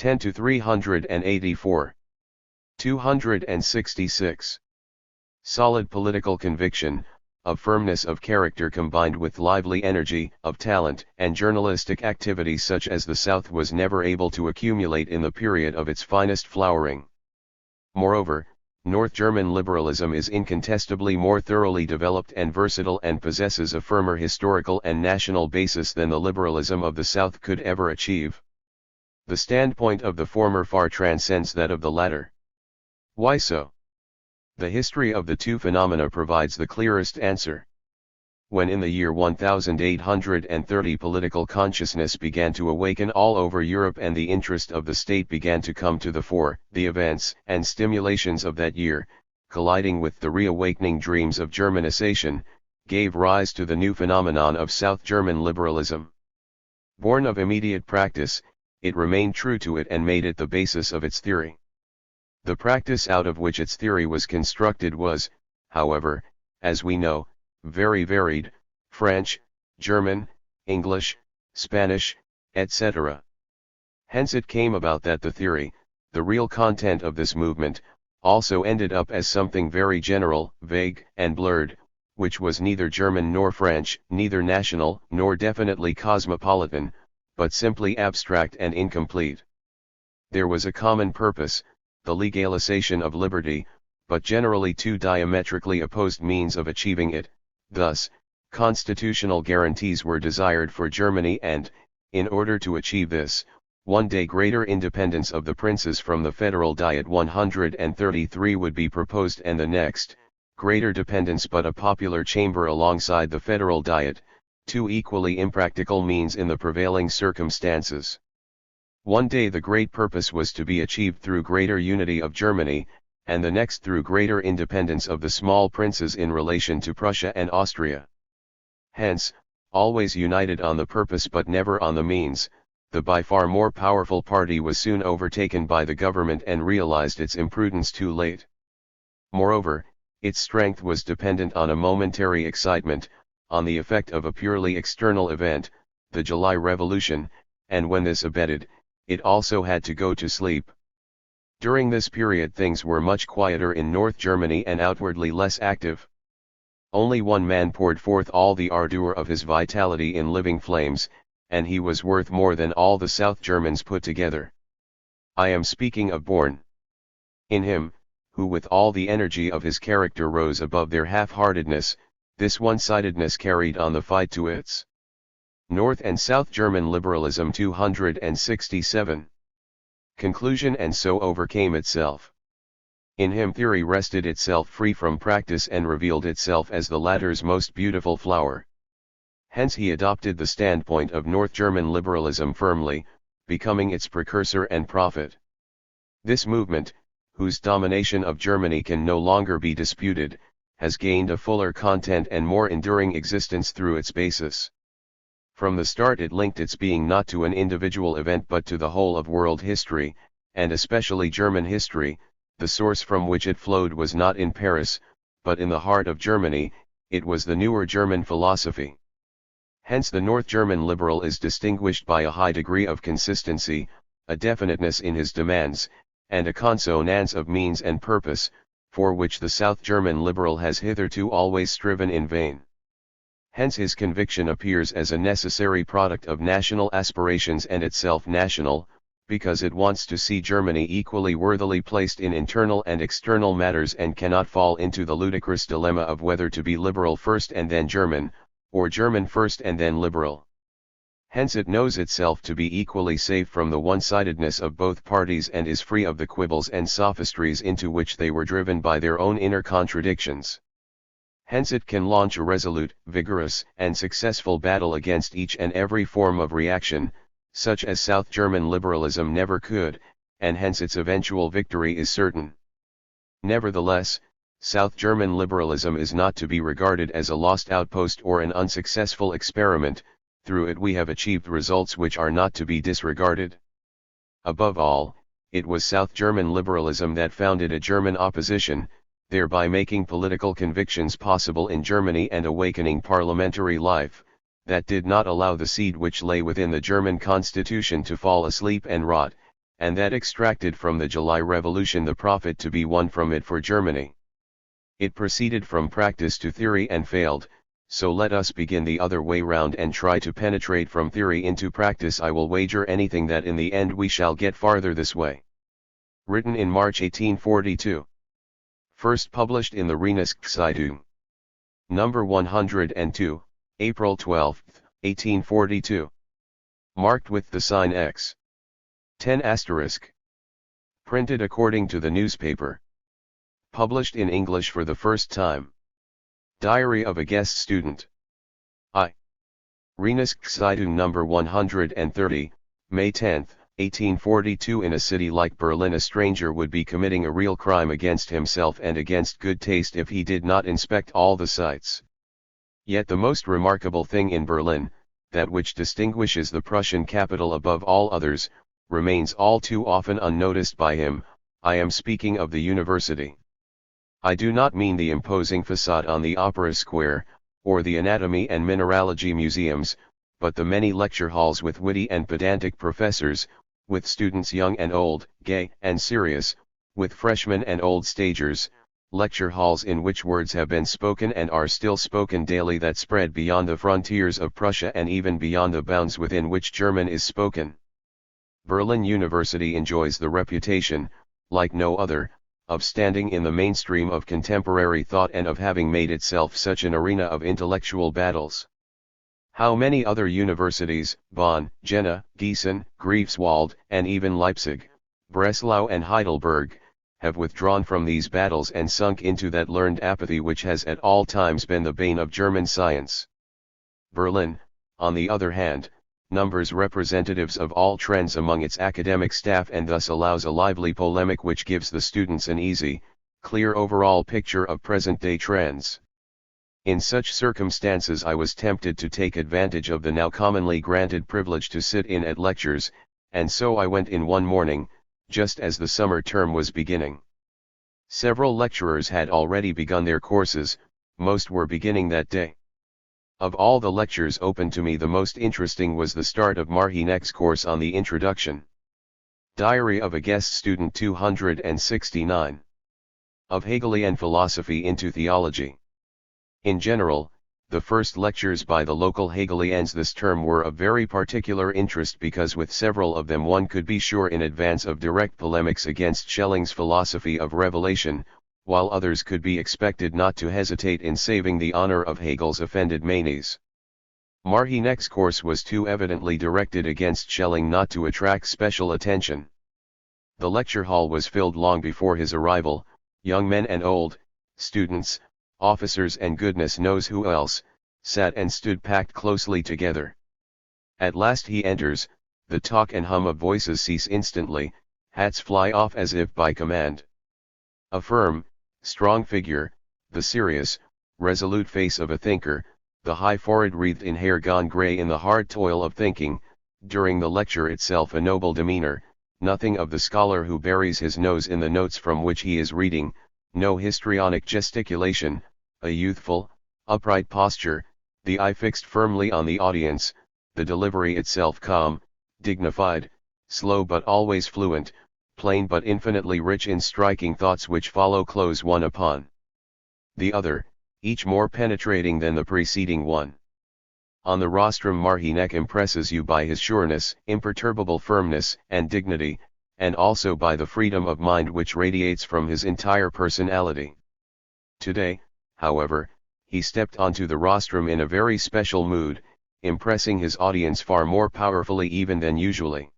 10 to 384. 266. Solid political conviction, of firmness of character combined with lively energy, of talent and journalistic activity such as the South was never able to accumulate in the period of its finest flowering. Moreover, North German liberalism is incontestably more thoroughly developed and versatile and possesses a firmer historical and national basis than the liberalism of the South could ever achieve. The standpoint of the former far transcends that of the latter. Why so? The history of the two phenomena provides the clearest answer. When in the year 1830 political consciousness began to awaken all over Europe and the interest of the state began to come to the fore, the events and stimulations of that year, colliding with the reawakening dreams of Germanization, gave rise to the new phenomenon of South German liberalism. Born of immediate practice, it remained true to it and made it the basis of its theory. The practice out of which its theory was constructed was, however, as we know, very varied: French, German, English, Spanish, etc. Hence it came about that the theory, the real content of this movement, also ended up as something very general, vague, and blurred, which was neither German nor French, neither national nor definitely cosmopolitan, but simply abstract and incomplete. There was a common purpose, the legalization of liberty, but generally two diametrically opposed means of achieving it. Thus, constitutional guarantees were desired for Germany and, in order to achieve this, one day greater independence of the princes from the federal Diet 133 would be proposed, and the next, greater dependence but a popular chamber alongside the federal Diet, two equally impractical means in the prevailing circumstances. One day the great purpose was to be achieved through greater unity of Germany, and the next through greater independence of the small princes in relation to Prussia and Austria. Hence, always united on the purpose but never on the means, the by far more powerful party was soon overtaken by the government and realized its imprudence too late. Moreover, its strength was dependent on a momentary excitement, on the effect of a purely external event, the July Revolution, and when this abated, it also had to go to sleep. During this period things were much quieter in North Germany and outwardly less active. Only one man poured forth all the ardor of his vitality in living flames, and he was worth more than all the South Germans put together. I am speaking of Born. In him, who with all the energy of his character rose above their half-heartedness, this one-sidedness carried on the fight to its North and South German liberalism. 267. Conclusion, and so overcame itself. In him theory wrested itself free from practice and revealed itself as the latter's most beautiful flower. Hence he adopted the standpoint of North German liberalism firmly, becoming its precursor and prophet. This movement, whose domination of Germany can no longer be disputed, has gained a fuller content and more enduring existence through its basis. From the start it linked its being not to an individual event but to the whole of world history, and especially German history. The source from which it flowed was not in Paris, but in the heart of Germany. It was the newer German philosophy. Hence the North German liberal is distinguished by a high degree of consistency, a definiteness in his demands, and a consonance of means and purpose, for which the South German liberal has hitherto always striven in vain. Hence his conviction appears as a necessary product of national aspirations and itself national, because it wants to see Germany equally worthily placed in internal and external matters and cannot fall into the ludicrous dilemma of whether to be liberal first and then German, or German first and then liberal. Hence it knows itself to be equally safe from the one-sidedness of both parties and is free of the quibbles and sophistries into which they were driven by their own inner contradictions. Hence it can launch a resolute, vigorous, and successful battle against each and every form of reaction, such as South German liberalism never could, and hence its eventual victory is certain. Nevertheless, South German liberalism is not to be regarded as a lost outpost or an unsuccessful experiment. Through it we have achieved results which are not to be disregarded. Above all, it was South German liberalism that founded a German opposition, thereby making political convictions possible in Germany and awakening parliamentary life, that did not allow the seed which lay within the German constitution to fall asleep and rot, and that extracted from the July Revolution the profit to be won from it for Germany. It proceeded from practice to theory and failed, so let us begin the other way round and try to penetrate from theory into practice. I will wager anything that in the end we shall get farther this way. Written in March 1842. First published in the Rheinischen Number 102, April 12, 1842. Marked with the sign X. 10 asterisk. Printed according to the newspaper. Published in English for the first time. Diary of a guest student. I. Rheinische Zeitung number 130, May 10, 1842. In a city like Berlin, a stranger would be committing a real crime against himself and against good taste if he did not inspect all the sights. Yet the most remarkable thing in Berlin, that which distinguishes the Prussian capital above all others, remains all too often unnoticed by him. I am speaking of the university. I do not mean the imposing facade on the Opera Square, or the anatomy and mineralogy museums, but the many lecture halls with witty and pedantic professors, with students young and old, gay and serious, with freshmen and old stagers, lecture halls in which words have been spoken and are still spoken daily that spread beyond the frontiers of Prussia and even beyond the bounds within which German is spoken. Berlin University enjoys the reputation, like no other, of standing in the mainstream of contemporary thought and of having made itself such an arena of intellectual battles. How many other universities, Bonn, Jena, Gießen, Greifswald, and even Leipzig, Breslau and Heidelberg, have withdrawn from these battles and sunk into that learned apathy which has at all times been the bane of German science. Berlin, on the other hand, numbers representatives of all trends among its academic staff and thus allows a lively polemic which gives the students an easy, clear overall picture of present-day trends. In such circumstances I was tempted to take advantage of the now commonly granted privilege to sit in at lectures, and so I went in one morning, just as the summer term was beginning. Several lecturers had already begun their courses, most were beginning that day. Of all the lectures open to me the most interesting was the start of Marhinek's course on the Introduction. Diary of a Guest Student 269. Of Hegelian Philosophy into Theology. In general, the first lectures by the local Hegelians this term were of very particular interest because with several of them one could be sure in advance of direct polemics against Schelling's philosophy of revelation, while others could be expected not to hesitate in saving the honor of Hegel's offended manes. Marhinek's course was too evidently directed against Schelling not to attract special attention. The lecture hall was filled long before his arrival, young men and old, students, officers and goodness knows who else, sat and stood packed closely together. At last he enters, the talk and hum of voices cease instantly, hats fly off as if by command. A firm, strong figure, the serious, resolute face of a thinker, the high forehead wreathed in hair gone grey in the hard toil of thinking, during the lecture itself a noble demeanour, nothing of the scholar who buries his nose in the notes from which he is reading, no histrionic gesticulation, a youthful, upright posture, the eye fixed firmly on the audience, the delivery itself calm, dignified, slow but always fluent, plain but infinitely rich in striking thoughts which follow close one upon the other, each more penetrating than the preceding one. On the rostrum Marhinek impresses you by his sureness, imperturbable firmness and dignity, and also by the freedom of mind which radiates from his entire personality. Today, however, he stepped onto the rostrum in a very special mood, impressing his audience far more powerfully even than usually.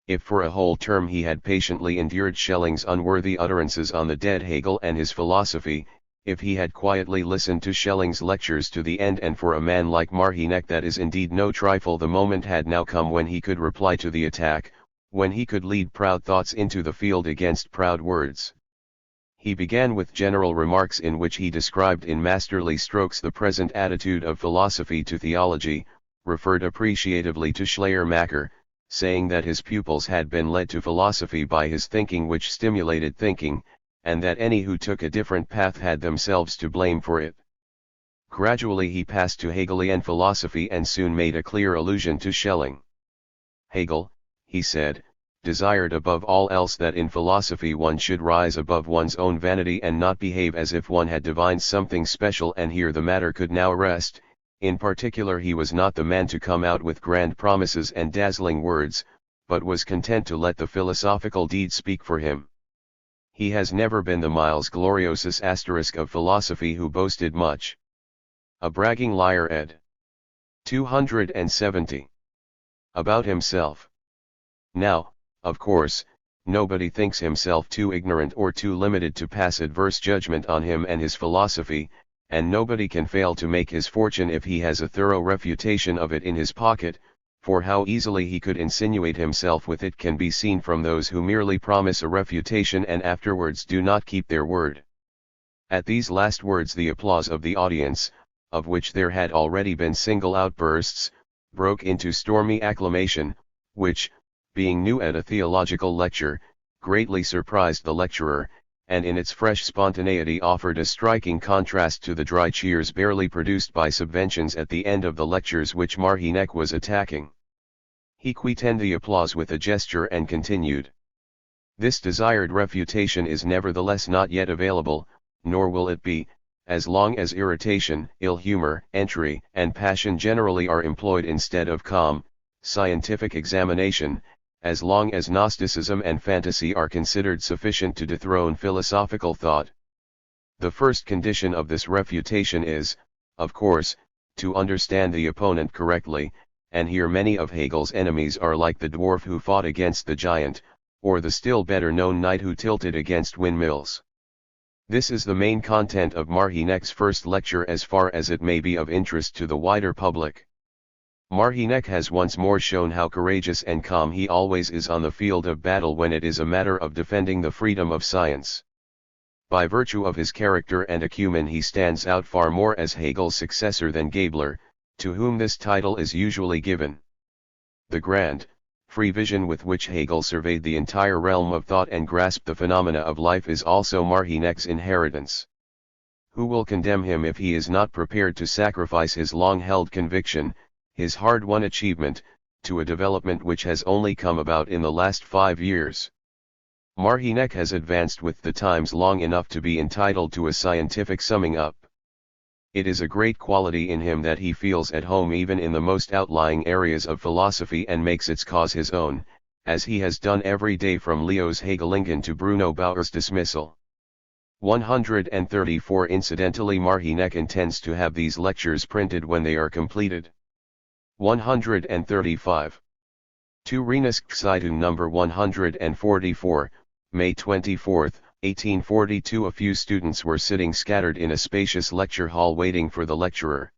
If for a whole term he had patiently endured Schelling's unworthy utterances on the dead Hegel and his philosophy, if he had quietly listened to Schelling's lectures to the end, and for a man like Marhinek that is indeed no trifle, the moment had now come when he could reply to the attack, when he could lead proud thoughts into the field against proud words. He began with general remarks in which he described in masterly strokes the present attitude of philosophy to theology, referred appreciatively to Schleiermacher, saying that his pupils had been led to philosophy by his thinking which stimulated thinking, and that any who took a different path had themselves to blame for it. Gradually he passed to Hegelian philosophy and soon made a clear allusion to Schelling. Hegel, he said, desired above all else that in philosophy one should rise above one's own vanity and not behave as if one had divined something special, and here the matter could now rest. In particular, he was not the man to come out with grand promises and dazzling words, but was content to let the philosophical deed speak for him. He has never been the miles gloriosus asterisk of philosophy who boasted much. A bragging liar, ed. 270. About himself. Now, of course, nobody thinks himself too ignorant or too limited to pass adverse judgment on him and his philosophy, and nobody can fail to make his fortune if he has a thorough refutation of it in his pocket, for how easily he could insinuate himself with it can be seen from those who merely promise a refutation and afterwards do not keep their word. At these last words the applause of the audience, of which there had already been single outbursts, broke into stormy acclamation, which, being new at a theological lecture, greatly surprised the lecturer, and in its fresh spontaneity offered a striking contrast to the dry cheers barely produced by subventions at the end of the lectures which Marhinek was attacking. He quietened the applause with a gesture and continued. This desired refutation is nevertheless not yet available, nor will it be, as long as irritation, ill humor, entry, and passion generally are employed instead of calm, scientific examination, as long as Gnosticism and fantasy are considered sufficient to dethrone philosophical thought. The first condition of this refutation is, of course, to understand the opponent correctly, and here many of Hegel's enemies are like the dwarf who fought against the giant, or the still better known knight who tilted against windmills. This is the main content of Marhinek's first lecture as far as it may be of interest to the wider public. Marhinek has once more shown how courageous and calm he always is on the field of battle when it is a matter of defending the freedom of science. By virtue of his character and acumen he stands out far more as Hegel's successor than Gabler, to whom this title is usually given. The grand, free vision with which Hegel surveyed the entire realm of thought and grasped the phenomena of life is also Marhinek's inheritance. Who will condemn him if he is not prepared to sacrifice his long-held conviction, his hard-won achievement, to a development which has only come about in the last 5 years? Marhinek has advanced with the times long enough to be entitled to a scientific summing up. It is a great quality in him that he feels at home even in the most outlying areas of philosophy and makes its cause his own, as he has done every day from Leo's Hegelingen to Bruno Bauer's dismissal. 134. Incidentally, Marhinek intends to have these lectures printed when they are completed. 135. To Renunkszeitung number 144, May 24, 1842. A few students were sitting scattered in a spacious lecture hall waiting for the lecturer.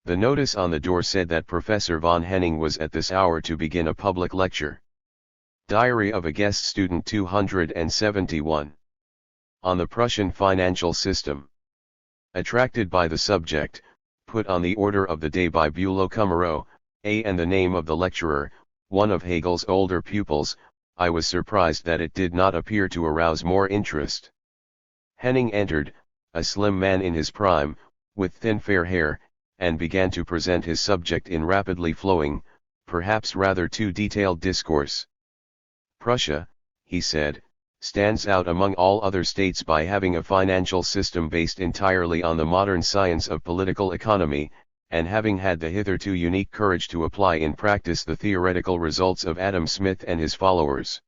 The notice on the door said that Professor von Henning was at this hour to begin a public lecture. Diary of a guest student 271. On the Prussian financial system. Attracted by the subject, put on the order of the day by Bülow Kummerow, and the name of the lecturer, one of Hegel's older pupils, I was surprised that it did not appear to arouse more interest. Henning entered, a slim man in his prime, with thin fair hair, and began to present his subject in rapidly flowing, perhaps rather too detailed discourse. Prussia, he said, stands out among all other states by having a financial system based entirely on the modern science of political economy, and having had the hitherto unique courage to apply in practice the theoretical results of Adam Smith and his followers.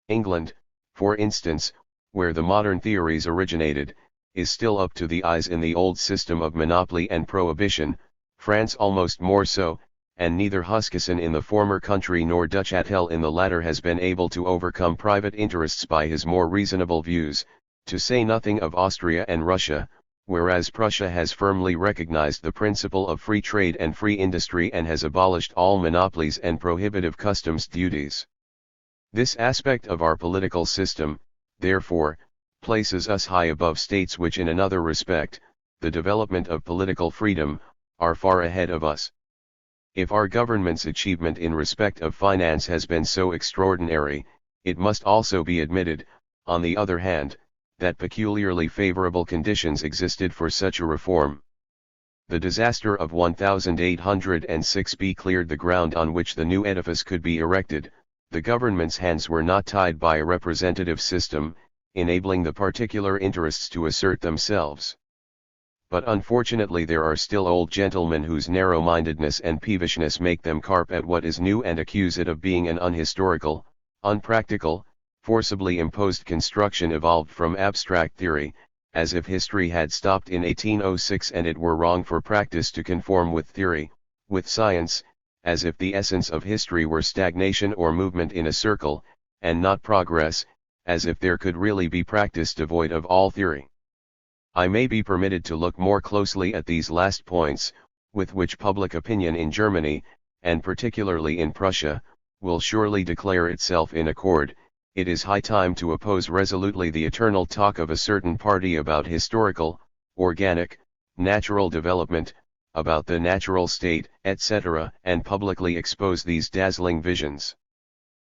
England, for instance, where the modern theories originated, is still up to the eyes in the old system of monopoly and prohibition, France almost more so, and neither Huskisson in the former country nor Duchatel in the latter has been able to overcome private interests by his more reasonable views, to say nothing of Austria and Russia, whereas Prussia has firmly recognized the principle of free trade and free industry and has abolished all monopolies and prohibitive customs duties. This aspect of our political system, therefore, places us high above states which in another respect, the development of political freedom, are far ahead of us. If our government's achievement in respect of finance has been so extraordinary, it must also be admitted, on the other hand, that peculiarly favorable conditions existed for such a reform. The disaster of 1806 cleared the ground on which the new edifice could be erected, the government's hands were not tied by a representative system, enabling the particular interests to assert themselves. But unfortunately there are still old gentlemen whose narrow-mindedness and peevishness make them carp at what is new and accuse it of being an unhistorical, unpractical, forcibly imposed construction evolved from abstract theory, as if history had stopped in 1806 and it were wrong for practice to conform with theory, with science, as if the essence of history were stagnation or movement in a circle, and not progress, as if there could really be practice devoid of all theory. I may be permitted to look more closely at these last points, with which public opinion in Germany, and particularly in Prussia, will surely declare itself in accord. It is high time to oppose resolutely the eternal talk of a certain party about historical, organic, natural development, about the natural state, etc., and publicly expose these dazzling visions.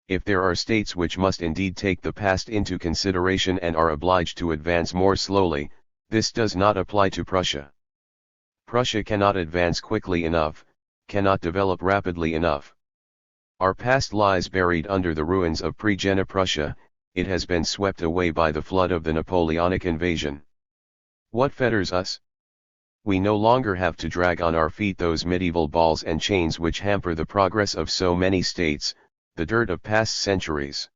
If there are states which must indeed take the past into consideration and are obliged to advance more slowly, this does not apply to Prussia. Prussia cannot advance quickly enough, cannot develop rapidly enough. Our past lies buried under the ruins of pre-Jena Prussia, it has been swept away by the flood of the Napoleonic invasion. What fetters us? We no longer have to drag on our feet those medieval balls and chains which hamper the progress of so many states, the dirt of past centuries.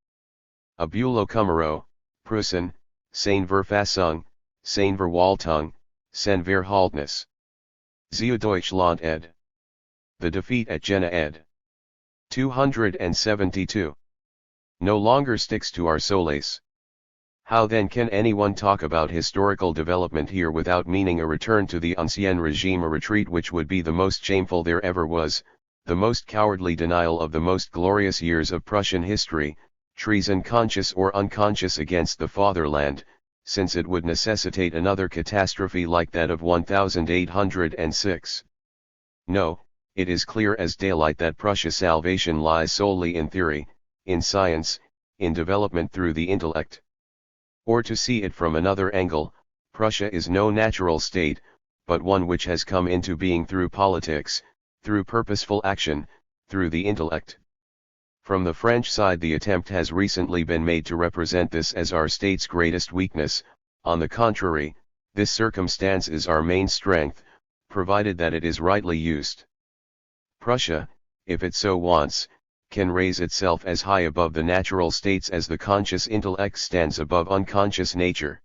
A Bülow-Kummerow, Prussen, sein Verfassung, sein Verwaltung, sein Verhältnis. Zu Deutschland ed. The defeat at Jena ed. 272. No longer sticks to our solace. How then can anyone talk about historical development here without meaning a return to the ancien regime, a retreat which would be the most shameful there ever was, the most cowardly denial of the most glorious years of Prussian history, treason conscious or unconscious against the fatherland, since it would necessitate another catastrophe like that of 1806. No, it is clear as daylight that Prussia's salvation lies solely in theory, in science, in development through the intellect. Or to see it from another angle, Prussia is no natural state, but one which has come into being through politics, through purposeful action, through the intellect. From the French side the attempt has recently been made to represent this as our state's greatest weakness. On the contrary, this circumstance is our main strength, provided that it is rightly used. Prussia, if it so wants, can raise itself as high above the natural states as the conscious intellect stands above unconscious nature.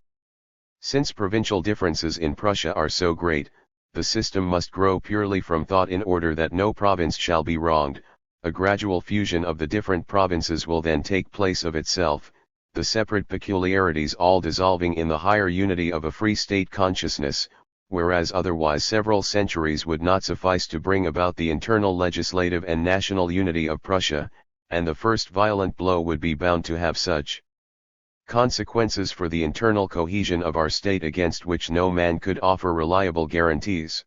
Since provincial differences in Prussia are so great, the system must grow purely from thought in order that no province shall be wronged. A gradual fusion of the different provinces will then take place of itself, the separate peculiarities all dissolving in the higher unity of a free state consciousness, whereas otherwise several centuries would not suffice to bring about the internal legislative and national unity of Prussia, and the first violent blow would be bound to have such consequences for the internal cohesion of our state against which no man could offer reliable guarantees.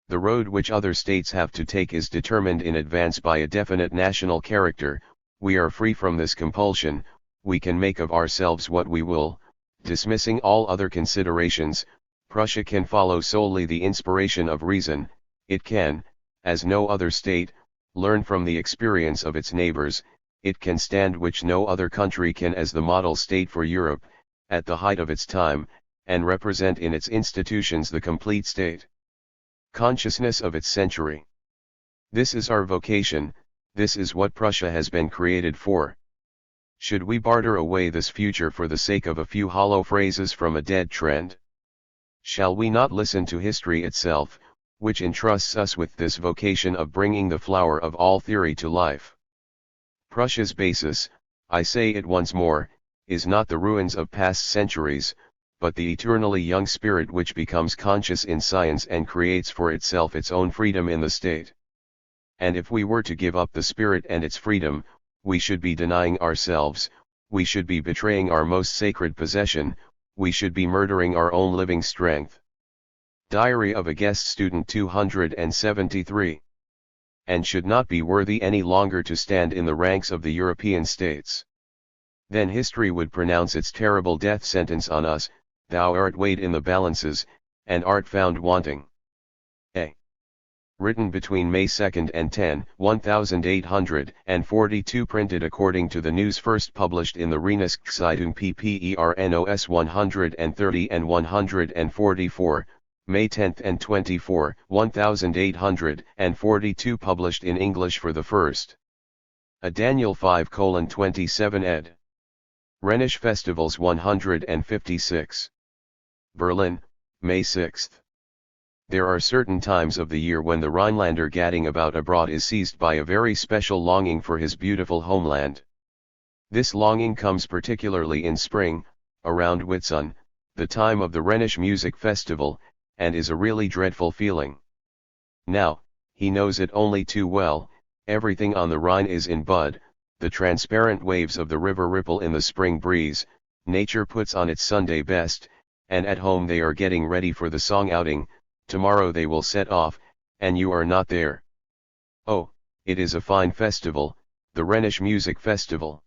The road which other states have to take is determined in advance by a definite national character. We are free from this compulsion, we can make of ourselves what we will, dismissing all other considerations. Prussia can follow solely the inspiration of reason, it can, as no other state, learn from the experience of its neighbors, it can stand which no other country can as the model state for Europe, at the height of its time, and represent in its institutions the complete state consciousness of its century. This is our vocation, this is what Prussia has been created for. Should we barter away this future for the sake of a few hollow phrases from a dead trend? Shall we not listen to history itself, which entrusts us with this vocation of bringing the flower of all theory to life? Prussia's basis, I say it once more, is not the ruins of past centuries, but the eternally young spirit which becomes conscious in science and creates for itself its own freedom in the state. And if we were to give up the spirit and its freedom, we should be denying ourselves, we should be betraying our most sacred possession, we should be murdering our own living strength. Diary of a Guest Student 273. And should not be worthy any longer to stand in the ranks of the European states. Then history would pronounce its terrible death sentence on us. Thou art weighed in the balances, and art found wanting. A. written between May 2 and 10, 1842, printed according to the news first published in the Rheinischen Ppernos 130 and 144, May 10 and 24, 1842, published in English for the first. A Daniel 5:27 ed. Rhenish Festivals 156. Berlin, May 6. There are certain times of the year when the Rhinelander gadding about abroad is seized by a very special longing for his beautiful homeland. This longing comes particularly in spring, around Whitsun, the time of the Rhenish Music Festival, and is a really dreadful feeling. Now, he knows it only too well, everything on the Rhine is in bud, the transparent waves of the river ripple in the spring breeze, nature puts on its Sunday best, and at home they are getting ready for the song outing. Tomorrow they will set off, and you are not there. Oh, it is a fine festival, the Rhenish Music Festival.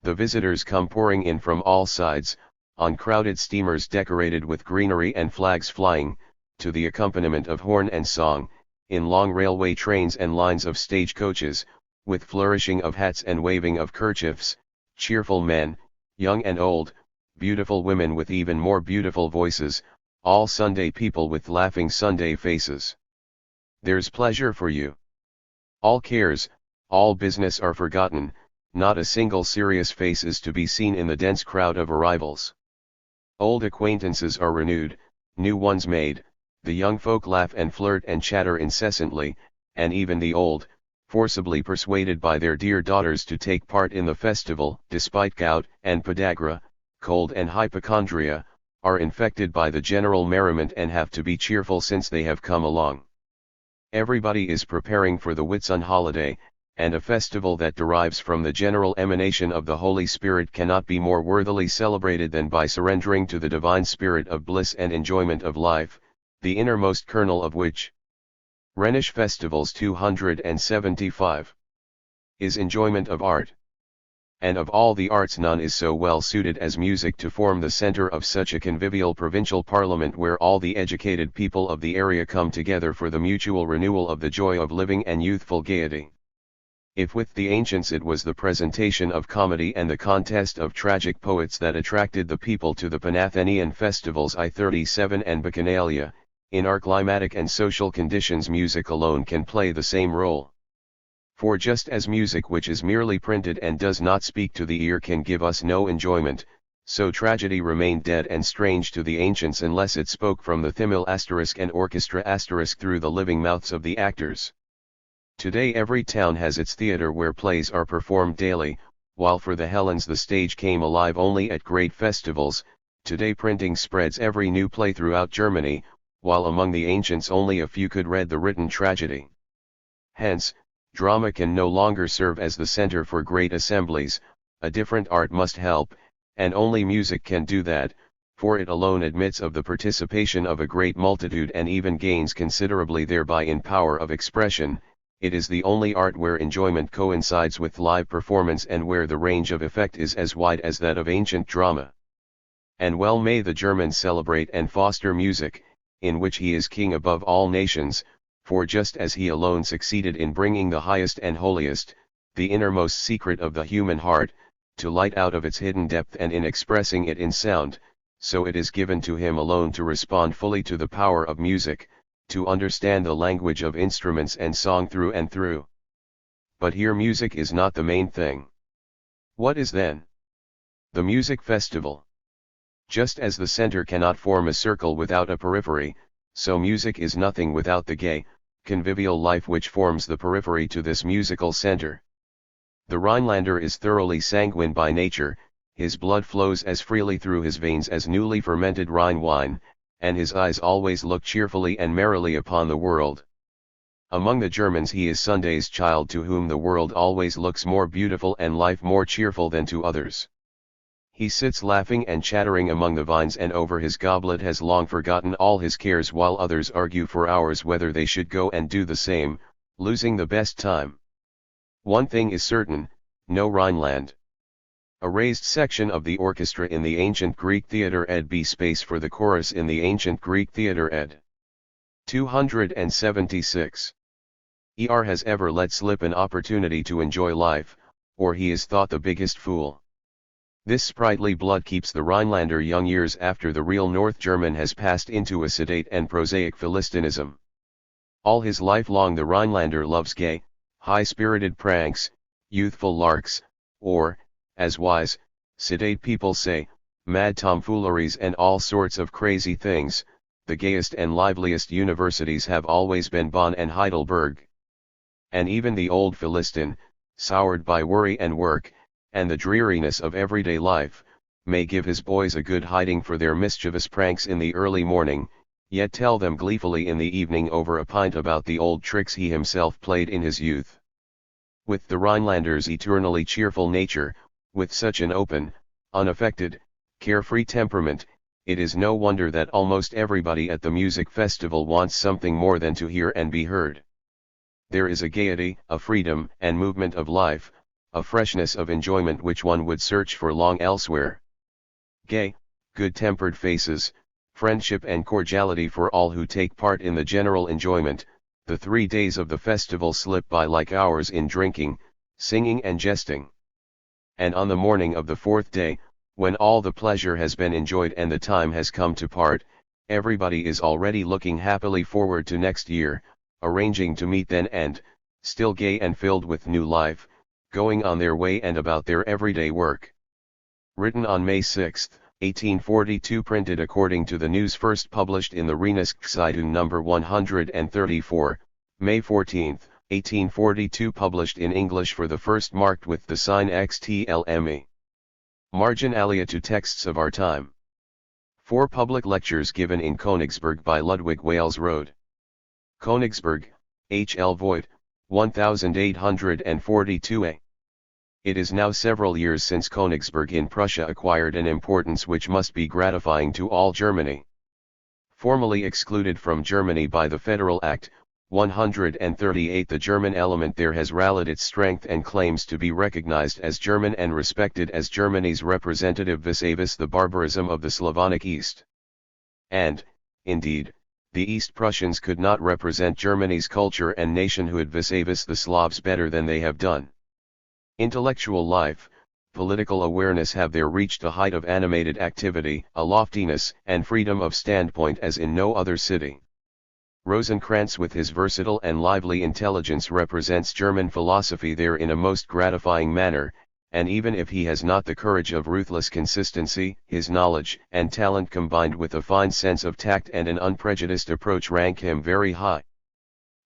The visitors come pouring in from all sides, on crowded steamers decorated with greenery and flags flying, to the accompaniment of horn and song, in long railway trains and lines of stagecoaches, with flourishing of hats and waving of kerchiefs, cheerful men, young and old, beautiful women with even more beautiful voices, all Sunday people with laughing Sunday faces. There's pleasure for you. All cares, all business are forgotten, not a single serious face is to be seen in the dense crowd of arrivals. Old acquaintances are renewed, new ones made, the young folk laugh and flirt and chatter incessantly, and even the old, forcibly persuaded by their dear daughters to take part in the festival, despite gout and podagra, cold and hypochondria, are infected by the general merriment and have to be cheerful since they have come along. Everybody is preparing for the Whitsun holiday, and a festival that derives from the general emanation of the Holy Spirit cannot be more worthily celebrated than by surrendering to the divine spirit of bliss and enjoyment of life, the innermost kernel of which, Rhenish Festivals 275, is enjoyment of art. And of all the arts none is so well suited as music to form the center of such a convivial provincial parliament where all the educated people of the area come together for the mutual renewal of the joy of living and youthful gaiety. If with the ancients it was the presentation of comedy and the contest of tragic poets that attracted the people to the Panathenean festivals I-37 and Bacchanalia, in our climatic and social conditions music alone can play the same role. For just as music which is merely printed and does not speak to the ear can give us no enjoyment, so tragedy remained dead and strange to the ancients unless it spoke from the thymel * and orchestra * through the living mouths of the actors. Today every town has its theatre where plays are performed daily, while for the Hellenes the stage came alive only at great festivals. Today printing spreads every new play throughout Germany, while among the ancients only a few could read the written tragedy. Hence, drama can no longer serve as the center for great assemblies, a different art must help, and only music can do that, for it alone admits of the participation of a great multitude and even gains considerably thereby in power of expression. It is the only art where enjoyment coincides with live performance and where the range of effect is as wide as that of ancient drama. And well may the German celebrate and foster music, in which he is king above all nations, for just as he alone succeeded in bringing the highest and holiest, the innermost secret of the human heart, to light out of its hidden depth and in expressing it in sound, so it is given to him alone to respond fully to the power of music, to understand the language of instruments and song through and through. But here music is not the main thing. What is then? The music festival. Just as the center cannot form a circle without a periphery, so music is nothing without the gay, convivial life which forms the periphery to this musical center. The Rhinelander is thoroughly sanguine by nature, his blood flows as freely through his veins as newly fermented Rhine wine, and his eyes always look cheerfully and merrily upon the world. Among the Germans he is Sunday's child to whom the world always looks more beautiful and life more cheerful than to others. He sits laughing and chattering among the vines and over his goblet has long forgotten all his cares while others argue for hours whether they should go and do the same, losing the best time. One thing is certain, no Rhineland. A raised section of the orchestra in the ancient Greek theatre ed. B space for the chorus in the ancient Greek theatre ed. 276. Er has ever let slip an opportunity to enjoy life, or he is thought the biggest fool. This sprightly blood keeps the Rhinelander young years after the real North German has passed into a sedate and prosaic Philistinism. All his life long the Rhinelander loves gay, high-spirited pranks, youthful larks, or, as wise, sedate people say, mad tomfooleries and all sorts of crazy things. The gayest and liveliest universities have always been Bonn and Heidelberg. And even the old Philistin, soured by worry and work, and the dreariness of everyday life, may give his boys a good hiding for their mischievous pranks in the early morning, yet tell them gleefully in the evening over a pint about the old tricks he himself played in his youth. With the Rhinelander's eternally cheerful nature, with such an open, unaffected, carefree temperament, it is no wonder that almost everybody at the music festival wants something more than to hear and be heard. There is a gaiety, a freedom and movement of life, a freshness of enjoyment which one would search for long elsewhere. Gay, good-tempered faces, friendship and cordiality for all who take part in the general enjoyment. The 3 days of the festival slip by like hours in drinking, singing and jesting. And on the morning of the 4th day, when all the pleasure has been enjoyed and the time has come to part, everybody is already looking happily forward to next year, arranging to meet then and, still gay and filled with new life, going on their way and about their everyday work. Written on May 6, 1842, printed according to the news first published in the Rheineszeitung number 134, May 14, 1842, published in English for the first, marked with the sign XTLME. Marginalia to texts of our time. 4 public lectures given in Königsberg by Ludwig Wales Road. Königsberg, H. L. Voigt, 1842a. It is now several years since Königsberg in Prussia acquired an importance which must be gratifying to all Germany. Formally excluded from Germany by the Federal Act 138, the German element there has rallied its strength and claims to be recognized as German and respected as Germany's representative vis-a-vis the barbarism of the Slavonic East. And, indeed, the East Prussians could not represent Germany's culture and nationhood vis-a-vis the Slavs better than they have done. Intellectual life, political awareness have there reached a height of animated activity, a loftiness and freedom of standpoint as in no other city. Rosenkranz with his versatile and lively intelligence represents German philosophy there in a most gratifying manner, and even if he has not the courage of ruthless consistency, his knowledge and talent combined with a fine sense of tact and an unprejudiced approach rank him very high.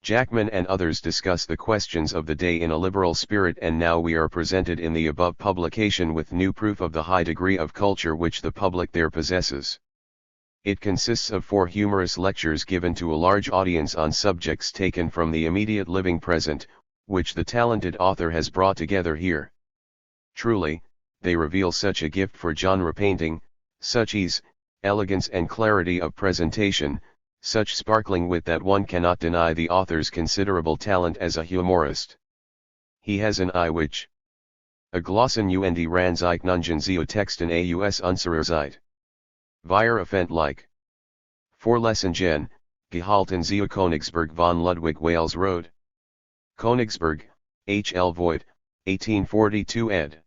Jackman and others discuss the questions of the day in a liberal spirit, and now we are presented in the above publication with new proof of the high degree of culture which the public there possesses. It consists of 4 humorous lectures given to a large audience on subjects taken from the immediate living present, which the talented author has brought together here. Truly, they reveal such a gift for genre painting, such ease, elegance and clarity of presentation, such sparkling wit that one cannot deny the author's considerable talent as a humorist. He has an eye which Aglossen und Ranzeichnungen Texten aus unserer Zeit. Wir Effent like. Vorlesungen, gehalten zu Königsberg von Ludwig Wales Road. Königsberg, H. L. Voigt, 1842 ed.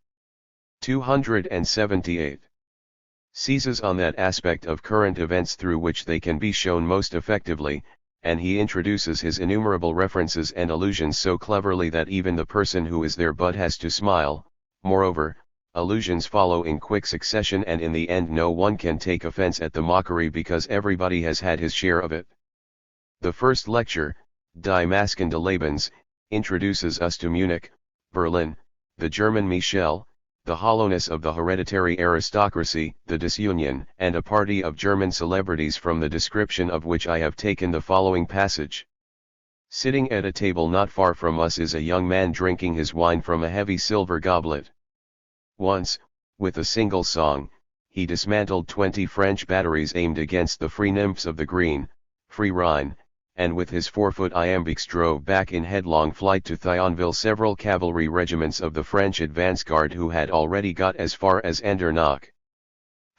278. Seizes on that aspect of current events through which they can be shown most effectively, and he introduces his innumerable references and allusions so cleverly that even the person who is there but has to smile. Moreover, allusions follow in quick succession, and in the end no one can take offense at the mockery because everybody has had his share of it. The first lecture, Die Masken des Lebens, introduces us to Munich, Berlin, the German Michel, the hollowness of the hereditary aristocracy, the disunion, and a party of German celebrities, from the description of which I have taken the following passage. Sitting at a table not far from us is a young man drinking his wine from a heavy silver goblet. Once, with a single song, he dismantled 20 French batteries aimed against the free nymphs of the green, free Rhine, and with his 4-foot iambics drove back in headlong flight to Thionville several cavalry regiments of the French advance guard who had already got as far as Andernach.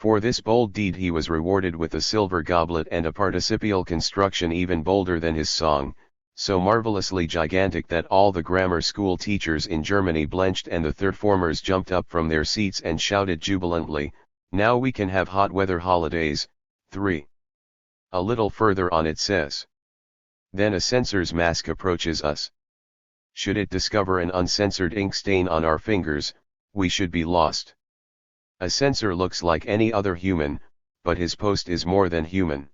For this bold deed he was rewarded with a silver goblet and a participial construction even bolder than his song, so marvelously gigantic that all the grammar school teachers in Germany blenched and the third formers jumped up from their seats and shouted jubilantly, "Now we can have hot weather holidays." 3. A little further on it says, "Then a censor's mask approaches us. Should it discover an uncensored ink stain on our fingers, we should be lost. A censor looks like any other human, but his post is more than human.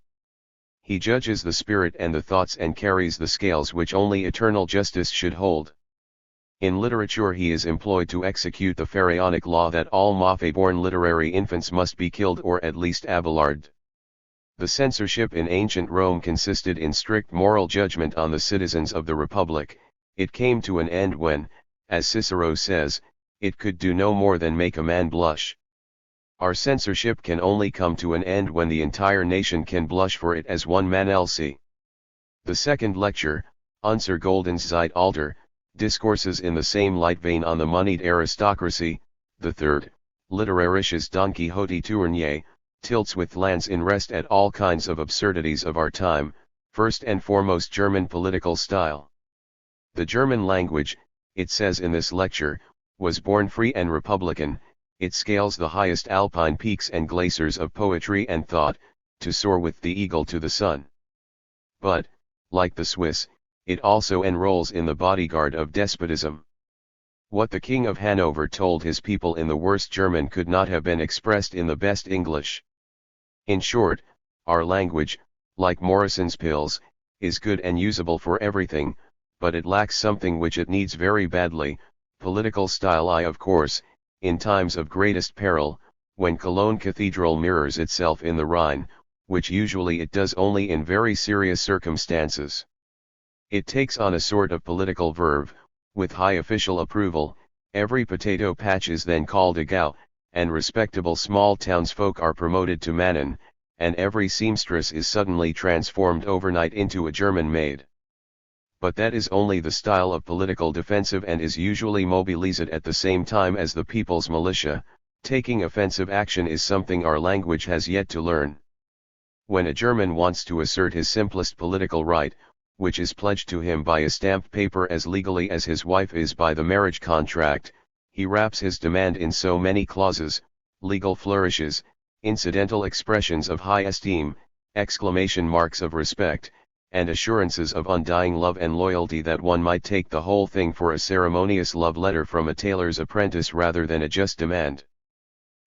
He judges the spirit and the thoughts and carries the scales which only eternal justice should hold. In literature he is employed to execute the pharaonic law that all Maffe-born literary infants must be killed or at least abelarded. The censorship in ancient Rome consisted in strict moral judgment on the citizens of the Republic. It came to an end when, as Cicero says, it could do no more than make a man blush. Our censorship can only come to an end when the entire nation can blush for it as one man else. The second lecture, Unser Golden's Zeitalter, discourses in the same light vein on the moneyed aristocracy. The third, Literarisches Don Quixote Tournier, tilts with lance in rest at all kinds of absurdities of our time, first and foremost German political style. The German language, it says in this lecture, was born free and republican. It scales the highest alpine peaks and glaciers of poetry and thought, to soar with the eagle to the sun. But, like the Swiss, it also enrolls in the bodyguard of despotism. What the King of Hanover told his people in the worst German could not have been expressed in the best English. In short, our language, like Morrison's pills, is good and usable for everything, but it lacks something which it needs very badly, political style. Of course, in times of greatest peril, when Cologne Cathedral mirrors itself in the Rhine, which usually it does only in very serious circumstances. It takes on a sort of political verve, with high official approval. Every potato patch is then called a Gau, and respectable small townsfolk are promoted to Mannen, and every seamstress is suddenly transformed overnight into a German maid. But that is only the style of political defensive and is usually mobilized at the same time as the people's militia. Taking offensive action is something our language has yet to learn. When a German wants to assert his simplest political right, which is pledged to him by a stamped paper as legally as his wife is by the marriage contract, he wraps his demand in so many clauses, legal flourishes, incidental expressions of high esteem, exclamation marks of respect, and assurances of undying love and loyalty that one might take the whole thing for a ceremonious love letter from a tailor's apprentice rather than a just demand.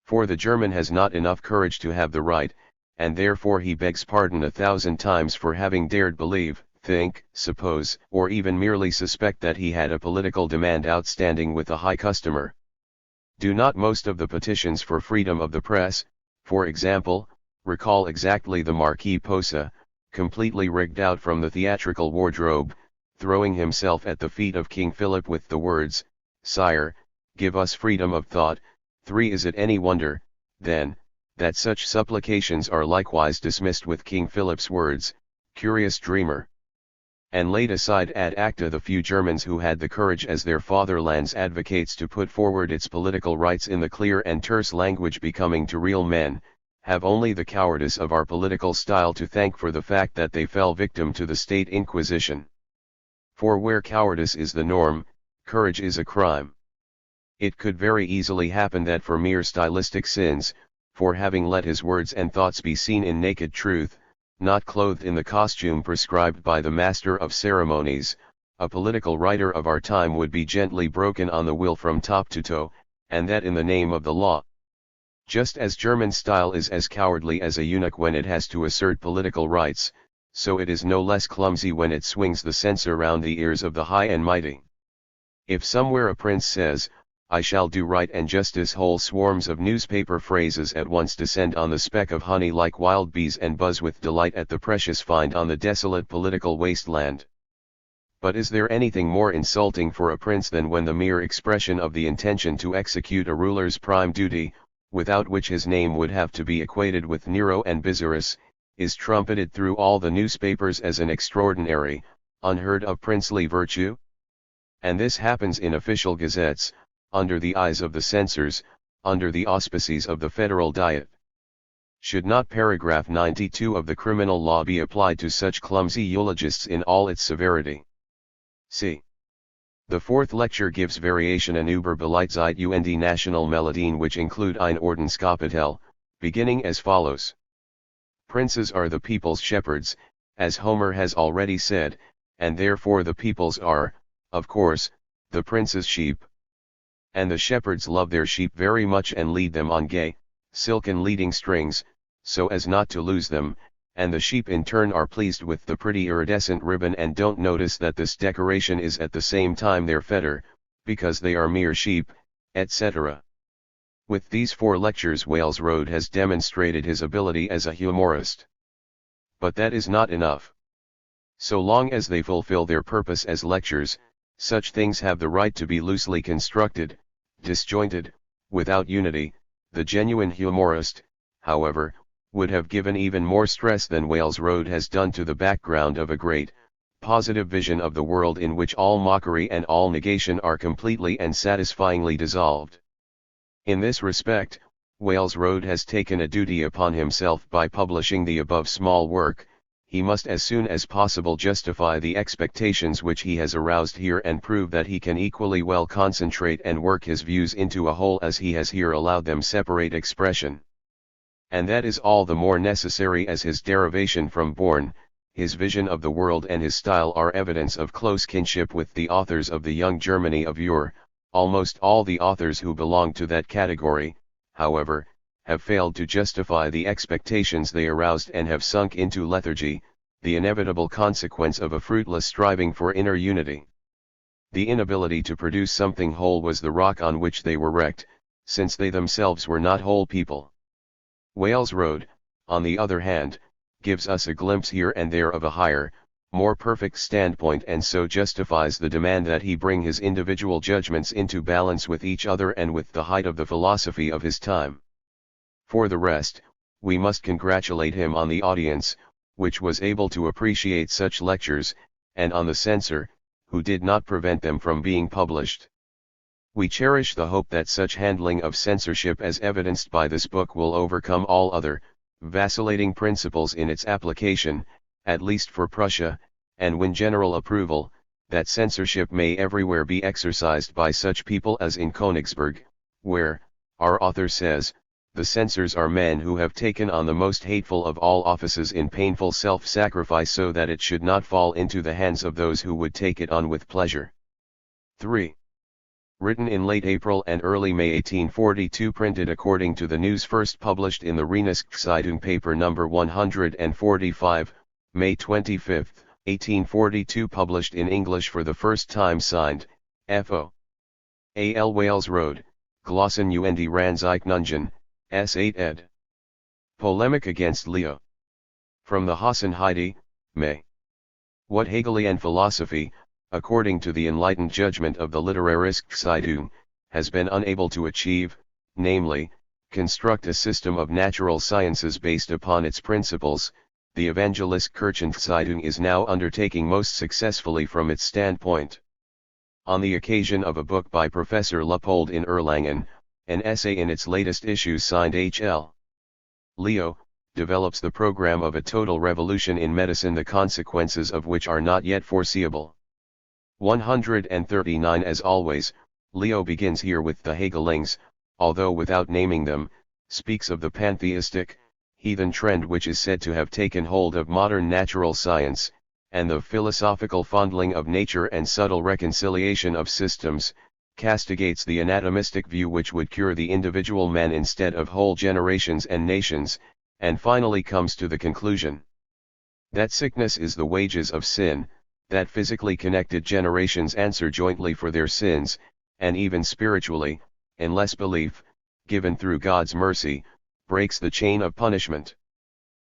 For the German has not enough courage to have the right, and therefore he begs pardon 1,000 times for having dared believe, think, suppose, or even merely suspect that he had a political demand outstanding with a high customer. Do not most of the petitions for freedom of the press, for example, recall exactly the Marquis Posa, completely rigged out from the theatrical wardrobe, throwing himself at the feet of King Philip with the words, "Sire, give us freedom of thought." 3. Is it any wonder, then, that such supplications are likewise dismissed with King Philip's words, "Curious dreamer," and laid aside ad acta the few Germans who had the courage as their fatherland's advocates to put forward its political rights in the clear and terse language becoming to real men, have only the cowardice of our political style to thank for the fact that they fell victim to the state inquisition. For where cowardice is the norm, courage is a crime. It could very easily happen that for mere stylistic sins, for having let his words and thoughts be seen in naked truth, not clothed in the costume prescribed by the master of ceremonies, a political writer of our time would be gently broken on the will from top to toe, and that in the name of the law. Just as German style is as cowardly as a eunuch when it has to assert political rights, so it is no less clumsy when it swings the censer round the ears of the high and mighty. If somewhere a prince says, "I shall do right and justice," whole swarms of newspaper phrases at once descend on the speck of honey like wild bees and buzz with delight at the precious find on the desolate political wasteland. But is there anything more insulting for a prince than when the mere expression of the intention to execute a ruler's prime duty, without which his name would have to be equated with Nero and Bizarus, is trumpeted through all the newspapers as an extraordinary, unheard of princely virtue? And this happens in official gazettes, under the eyes of the censors, under the auspices of the Federal Diet. Should not paragraph 92 of the criminal law be applied to such clumsy eulogists in all its severity? C. The fourth lecture gives variation and über Beleidszeit und national Melodien which include ein Ordenskapitel, beginning as follows. Princes are the people's shepherds, as Homer has already said, and therefore the peoples are, of course, the prince's sheep. And the shepherds love their sheep very much and lead them on gay, silken leading strings, so as not to lose them, and the sheep in turn are pleased with the pretty iridescent ribbon and don't notice that this decoration is at the same time their fetter, because they are mere sheep, etc. With these 4 lectures Wales Road has demonstrated his ability as a humorist. But that is not enough. So long as they fulfill their purpose as lectures, such things have the right to be loosely constructed, disjointed, without unity. The genuine humorist, however, would have given even more stress than Wales Road has done to the background of a great, positive vision of the world in which all mockery and all negation are completely and satisfyingly dissolved. In this respect, Wales Road has taken a duty upon himself by publishing the above small work. He must as soon as possible justify the expectations which he has aroused here and prove that he can equally well concentrate and work his views into a whole as he has here allowed them separate expression. And that is all the more necessary as his derivation from Born, his vision of the world and his style are evidence of close kinship with the authors of the young Germany of yore. Almost all the authors who belong to that category, however, have failed to justify the expectations they aroused and have sunk into lethargy, the inevitable consequence of a fruitless striving for inner unity. The inability to produce something whole was the rock on which they were wrecked, since they themselves were not whole people. Wales Road, on the other hand, gives us a glimpse here and there of a higher, more perfect standpoint and so justifies the demand that he bring his individual judgments into balance with each other and with the height of the philosophy of his time. For the rest, we must congratulate him on the audience, which was able to appreciate such lectures, and on the censor, who did not prevent them from being published. We cherish the hope that such handling of censorship as evidenced by this book will overcome all other, vacillating principles in its application, at least for Prussia, and win general approval, that censorship may everywhere be exercised by such people as in Königsberg, where, our author says, the censors are men who have taken on the most hateful of all offices in painful self-sacrifice so that it should not fall into the hands of those who would take it on with pleasure. 3. Written in late April and early May 1842, printed according to the news first published in the Rheinischen paper number 145, May 25, 1842, published in English for the first time, signed, F.O. A.L. Wales Road, Glossen und Ranzeichnungen, S8 ed. Polemic against Leo. From the Hassen Heidi, May. What Hegelian philosophy, according to the enlightened judgment of the Literarische Zeitung, has been unable to achieve, namely, construct a system of natural sciences based upon its principles, the Evangelische Kirchenzeitung is now undertaking most successfully from its standpoint. On the occasion of a book by Professor Luppold in Erlangen, an essay in its latest issue signed H.L. Leo, develops the program of a total revolution in medicine, the consequences of which are not yet foreseeable. 139. As always, Leo begins here with the Hegelings, although without naming them, speaks of the pantheistic, heathen trend which is said to have taken hold of modern natural science, and the philosophical fondling of nature and subtle reconciliation of systems, castigates the anatomistic view which would cure the individual man instead of whole generations and nations, and finally comes to the conclusion that sickness is the wages of sin, that physically connected generations answer jointly for their sins, and even spiritually, unless belief, given through God's mercy, breaks the chain of punishment.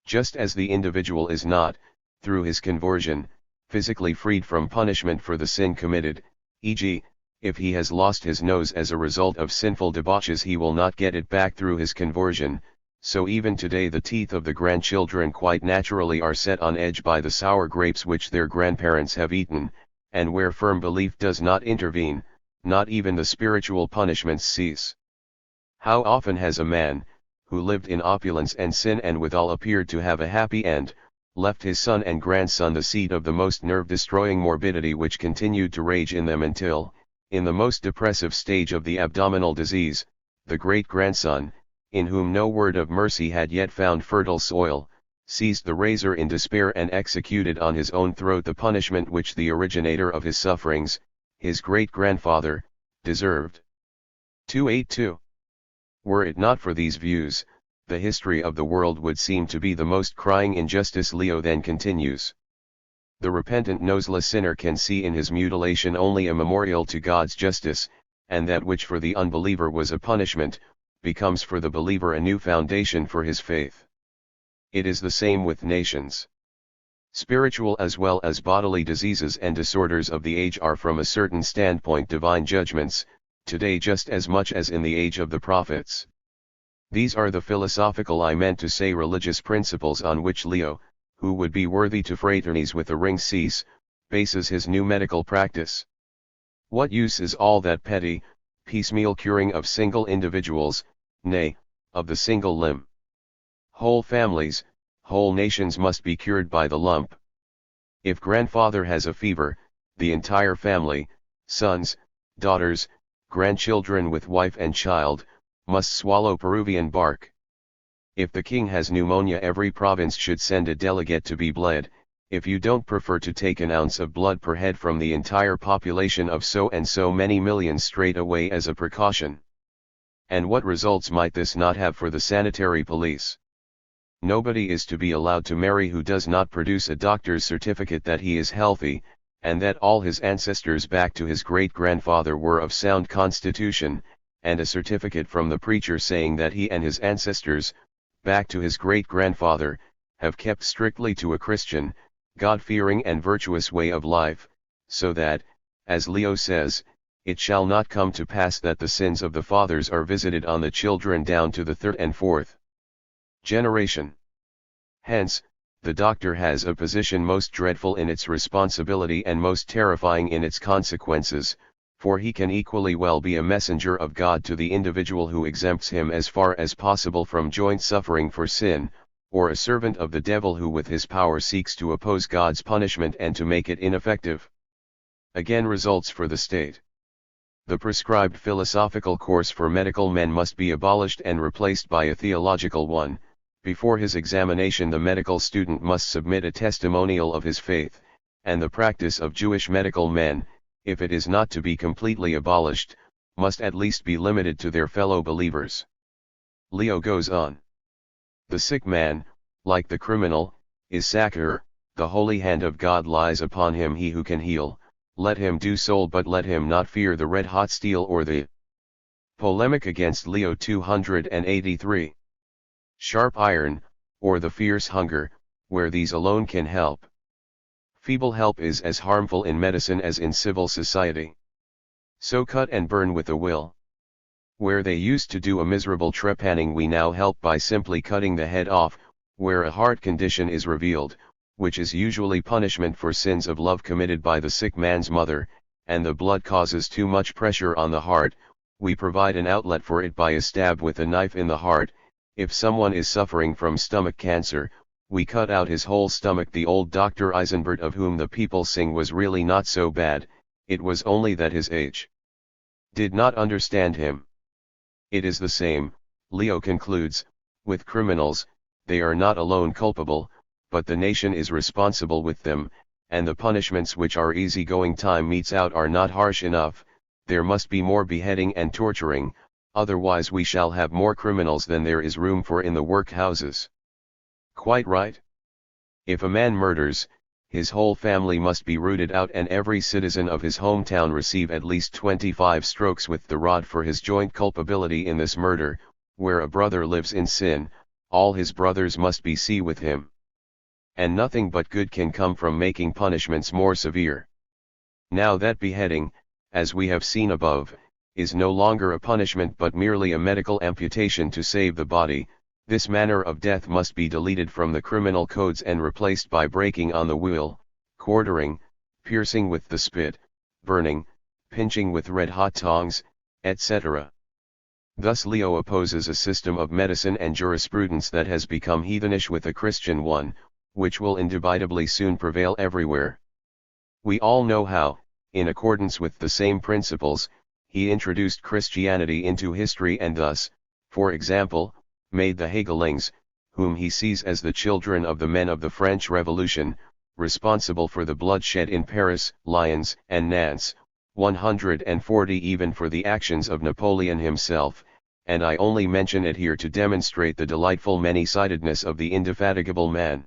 Just as the individual is not, through his conversion, physically freed from punishment for the sin committed, e.g., if he has lost his nose as a result of sinful debauches he will not get it back through his conversion, so even today the teeth of the grandchildren quite naturally are set on edge by the sour grapes which their grandparents have eaten, and where firm belief does not intervene, not even the spiritual punishments cease. How often has a man, who lived in opulence and sin and withal appeared to have a happy end, left his son and grandson the seed of the most nerve-destroying morbidity which continued to rage in them until, in the most depressive stage of the abdominal disease, the great-grandson, in whom no word of mercy had yet found fertile soil, seized the razor in despair and executed on his own throat the punishment which the originator of his sufferings, his great-grandfather, deserved. 282. Were it not for these views, the history of the world would seem to be the most crying injustice. Leo then continues. The repentant noseless sinner can see in his mutilation only a memorial to God's justice, and that which for the unbeliever was a punishment, becomes for the believer a new foundation for his faith. It is the same with nations. Spiritual as well as bodily diseases and disorders of the age are from a certain standpoint divine judgments, today just as much as in the age of the prophets. These are the philosophical, I meant to say religious principles on which Leo, who would be worthy to fraternize with the ring cease, bases his new medical practice. What use is all that petty, piecemeal curing of single individuals, nay, of the single limb? Whole families, whole nations must be cured by the lump. If grandfather has a fever, the entire family, sons, daughters, grandchildren with wife and child, must swallow Peruvian bark. If the king has pneumonia, every province should send a delegate to be bled. If you don't prefer to take an ounce of blood per head from the entire population of so and so many millions straight away as a precaution. And what results might this not have for the sanitary police? Nobody is to be allowed to marry who does not produce a doctor's certificate that he is healthy, and that all his ancestors back to his great-grandfather were of sound constitution, and a certificate from the preacher saying that he and his ancestors, back to his great-grandfather, have kept strictly to a Christian, God-fearing and virtuous way of life, so that, as Leo says, it shall not come to pass that the sins of the fathers are visited on the children down to the third and fourth generation. Hence, the doctor has a position most dreadful in its responsibility and most terrifying in its consequences, for he can equally well be a messenger of God to the individual who exempts him as far as possible from joint suffering for sin, or a servant of the devil who with his power seeks to oppose God's punishment and to make it ineffective. Again, results for the state. The prescribed philosophical course for medical men must be abolished and replaced by a theological one. Before his examination the medical student must submit a testimonial of his faith, and the practice of Jewish medical men, if it is not to be completely abolished, must at least be limited to their fellow believers. Leo goes on. The sick man, like the criminal, is sacer, the holy hand of God lies upon him, he who can heal, let him do so, but let him not fear the red-hot steel or the polemic against Leo 283. Sharp iron, or the fierce hunger, where these alone can help. Feeble help is as harmful in medicine as in civil society. So cut and burn with a will. Where they used to do a miserable trepanning, we now help by simply cutting the head off. Where a heart condition is revealed, which is usually punishment for sins of love committed by the sick man's mother, and the blood causes too much pressure on the heart, we provide an outlet for it by a stab with a knife in the heart. If someone is suffering from stomach cancer, we cut out his whole stomach. The old Dr. Eisenbert of whom the people sing was really not so bad, it was only that his age did not understand him. It is the same, Leo concludes, with criminals. They are not alone culpable, but the nation is responsible with them, and the punishments which our easygoing time metes out are not harsh enough. There must be more beheading and torturing, otherwise we shall have more criminals than there is room for in the workhouses. Quite right. If a man murders, his whole family must be rooted out and every citizen of his hometown receive at least 25 strokes with the rod for his joint culpability in this murder. Where a brother lives in sin, all his brothers must be see with him. And nothing but good can come from making punishments more severe. Now that beheading, as we have seen above, is no longer a punishment but merely a medical amputation to save the body, this manner of death must be deleted from the criminal codes and replaced by breaking on the wheel, quartering, piercing with the spit, burning, pinching with red-hot tongs, etc. Thus Leo opposes a system of medicine and jurisprudence that has become heathenish with a Christian one, which will indubitably soon prevail everywhere. We all know how, in accordance with the same principles, he introduced Christianity into history and thus, for example, made the Hegelings, whom he sees as the children of the men of the French Revolution, responsible for the bloodshed in Paris, Lyons, and Nantes, 140 even for the actions of Napoleon himself, and I only mention it here to demonstrate the delightful many-sidedness of the indefatigable man.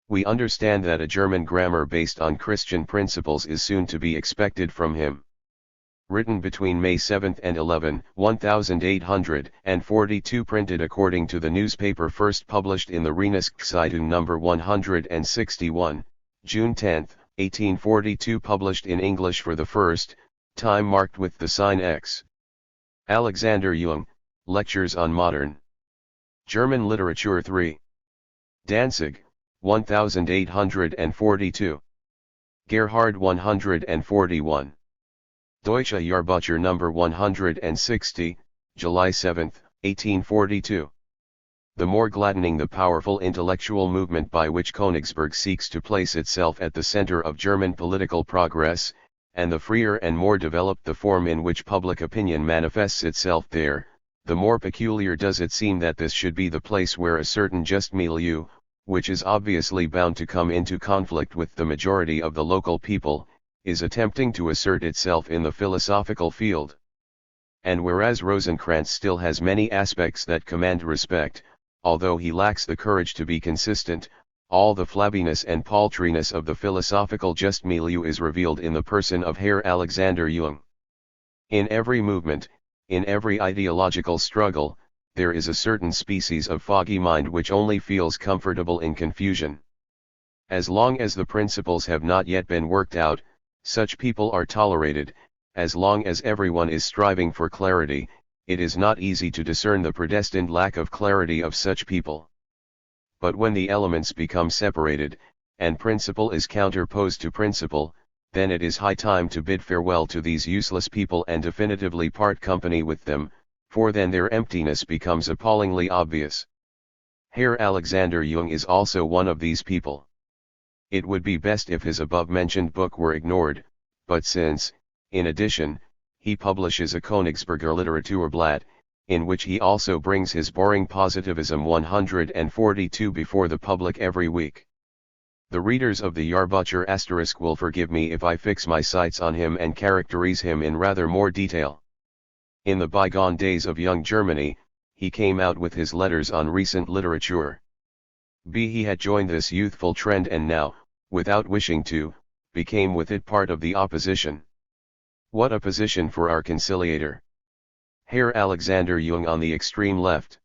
We understand that a German grammar based on Christian principles is soon to be expected from him. Written between May 7 and 11, 1842, printed according to the newspaper first published in the Rheinischen number 161, June 10, 1842, published in English for the first time marked with the sign X. Alexander Jung, Lectures on Modern German Literature 3. Danzig, 1842. Gerhard 141. Deutsche Jahrbucher number 160, July 7, 1842. The more gladdening the powerful intellectual movement by which Königsberg seeks to place itself at the center of German political progress, and the freer and more developed the form in which public opinion manifests itself there, the more peculiar does it seem that this should be the place where a certain just milieu, which is obviously bound to come into conflict with the majority of the local people, is attempting to assert itself in the philosophical field. And whereas Rosenkranz still has many aspects that command respect, although he lacks the courage to be consistent, all the flabbiness and paltriness of the philosophical just milieu is revealed in the person of Herr Alexander Jung. In every movement, in every ideological struggle, there is a certain species of foggy mind which only feels comfortable in confusion. As long as the principles have not yet been worked out, such people are tolerated. As long as everyone is striving for clarity, it is not easy to discern the predestined lack of clarity of such people. But when the elements become separated, and principle is counterposed to principle, then it is high time to bid farewell to these useless people and definitively part company with them, for then their emptiness becomes appallingly obvious. Herr Alexander Jung is also one of these people. It would be best if his above-mentioned book were ignored, but since, in addition, he publishes a Königsberger Literaturblatt, in which he also brings his boring positivism 142 before the public every week. The readers of the Jahrbucher * will forgive me if I fix my sights on him and characterize him in rather more detail. In the bygone days of young Germany, he came out with his letters on recent literature. He had joined this youthful trend and now, without wishing to, became with it part of the opposition. What a position for our conciliator! Herr Alexander Jung on the extreme left.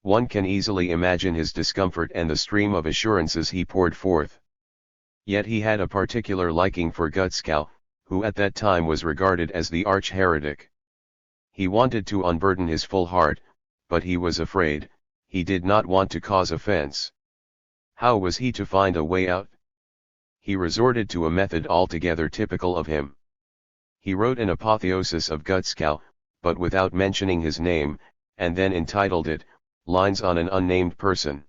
One can easily imagine his discomfort and the stream of assurances he poured forth. Yet he had a particular liking for Gutzkow, who at that time was regarded as the arch-heretic. He wanted to unburden his full heart, but he was afraid, he did not want to cause offense. How was he to find a way out? He resorted to a method altogether typical of him. He wrote an apotheosis of Gutzkow, but without mentioning his name, and then entitled it, Lines on an Unnamed Person.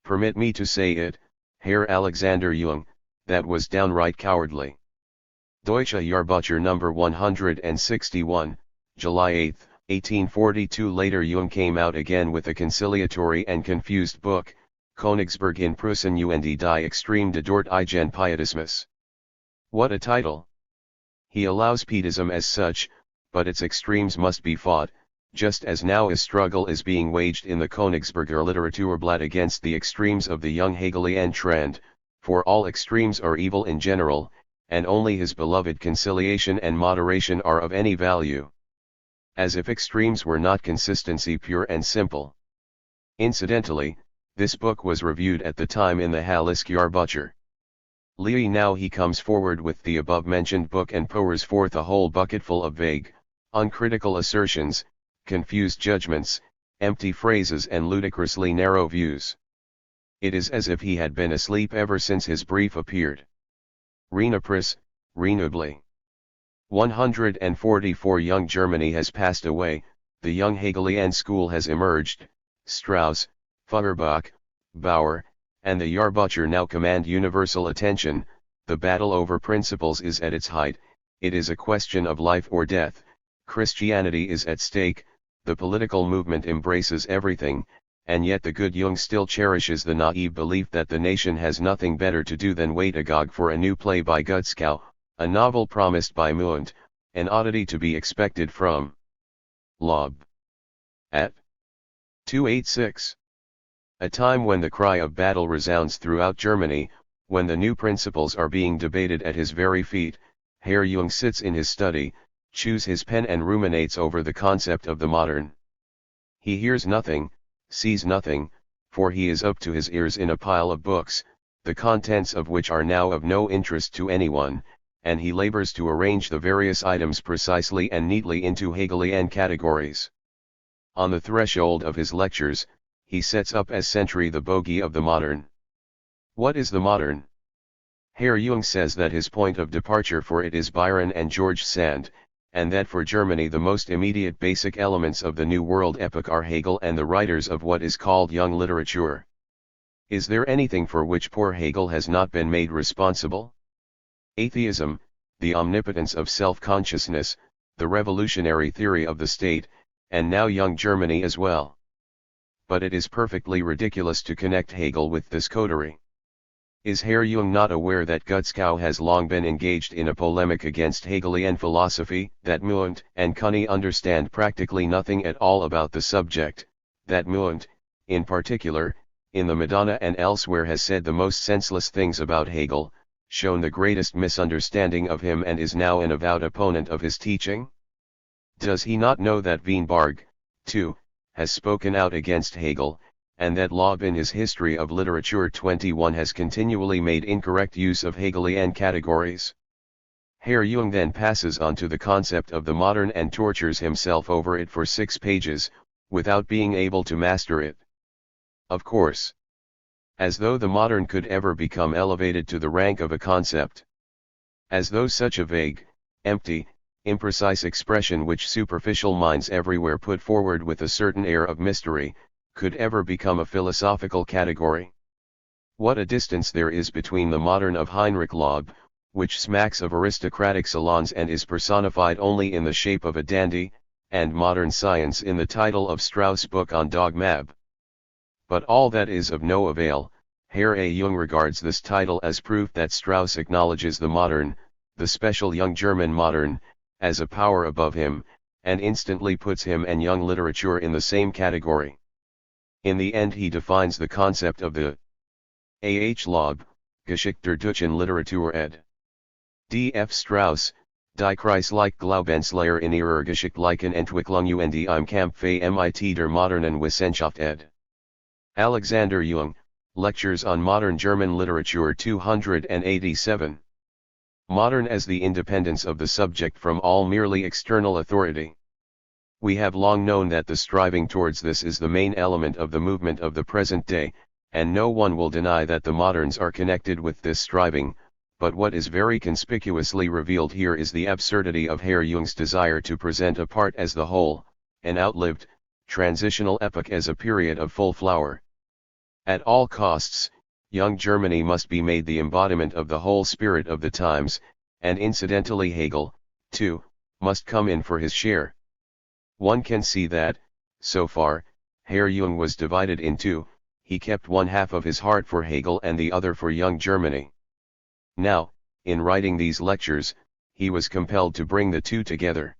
Permit me to say it, Herr Alexander Jung, that was downright cowardly. Deutsche Jahrbucher number 161, July 8, 1842. Later Jung came out again with a conciliatory and confused book, Königsberg in Prussen und die Extreme de dort Igen Pietismus. What a title! He allows Pietism as such, but its extremes must be fought, just as now a struggle is being waged in the Königsberger Literaturblatt against the extremes of the young Hegelian trend, for all extremes are evil in general, and only his beloved conciliation and moderation are of any value. As if extremes were not consistency pure and simple. Incidentally, this book was reviewed at the time in the Hallisk Jahrbucher. Now he comes forward with the above-mentioned book and pours forth a whole bucketful of vague, uncritical assertions, confused judgments, empty phrases and ludicrously narrow views. It is as if he had been asleep ever since his brief appeared. Renapris, renewably. 144 Young Germany has passed away, the young Hegelian school has emerged. Strauss, Feuerbach, Bauer, and the Yarbucher now command universal attention. The battle over principles is at its height. It is a question of life or death. Christianity is at stake. The political movement embraces everything, and yet the good Jung still cherishes the naive belief that the nation has nothing better to do than wait agog for a new play by Gutzkow, a novel promised by Munt, an oddity to be expected from Lob. At 286. A time when the cry of battle resounds throughout Germany, when the new principles are being debated at his very feet, Herr Jung sits in his study, chews his pen and ruminates over the concept of the modern. He hears nothing, sees nothing, for he is up to his ears in a pile of books, the contents of which are now of no interest to anyone, and he labors to arrange the various items precisely and neatly into Hegelian categories. On the threshold of his lectures, he sets up as sentry the bogey of the modern. What is the modern? Herr Jung says that his point of departure for it is Byron and George Sand, and that for Germany the most immediate basic elements of the New World epoch are Hegel and the writers of what is called young literature. Is there anything for which poor Hegel has not been made responsible? Atheism, the omnipotence of self-consciousness, the revolutionary theory of the state, and now young Germany as well. But it is perfectly ridiculous to connect Hegel with this coterie. Is Herr Jung not aware that Gutzkow has long been engaged in a polemic against Hegelian philosophy, that Munt and Kuhne understand practically nothing at all about the subject, that Munt, in particular, in the Madonna and elsewhere has said the most senseless things about Hegel, shown the greatest misunderstanding of him and is now an avowed opponent of his teaching? Does he not know that Wienbarg, too, has spoken out against Hegel, and that Lob in his History of Literature 21 has continually made incorrect use of Hegelian categories? Herr Jung then passes on to the concept of the modern and tortures himself over it for 6 pages, without being able to master it. Of course. As though the modern could ever become elevated to the rank of a concept. As though such a vague, empty, imprecise expression which superficial minds everywhere put forward with a certain air of mystery, could ever become a philosophical category. What a distance there is between the modern of Heinrich Lob, which smacks of aristocratic salons and is personified only in the shape of a dandy, and modern science in the title of Strauss' book on Dogmab. But all that is of no avail. Herr A. Jung regards this title as proof that Strauss acknowledges the modern, the special young German modern, as a power above him, and instantly puts him and young literature in the same category. In the end he defines the concept of the Lob, Geschichte deutschen Literatur ed. D. F. Strauss, Die Kreisliche Glaubenslehre in ihrer geschichtlichen Entwicklung und im Kampfe mit der modernen Wissenschaft ed. Alexander Jung, Lectures on Modern German Literature 287. Modern as the independence of the subject from all merely external authority. We have long known that the striving towards this is the main element of the movement of the present day, and no one will deny that the moderns are connected with this striving, but what is very conspicuously revealed here is the absurdity of Herr Jung's desire to present a part as the whole, an outlived, transitional epoch as a period of full flower. At all costs, young Germany must be made the embodiment of the whole spirit of the times, and incidentally Hegel, too, must come in for his share. One can see that, so far, Herr Jung was divided in two. He kept one half of his heart for Hegel and the other for young Germany. Now, in writing these lectures, he was compelled to bring the two together.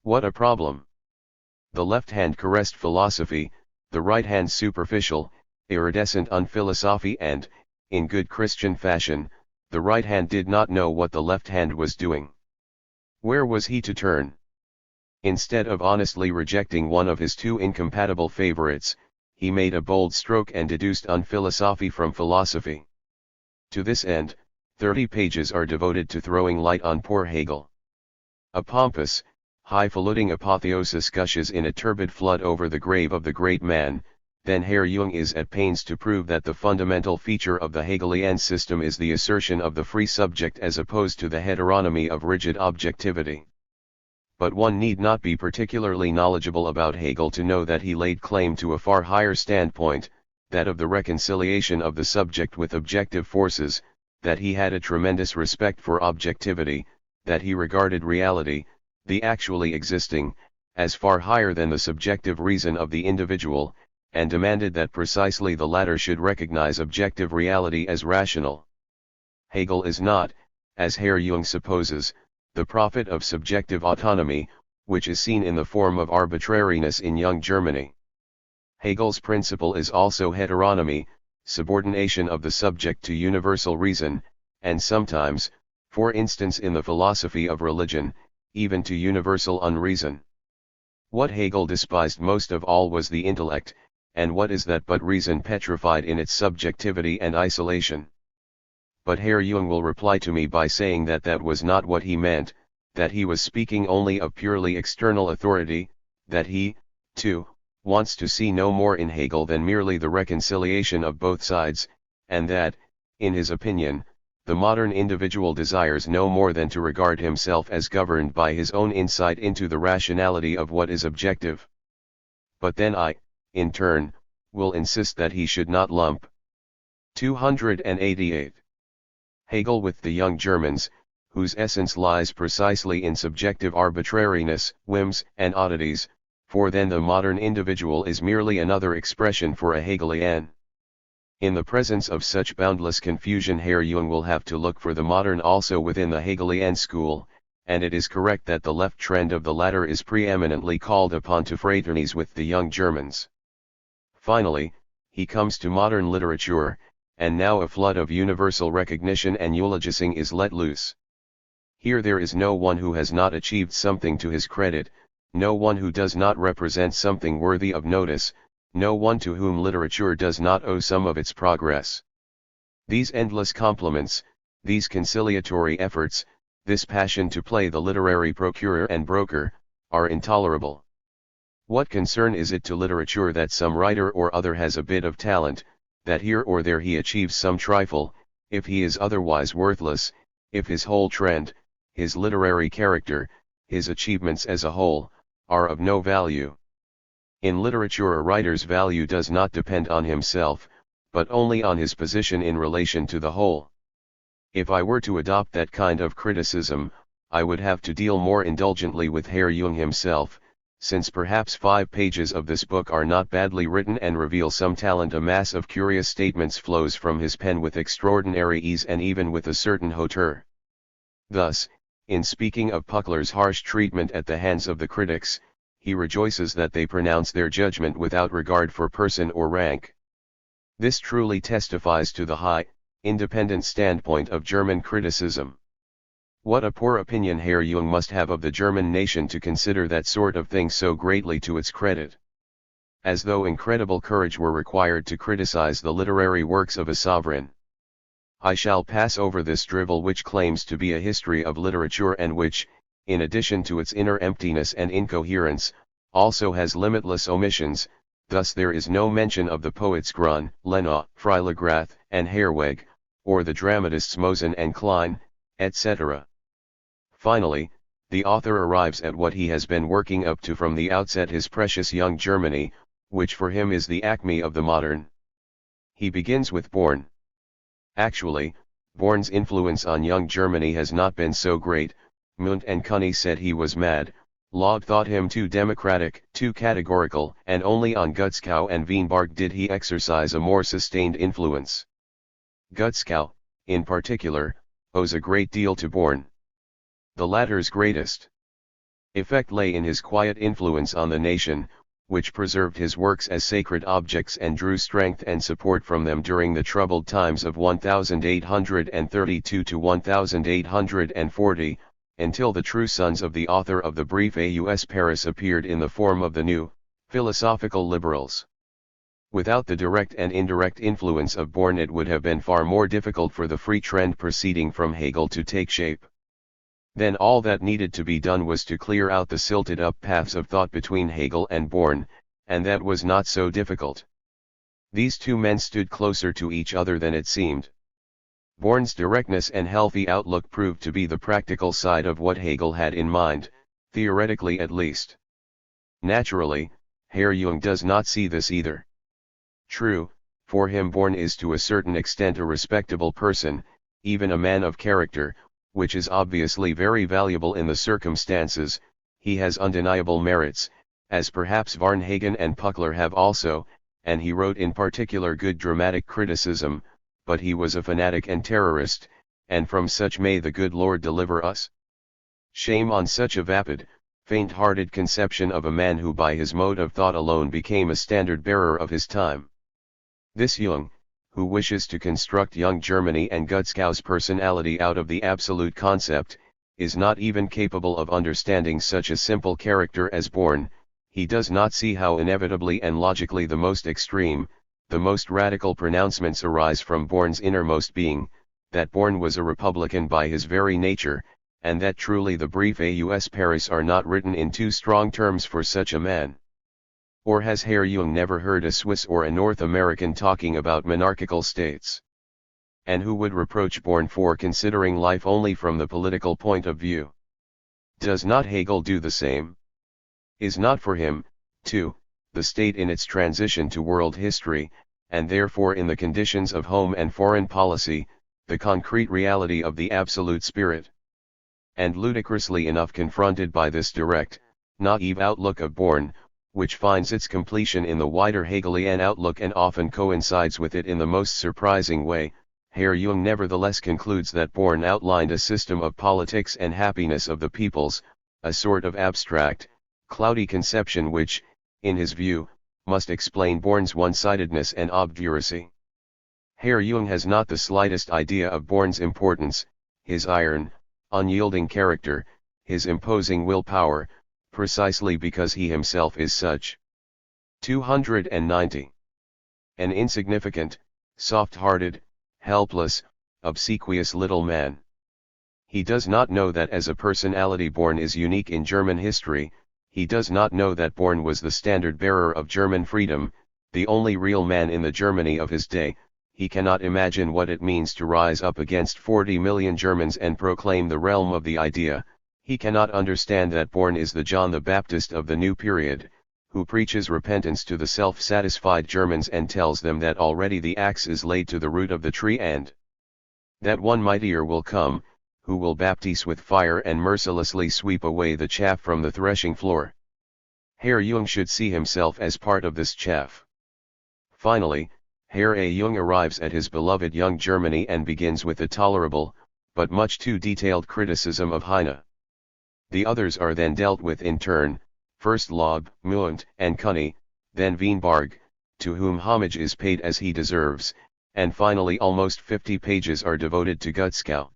What a problem! The left hand caressed philosophy, the right hand superficial, iridescent unphilosophy, and, in good Christian fashion, the right hand did not know what the left hand was doing. Where was he to turn? Instead of honestly rejecting one of his two incompatible favorites, he made a bold stroke and deduced unphilosophy from philosophy. To this end, 30 pages are devoted to throwing light on poor Hegel. A pompous, highfalutin apotheosis gushes in a turbid flood over the grave of the great man. Then Herr Jung is at pains to prove that the fundamental feature of the Hegelian system is the assertion of the free subject as opposed to the heteronomy of rigid objectivity. but one need not be particularly knowledgeable about Hegel to know that he laid claim to a far higher standpoint, that of the reconciliation of the subject with objective forces, that he had a tremendous respect for objectivity, that he regarded reality, the actually existing, as far higher than the subjective reason of the individual, and demanded that precisely the latter should recognize objective reality as rational. Hegel is not, as Herr Jung supposes, the prophet of subjective autonomy, which is seen in the form of arbitrariness in young Germany. Hegel's principle is also heteronomy, subordination of the subject to universal reason, and sometimes, for instance in the philosophy of religion, even to universal unreason. What Hegel despised most of all was the intellect, and what is that but reason petrified in its subjectivity and isolation? But Herr Jung will reply to me by saying that that was not what he meant, that he was speaking only of purely external authority, that he, too, wants to see no more in Hegel than merely the reconciliation of both sides, and that, in his opinion, the modern individual desires no more than to regard himself as governed by his own insight into the rationality of what is objective. But then I, in turn, will insist that he should not lump 288 Hegel with the young Germans, whose essence lies precisely in subjective arbitrariness, whims, and oddities, for then the modern individual is merely another expression for a Hegelian. In the presence of such boundless confusion Herr Jung will have to look for the modern also within the Hegelian school, and it is correct that the left trend of the latter is preeminently called upon to fraternize with the young Germans. Finally, he comes to modern literature, and now a flood of universal recognition and eulogizing is let loose. Here there is no one who has not achieved something to his credit, no one who does not represent something worthy of notice, no one to whom literature does not owe some of its progress. These endless compliments, these conciliatory efforts, this passion to play the literary procurer and broker, are intolerable. What concern is it to literature that some writer or other has a bit of talent, that here or there he achieves some trifle, if he is otherwise worthless, if his whole trend, his literary character, his achievements as a whole, are of no value? In literature a writer's value does not depend on himself, but only on his position in relation to the whole. If I were to adopt that kind of criticism, I would have to deal more indulgently with Herr Jung himself, since perhaps 5 pages of this book are not badly written and reveal some talent. A mass of curious statements flows from his pen with extraordinary ease and even with a certain hauteur. Thus, in speaking of Puckler's harsh treatment at the hands of the critics, he rejoices that they pronounce their judgment without regard for person or rank. This truly testifies to the high, independent standpoint of German criticism. What a poor opinion Herr Jung must have of the German nation to consider that sort of thing so greatly to its credit. As though incredible courage were required to criticize the literary works of a sovereign. I shall pass over this drivel which claims to be a history of literature and which, in addition to its inner emptiness and incoherence, also has limitless omissions. Thus there is no mention of the poets Grun, Lenau, Freiligrath, and Herwegh, or the dramatists Mosen and Klein, etc. Finally, the author arrives at what he has been working up to from the outset, his precious young Germany, which for him is the acme of the modern. He begins with Born. Actually, Born's influence on young Germany has not been so great. Mundt and Cuny said he was mad, Laud thought him too democratic, too categorical, and only on Gutzkow and Wienbarg did he exercise a more sustained influence. Gutzkow, in particular, owes a great deal to Born. The latter's greatest effect lay in his quiet influence on the nation, which preserved his works as sacred objects and drew strength and support from them during the troubled times of 1832 to 1840, until the true sons of the author of the Brief aus Paris appeared in the form of the new, philosophical liberals. Without the direct and indirect influence of Born it would have been far more difficult for the free trend proceeding from Hegel to take shape. Then all that needed to be done was to clear out the silted-up paths of thought between Hegel and Born, and that was not so difficult. These two men stood closer to each other than it seemed. Born's directness and healthy outlook proved to be the practical side of what Hegel had in mind, theoretically at least. Naturally, Herr Jung does not see this either. True, for him Born is to a certain extent a respectable person, even a man of character, which is obviously very valuable in the circumstances. He has undeniable merits, as perhaps Varnhagen and Puckler have also, and he wrote in particular good dramatic criticism, but he was a fanatic and terrorist, and from such may the good Lord deliver us. Shame on such a vapid, faint-hearted conception of a man who by his mode of thought alone became a standard-bearer of his time. This Jung, who wishes to construct young Germany and Gutzkau's personality out of the absolute concept, is not even capable of understanding such a simple character as Born. He does not see how inevitably and logically the most extreme, the most radical pronouncements arise from Born's innermost being, that Born was a Republican by his very nature, and that truly the brief Aus Paris are not written in too strong terms for such a man. Or has Herr Jung never heard a Swiss or a North American talking about monarchical states? And who would reproach Born for considering life only from the political point of view? Does not Hegel do the same? Is not for him, too, the state in its transition to world history, and therefore in the conditions of home and foreign policy, the concrete reality of the absolute spirit? And ludicrously enough confronted by this direct, naive outlook of Born, which finds its completion in the wider Hegelian outlook and often coincides with it in the most surprising way, Herr Jung nevertheless concludes that Born outlined a system of politics and happiness of the peoples, a sort of abstract, cloudy conception which, in his view, must explain Born's one-sidedness and obduracy. Herr Jung has not the slightest idea of Born's importance, his iron, unyielding character, his imposing willpower, precisely because he himself is such. 290. An insignificant, soft-hearted, helpless, obsequious little man. He does not know that as a personality Born is unique in German history. He does not know that Born was the standard-bearer of German freedom, the only real man in the Germany of his day. He cannot imagine what it means to rise up against 40 million Germans and proclaim the realm of the idea. He cannot understand that Born is the John the Baptist of the new period, who preaches repentance to the self-satisfied Germans and tells them that already the axe is laid to the root of the tree and that one mightier will come, who will baptize with fire and mercilessly sweep away the chaff from the threshing floor. Herr Jung should see himself as part of this chaff. Finally, Herr A. Jung arrives at his beloved young Germany and begins with a tolerable, but much too detailed criticism of Heine. The others are then dealt with in turn, first Lob, Munt, and Cunny, then Wienbarg, to whom homage is paid as he deserves, and finally almost 50 pages are devoted to Gutzkow.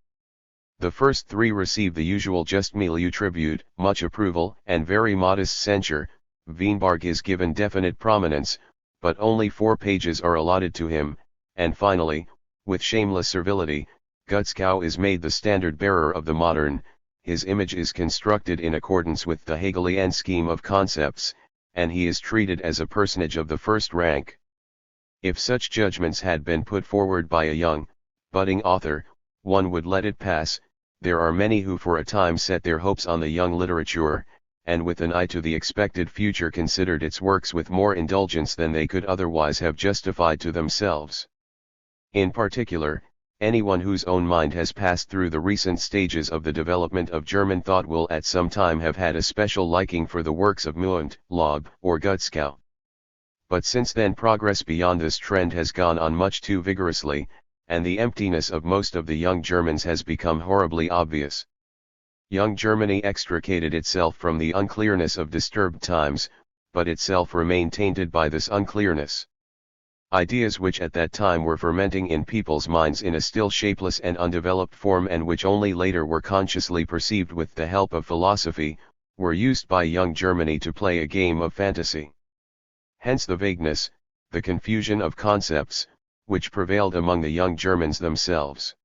The first three receive the usual just milieu tribute, much approval and very modest censure. Wienbarg is given definite prominence, but only 4 pages are allotted to him, and finally, with shameless servility, Gutzkow is made the standard-bearer of the modern. His image is constructed in accordance with the Hegelian scheme of concepts, and he is treated as a personage of the first rank. If such judgments had been put forward by a young, budding author, one would let it pass. There are many who for a time set their hopes on the young literature, and with an eye to the expected future considered its works with more indulgence than they could otherwise have justified to themselves. In particular, anyone whose own mind has passed through the recent stages of the development of German thought will at some time have had a special liking for the works of Munt, Lob, or Gutzkow. But since then progress beyond this trend has gone on much too vigorously, and the emptiness of most of the young Germans has become horribly obvious. Young Germany extricated itself from the unclearness of disturbed times, but itself remained tainted by this unclearness. Ideas which at that time were fermenting in people's minds in a still shapeless and undeveloped form and which only later were consciously perceived with the help of philosophy, were used by young Germany to play a game of fantasy. Hence the vagueness, the confusion of concepts, which prevailed among the young Germans themselves.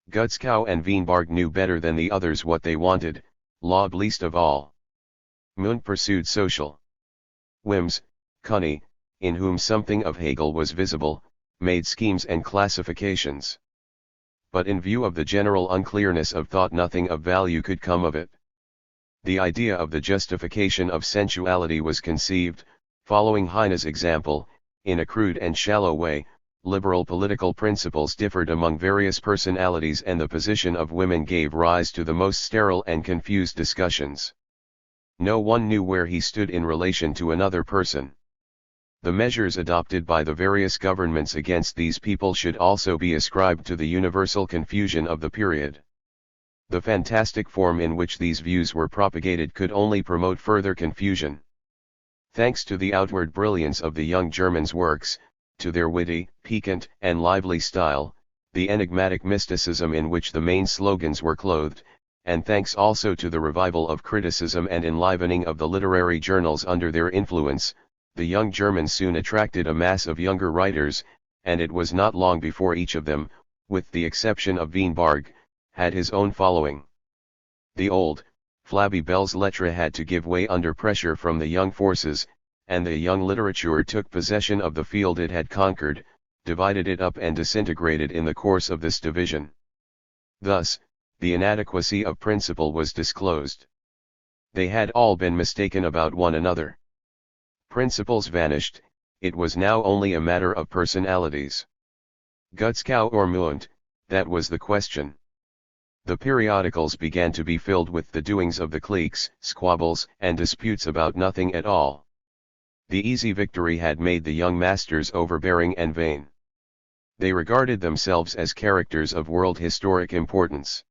Gutzkow and Wienbarg knew better than the others what they wanted, Lob least of all. Munt pursued social whims. Cunny, in whom something of Hegel was visible, made schemes and classifications. But in view of the general unclearness of thought nothing of value could come of it. The idea of the justification of sensuality was conceived, following Heine's example, in a crude and shallow way. Liberal political principles differed among various personalities, and the position of women gave rise to the most sterile and confused discussions. No one knew where he stood in relation to another person. The measures adopted by the various governments against these people should also be ascribed to the universal confusion of the period. The fantastic form in which these views were propagated could only promote further confusion. Thanks to the outward brilliance of the young Germans' works, to their witty, piquant, and lively style, the enigmatic mysticism in which the main slogans were clothed, and thanks also to the revival of criticism and enlivening of the literary journals under their influence, the young Germans soon attracted a mass of younger writers, and it was not long before each of them, with the exception of Wienbarg, had his own following. The old, flabby belles lettres had to give way under pressure from the young forces, and the young literature took possession of the field it had conquered, divided it up and disintegrated in the course of this division. Thus, the inadequacy of principle was disclosed. They had all been mistaken about one another. Principles vanished, it was now only a matter of personalities. Gutskow or Munt, that was the question. The periodicals began to be filled with the doings of the cliques, squabbles, and disputes about nothing at all. The easy victory had made the young masters overbearing and vain. They regarded themselves as characters of world historic importance.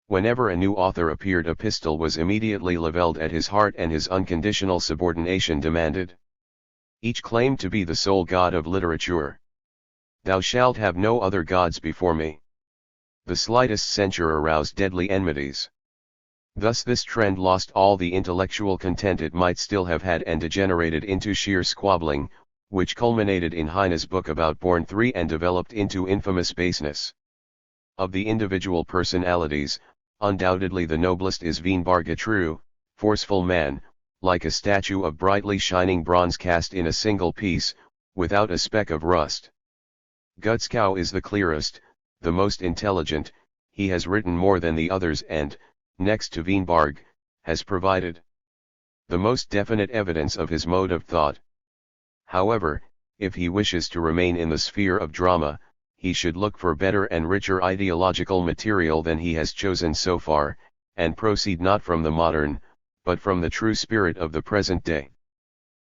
Whenever a new author appeared, a pistol was immediately levelled at his heart and his unconditional subordination demanded. Each claimed to be the sole god of literature. Thou shalt have no other gods before me. The slightest censure aroused deadly enmities. Thus this trend lost all the intellectual content it might still have had and degenerated into sheer squabbling, which culminated in Heine's book about Born 3 and developed into infamous baseness. Of the individual personalities, undoubtedly the noblest is Wienbarg, a true, forceful man, like a statue of brightly shining bronze cast in a single piece, without a speck of rust. Gutskow is the clearest, the most intelligent. He has written more than the others and, next to Wienbarg, has provided the most definite evidence of his mode of thought. However, if he wishes to remain in the sphere of drama, he should look for better and richer ideological material than he has chosen so far, and proceed not from the modern, but from the true spirit of the present day.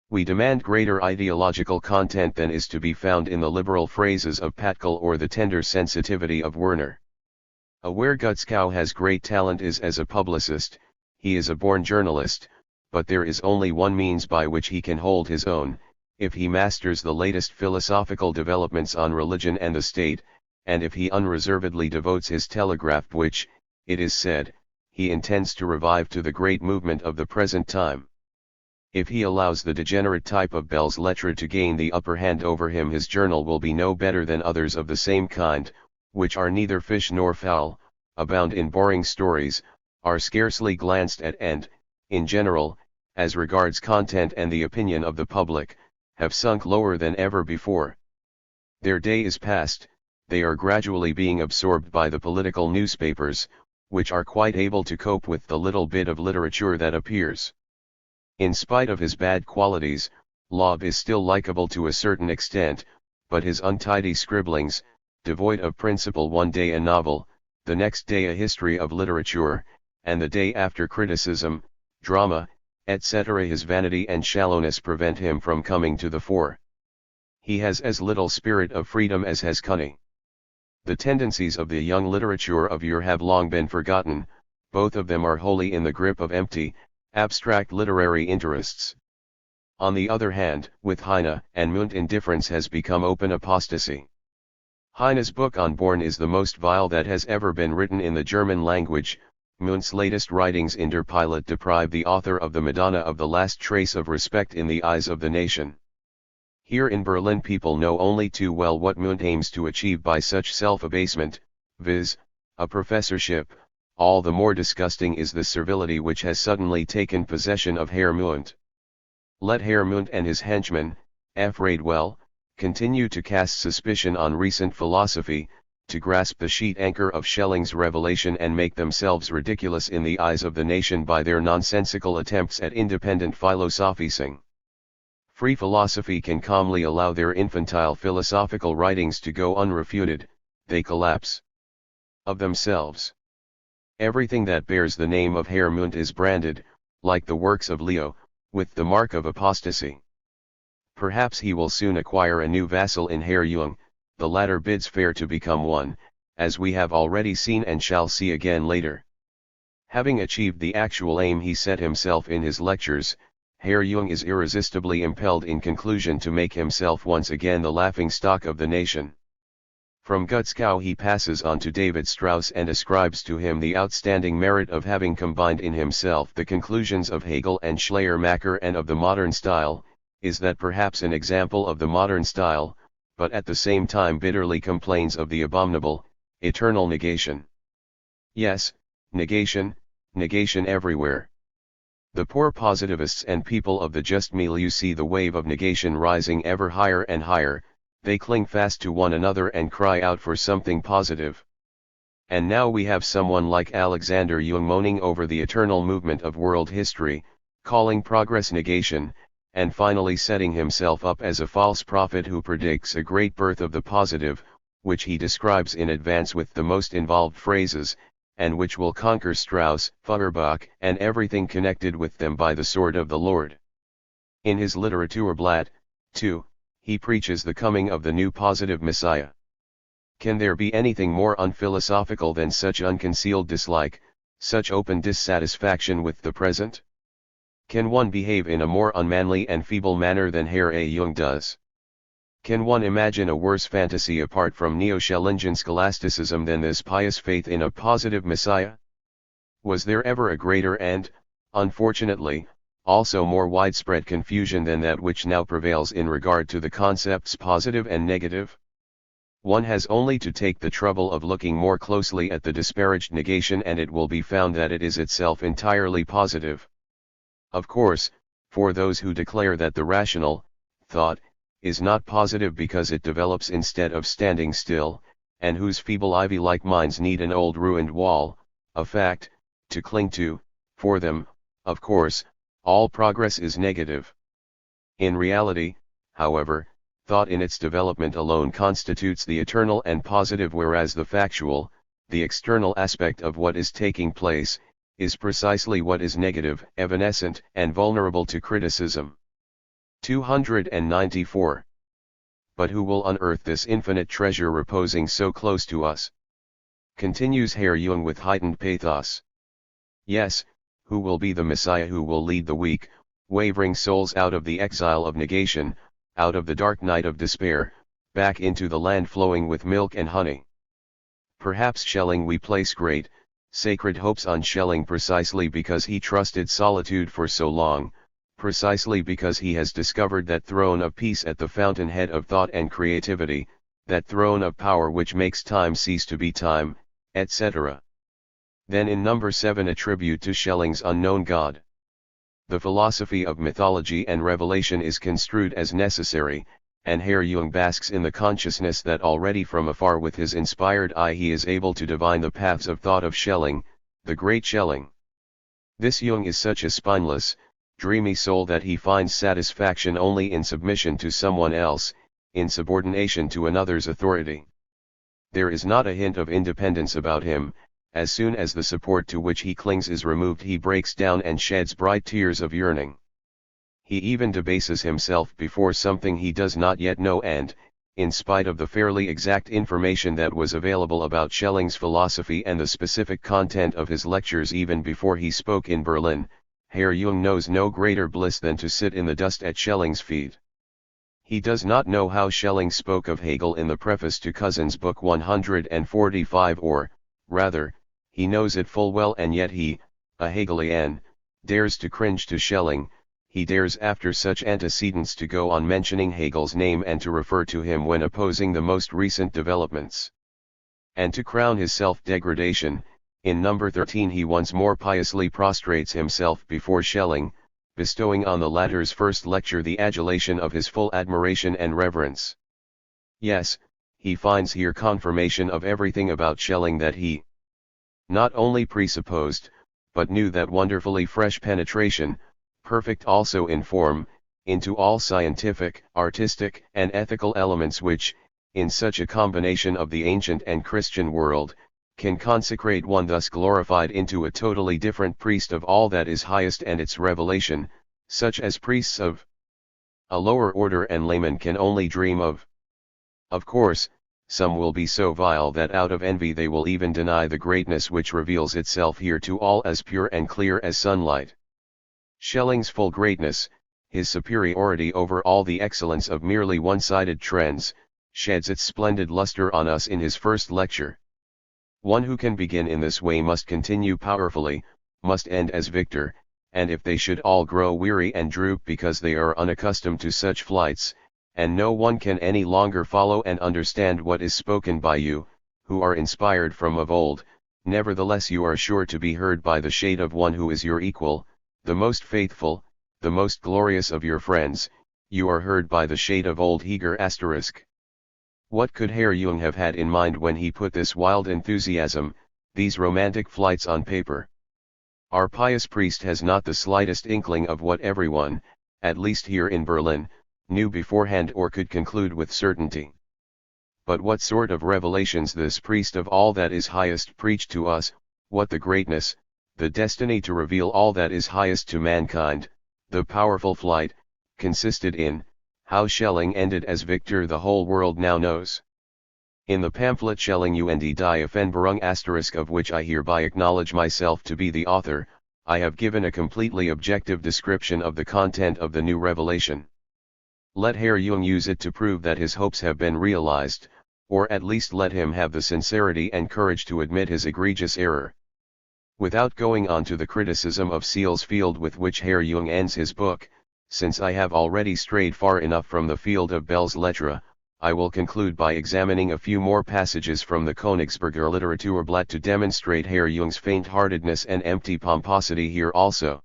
We demand greater ideological content than is to be found in the liberal phrases of Pascal or the tender sensitivity of Werner. Where Gutskow has great talent is as a publicist. He is a born journalist, but there is only one means by which he can hold his own: if he masters the latest philosophical developments on religion and the state, and if he unreservedly devotes his telegraph, which, it is said, he intends to revive, to the great movement of the present time. If he allows the degenerate type of belles lettres to gain the upper hand over him, his journal will be no better than others of the same kind, which are neither fish nor fowl, abound in boring stories, are scarcely glanced at and, in general, as regards content and the opinion of the public, have sunk lower than ever before. Their day is past. They are gradually being absorbed by the political newspapers, which are quite able to cope with the little bit of literature that appears. In spite of his bad qualities, Loeb is still likable to a certain extent, but his untidy scribblings, devoid of principle, one day a novel, the next day a history of literature, and the day after criticism, drama, etc. His vanity and shallowness prevent him from coming to the fore. He has as little spirit of freedom as has cunning. The tendencies of the young literature of yore have long been forgotten. Both of them are wholly in the grip of empty, abstract literary interests. On the other hand, with Heine and Munt, indifference has become open apostasy. Heine's book on Born is the most vile that has ever been written in the German language. Munt's latest writings in Der Pilot deprive the author of the Madonna of the last trace of respect in the eyes of the nation. Here in Berlin people know only too well what Munt aims to achieve by such self-abasement, viz., a professorship. All the more disgusting is the servility which has suddenly taken possession of Herr Munt. Let Herr Munt and his henchman, F. Radwell, continue to cast suspicion on recent philosophy, to grasp the sheet anchor of Schelling's revelation and make themselves ridiculous in the eyes of the nation by their nonsensical attempts at independent philosophizing. Free philosophy can calmly allow their infantile philosophical writings to go unrefuted, they collapse of themselves. Everything that bears the name of Herr Mund is branded, like the works of Leo, with the mark of apostasy. Perhaps he will soon acquire a new vassal in Herr Jung, the latter bids fair to become one, as we have already seen and shall see again later. Having achieved the actual aim he set himself in his lectures, Herr Jung is irresistibly impelled in conclusion to make himself once again the laughing-stock of the nation. From Gutzkow he passes on to David Strauss and ascribes to him the outstanding merit of having combined in himself the conclusions of Hegel and Schleiermacher and of the modern style, is that perhaps an example of the modern style, but at the same time bitterly complains of the abominable, eternal negation. Yes, negation, negation everywhere. The poor positivists and people of the just milieu see the wave of negation rising ever higher and higher, they cling fast to one another and cry out for something positive. And now we have someone like Alexander Jung moaning over the eternal movement of world history, calling progress negation, and finally setting himself up as a false prophet who predicts a great birth of the positive, which he describes in advance with the most involved phrases, and which will conquer Strauss, Feuerbach, and everything connected with them by the sword of the Lord. In his Literaturblatt, too, he preaches the coming of the new positive Messiah. Can there be anything more unphilosophical than such unconcealed dislike, such open dissatisfaction with the present? Can one behave in a more unmanly and feeble manner than Herr A. Jung does? Can one imagine a worse fantasy apart from Neo-Schellingian scholasticism than this pious faith in a positive Messiah? Was there ever a greater and, unfortunately, also more widespread confusion than that which now prevails in regard to the concepts positive and negative? One has only to take the trouble of looking more closely at the disparaged negation and it will be found that it is itself entirely positive. Of course, for those who declare that the rational thought is not positive because it develops instead of standing still, and whose feeble ivy-like minds need an old ruined wall, a fact, to cling to, for them, of course, all progress is negative. In reality, however, thought in its development alone constitutes the eternal and positive, whereas the factual, the external aspect of what is taking place, is precisely what is negative, evanescent, and vulnerable to criticism. 294. But who will unearth this infinite treasure reposing so close to us? Continues Herr Jung with heightened pathos. Yes, who will be the Messiah who will lead the weak, wavering souls out of the exile of negation, out of the dark night of despair, back into the land flowing with milk and honey? Perhaps Schelling. We place great, sacred hopes on Schelling precisely because he trusted solitude for so long, precisely because he has discovered that throne of peace at the fountainhead of thought and creativity, that throne of power which makes time cease to be time, etc. Then in number 7 attribute to Schelling's unknown God. The philosophy of mythology and revelation is construed as necessary, and Herr Jung basks in the consciousness that already from afar with his inspired eye he is able to divine the paths of thought of Schelling, the great Schelling. This Jung is such a spineless, dreamy soul that he finds satisfaction only in submission to someone else, in subordination to another's authority. There is not a hint of independence about him. As soon as the support to which he clings is removed he breaks down and sheds bright tears of yearning. He even debases himself before something he does not yet know and, in spite of the fairly exact information that was available about Schelling's philosophy and the specific content of his lectures even before he spoke in Berlin, Herr Jung knows no greater bliss than to sit in the dust at Schelling's feet. He does not know how Schelling spoke of Hegel in the preface to Cousin's book 145 or, rather, he knows it full well and yet he, a Hegelian, dares to cringe to Schelling. He dares after such antecedents to go on mentioning Hegel's name and to refer to him when opposing the most recent developments. And to crown his self-degradation, in number 13 he once more piously prostrates himself before Schelling, bestowing on the latter's first lecture the adulation of his full admiration and reverence. Yes, he finds here confirmation of everything about Schelling that he not only presupposed, but knew, that wonderfully fresh penetration, perfect also in form, into all scientific, artistic, and ethical elements which, in such a combination of the ancient and Christian world, can consecrate one thus glorified into a totally different priest of all that is highest and its revelation, such as priests of a lower order and laymen can only dream of. Of course, some will be so vile that out of envy they will even deny the greatness which reveals itself here to all as pure and clear as sunlight. Schelling's full greatness, his superiority over all the excellence of merely one-sided trends, sheds its splendid luster on us in his first lecture. One who can begin in this way must continue powerfully, must end as victor, and if they should all grow weary and droop because they are unaccustomed to such flights, and no one can any longer follow and understand what is spoken by you, who are inspired from of old, nevertheless you are sure to be heard by the shade of one who is your equal, the most faithful, the most glorious of your friends, you are heard by the shade of old Heger *. What could Herr Jung have had in mind when he put this wild enthusiasm, these romantic flights on paper? Our pious priest has not the slightest inkling of what everyone, at least here in Berlin, knew beforehand or could conclude with certainty. But what sort of revelations this priest of all that is highest preached to us, what the greatness, the destiny to reveal all that is highest to mankind, the powerful flight, consisted in, how Schelling ended as victor the whole world now knows. In the pamphlet Schelling und die Offenbarung *, of which I hereby acknowledge myself to be the author, I have given a completely objective description of the content of the new revelation. Let Herr Jung use it to prove that his hopes have been realized, or at least let him have the sincerity and courage to admit his egregious error. Without going on to the criticism of Seele's field with which Herr Jung ends his book, since I have already strayed far enough from the field of Bell's Lettre, I will conclude by examining a few more passages from the Königsberger Literaturblatt to demonstrate Herr Jung's faint-heartedness and empty pomposity here also.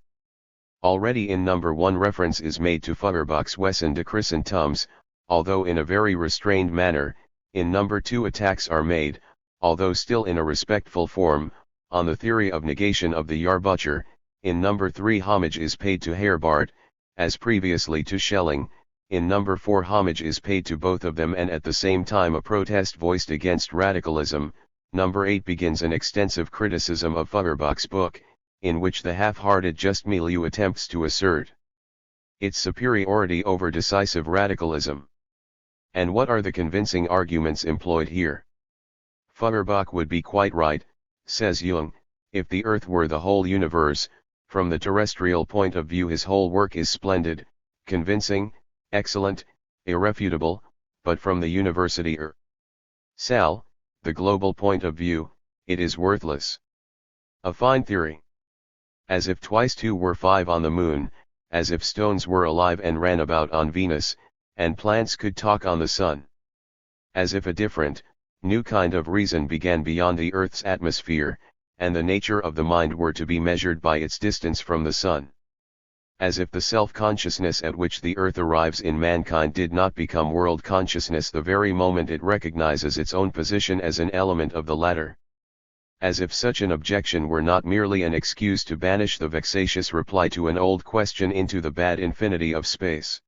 Already in number 1 reference is made to Feuerbach's Wesen des Christentums, although in a very restrained manner. In number 2 attacks are made, although still in a respectful form, on the theory of negation of the Jahrbucher. In number 3 homage is paid to Herbart, as previously to Schelling. In number 4 homage is paid to both of them and at the same time a protest voiced against radicalism. Number 8 begins an extensive criticism of Feuerbach's book, in which the half-hearted just milieu attempts to assert its superiority over decisive radicalism. And what are the convincing arguments employed here? Feuerbach would be quite right, says Jung, if the earth were the whole universe. From the terrestrial point of view his whole work is splendid, convincing, excellent, irrefutable, but from the university Sal, the global point of view, it is worthless. A fine theory. As if twice 2 were 5 on the moon, as if stones were alive and ran about on Venus, and plants could talk on the sun. As if a different, new kind of reason began beyond the earth's atmosphere, and the nature of the mind were to be measured by its distance from the sun. As if the self-consciousness at which the earth arrives in mankind did not become world consciousness the very moment it recognizes its own position as an element of the latter. As if such an objection were not merely an excuse to banish the vexatious reply to an old question into the bad infinity of space.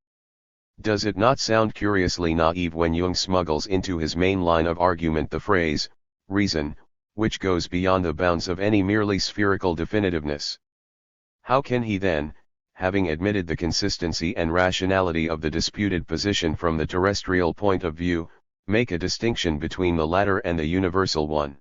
Does it not sound curiously naive when Jung smuggles into his main line of argument the phrase, reason, which goes beyond the bounds of any merely spherical definitiveness? How can he then, having admitted the consistency and rationality of the disputed position from the terrestrial point of view, make a distinction between the latter and the universal one?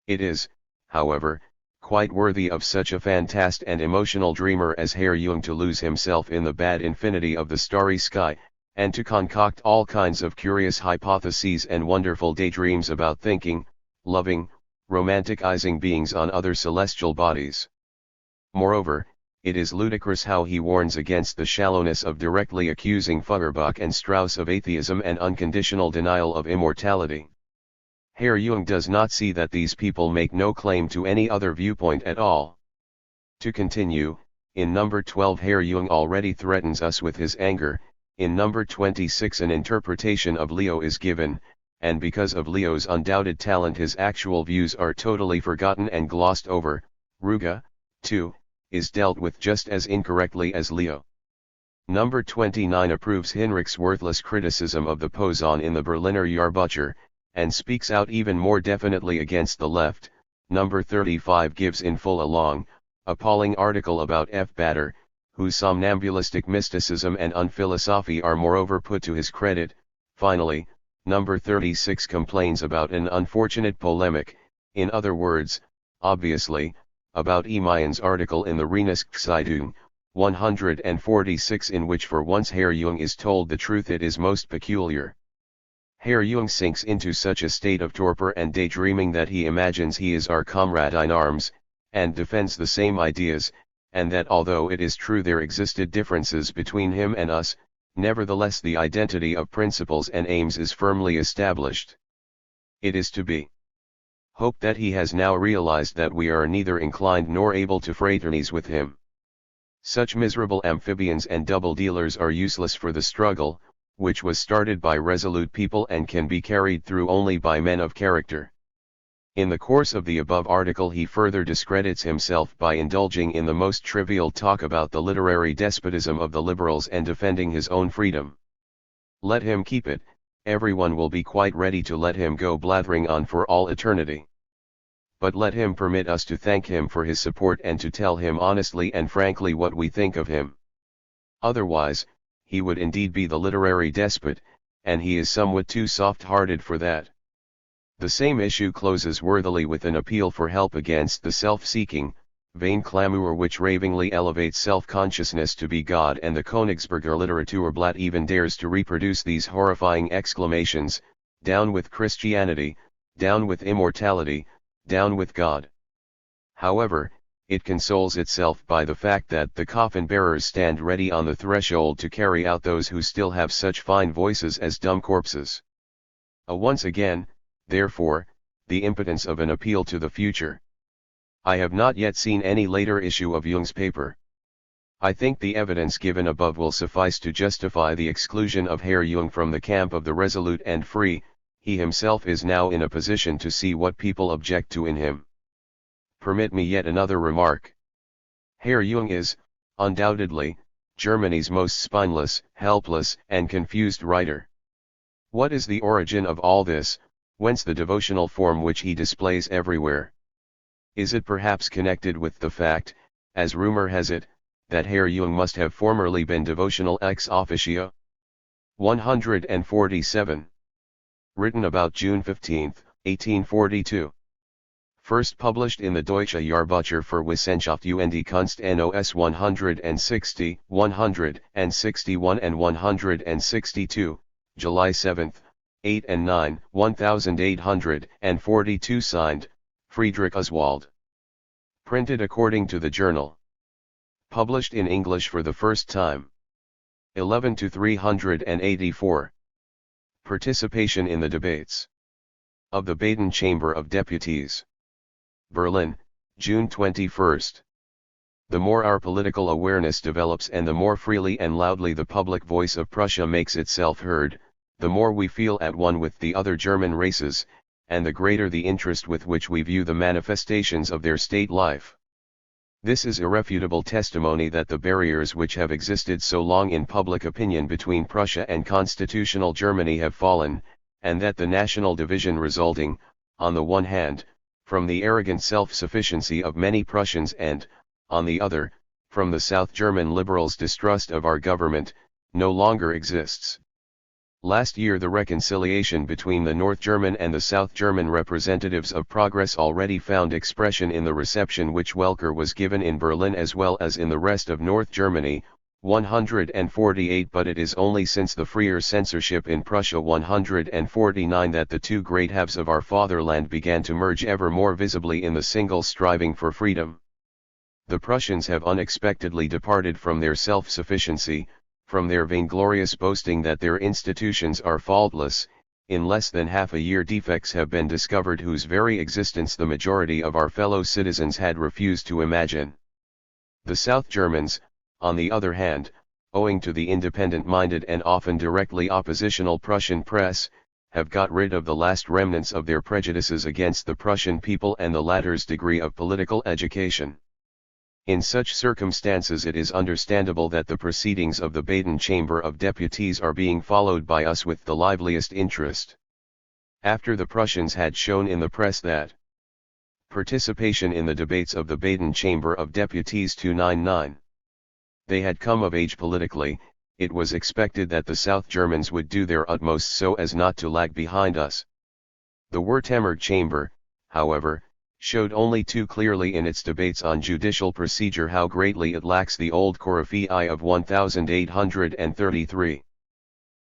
It is, however, quite worthy of such a fantast and emotional dreamer as Herr Jung to lose himself in the bad infinity of the starry sky, and to concoct all kinds of curious hypotheses and wonderful daydreams about thinking, loving, romanticizing beings on other celestial bodies. Moreover, it is ludicrous how he warns against the shallowness of directly accusing Feuerbach and Strauss of atheism and unconditional denial of immortality. Herr Jung does not see that these people make no claim to any other viewpoint at all. To continue, in number 12 Herr Jung already threatens us with his anger. In number 26 an interpretation of Leo is given, and because of Leo's undoubted talent his actual views are totally forgotten and glossed over. Ruge, too, is dealt with just as incorrectly as Leo. Number 29 approves Hinrich's worthless criticism of the Posen in the Berliner Jahrbucher, and speaks out even more definitely against the left. Number 35 gives in full a long, appalling article about F. Bader, whose somnambulistic mysticism and unphilosophy are moreover put to his credit. Finally, number 36 complains about an unfortunate polemic, in other words, obviously, about Emayen's article in the Rheinischen 146 in which for once Herr Jung is told the truth. It is most peculiar. Herr Jung sinks into such a state of torpor and daydreaming that he imagines he is our comrade in arms, and defends the same ideas, and that although it is true there existed differences between him and us, nevertheless the identity of principles and aims is firmly established. It is to be hoped that he has now realized that we are neither inclined nor able to fraternize with him. Such miserable amphibians and double dealers are useless for the struggle, which was started by resolute people and can be carried through only by men of character. In the course of the above article he further discredits himself by indulging in the most trivial talk about the literary despotism of the liberals and defending his own freedom. Let him keep it, everyone will be quite ready to let him go blathering on for all eternity. But let him permit us to thank him for his support and to tell him honestly and frankly what we think of him. Otherwise, he would indeed be the literary despot, and he is somewhat too soft-hearted for that. The same issue closes worthily with an appeal for help against the self-seeking, vain clamour which ravingly elevates self-consciousness to be God, and the Königsberger Literaturblatt even dares to reproduce these horrifying exclamations: "Down with Christianity, down with immortality, down with God." However, it consoles itself by the fact that the coffin-bearers stand ready on the threshold to carry out those who still have such fine voices as dumb corpses. Once again, therefore, the impotence of an appeal to the future. I have not yet seen any later issue of Jung's paper. I think the evidence given above will suffice to justify the exclusion of Herr Jung from the camp of the resolute and free. He himself is now in a position to see what people object to in him. Permit me yet another remark. Herr Jung is, undoubtedly, Germany's most spineless, helpless, and confused writer. What is the origin of all this, whence the devotional form which he displays everywhere? Is it perhaps connected with the fact, as rumor has it, that Herr Jung must have formerly been devotional ex officio? 147. Written about June 15, 1842. First published in the Deutsche Jahrbucher für Wissenschaft und Kunst NOS 160, 161 and 162, July 7, 8 and 9, 1842. Signed, Friedrich Oswald. Printed according to the journal. Published in English for the first time. 11 to 384. Participation in the debates of the Baden Chamber of Deputies. Berlin, June 21. The more our political awareness develops and the more freely and loudly the public voice of Prussia makes itself heard, the more we feel at one with the other German races, and the greater the interest with which we view the manifestations of their state life. This is irrefutable testimony that the barriers which have existed so long in public opinion between Prussia and constitutional Germany have fallen, and that the national division resulting, on the one hand, from the arrogant self-sufficiency of many Prussians and, on the other, from the South German liberals' distrust of our government, no longer exists. Last year the reconciliation between the North German and the South German representatives of progress already found expression in the reception which Welcker was given in Berlin as well as in the rest of North Germany, 148. But it is only since the freer censorship in Prussia 149 that the two great halves of our fatherland began to merge ever more visibly in the single striving for freedom. The Prussians have unexpectedly departed from their self-sufficiency, from their vainglorious boasting that their institutions are faultless. In less than half a year defects have been discovered whose very existence the majority of our fellow citizens had refused to imagine. The South Germans, on the other hand, owing to the independent-minded and often directly oppositional Prussian press, have got rid of the last remnants of their prejudices against the Prussian people and the latter's degree of political education. In such circumstances it is understandable that the proceedings of the Baden Chamber of Deputies are being followed by us with the liveliest interest. After the Prussians had shown in the press that participation in the debates of the Baden Chamber of Deputies 299. They had come of age politically, it was expected that the South Germans would do their utmost so as not to lag behind us. The Württemberg Chamber, however, showed only too clearly in its debates on judicial procedure how greatly it lacks the old Koryphei of 1833.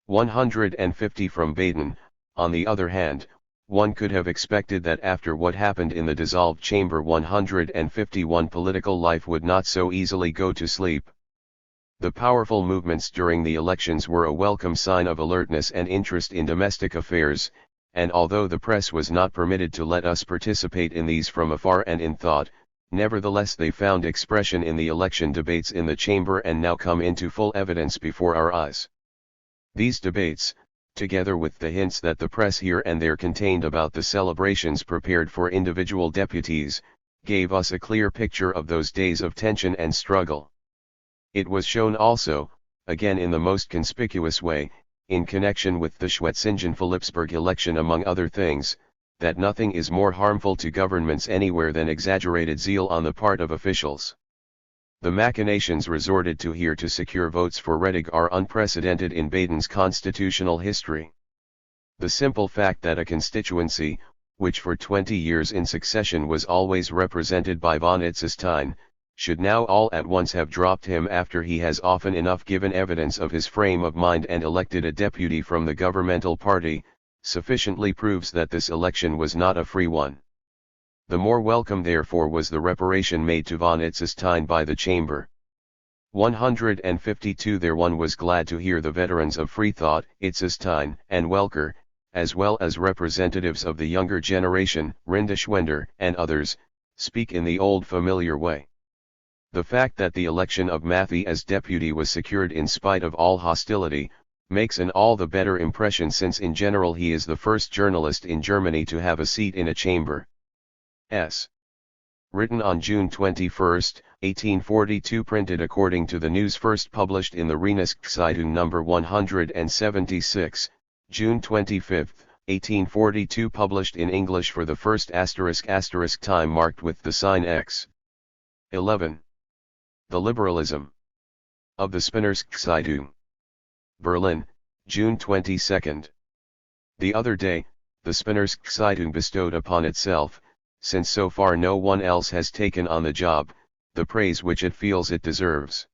150 from Baden. On the other hand, one could have expected that after what happened in the dissolved chamber 151 political life would not so easily go to sleep. The powerful movements during the elections were a welcome sign of alertness and interest in domestic affairs, and although the press was not permitted to let us participate in these from afar and in thought, nevertheless they found expression in the election debates in the chamber and now come into full evidence before our eyes. These debates, together with the hints that the press here and there contained about the celebrations prepared for individual deputies, gave us a clear picture of those days of tension and struggle. It was shown also, again in the most conspicuous way, in connection with the Schwetzingen-Philipsburg election among other things, that nothing is more harmful to governments anywhere than exaggerated zeal on the part of officials. The machinations resorted to here to secure votes for Rettig are unprecedented in Baden's constitutional history. The simple fact that a constituency, which for 20 years in succession was always represented by von Itzestein, should now all at once have dropped him after he has often enough given evidence of his frame of mind and elected a deputy from the governmental party, sufficiently proves that this election was not a free one. The more welcome therefore was the reparation made to von Itzestein by the chamber. 152 There one was glad to hear the veterans of Freethought, Itzestein and Welker, as well as representatives of the younger generation, Rindeschwender and others, speak in the old familiar way. The fact that the election of Matthey as deputy was secured in spite of all hostility, makes an all the better impression since in general he is the first journalist in Germany to have a seat in a chamber. S. Written on June 21, 1842, printed according to the news first published in the Rheinischen No. 176, June 25, 1842, published in English for the first *** time marked with the sign X. 11. The Liberalism of the Spinners Zeitung. Berlin, June 22. The other day, the Spinners Zeitung bestowed upon itself, since so far no one else has taken on the job, the praise which it feels it deserves.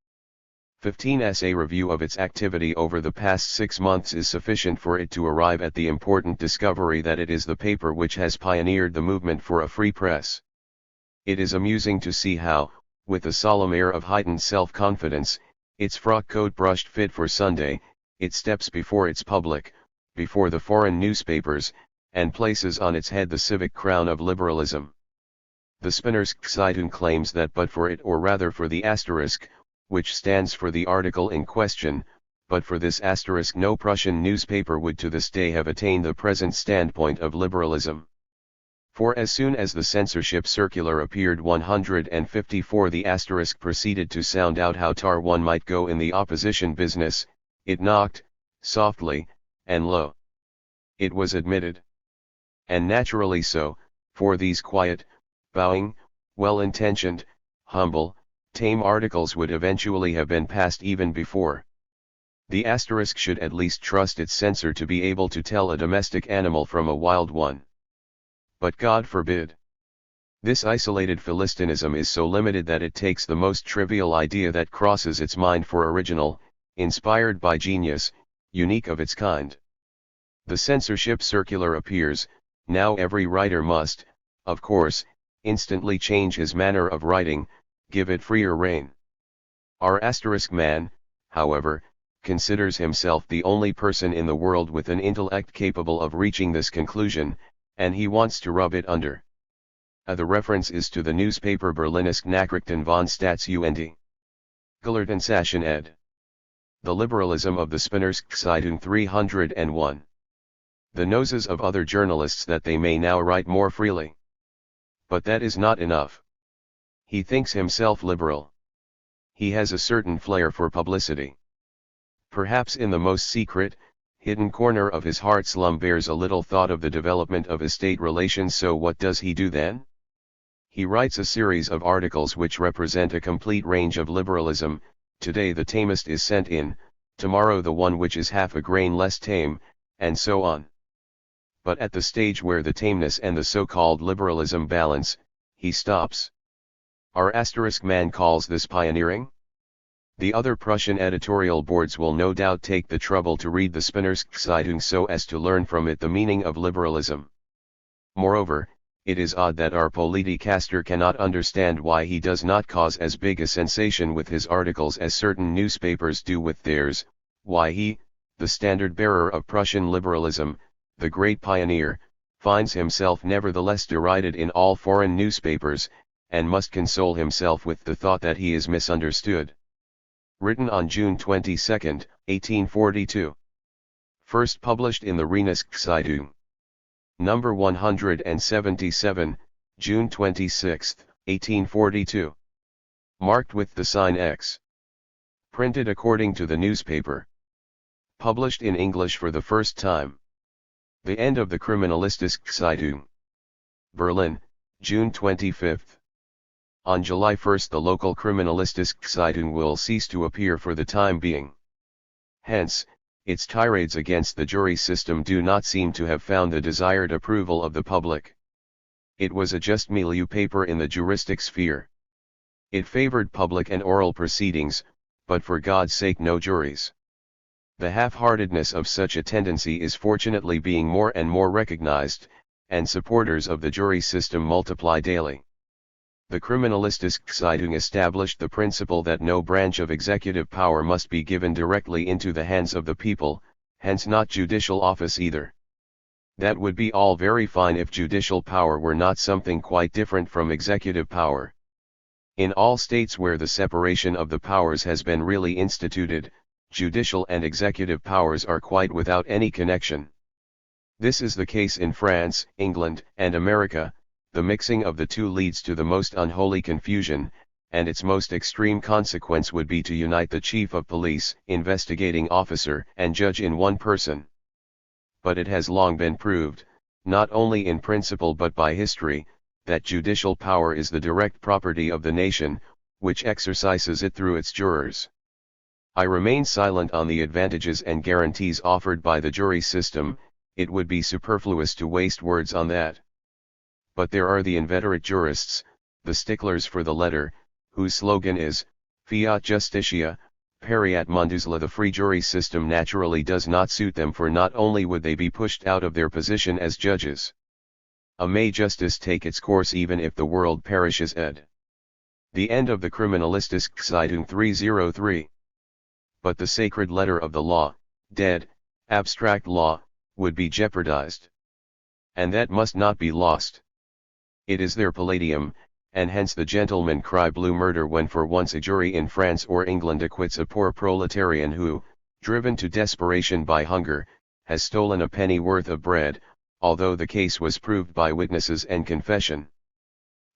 15's a review of its activity over the past 6 months is sufficient for it to arrive at the important discovery that it is the paper which has pioneered the movement for a free press. It is amusing to see how, with a solemn air of heightened self-confidence, its frock coat brushed fit for Sunday, it steps before its public, before the foreign newspapers, and places on its head the civic crown of liberalism. The Spinners Zeitung claims that but for it, or rather for the asterisk, which stands for the article in question, but for this asterisk no Prussian newspaper would to this day have attained the present standpoint of liberalism. For as soon as the censorship circular appeared 154 the asterisk proceeded to sound out how tar one might go in the opposition business, it knocked, softly, and low. It was admitted. And naturally so, for these quiet, bowing, well-intentioned, humble, tame articles would eventually have been passed even before. The asterisk should at least trust its censor to be able to tell a domestic animal from a wild one. But God forbid. This isolated Philistinism is so limited that it takes the most trivial idea that crosses its mind for original, inspired by genius, unique of its kind. The censorship circular appears. Now every writer must, of course, instantly change his manner of writing, give it freer rein. Our asterisk man, however, considers himself the only person in the world with an intellect capable of reaching this conclusion, and he wants to rub it under. The reference is to the newspaper Berlinisch Nachrichten von Staats und Gelehrtensachen ed. The Liberalism of the Spinners Zeitung 301. the noses of other journalists that they may now write more freely. But that is not enough. He thinks himself liberal. He has a certain flair for publicity. Perhaps in the most secret, hidden corner of his heart slumbers a little thought of the development of estate relations. So what does he do then? He writes a series of articles which represent a complete range of liberalism. Today the tamest is sent in, tomorrow the one which is half a grain less tame, and so on. But at the stage where the tameness and the so-called liberalism balance, he stops. Our asterisk man calls this pioneering? The other Prussian editorial boards will no doubt take the trouble to read the Spinner's Zeitung so as to learn from it the meaning of liberalism. Moreover, it is odd that our Politicaster cannot understand why he does not cause as big a sensation with his articles as certain newspapers do with theirs, why he, the standard-bearer of Prussian liberalism, the great pioneer, finds himself nevertheless derided in all foreign newspapers, and must console himself with the thought that he is misunderstood. Written on June 22, 1842. First published in the Rheinische Zeitung. Number 177, June 26, 1842. Marked with the sign X. Printed according to the newspaper. Published in English for the first time. The end of the Kriminalistische Zeitung. Berlin, June 25. On July 1 the local Kriminalistische Zeitung will cease to appear for the time being. Hence, its tirades against the jury system do not seem to have found the desired approval of the public. It was a just milieu paper in the juristic sphere. It favored public and oral proceedings, but for God's sake no juries. The half-heartedness of such a tendency is fortunately being more and more recognized, and supporters of the jury system multiply daily. The Kriminalistische Zeitung established the principle that no branch of executive power must be given directly into the hands of the people, hence not judicial office either. That would be all very fine if judicial power were not something quite different from executive power. In all states where the separation of the powers has been really instituted, judicial and executive powers are quite without any connection. This is the case in France, England, and America. The mixing of the two leads to the most unholy confusion, and its most extreme consequence would be to unite the chief of police, investigating officer, and judge in one person. But it has long been proved, not only in principle but by history, that judicial power is the direct property of the nation, which exercises it through its jurors. I remain silent on the advantages and guarantees offered by the jury system. It would be superfluous to waste words on that. But there are the inveterate jurists, the sticklers for the letter, whose slogan is, Fiat Justitia, Pereat Mundusla. The free jury system naturally does not suit them, for not only would they be pushed out of their position as judges. May justice take its course even if the world perishes. Ed. The end of the Kriminalistische Zeitung 303. But the sacred letter of the law, dead, abstract law, would be jeopardized. And that must not be lost. It is their palladium, and hence the gentlemen cry blue murder when for once a jury in France or England acquits a poor proletarian who, driven to desperation by hunger, has stolen a penny worth of bread, although the case was proved by witnesses and confession.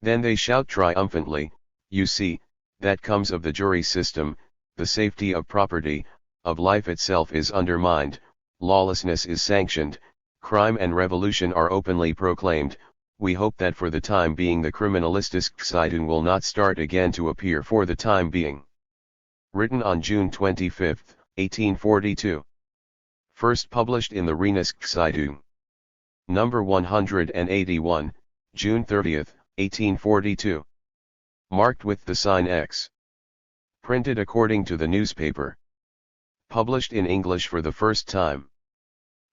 Then they shout triumphantly, "You see, that comes of the jury system, the safety of property, of life itself is undermined, lawlessness is sanctioned, crime and revolution are openly proclaimed." We hope that for the time being the Kriminalistische Zeitung will not start again to appear for the time being. Written on June 25, 1842. First published in the Rheinische Zeitung. Number 181, June 30, 1842. Marked with the sign X. Printed according to the newspaper. Published in English for the first time.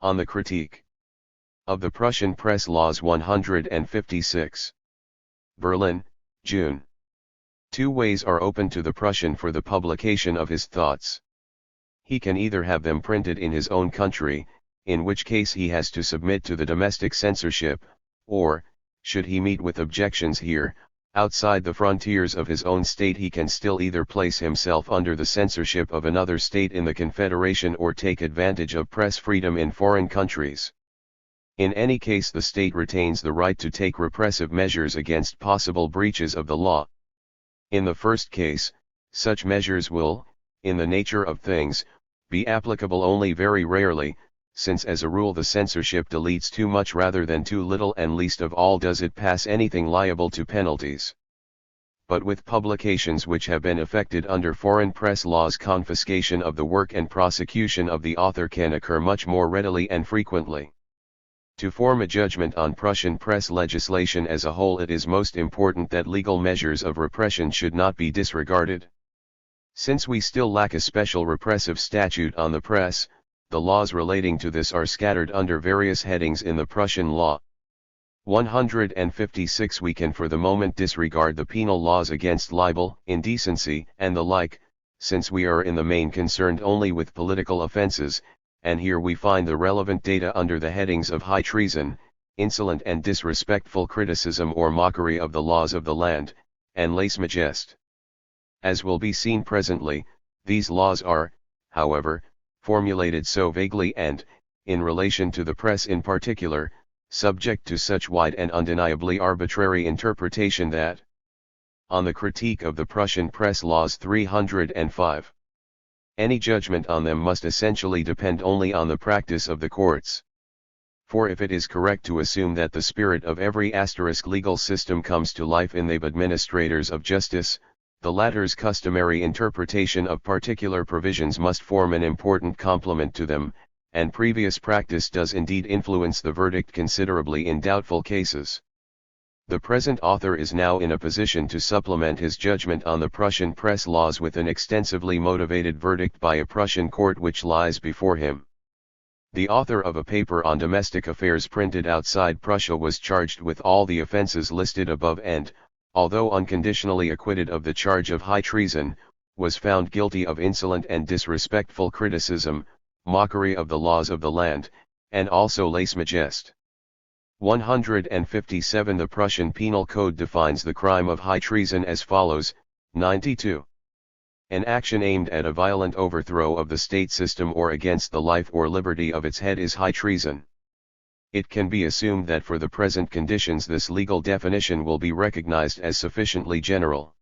On the Critique of the Prussian Press Laws 156. Berlin, June. Two ways are open to the Prussian for the publication of his thoughts. He can either have them printed in his own country, in which case he has to submit to the domestic censorship, or, should he meet with objections here, outside the frontiers of his own state, he can still either place himself under the censorship of another state in the Confederation or take advantage of press freedom in foreign countries. In any case, the state retains the right to take repressive measures against possible breaches of the law. In the first case, such measures will, in the nature of things, be applicable only very rarely, since as a rule the censorship deletes too much rather than too little, and least of all does it pass anything liable to penalties. But with publications which have been affected under foreign press laws, confiscation of the work and prosecution of the author can occur much more readily and frequently. To form a judgment on Prussian press legislation as a whole, it is most important that legal measures of repression should not be disregarded. Since we still lack a special repressive statute on the press, the laws relating to this are scattered under various headings in the Prussian law. 156. We can for the moment disregard the penal laws against libel, indecency, and the like, since we are in the main concerned only with political offenses, and here we find the relevant data under the headings of high treason, insolent and disrespectful criticism or mockery of the laws of the land, and lèse-majesté. As will be seen presently, these laws are, however, formulated so vaguely and, in relation to the press in particular, subject to such wide and undeniably arbitrary interpretation that, on the critique of the Prussian press laws 305, any judgment on them must essentially depend only on the practice of the courts. For if it is correct to assume that the spirit of every legal system comes to life in the administrators of justice, the latter's customary interpretation of particular provisions must form an important complement to them, and previous practice does indeed influence the verdict considerably in doubtful cases. The present author is now in a position to supplement his judgment on the Prussian press laws with an extensively motivated verdict by a Prussian court which lies before him. The author of a paper on domestic affairs printed outside Prussia was charged with all the offenses listed above and, although unconditionally acquitted of the charge of high treason, was found guilty of insolent and disrespectful criticism, mockery of the laws of the land, and also lèse-majesté. 157. The Prussian Penal Code defines the crime of high treason as follows: 92. An action aimed at a violent overthrow of the state system or against the life or liberty of its head is high treason. It can be assumed that for the present conditions this legal definition will be recognized as sufficiently general.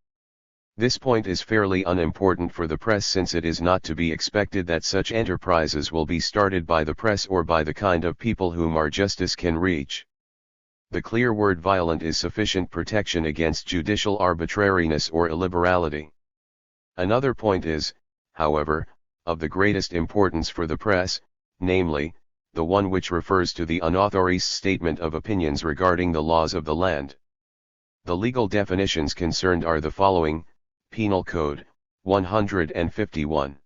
This point is fairly unimportant for the press, since it is not to be expected that such enterprises will be started by the press or by the kind of people whom our justice can reach. The clear word violent is sufficient protection against judicial arbitrariness or illiberality. Another point is, however, of the greatest importance for the press, namely, the one which refers to the unauthorized statement of opinions regarding the laws of the land. The legal definitions concerned are the following: Penal Code, 151.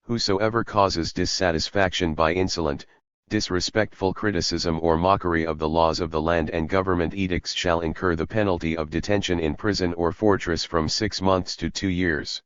Whosoever causes dissatisfaction by insolent, disrespectful criticism or mockery of the laws of the land and government edicts shall incur the penalty of detention in prison or fortress from 6 months to 2 years.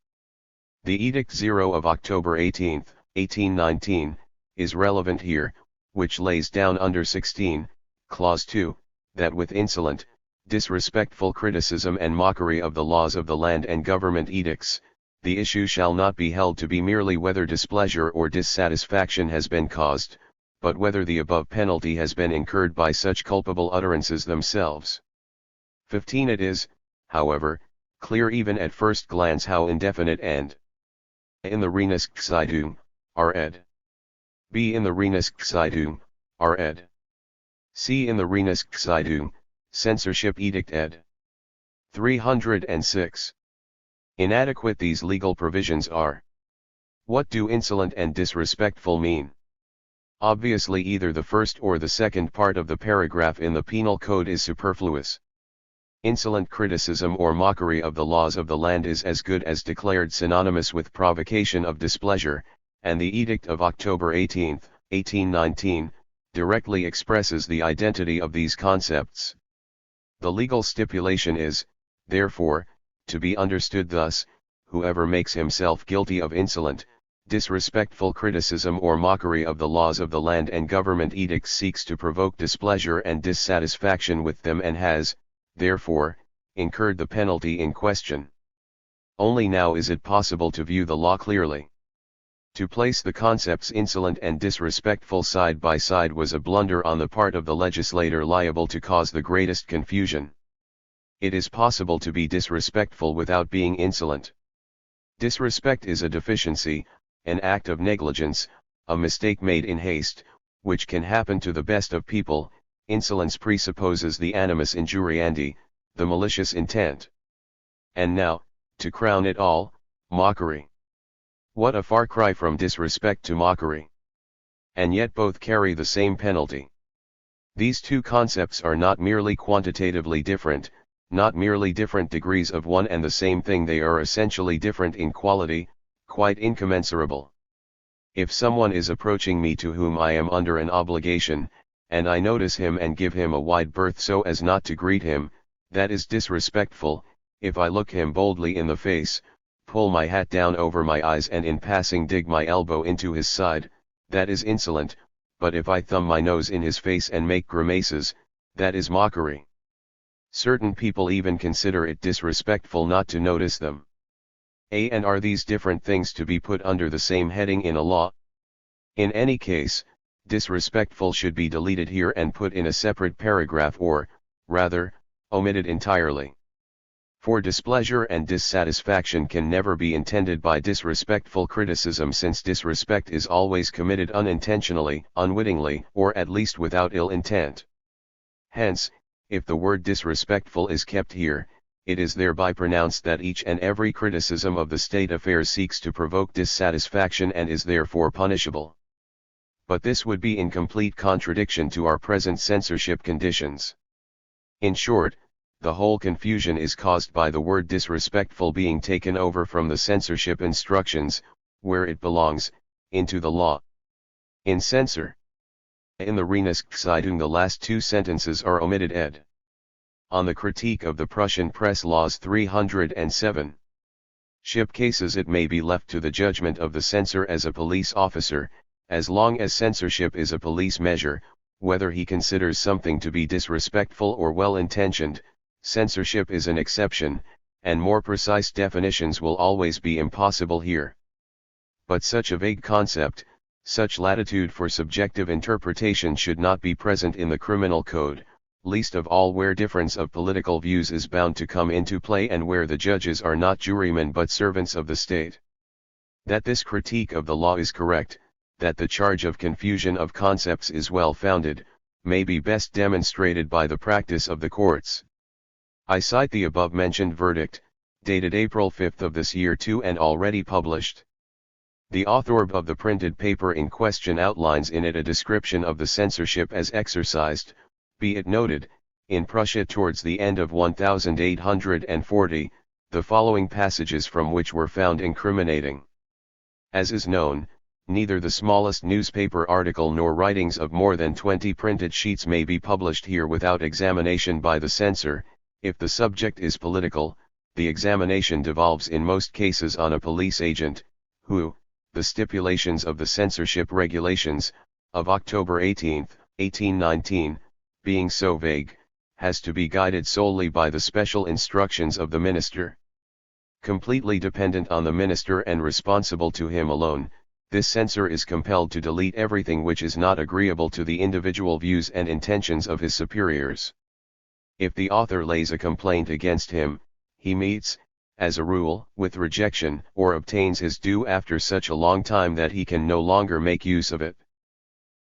The Edict 0 of October 18, 1819, is relevant here, which lays down under 16, Clause 2, that with insolent, disrespectful criticism and mockery of the laws of the land and government edicts, the issue shall not be held to be merely whether displeasure or dissatisfaction has been caused, but whether the above penalty has been incurred by such culpable utterances themselves. 15. It is, however, clear even at first glance how indefinite and in the Renunstiegszeitung, are ed. B. in the Renunstiegszeitung, are ed. C. in the Renunstiegszeitung, censorship edict ed. 306. Inadequate these legal provisions are. What do insolent and disrespectful mean? Obviously either the first or the second part of the paragraph in the Penal Code is superfluous. Insolent criticism or mockery of the laws of the land is as good as declared synonymous with provocation of displeasure, and the Edict of October 18, 1819, directly expresses the identity of these concepts. The legal stipulation is, therefore, to be understood thus: whoever makes himself guilty of insolent, disrespectful criticism or mockery of the laws of the land and government edicts seeks to provoke displeasure and dissatisfaction with them and has, therefore, incurred the penalty in question. Only now is it possible to view the law clearly. To place the concepts insolent and disrespectful side by side was a blunder on the part of the legislator liable to cause the greatest confusion. It is possible to be disrespectful without being insolent. Disrespect is a deficiency, an act of negligence, a mistake made in haste, which can happen to the best of people. Insolence presupposes the animus injuriandi, the malicious intent. And now, to crown it all, mockery. What a far cry from disrespect to mockery! And yet both carry the same penalty. These two concepts are not merely quantitatively different, not merely different degrees of one and the same thing, they are essentially different in quality, quite incommensurable. If someone is approaching me to whom I am under an obligation, and I notice him and give him a wide berth so as not to greet him, that is disrespectful. If I look him boldly in the face, pull my hat down over my eyes and in passing dig my elbow into his side, that is insolent. But if I thumb my nose in his face and make grimaces, that is mockery. Certain people even consider it disrespectful not to notice them. And are these different things to be put under the same heading in a law? In any case, disrespectful should be deleted here and put in a separate paragraph, or, rather, omitted entirely. For displeasure and dissatisfaction can never be intended by disrespectful criticism, since disrespect is always committed unintentionally, unwittingly, or at least without ill intent. Hence, if the word disrespectful is kept here, it is thereby pronounced that each and every criticism of the state affairs seeks to provoke dissatisfaction and is therefore punishable. But this would be in complete contradiction to our present censorship conditions. In short, the whole confusion is caused by the word disrespectful being taken over from the censorship instructions, where it belongs, into the law. In censor. In the Renunkszeitung the last two sentences are omitted. Ed. On the critique of the Prussian press laws 307. Ship cases it may be left to the judgment of the censor as a police officer, as long as censorship is a police measure, whether he considers something to be disrespectful or well-intentioned. Censorship is an exception, and more precise definitions will always be impossible here. But such a vague concept, such latitude for subjective interpretation should not be present in the criminal code, least of all where difference of political views is bound to come into play and where the judges are not jurymen but servants of the state. That this critique of the law is correct, that the charge of confusion of concepts is well founded, may be best demonstrated by the practice of the courts. I cite the above-mentioned verdict, dated April 5 of this year too and already published. The author of the printed paper in question outlines in it a description of the censorship as exercised, be it noted, in Prussia towards the end of 1840, the following passages from which were found incriminating. As is known, neither the smallest newspaper article nor writings of more than 20 printed sheets may be published here without examination by the censor. If the subject is political, the examination devolves in most cases on a police agent, who, the stipulations of the censorship regulations, of October 18, 1819, being so vague, has to be guided solely by the special instructions of the minister. Completely dependent on the minister and responsible to him alone, this censor is compelled to delete everything which is not agreeable to the individual views and intentions of his superiors. If the author lays a complaint against him, he meets, as a rule, with rejection, or obtains his due after such a long time that he can no longer make use of it.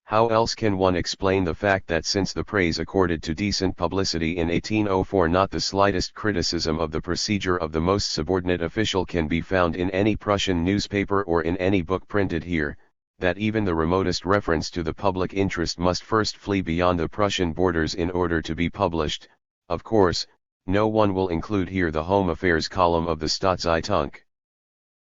How else can one explain the fact that since the praise accorded to decent publicity in 1804 not the slightest criticism of the procedure of the most subordinate official can be found in any Prussian newspaper or in any book printed here, that even the remotest reference to the public interest must first flee beyond the Prussian borders in order to be published? Of course, no one will include here the Home Affairs column of the Staatszeitung.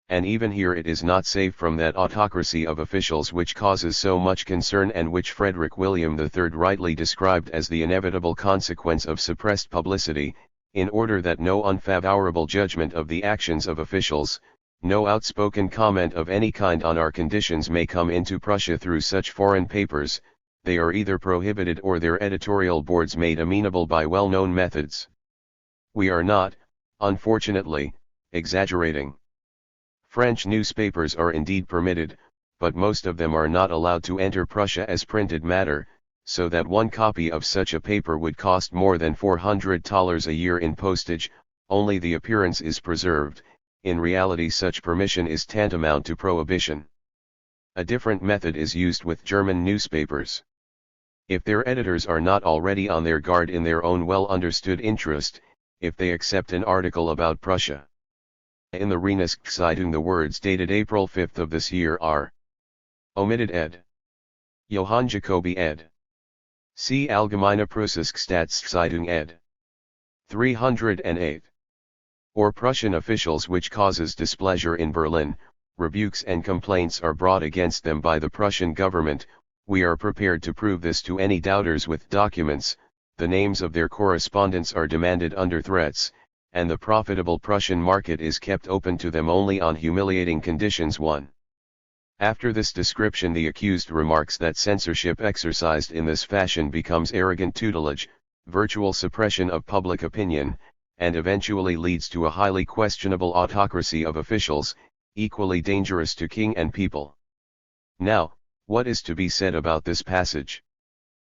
And even here it is not safe from that autocracy of officials which causes so much concern and which Friedrich William III rightly described as the inevitable consequence of suppressed publicity, in order that no unfavorable judgment of the actions of officials, no outspoken comment of any kind on our conditions may come into Prussia through such foreign papers. They are either prohibited or their editorial boards made amenable by well-known methods. We are not, unfortunately, exaggerating. French newspapers are indeed permitted, but most of them are not allowed to enter Prussia as printed matter, so that one copy of such a paper would cost more than $400 a year in postage. Only the appearance is preserved. In reality such permission is tantamount to prohibition. A different method is used with German newspapers. If their editors are not already on their guard in their own well-understood interest, if they accept an article about Prussia in the Rheinischen the words dated April 5 of this year are omitted. Ed. Johann Jacobi ed. See Allgemeine Preußische Staatszeitung ed. 308. Or Prussian officials which causes displeasure in Berlin, rebukes and complaints are brought against them by the Prussian government. We are prepared to prove this to any doubters with documents. The names of their correspondents are demanded under threats, and the profitable Prussian market is kept open to them only on humiliating conditions. 1. After this description the accused remarks that censorship exercised in this fashion becomes arrogant tutelage, virtual suppression of public opinion, and eventually leads to a highly questionable autocracy of officials, equally dangerous to king and people. Now, what is to be said about this passage?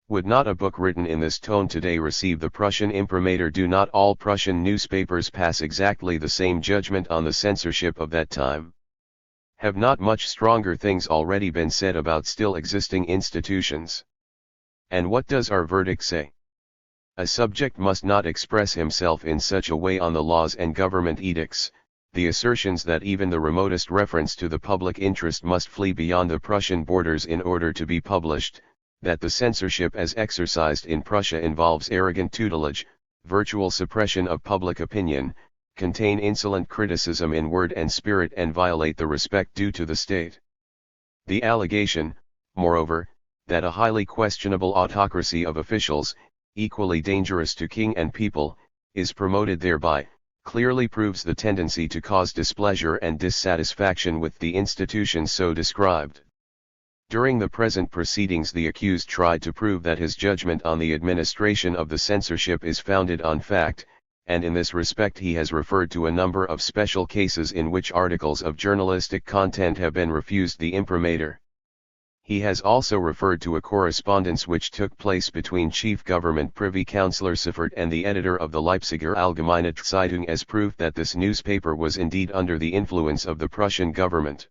Would not a book written in this tone today receive the Prussian imprimatur? Do not all Prussian newspapers pass exactly the same judgment on the censorship of that time? Have not much stronger things already been said about still existing institutions? And what does our verdict say? A subject must not express himself in such a way on the laws and government edicts. The assertions that even the remotest reference to the public interest must flee beyond the Prussian borders in order to be published, that the censorship as exercised in Prussia involves arrogant tutelage, virtual suppression of public opinion, contain insolent criticism in word and spirit and violate the respect due to the state. The allegation, moreover, that a highly questionable autocracy of officials, equally dangerous to king and people, is promoted thereby, clearly proves the tendency to cause displeasure and dissatisfaction with the institutions so described. During the present proceedings the accused tried to prove that his judgment on the administration of the censorship is founded on fact, and in this respect he has referred to a number of special cases in which articles of journalistic content have been refused the imprimatur. He has also referred to a correspondence which took place between Chief Government Privy Councillor Seifert and the editor of the Leipziger Allgemeine Zeitung as proof that this newspaper was indeed under the influence of the Prussian government.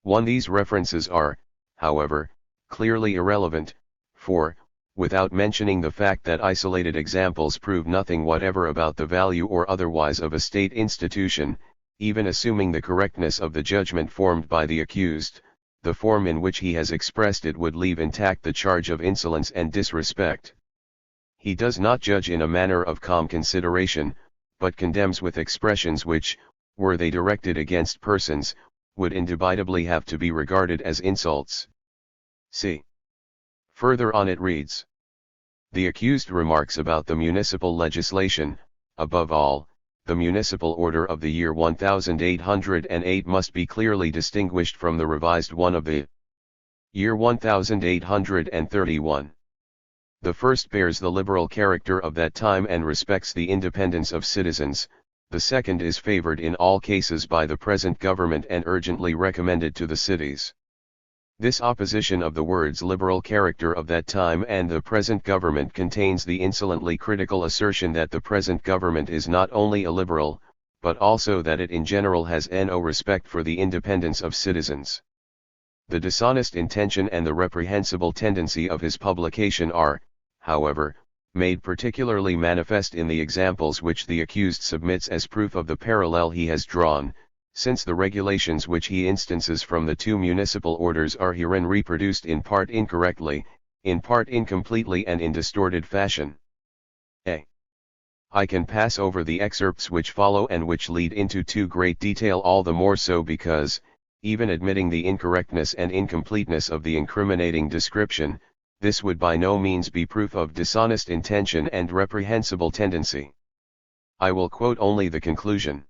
1. These references are, however, clearly irrelevant, for, without mentioning the fact that isolated examples prove nothing whatever about the value or otherwise of a state institution, even assuming the correctness of the judgment formed by the accused, the form in which he has expressed it would leave intact the charge of insolence and disrespect. He does not judge in a manner of calm consideration, but condemns with expressions which, were they directed against persons, would indubitably have to be regarded as insults. See. Further on it reads. The accused remarks about the municipal legislation, above all, the municipal order of the year 1808 must be clearly distinguished from the revised one of the year 1831. The first bears the liberal character of that time and respects the independence of citizens, the second is favored in all cases by the present government and urgently recommended to the cities. This opposition of the words liberal character of that time and the present government contains the insolently critical assertion that the present government is not only illiberal, but also that it in general has no respect for the independence of citizens. The dishonest intention and the reprehensible tendency of his publication are, however, made particularly manifest in the examples which the accused submits as proof of the parallel he has drawn, since the regulations which he instances from the two municipal orders are herein reproduced in part incorrectly, in part incompletely and in distorted fashion. A. I can pass over the excerpts which follow and which lead into too great detail, all the more so because, even admitting the incorrectness and incompleteness of the incriminating description, this would by no means be proof of dishonest intention and reprehensible tendency. I will quote only the conclusion.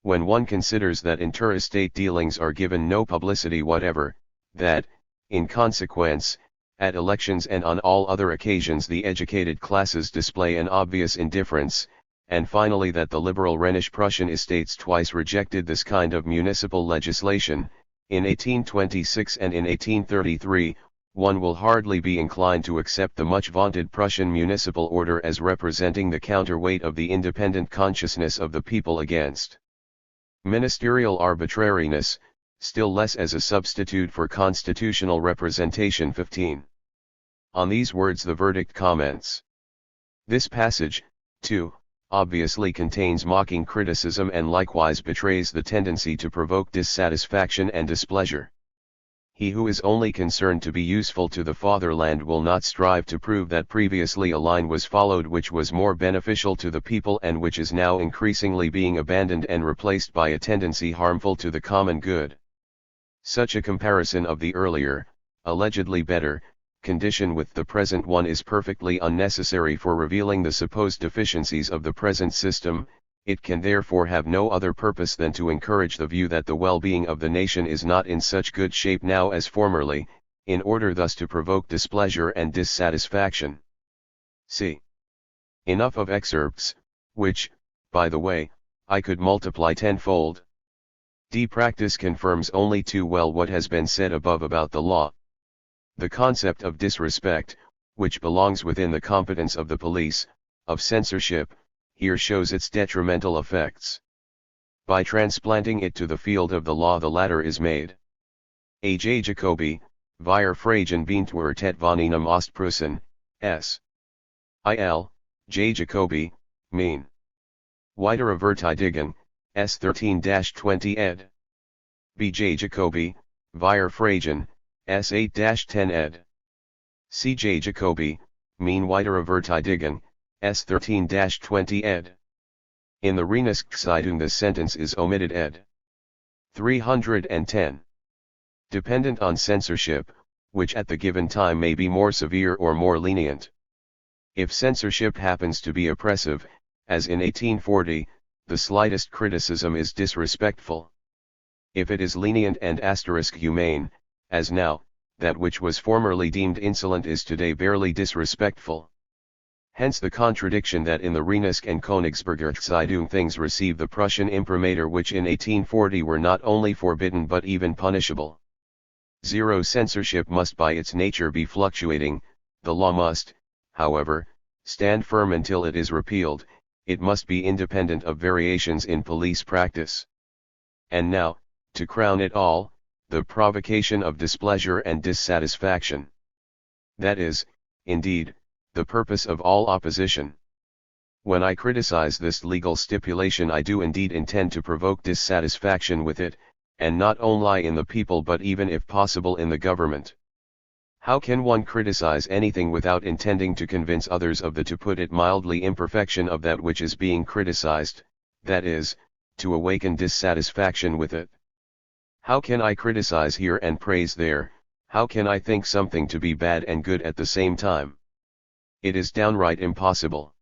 When one considers that interstate dealings are given no publicity whatever, that, in consequence, at elections and on all other occasions the educated classes display an obvious indifference, and finally that the liberal Rhenish Prussian estates twice rejected this kind of municipal legislation, In 1826 and in 1833, one will hardly be inclined to accept the much vaunted Prussian municipal order as representing the counterweight of the independent consciousness of the people against ministerial arbitrariness, still less as a substitute for constitutional representation. 15. On these words the verdict comments. This passage, too, obviously contains mocking criticism and likewise betrays the tendency to provoke dissatisfaction and displeasure. He who is only concerned to be useful to the fatherland will not strive to prove that previously a line was followed which was more beneficial to the people and which is now increasingly being abandoned and replaced by a tendency harmful to the common good. Such a comparison of the earlier, allegedly better, condition with the present one is perfectly unnecessary for revealing the supposed deficiencies of the present system. It can therefore have no other purpose than to encourage the view that the well-being of the nation is not in such good shape now as formerly, in order thus to provoke displeasure and dissatisfaction. C. Enough of excerpts, which, by the way, I could multiply tenfold. D. Practice confirms only too well what has been said above about the law. The concept of disrespect, which belongs within the competence of the police, of censorship, here shows its detrimental effects. By transplanting it to the field of the law the latter is made. A. J. Jacobi, wir fragen Beintwer tet von einem Ostprussen, S. I. L. J. Jacobi, mean. Weitere Verteidigung, S. 13-20 ed. B. J. Jacobi, wir fragen, S. 8-10 ed. C. J. Jacobi, mean weitere Verteidigung, S. 13-20 ed. In the Reneskzeitung the sentence is omitted ed. 310. Dependent on censorship, which at the given time may be more severe or more lenient. If censorship happens to be oppressive, as in 1840, the slightest criticism is disrespectful. If it is lenient and humane, as now, that which was formerly deemed insolent is today barely disrespectful. Hence the contradiction that in the Rheinesk and Königsberger Zeitung things receive the Prussian imprimatur which in 1840 were not only forbidden but even punishable. Zero censorship must by its nature be fluctuating, the law must, however, stand firm until it is repealed, it must be independent of variations in police practice. And now, to crown it all, the provocation of displeasure and dissatisfaction. That is, indeed, the purpose of all opposition. When I criticize this legal stipulation I do indeed intend to provoke dissatisfaction with it, and not only in the people but even if possible in the government. How can one criticize anything without intending to convince others of the, to put it mildly, imperfection of that which is being criticized, that is, to awaken dissatisfaction with it? How can I criticize here and praise there, how can I think something to be bad and good at the same time? It is downright impossible.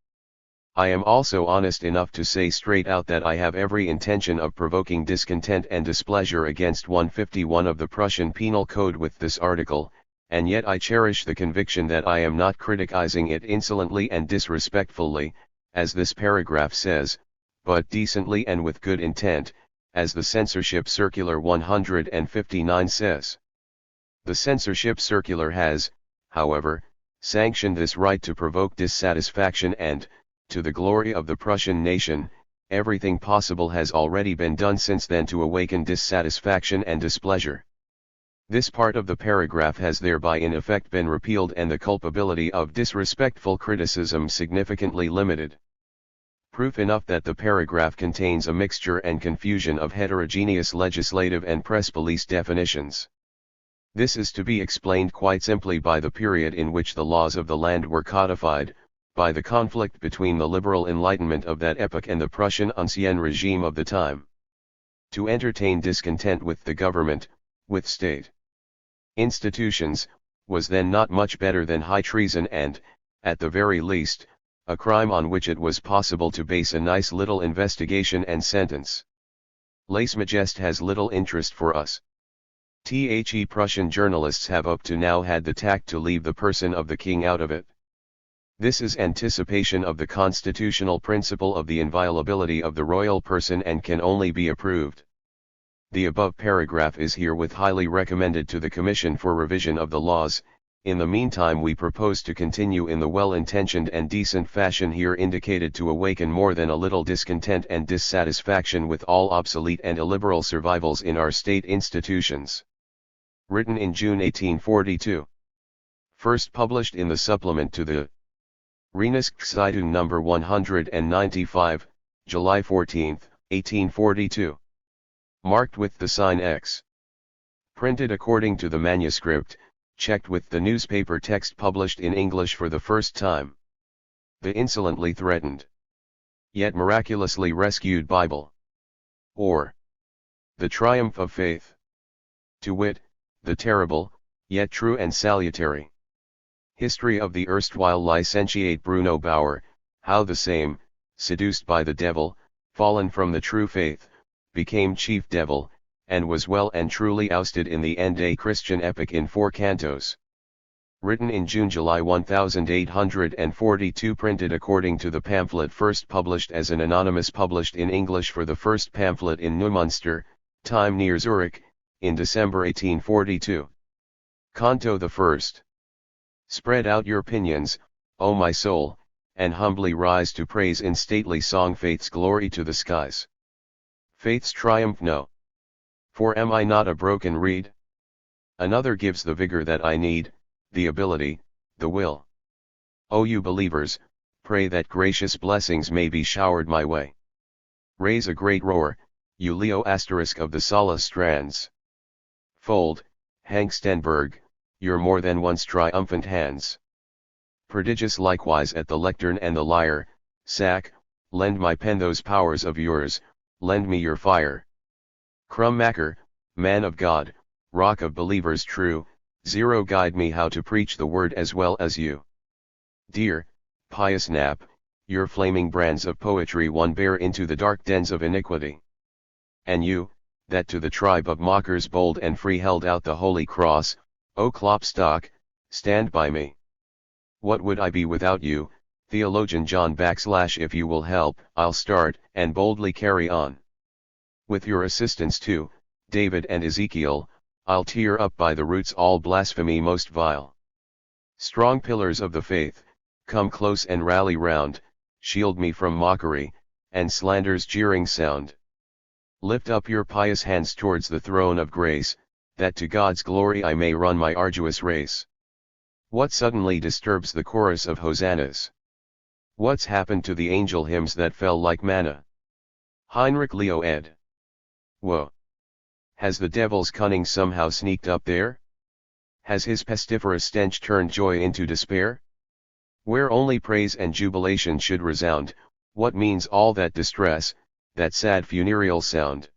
I am also honest enough to say straight out that I have every intention of provoking discontent and displeasure against 151 of the Prussian Penal Code with this article, and yet I cherish the conviction that I am not criticizing it insolently and disrespectfully, as this paragraph says, but decently and with good intent, as the Censorship Circular 159 says. The Censorship Circular has, however, sanctioned this right to provoke dissatisfaction and, to the glory of the Prussian nation, everything possible has already been done since then to awaken dissatisfaction and displeasure. This part of the paragraph has thereby in effect been repealed and the culpability of disrespectful criticism significantly limited. Proof enough that the paragraph contains a mixture and confusion of heterogeneous legislative and press police definitions. This is to be explained quite simply by the period in which the laws of the land were codified, by the conflict between the liberal enlightenment of that epoch and the Prussian Ancien regime of the time. To entertain discontent with the government, with state institutions, was then not much better than high treason and, at the very least, a crime on which it was possible to base a nice little investigation and sentence. Lese Majest has little interest for us. The Prussian journalists have up to now had the tact to leave the person of the king out of it. This is anticipation of the constitutional principle of the inviolability of the royal person and can only be approved. The above paragraph is herewith highly recommended to the Commission for Revision of the Laws. In the meantime we propose to continue in the well-intentioned and decent fashion here indicated to awaken more than a little discontent and dissatisfaction with all obsolete and illiberal survivals in our state institutions. Written in June 1842. First published in the supplement to the Renunstiegszeitung No. 195, July 14, 1842. Marked with the sign X. Printed according to the manuscript, checked with the newspaper text published in English for the first time. The insolently threatened, yet miraculously rescued Bible. Or, the triumph of faith. To wit, the terrible, yet true and salutary history of the erstwhile licentiate Bruno Bauer, how the same, seduced by the devil, fallen from the true faith, became chief devil, and was well and truly ousted in the end, a Christian epic in 4 cantos. Written in June-July 1842, printed according to the pamphlet first published as an anonymous, published in English for the first pamphlet in Neumünster, time near Zurich, in December 1842. Canto the First. Spread out your pinions, O my soul, and humbly rise to praise in stately song faith's glory to the skies. Faith's triumph know. For am I not a broken reed? Another gives the vigor that I need, the ability, the will. O you believers, pray that gracious blessings may be showered my way. Raise a great roar, you Leo asterisk of the Sala strands. Fold, Hank Stenberg, your more than once triumphant hands. Prodigious likewise at the lectern and the lyre, sack, lend my pen those powers of yours, lend me your fire. Crummacher, man of God, rock of believers true, zero guide me how to preach the word as well as you. Dear, pious Nap, your flaming brands of poetry one bear into the dark dens of iniquity. And you, that to the tribe of mockers bold and free held out the holy cross, O Klopstock, stand by me. What would I be without you, theologian John / if you will help, I'll start, and boldly carry on. With your assistance too, David and Ezekiel, I'll tear up by the roots all blasphemy most vile. Strong pillars of the faith, come close and rally round, shield me from mockery, and slander's jeering sound. Lift up your pious hands towards the throne of grace, that to God's glory I may run my arduous race. What suddenly disturbs the chorus of hosannas? What's happened to the angel hymns that fell like manna? Heinrich Leo ed. Whoa! Has the devil's cunning somehow sneaked up there? Has his pestiferous stench turned joy into despair? Where only praise and jubilation should resound, what means all that distress, that sad funereal sound?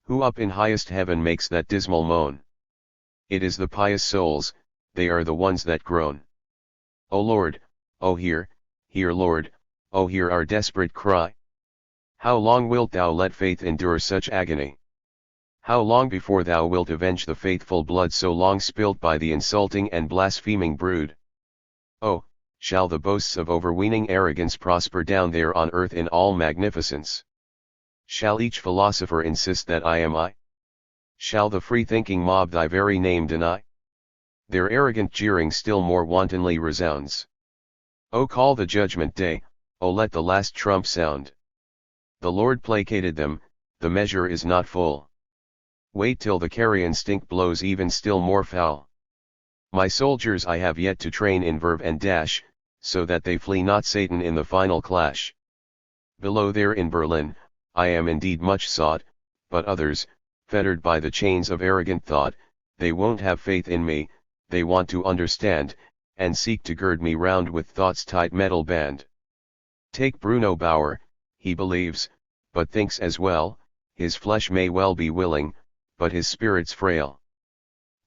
Who up in highest heaven makes that dismal moan? It is the pious souls, they are the ones that groan. O Lord, O hear, hear Lord, O hear our desperate cry. How long wilt thou let faith endure such agony? How long before thou wilt avenge the faithful blood so long spilt by the insulting and blaspheming brood? Oh, shall the boasts of overweening arrogance prosper down there on earth in all magnificence? Shall each philosopher insist that I am I? Shall the free-thinking mob thy very name deny? Their arrogant jeering still more wantonly resounds. O call the judgment day, O let the last trump sound. The Lord placated them, the measure is not full. Wait till the carrion stink blows even still more foul. My soldiers I have yet to train in verve and dash, so that they flee not Satan in the final clash. Below there in Berlin, I am indeed much sought, but others, fettered by the chains of arrogant thought, they won't have faith in me, they want to understand, and seek to gird me round with thought's tight metal band. Take Bruno Bauer, he believes, but thinks as well, his flesh may well be willing, but his spirit's frail.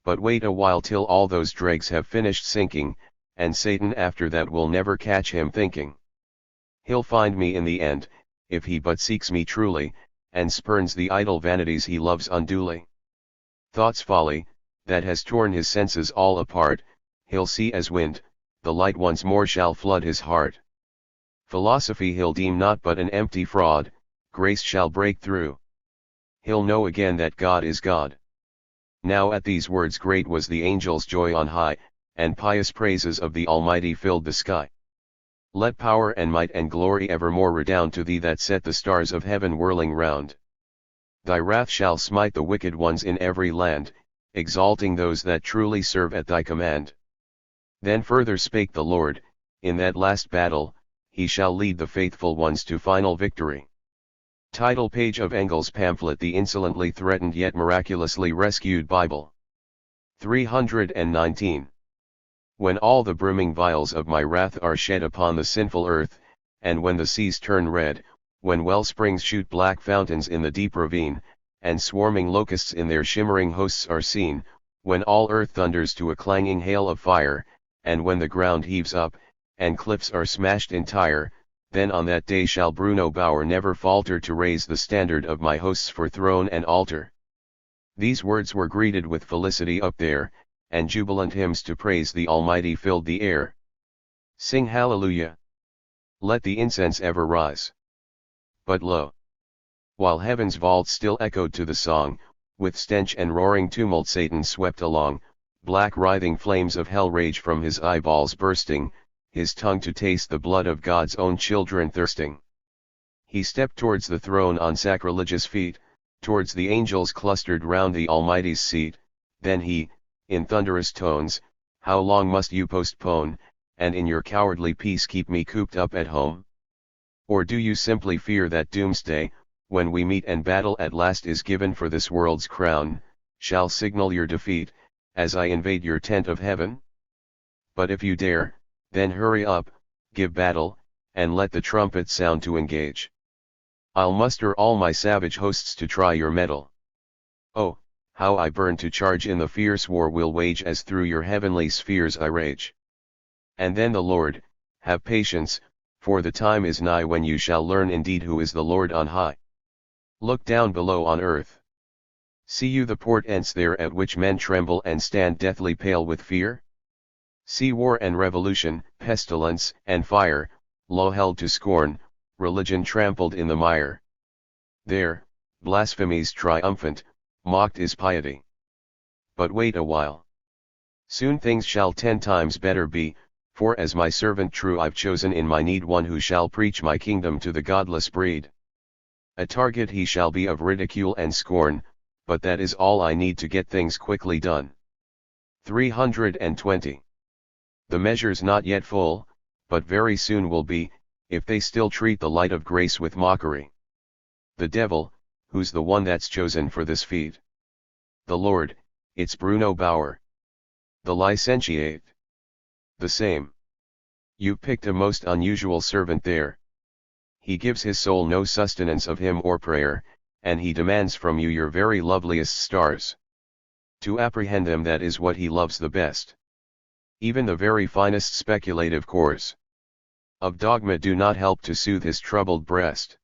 But wait a while till all those dregs have finished sinking, and Satan after that will never catch him thinking. He'll find me in the end, if he but seeks me truly, and spurns the idle vanities he loves unduly. Thought's folly, that has torn his senses all apart, he'll see as wind, the light once more shall flood his heart. Philosophy he'll deem not but an empty fraud, grace shall break through. he'll know again that God is God. Now at these words great was the angel's joy on high, and pious praises of the Almighty filled the sky. Let power and might and glory evermore redound to thee that set the stars of heaven whirling round. Thy wrath shall smite the wicked ones in every land, exalting those that truly serve at thy command. Then further spake the Lord, in that last battle, he shall lead the faithful ones to final victory. Title page of Engels' pamphlet The Insolently Threatened Yet Miraculously Rescued Bible. 319. When all the brimming vials of my wrath are shed upon the sinful earth, and when the seas turn red, when well springs shoot black fountains in the deep ravine, and swarming locusts in their shimmering hosts are seen, when all earth thunders to a clanging hail of fire, and when the ground heaves up, and cliffs are smashed entire, then on that day shall Bruno Bauer never falter to raise the standard of my hosts for throne and altar. These words were greeted with felicity up there, and jubilant hymns to praise the Almighty filled the air. Sing hallelujah! Let the incense ever rise. But lo! While heaven's vault still echoed to the song, with stench and roaring tumult Satan swept along, black writhing flames of hell rage from his eyeballs bursting, his tongue to taste the blood of God's own children thirsting. He stepped towards the throne on sacrilegious feet, towards the angels clustered round the Almighty's seat, then he, in thunderous tones, how long must you postpone, and in your cowardly peace keep me cooped up at home? Or do you simply fear that doomsday, when we meet and battle at last is given for this world's crown, shall signal your defeat, as I invade your tent of heaven? But if you dare, then hurry up, give battle, and let the trumpet sound to engage. I'll muster all my savage hosts to try your mettle. Oh, how I burn to charge in the fierce war we'll wage as through your heavenly spheres I rage. And then the Lord, have patience, for the time is nigh when you shall learn indeed who is the Lord on high. Look down below on earth. See you the portents there at which men tremble and stand deathly pale with fear? See war and revolution, pestilence and fire, law held to scorn, religion trampled in the mire. There, blasphemies triumphant, mocked is piety. But wait a while. Soon things shall 10 times better be, for as my servant true I've chosen in my need one who shall preach my kingdom to the godless breed. A target he shall be of ridicule and scorn, but that is all I need to get things quickly done. 320. The measure's not yet full, but very soon will be, if they still treat the light of grace with mockery. The devil, who's the one that's chosen for this feat? The Lord, it's Bruno Bauer. The licentiate? The same. You picked a most unusual servant there. He gives his soul no sustenance of hymn or prayer, and he demands from you your very loveliest stars. To apprehend them, that is what he loves the best. Even the very finest speculative cores of dogma do not help to soothe his troubled breast.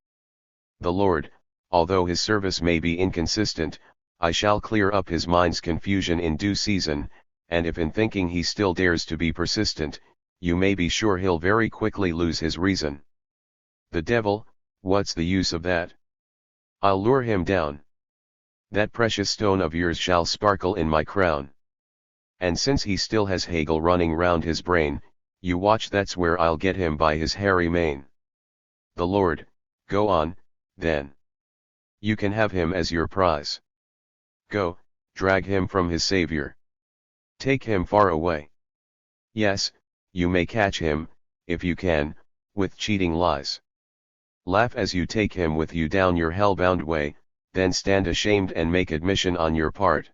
The Lord, although his service may be inconsistent, I shall clear up his mind's confusion in due season, and if in thinking he still dares to be persistent, you may be sure he'll very quickly lose his reason. The devil, what's the use of that? I'll lure him down. That precious stone of yours shall sparkle in my crown. And since he still has Hegel running round his brain, you watch, that's where I'll get him by his hairy mane. The Lord, go on, then. You can have him as your prize. Go, drag him from his Savior. Take him far away. Yes, you may catch him, if you can, with cheating lies. Laugh as you take him with you down your hell-bound way, then stand ashamed and make admission on your part.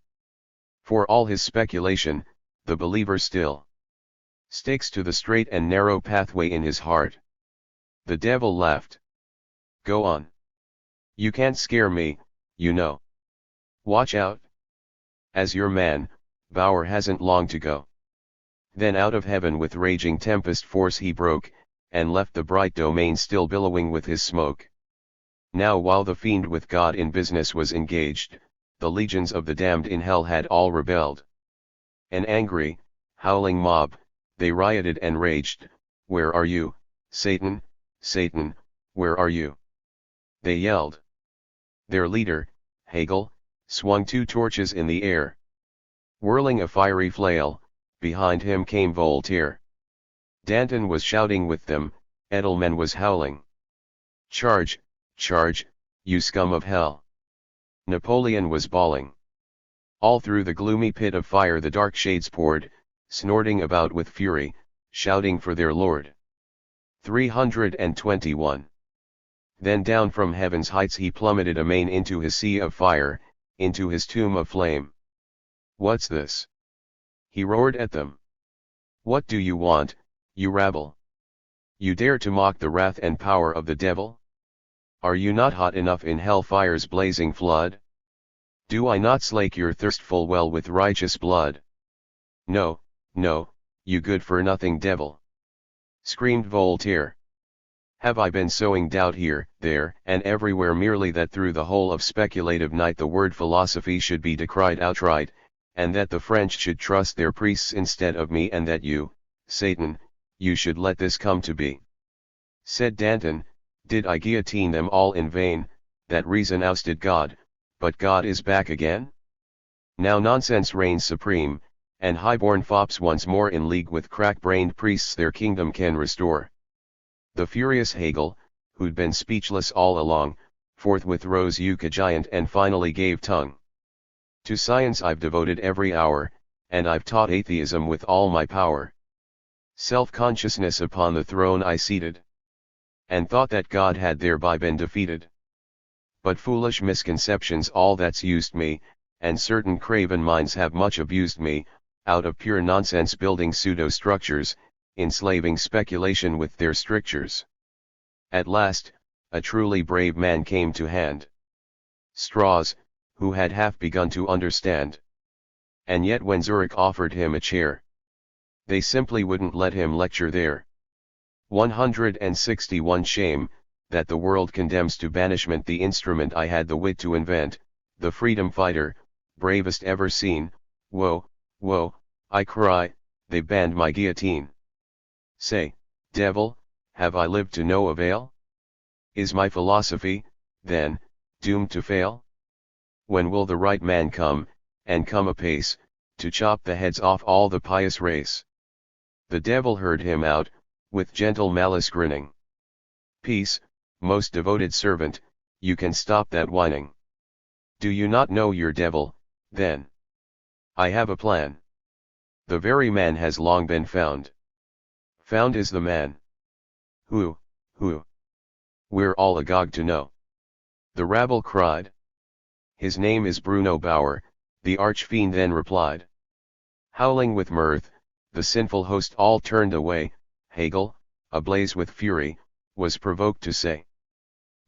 For all his speculation, the believer still sticks to the straight and narrow pathway in his heart. The devil laughed. Go on. You can't scare me, you know. Watch out. As your man, Bauer hasn't long to go. Then out of heaven with raging tempest force he broke, and left the bright domain still billowing with his smoke. Now while the fiend with God in business was engaged, the legions of the damned in hell had all rebelled. An angry, howling mob, they rioted and raged. Where are you, Satan, Satan, where are you? They yelled. Their leader, Hegel, swung two torches in the air. Whirling a fiery flail, behind him came Voltaire. Danton was shouting with them, Edelman was howling. Charge, charge, you scum of hell! Napoleon was bawling. All through the gloomy pit of fire the dark shades poured, snorting about with fury, shouting for their lord. 321. Then down from heaven's heights he plummeted amain into his sea of fire, into his tomb of flame. What's this? He roared at them. What do you want, you rabble? You dare to mock the wrath and power of the devil? Are you not hot enough in hell-fire's blazing flood? Do I not slake your thirst full well with righteous blood? No, no, you good-for-nothing devil! Screamed Voltaire. Have I been sowing doubt here, there, and everywhere merely that through the whole of speculative night the word philosophy should be decried outright, and that the French should trust their priests instead of me, and that you, Satan, you should let this come to be? Said Danton, did I guillotine them all in vain, that reason ousted God, but God is back again? Now nonsense reigns supreme, and high-born fops once more in league with crack-brained priests their kingdom can restore. The furious Hegel, who'd been speechless all along, forthwith rose eulogiant and finally gave tongue. To science I've devoted every hour, and I've taught atheism with all my power. Self-consciousness upon the throne I seated, and thought that God had thereby been defeated. But foolish misconceptions all that's used me, and certain craven minds have much abused me, out of pure nonsense building pseudo-structures, enslaving speculation with their strictures. At last, a truly brave man came to hand. Strauss, who had half begun to understand. And yet when Zurich offered him a chair, they simply wouldn't let him lecture there. 161 Shame, that the world condemns to banishment the instrument I had the wit to invent, the freedom fighter, bravest ever seen. Woe, woe, I cry, they banned my guillotine. Say, devil, have I lived to no avail? Is my philosophy, then, doomed to fail? When will the right man come, and come apace, to chop the heads off all the pious race? The devil heard him out, with gentle malice grinning. Peace, most devoted servant, you can stop that whining. Do you not know your devil, then? I have a plan. The very man has long been found. Found is the man. Who? We're all agog to know. The rabble cried. His name is Bruno Bauer, the archfiend then replied. Howling with mirth, the sinful host all turned away. Hegel, ablaze with fury, was provoked to say,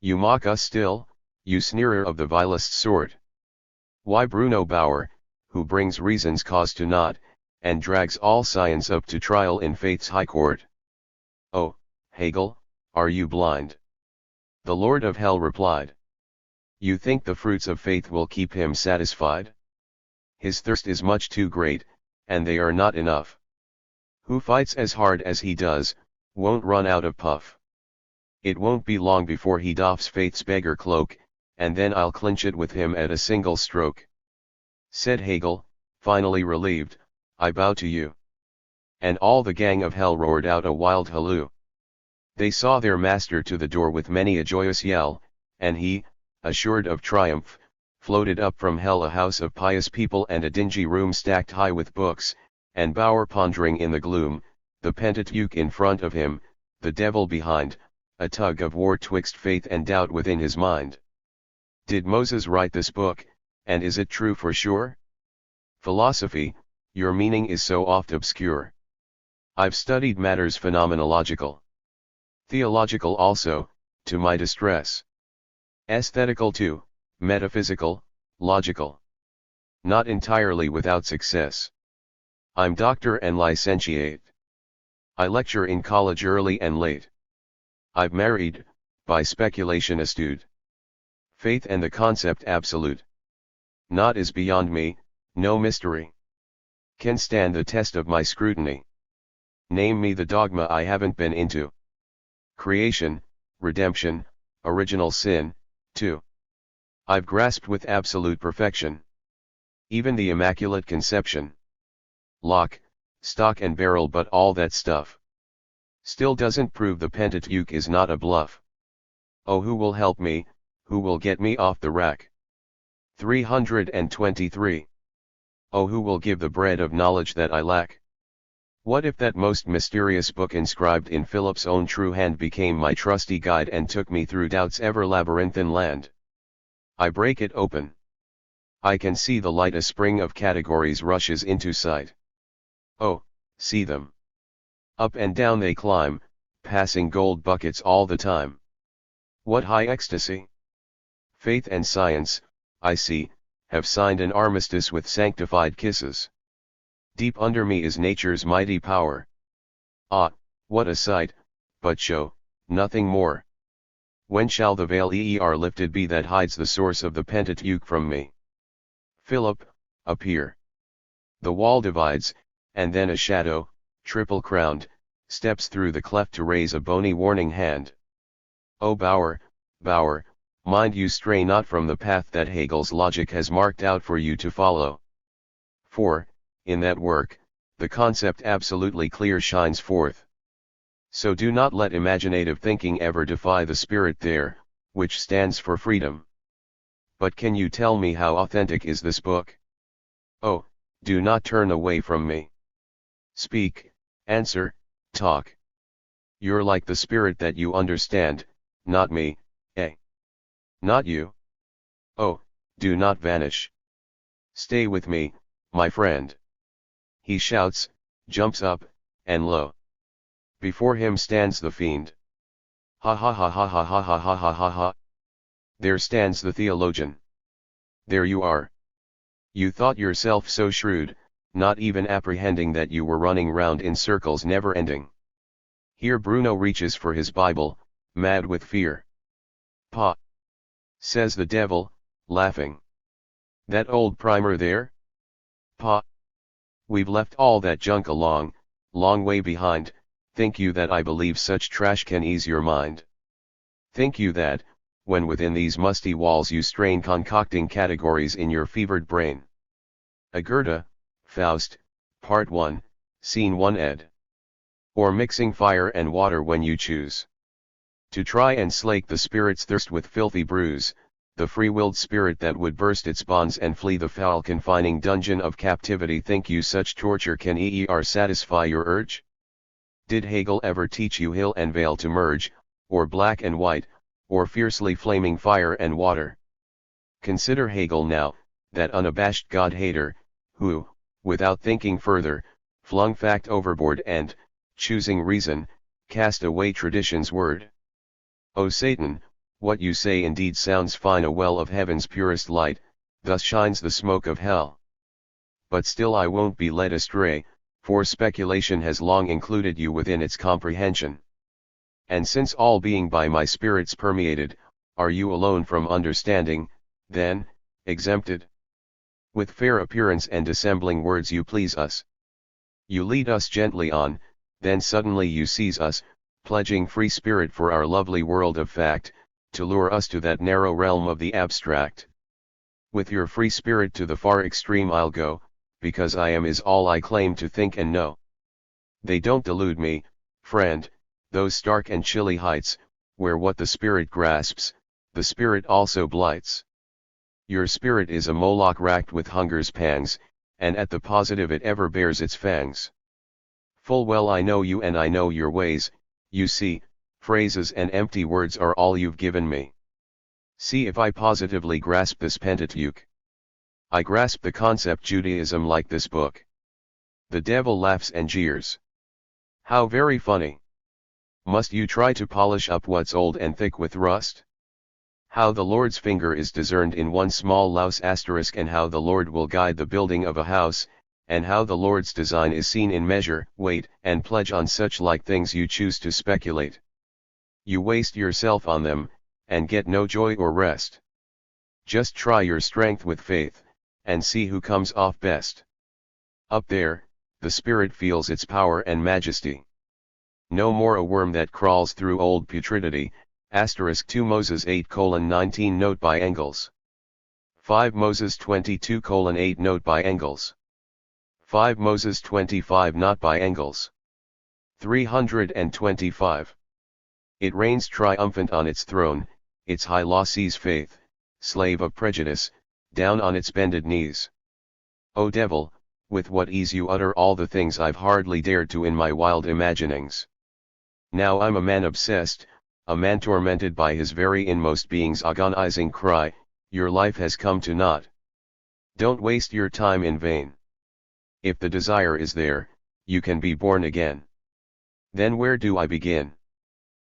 you mock us still, you sneerer of the vilest sort. Why Bruno Bauer, who brings reason's cause to naught, and drags all science up to trial in faith's high court? Oh, Hegel, are you blind? The Lord of Hell replied. You think the fruits of faith will keep him satisfied? His thirst is much too great, and they are not enough. Who fights as hard as he does, won't run out of puff. It won't be long before he doffs faith's beggar cloak, and then I'll clinch it with him at a single stroke. Said Hegel, finally relieved, I bow to you. And all the gang of hell roared out a wild halloo. They saw their master to the door with many a joyous yell, and he, assured of triumph, floated up from hell, a house of pious people and a dingy room stacked high with books, and Bauer pondering in the gloom, the Pentateuch in front of him, the devil behind, a tug of war twixt faith and doubt within his mind. Did Moses write this book, and is it true for sure? Philosophy, your meaning is so oft obscure. I've studied matters phenomenological. Theological also, to my distress. Aesthetical too, metaphysical, logical. Not entirely without success. I'm doctor and licentiate. I lecture in college early and late. I've married, by speculation astute. Faith and the concept absolute. Naught is beyond me, no mystery can stand the test of my scrutiny. Name me the dogma I haven't been into. Creation, redemption, original sin, too. I've grasped with absolute perfection. Even the Immaculate Conception. Lock, stock and barrel, but all that stuff still doesn't prove the Pentateuch is not a bluff. Oh, who will help me, who will get me off the rack? 323. Oh, who will give the bread of knowledge that I lack? What if that most mysterious book inscribed in Philip's own true hand became my trusty guide and took me through doubt's ever labyrinthine land? I break it open. I can see the light, a spring of categories rushes into sight. Oh, see them. Up and down they climb, passing gold buckets all the time. What high ecstasy! Faith and science, I see, have signed an armistice with sanctified kisses. Deep under me is nature's mighty power. Ah, what a sight, but show, nothing more. When shall the veil lifted be that hides the source of the Pentateuch from me? Philip, appear. The wall divides, and then a shadow, triple-crowned, steps through the cleft to raise a bony warning hand. O Bauer, Bauer, mind you stray not from the path that Hegel's logic has marked out for you to follow. For, in that work, the concept absolutely clear shines forth. So do not let imaginative thinking ever defy the spirit there, which stands for freedom. But can you tell me how authentic is this book? Oh, do not turn away from me. Speak, answer, talk. You're like the spirit that you understand, not me, eh? Not you. Oh, do not vanish. Stay with me, my friend. He shouts, jumps up, and lo! Before him stands the fiend. Ha ha ha ha ha ha ha ha ha ha ha. There stands the theologian. There you are. You thought yourself so shrewd, not even apprehending that you were running round in circles never ending. Here Bruno reaches for his Bible, mad with fear. Pa! Says the devil, laughing. That old primer there? Pa! We've left all that junk a long, long way behind. Think you that I believe such trash can ease your mind? Think you that, when within these musty walls you strain concocting categories in your fevered brain? Agerta, Faust, Part 1, Scene 1 ed. Or mixing fire and water when you choose to try and slake the spirit's thirst with filthy brews, the free-willed spirit that would burst its bonds and flee the foul confining dungeon of captivity. Think you such torture can satisfy your urge? Did Hegel ever teach you hill and vale to merge, or black and white, or fiercely flaming fire and water? Consider Hegel now, that unabashed God-hater, who, without thinking further, flung fact overboard and, choosing reason, cast away tradition's word. O Satan, what you say indeed sounds fine, a well of heaven's purest light, thus shines the smoke of hell. But still I won't be led astray, for speculation has long included you within its comprehension. And since all being by my spirits permeated, are you alone from understanding, then, exempted? With fair appearance and dissembling words you please us. You lead us gently on, then suddenly you seize us, pledging free spirit for our lovely world of fact, to lure us to that narrow realm of the abstract. With your free spirit to the far extreme I'll go, because I am is all I claim to think and know. They don't delude me, friend, those stark and chilly heights, where what the spirit grasps, the spirit also blights. Your spirit is a Moloch racked with hunger's pangs, and at the positive it ever bears its fangs. Full well I know you and I know your ways, you see, phrases and empty words are all you've given me. See if I positively grasp this Pentateuch. I grasp the concept Judaism like this book. The devil laughs and jeers. How very funny. Must you try to polish up what's old and thick with rust? How the Lord's finger is discerned in one small louse asterisk, and how the Lord will guide the building of a house, and how the Lord's design is seen in measure, weight, and pledge on such like things you choose to speculate. You waste yourself on them, and get no joy or rest. Just try your strength with faith, and see who comes off best. Up there, the spirit feels its power and majesty. No more a worm that crawls through old putridity, *2 Moses 8:19 note by Engels. 5 Moses 22:8 Note by Engels. 5 Moses 25 Not by Engels. 325. It reigns triumphant on its throne, its high law sees faith, slave of prejudice, down on its bended knees. O devil, with what ease you utter all the things I've hardly dared to in my wild imaginings. Now I'm a man obsessed, a man tormented by his very inmost being's agonizing cry, your life has come to naught. Don't waste your time in vain. If the desire is there, you can be born again. Then where do I begin?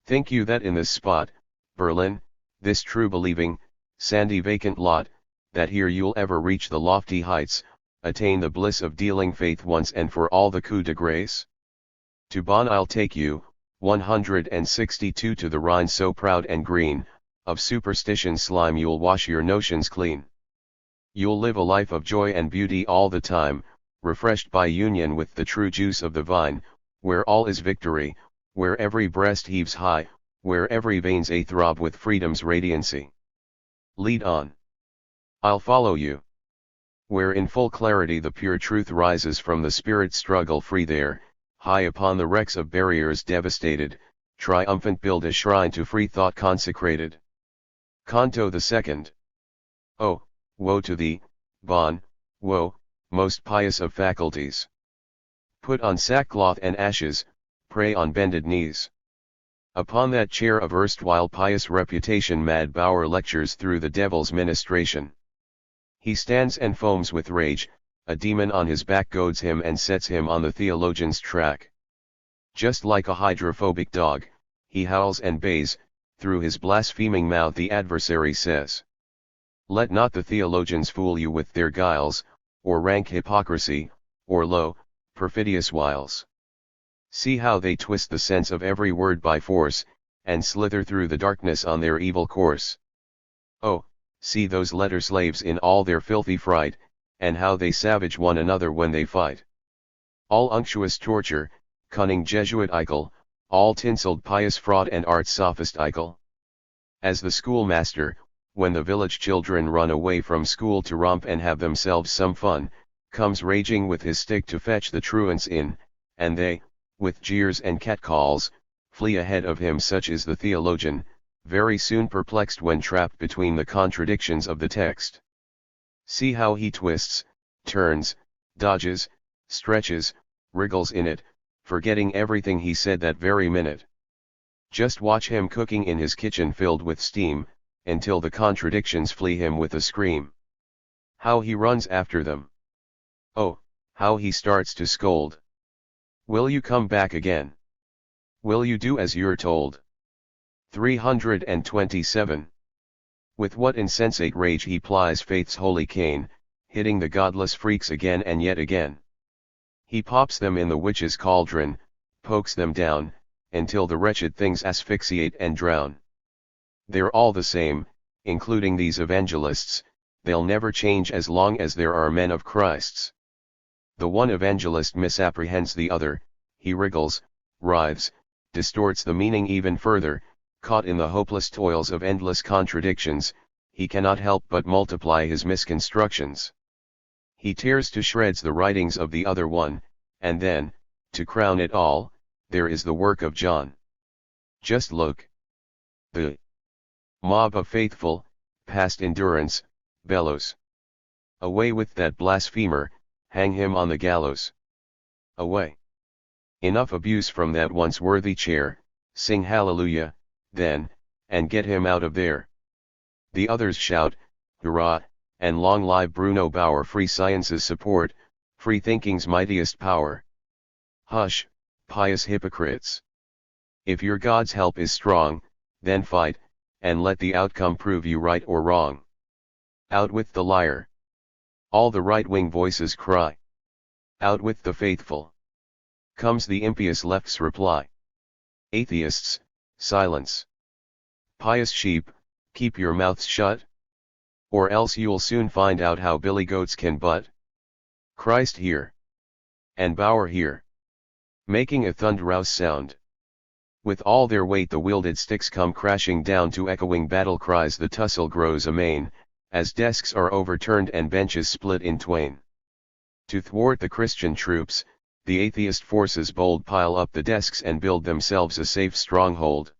Think you that in this spot, Berlin, this true believing, sandy vacant lot, that here you'll ever reach the lofty heights, attain the bliss of dealing faith once and for all the coup de grace? To Bonn I'll take you, 162 to the Rhine so proud and green, of superstition slime you'll wash your notions clean. You'll live a life of joy and beauty all the time, refreshed by union with the true juice of the vine, where all is victory, where every breast heaves high, where every veins a throb with freedom's radiancy. Lead on. I'll follow you. Where in full clarity the pure truth rises from the spirit struggle free there, high upon the wrecks of barriers devastated, triumphant build a shrine to free thought consecrated. Canto the Second. Oh, woe to thee, Bonn, woe, most pious of faculties! Put on sackcloth and ashes, pray on bended knees. Upon that chair of erstwhile pious reputation mad Bauer lectures through the devil's ministration. He stands and foams with rage, a demon on his back goads him and sets him on the theologian's track. Just like a hydrophobic dog, he howls and bays, through his blaspheming mouth the adversary says. Let not the theologians fool you with their guiles, or rank hypocrisy, or low, perfidious wiles. See how they twist the sense of every word by force, and slither through the darkness on their evil course. Oh, see those letter slaves in all their filthy fright, and how they savage one another when they fight. All unctuous torture, cunning Jesuitical, all tinselled pious fraud and art sophistical. As the schoolmaster, when the village children run away from school to romp and have themselves some fun, comes raging with his stick to fetch the truants in, and they, with jeers and catcalls, flee ahead of him. Such is the theologian, very soon perplexed when trapped between the contradictions of the text. See how he twists, turns, dodges, stretches, wriggles in it, forgetting everything he said that very minute. Just watch him cooking in his kitchen filled with steam, until the contradictions flee him with a scream. How he runs after them! Oh, how he starts to scold! Will you come back again? Will you do as you're told? 327. With what insensate rage he plies faith's holy cane, hitting the godless freaks again and yet again. He pops them in the witch's cauldron, pokes them down, until the wretched things asphyxiate and drown. They're all the same, including these evangelists, they'll never change as long as there are men of Christ's. The one evangelist misapprehends the other, he wriggles, writhes, distorts the meaning even further, caught in the hopeless toils of endless contradictions, he cannot help but multiply his misconstructions. He tears to shreds the writings of the other one, and then, to crown it all, there is the work of John. Just look. The mob of faithful, past endurance, bellows. Away with that blasphemer, hang him on the gallows. Away. Enough abuse from that once worthy chair, sing hallelujah, then, and get him out of there. The others shout, hurrah, and long live Bruno Bauer, free science's support, free thinking's mightiest power. Hush, pious hypocrites. If your God's help is strong, then fight, and let the outcome prove you right or wrong. Out with the liar. All the right-wing voices cry. Out with the faithful. Comes the impious left's reply. Atheists, silence. Pious sheep, keep your mouths shut. Or else you'll soon find out how billy goats can butt. Christ here. And Bauer here. Making a thunderous sound. With all their weight the wielded sticks come crashing down to echoing battle cries. The tussle grows amain, as desks are overturned and benches split in twain. To thwart the Christian troops, the atheist forces bold pile up the desks and build themselves a safe stronghold.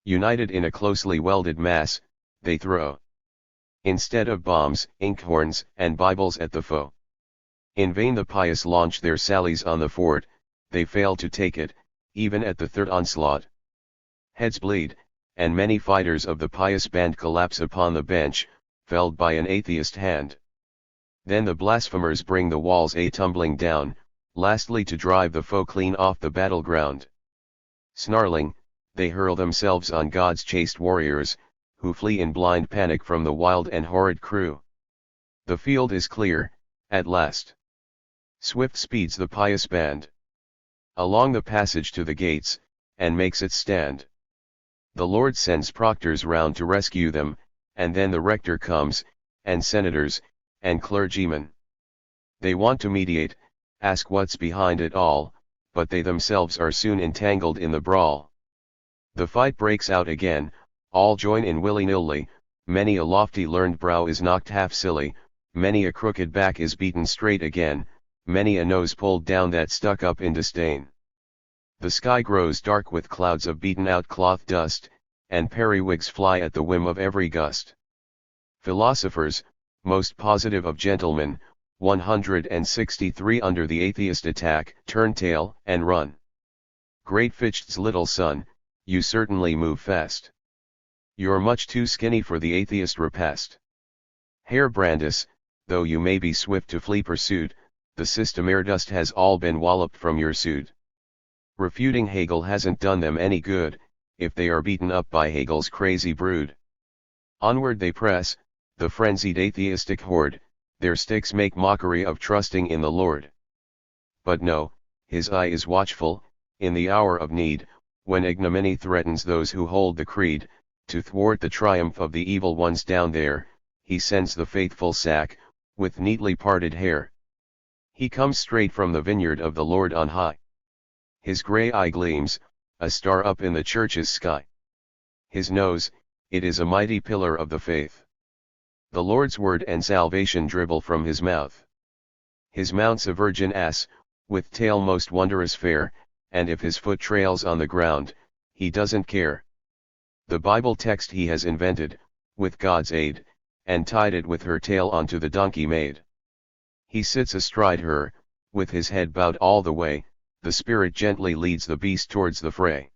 United in a closely welded mass, they throw, instead of bombs, inkhorns, and Bibles at the foe. In vain the pious launch their sallies on the fort, they fail to take it, even at the third onslaught. Heads bleed, and many fighters of the pious band collapse upon the bench, felled by an atheist hand. Then the blasphemers bring the walls tumbling down, lastly to drive the foe clean off the battleground. Snarling, they hurl themselves on God's chaste warriors, who flee in blind panic from the wild and horrid crew. The field is clear, at last. Swift speeds the pious band along the passage to the gates, and makes it stand. The Lord sends proctors round to rescue them, and then the rector comes, and senators, and clergymen. They want to mediate, ask what's behind it all, but they themselves are soon entangled in the brawl. The fight breaks out again, all join in willy-nilly, many a lofty learned brow is knocked half silly, many a crooked back is beaten straight again, many a nose pulled down that stuck up in disdain. The sky grows dark with clouds of beaten-out cloth dust, and periwigs fly at the whim of every gust. Philosophers, most positive of gentlemen, 163 under the atheist attack, turn tail, and run. Great Fichte's little son, you certainly move fast. You're much too skinny for the atheist repast. Herr Brandis, though you may be swift to flee pursuit, the system ere dust has all been walloped from your suit. Refuting Hegel hasn't done them any good, if they are beaten up by Hegel's crazy brood. Onward they press, the frenzied atheistic horde, their sticks make mockery of trusting in the Lord. But no, his eye is watchful, in the hour of need, when ignominy threatens those who hold the creed, to thwart the triumph of the evil ones down there, he sends the faithful sack, with neatly parted hair. He comes straight from the vineyard of the Lord on high. His grey eye gleams, a star up in the church's sky. His nose, it is a mighty pillar of the faith. The Lord's word and salvation dribble from his mouth. His mount's a virgin ass, with tail most wondrous fair, and if his foot trails on the ground, he doesn't care. The Bible text he has invented, with God's aid, and tied it with her tail onto the donkey maid. He sits astride her, with his head bowed all the way, the Spirit gently leads the beast towards the fray.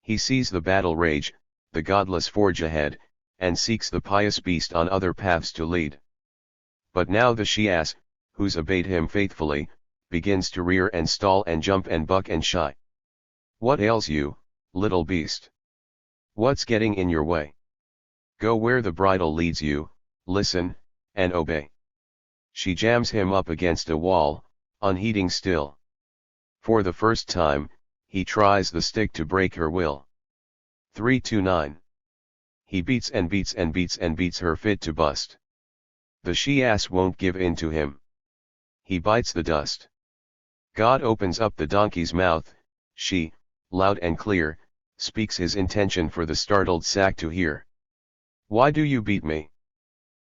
He sees the battle rage, the godless forge ahead, and seeks the pious beast on other paths to lead. But now the she-ass, who's obeyed him faithfully, begins to rear and stall and jump and buck and shy. What ails you, little beast? What's getting in your way? Go where the bridle leads you, listen, and obey. She jams him up against a wall, unheeding still. For the first time, he tries the stick to break her will. 329. He beats and beats and beats and beats her fit to bust. The she-ass won't give in to him. He bites the dust. God opens up the donkey's mouth, she, loud and clear, speaks his intention for the startled sack to hear. Why do you beat me?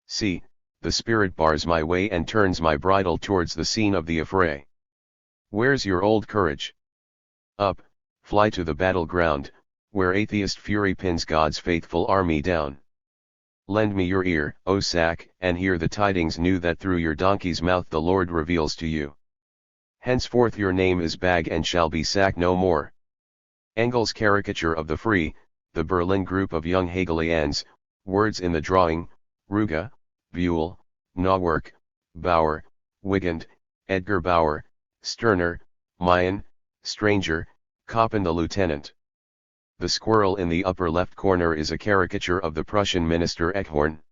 See, the Spirit bars my way and turns my bridle towards the scene of the affray. Where's your old courage? Up, fly to the battleground, where atheist fury pins God's faithful army down. Lend me your ear, O sack, and hear the tidings new that through your donkey's mouth the Lord reveals to you. Henceforth your name is Bag and shall be sack no more. Engels' caricature of the Free, the Berlin group of young Hegelians, words in the drawing, Ruge, Buell, Nauwerk, Bauer, Wigand, Edgar Bauer, Sterner, Mayen, Stranger, Koppen the lieutenant. The squirrel in the upper left corner is a caricature of the Prussian minister Eckhorn.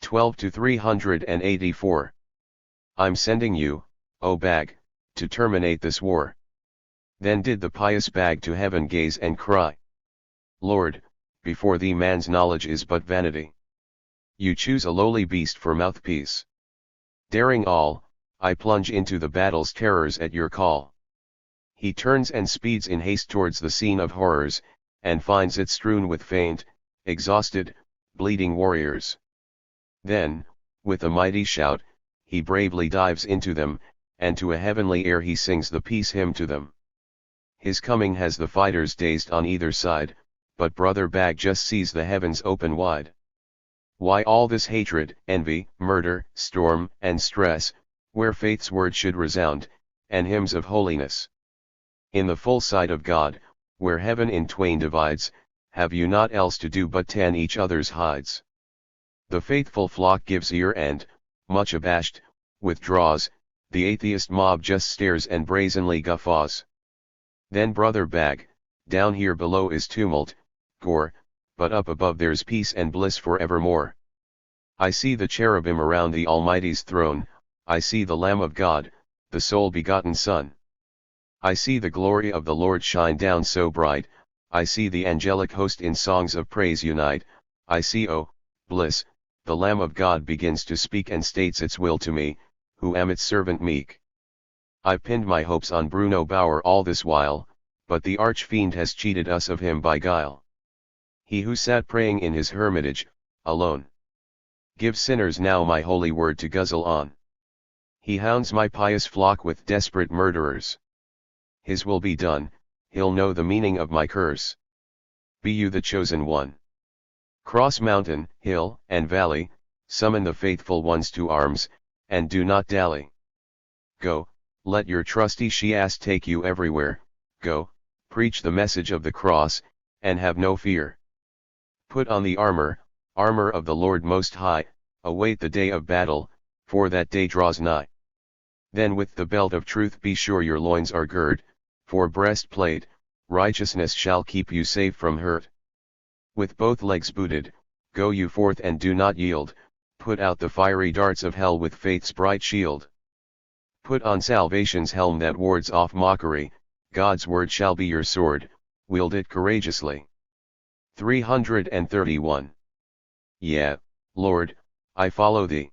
12-384. I'm sending you, O Bag, to terminate this war. Then did the pious Bag to heaven gaze and cry. Lord, before thee man's knowledge is but vanity. You choose a lowly beast for mouthpiece. Daring all, I plunge into the battle's terrors at your call. He turns and speeds in haste towards the scene of horrors, and finds it strewn with faint, exhausted, bleeding warriors. Then, with a mighty shout, he bravely dives into them, and to a heavenly air he sings the peace hymn to them. His coming has the fighters dazed on either side, but Brother Bag just sees the heavens open wide. Why all this hatred, envy, murder, storm, and stress, where faith's word should resound, and hymns of holiness? In the full sight of God, where heaven in twain divides, have you naught else to do but tan each other's hides? The faithful flock gives ear and, much abashed, withdraws, the atheist mob just stares and brazenly guffaws. Then Brother Bag, down here below is tumult, gore, but up above there's peace and bliss for evermore. I see the cherubim around the Almighty's throne, I see the Lamb of God, the sole-begotten Son. I see the glory of the Lord shine down so bright, I see the angelic host in songs of praise unite, I see, oh, bliss, the Lamb of God begins to speak and states its will to me, who am its servant meek. I've pinned my hopes on Bruno Bauer all this while, but the arch-fiend has cheated us of him by guile. He who sat praying in his hermitage, alone. Give sinners now my holy word to guzzle on. He hounds my pious flock with desperate murderers. His will be done, he'll know the meaning of my curse. Be you the chosen one. Cross mountain, hill, and valley, summon the faithful ones to arms, and do not dally. Go, let your trusty she-ass take you everywhere, go, preach the message of the cross, and have no fear. Put on the armor of the Lord Most High, await the day of battle, for that day draws nigh. Then with the belt of truth be sure your loins are girt, for breastplate, righteousness shall keep you safe from hurt. With both legs booted, go you forth and do not yield, put out the fiery darts of hell with faith's bright shield. Put on salvation's helm that wards off mockery, God's word shall be your sword, wield it courageously. 331. Yeah, Lord, I follow thee.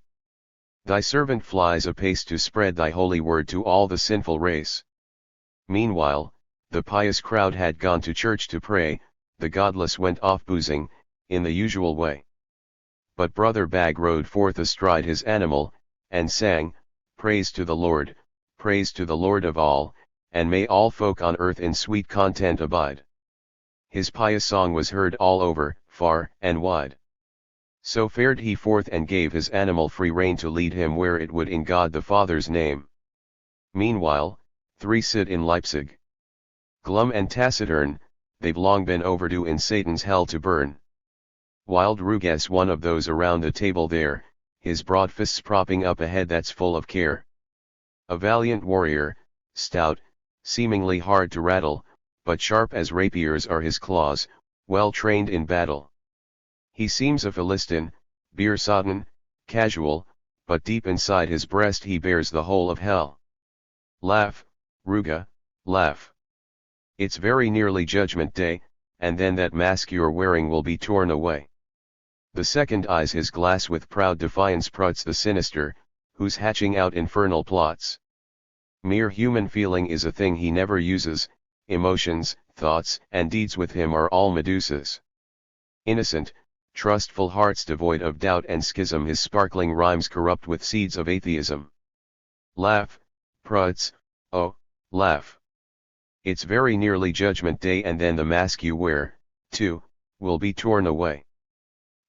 Thy servant flies apace to spread thy holy word to all the sinful race. Meanwhile, the pious crowd had gone to church to pray, the godless went off boozing, in the usual way. But Brother Bag rode forth astride his animal, and sang, Praise to the Lord of all, and may all folk on earth in sweet content abide. His pious song was heard all over, far and wide. So fared he forth and gave his animal free rein to lead him where it would in God the Father's name. Meanwhile, three sit in Leipzig. Glum and taciturn, they've long been overdue in Satan's hell to burn. Wild Rugas, one of those around the table there, his broad fists propping up a head that's full of care. A valiant warrior, stout, seemingly hard to rattle, but sharp as rapiers are his claws, well trained in battle. He seems a Philistine, beer-sodden, casual, but deep inside his breast he bears the whole of hell. Laugh, Ruga, laugh. It's very nearly Judgment Day, and then that mask you're wearing will be torn away. The second eyes his glass with proud defiance Pruts the sinister, who's hatching out infernal plots. Mere human feeling is a thing he never uses, emotions, thoughts, and deeds with him are all Medusas. Innocent, trustful hearts devoid of doubt and schism, his sparkling rhymes corrupt with seeds of atheism. Laugh, Pruts, oh, laugh. It's very nearly Judgment Day, and then the mask you wear, too, will be torn away.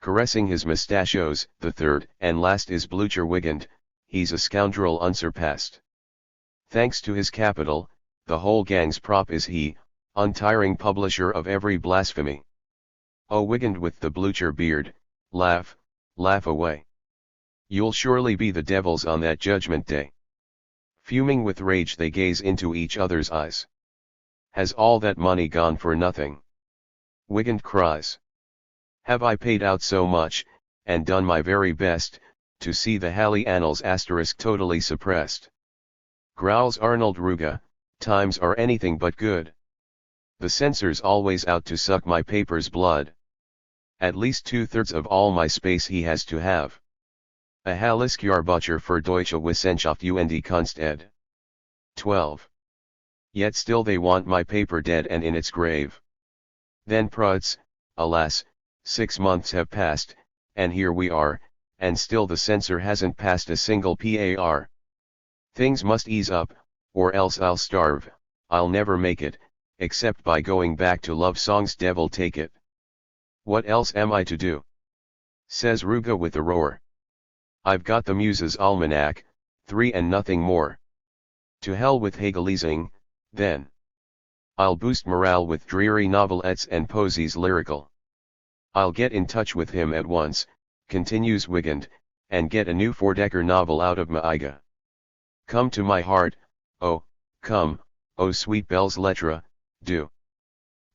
Caressing his mustachios, the third and last is Blucher Wigand, he's a scoundrel unsurpassed. Thanks to his capital, the whole gang's prop is he, untiring publisher of every blasphemy. Oh, Wigand with the Blucher beard, laugh, laugh away. You'll surely be the devils on that Judgment Day. Fuming with rage they gaze into each other's eyes. Has all that money gone for nothing? Wigand cries. Have I paid out so much, and done my very best, to see the Halley Annals * totally suppressed? Growls Arnold Ruga, times are anything but good. The censor's always out to suck my paper's blood. At least 2/3 of all my space he has to have. A Hallisjahrbucher für Deutsche Wissenschaft und Kunst ed. 12. Yet still they want my paper dead and in its grave. Then Pruts, alas, 6 months have passed, and here we are, and still the censor hasn't passed a single PAR. Things must ease up, or else I'll starve. I'll never make it, except by going back to love songs. Devil take it. What else am I to do? Says Ruga with a roar. I've got the Muses' Almanac, 3 and nothing more. To hell with Hegelizing, then. I'll boost morale with dreary novelettes and posies lyrical. I'll get in touch with him at once, continues Wigand, and get a new four-decker novel out of Maiga. Come to my heart, oh, come, oh sweet belles lettres, do.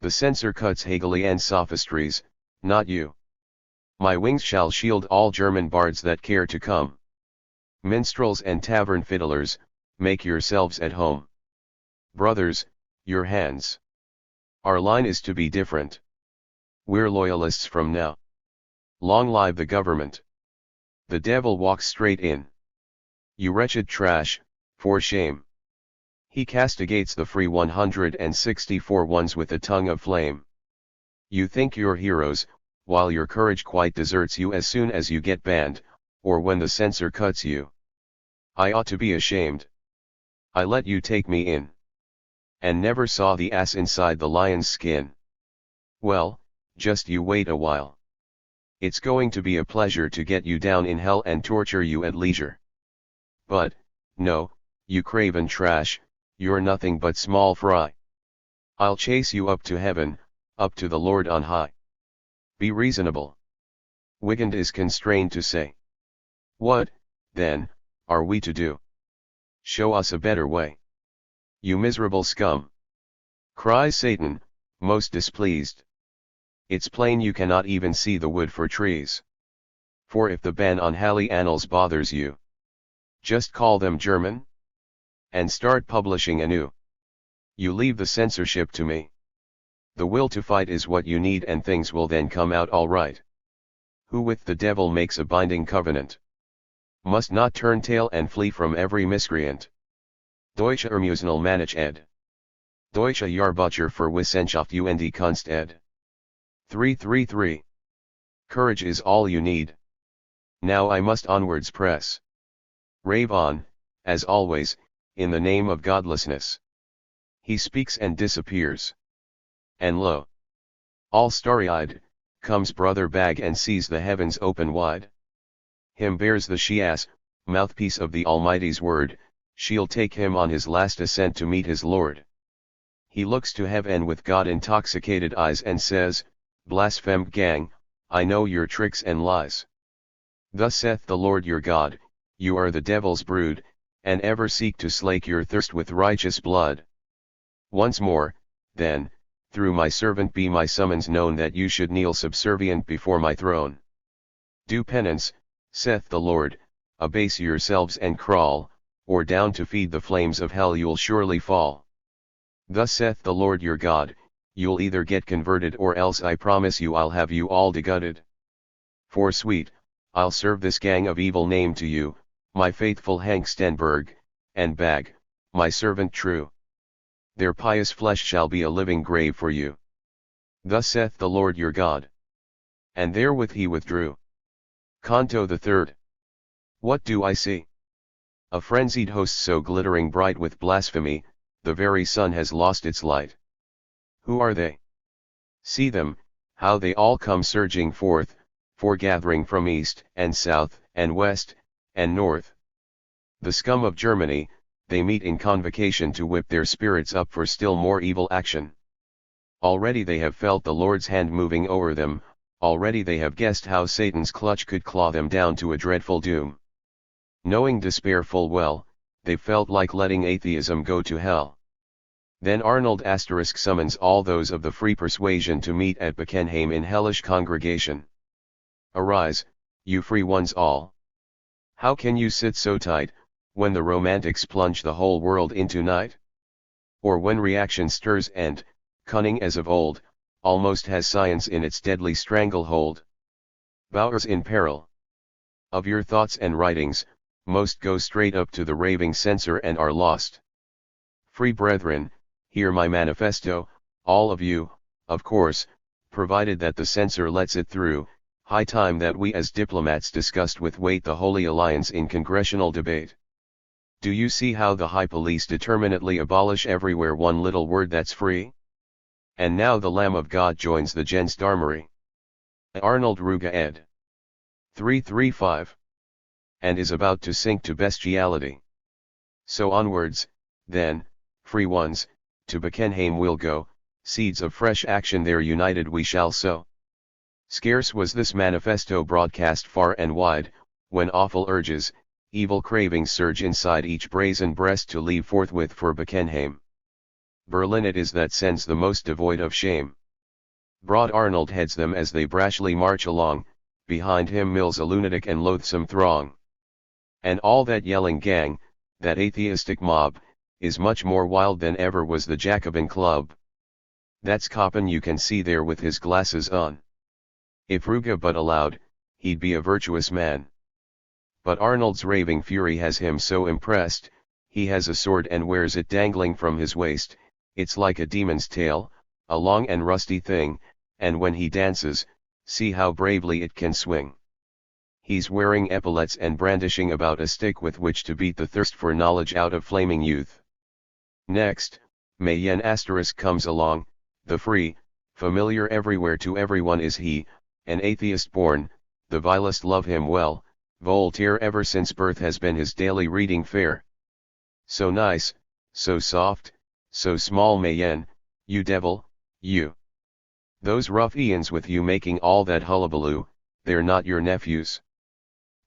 The censor cuts Hegelian sophistries, not you. My wings shall shield all German bards that care to come. Minstrels and tavern fiddlers, make yourselves at home. Brothers, your hands. Our line is to be different. We're loyalists from now. Long live the government. The devil walks straight in. You wretched trash, for shame. He castigates the free 164 ones with a tongue of flame. You think you're heroes, while your courage quite deserts you as soon as you get banned, or when the censor cuts you. I ought to be ashamed. I let you take me in. And never saw the ass inside the lion's skin. Well, just you wait a while. It's going to be a pleasure to get you down in hell and torture you at leisure. But, no, you craven trash, you're nothing but small fry. I'll chase you up to heaven, up to the Lord on high. Be reasonable. Wigand is constrained to say. What, then, are we to do? Show us a better way. You miserable scum! Cries Satan, most displeased. It's plain you cannot even see the wood for trees. For if the ban on Halley annals bothers you, just call them German, and start publishing anew. You leave the censorship to me. The will to fight is what you need, and things will then come out all right. Who with the devil makes a binding covenant, must not turn tail and flee from every miscreant. Deutsche Ermusenalmanach ed. Deutsche Jahrbucher für Wissenschaft und Kunst ed. 333. Courage is all you need. Now I must onwards press. Rave on, as always, in the name of godlessness. He speaks and disappears. And lo! All starry-eyed, comes Brother Bag and sees the heavens open wide. Him bears the she-ass, mouthpiece of the Almighty's word, she'll take him on his last ascent to meet his Lord. He looks to heaven with God-intoxicated eyes and says, Blasphemed gang, I know your tricks and lies. Thus saith the Lord your God, you are the devil's brood, and ever seek to slake your thirst with righteous blood. Once more, then, through my servant be my summons known that you should kneel subservient before my throne. Do penance, saith the Lord, abase yourselves and crawl, or down to feed the flames of hell you'll surely fall. Thus saith the Lord your God, you'll either get converted or else I promise you I'll have you all degutted. For sweet, I'll serve this gang of evil name to you, my faithful Hank Stenberg, and Bag, my servant true. Their pious flesh shall be a living grave for you. Thus saith the Lord your God. And therewith he withdrew. Canto the Third. What do I see? A frenzied host so glittering bright with blasphemy, the very sun has lost its light. Who are they? See them, how they all come surging forth, foregathering from east, and south, and west, and north. The scum of Germany, they meet in convocation to whip their spirits up for still more evil action. Already they have felt the Lord's hand moving over them, already they have guessed how Satan's clutch could claw them down to a dreadful doom. Knowing despair full well, they felt like letting atheism go to hell. Then Arnold * summons all those of the free persuasion to meet at Beckenheim in hellish congregation. Arise, you free ones all. How can you sit so tight, when the romantics plunge the whole world into night? Or when reaction stirs and, cunning as of old, almost has science in its deadly stranglehold? Bowers in peril. Of your thoughts and writings, most go straight up to the raving censor and are lost. Free brethren, hear my manifesto, all of you, of course, provided that the censor lets it through, High time that we as diplomats discussed with weight the Holy Alliance in congressional debate. Do you see how the high police determinately abolish everywhere one little word that's free? And now the Lamb of God joins the Gendarmerie. Arnold Ruge ed. 335. And is about to sink to bestiality. So onwards, then, free ones, to Beckenham we'll go, seeds of fresh action there united we shall sow. Scarce was this manifesto broadcast far and wide, when awful urges, evil cravings surge inside each brazen breast to leave forthwith for Beckenham. Berlin it is that sends the most devoid of shame. Broad Arnold heads them as they brashly march along, behind him mills a lunatic and loathsome throng. And all that yelling gang, that atheistic mob, is much more wild than ever was the Jacobin Club. That's Koppen you can see there with his glasses on. If Ruge but allowed, he'd be a virtuous man. But Arnold's raving fury has him so impressed, he has a sword and wears it dangling from his waist, it's like a demon's tail, a long and rusty thing, and when he dances, see how bravely it can swing. He's wearing epaulets and brandishing about a stick with which to beat the thirst for knowledge out of flaming youth. Next, Mayenne * comes along, the free, familiar everywhere to everyone is he, an atheist born, the vilest love him well, Voltaire ever since birth has been his daily reading fare. So nice, so soft, so small Mayenne, you devil, you. Those ruffians with you making all that hullabaloo, they're not your nephews.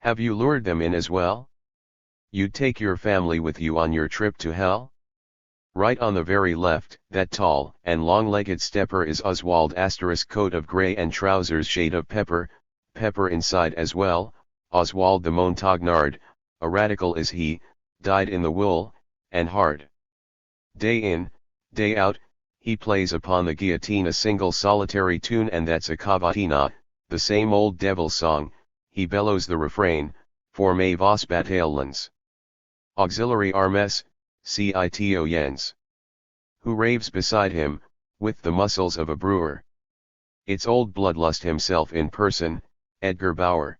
Have you lured them in as well? You'd take your family with you on your trip to hell? Right on the very left, that tall and long-legged stepper is Oswald * coat of grey and trousers shade of pepper, pepper inside as well, Oswald the Montagnard, a radical is he, dyed in the wool, and hard. Day in, day out, he plays upon the guillotine a single solitary tune and that's a cavatina, the same old devil song, he bellows the refrain, Formez vos bataillons. Auxiliary armes, citoyens. Who raves beside him, with the muscles of a brewer? It's old Bloodlust himself in person, Edgar Bauer.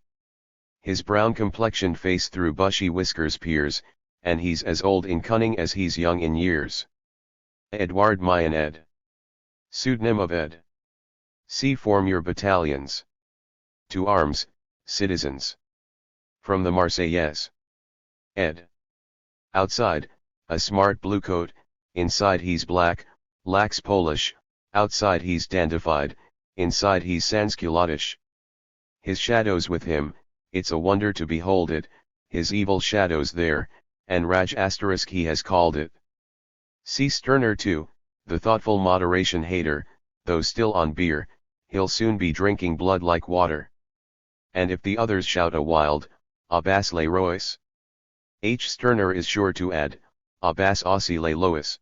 His brown complexioned face through bushy whiskers peers, and he's as old in cunning as he's young in years. Edouard Mayen ed. Pseudonym of ed. See form your battalions. To arms, citizens. From the Marseillaise. Ed. Outside, a smart blue coat, inside he's black, lax Polish, outside he's dandified, inside he's sansculottish. His shadows with him, it's a wonder to behold it, his evil shadows there, and Raj * he has called it. See Sterner too, the thoughtful moderation hater, though still on beer, he'll soon be drinking blood like water. And if the others shout a wild, Abbas les rois. H. Sterner is sure to add, Abbas aussi les lois.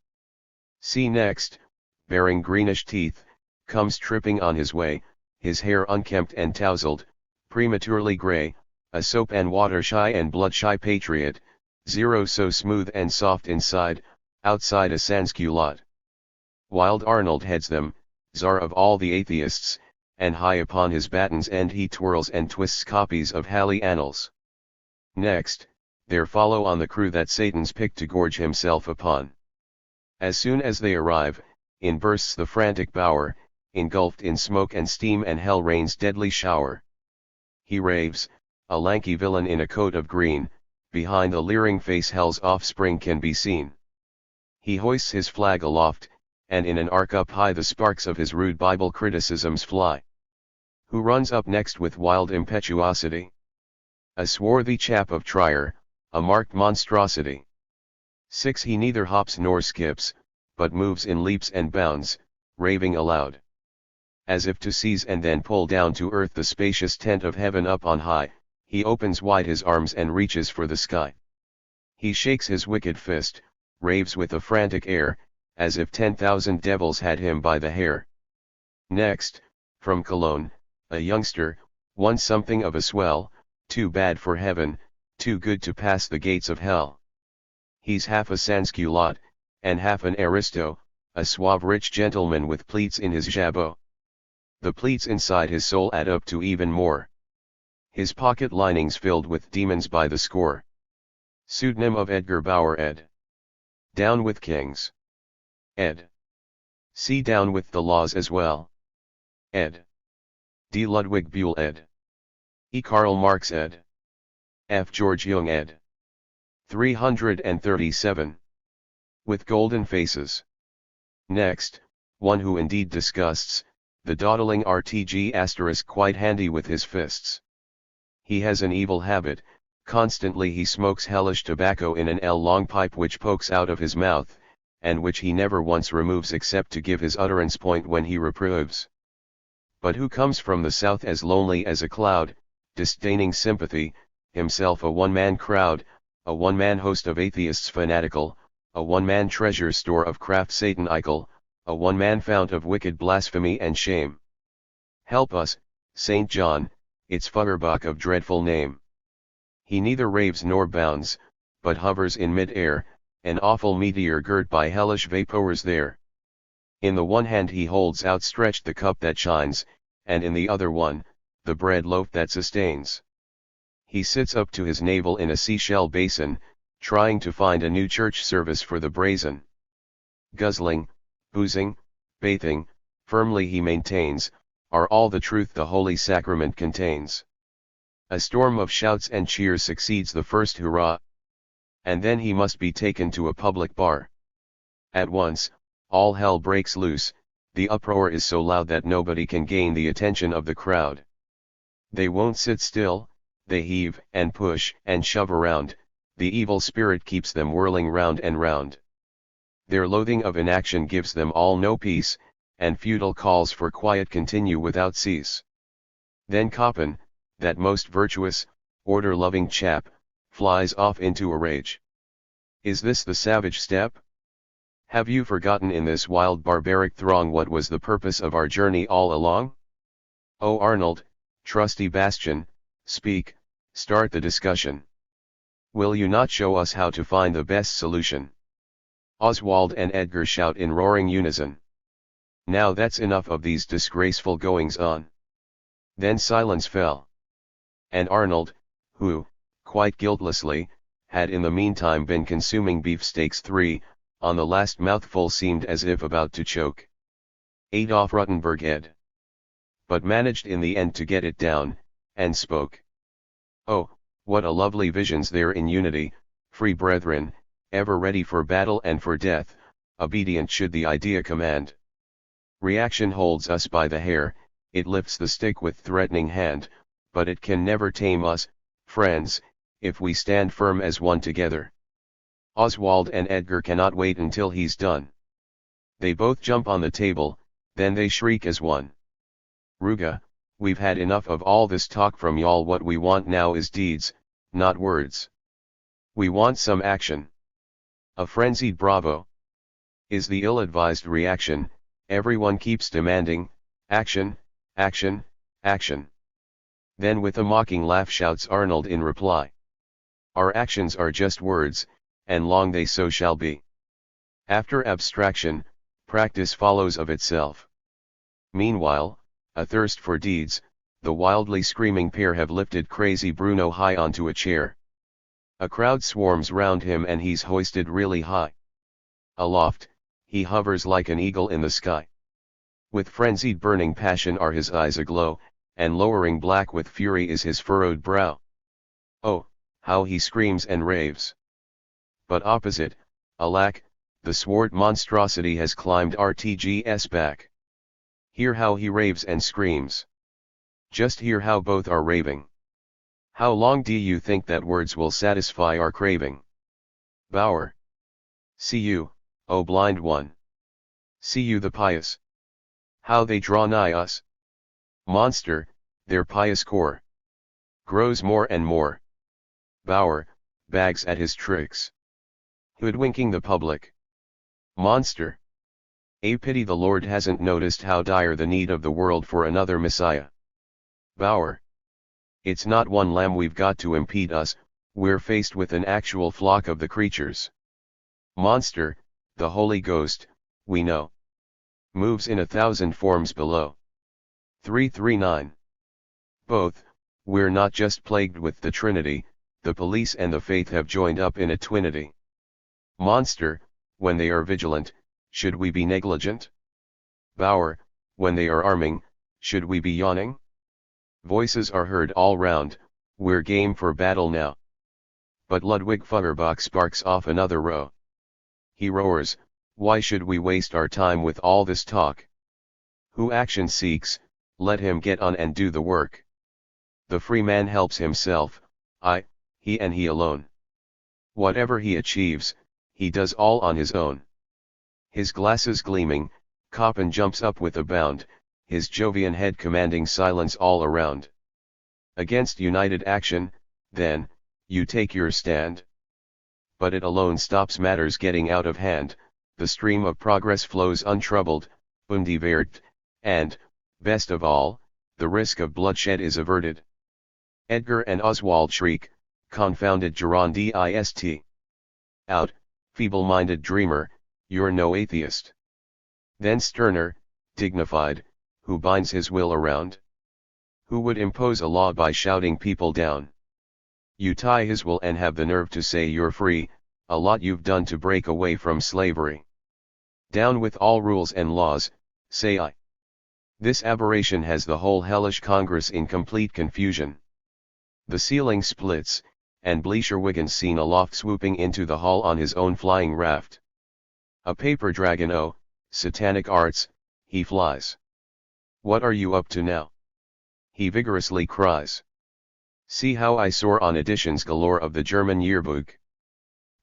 See next, bearing greenish teeth, comes tripping on his way, his hair unkempt and tousled, prematurely grey, a soap and water shy and blood shy patriot, zero so smooth and soft inside, outside a sansculotte. Wild Arnold heads them, czar of all the atheists, and high upon his baton's end he twirls and twists copies of Halley Annals. Next, there follow on the crew that Satan's picked to gorge himself upon. As soon as they arrive, in bursts the frantic Bauer, engulfed in smoke and steam and hell rain's deadly shower. He raves, a lanky villain in a coat of green, behind the leering face hell's offspring can be seen. He hoists his flag aloft, and in an arc up high the sparks of his rude Bible criticisms fly. Who runs up next with wild impetuosity? A swarthy chap of Trier, a marked monstrosity. 6 He neither hops nor skips, but moves in leaps and bounds, raving aloud. As if to seize and then pull down to earth the spacious tent of heaven up on high, he opens wide his arms and reaches for the sky. He shakes his wicked fist, raves with a frantic air, as if 10,000 devils had him by the hair. Next, from Cologne, a youngster, once something of a swell, too bad for heaven, too good to pass the gates of hell. He's half a sansculotte, and half an aristo, a suave rich gentleman with pleats in his jabot. The pleats inside his soul add up to even more. his pocket linings filled with demons by the score. Pseudonym of Edgar Bauer ed. Down with kings. Ed. See down with the laws as well. Ed. D. Ludwig Buell ed. E. Karl Marx ed. F. George Jung ed. 337. With golden faces. Next, one who indeed disgusts, the dawdling RTG** quite handy with his fists. He has an evil habit, constantly he smokes hellish tobacco in an long pipe which pokes out of his mouth, and which he never once removes except to give his utterance point when he reproves. But who comes from the south as lonely as a cloud, disdaining sympathy, himself a one-man crowd, a one-man host of atheists fanatical, a one-man treasure store of craft satanical, a one-man fount of wicked blasphemy and shame. Help us, St. John, its Feuerbach of dreadful name. He neither raves nor bounds, but hovers in mid-air, an awful meteor girt by hellish vapours there. In the one hand he holds outstretched the cup that shines, and in the other one, the bread loaf that sustains. He sits up to his navel in a seashell basin, trying to find a new church service for the brazen. Guzzling, boozing, bathing, firmly he maintains, are all the truth the holy sacrament contains. A storm of shouts and cheers succeeds the first hurrah. And then he must be taken to a public bar. At once, all hell breaks loose, the uproar is so loud that nobody can gain the attention of the crowd. They won't sit still, they heave and push and shove around, the evil spirit keeps them whirling round and round. Their loathing of inaction gives them all no peace, and futile calls for quiet continue without cease. Then Coppin, that most virtuous, order-loving chap, flies off into a rage. Is this the savage step? Have you forgotten in this wild barbaric throng what was the purpose of our journey all along? Oh Arnold, trusty bastion, speak, start the discussion. Will you not show us how to find the best solution? Oswald and Edgar shout in roaring unison. Now that's enough of these disgraceful goings-on. Then silence fell. And Arnold, who, quite guiltlessly, had in the meantime been consuming beefsteaks 3, on the last mouthful seemed as if about to choke. Adolf Ruttenberg ed. But managed in the end to get it down, and spoke. Oh, what a lovely visions there in unity, free brethren, ever ready for battle and for death, obedient should the idea command. Reaction holds us by the hair, it lifts the stick with threatening hand, but it can never tame us, friends, if we stand firm as one together. Oswald and Edgar cannot wait until he's done. They both jump on the table, then they shriek as one. Ruga, we've had enough of all this talk from y'all. What we want now is deeds, not words. We want some action. A frenzied bravo is the ill-advised reaction. Everyone keeps demanding, action, action, action. Then with a mocking laugh shouts Arnold in reply. Our actions are just words, and long they so shall be. After abstraction, practice follows of itself. Meanwhile, athirst for deeds, the wildly screaming pair have lifted crazy Bruno high onto a chair. A crowd swarms round him and he's hoisted really high. Aloft, he hovers like an eagle in the sky. With frenzied burning passion are his eyes aglow, and lowering black with fury is his furrowed brow. Oh, how he screams and raves! But opposite, alack, the swart monstrosity has climbed RTG's back. Hear how he raves and screams. Just hear how both are raving. How long do you think that words will satisfy our craving? Bauer. See you, O blind one. See you the pious. How they draw nigh us. Monster, their pious core grows more and more. Bauer, bags at his tricks. Hoodwinking the public. Monster. A pity the Lord hasn't noticed how dire the need of the world for another Messiah. Bauer. It's not one lamb we've got to impede us, we're faced with an actual flock of the creatures. Monster, the Holy Ghost, we know, moves in 1,000 forms below. 339. Both, we're not just plagued with the Trinity, the police and the faith have joined up in a twinity. Monster, when they are vigilant, should we be negligent? Bower, when they are arming, should we be yawning? Voices are heard all round, we're game for battle now. But Ludwig Feuerbach sparks off another row. He roars, why should we waste our time with all this talk? Who action seeks, let him get on and do the work. The free man helps himself, he and he alone. Whatever he achieves, he does all on his own. His glasses gleaming, Koppen jumps up with a bound, his Jovian head commanding silence all around. Against united action, then, you take your stand. But it alone stops matters getting out of hand, the stream of progress flows untroubled, undivert, and, best of all, the risk of bloodshed is averted. Edgar and Oswald shriek, confounded gerundist. Out, feeble-minded dreamer, you're no atheist. Then sterner, dignified, who binds his will around? Who would impose a law by shouting people down? You tie his will and have the nerve to say you're free, a lot you've done to break away from slavery. Down with all rules and laws, say I. This aberration has the whole hellish Congress in complete confusion. The ceiling splits, and Bleecher-Wiggins seen aloft swooping into the hall on his own flying raft. A paper dragon, oh, satanic arts, he flies. What are you up to now? He vigorously cries. See how I soar on editions galore of the German yearbook.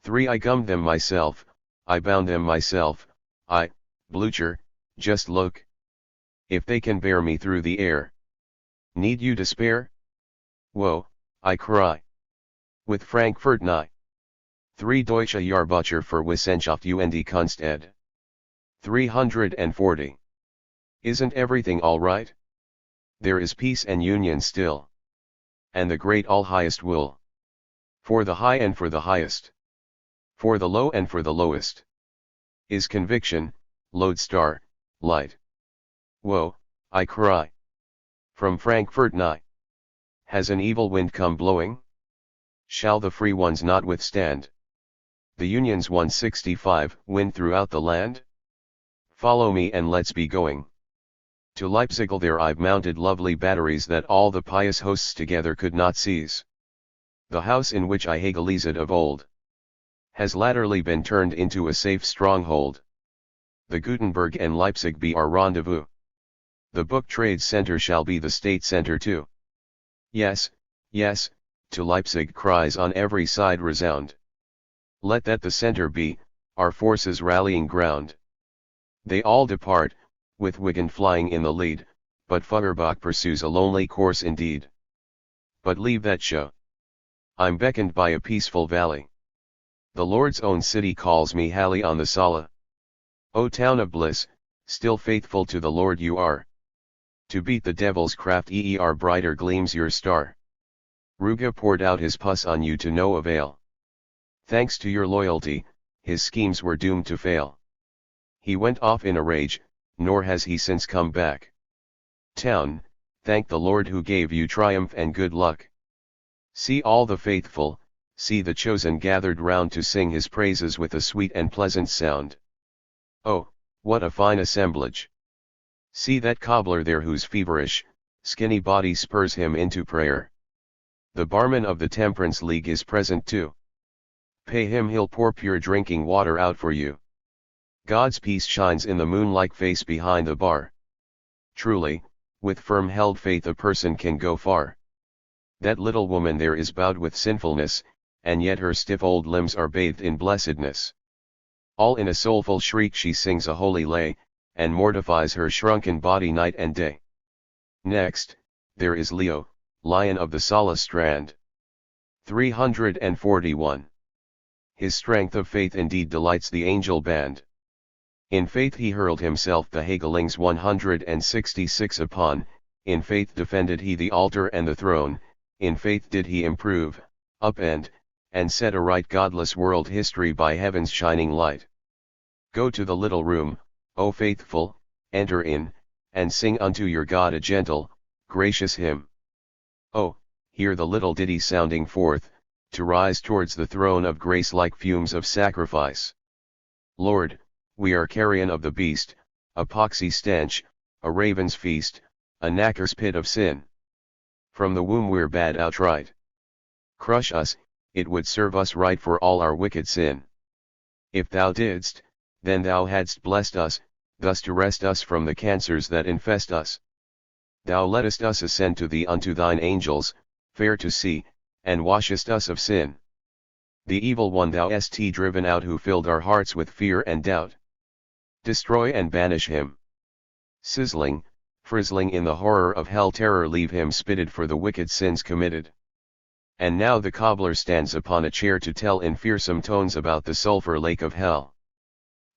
3 I gummed them myself, I bound them myself, Blücher, just look. If they can bear me through the air. Need you despair? Woe, I cry. With Frankfurt nahe. 3 Deutsche Jahrbucher für Wissenschaft und Kunst ed. 340. Isn't everything all right? There is peace and union still. And the great all-highest will. For the high and for the highest. For the low and for the lowest. Is conviction, lodestar, light. Woe, I cry. From Frankfurt nahe. Has an evil wind come blowing? Shall the free ones not withstand? The Union's 165 wind throughout the land? Follow me and let's be going. To Leipzig there I've mounted lovely batteries that all the pious hosts together could not seize. The house in which I Hegelized of old has latterly been turned into a safe stronghold. The Gutenberg and Leipzig be our rendezvous. The book trade center shall be the state center too. Yes, yes, to Leipzig cries on every side resound. Let that the center be, our forces rallying ground. They all depart, with Wigan flying in the lead, but Feuerbach pursues a lonely course indeed. But leave that show. I'm beckoned by a peaceful valley. The Lord's own city calls me Halle on the Saale. O town of bliss, still faithful to the Lord you are. To beat the devil's craft brighter gleams your star. Ruge poured out his pus on you to no avail. Thanks to your loyalty, his schemes were doomed to fail. He went off in a rage, nor has he since come back. Town, thank the Lord who gave you triumph and good luck. See all the faithful, see the chosen gathered round to sing his praises with a sweet and pleasant sound. Oh, what a fine assemblage! See that cobbler there whose feverish, skinny body spurs him into prayer. The barman of the Temperance League is present too. Pay him, he'll pour pure drinking water out for you. God's peace shines in the moon-like face behind the bar. Truly, with firm-held faith a person can go far. That little woman there is bowed with sinfulness, and yet her stiff old limbs are bathed in blessedness. All in a soulful shriek she sings a holy lay, and mortifies her shrunken body night and day. Next, there is Leo, Lion of the Saale Strand. 341. His strength of faith indeed delights the angel band. In faith he hurled himself the Hegelings 166 upon, in faith defended he the altar and the throne, in faith did he improve, upend, and set aright godless world history by heaven's shining light. Go to the little room, O faithful, enter in, and sing unto your God a gentle, gracious hymn. Oh, hear the little ditty sounding forth, to rise towards the throne of grace like fumes of sacrifice. Lord, we are carrion of the beast, a poxy stench, a raven's feast, a knacker's pit of sin. From the womb we're bad outright. Crush us, it would serve us right for all our wicked sin. If thou didst, then thou hadst blessed us, thus to rest us from the cancers that infest us. Thou lettest us ascend to thee unto thine angels, fair to see, and washest us of sin. The evil one thou st driven out who filled our hearts with fear and doubt. Destroy and banish him. Sizzling, frizzling in the horror of hell terror leave him spitted for the wicked sins committed. And now the cobbler stands upon a chair to tell in fearsome tones about the sulphur lake of hell.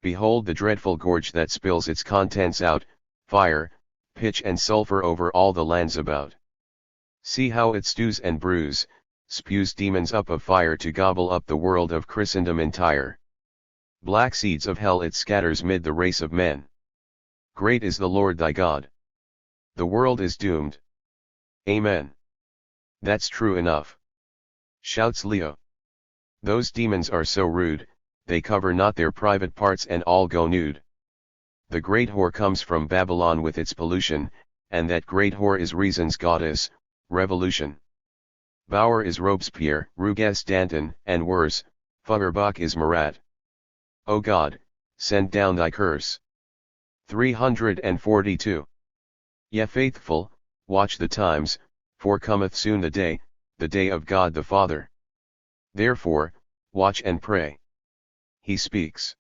Behold the dreadful gorge that spills its contents out, fire, pitch and sulphur over all the lands about. See how it stews and brews, spews demons up of fire to gobble up the world of Christendom entire. Black seeds of hell it scatters mid the race of men. Great is the Lord thy God. The world is doomed. Amen. That's true enough. Shouts Leo. Those demons are so rude, they cover not their private parts and all go nude. The great whore comes from Babylon with its pollution, and that great whore is reason's goddess, revolution. Bauer is Robespierre, Rouges Danton, and worse, Feuerbach is Marat. O God, send down thy curse. 342. Ye faithful, watch the times, for cometh soon the day of God the Father. Therefore, watch and pray. He speaks.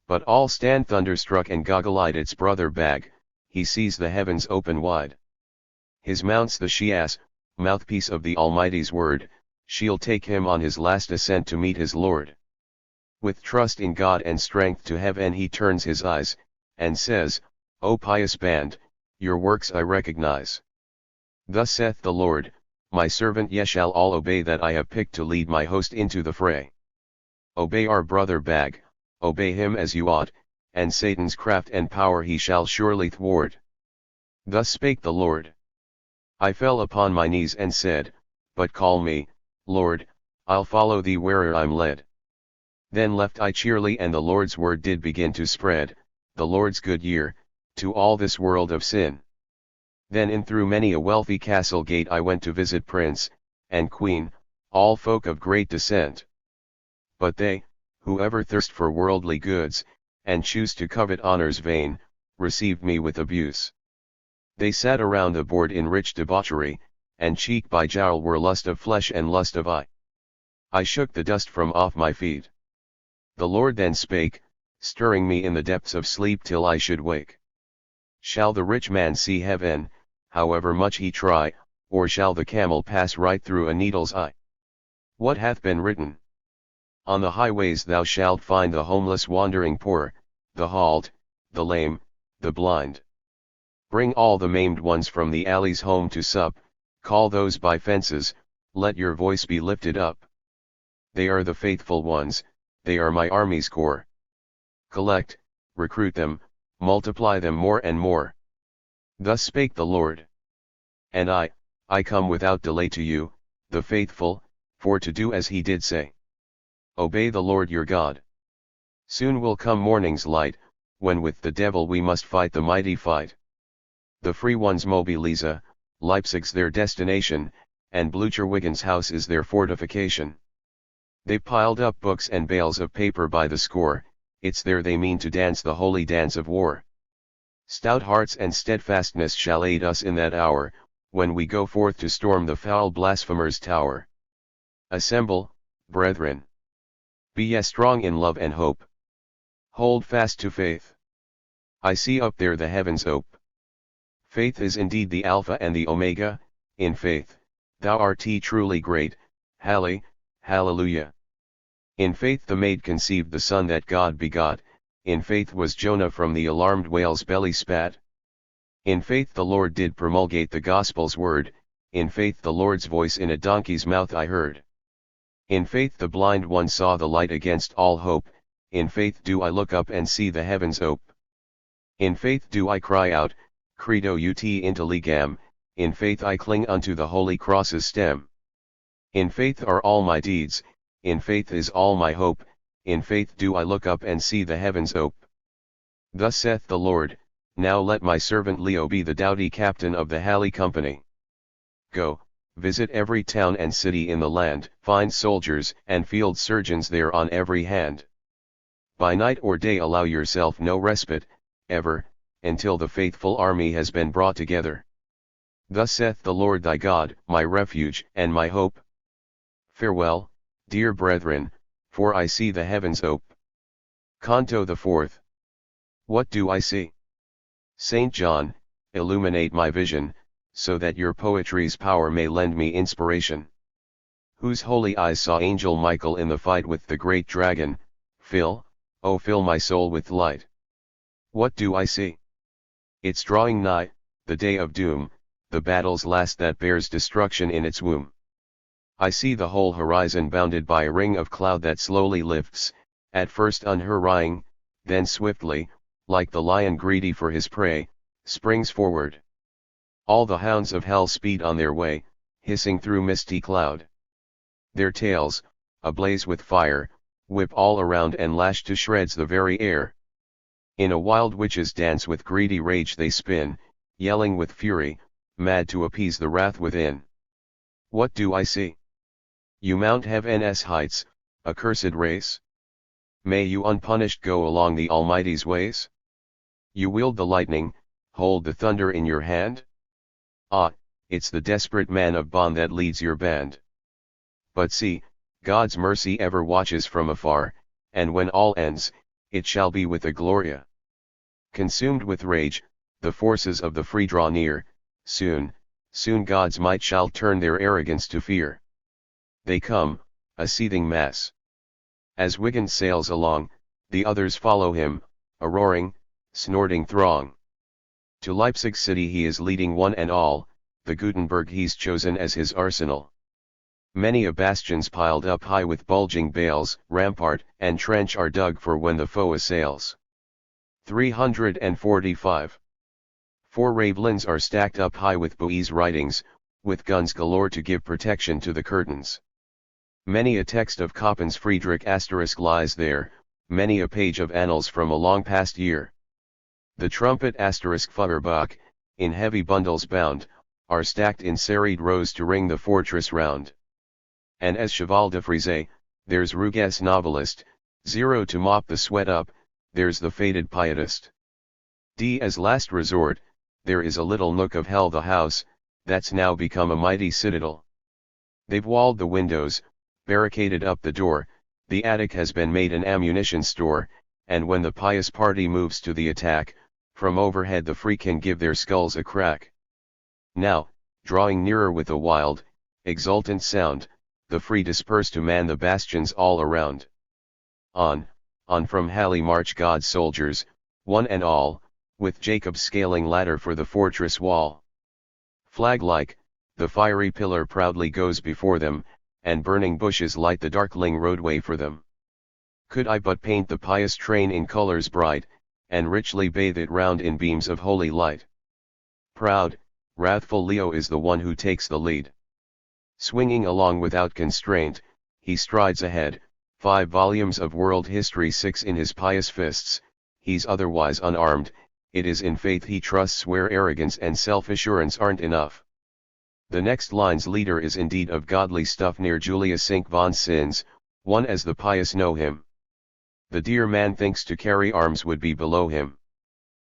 But all stand thunderstruck and goggle-eyed its brother bag, he sees the heavens open wide. His mount's the she-ass, mouthpiece of the Almighty's word, she'll take him on his last ascent to meet his Lord. With trust in God and strength to heaven he turns his eyes, and says, O pious band, your works I recognize. Thus saith the Lord, my servant ye shall all obey that I have picked to lead my host into the fray. Obey our brother Bag, obey him as you ought, and Satan's craft and power he shall surely thwart. Thus spake the Lord. I fell upon my knees and said, but call me, Lord, I'll follow thee where'er I'm led. Then left I cheerly and the Lord's word did begin to spread, the Lord's good year, to all this world of sin. Then in through many a wealthy castle gate I went to visit prince, and queen, all folk of great descent. But they, who ever thirst for worldly goods, and choose to covet honors vain, received me with abuse. They sat around the board in rich debauchery, and cheek by jowl were lust of flesh and lust of eye. I shook the dust from off my feet. The Lord then spake, stirring me in the depths of sleep till I should wake. Shall the rich man see heaven, however much he try, or shall the camel pass right through a needle's eye? What hath been written? On the highways thou shalt find the homeless wandering poor, the halt, the lame, the blind. Bring all the maimed ones from the alleys home to sup, call those by fences, let your voice be lifted up. They are the faithful ones, they are my army's core. Collect, recruit them, multiply them more and more. Thus spake the Lord. And I come without delay to you, the faithful, for to do as he did say. Obey the Lord your God. Soon will come morning's light, when with the devil we must fight the mighty fight. The free ones mobilize, Leipzig's their destination, and Blucherwigen's house is their fortification. They piled up books and bales of paper by the score, it's there they mean to dance the holy dance of war. Stout hearts and steadfastness shall aid us in that hour, when we go forth to storm the foul blasphemer's tower. Assemble, brethren. Be ye strong in love and hope. Hold fast to faith. I see up there the heavens ope. Faith is indeed the Alpha and the Omega, in faith, thou art truly great, hallelujah. In faith the maid conceived the son that God begot, in faith was Jonah from the alarmed whale's belly spat. In faith the Lord did promulgate the gospel's word, in faith the Lord's voice in a donkey's mouth I heard. In faith the blind one saw the light against all hope, in faith do I look up and see the heavens ope. In faith do I cry out, Credo ut intelligam, in faith I cling unto the holy cross's stem. In faith are all my deeds, in faith is all my hope, in faith do I look up and see the heavens ope. Thus saith the Lord, now let my servant Leo be the doughty captain of the Halley company. Go, visit every town and city in the land, find soldiers and field surgeons there on every hand. By night or day allow yourself no respite, ever, until the faithful army has been brought together. Thus saith the Lord thy God, my refuge and my hope. Farewell, dear brethren, for I see the heavens ope. Canto the Fourth. What do I see? Saint John, illuminate my vision, so that your poetry's power may lend me inspiration. Whose holy eyes saw Angel Michael in the fight with the great dragon, fill my soul with light. What do I see? It's drawing nigh, the day of doom, the battle's last that bears destruction in its womb. I see the whole horizon bounded by a ring of cloud that slowly lifts, at first unhurrying, then swiftly, like the lion greedy for his prey, springs forward. All the hounds of hell speed on their way, hissing through misty cloud. Their tails, ablaze with fire, whip all around and lash to shreds the very air. In a wild witch's dance with greedy rage they spin, yelling with fury, mad to appease the wrath within. What do I see? You mount heaven's heights, accursed race. May you unpunished go along the Almighty's ways? You wield the lightning, hold the thunder in your hand? Ah, it's the desperate man of Bonn that leads your band. But see, God's mercy ever watches from afar, and when all ends, it shall be with a Gloria. Consumed with rage, the forces of the free draw near, soon God's might shall turn their arrogance to fear. They come, a seething mass. As Wiggins sails along, the others follow him, a roaring, snorting throng. To Leipzig city he is leading one and all, the Gutenberg he's chosen as his arsenal. Many a bastion's piled up high with bulging bales, rampart and trench are dug for when the foe assails. 345. 4 ravelins are stacked up high with Bowie's writings, with guns galore to give protection to the curtains. Many a text of Koppin's Friedrich * lies there, many a page of annals from a long past year. The trumpet * Feuerbach, in heavy bundles bound, are stacked in serried rows to ring the fortress round. And as Cheval de Frise, there's Ruges novelist, 0 to mop the sweat up, there's the fated pietist. As last resort, there is a little nook of hell, the house, that's now become a mighty citadel. They've walled the windows, barricaded up the door, the attic has been made an ammunition store, and when the pious party moves to the attack, from overhead the free can give their skulls a crack. Now, drawing nearer with a wild, exultant sound, the free disperse to man the bastions all around. On from Halley march God's soldiers, one and all, with Jacob scaling ladder for the fortress wall. Flag-like, the fiery pillar proudly goes before them, and burning bushes light the darkling roadway for them. Could I but paint the pious train in colors bright, and richly bathe it round in beams of holy light. Proud, wrathful Leo is the one who takes the lead. Swinging along without constraint, he strides ahead, 5 volumes of world history 6 in his pious fists, he's otherwise unarmed, it is in faith he trusts where arrogance and self-assurance aren't enough. The next line's leader is indeed of godly stuff near Julius Cinq von Sins, one as the pious know him. The dear man thinks to carry arms would be below him.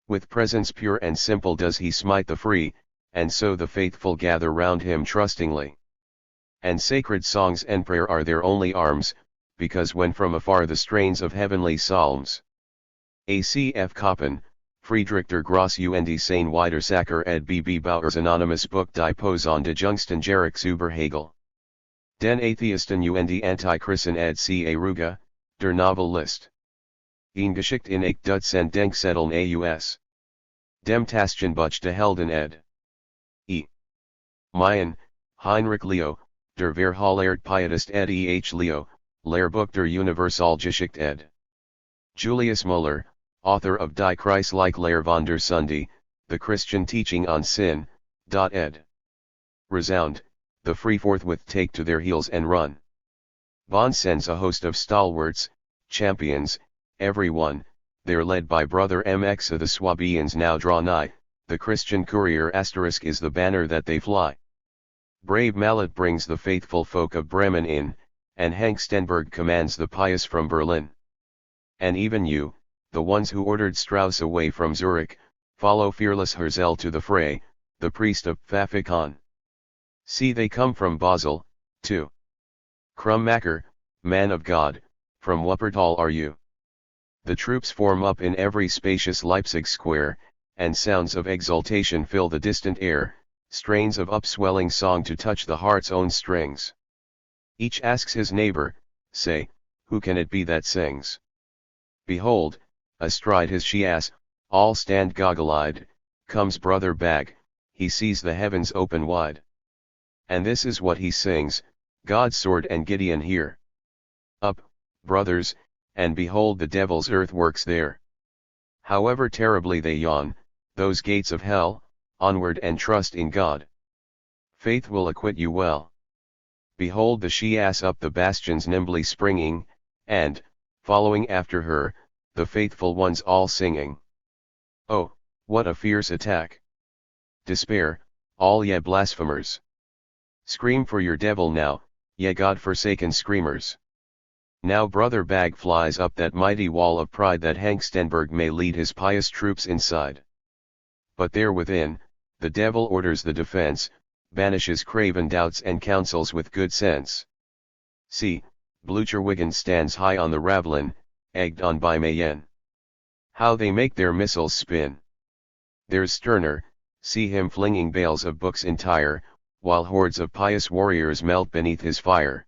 With presence pure and simple does he smite the free, and so the faithful gather round him trustingly. And sacred songs and prayer are their only arms, because when from afar the strains of heavenly psalms. A.C.F. Koppen, Friedrich der Grosse und seine Widersacher ed B.B. Bauer's anonymous book Die Posen de Jungsten Jahres über Hegel. Den Atheisten und Antichristen ed C. A. Ruge, der Novelist. Eingeschickt in ich Dutzend Denkzetteln aus. Dem Taschenbuch de Helden ed. E. Mayen, Heinrich Leo, der Verhalert Pietist ed E. H. Leo, Lehrbuch der Universalgeschichte ed. Julius Müller, author of Die Christliche Lehre von der Sünde, The Christian Teaching on Sin, ed. resound, the free forthwith take to their heels and run. Bond sends a host of stalwarts, champions, every one, they're led by brother Mx. The Swabians now draw nigh, the Christian courier asterisk is the banner that they fly. Brave Mallet brings the faithful folk of Bremen in, and Hank Stenberg commands the pious from Berlin. And even you, the ones who ordered Strauss away from Zurich, follow fearless Herzl to the fray, the priest of Pfaffikon. See, they come from Basel, too. Krummacher, man of God, from Wuppertal are you. The troops form up in every spacious Leipzig square, and sounds of exultation fill the distant air, strains of upswelling song to touch the heart's own strings. Each asks his neighbor, say, who can it be that sings? Behold, astride his she-ass, all stand goggle-eyed, comes brother Bag, he sees the heavens open wide. And this is what he sings, God's sword and Gideon here. Up, brothers, and behold the devil's earthworks there. However terribly they yawn, those gates of hell, onward and trust in God. Faith will acquit you well. Behold the she-ass up the bastions nimbly springing, and, following after her, the faithful ones all singing. Oh, what a fierce attack! Despair, all ye blasphemers! Scream for your devil now, ye God-forsaken screamers! Now brother Bag flies up that mighty wall of pride that Hank Stenberg may lead his pious troops inside. But there within, the devil orders the defense, banishes craven doubts and counsels with good sense. See, Blucherwigan stands high on the Ravelin, egged on by Mayenne. How they make their missiles spin! There's Sterner, see him flinging bales of books entire, while hordes of pious warriors melt beneath his fire.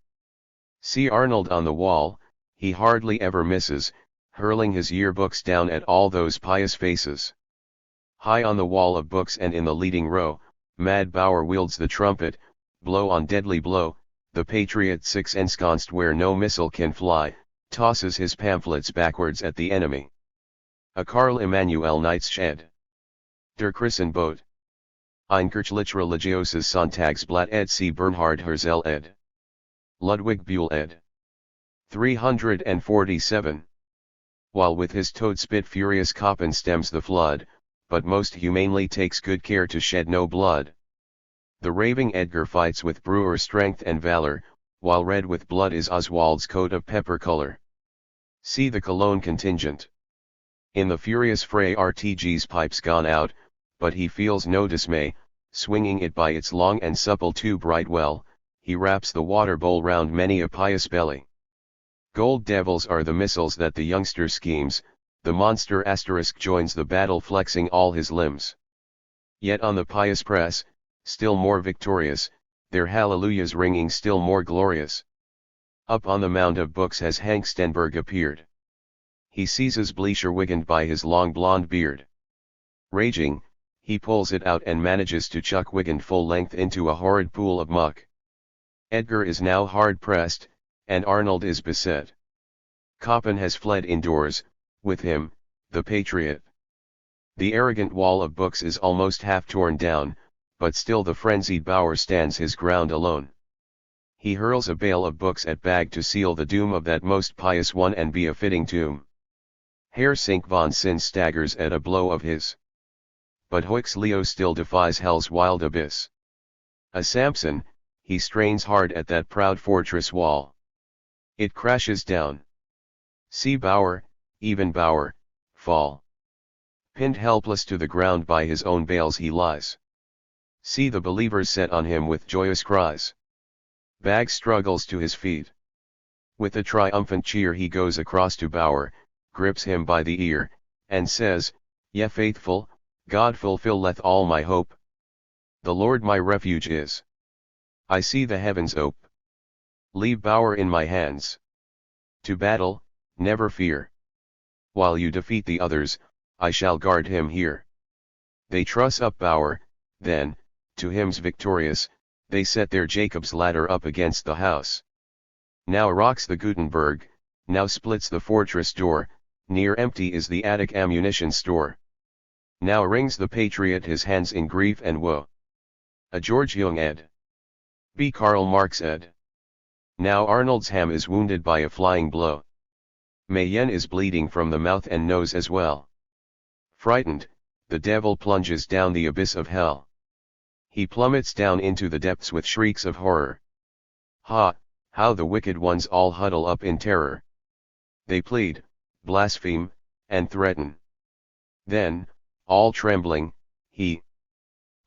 See Arnold on the wall, he hardly ever misses, hurling his yearbooks down at all those pious faces. High on the wall of books and in the leading row, Mad Bauer wields the trumpet, blow on deadly blow, the patriot six ensconced where no missile can fly, tosses his pamphlets backwards at the enemy. A Karl Emanuel Nietzsche. Der Christenbote. Ein Kirchlich religioses Sonntagsblatt ed. C. Bernhard Herzl ed. Ludwig Buhl ed. 347. While with his toad spit furious Koppen stems the flood, but most humanely takes good care to shed no blood. The raving Edgar fights with brewer strength and valor, while red with blood is Oswald's coat of pepper color. See the Cologne contingent. In the furious fray RTG's pipes gone out, but he feels no dismay, swinging it by its long and supple tube right well, he wraps the water bowl round many a pious belly. Gold devils are the missiles that the youngster schemes, the monster asterisk joins the battle flexing all his limbs. Yet on the pious press, still more victorious, their hallelujahs ringing still more glorious. Up on the mound of books has Hank Stenberg appeared. He seizes Blucherwigan by his long blonde beard. Raging, he pulls it out and manages to chuck Wigan full length into a horrid pool of muck. Edgar is now hard pressed, and Arnold is beset. Koppen has fled indoors, with him, the patriot. The arrogant wall of books is almost half torn down, but still the frenzied Bauer stands his ground alone. He hurls a bale of books at Bag to seal the doom of that most pious one and be a fitting tomb. Herr Sink von Sin staggers at a blow of his. But Hoix Leo still defies hell's wild abyss. A Samson, he strains hard at that proud fortress wall. It crashes down. See Bauer, even Bauer, fall. Pinned helpless to the ground by his own bales he lies. See the believers set on him with joyous cries. Bag struggles to his feet. With a triumphant cheer he goes across to Bauer, grips him by the ear, and says, "Ye faithful, God fulfilleth all my hope. The Lord my refuge is. I see the heavens ope. Leave Bauer in my hands. To battle, never fear. While you defeat the others, I shall guard him here." They truss up Bauer, then, to hymns victorious, they set their Jacob's ladder up against the house. Now rocks the Gutenberg, now splits the fortress door, near empty is the attic ammunition store. Now wrings the patriot his hands in grief and woe. A George Young ed. B. Karl Marx ed. Now Arnold's ham is wounded by a flying blow. Mayenne is bleeding from the mouth and nose as well. Frightened, the devil plunges down the abyss of hell. He plummets down into the depths with shrieks of horror. Ha, how the wicked ones all huddle up in terror. They plead, blaspheme, and threaten. Then, all trembling,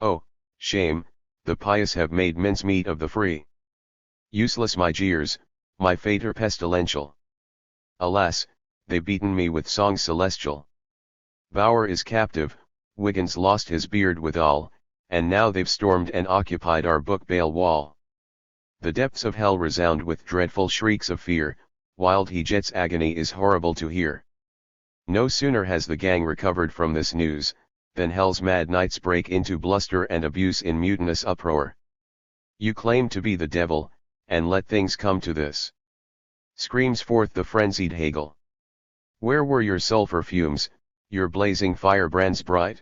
oh, shame, the pious have made mincemeat of the free. Useless my jeers, my fate are pestilential. Alas, they've beaten me with songs celestial. Bower is captive, Wiggins lost his beard withal, and now they've stormed and occupied our book bale wall. The depths of hell resound with dreadful shrieks of fear, wild he jets agony is horrible to hear. No sooner has the gang recovered from this news, than hell's mad knights break into bluster and abuse in mutinous uproar. You claim to be the devil, and let things come to this, screams forth the frenzied Hegel. Where were your sulphur fumes, your blazing firebrands bright?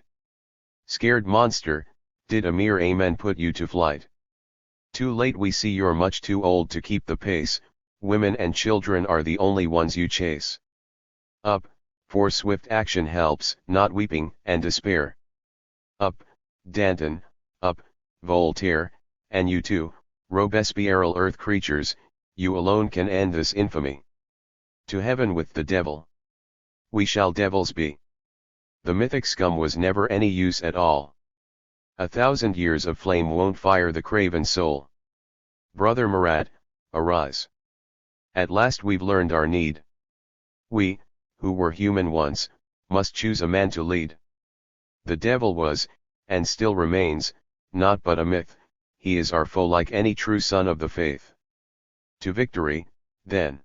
Scared monster, did a mere amen put you to flight? Too late we see you're much too old to keep the pace, women and children are the only ones you chase. Up, for swift action helps, not weeping and despair. Up, Danton, up, Voltaire, and you too, Robespierre'l earth creatures, you alone can end this infamy. To heaven with the devil. We shall devils be. The mythic scum was never any use at all. 1,000 years of flame won't fire the craven soul. Brother Marat, arise. At last we've learned our need. We, who were human once, must choose a man to lead. The devil was, and still remains, not but a myth, he is our foe like any true son of the faith. To victory, then.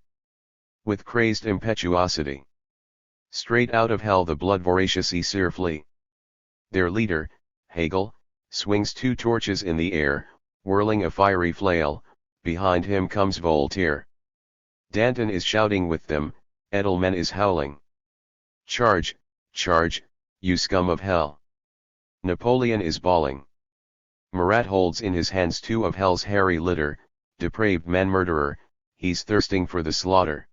With crazed impetuosity. Straight out of hell the blood-voracious Aesir flee. Their leader, Hegel, swings 2 torches in the air, whirling a fiery flail, behind him comes Voltaire. Danton is shouting with them, Edelman is howling. Charge, charge, you scum of hell. Napoleon is bawling. Marat holds in his hands 2 of hell's hairy litter, depraved man-murderer, he's thirsting for the slaughter.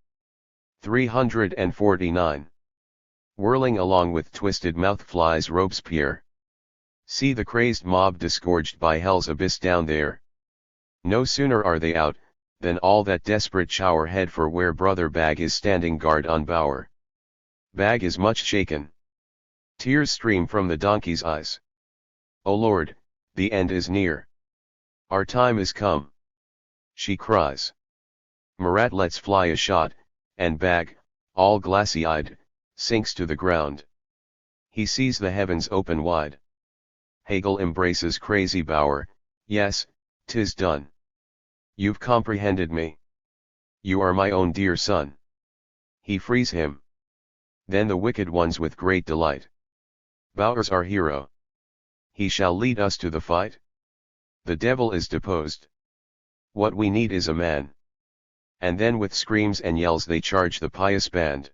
349. Whirling along with twisted mouth flies Robespierre. See the crazed mob disgorged by hell's abyss down there. No sooner are they out, than all that desperate shower head for where Brother Bag is standing guard on Bower. Bag is much shaken. Tears stream from the donkey's eyes. O Lord, the end is near. Our time is come. She cries. Marat lets fly a shot, and Bag, all glassy-eyed, sinks to the ground. He sees the heavens open wide. Hegel embraces crazy Bower, yes, 'tis done. You've comprehended me. You are my own dear son. He frees him. Then the wicked ones with great delight. Bower's our hero. He shall lead us to the fight. The devil is deposed. What we need is a man. And then with screams and yells they charge the pious band.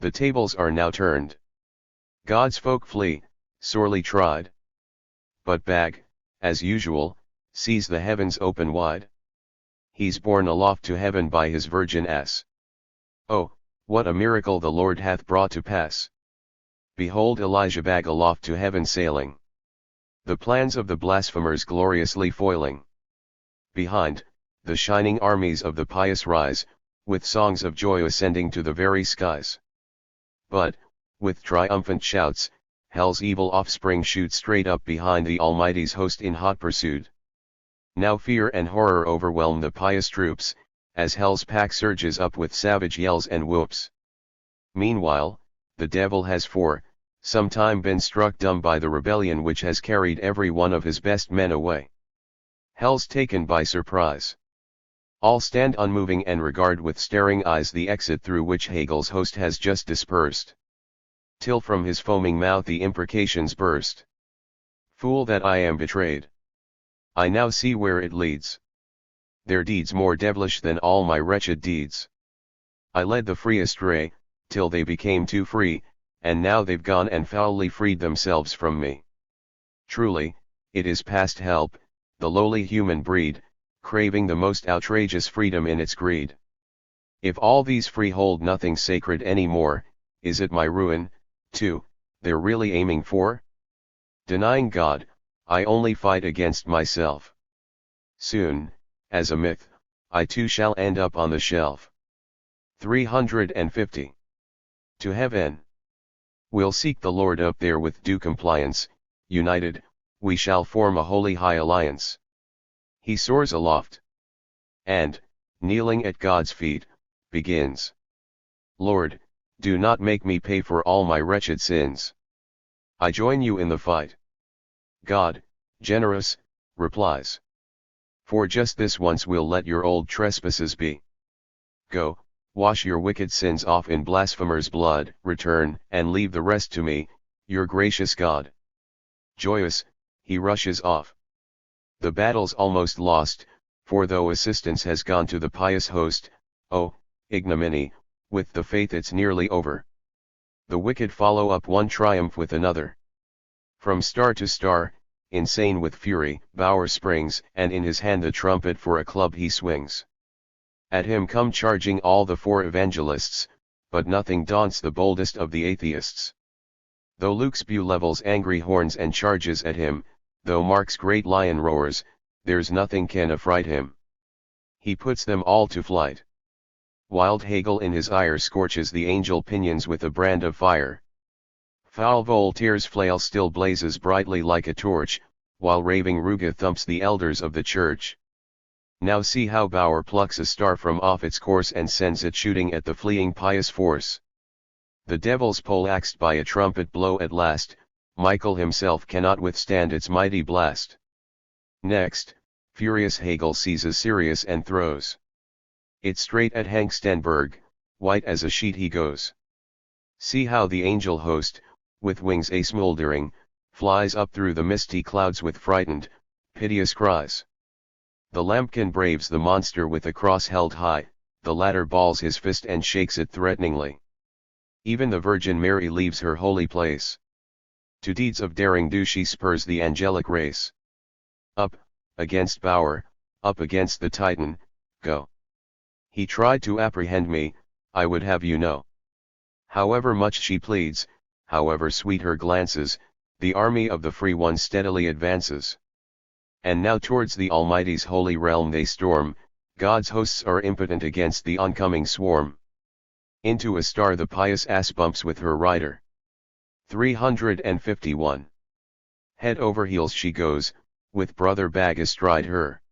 The tables are now turned. God's folk flee, sorely tried. But Bag, as usual, sees the heavens open wide. He's borne aloft to heaven by his virgin ass. Oh, what a miracle the Lord hath brought to pass! Behold Elijah Bag aloft to heaven sailing. The plans of the blasphemers gloriously foiling. Behind, the shining armies of the pious rise, with songs of joy ascending to the very skies. But, with triumphant shouts, hell's evil offspring shoot straight up behind the Almighty's host in hot pursuit. Now fear and horror overwhelm the pious troops, as hell's pack surges up with savage yells and whoops. Meanwhile, the devil has for some time been struck dumb by the rebellion which has carried every one of his best men away. Hell's taken by surprise. All stand unmoving and regard with staring eyes the exit through which Hegel's host has just dispersed. Till from his foaming mouth the imprecations burst. Fool that I am betrayed. I now see where it leads. Their deeds more devilish than all my wretched deeds. I led the free astray, till they became too free, and now they've gone and foully freed themselves from me. Truly, it is past help, the lowly human breed, craving the most outrageous freedom in its greed. If all these free hold nothing sacred any more, is it my ruin, too, they're really aiming for? Denying God, I only fight against myself. Soon, as a myth, I too shall end up on the shelf. 350. To heaven. We'll seek the Lord up there with due compliance, united, we shall form a holy high alliance. He soars aloft. And, kneeling at God's feet, begins. Lord, do not make me pay for all my wretched sins. I join you in the fight. God, generous, replies. For just this once we'll let your old trespasses be. Go, wash your wicked sins off in blasphemers' blood, return, and leave the rest to me, your gracious God. Joyous, he rushes off. The battle's almost lost, for though assistance has gone to the pious host, oh, ignominy, with the faith it's nearly over. The wicked follow up one triumph with another. From star to star, insane with fury, Bauer springs, and in his hand the trumpet for a club he swings. At him come charging all the four evangelists, but nothing daunts the boldest of the atheists. Though Luke's bew levels angry horns and charges at him, though Marx great lion roars, there's nothing can affright him. He puts them all to flight. Wild Hegel in his ire scorches the angel pinions with a brand of fire. Foul Voltaire's flail still blazes brightly like a torch, while raving Ruge thumps the elders of the church. Now see how Bauer plucks a star from off its course and sends it shooting at the fleeing pious force. The devil's poleaxed by a trumpet blow at last, Michael himself cannot withstand its mighty blast. Next, furious Hegel seizes Sirius and throws it straight at Hank Stenberg, white as a sheet he goes. See how the angel host, with wings a-smoldering, flies up through the misty clouds with frightened, piteous cries. The lambkin braves the monster with a cross held high, the latter balls his fist and shakes it threateningly. Even the Virgin Mary leaves her holy place. To deeds of daring do she spurs the angelic race. Up, against Bauer, up against the Titan, go. He tried to apprehend me, I would have you know. However much she pleads, however sweet her glances, the army of the free one steadily advances. And now towards the Almighty's holy realm they storm, God's hosts are impotent against the oncoming swarm. Into a star the pious ass bumps with her rider. 351. Head over heels she goes, with brother Bag astride her.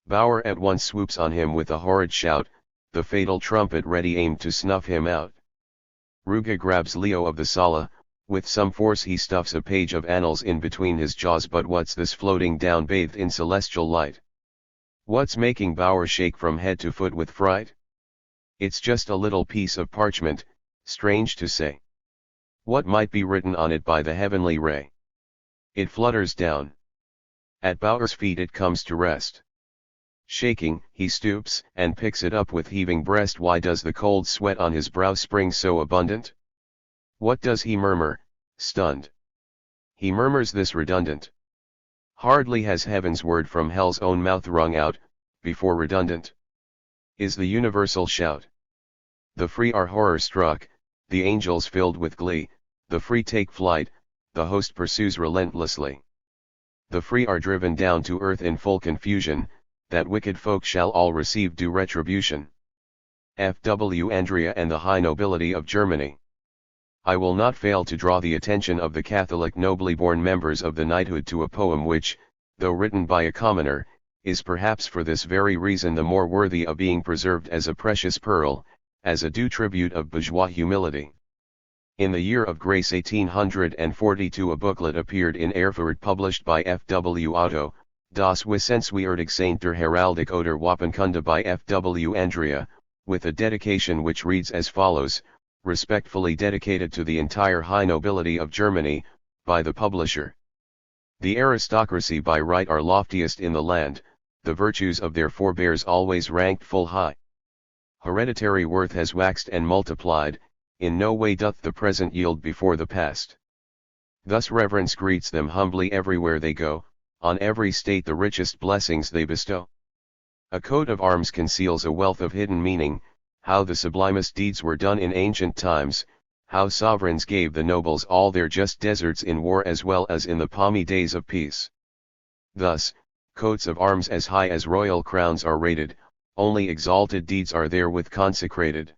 Bauer at once swoops on him with a horrid shout, the fatal trumpet ready aimed to snuff him out. Ruge grabs Leo of the Sala, with some force he stuffs a page of annals in between his jaws. But what's this floating down bathed in celestial light? What's making Bauer shake from head to foot with fright? It's just a little piece of parchment, strange to say. What might be written on it by the heavenly ray? It flutters down. At Bauer's feet it comes to rest. Shaking, he stoops, and picks it up with heaving breast. Why does the cold sweat on his brow spring so abundant? What does he murmur, stunned? He murmurs this redundant. Hardly has heaven's word from hell's own mouth rung out, before redundant is the universal shout. The free are horror-struck, the angels filled with glee, the free take flight, the host pursues relentlessly. The free are driven down to earth in full confusion, that wicked folk shall all receive due retribution. F.W. Andrea and the High Nobility of Germany. I will not fail to draw the attention of the Catholic nobly born members of the knighthood to a poem which, though written by a commoner, is perhaps for this very reason the more worthy of being preserved as a precious pearl, as a due tribute of bourgeois humility. In the year of grace 1842 a booklet appeared in Erfurt published by F.W. Otto, Das Wissenswürdig der Heraldik oder Wapenkunde by F.W. Andrea, with a dedication which reads as follows, respectfully dedicated to the entire high nobility of Germany, by the publisher. The aristocracy by right are loftiest in the land, the virtues of their forebears always ranked full high. Hereditary worth has waxed and multiplied, in no way doth the present yield before the past. Thus reverence greets them humbly everywhere they go, on every state the richest blessings they bestow. A coat of arms conceals a wealth of hidden meaning, how the sublimest deeds were done in ancient times, how sovereigns gave the nobles all their just deserts in war as well as in the palmy days of peace. Thus, coats of arms as high as royal crowns are rated, only exalted deeds are therewith consecrated.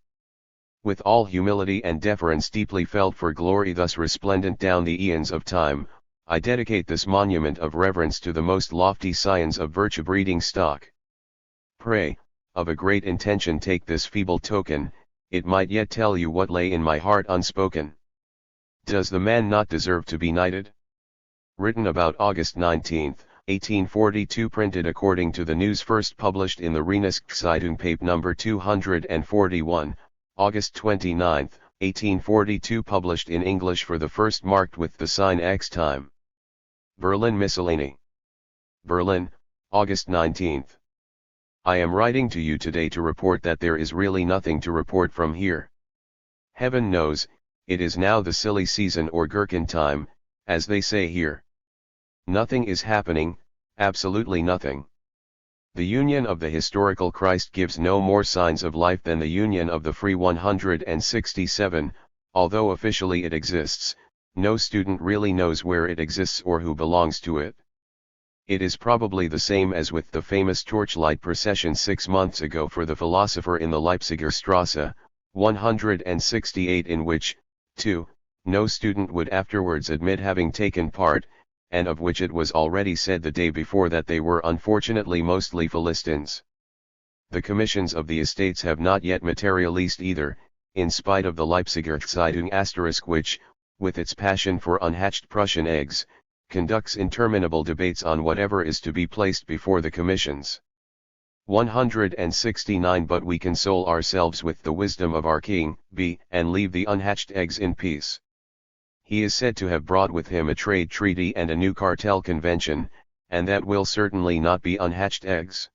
With all humility and deference deeply felt for glory thus resplendent down the eons of time, I dedicate this monument of reverence to the most lofty scions of virtue breeding stock. Pray, of a great intention take this feeble token, it might yet tell you what lay in my heart unspoken. Does the man not deserve to be knighted? Written about August 19, 1842, printed according to the news first published in the Rheinische paper number 241, August 29, 1842, published in English for the first, marked with the sign X time. Berlin Miscellany. Berlin, August 19. I am writing to you today to report that there is really nothing to report from here. Heaven knows, it is now the silly season or gherkin time, as they say here. Nothing is happening, absolutely nothing. The union of the historical Christ gives no more signs of life than the union of the free 167, although officially it exists, no student really knows where it exists or who belongs to it. It is probably the same as with the famous torchlight procession 6 months ago for the philosopher in the Leipziger Strasse, 168, in which, too, no student would afterwards admit having taken part, and of which it was already said the day before that they were unfortunately mostly Philistines. The commissions of the estates have not yet materialized either, in spite of the Leipziger Zeitung * which, with its passion for unhatched Prussian eggs, conducts interminable debates on whatever is to be placed before the commissions. 169 But we console ourselves with the wisdom of our King, and leave the unhatched eggs in peace. He is said to have brought with him a trade treaty and a new cartel convention, and that will certainly not be unhatched eggs.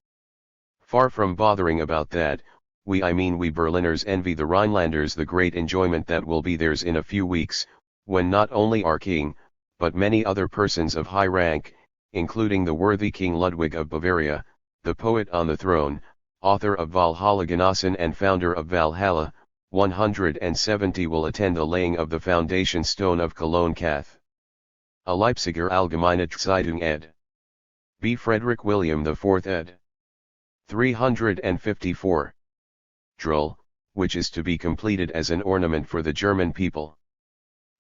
Far from bothering about that, we Berliners envy the Rhinelanders the great enjoyment that will be theirs in a few weeks, when not only our King, but many other persons of high rank, including the worthy King Ludwig of Bavaria, the poet on the throne, author of Valhalla Genossen and founder of Valhalla, 170, will attend the laying of the foundation stone of Cologne Cath. A Leipziger Allgemeine Zeitung ed. B. Friedrich William IV ed. 354. Droll, which is to be completed as an ornament for the German people.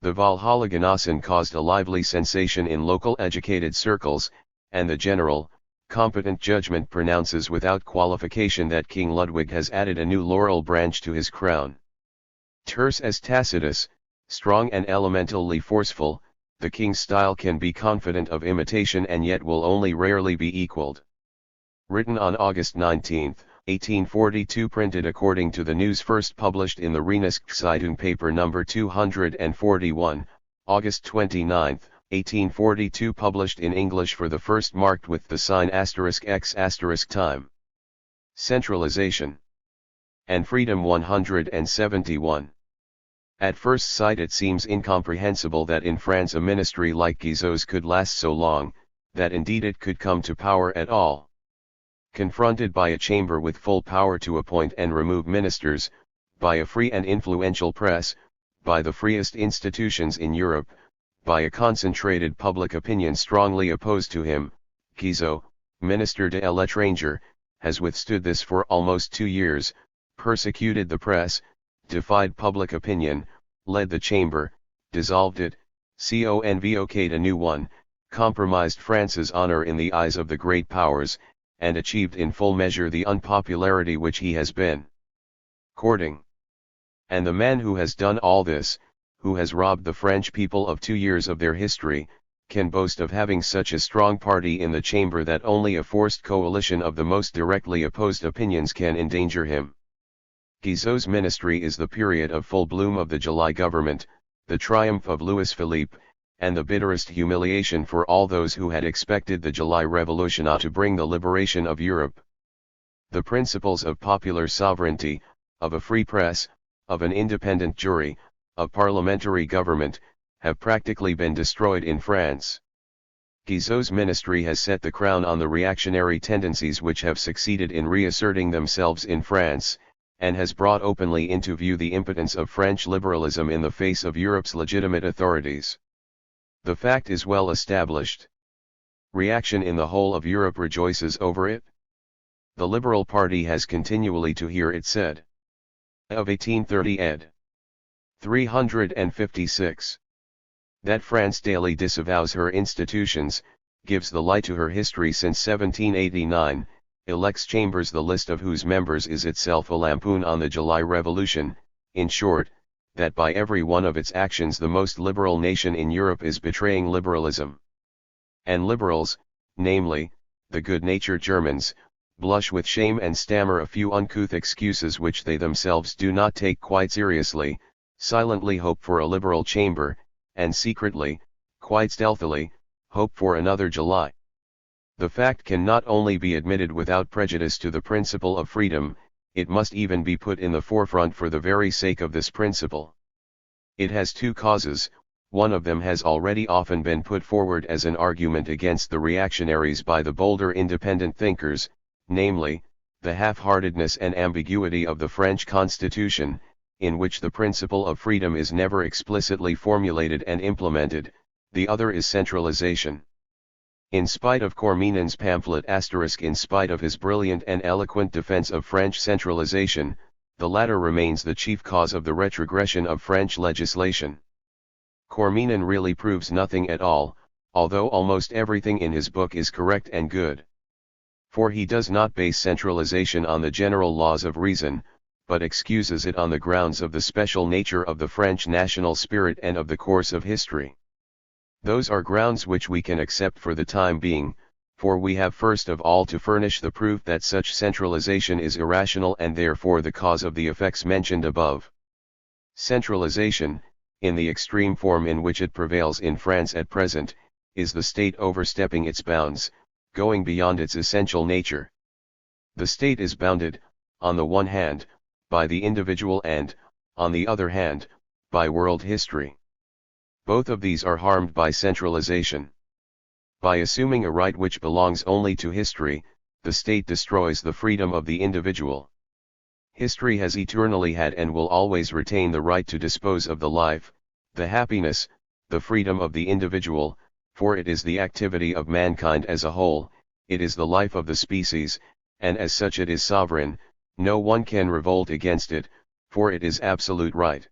The Valhalla Genossen caused a lively sensation in local educated circles, and the general, competent judgment pronounces without qualification that King Ludwig has added a new laurel branch to his crown. Terse as Tacitus, strong and elementally forceful, the king's style can be confident of imitation and yet will only rarely be equaled. Written on August 19, 1842, printed according to the news first published in the Rheinische Zeitung paper number 241, August 29, 1842, published in English for the first, marked with the sign *X* time. Centralization and freedom 171. At first sight it seems incomprehensible that in France a ministry like Guizot's could last so long, that indeed it could come to power at all. Confronted by a chamber with full power to appoint and remove ministers, by a free and influential press, by the freest institutions in Europe, by a concentrated public opinion strongly opposed to him, Guizot, Minister de l'Étranger, has withstood this for almost 2 years, persecuted the press, defied public opinion, led the chamber, dissolved it, convoked a new one, compromised France's honor in the eyes of the great powers, and achieved in full measure the unpopularity which he has been courting. And the man who has done all this, who has robbed the French people of 2 years of their history, can boast of having such a strong party in the chamber that only a forced coalition of the most directly opposed opinions can endanger him. Guizot's ministry is the period of full bloom of the July government, the triumph of Louis Philippe, and the bitterest humiliation for all those who had expected the July Revolution to bring the liberation of Europe. The principles of popular sovereignty, of a free press, of an independent jury, of parliamentary government, have practically been destroyed in France. Guizot's ministry has set the crown on the reactionary tendencies which have succeeded in reasserting themselves in France, and has brought openly into view the impotence of French liberalism in the face of Europe's legitimate authorities. The fact is well established. Reaction in the whole of Europe rejoices over it. The Liberal Party has continually to hear it said. Of 1830 ed. 356. That France daily disavows her institutions, gives the lie to her history since 1789, elects chambers the list of whose members is itself a lampoon on the July Revolution, in short, that by every one of its actions the most liberal nation in Europe is betraying liberalism. And liberals, namely, the good-natured Germans, blush with shame and stammer a few uncouth excuses which they themselves do not take quite seriously, silently hope for a liberal chamber, and secretly, quite stealthily, hope for another July. The fact can not only be admitted without prejudice to the principle of freedom, it must even be put in the forefront for the very sake of this principle. It has two causes. One of them has already often been put forward as an argument against the reactionaries by the bolder independent thinkers, namely, the half-heartedness and ambiguity of the French Constitution, in which the principle of freedom is never explicitly formulated and implemented. The other is centralization. In spite of Cormenin's pamphlet in spite of his brilliant and eloquent defense of French centralization, the latter remains the chief cause of the retrogression of French legislation. Cormenin really proves nothing at all, although almost everything in his book is correct and good. For he does not base centralization on the general laws of reason, but excuses it on the grounds of the special nature of the French national spirit and of the course of history. Those are grounds which we can accept for the time being, for we have first of all to furnish the proof that such centralization is irrational and therefore the cause of the effects mentioned above. Centralization, in the extreme form in which it prevails in France at present, is the state overstepping its bounds, going beyond its essential nature. The state is bounded, on the one hand, by the individual and, on the other hand, by world history. Both of these are harmed by centralization. By assuming a right which belongs only to history, the state destroys the freedom of the individual. History has eternally had and will always retain the right to dispose of the life, the happiness, the freedom of the individual, for it is the activity of mankind as a whole, it is the life of the species, and as such it is sovereign. No one can revolt against it, for it is absolute right.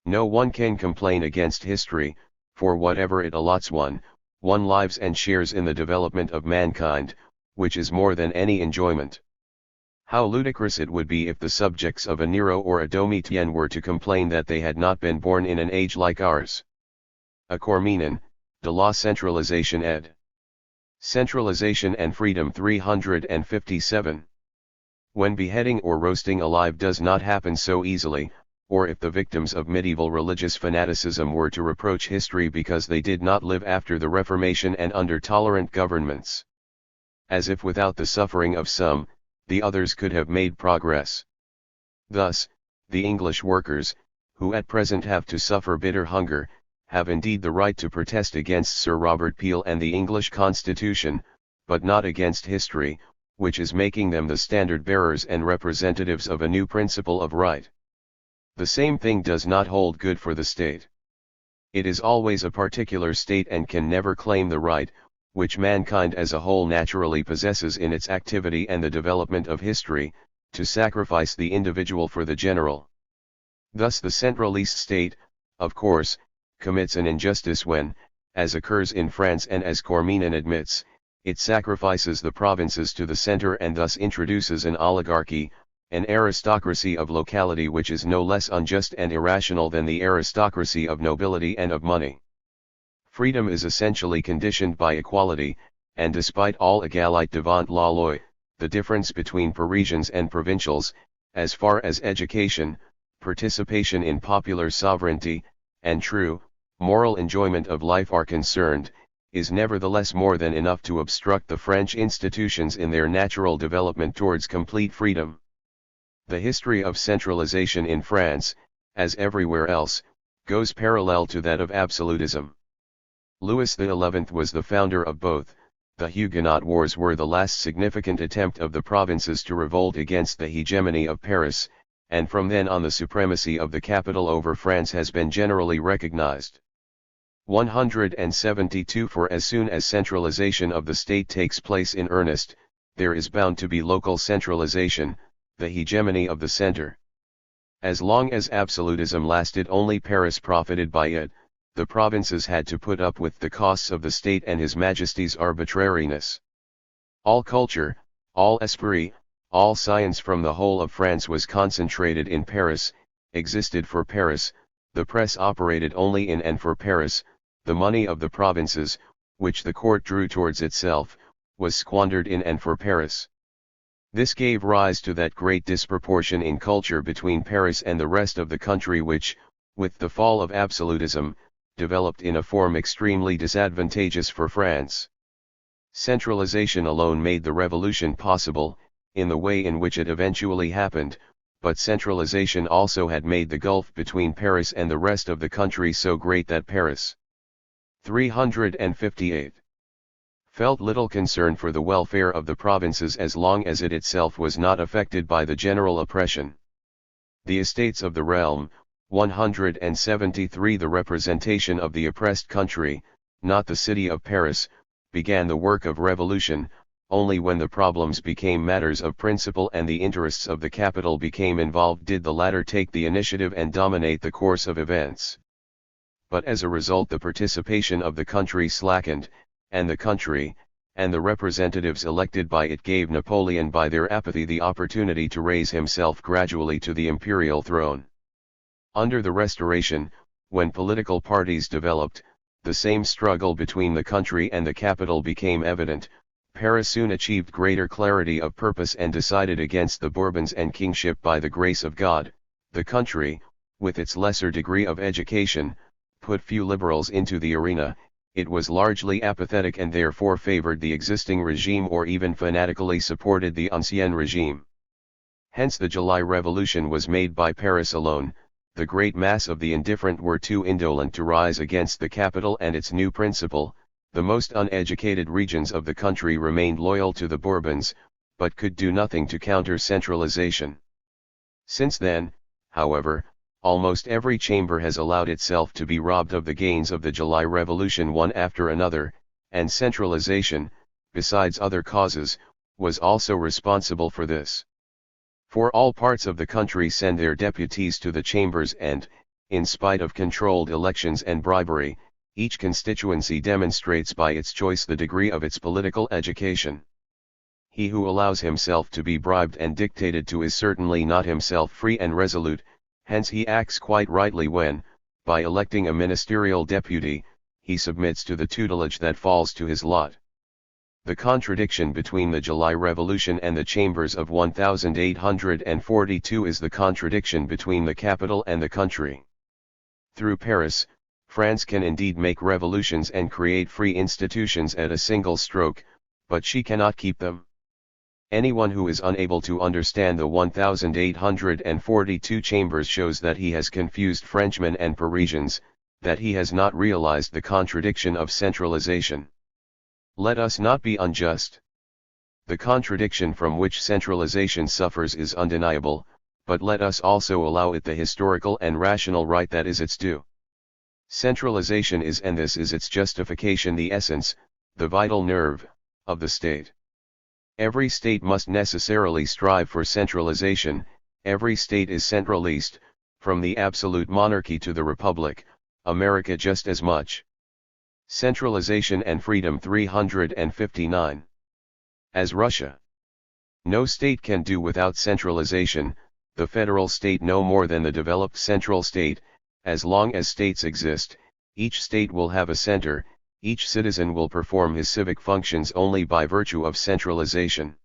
No one can complain against history, for whatever it allots one lives and shares in the development of mankind, which is more than any enjoyment. How ludicrous it would be if the subjects of a Nero or a Domitian were to complain that they had not been born in an age like ours. A Cormenin, De la Centralisation ed. Centralization and Freedom 357. When beheading or roasting alive does not happen so easily, or if the victims of medieval religious fanaticism were to reproach history because they did not live after the Reformation and under tolerant governments. As if without the suffering of some, the others could have made progress. Thus, the English workers, who at present have to suffer bitter hunger, have indeed the right to protest against Sir Robert Peel and the English Constitution, but not against history, which is making them the standard bearers and representatives of a new principle of right. The same thing does not hold good for the state. It is always a particular state and can never claim the right, which mankind as a whole naturally possesses in its activity and the development of history, to sacrifice the individual for the general. Thus the centralist state, of course, commits an injustice when, as occurs in France and as Cormenin admits, it sacrifices the provinces to the center and thus introduces an oligarchy, an aristocracy of locality which is no less unjust and irrational than the aristocracy of nobility and of money. Freedom is essentially conditioned by equality, and despite all égalité devant la loi, the difference between Parisians and provincials, as far as education, participation in popular sovereignty, and true, moral enjoyment of life are concerned, is nevertheless more than enough to obstruct the French institutions in their natural development towards complete freedom. The history of centralization in France, as everywhere else, goes parallel to that of absolutism. Louis XI was the founder of both. The Huguenot Wars were the last significant attempt of the provinces to revolt against the hegemony of Paris, and from then on the supremacy of the capital over France has been generally recognized. 172 For as soon as centralization of the state takes place in earnest, there is bound to be local centralization, the hegemony of the center. As long as absolutism lasted, only Paris profited by it. The provinces had to put up with the costs of the state and His Majesty's arbitrariness. All culture, all esprit, all science from the whole of France was concentrated in Paris, existed for Paris, the press operated only in and for Paris, the money of the provinces, which the court drew towards itself, was squandered in and for Paris. This gave rise to that great disproportion in culture between Paris and the rest of the country which, with the fall of absolutism, developed in a form extremely disadvantageous for France. Centralization alone made the revolution possible, in the way in which it eventually happened, but centralization also had made the gulf between Paris and the rest of the country so great that Paris 358 felt little concern for the welfare of the provinces as long as it itself was not affected by the general oppression. The Estates of the Realm, 173 The representation of the oppressed country, not the city of Paris, began the work of revolution, only when the problems became matters of principle and the interests of the capital became involved did the latter take the initiative and dominate the course of events. But as a result the participation of the country slackened, and the country, and the representatives elected by it gave Napoleon by their apathy the opportunity to raise himself gradually to the imperial throne. Under the Restoration, when political parties developed, the same struggle between the country and the capital became evident. Paris soon achieved greater clarity of purpose and decided against the Bourbons and kingship by the grace of God. The country, with its lesser degree of education, put few liberals into the arena. It was largely apathetic and therefore favored the existing regime or even fanatically supported the ancien regime. Hence the July Revolution was made by Paris alone. The great mass of the indifferent were too indolent to rise against the capital and its new principle. The most uneducated regions of the country remained loyal to the Bourbons, but could do nothing to counter centralization. Since then, however, almost every chamber has allowed itself to be robbed of the gains of the July Revolution one after another, and centralization, besides other causes, was also responsible for this. For all parts of the country send their deputies to the chambers and, in spite of controlled elections and bribery, each constituency demonstrates by its choice the degree of its political education. He who allows himself to be bribed and dictated to is certainly not himself free and resolute, hence he acts quite rightly when, by electing a ministerial deputy, he submits to the tutelage that falls to his lot. The contradiction between the July Revolution and the chambers of 1842 is the contradiction between the capital and the country. Through Paris, France can indeed make revolutions and create free institutions at a single stroke, but she cannot keep them. Anyone who is unable to understand the 1842 chambers shows that he has confused Frenchmen and Parisians, that he has not realized the contradiction of centralization. Let us not be unjust. The contradiction from which centralization suffers is undeniable, but let us also allow it the historical and rational right that is its due. Centralization is, and this is its justification, the essence, the vital nerve, of the state. Every state must necessarily strive for centralization. Every state is centralist, from the absolute monarchy to the republic, America just as much. Centralization and freedom 359. As Russia. No state can do without centralization, the federal state no more than the developed central state. As long as states exist, each state will have a center, each citizen will perform his civic functions only by virtue of centralization.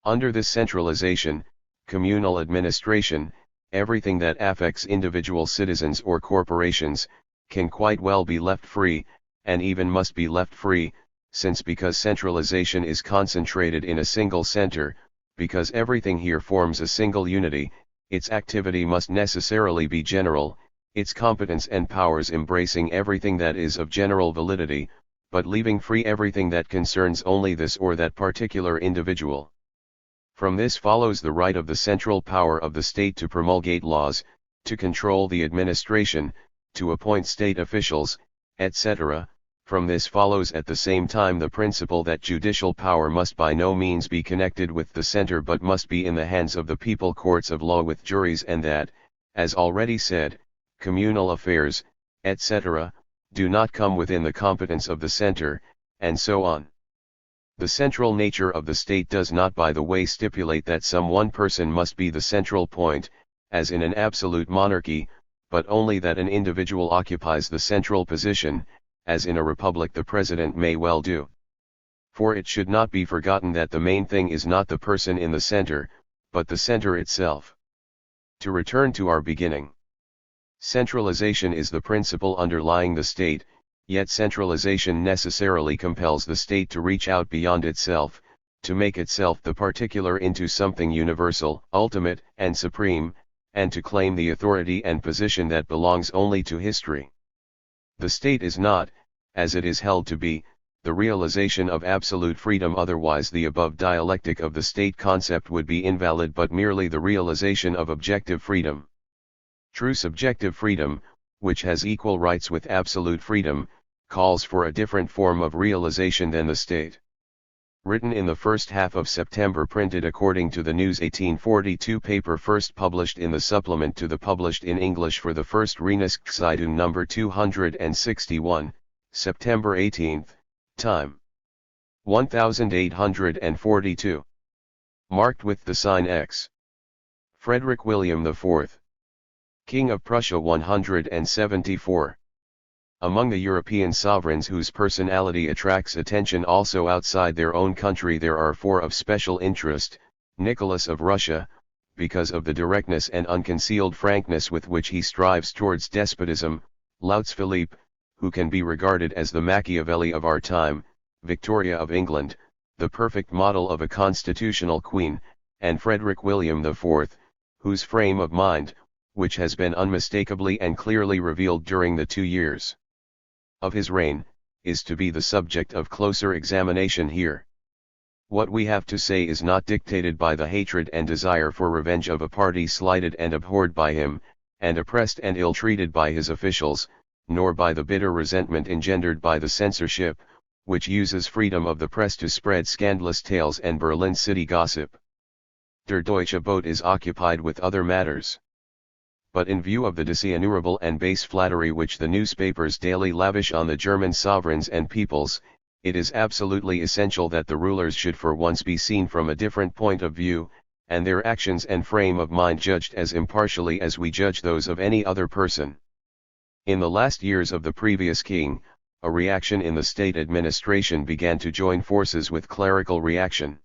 Under this centralization, communal administration, everything that affects individual citizens or corporations, can quite well be left free, and even must be left free, since because centralization is concentrated in a single center, because everything here forms a single unity, its activity must necessarily be general, its competence and powers embracing everything that is of general validity, but leaving free everything that concerns only this or that particular individual. From this follows the right of the central power of the state to promulgate laws, to control the administration, to appoint state officials, etc. From this follows at the same time the principle that judicial power must by no means be connected with the center but must be in the hands of the people, courts of law with juries, and that, as already said, communal affairs, etc., do not come within the competence of the center, and so on. The central nature of the state does not by the way stipulate that some one person must be the central point, as in an absolute monarchy, but only that an individual occupies the central position, as in a republic the president may well do. For it should not be forgotten that the main thing is not the person in the center, but the center itself. To return to our beginning. Centralization is the principle underlying the state, yet centralization necessarily compels the state to reach out beyond itself, to make itself the particular into something universal, ultimate, and supreme, and to claim the authority and position that belongs only to history. The state is not, as it is held to be, the realization of absolute freedom, otherwise the above dialectic of the state concept would be invalid, but merely the realization of objective freedom. True subjective freedom, which has equal rights with absolute freedom, calls for a different form of realization than the state. Written in the first half of September, printed according to the News 1842 paper, first published in the supplement to the published in English for the first Reneskzeitung number 261, September 18, time 1842. Marked with the sign X. Friedrich William IV. King of Prussia 174. Among the European sovereigns whose personality attracts attention also outside their own country there are four of special interest: Nicholas of Russia, because of the directness and unconcealed frankness with which he strives towards despotism; Louis Philippe, who can be regarded as the Machiavelli of our time; Victoria of England, the perfect model of a constitutional queen; and Friedrich William IV, whose frame of mind, which has been unmistakably and clearly revealed during the 2 years of his reign, is to be the subject of closer examination here. What we have to say is not dictated by the hatred and desire for revenge of a party slighted and abhorred by him, and oppressed and ill-treated by his officials, nor by the bitter resentment engendered by the censorship, which uses freedom of the press to spread scandalous tales and Berlin city gossip. Der Deutsche Bote is occupied with other matters. But in view of the dishonorable and base flattery which the newspapers daily lavish on the German sovereigns and peoples, it is absolutely essential that the rulers should for once be seen from a different point of view, and their actions and frame of mind judged as impartially as we judge those of any other person. In the last years of the previous king, a reaction in the state administration began to join forces with clerical reaction.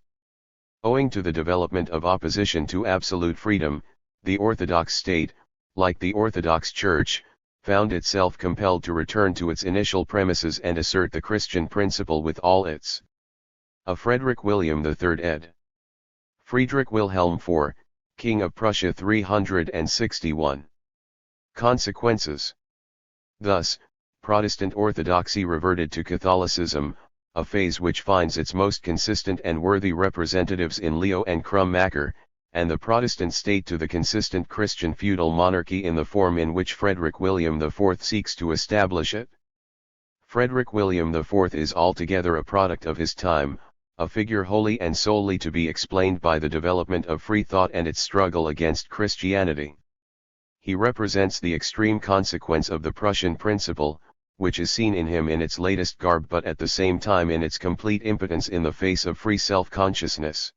Owing to the development of opposition to absolute freedom, the Orthodox state, like the Orthodox Church, found itself compelled to return to its initial premises and assert the Christian principle with all its. Of Friedrich William III ed. Friedrich Wilhelm IV, King of Prussia 361. Consequences. Thus, Protestant orthodoxy reverted to Catholicism, a phase which finds its most consistent and worthy representatives in Leo and Krummacher, and the Protestant state to the consistent Christian feudal monarchy in the form in which Friedrich William IV seeks to establish it. Friedrich William IV is altogether a product of his time, a figure wholly and solely to be explained by the development of free thought and its struggle against Christianity. He represents the extreme consequence of the Prussian principle, which is seen in him in its latest garb but at the same time in its complete impotence in the face of free self-consciousness.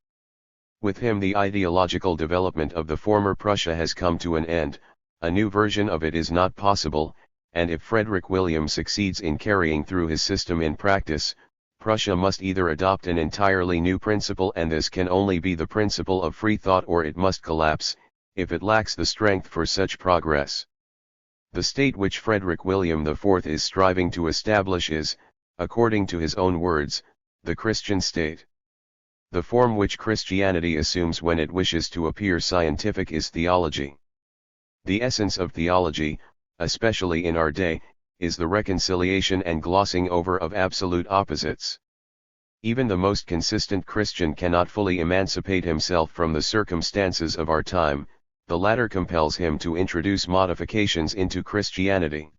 With him the ideological development of the former Prussia has come to an end, a new version of it is not possible, and if Friedrich William succeeds in carrying through his system in practice, Prussia must either adopt an entirely new principle, and this can only be the principle of free thought, or it must collapse, if it lacks the strength for such progress. The state which Friedrich William IV is striving to establish is, according to his own words, the Christian state. The form which Christianity assumes when it wishes to appear scientific is theology. The essence of theology, especially in our day, is the reconciliation and glossing over of absolute opposites. Even the most consistent Christian cannot fully emancipate himself from the circumstances of our time, the latter compels him to introduce modifications into Christianity.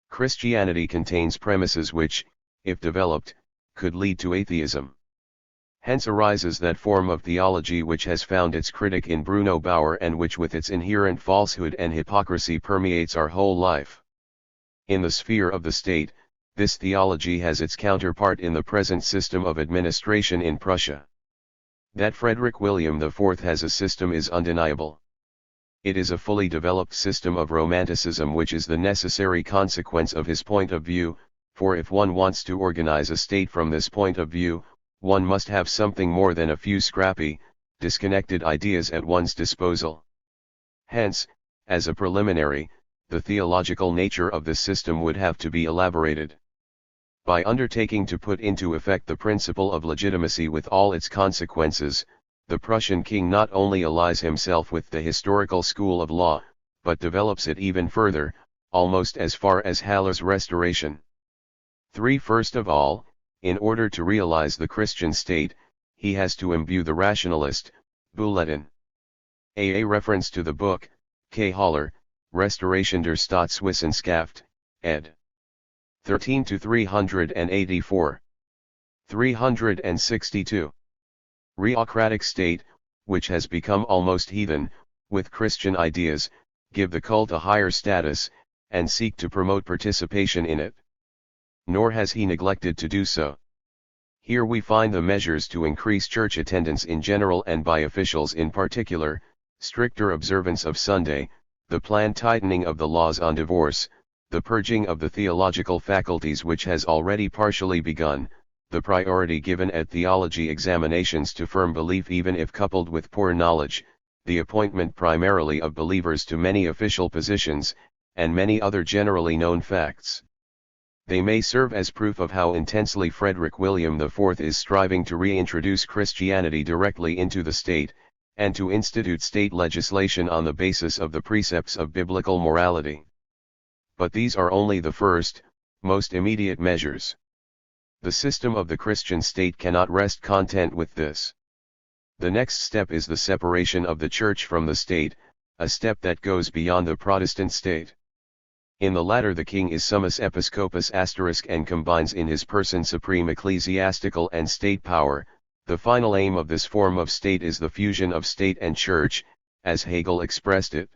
Christianity contains premises which, if developed, could lead to atheism. Hence arises that form of theology which has found its critic in Bruno Bauer and which with its inherent falsehood and hypocrisy permeates our whole life. In the sphere of the state, this theology has its counterpart in the present system of administration in Prussia. That Friedrich William IV has a system is undeniable. It is a fully developed system of romanticism which is the necessary consequence of his point of view, for if one wants to organize a state from this point of view, one must have something more than a few scrappy, disconnected ideas at one's disposal. Hence, as a preliminary, the theological nature of this system would have to be elaborated. By undertaking to put into effect the principle of legitimacy with all its consequences, the Prussian king not only allies himself with the historical school of law, but develops it even further, almost as far as Haller's restoration. 3. First of all, in order to realize the Christian state, he has to imbue the rationalist, Bulletin. A reference to the book, K. Haller, Restauration der Staatswissenschaft, ed. 13 to 384. 362. Reocratic state, which has become almost heathen, with Christian ideas, give the cult a higher status, and seek to promote participation in it. Nor has he neglected to do so. Here we find the measures to increase church attendance in general and by officials in particular, stricter observance of Sunday, the planned tightening of the laws on divorce, the purging of the theological faculties which has already partially begun, the priority given at theology examinations to firm belief even if coupled with poor knowledge, the appointment primarily of believers to many official positions, and many other generally known facts. They may serve as proof of how intensely Friedrich William IV is striving to reintroduce Christianity directly into the state, and to institute state legislation on the basis of the precepts of biblical morality. But these are only the first, most immediate measures. The system of the Christian state cannot rest content with this. The next step is the separation of the Church from the state, a step that goes beyond the Protestant state. In the latter the king is summus episcopus * and combines in his person supreme ecclesiastical and state power. The final aim of this form of state is the fusion of state and church, as Hegel expressed it.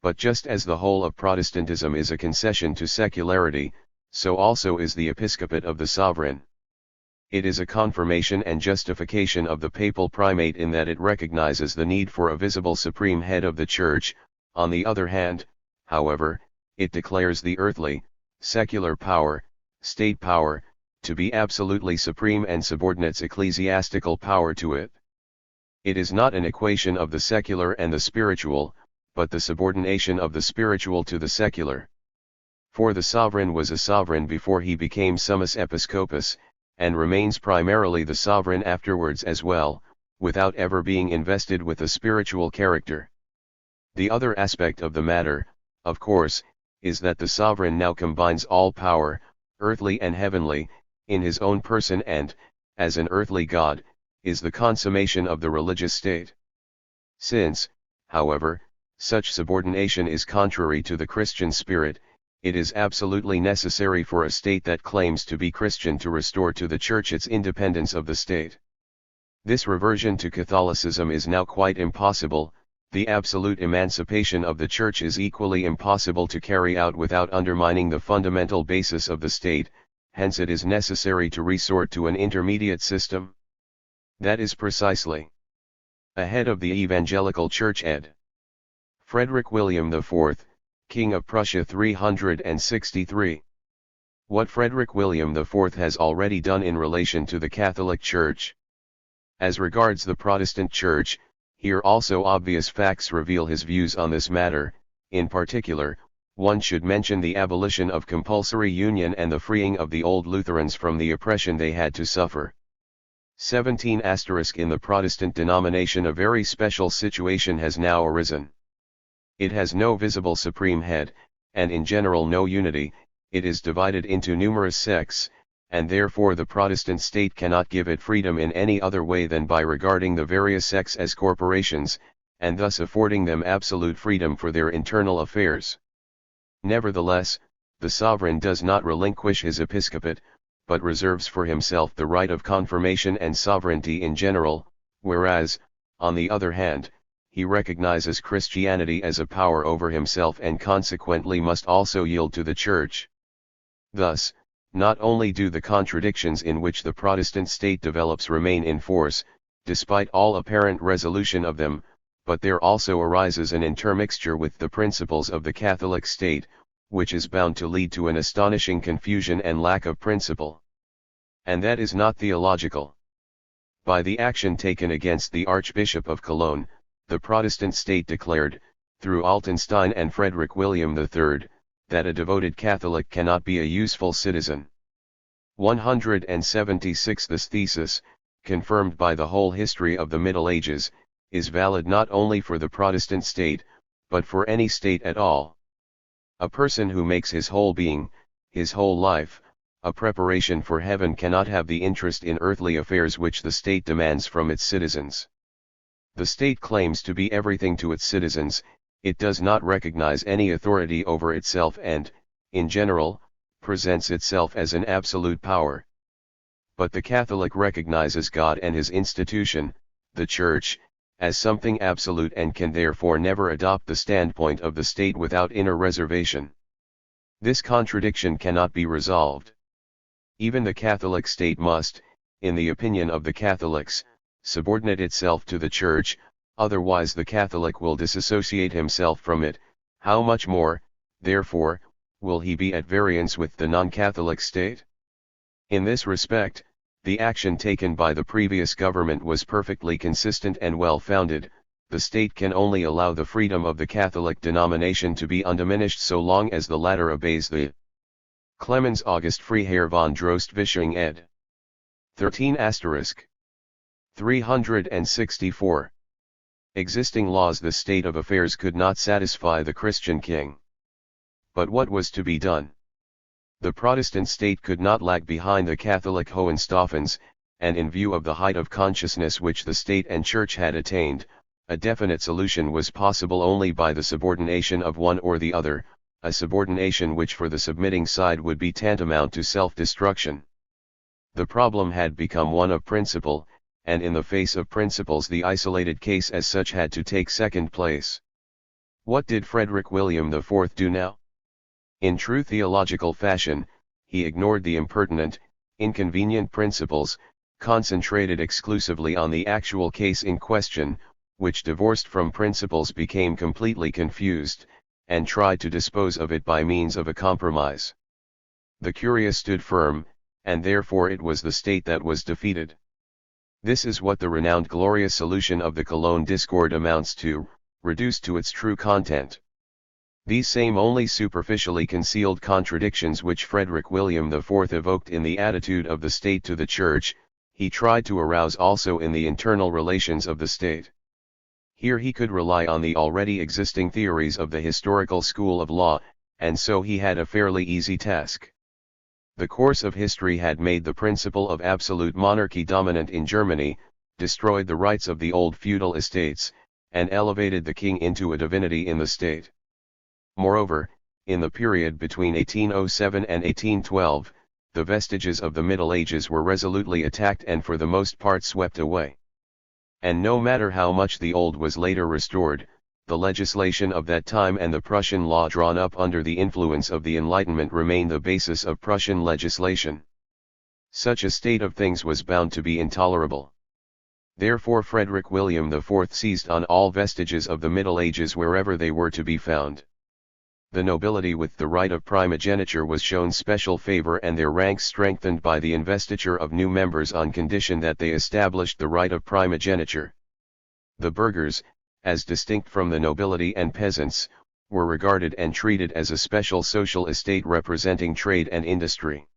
But just as the whole of Protestantism is a concession to secularity, so also is the episcopate of the sovereign. It is a confirmation and justification of the papal primate in that it recognizes the need for a visible supreme head of the church. On the other hand, however, it declares the earthly, secular power, state power, to be absolutely supreme and subordinates ecclesiastical power to it. It is not an equation of the secular and the spiritual, but the subordination of the spiritual to the secular. For the sovereign was a sovereign before he became summus episcopus, and remains primarily the sovereign afterwards as well, without ever being invested with a spiritual character. The other aspect of the matter, of course, is that the sovereign now combines all power, earthly and heavenly, in his own person and, as an earthly god, is the consummation of the religious state. Since, however, such subordination is contrary to the Christian spirit, it is absolutely necessary for a state that claims to be Christian to restore to the Church its independence of the state. This reversion to Catholicism is now quite impossible. The absolute emancipation of the Church is equally impossible to carry out without undermining the fundamental basis of the state, hence it is necessary to resort to an intermediate system. That is precisely ahead of the Evangelical Church ed. Friedrich William IV, King of Prussia 363. What Friedrich William IV has already done in relation to the Catholic Church. As regards the Protestant Church, here also obvious facts reveal his views on this matter. In particular, one should mention the abolition of compulsory union and the freeing of the old Lutherans from the oppression they had to suffer. 17 * In the Protestant denomination a very special situation has now arisen. It has no visible supreme head, and in general no unity, it is divided into numerous sects, and therefore the Protestant state cannot give it freedom in any other way than by regarding the various sects as corporations, and thus affording them absolute freedom for their internal affairs. Nevertheless, the sovereign does not relinquish his episcopate, but reserves for himself the right of confirmation and sovereignty in general, whereas, on the other hand, he recognizes Christianity as a power over himself and consequently must also yield to the Church. Thus, not only do the contradictions in which the Protestant state develops remain in force, despite all apparent resolution of them, but there also arises an intermixture with the principles of the Catholic state, which is bound to lead to an astonishing confusion and lack of principle. And that is not theological. By the action taken against the Archbishop of Cologne, the Protestant state declared, through Altenstein and Friedrich William III, that a devoted Catholic cannot be a useful citizen. 176. This thesis, confirmed by the whole history of the Middle Ages, is valid not only for the Protestant state, but for any state at all. A person who makes his whole being, his whole life, a preparation for heaven cannot have the interest in earthly affairs which the state demands from its citizens. The state claims to be everything to its citizens, it does not recognize any authority over itself and, in general, presents itself as an absolute power. But the Catholic recognizes God and his institution, the Church, as something absolute and can therefore never adopt the standpoint of the state without inner reservation. This contradiction cannot be resolved. Even the Catholic state must, in the opinion of the Catholics, subordinate itself to the Church, otherwise the Catholic will disassociate himself from it. How much more, therefore, will he be at variance with the non-Catholic state? In this respect, the action taken by the previous government was perfectly consistent and well-founded. The state can only allow the freedom of the Catholic denomination to be undiminished so long as the latter obeys the Clemens August Freiherr von Droste-Vischung ed. 13 364. Existing laws. The state of affairs could not satisfy the Christian king. But what was to be done? The Protestant state could not lag behind the Catholic Hohenstaufens, and in view of the height of consciousness which the state and church had attained, a definite solution was possible only by the subordination of one or the other, a subordination which for the submitting side would be tantamount to self-destruction. The problem had become one of principle, and in the face of principles the isolated case as such had to take second place. What did Friedrich William IV do now? In true theological fashion, he ignored the impertinent, inconvenient principles, concentrated exclusively on the actual case in question, which divorced from principles became completely confused, and tried to dispose of it by means of a compromise. The Curia stood firm, and therefore it was the state that was defeated. This is what the renowned glorious solution of the Cologne discord amounts to, reduced to its true content. These same only superficially concealed contradictions which Friedrich William IV evoked in the attitude of the state to the Church, he tried to arouse also in the internal relations of the state. Here he could rely on the already existing theories of the historical school of law, and so he had a fairly easy task. The course of history had made the principle of absolute monarchy dominant in Germany, destroyed the rights of the old feudal estates, and elevated the king into a divinity in the state. Moreover, in the period between 1807 and 1812, the vestiges of the Middle Ages were resolutely attacked and for the most part swept away. And no matter how much the old was later restored, the legislation of that time and the Prussian law drawn up under the influence of the Enlightenment remain the basis of Prussian legislation. Such a state of things was bound to be intolerable. Therefore Friedrich William IV seized on all vestiges of the Middle Ages wherever they were to be found. The nobility with the right of primogeniture was shown special favor and their ranks strengthened by the investiture of new members on condition that they established the right of primogeniture. The burghers, as distinct from the nobility and peasants, were regarded and treated as a special social estate representing trade and industry.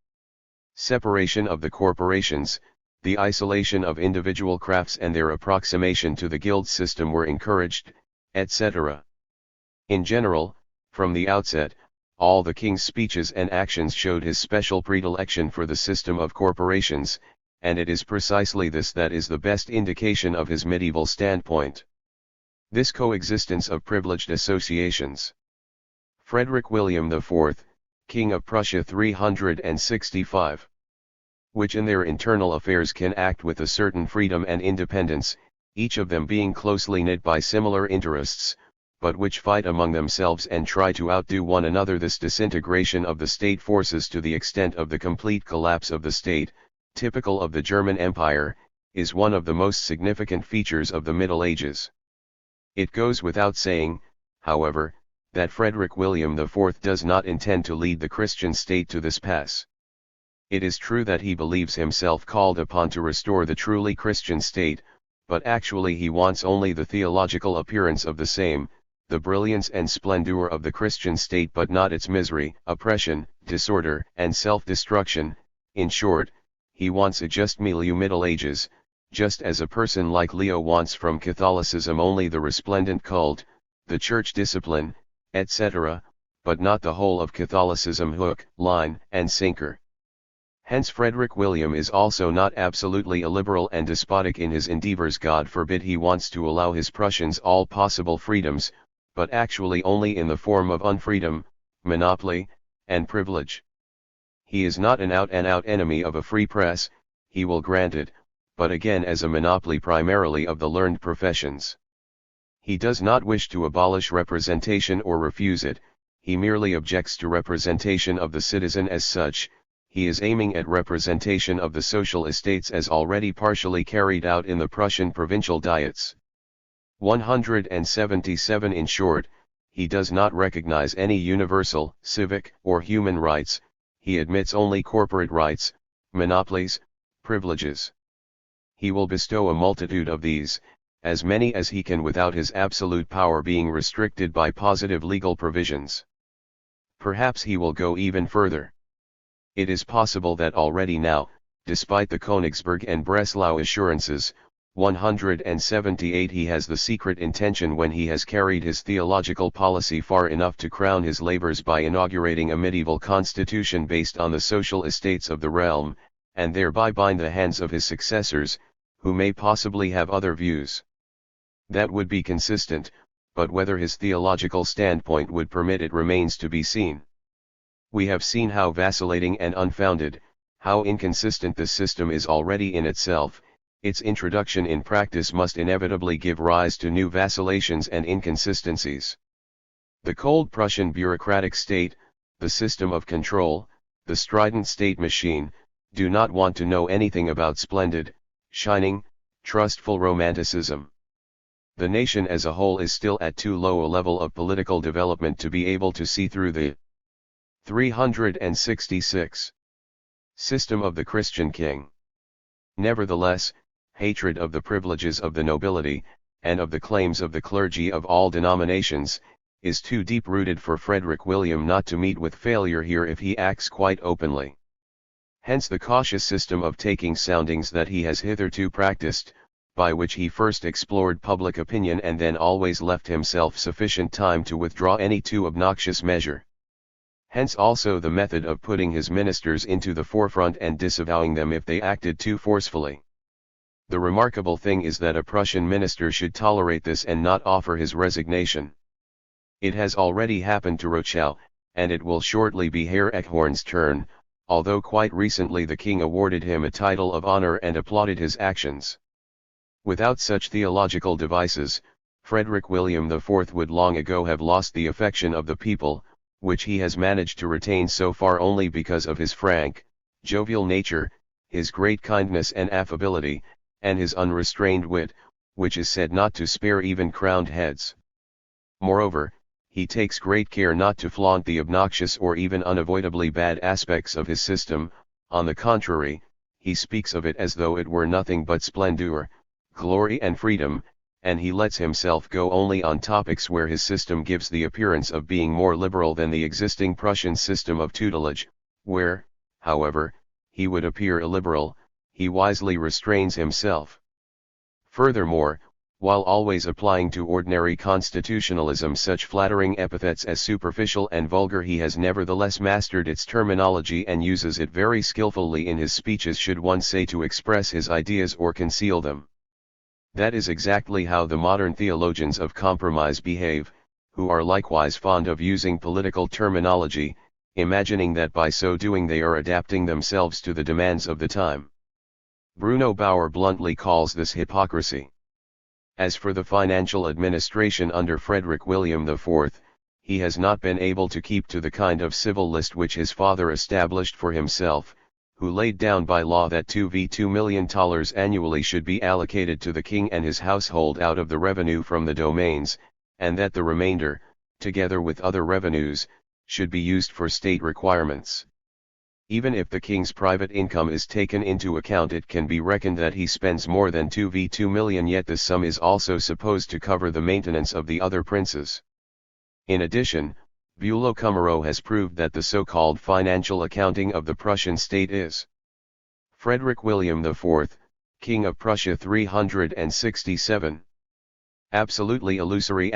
Separation of the corporations, the isolation of individual crafts and their approximation to the guild system were encouraged, etc. In general, from the outset, All the king's speeches and actions showed his special predilection for the system of corporations, and it is precisely this that is the best indication of his medieval standpoint. This coexistence of privileged associations. Friedrich William IV, King of Prussia 365. Which in their internal affairs can act with a certain freedom and independence, each of them being closely knit by similar interests, but which fight among themselves and try to outdo one another. This disintegration of the state forces to the extent of the complete collapse of the state, typical of the German Empire, is one of the most significant features of the Middle Ages. It goes without saying, however, that Friedrich William IV does not intend to lead the Christian state to this pass. It is true that he believes himself called upon to restore the truly Christian state, but actually he wants only the theological appearance of the same, the brilliance and splendor of the Christian state, but not its misery, oppression, disorder, and self-destruction. In short, he wants a just milieu Middle Ages, just as a person like Leo wants from Catholicism only the resplendent cult, the church discipline, etc., but not the whole of Catholicism hook, line, and sinker. Hence Friedrich William is also not absolutely illiberal and despotic in his endeavors. God forbid he wants to allow his Prussians all possible freedoms, but actually only in the form of unfreedom, monopoly, and privilege. He is not an out-and-out enemy of a free press, he will grant it, but again as a monopoly primarily of the learned professions. He does not wish to abolish representation or refuse it, he merely objects to representation of the citizen as such. He is aiming at representation of the social estates as already partially carried out in the Prussian provincial diets. 177. In short, he does not recognize any universal, civic, or human rights, he admits only corporate rights, monopolies, privileges. He will bestow a multitude of these, as many as he can without his absolute power being restricted by positive legal provisions. Perhaps he will go even further. It is possible that already now, despite the Königsberg and Breslau assurances, 178 he has the secret intention, when he has carried his theological policy far enough, to crown his labors by inaugurating a medieval constitution based on the social estates of the realm, and thereby bind the hands of his successors, who may possibly have other views. That would be consistent, but whether his theological standpoint would permit it remains to be seen. We have seen how vacillating and unfounded, how inconsistent this system is already in itself. Its introduction in practice must inevitably give rise to new vacillations and inconsistencies. The cold Prussian bureaucratic state, the system of control, the strident state machine, do not want to know anything about splendid, shining, trustful romanticism. The nation as a whole is still at too low a level of political development to be able to see through the 366 system of the Christian king. Nevertheless, hatred of the privileges of the nobility, and of the claims of the clergy of all denominations, is too deep-rooted for Friedrich William not to meet with failure here if he acts quite openly. Hence the cautious system of taking soundings that he has hitherto practiced, by which he first explored public opinion and then always left himself sufficient time to withdraw any too obnoxious measure. Hence also the method of putting his ministers into the forefront and disavowing them if they acted too forcefully. The remarkable thing is that a Prussian minister should tolerate this and not offer his resignation. It has already happened to Rochow, and it will shortly be Herr Eckhorn's turn, although quite recently the king awarded him a title of honor and applauded his actions. Without such theological devices, Friedrich William IV would long ago have lost the affection of the people, which he has managed to retain so far only because of his frank, jovial nature, his great kindness and affability, and his unrestrained wit, which is said not to spare even crowned heads. Moreover, he takes great care not to flaunt the obnoxious or even unavoidably bad aspects of his system. On the contrary, he speaks of it as though it were nothing but splendor, glory and freedom, and he lets himself go only on topics where his system gives the appearance of being more liberal than the existing Prussian system of tutelage. Where, however, he would appear illiberal, he wisely restrains himself. Furthermore, While always applying to ordinary constitutionalism such flattering epithets as superficial and vulgar, he has nevertheless mastered its terminology and uses it very skillfully in his speeches, should one say, to express his ideas or conceal them. That is exactly how the modern theologians of compromise behave, who are likewise fond of using political terminology, imagining that by so doing they are adapting themselves to the demands of the time. Bruno Bauer bluntly calls this hypocrisy. As for the financial administration under Friedrich William IV, he has not been able to keep to the kind of civil list which his father established for himself, who laid down by law that $2 million annually should be allocated to the king and his household out of the revenue from the domains, and that the remainder, together with other revenues, should be used for state requirements. Even if the king's private income is taken into account, it can be reckoned that he spends more than $2 million, yet the sum is also supposed to cover the maintenance of the other princes. In addition, Bülow-Kummerow has proved that the so-called financial accounting of the Prussian state is Friedrich William IV, King of Prussia 367. Absolutely illusory.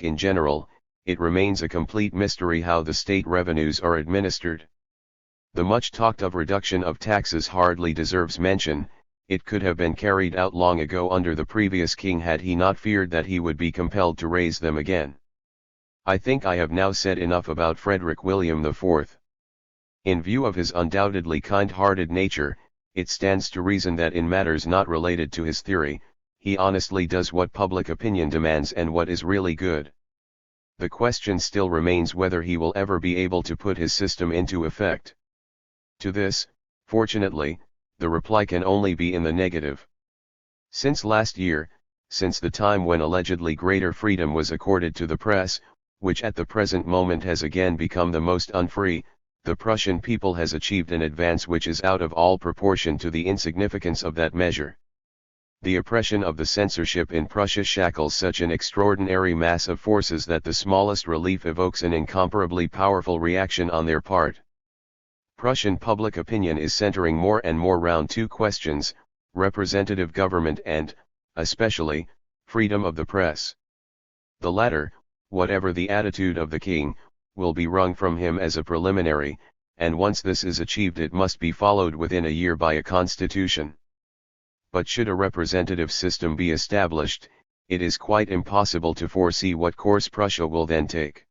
In general, it remains a complete mystery how the state revenues are administered. The much talked of reduction of taxes hardly deserves mention. It could have been carried out long ago under the previous king had he not feared that he would be compelled to raise them again. I think I have now said enough about Friedrich William IV. In view of his undoubtedly kind-hearted nature, it stands to reason that in matters not related to his theory, he honestly does what public opinion demands and what is really good. The question still remains whether he will ever be able to put his system into effect. To this, fortunately, the reply can only be in the negative. Since last year, since the time when allegedly greater freedom was accorded to the press, which at the present moment has again become the most unfree, the Prussian people has achieved an advance which is out of all proportion to the insignificance of that measure. The oppression of the censorship in Prussia shackles such an extraordinary mass of forces that the smallest relief evokes an incomparably powerful reaction on their part. Prussian public opinion is centering more and more round two questions: representative government and, especially, freedom of the press. The latter, whatever the attitude of the king, will be wrung from him as a preliminary, and once this is achieved it must be followed within a year by a constitution. But should a representative system be established, it is quite impossible to foresee what course Prussia will then take.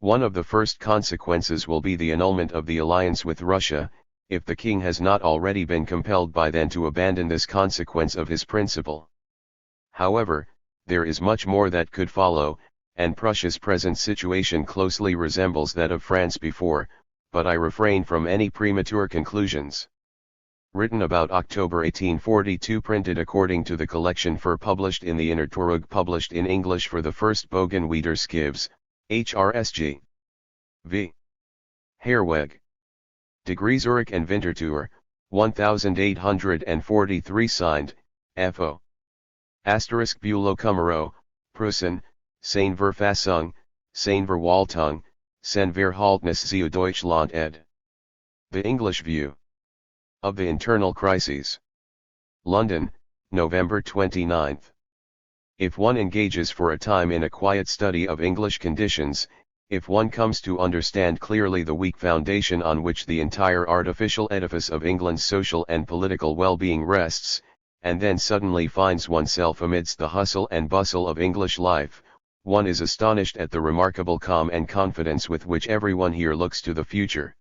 One of the first consequences will be the annulment of the alliance with Russia, if the king has not already been compelled by then to abandon this consequence of his principle. However, there is much more that could follow, and Prussia's present situation closely resembles that of France before, but I refrain from any premature conclusions. Written about October 1842, printed according to the collection for published in the Innertorug, published in English for the first Bogenwiederskivs, HRSG. V. Herweg. Degree Zurich and Winterthur, 1843, signed, F.O. Asterisk Bülow-Kummerow, Prussen, Seine Verfassung, Seine Verwaltung, Seine Verhältnis zu Deutschland ed. The English View of the Internal Crises. London, November 29. If one engages for a time in a quiet study of English conditions, if one comes to understand clearly the weak foundation on which the entire artificial edifice of England's social and political well-being rests, and then suddenly finds oneself amidst the hustle and bustle of English life, one is astonished at the remarkable calm and confidence with which everyone here looks to the future.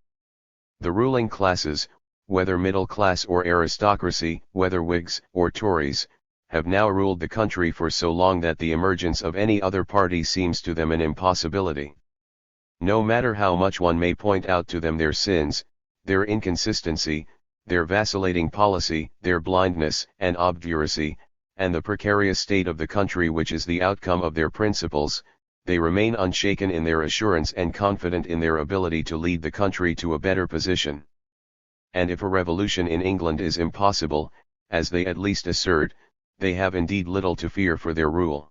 The ruling classes, whether middle class or aristocracy, whether Whigs or Tories, have now ruled the country for so long that the emergence of any other party seems to them an impossibility. No matter how much one may point out to them their sins, their inconsistency, their vacillating policy, their blindness and obduracy, and the precarious state of the country which is the outcome of their principles, they remain unshaken in their assurance and confident in their ability to lead the country to a better position. And if a revolution in England is impossible, as they at least assert, they have indeed little to fear for their rule.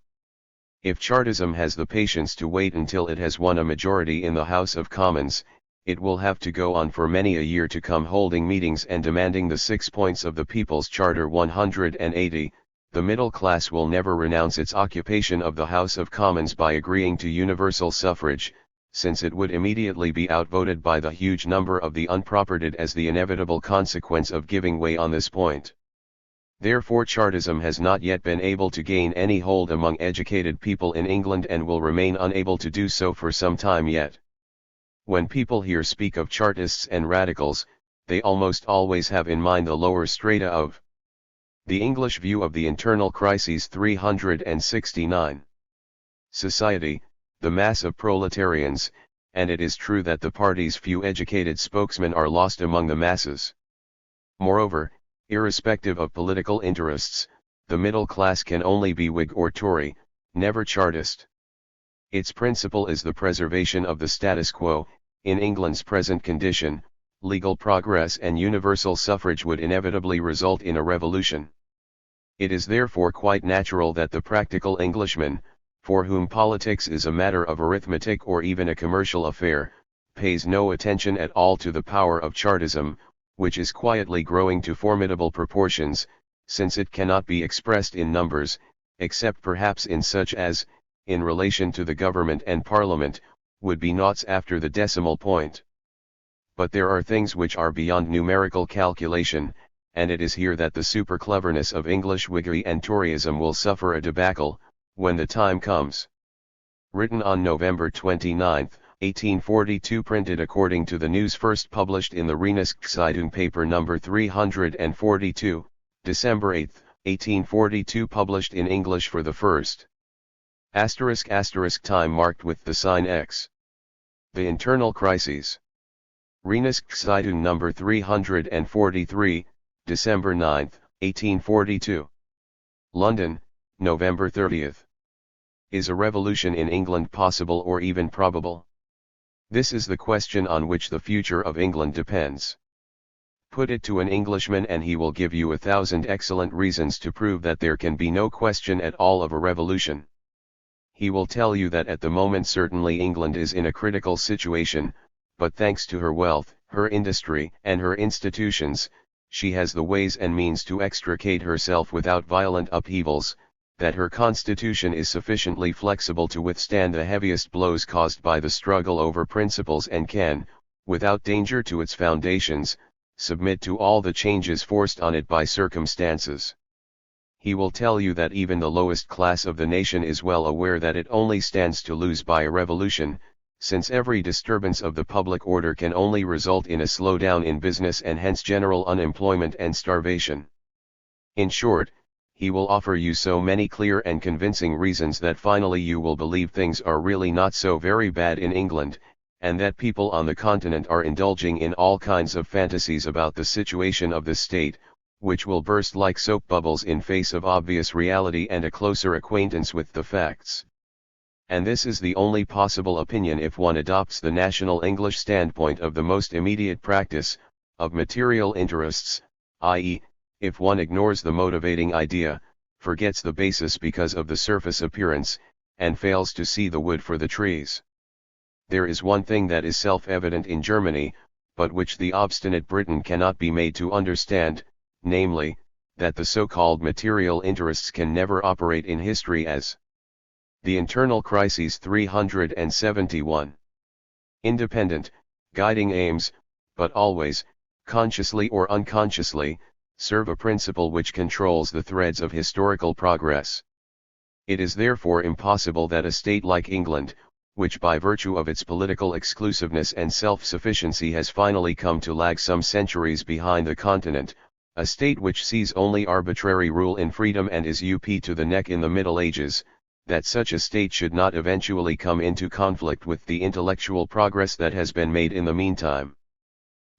If Chartism has the patience to wait until it has won a majority in the House of Commons, it will have to go on for many a year to come, holding meetings and demanding the 6 points of the People's Charter 180, the middle class will never renounce its occupation of the House of Commons by agreeing to universal suffrage, since it would immediately be outvoted by the huge number of the unpropertied as the inevitable consequence of giving way on this point. Therefore Chartism has not yet been able to gain any hold among educated people in England and will remain unable to do so for some time yet. When people here speak of Chartists and Radicals, they almost always have in mind the lower strata of the English view of the internal crises 369. Society, the mass of proletarians, and it is true that the party's few educated spokesmen are lost among the masses. Moreover, irrespective of political interests, the middle class can only be Whig or Tory, never Chartist. Its principle is the preservation of the status quo. In England's present condition, legal progress and universal suffrage would inevitably result in a revolution. It is therefore quite natural that the practical Englishman, for whom politics is a matter of arithmetic or even a commercial affair, pays no attention at all to the power of Chartism, which is quietly growing to formidable proportions, since it cannot be expressed in numbers, except perhaps in such as, in relation to the government and parliament, would be noughts after the decimal point. But there are things which are beyond numerical calculation, and it is here that the super-cleverness of English Whiggery and Toryism will suffer a debacle, when the time comes. Written on November 29, 1842, printed according to the news first published in the Rhenisch-Zeitung paper number 342, December 8, 1842, published in English for the first. *** time marked with the sign X. The internal crises. Rhenisch-Zeitung number 343, December 9, 1842. London, November 30. Is a revolution in England possible or even probable? This is the question on which the future of England depends. Put it to an Englishman and he will give you 1,000 excellent reasons to prove that there can be no question at all of a revolution. He will tell you that at the moment certainly England is in a critical situation, but thanks to her wealth, her industry, and her institutions, she has the ways and means to extricate herself without violent upheavals, that her constitution is sufficiently flexible to withstand the heaviest blows caused by the struggle over principles and can, without danger to its foundations, submit to all the changes forced on it by circumstances. He will tell you that even the lowest class of the nation is well aware that it only stands to lose by a revolution, since every disturbance of the public order can only result in a slowdown in business and hence general unemployment and starvation. In short, he will offer you so many clear and convincing reasons that finally you will believe things are really not so very bad in England, and that people on the continent are indulging in all kinds of fantasies about the situation of the state, which will burst like soap bubbles in face of obvious reality and a closer acquaintance with the facts. And this is the only possible opinion if one adopts the national English standpoint of the most immediate practice, of material interests, i.e., if one ignores the motivating idea, forgets the basis because of the surface appearance, and fails to see the wood for the trees. There is one thing that is self-evident in Germany, but which the obstinate Briton cannot be made to understand, namely, that the so-called material interests can never operate in history as the internal crises 371. Independent, guiding aims, but always, consciously or unconsciously, serve a principle which controls the threads of historical progress. It is therefore impossible that a state like England, which by virtue of its political exclusiveness and self-sufficiency has finally come to lag some centuries behind the continent, a state which sees only arbitrary rule in freedom and is up to the neck in the Middle Ages, that such a state should not eventually come into conflict with the intellectual progress that has been made in the meantime.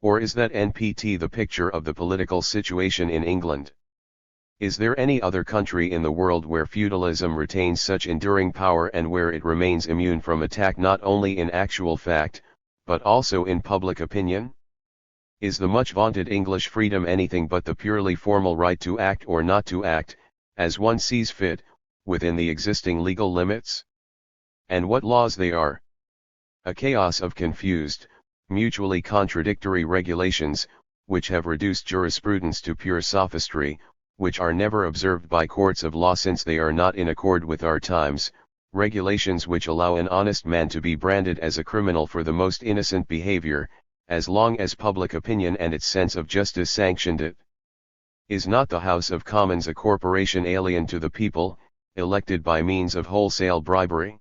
Or is that NPT the picture of the political situation in England? Is there any other country in the world where feudalism retains such enduring power and where it remains immune from attack not only in actual fact, but also in public opinion? Is the much vaunted English freedom anything but the purely formal right to act or not to act, as one sees fit, within the existing legal limits? And what laws they are! A chaos of confused, mutually contradictory regulations, which have reduced jurisprudence to pure sophistry, which are never observed by courts of law since they are not in accord with our times, regulations which allow an honest man to be branded as a criminal for the most innocent behavior, as long as public opinion and its sense of justice sanctioned it. Is not the House of Commons a corporation alien to the people, elected by means of wholesale bribery?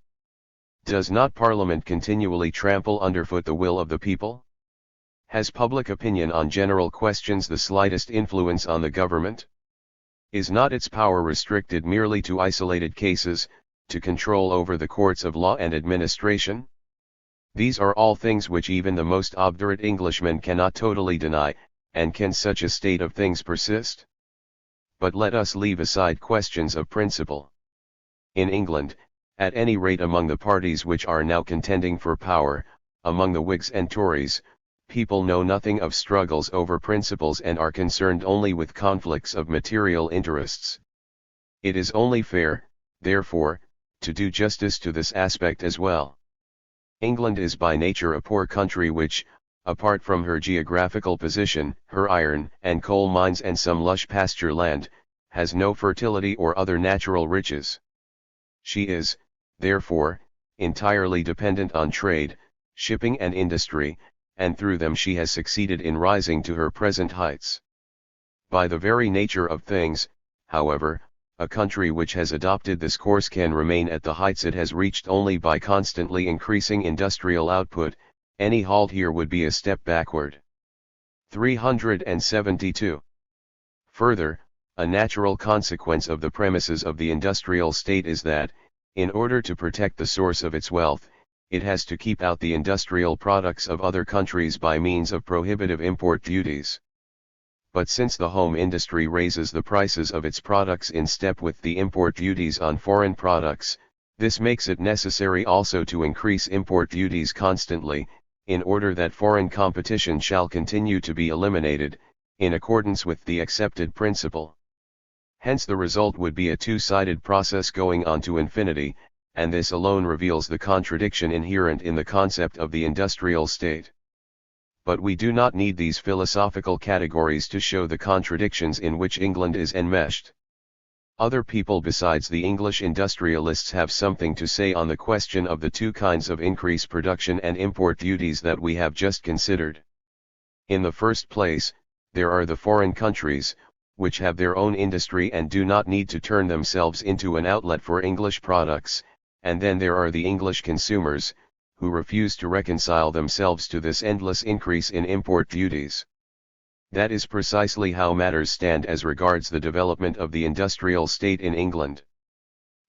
Does not Parliament continually trample underfoot the will of the people? Has public opinion on general questions the slightest influence on the government? Is not its power restricted merely to isolated cases, to control over the courts of law and administration? These are all things which even the most obdurate Englishman cannot totally deny, and can such a state of things persist? But let us leave aside questions of principle. In England, at any rate among the parties which are now contending for power, among the Whigs and Tories, people know nothing of struggles over principles and are concerned only with conflicts of material interests. It is only fair, therefore, to do justice to this aspect as well. England is by nature a poor country which, apart from her geographical position, her iron and coal mines and some lush pasture land, has no fertility or other natural riches. She is, therefore, entirely dependent on trade, shipping and industry, and through them she has succeeded in rising to her present heights. By the very nature of things, however, a country which has adopted this course can remain at the heights it has reached only by constantly increasing industrial output. Any halt here would be a step backward. 372. Further, a natural consequence of the premises of the industrial state is that, in order to protect the source of its wealth, it has to keep out the industrial products of other countries by means of prohibitive import duties. But since the home industry raises the prices of its products in step with the import duties on foreign products, this makes it necessary also to increase import duties constantly, in order that foreign competition shall continue to be eliminated, in accordance with the accepted principle. Hence the result would be a two-sided process going on to infinity, and this alone reveals the contradiction inherent in the concept of the industrial state. But we do not need these philosophical categories to show the contradictions in which England is enmeshed. Other people besides the English industrialists have something to say on the question of the two kinds of increased production and import duties that we have just considered. In the first place, there are the foreign countries, which have their own industry and do not need to turn themselves into an outlet for English products, and then there are the English consumers, who refuse to reconcile themselves to this endless increase in import duties. That is precisely how matters stand as regards the development of the industrial state in England.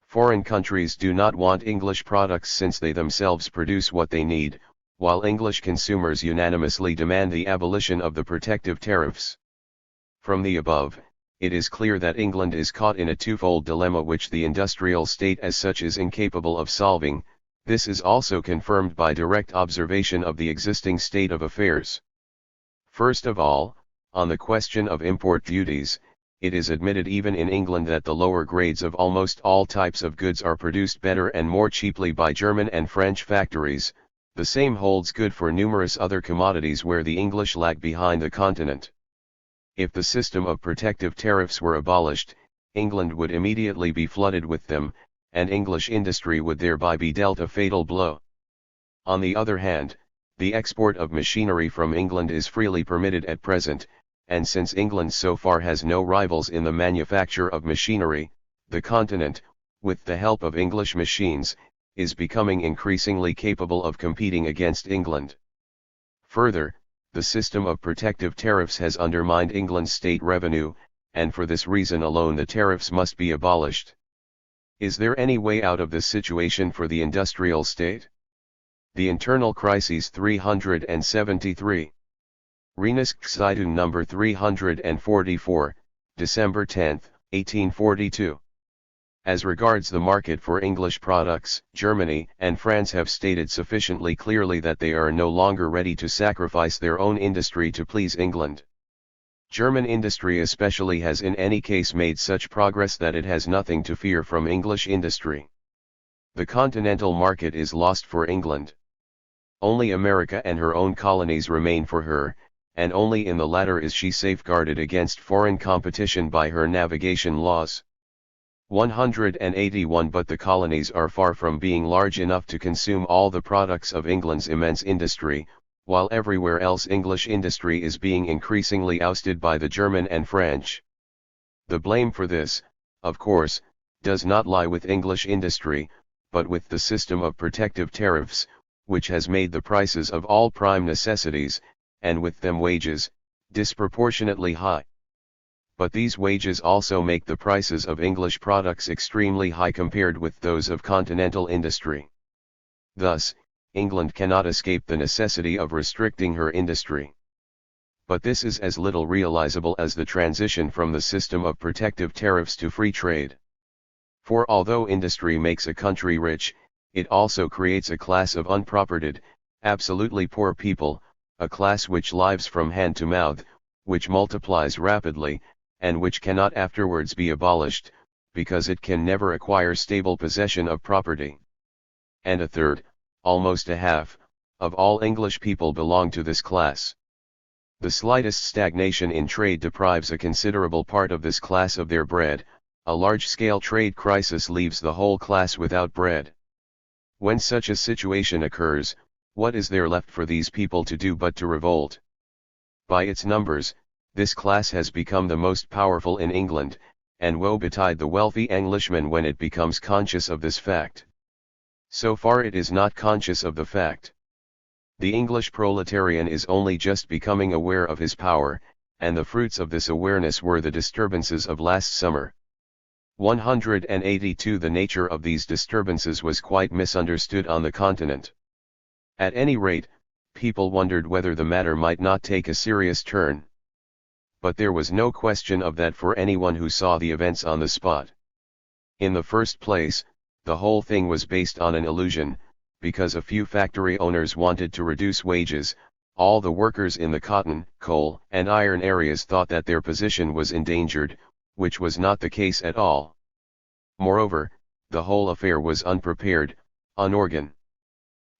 Foreign countries do not want English products since they themselves produce what they need, while English consumers unanimously demand the abolition of the protective tariffs. From the above, it is clear that England is caught in a twofold dilemma which the industrial state as such is incapable of solving. This is also confirmed by direct observation of the existing state of affairs. First of all, on the question of import duties, it is admitted even in England that the lower grades of almost all types of goods are produced better and more cheaply by German and French factories. The same holds good for numerous other commodities where the English lag behind the continent. If the system of protective tariffs were abolished, England would immediately be flooded with them, and English industry would thereby be dealt a fatal blow. On the other hand, the export of machinery from England is freely permitted at present, and since England so far has no rivals in the manufacture of machinery, the continent, with the help of English machines, is becoming increasingly capable of competing against England. Further, the system of protective tariffs has undermined England's state revenue, and for this reason alone the tariffs must be abolished. Is there any way out of this situation for the industrial state? The Internal Crises 373. Renunstiatun number 344, December 10, 1842. As regards the market for English products, Germany and France have stated sufficiently clearly that they are no longer ready to sacrifice their own industry to please England. German industry especially has in any case made such progress that it has nothing to fear from English industry. The continental market is lost for England. Only America and her own colonies remain for her, and only in the latter is she safeguarded against foreign competition by her navigation laws. 181 But the colonies are far from being large enough to consume all the products of England's immense industry, while everywhere else English industry is being increasingly ousted by the German and French. The blame for this, of course, does not lie with English industry, but with the system of protective tariffs, which has made the prices of all prime necessities, and with them wages, disproportionately high. But these wages also make the prices of English products extremely high compared with those of continental industry. Thus, England cannot escape the necessity of restricting her industry. But this is as little realizable as the transition from the system of protective tariffs to free trade. For although industry makes a country rich, it also creates a class of unpropertied, absolutely poor people, a class which lives from hand to mouth, which multiplies rapidly, and which cannot afterwards be abolished, because it can never acquire stable possession of property. And a third, almost a half, of all English people belong to this class. The slightest stagnation in trade deprives a considerable part of this class of their bread, a large-scale trade crisis leaves the whole class without bread. When such a situation occurs, what is there left for these people to do but to revolt? By its numbers, this class has become the most powerful in England, and woe betide the wealthy Englishman when it becomes conscious of this fact. So far it is not conscious of the fact. The English proletarian is only just becoming aware of his power, and the fruits of this awareness were the disturbances of last summer. 182 The nature of these disturbances was quite misunderstood on the continent. At any rate, people wondered whether the matter might not take a serious turn. But there was no question of that for anyone who saw the events on the spot. In the first place, the whole thing was based on an illusion, because a few factory owners wanted to reduce wages. All the workers in the cotton, coal, and iron areas thought that their position was endangered, which was not the case at all. Moreover, the whole affair was unprepared, unorganized.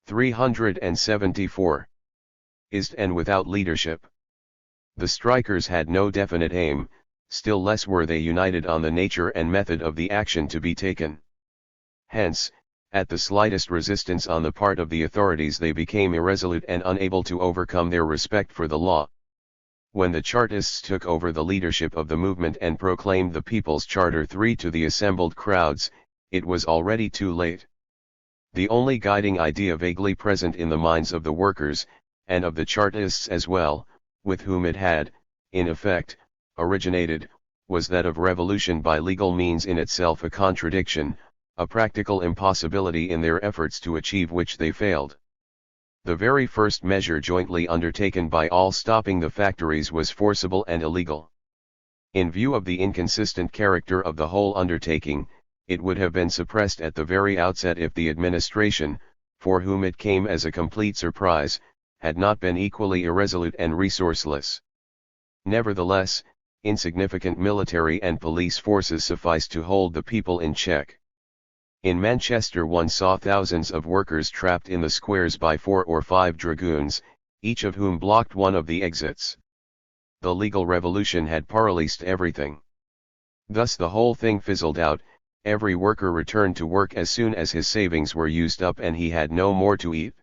374. And without leadership. The strikers had no definite aim, still less were they united on the nature and method of the action to be taken. Hence, at the slightest resistance on the part of the authorities they became irresolute and unable to overcome their respect for the law. When the Chartists took over the leadership of the movement and proclaimed the People's Charter III to the assembled crowds, it was already too late. The only guiding idea vaguely present in the minds of the workers, and of the Chartists as well, with whom it had, in effect, originated, was that of revolution by legal means, in itself a contradiction, a practical impossibility in their efforts to achieve which they failed. The very first measure jointly undertaken by all stopping the factories was forcible and illegal. In view of the inconsistent character of the whole undertaking, it would have been suppressed at the very outset if the administration, for whom it came as a complete surprise, had not been equally irresolute and resourceless. Nevertheless, insignificant military and police forces sufficed to hold the people in check. In Manchester one saw thousands of workers trapped in the squares by 4 or 5 dragoons, each of whom blocked one of the exits. The legal revolution had paralysed everything. Thus the whole thing fizzled out, every worker returned to work as soon as his savings were used up and he had no more to eat.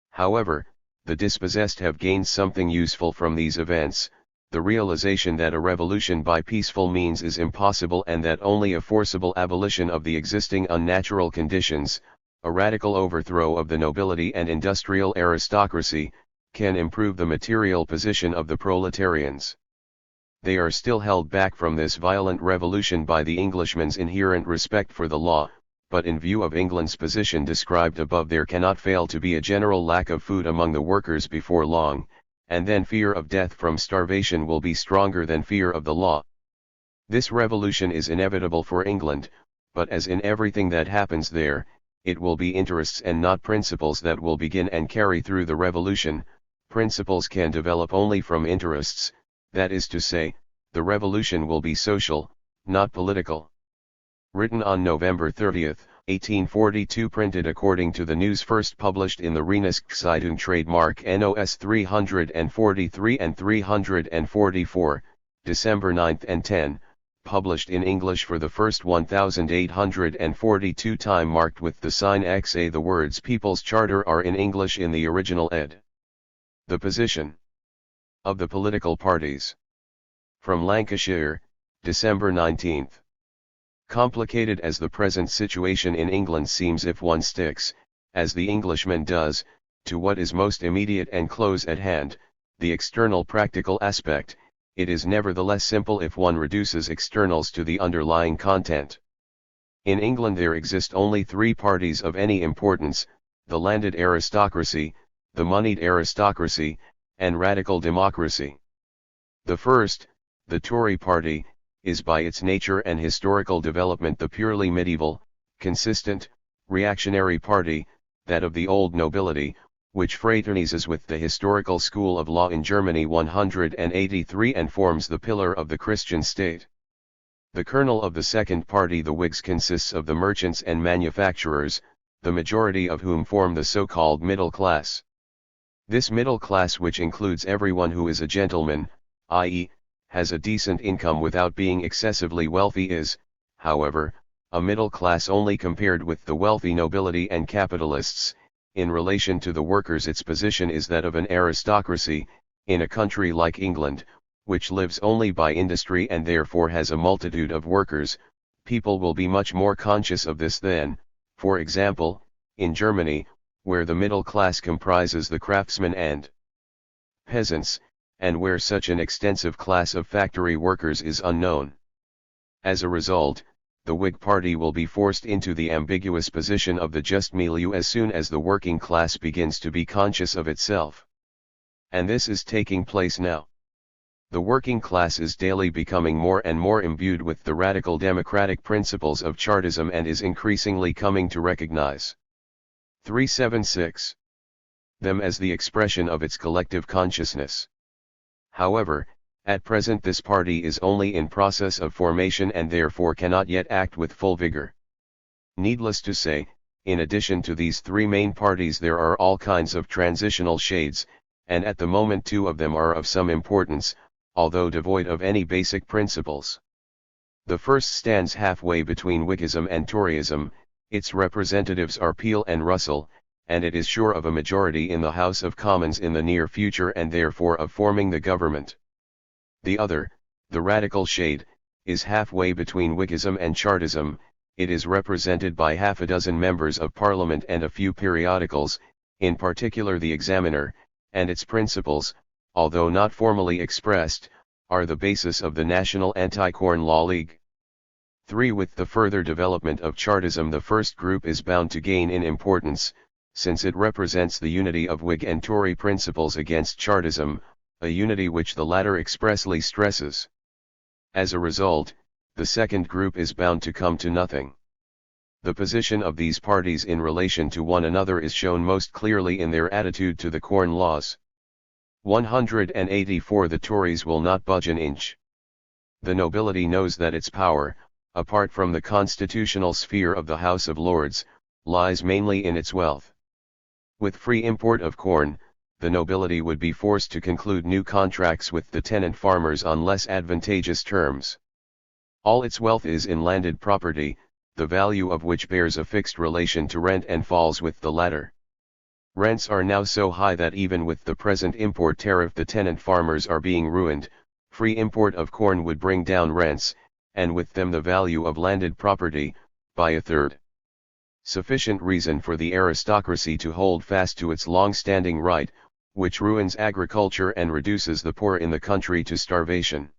However, the dispossessed have gained something useful from these events, the realization that a revolution by peaceful means is impossible and that only a forcible abolition of the existing unnatural conditions, a radical overthrow of the nobility and industrial aristocracy, can improve the material position of the proletarians. They are still held back from this violent revolution by the Englishman's inherent respect for the law, but in view of England's position described above there cannot fail to be a general lack of food among the workers before long, and then fear of death from starvation will be stronger than fear of the law. This revolution is inevitable for England, but as in everything that happens there, it will be interests and not principles that will begin and carry through the revolution. Principles can develop only from interests, that is to say, the revolution will be social, not political. Written on November 30, 1842 printed according to the news first published in the Rheinischen trademark NOS 343 and 344, December 9 and 10, published in English for the first 1842 time marked with the sign XA. The words People's Charter are in English in the original ed. The position of the political parties. From Lancashire, December 19. Complicated as the present situation in England seems if one sticks, as the Englishman does, to what is most immediate and close at hand, the external practical aspect, it is nevertheless simple if one reduces externals to the underlying content. In England there exist only three parties of any importance: the landed aristocracy, the moneyed aristocracy, and radical democracy. The first, the Tory party, is by its nature and historical development the purely medieval, consistent, reactionary party, that of the old nobility, which fraternizes with the historical school of law in Germany 183 and forms the pillar of the Christian state. The kernel of the second party, the Whigs, consists of the merchants and manufacturers, the majority of whom form the so-called middle class. This middle class, which includes everyone who is a gentleman, i.e., has a decent income without being excessively wealthy, is, however, a middle class only compared with the wealthy nobility and capitalists. In relation to the workers, its position is that of an aristocracy. In a country like England, which lives only by industry and therefore has a multitude of workers, people will be much more conscious of this than, for example, in Germany, where the middle class comprises the craftsmen and peasants, and where such an extensive class of factory workers is unknown. As a result, the Whig party will be forced into the ambiguous position of the just milieu as soon as the working class begins to be conscious of itself. And this is taking place now. The working class is daily becoming more and more imbued with the radical democratic principles of Chartism and is increasingly coming to recognize 376 them as the expression of its collective consciousness. However, at present this party is only in process of formation and therefore cannot yet act with full vigor. Needless to say, in addition to these three main parties there are all kinds of transitional shades, and at the moment two of them are of some importance, although devoid of any basic principles. The first stands halfway between Whiggism and Toryism. Its representatives are Peel and Russell, and it is sure of a majority in the House of Commons in the near future and therefore of forming the government. The other, the radical shade, is halfway between Whiggism and Chartism. It is represented by half a dozen members of Parliament and a few periodicals, in particular the Examiner, and its principles, although not formally expressed, are the basis of the National Anti-Corn Law League. 3. With the further development of Chartism, the first group is bound to gain in importance, since it represents the unity of Whig and Tory principles against Chartism, a unity which the latter expressly stresses. As a result, the second group is bound to come to nothing. The position of these parties in relation to one another is shown most clearly in their attitude to the Corn Laws. 184. The Tories will not budge an inch. The nobility knows that its power, apart from the constitutional sphere of the House of Lords, lies mainly in its wealth. With free import of corn, the nobility would be forced to conclude new contracts with the tenant farmers on less advantageous terms. All its wealth is in landed property, the value of which bears a fixed relation to rent and falls with the latter. Rents are now so high that even with the present import tariff the tenant farmers are being ruined. Free import of corn would bring down rents, and with them the value of landed property, by a third. Sufficient reason for the aristocracy to hold fast to its long-standing right, which ruins agriculture and reduces the poor in the country to starvation.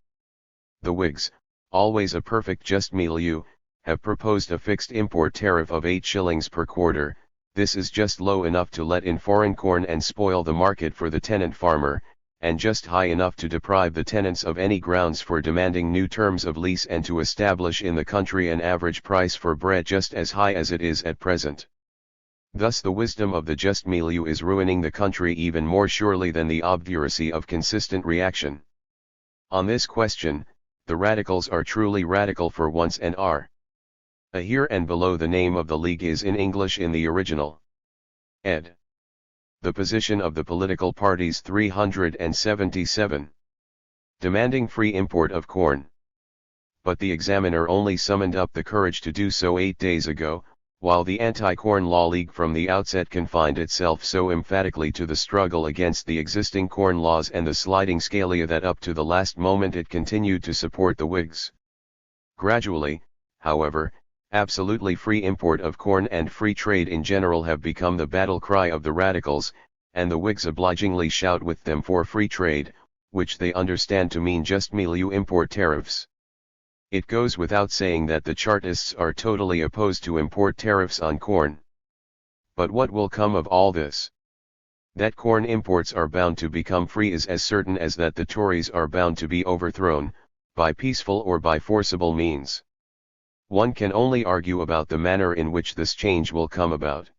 The Whigs, always a perfect just milieu, have proposed a fixed import tariff of 8 shillings per quarter. This is just low enough to let in foreign corn and spoil the market for the tenant farmer, and just high enough to deprive the tenants of any grounds for demanding new terms of lease and to establish in the country an average price for bread just as high as it is at present. Thus the wisdom of the just milieu is ruining the country even more surely than the obduracy of consistent reaction. On this question, the radicals are truly radical for once and are A here and below the name of the league is in English in the original. Ed. The position of the political parties 377. Demanding free import of corn. But the examiner only summoned up the courage to do so 8 days ago, while the Anti-Corn Law League from the outset confined itself so emphatically to the struggle against the existing corn laws and the sliding scalia that up to the last moment it continued to support the Whigs. Gradually, however, absolutely free import of corn and free trade in general have become the battle cry of the radicals, and the Whigs obligingly shout with them for free trade, which they understand to mean just milieu import tariffs. It goes without saying that the Chartists are totally opposed to import tariffs on corn. But what will come of all this? That corn imports are bound to become free is as certain as that the Tories are bound to be overthrown, by peaceful or by forcible means. One can only argue about the manner in which this change will come about.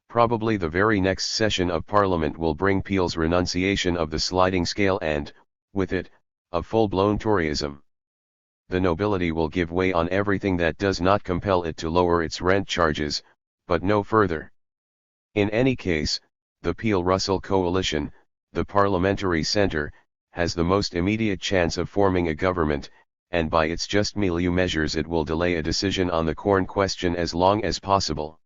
Probably the very next session of Parliament will bring Peel's renunciation of the sliding scale and, with it, of full-blown Toryism. The nobility will give way on everything that does not compel it to lower its rent charges, but no further. In any case, the Peel-Russell coalition, the parliamentary centre, has the most immediate chance of forming a government, and by its just milieu measures it will delay a decision on the corn question as long as possible.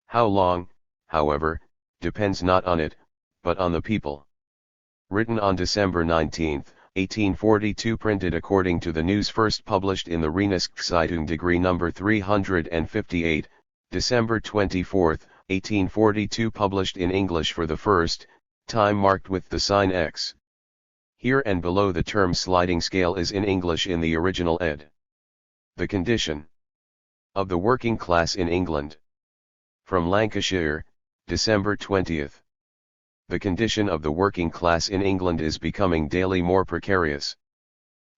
How long, however, depends not on it, but on the people. Written on December 19, 1842, printed according to the news first published in the Rhenisch-Zeitung degree number 358, December 24, 1842, published in English for the first time marked with the sign X. Here and below the term sliding scale is in English in the original ed. The condition of the working class in England. From Lancashire, December 20. The condition of the working class in England is becoming daily more precarious.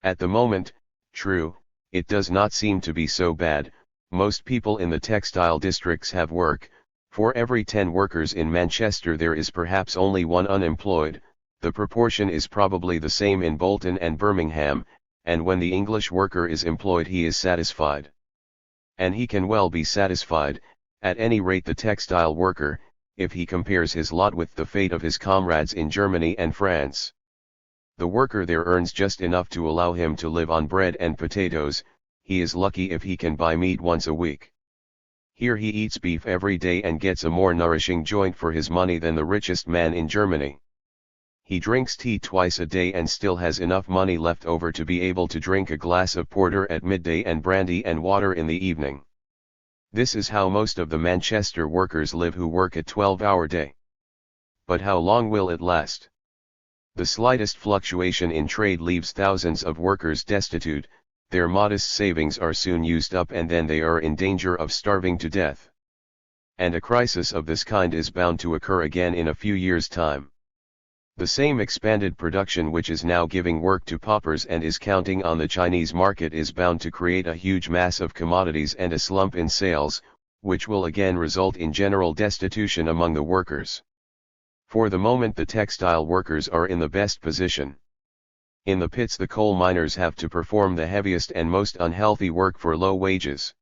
At the moment, true, it does not seem to be so bad. Most people in the textile districts have work. For every 10 workers in Manchester there is perhaps only one unemployed. The proportion is probably the same in Bolton and Birmingham, and when the English worker is employed he is satisfied. And he can well be satisfied, at any rate the textile worker, if he compares his lot with the fate of his comrades in Germany and France. The worker there earns just enough to allow him to live on bread and potatoes. He is lucky if he can buy meat once a week. Here he eats beef every day and gets a more nourishing joint for his money than the richest man in Germany. He drinks tea twice a day and still has enough money left over to be able to drink a glass of porter at midday and brandy and water in the evening. This is how most of the Manchester workers live who work a 12-hour day. But how long will it last? The slightest fluctuation in trade leaves thousands of workers destitute, their modest savings are soon used up and then they are in danger of starving to death. And a crisis of this kind is bound to occur again in a few years' time. The same expanded production which is now giving work to paupers and is counting on the Chinese market is bound to create a huge mass of commodities and a slump in sales, which will again result in general destitution among the workers. For the moment the textile workers are in the best position. In the pits the coal miners have to perform the heaviest and most unhealthy work for low wages.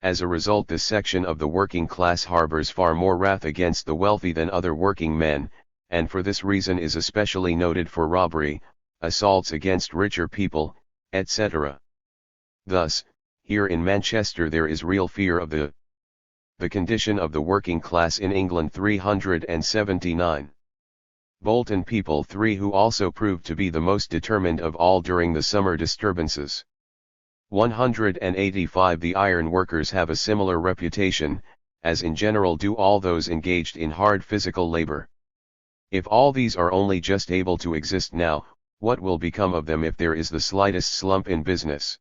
As a result this section of the working class harbors far more wrath against the wealthy than other working men, and for this reason is especially noted for robbery, assaults against richer people, etc. Thus, here in Manchester there is real fear of the condition of the working class in England 379. Bolton people 3 who also proved to be the most determined of all during the summer disturbances. 185 The iron workers have a similar reputation, as in general do all those engaged in hard physical labor. If all these are only just able to exist now, what will become of them if there is the slightest slump in business?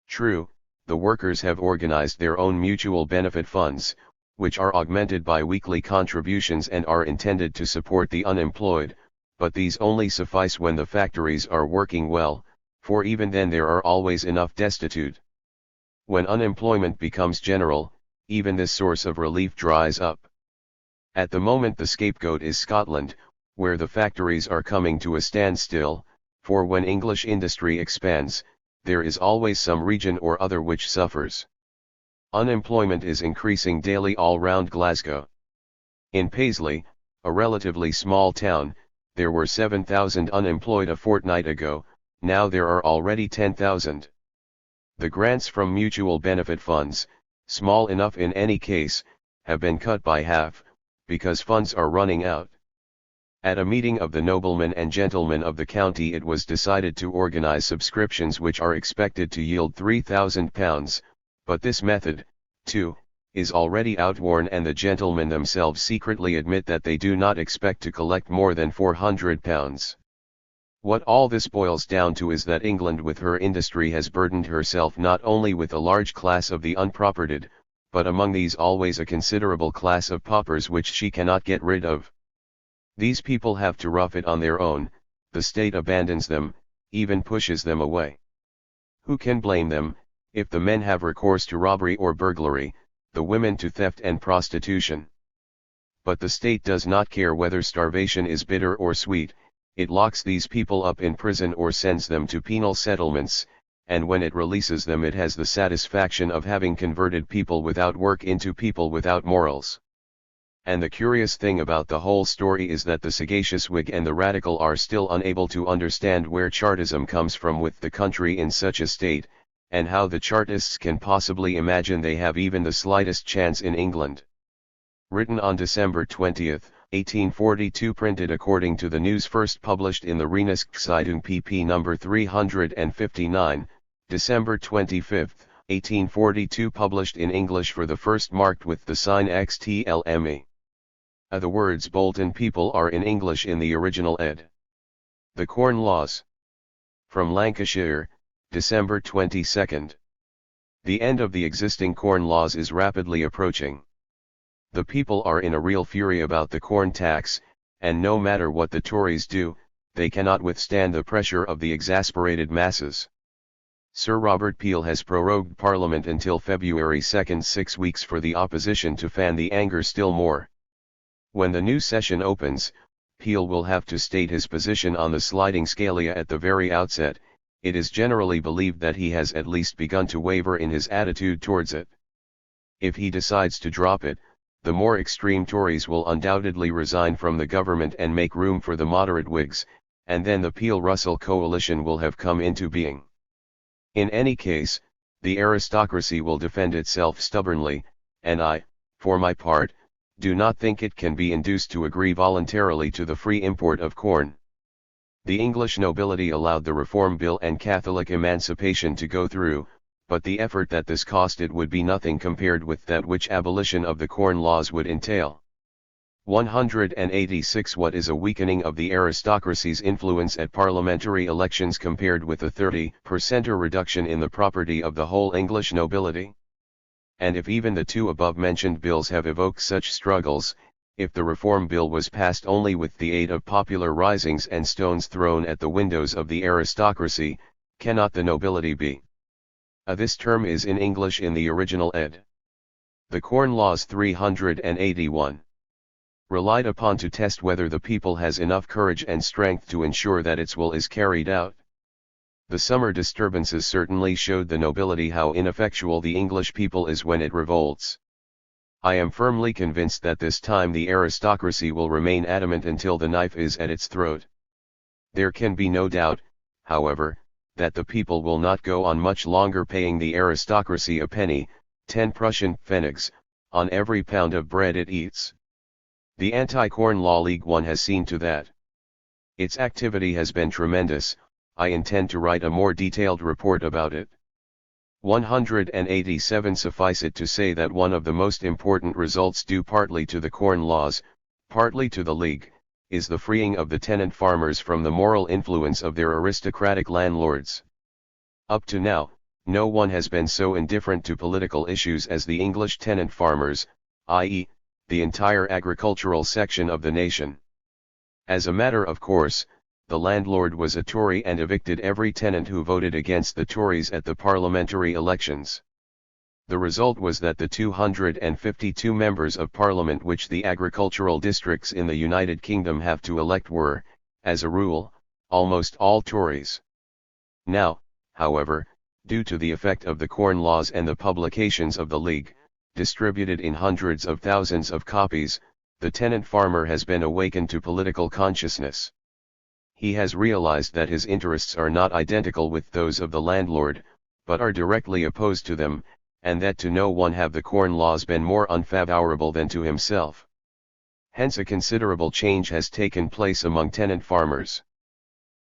True, the workers have organized their own mutual benefit funds, which are augmented by weekly contributions and are intended to support the unemployed, but these only suffice when the factories are working well, for even then there are always enough destitute. When unemployment becomes general, even this source of relief dries up. At the moment the scapegoat is Scotland, where the factories are coming to a standstill, for when English industry expands, there is always some region or other which suffers. Unemployment is increasing daily all round Glasgow. In Paisley, a relatively small town, there were 7,000 unemployed a fortnight ago, now there are already 10,000. The grants from mutual benefit funds, small enough in any case, have been cut by half, because funds are running out. At a meeting of the noblemen and gentlemen of the county it was decided to organize subscriptions which are expected to yield £3,000, but this method, too, is already outworn and the gentlemen themselves secretly admit that they do not expect to collect more than £400. What all this boils down to is that England with her industry has burdened herself not only with a large class of the unpropertied, but among these always a considerable class of paupers which she cannot get rid of. These people have to rough it on their own, the state abandons them, even pushes them away. Who can blame them, if the men have recourse to robbery or burglary, the women to theft and prostitution? But the state does not care whether starvation is bitter or sweet, it locks these people up in prison or sends them to penal settlements, and when it releases them it has the satisfaction of having converted people without work into people without morals. And the curious thing about the whole story is that the sagacious Whig and the Radical are still unable to understand where Chartism comes from with the country in such a state, and how the Chartists can possibly imagine they have even the slightest chance in England. Written on December 20, 1842, printed according to the news first published in the Rhenisch-Zeitung pp no. 359, December 25, 1842, published in English for the first, marked with the sign XTLME. The words Bolton people are in English in the original ed. The Corn Laws. From Lancashire, December 22. The end of the existing Corn Laws is rapidly approaching. The people are in a real fury about the corn tax, and no matter what the Tories do, they cannot withstand the pressure of the exasperated masses. Sir Robert Peel has prorogued Parliament until February 2, 6 weeks, for the opposition to fan the anger still more. When the new session opens, Peel will have to state his position on the sliding scalia at the very outset. It is generally believed that he has at least begun to waver in his attitude towards it. If he decides to drop it, the more extreme Tories will undoubtedly resign from the government and make room for the moderate Whigs, and then the Peel-Russell coalition will have come into being. In any case, the aristocracy will defend itself stubbornly, and I, for my part, do not think it can be induced to agree voluntarily to the free import of corn. The English nobility allowed the Reform Bill and Catholic emancipation to go through, but the effort that this costed would be nothing compared with that which abolition of the Corn Laws would entail. 186. What is a weakening of the aristocracy's influence at parliamentary elections compared with a 30% reduction in the property of the whole English nobility? And if even the two above-mentioned bills have evoked such struggles, if the Reform Bill was passed only with the aid of popular risings and stones thrown at the windows of the aristocracy, cannot the nobility be? This term is in English in the original ed. The Corn Laws 381. Relied upon to test whether the people has enough courage and strength to ensure that its will is carried out. The summer disturbances certainly showed the nobility how ineffectual the English people is when it revolts. I am firmly convinced that this time the aristocracy will remain adamant until the knife is at its throat. There can be no doubt, however, that the people will not go on much longer paying the aristocracy a penny, 10 Prussian pfennigs, on every pound of bread it eats. The Anti-Corn Law League I has seen to that. Its activity has been tremendous. I intend to write a more detailed report about it. 187. Suffice it to say that one of the most important results due partly to the Corn Laws, partly to the League, is the freeing of the tenant farmers from the moral influence of their aristocratic landlords. Up to now, no one has been so indifferent to political issues as the English tenant farmers, i.e., the entire agricultural section of the nation. As a matter of course, the landlord was a Tory and evicted every tenant who voted against the Tories at the parliamentary elections. The result was that the 252 members of Parliament which the agricultural districts in the United Kingdom have to elect were, as a rule, almost all Tories. Now, however, Due to the effect of the Corn Laws and the publications of the League, distributed in hundreds of thousands of copies, the tenant farmer has been awakened to political consciousness. He has realized that his interests are not identical with those of the landlord, but are directly opposed to them, and that to no one have the Corn Laws been more unfavorable than to himself. Hence a considerable change has taken place among tenant farmers.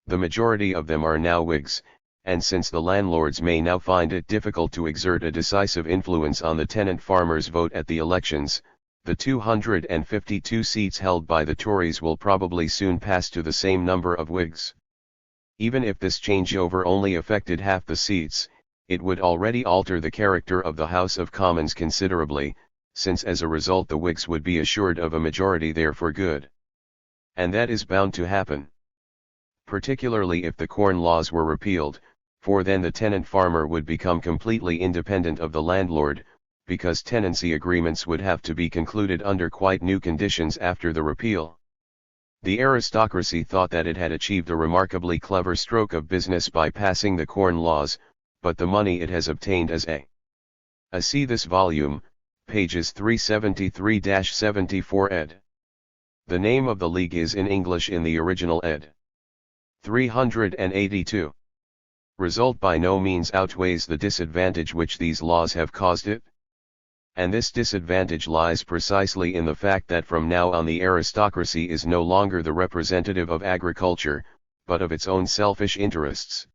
The majority of them are now Whigs, and since the landlords may now find it difficult to exert a decisive influence on the tenant farmers' vote at the elections, the 252 seats held by the Tories will probably soon pass to the same number of Whigs. Even if this changeover only affected half the seats, it would already alter the character of the House of Commons considerably, since as a result the Whigs would be assured of a majority there for good. And that is bound to happen. Particularly if the Corn Laws were repealed, for then the tenant farmer would become completely independent of the landlord, because tenancy agreements would have to be concluded under quite new conditions after the repeal. The aristocracy thought that it had achieved a remarkably clever stroke of business by passing the Corn Laws, but the money it has obtained as a see this volume, pages 373-74 ed. The name of the League is in English in the original ed. 382. Result by no means outweighs the disadvantage which these laws have caused it. And this disadvantage lies precisely in the fact that from now on the aristocracy is no longer the representative of agriculture, but of its own selfish interests.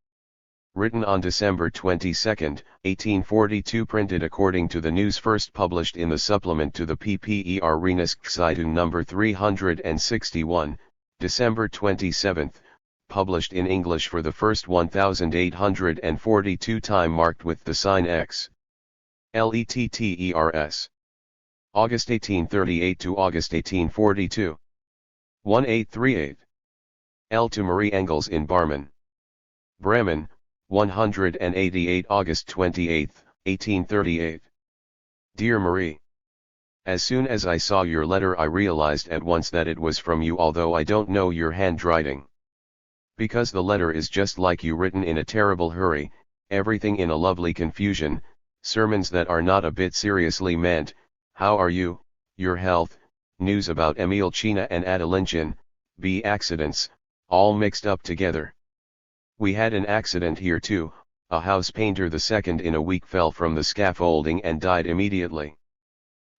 Written on December 22, 1842, printed according to the news first published in the supplement to the PPER Reneskzeitung number 361, December 27, published in English for the first 1842 time marked with the sign X. Letters. August 1838 to August 1842. 1838. L. to Marie Engels in Barmen. Bremen, 188 August 28, 1838. Dear Marie. As soon as I saw your letter I realized at once that it was from you, although I don't know your handwriting. Because the letter is just like you, written in a terrible hurry, everything in a lovely confusion, sermons that are not a bit seriously meant, how are you, your health, news about Emil China and Adelinchen, accidents, all mixed up together. We had an accident here too, a house painter the second in a week fell from the scaffolding and died immediately.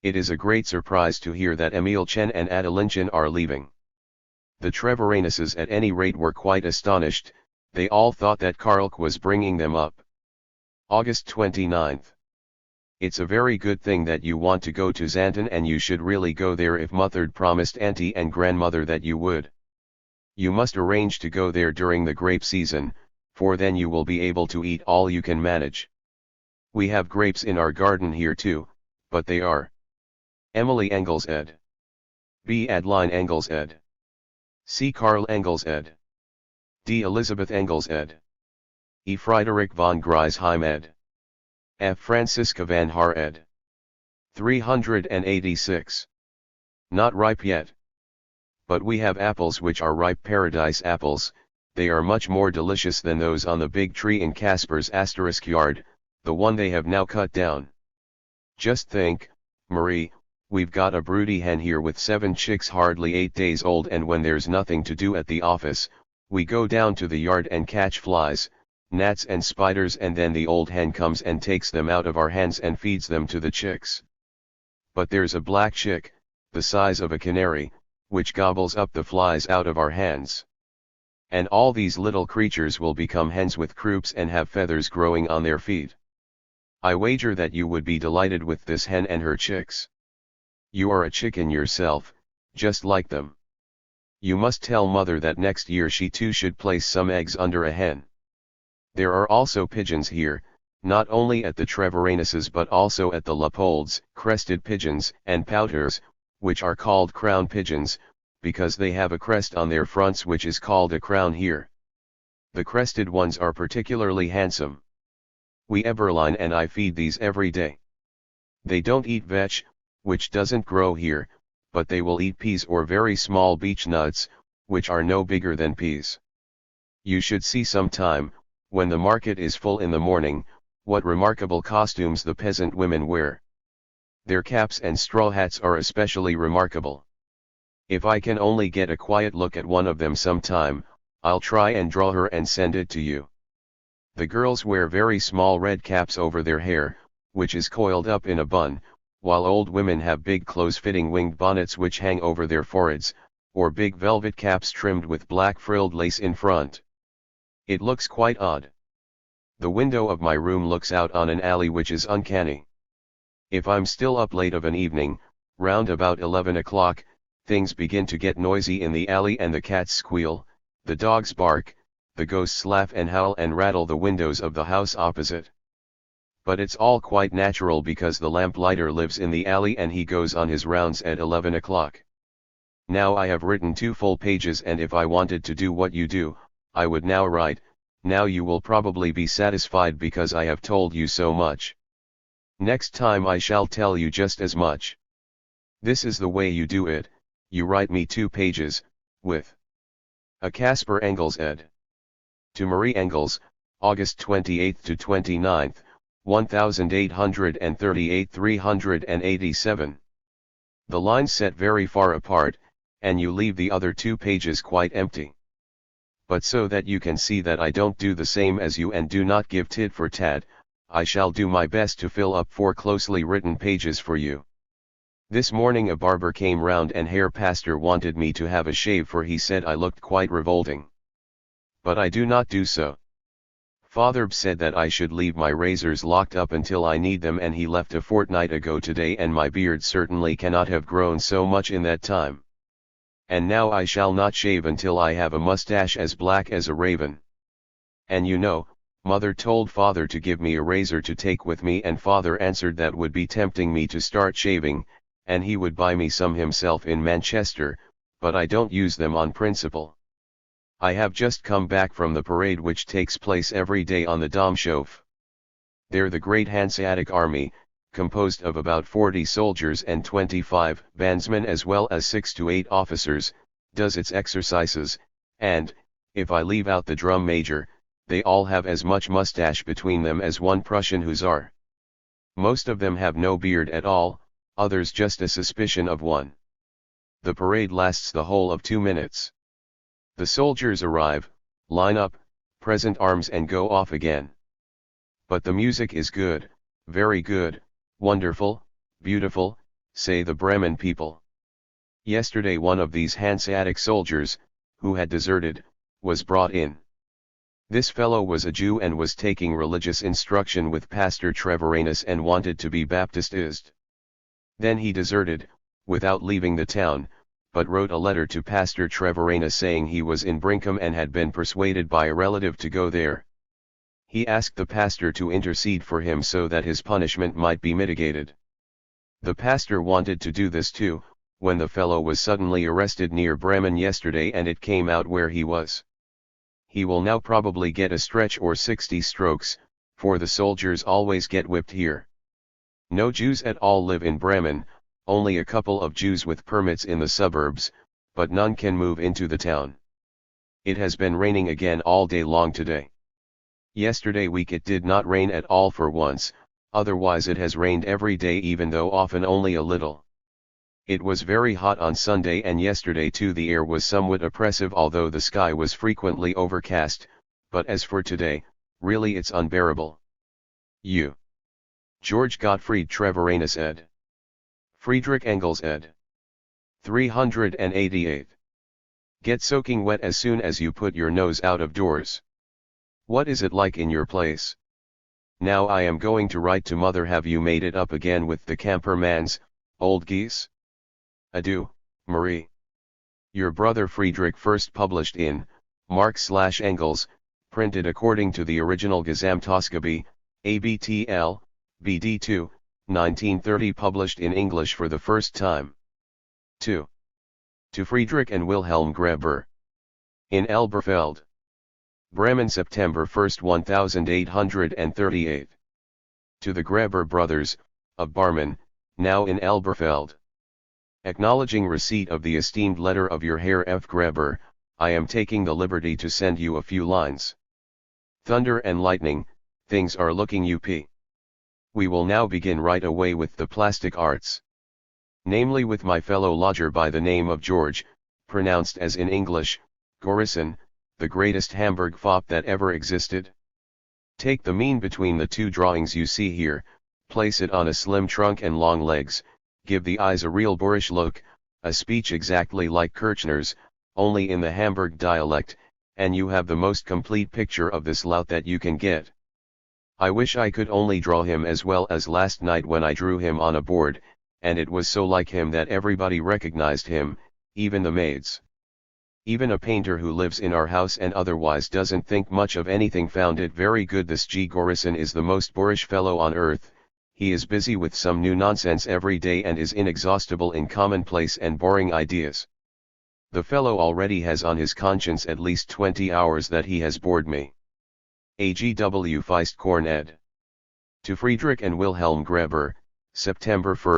It is a great surprise to hear that Emil Chen and Adelinchen are leaving. The Trevoranuses at any rate were quite astonished, they all thought that Karl was bringing them up. August 29. It's a very good thing that you want to go to Xanten, and you should really go there if Mother'd promised Auntie and Grandmother that you would. You must arrange to go there during the grape season, for then you will be able to eat all you can manage. We have grapes in our garden here too, but they are Emily Engels ed. B. Adeline Engels ed. C. Karl Engels ed. D. Elizabeth Engels ed. E. Friedrich von Griesheim ed. F. Franziska van Haar ed. 386. Not ripe yet. But we have apples which are ripe paradise apples, they are much more delicious than those on the big tree in Casper's * yard, the one they have now cut down. Just think, Marie, we've got a broody hen here with 7 chicks hardly 8 days old, and when there's nothing to do at the office, we go down to the yard and catch flies, gnats and spiders, and then the old hen comes and takes them out of our hands and feeds them to the chicks. But there's a black chick, the size of a canary, which gobbles up the flies out of our hands. And all these little creatures will become hens with croups and have feathers growing on their feet. I wager that you would be delighted with this hen and her chicks. You are a chicken yourself, just like them. You must tell Mother that next year she too should place some eggs under a hen. There are also pigeons here, not only at the Trevoranuses but also at the Leopolds, crested pigeons and pouters, which are called crown pigeons, because they have a crest on their fronts which is called a crown here. The crested ones are particularly handsome. We Eberline and I feed these every day. They don't eat vetch, which doesn't grow here, but they will eat peas or very small beech nuts, which are no bigger than peas. You should see some time, when the market is full in the morning, What remarkable costumes the peasant women wear. Their caps and straw hats are especially remarkable. If I can only get a quiet look at one of them sometime, I'll try and draw her and send it to you. The girls wear very small red caps over their hair, which is coiled up in a bun, while old women have big close-fitting winged bonnets which hang over their foreheads, or big velvet caps trimmed with black frilled lace in front. It looks quite odd. The window of my room looks out on an alley which is uncanny. If I'm still up late of an evening, round about 11 o'clock, things begin to get noisy in the alley and the cats squeal, the dogs bark, the ghosts laugh and howl and rattle the windows of the house opposite. But it's all quite natural because the lamplighter lives in the alley and he goes on his rounds at 11 o'clock. Now I have written 2 full pages, and if I wanted to do what you do, I would now write. Now you will probably be satisfied because I have told you so much. Next time I shall tell you just as much. This is the way you do it. You write me 2 pages, with a Caspar Engels ed. To Marie Engels, August 28 to 29, 1838 387. The lines set very far apart, and you leave the other 2 pages quite empty. But so that you can see that I don't do the same as you and do not give tit for tat, I shall do my best to fill up 4 closely written pages for you. This morning a barber came round and Herr Pastor wanted me to have a shave, for he said I looked quite revolting. But I do not do so. Father said that I should leave my razors locked up until I need them, and he left a fortnight ago today, and my beard certainly cannot have grown so much in that time. And now I shall not shave until I have a mustache as black as a raven. And you know, Mother told Father to give me a razor to take with me, and Father answered that would be tempting me to start shaving, and he would buy me some himself in Manchester, but I don't use them on principle. I have just come back from the parade which takes place every day on the Domshof. There the great Hanseatic army, composed of about 40 soldiers and 25 bandsmen as well as 6 to 8 officers, does its exercises, and, if I leave out the drum major, they all have as much mustache between them as one Prussian hussar. Most of them have no beard at all, others just a suspicion of one. The parade lasts the whole of 2 minutes. The soldiers arrive, line up, present arms and go off again. But the music is good, very good, wonderful, beautiful, say the Bremen people. Yesterday one of these Hanseatic soldiers, who had deserted, was brought in. This fellow was a Jew and was taking religious instruction with Pastor Treviranus and wanted to be baptized. Then he deserted, without leaving the town, but wrote a letter to Pastor Treviranus saying he was in Brinkham and had been persuaded by a relative to go there. He asked the pastor to intercede for him so that his punishment might be mitigated. The pastor wanted to do this too, when the fellow was suddenly arrested near Bremen yesterday and it came out where he was. He will now probably get a stretch or 60 strokes, for the soldiers always get whipped here. No Jews at all live in Bremen, only a couple of Jews with permits in the suburbs, but none can move into the town. It has been raining again all day long today. Yesterday week it did not rain at all for once, otherwise it has rained every day, even though often only a little. It was very hot on Sunday, and yesterday too the air was somewhat oppressive, although the sky was frequently overcast, but as for today, really it's unbearable. U. George Gottfried Treviranus ed. Friedrich Engels ed. 388. Get soaking wet as soon as you put your nose out of doors. What is it like in your place? Now I am going to write to Mother. Have you made it up again with the Campermans, old geese? Adieu, Marie. Your brother Friedrich, first published in Marx/Engels, printed according to the original Gesamtausgabe, ABTL, BD2, 1930, published in English for the first time. 2. To Friedrich and Wilhelm Greber. In Elberfeld. Bremen, September 1, 1838. To the Greber brothers, of Barmen, now in Elberfeld. Acknowledging receipt of the esteemed letter of your Herr F. Greber, I am taking the liberty to send you a few lines. Thunder and lightning, Things are looking up. We will now begin right away with the plastic arts. Namely with my fellow lodger by the name of George, pronounced as in English, Gorison, the greatest Hamburg fop that ever existed. Take the mean between the two drawings you see here, place it on a slim trunk and long legs, give the eyes a real boorish look, a speech exactly like Kirchner's, only in the Hamburg dialect, and you have the most complete picture of this lout that you can get. I wish I could only draw him as well as last night when I drew him on a board, and it was so like him that everybody recognized him, even the maids. Even a painter who lives in our house and otherwise doesn't think much of anything found it very good. This G. Gorison is the most boorish fellow on earth. He is busy with some new nonsense every day and is inexhaustible in commonplace and boring ideas. The fellow already has on his conscience at least 20 hours that he has bored me. A.G.W. Feistkorn ed. To Friedrich and Wilhelm Greber, September 1,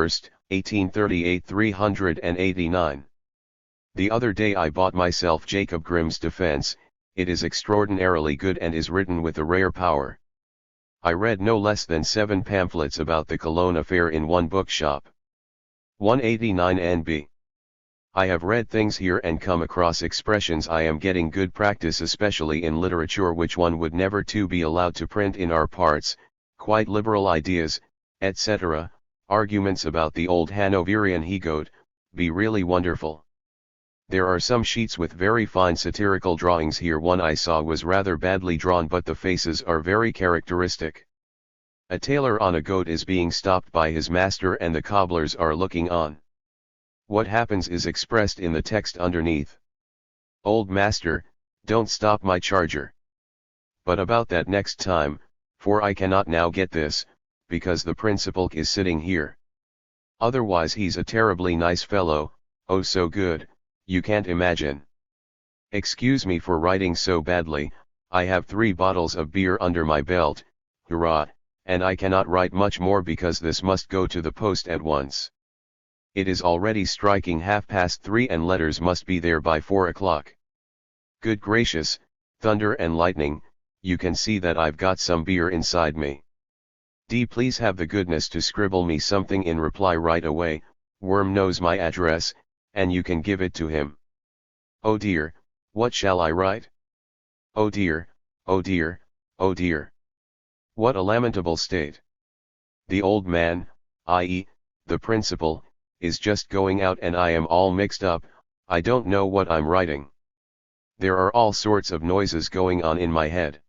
1838 389. The other day I bought myself Jacob Grimm's Defense. It is extraordinarily good and is written with a rare power. I read no less than 7 pamphlets about the Cologne affair in one bookshop. 189 NB. I have read things here and come across expressions. I am getting good practice, especially in literature, which one would never to be allowed to print in our parts, quite liberal ideas, etc., arguments about the old Hanoverian he-goat, be really wonderful. There are some sheets with very fine satirical drawings here. One I saw was rather badly drawn, but the faces are very characteristic. A tailor on a goat is being stopped by his master and the cobblers are looking on. What happens is expressed in the text underneath. Old master, don't stop my charger. But about that next time, for I cannot now get this, because the principal is sitting here. Otherwise he's a terribly nice fellow, oh so good, you can't imagine. Excuse me for writing so badly, I have 3 bottles of beer under my belt, hurrah, and I cannot write much more because this must go to the post at once. It is already striking 3:30 and letters must be there by 4 o'clock. Good gracious, thunder and lightning, you can see that I've got some beer inside me. Please have the goodness to scribble me something in reply right away. Worm knows my address, and you can give it to him. Oh dear, what shall I write? Oh dear, oh dear, oh dear. What a lamentable state. The old man, i.e., the principal, is just going out and I am all mixed up. I don't know what I'm writing. There are all sorts of noises going on in my head.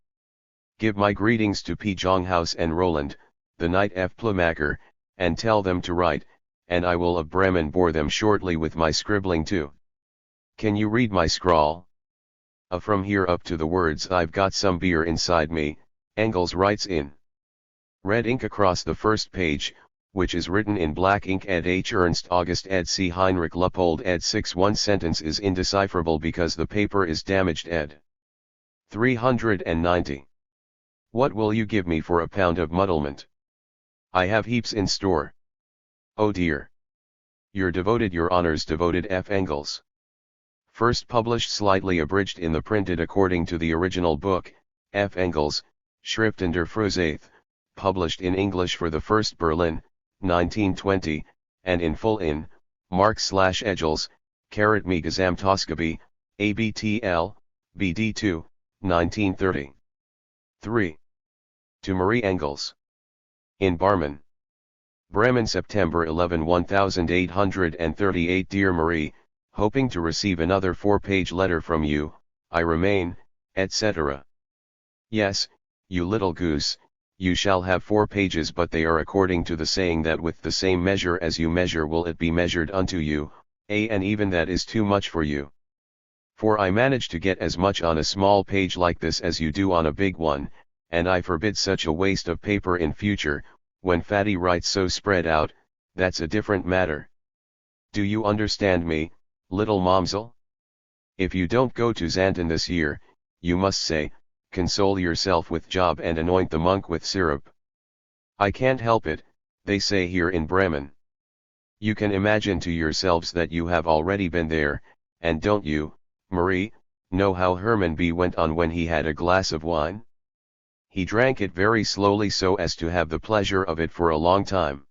Give my greetings to P. Jonghaus and Roland, the Knight F. Plumacher, and tell them to write, and I will of Bremen bore them shortly with my scribbling too. Can you read my scrawl? From here up to the words I've got some beer inside me, Engels writes in red ink across the first page, which is written in black ink ed H. Ernst August ed C. Heinrich Luppold ed 6. One sentence is indecipherable because the paper is damaged ed. 390. What will you give me for a pound of muddlement? I have heaps in store. Oh dear. Your devoted, your honor's devoted F. Engels. First published slightly abridged in the printed according to the original book, F. Engels, Schriften der Frühzeit, published in English for the first Berlin, 1920, and in full in, Marx/Engels, Me Gesamtausgabe, ABTL, BD2, 1930. 3. To Marie Engels. In Barmen. Bremen, September 11, 1838. Dear Marie, hoping to receive another 4-page letter from you, I remain, etc. Yes, you little goose, you shall have 4 pages, but they are according to the saying that with the same measure as you measure will it be measured unto you, and even that is too much for you. For I manage to get as much on a small page like this as you do on a big one, and I forbid such a waste of paper in future. When Fatty writes so spread out, that's a different matter. Do you understand me, little momsel? If you don't go to Xanten this year, you must say, console yourself with job and anoint the monk with syrup. I can't help it, they say here in Bremen. You can imagine to yourselves that you have already been there, and don't you, Marie, know how Hermann B. went on when he had a glass of wine? He drank it very slowly so as to have the pleasure of it for a long time.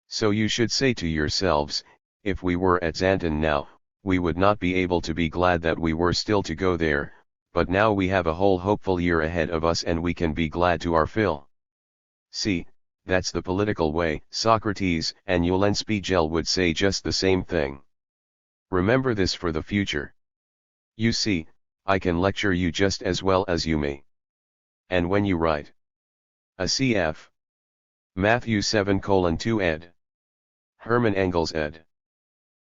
So you should say to yourselves, if we were at Xanten now, we would not be able to be glad that we were still to go there, but now we have a whole hopeful year ahead of us and we can be glad to our fill. See, that's the political way. Socrates and Eulenspiegel would say just the same thing. Remember this for the future. You see, I can lecture you just as well as you me. And when you write a cf. Matthew 7:2 ed. Hermann Engels ed.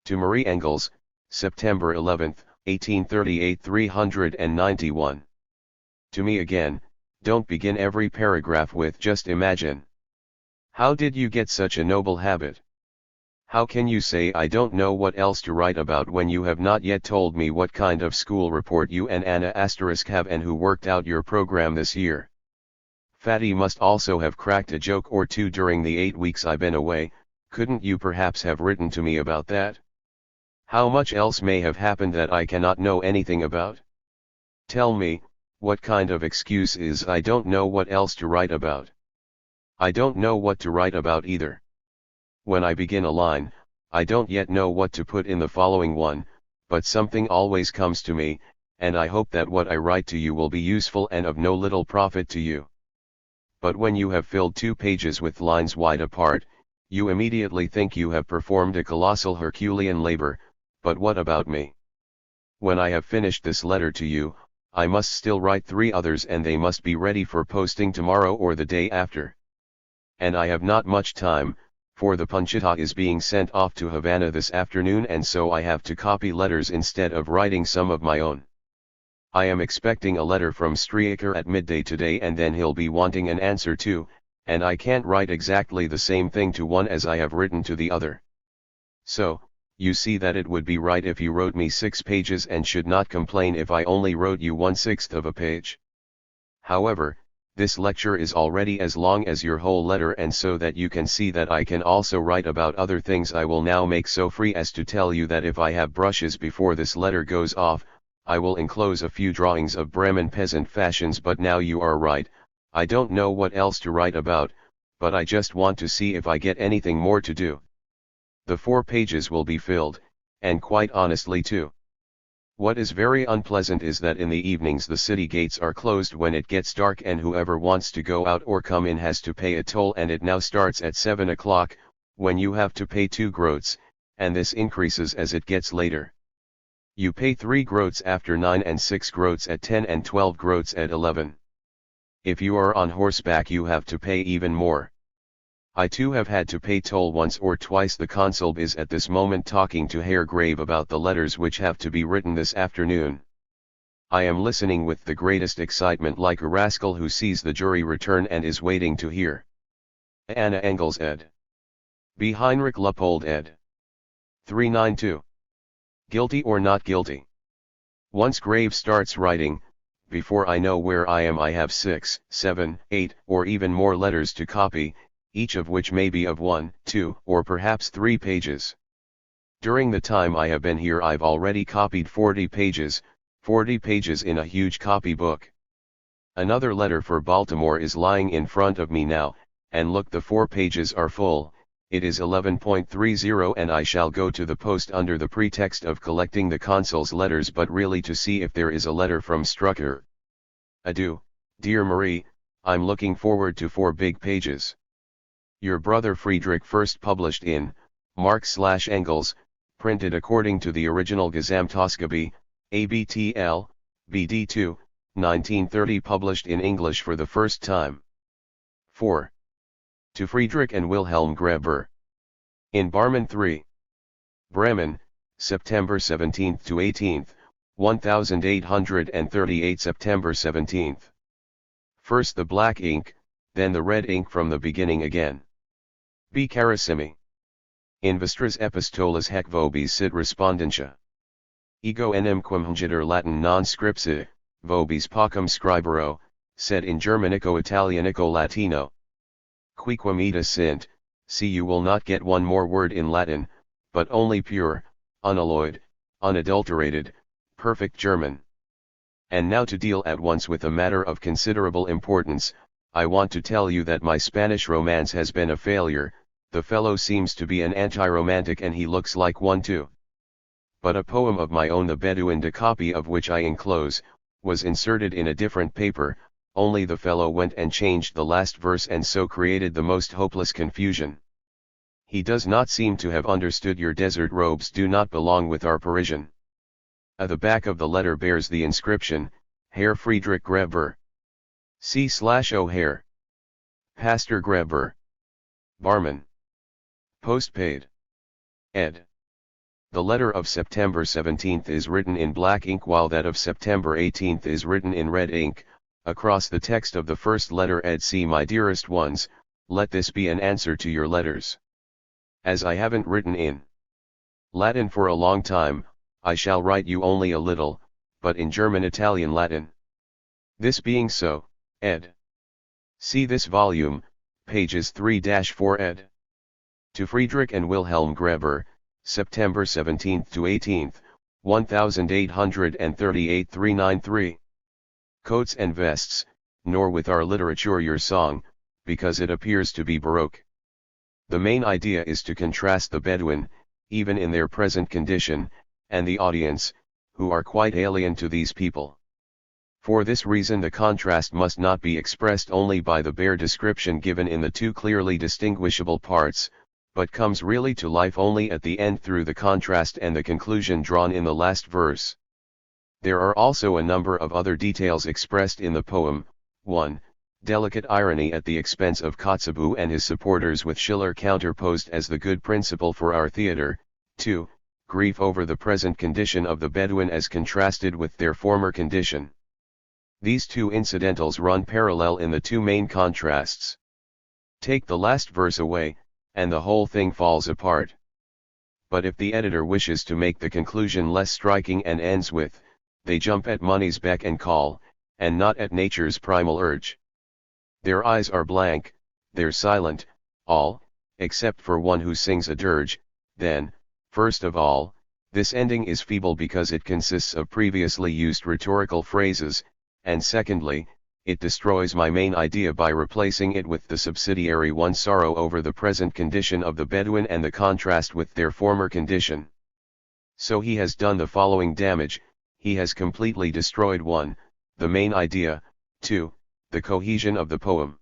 To Marie Engels, September 11, 1838 391. To me again, don't begin every paragraph with just imagine. How did you get such a noble habit? How can you say I don't know what else to write about when you have not yet told me what kind of school report you and Anna * have and who worked out your program this year? Fatty must also have cracked a joke or two during the 8 weeks I've been away. Couldn't you perhaps have written to me about that? How much else may have happened that I cannot know anything about? Tell me, what kind of excuse is I don't know what else to write about? I don't know what to write about either. When I begin a line, I don't yet know what to put in the following one, but something always comes to me, and I hope that what I write to you will be useful and of no little profit to you. But when you have filled 2 pages with lines wide apart, you immediately think you have performed a colossal Herculean labor. But what about me? When I have finished this letter to you, I must still write 3 others and they must be ready for posting tomorrow or the day after. And I have not much time, for the Panchita is being sent off to Havana this afternoon and so I have to copy letters instead of writing some of my own. I am expecting a letter from Streicher at midday today and then he'll be wanting an answer too, and I can't write exactly the same thing to one as I have written to the other. So, you see that it would be right if you wrote me 6 pages and should not complain if I only wrote you 1/6 of a page. However, this lecture is already as long as your whole letter and so that you can see that I can also write about other things I will now make so free as to tell you that if I have brushes before this letter goes off, I will enclose a few drawings of Bremen peasant fashions but now you are right, I don't know what else to write about, but I just want to see if I get anything more to do. The 4 pages will be filled, and quite honestly too. What is very unpleasant is that in the evenings the city gates are closed when it gets dark and whoever wants to go out or come in has to pay a toll and it now starts at 7 o'clock, when you have to pay 2 groats, and this increases as it gets later. You pay 3 groats after 9 and 6 groats at 10 and 12 groats at 11. If you are on horseback you have to pay even more. I too have had to pay toll once or twice. The consul is at this moment talking to Herr Grave about the letters which have to be written this afternoon. I am listening with the greatest excitement like a rascal who sees the jury return and is waiting to hear. Anna Engels ed. B. Heinrich Luppold ed. 392. Guilty or not guilty? Once Grave starts writing, before I know where I am I have 6, 7, 8, or even more letters to copy, each of which may be of 1, 2, or perhaps 3 pages. During the time I have been here I've already copied 40 pages in a huge copybook. Another letter for Baltimore is lying in front of me now, and look, the 4 pages are full. It is 11:30 and I shall go to the post under the pretext of collecting the consul's letters but really to see if there is a letter from Strucker. Adieu, dear Marie, I'm looking forward to 4 big pages. Your brother Friedrich, first published in Marx/Engels, printed according to the original Gesamtausgabe, ABTL, BD2, 1930, published in English for the first time. 4. To Friedrich and Wilhelm Greber. In Barmen 3. Bremen, September 17 to 18, 1838 September 17. First the black ink, then the red ink from the beginning again. B. Carissimi. In vestras epistolas hec vobis sit respondentia. Ego enim quamhungiter Latin non scripsi, vobis pacem scribero, sed in Germanico Italianico Latino. Quiquam ita sint, see, you will not get one more word in Latin, but only pure, unalloyed, unadulterated, perfect German. And now to deal at once with a matter of considerable importance, I want to tell you that my Spanish romance has been a failure. The fellow seems to be an anti-romantic and he looks like one too. But a poem of my own, the Bedouin, the copy of which I enclose, was inserted in a different paper, only the fellow went and changed the last verse and so created the most hopeless confusion. He does not seem to have understood your desert robes do not belong with our Parisian. The back of the letter bears the inscription, Herr Friedrich Greber. C/O'Hare. Pastor Greber. Barman. Postpaid. Ed. The letter of September 17th is written in black ink while that of September 18th is written in red ink. Across the text of the first letter Ed, see my dearest ones, let this be an answer to your letters. As I haven't written in Latin for a long time, I shall write you only a little, but in German, Italian, Latin. This being so, Ed. See this volume, pages 3-4 Ed. To Friedrich and Wilhelm Greber, September 17th to 18th, 1838 393. Coats and vests, nor with our literature your song, because it appears to be Baroque. The main idea is to contrast the Bedouin, even in their present condition, and the audience, who are quite alien to these people. For this reason the contrast must not be expressed only by the bare description given in the two clearly distinguishable parts, but comes really to life only at the end through the contrast and the conclusion drawn in the last verse. There are also a number of other details expressed in the poem. 1. Delicate irony at the expense of Kotzebue and his supporters, with Schiller counterposed as the good principle for our theatre. 2. Grief over the present condition of the Bedouin as contrasted with their former condition. These two incidentals run parallel in the two main contrasts. Take the last verse away, and the whole thing falls apart. But if the editor wishes to make the conclusion less striking and ends with, they jump at money's beck and call, and not at nature's primal urge. Their eyes are blank, they're silent, all, except for one who sings a dirge. Then, first of all, this ending is feeble because it consists of previously used rhetorical phrases, and secondly, it destroys my main idea by replacing it with the subsidiary one, sorrow over the present condition of the Bedouin and the contrast with their former condition. So he has done the following damage: he has completely destroyed 1. The main idea, 2. The cohesion of the poem.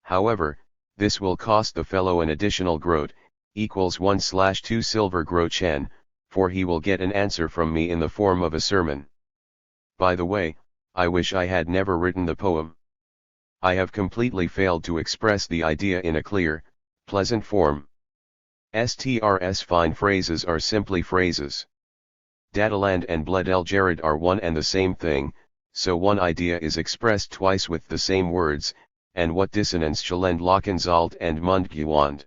However, this will cost the fellow an additional groat, equals 1/2 silver groschen, for he will get an answer from me in the form of a sermon. By the way, I wish I had never written the poem. I have completely failed to express the idea in a clear, pleasant form. STR's fine phrases are simply phrases. Dataland and Bledel Jared are one and the same thing, so one idea is expressed twice with the same words, and what dissonance Schallend Lochenzalt and Mundgewand.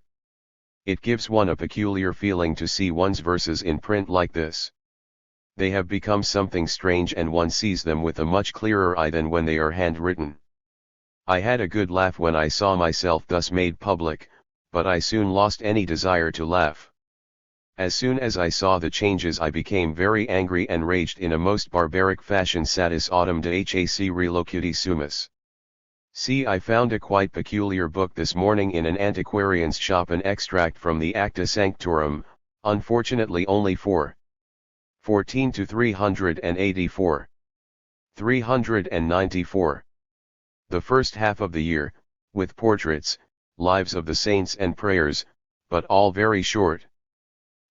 It gives one a peculiar feeling to see one's verses in print like this. They have become something strange and one sees them with a much clearer eye than when they are handwritten. I had a good laugh when I saw myself thus made public, but I soon lost any desire to laugh. As soon as I saw the changes I became very angry and raged in a most barbaric fashion. Satis autem de hac relocuti sumus. See, I found a quite peculiar book this morning in an antiquarian's shop, an extract from the Acta Sanctorum, unfortunately only 14 to 384. 394. The first half of the year, with portraits, lives of the saints and prayers, but all very short.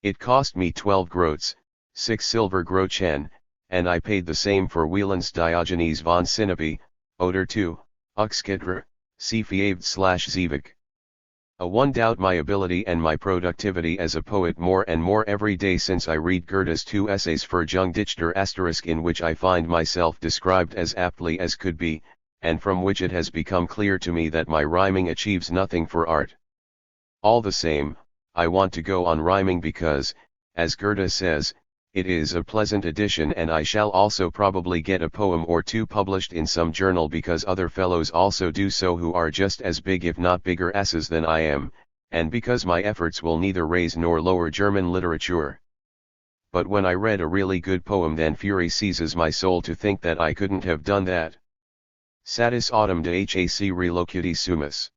It cost me 12 groats, 6 silver groschen, and I paid the same for Wieland's Diogenes von Sinope, Oder 2, Uxkedre, Cfiavd/Zivik. One doubt my ability and my productivity as a poet more and more every day since I read Goethe's 2 essays für Jungdichter *, in which I find myself described as aptly as could be, and from which it has become clear to me that my rhyming achieves nothing for art. All the same, I want to go on rhyming because, as Goethe says, it is a pleasant addition, and I shall also probably get a poem or two published in some journal because other fellows also do so who are just as big if not bigger asses than I am, and because my efforts will neither raise nor lower German literature. But when I read a really good poem, then fury seizes my soul to think that I couldn't have done that. Satis autumn de hac relocuti sumus.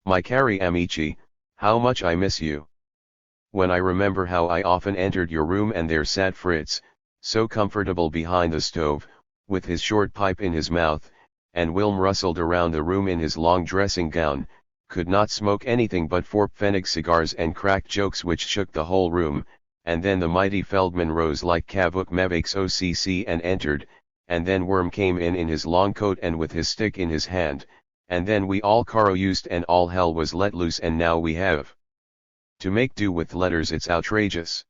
My cari amici, how much I miss you. When I remember how I often entered your room and there sat Fritz, so comfortable behind the stove, with his short pipe in his mouth, and Wilm rustled around the room in his long dressing gown, could not smoke anything but four Pfennig cigars and cracked jokes which shook the whole room, and then the mighty Feldman rose like Kavuk Mevix OCC and entered, and then Worm came in his long coat and with his stick in his hand, and then we all caroused and all hell was let loose, and now we have to make do with letters. It's outrageous.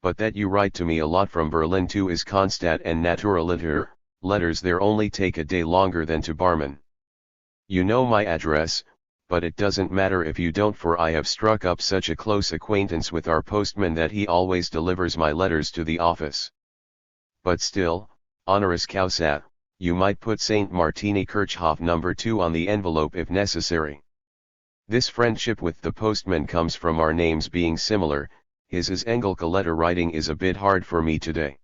But that you write to me a lot from Berlin too is Constat and Naturaliter, letters there only take a day longer than to Barman. You know my address, but it doesn't matter if you don't, for I have struck up such a close acquaintance with our postman that he always delivers my letters to the office. But still, honoris causa, you might put St. Martini Kirchhoff No. 2 on the envelope if necessary. This friendship with the postman comes from our names being similar. His is Engelke. Letter writing is a bit hard for me today.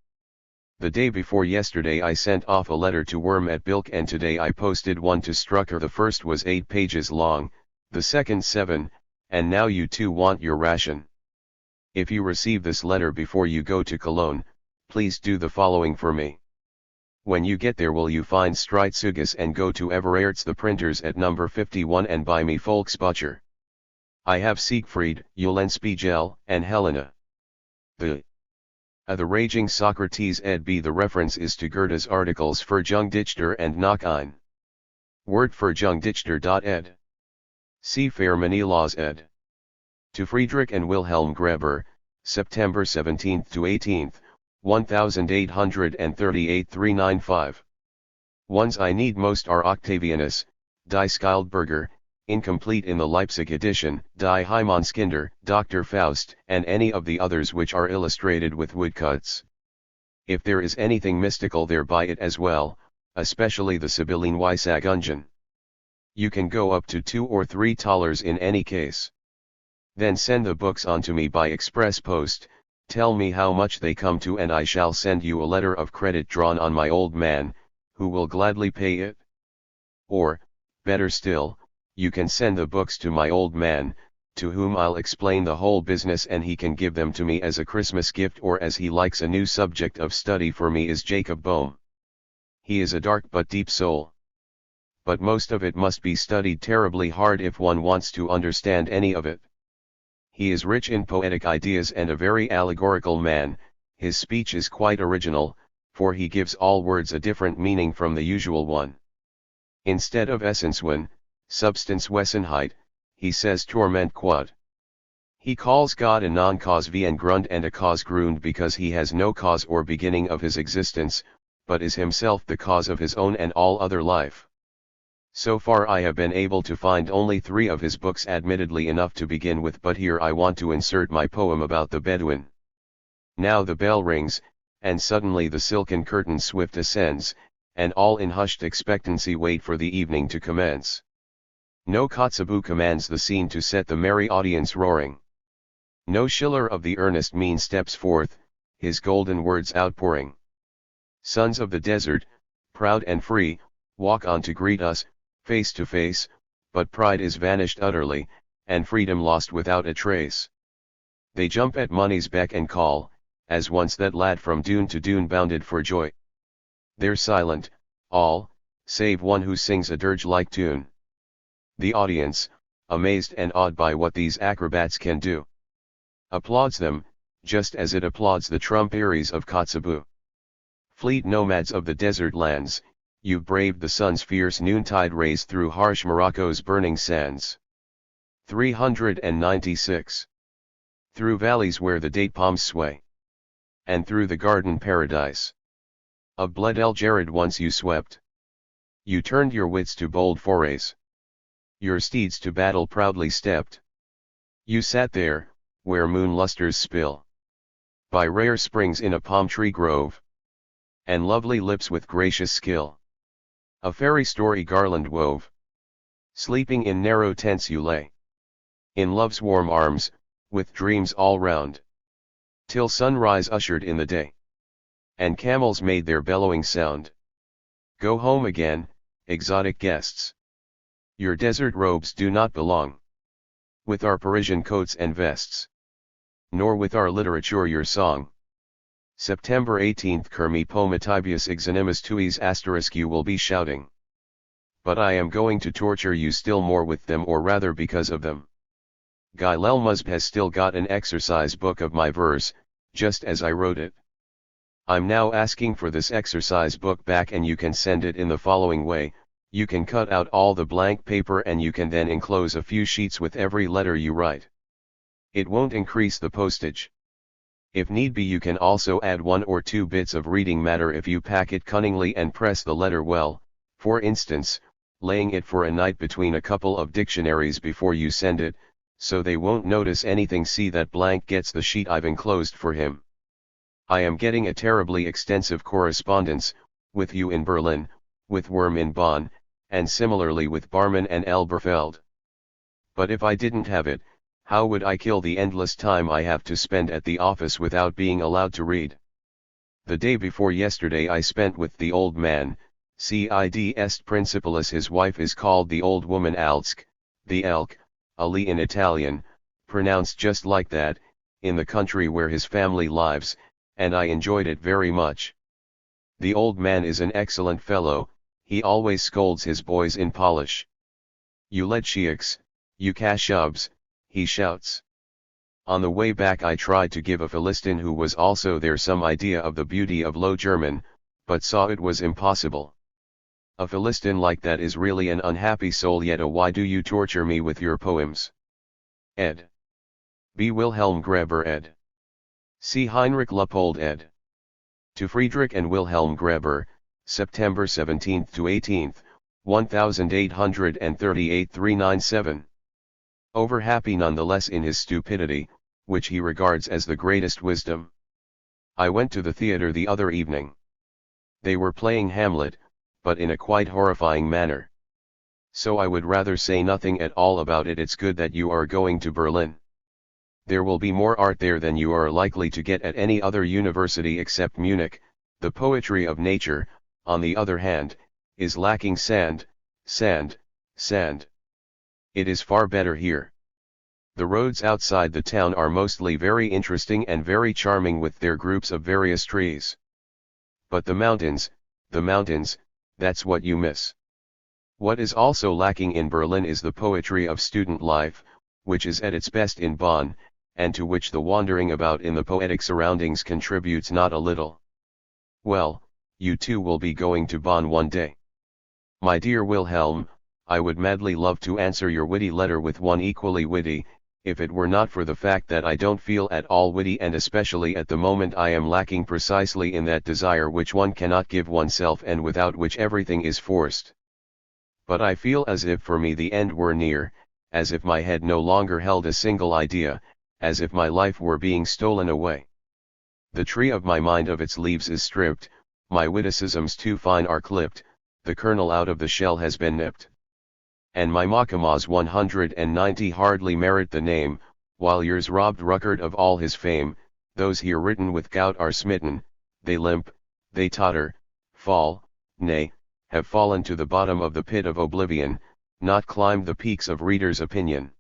The day before yesterday I sent off a letter to Worm at Bilk, and today I posted one to Strucker. The first was 8 pages long, the second 7, and now you two want your ration. If you receive this letter before you go to Cologne, please do the following for me. When you get there, will you find Streitzugas and go to Evererts the printers at number 51 and buy me Volksbücher. I have Siegfried, Eulenspiegel, and Helena. The Raging Socrates ed. B. The reference is to Goethe's articles Verjungdichter and Noch ein Wort Verjungdichter. Ed. See Fairmanilaws ed. To Friedrich and Wilhelm Greber, September 17 to 18, 1838 395. Ones I need most are Octavianus, Die Skildberger, incomplete in the Leipzig edition, Die Heimanskinder, Dr. Faust, and any of the others which are illustrated with woodcuts. If there is anything mystical there, buy it as well, especially the Sibylline Weissagung. You can go up to $2 or $3 in any case. Then send the books on to me by express post, tell me how much they come to, and I shall send you a letter of credit drawn on my old man, who will gladly pay it. Or, better still, you can send the books to my old man, to whom I'll explain the whole business, and he can give them to me as a Christmas gift, or as he likes. A new subject of study for me is Jacob Boehme. He is a dark but deep soul. But most of it must be studied terribly hard if one wants to understand any of it. He is rich in poetic ideas and a very allegorical man. His speech is quite original, for he gives all words a different meaning from the usual one. Instead of Essenswin, Substanzwesenheit, he says Torment quod. He calls God a non-cause wie ein Grund and a cause Grund because he has no cause or beginning of his existence, but is himself the cause of his own and all other life. So far I have been able to find only 3 of his books admittedly enough to begin with, but here I want to insert my poem about the Bedouin. Now the bell rings, and suddenly the silken curtain swift ascends, and all in hushed expectancy wait for the evening to commence. No Kotzebue commands the scene to set the merry audience roaring. No Schiller of the earnest mien steps forth, his golden words outpouring. Sons of the desert, proud and free, walk on to greet us, face to face, but pride is vanished utterly, and freedom lost without a trace. They jump at money's beck and call, as once that lad from dune to dune bounded for joy. They're silent, all, save one who sings a dirge-like tune. The audience, amazed and awed by what these acrobats can do, applauds them, just as it applauds the trumperies of Kotzebue. Fleet nomads of the desert lands, you braved the sun's fierce noontide rays through harsh Morocco's burning sands. 396. Through valleys where the date palms sway, and through the garden paradise of Bled El Jared once you swept. You turned your wits to bold forays. Your steeds to battle proudly stepped. You sat there, where moon lustres spill, by rare springs in a palm tree grove, and lovely lips with gracious skill a fairy story garland wove. Sleeping in narrow tents you lay, in love's warm arms, with dreams all round. till sunrise ushered in the day. And camels made their bellowing sound. Go home again, exotic guests. Your desert robes do not belong with our Parisian coats and vests, nor with our literature your song. September 18th Kermi pometibus exanimus tuis asterisk you will be shouting. But I am going to torture you still more with them, or rather because of them. Guy Lelmusb has still got an exercise book of my verse, just as I wrote it. I'm now asking for this exercise book back, and you can send it in the following way. You can cut out all the blank paper and you can then enclose a few sheets with every letter you write. It won't increase the postage. If need be, you can also add 1 or 2 bits of reading matter if you pack it cunningly and press the letter well, for instance, laying it for a night between a couple of dictionaries before you send it, so they won't notice anything. See that blank gets the sheet I've enclosed for him. I am getting a terribly extensive correspondence, with you in Berlin, with Worm in Bonn, and similarly with Barman and Elberfeld. But if I didn't have it, how would I kill the endless time I have to spend at the office without being allowed to read? The day before yesterday I spent with the old man, cid est principalus. His wife is called the old woman Alsk, the elk, Ali in Italian, pronounced just like that, in the country where his family lives, and I enjoyed it very much. The old man is an excellent fellow. He always scolds his boys in Polish. You Ledchiaks, you Kashubs, he shouts. On the way back I tried to give a Philistine who was also there some idea of the beauty of Low German, but saw it was impossible. A Philistine like that is really an unhappy soul. Yet why do you torture me with your poems? Ed. B. Wilhelm Greber ed. C. Heinrich Luppold ed. To Friedrich and Wilhelm Greber, September 17th to 18th, 1838-397. Over-happy nonetheless in his stupidity, which he regards as the greatest wisdom. I went to the theater the other evening. They were playing Hamlet, but in a quite horrifying manner. So I would rather say nothing at all about it. It's good that you are going to Berlin. There will be more art there than you are likely to get at any other university except Munich. The poetry of nature, on the other hand, is lacking sand, sand, sand. It is far better here. The roads outside the town are mostly very interesting and very charming with their groups of various trees. But the mountains, that's what you miss. What is also lacking in Berlin is the poetry of student life, which is at its best in Bonn, and to which the wandering about in the poetic surroundings contributes not a little. Well, you too will be going to Bonn one day. My dear Wilhelm, I would madly love to answer your witty letter with one equally witty, if it were not for the fact that I don't feel at all witty, and especially at the moment I am lacking precisely in that desire which one cannot give oneself and without which everything is forced. But I feel as if for me the end were near, as if my head no longer held a single idea, as if my life were being stolen away. The tree of my mind of its leaves is stripped, my witticisms too fine are clipped, the kernel out of the shell has been nipped. And my Makamas 190 hardly merit the name, while yours robbed Ruckert of all his fame. Those here written with gout are smitten, they limp, they totter, fall, nay, have fallen to the bottom of the pit of oblivion, not climbed the peaks of reader's opinion.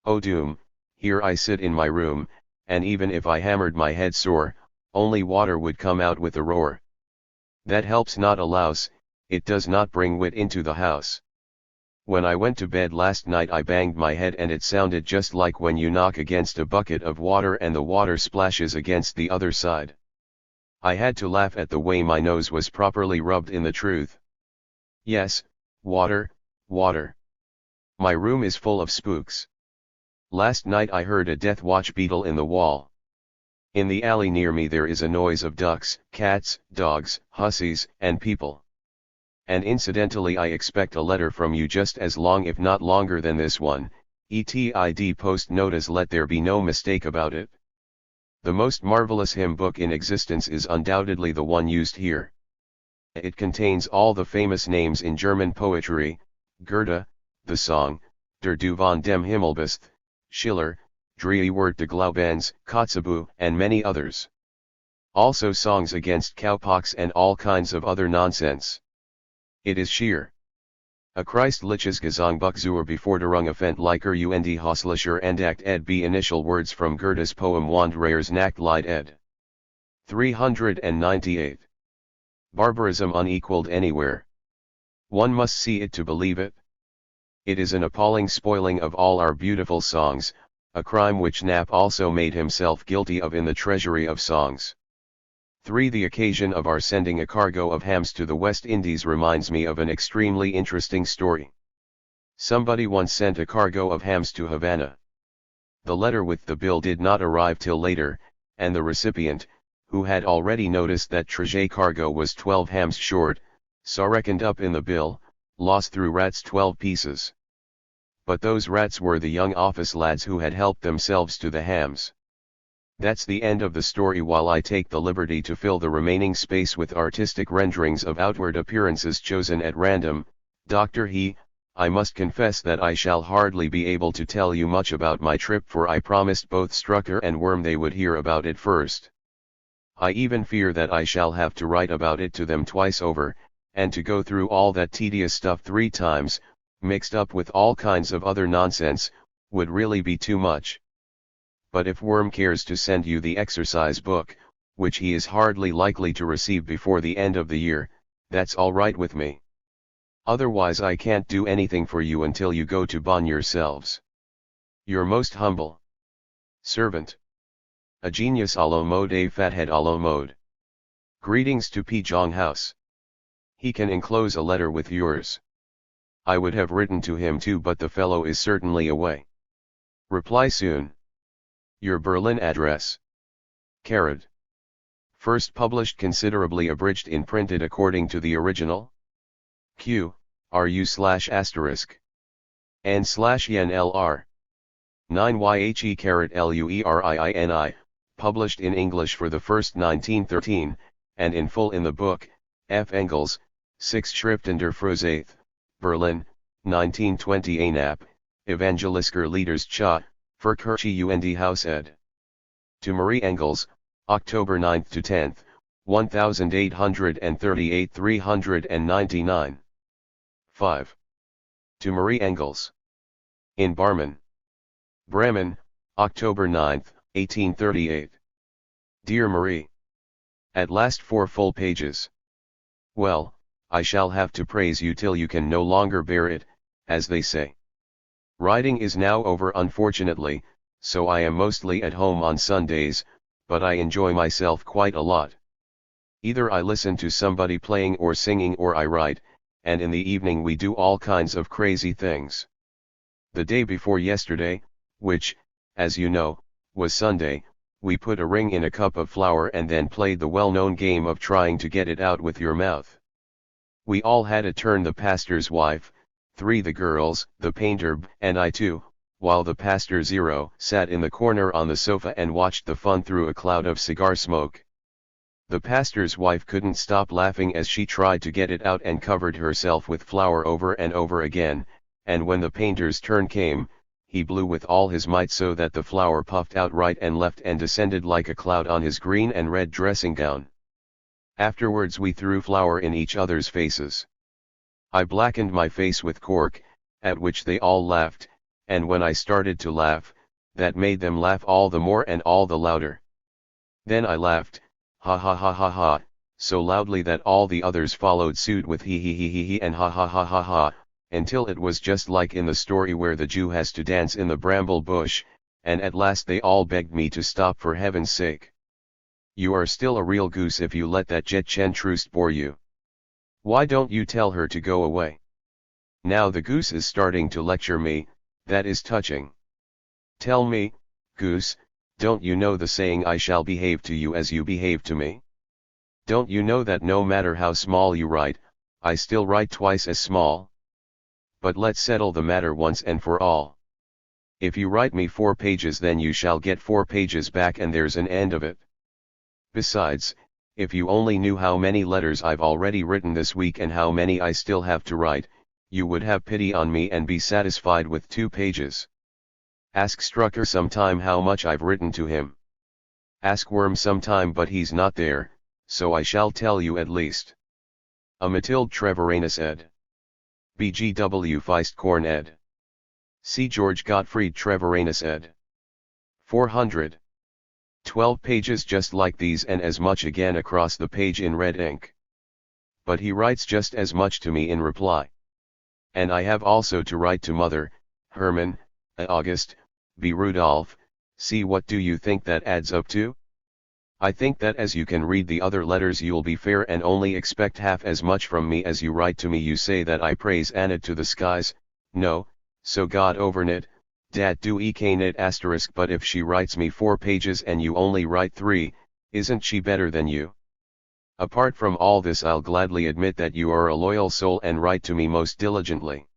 O doom, here I sit in my room, and even if I hammered my head sore, only water would come out with a roar. That helps not a louse, it does not bring wit into the house. When I went to bed last night I banged my head and it sounded just like when you knock against a bucket of water and the water splashes against the other side. I had to laugh at the way my nose was properly rubbed in the truth. Yes, water, water. My room is full of spooks. Last night I heard a death watch beetle in the wall. In the alley near me there is a noise of ducks, cats, dogs, hussies, and people. And incidentally I expect a letter from you just as long if not longer than this one, etid post notice, let there be no mistake about it. The most marvelous hymn book in existence is undoubtedly the one used here. It contains all the famous names in German poetry, Goethe, the song, Der Du von dem Himmelbist, Schiller, Driewoord de Glaubens, Kotzebue, and many others. Also songs against cowpox and all kinds of other nonsense. It is sheer. A Christliches Gesangbuch zur Beforderung liker und Häuslicher Andacht ed. B. Initial words from Goethe's poem Wanderers Nachtlied ed. 398. Barbarism unequaled anywhere. One must see it to believe it. It is an appalling spoiling of all our beautiful songs, a crime which Knapp also made himself guilty of in the Treasury of Songs. 3. The occasion of our sending a cargo of hams to the West Indies reminds me of an extremely interesting story. Somebody once sent a cargo of hams to Havana. The letter with the bill did not arrive till later, and the recipient, who had already noticed that Treasury cargo was 12 hams short, saw reckoned up in the bill, lost through rats 12 pieces. But those rats were the young office lads who had helped themselves to the hams. That's the end of the story. While I take the liberty to fill the remaining space with artistic renderings of outward appearances chosen at random, Dr. He, I must confess that I shall hardly be able to tell you much about my trip, for I promised both Strucker and Worm they would hear about it first. I even fear that I shall have to write about it to them twice over, and to go through all that tedious stuff 3 times, mixed up with all kinds of other nonsense, would really be too much. But if Worm cares to send you the exercise book, which he is hardly likely to receive before the end of the year, that's all right with me. Otherwise I can't do anything for you until you go to Bonn yourselves. Your most humble servant. A genius a la mode, a fathead a la mode. Greetings to P. Jong House. He can enclose a letter with yours. I would have written to him too, but the fellow is certainly away. Reply soon. Your Berlin address. Carrot. First published considerably abridged in printed according to the original. Q. RU / N / yen LR. 9 YHE caret LUERIINI, published in English for the first 1913, and in full in the book, F. Engels, 6 Schriften der Frohseth, Berlin, 1920 ANAP, Evangelisker Leaders Cha, Verkirche und Haus ed. To Marie Engels, October 9 to 10, 1838 399. 5. To Marie Engels. In Barmen. Bremen, October 9, 1838. Dear Marie. At last 4 full pages. Well, I shall have to praise you till you can no longer bear it, as they say. Riding is now over unfortunately, so I am mostly at home on Sundays, but I enjoy myself quite a lot. Either I listen to somebody playing or singing, or I write, and in the evening we do all kinds of crazy things. The day before yesterday, which, as you know, was Sunday, we put a ring in a cup of flour and then played the well-known game of trying to get it out with your mouth. We all had a turn, the pastor's wife, 3 the girls, the painter, and I too, while the pastor 0 sat in the corner on the sofa and watched the fun through a cloud of cigar smoke. The pastor's wife couldn't stop laughing as she tried to get it out and covered herself with flour over and over again, and when the painter's turn came, he blew with all his might so that the flour puffed out right and left and descended like a cloud on his green and red dressing gown. Afterwards we threw flour in each other's faces. I blackened my face with cork, at which they all laughed, and when I started to laugh, that made them laugh all the more and all the louder. Then I laughed, ha ha ha ha ha, so loudly that all the others followed suit with he he he he he and ha ha ha ha ha, until it was just like in the story where the Jew has to dance in the bramble bush, and at last they all begged me to stop for heaven's sake. You are still a real goose if you let that Jet-Chen Troost bore you. Why don't you tell her to go away? Now the goose is starting to lecture me, that is touching. Tell me, goose, don't you know the saying, I shall behave to you as you behave to me? Don't you know that no matter how small you write, I still write twice as small? But let's settle the matter once and for all. If you write me 4 pages, then you shall get 4 pages back, and there's an end of it. Besides, if you only knew how many letters I've already written this week and how many I still have to write, you would have pity on me and be satisfied with 2 pages. Ask Strucker sometime how much I've written to him. Ask Worm sometime, but he's not there, so I shall tell you at least. A Matilde Trevoranus ed. BGW Feistkorn ed. C. George Gottfried Trevoranus ed. 400. 12 pages just like these and as much again across the page in red ink. But he writes just as much to me in reply. And I have also to write to Mother, Herman, A. August, B. Rudolph. See, what do you think that adds up to? I think that as you can read the other letters you'll be fair and only expect half as much from me as you write to me. You say that I praise Anna to the skies. No, so God overnit, dat do ekanit asterisk, but if she writes me 4 pages and you only write 3, isn't she better than you? Apart from all this, I'll gladly admit that you are a loyal soul and write to me most diligently.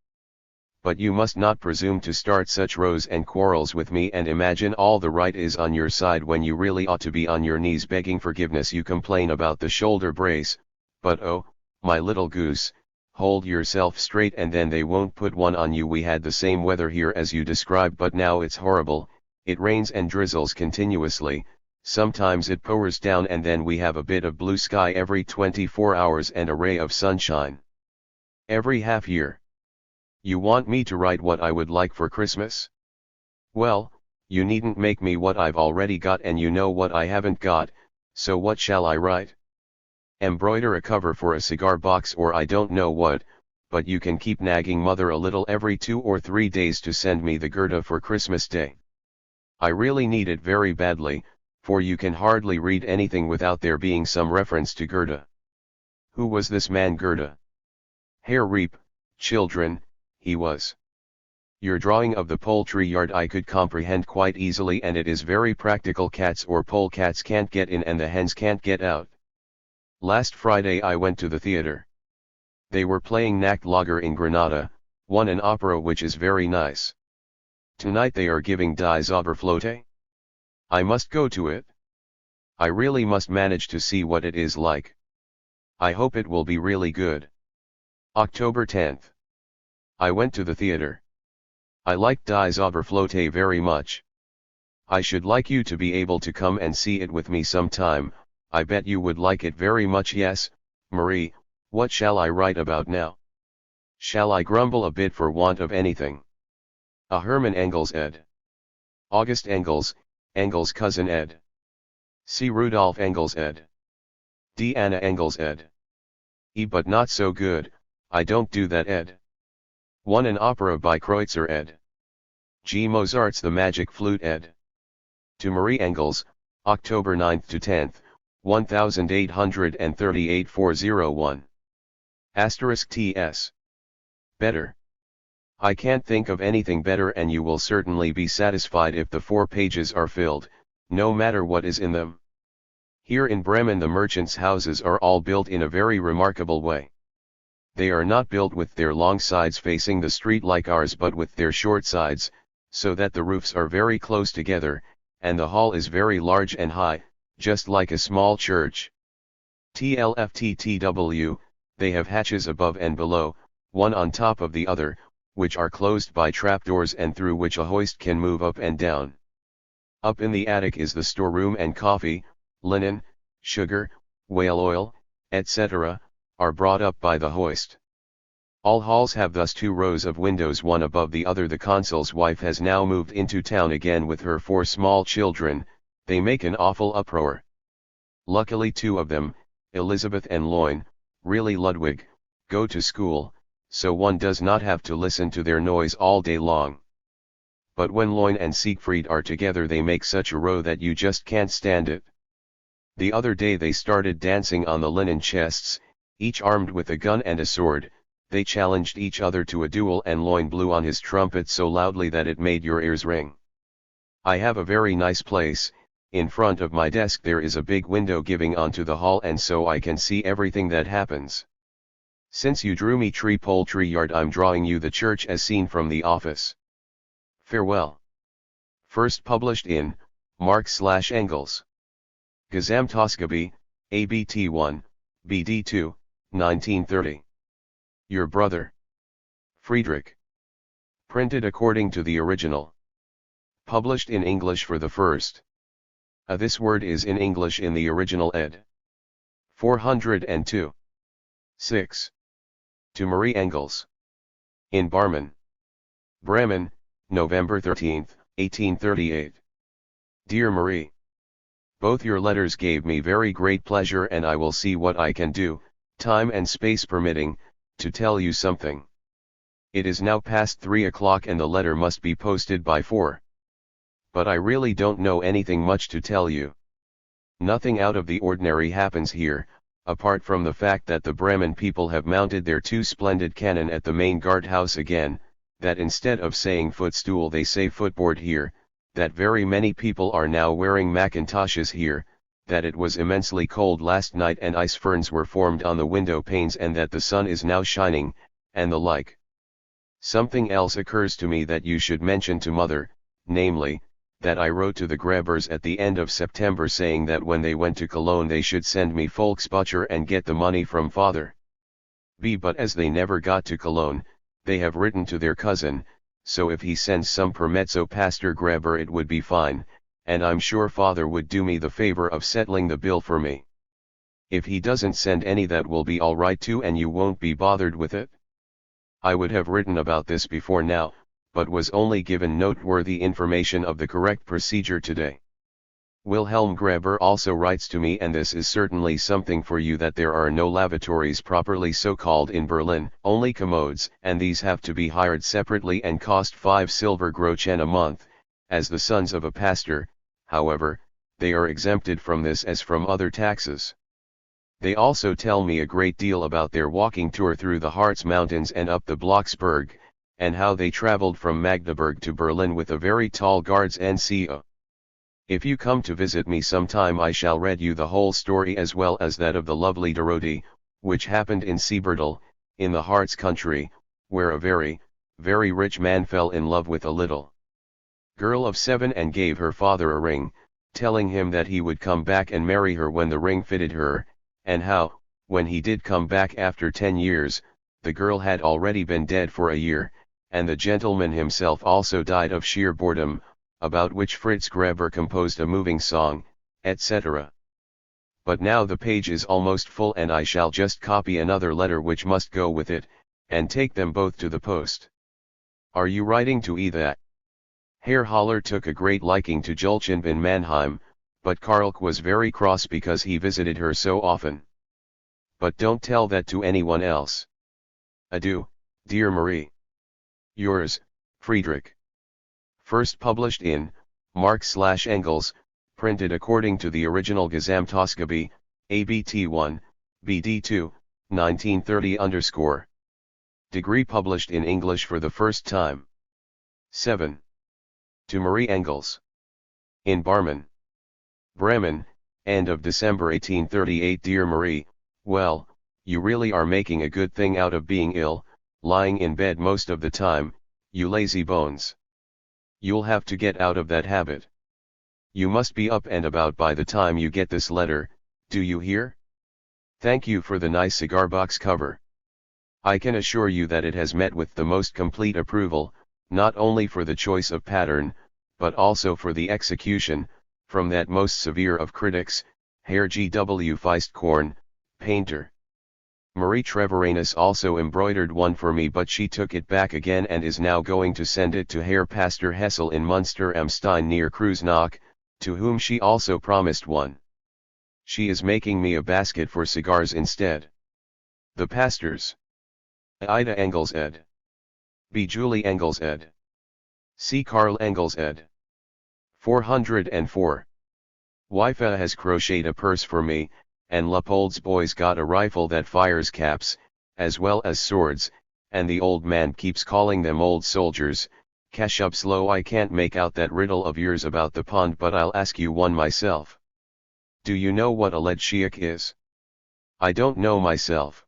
But you must not presume to start such rows and quarrels with me and imagine all the right is on your side when you really ought to be on your knees begging forgiveness. You complain about the shoulder brace, but oh, my little goose, hold yourself straight and then they won't put one on you. We had the same weather here as you describe, but now it's horrible. It rains and drizzles continuously. Sometimes it pours down and then we have a bit of blue sky every 24 hours and a ray of sunshine every half year. You want me to write what I would like for Christmas? Well, you needn't make me what I've already got, and you know what I haven't got, so what shall I write? Embroider a cover for a cigar box or I don't know what, but you can keep nagging Mother a little every 2 or 3 days to send me the Goethe for Christmas Day. I really need it very badly, for you can hardly read anything without there being some reference to Goethe. Who was this man Goethe? Herr Reap, children, he was. Your drawing of the poultry yard I could comprehend quite easily, and it is very practical. Cats or polecats can't get in and the hens can't get out. Last Friday I went to the theater. They were playing Nachtlager in Granada, an opera which is very nice. Tonight they are giving Die Zauberflote. I must go to it. I really must manage to see what it is like. I hope it will be really good. October 10th. I went to the theater. I liked Die Zauberflote very much. I should like you to be able to come and see it with me sometime. I bet you would like it very much. Yes, Marie, what shall I write about now? Shall I grumble a bit for want of anything? A Hermann Engels ed. August Engels, Engels' cousin ed. C. Rudolf Engels ed. D. Anna Engels ed. E. But not so good, I don't do that ed. An opera by Kreutzer ed. G. Mozart's The Magic Flute ed. To Marie Engels, October 9th to 10th, 1838 401. Asterisk T.S. Better. I can't think of anything better, and you will certainly be satisfied if the 4 pages are filled, no matter what is in them. Here in Bremen the merchants' houses are all built in a very remarkable way. They are not built with their long sides facing the street like ours, but with their short sides, so that the roofs are very close together, and the hall is very large and high, just like a small church. TLFTTW, they have hatches above and below, one on top of the other, which are closed by trapdoors and through which a hoist can move up and down. Up in the attic is the storeroom, and coffee, linen, sugar, whale oil, etc., are brought up by the hoist. All halls have thus 2 rows of windows, one above the other. The consul's wife has now moved into town again with her 4 small children. They make an awful uproar. Luckily 2 of them, Elizabeth and Loin, really Ludwig, go to school, so one does not have to listen to their noise all day long. But when Loin and Siegfried are together they make such a row that you just can't stand it. The other day they started dancing on the linen chests, each armed with a gun and a sword. They challenged each other to a duel, and Loin blew on his trumpet so loudly that it made your ears ring. I have a very nice place. In front of my desk there is a big window giving onto the hall, and so I can see everything that happens. Since you drew me tree poultry yard, I'm drawing you the church as seen from the office. Farewell. First published in Marx/Engels. Gesamtausgabe, ABT 1, BD 2, 1930. Your brother. Friedrich. Printed according to the original. Published in English for the first. This word is in English in the original ed. 402. 6. To Marie Engels. In Barmen. Bremen, November 13, 1838. Dear Marie. Both your letters gave me very great pleasure, and I will see what I can do, time and space permitting, to tell you something. It is now past 3 o'clock and the letter must be posted by 4. But I really don't know anything much to tell you. Nothing out of the ordinary happens here, apart from the fact that the Bremen people have mounted their 2 splendid cannon at the main guardhouse again, that instead of saying footstool they say footboard here, that very many people are now wearing mackintoshes here, that it was immensely cold last night and ice ferns were formed on the window panes and that the sun is now shining, and the like. Something else occurs to me that you should mention to mother, namely, that I wrote to the Grabbers at the end of September saying that when they went to Cologne they should send me Volksbücher and get the money from father. But as they never got to Cologne, they have written to their cousin, so if he sends some Permezzo Pastor Grabber it would be fine, and I'm sure father would do me the favor of settling the bill for me. If he doesn't send any that will be all right too and you won't be bothered with it. I would have written about this before now, but was only given noteworthy information of the correct procedure today. Wilhelm Grabber also writes to me, and this is certainly something for you, that there are no lavatories properly so called in Berlin, only commodes, and these have to be hired separately and cost 5 silver groschen a month. As the sons of a pastor, however, they are exempted from this as from other taxes. They also tell me a great deal about their walking tour through the Harz Mountains and up the Blocksberg, and how they traveled from Magdeburg to Berlin with a very tall guards NCO. If you come to visit me sometime I shall read you the whole story as well as that of the lovely Dorothee, which happened in Seebertal, in the Harz country, where a very, very rich man fell in love with a little girl of 7 and gave her father a ring, telling him that he would come back and marry her when the ring fitted her, and how, when he did come back after 10 years, the girl had already been dead for a year, and the gentleman himself also died of sheer boredom, about which Fritz Grabber composed a moving song, etc. But now the page is almost full and I shall just copy another letter which must go with it, and take them both to the post. Are you writing to that? Herr Haller took a great liking to Julchenb in Mannheim, but Karl was very cross because he visited her so often. But don't tell that to anyone else. Adieu, dear Marie. Yours, Friedrich. First published in Marx/Engels, printed according to the original Gesamtausgabe, ABT 1, BD 2, 1930 _. Degree published in English for the first time. 7. To Marie Engels. In Barmen. Bremen, end of December 1838. Dear Marie, well, you really are making a good thing out of being ill, lying in bed most of the time, you lazy bones. You'll have to get out of that habit. You must be up and about by the time you get this letter, do you hear? Thank you for the nice cigar box cover. I can assure you that it has met with the most complete approval, not only for the choice of pattern, but also for the execution, from that most severe of critics, Herr G. W. Feistkorn, painter. Marie Treveranus also embroidered one for me, but she took it back again and is now going to send it to Herr Pastor Hessel in Munster am Stein near Kreuznach, to whom she also promised one. She is making me a basket for cigars instead. The Pastors. Ida Engels ed. B. Julie Engels ed. C. Karl Engels ed. 404. Wifa has crocheted a purse for me, and Leopold's boys got a rifle that fires caps, as well as swords, and the old man keeps calling them old soldiers. Cash up slow, I can't make out that riddle of yours about the pond, but I'll ask you one myself. Do you know what a ledschick is? I don't know myself.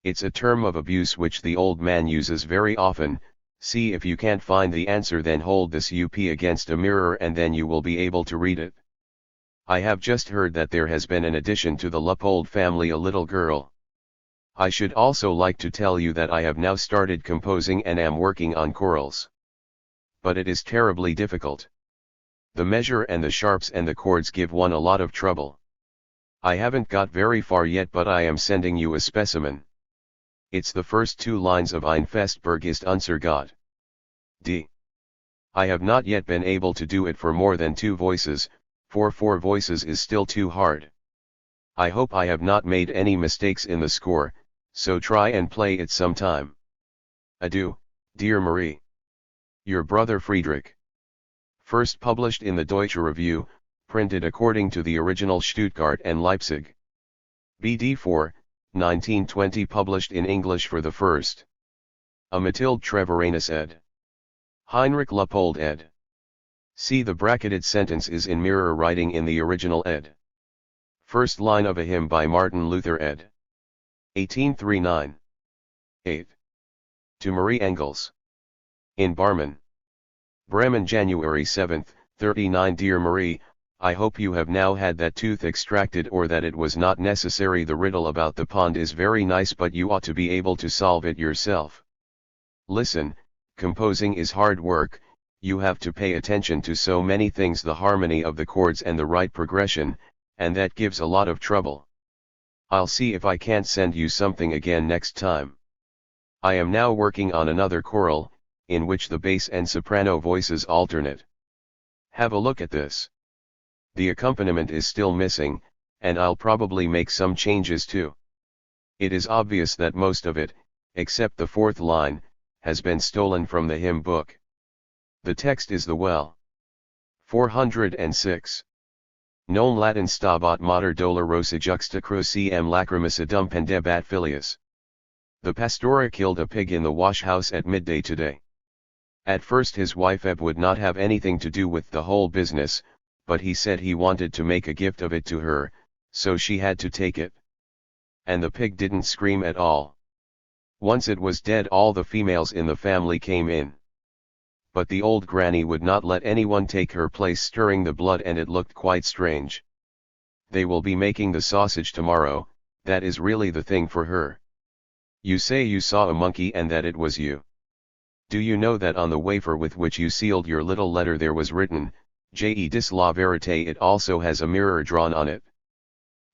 It's a term of abuse which the old man uses very often. See if you can't find the answer, then hold this up against a mirror and then you will be able to read it. I have just heard that there has been an addition to the Leopold family, a little girl. I should also like to tell you that I have now started composing and am working on chorals. but it is terribly difficult. The measure and the sharps and the chords give one a lot of trouble. I haven't got very far yet, but I am sending you a specimen. It's the first two lines of Ein Festberg ist unser Gott. D. I have not yet been able to do it for more than 2 voices, for 4 voices is still too hard. I hope I have not made any mistakes in the score, so try and play it sometime. Adieu, dear Marie. Your brother Friedrich. First published in the Deutsche Review, printed according to the original Stuttgart and Leipzig. BD 4, 1920, published in English for the first. A Mathilde Treviranus ed. Heinrich Luppold ed. See, the bracketed sentence is in mirror writing in the original ed. First line of a hymn by Martin Luther ed. 1839. 8. To Marie Engels. In Barmen. Bremen, January 7, 39. Dear Marie, I hope you have now had that tooth extracted, or that it was not necessary. The riddle about the pond is very nice, but you ought to be able to solve it yourself. Listen, composing is hard work, you have to pay attention to so many things, the harmony of the chords and the right progression, and that gives a lot of trouble. I'll see if I can't send you something again next time. I am now working on another choral, in which the bass and soprano voices alternate. Have a look at this. The accompaniment is still missing, and I'll probably make some changes too. It is obvious that most of it, except the 4th line, has been stolen from the hymn book. The text is the well. 406. Non Latin stabat mater dolorosa juxta cruciem lacrimicidum pendebat filius. The pastora killed a pig in the wash house at midday today. At first his wife Eb would not have anything to do with the whole business, but he said he wanted to make a gift of it to her, so she had to take it. And the pig didn't scream at all. Once it was dead, all the females in the family came in. But the old granny would not let anyone take her place, stirring the blood, and it looked quite strange. They will be making the sausage tomorrow, that is really the thing for her. You say you saw a monkey and that it was you. Do you know that on the wafer with which you sealed your little letter there was written, Je dis la vérité? It also has a mirror drawn on it.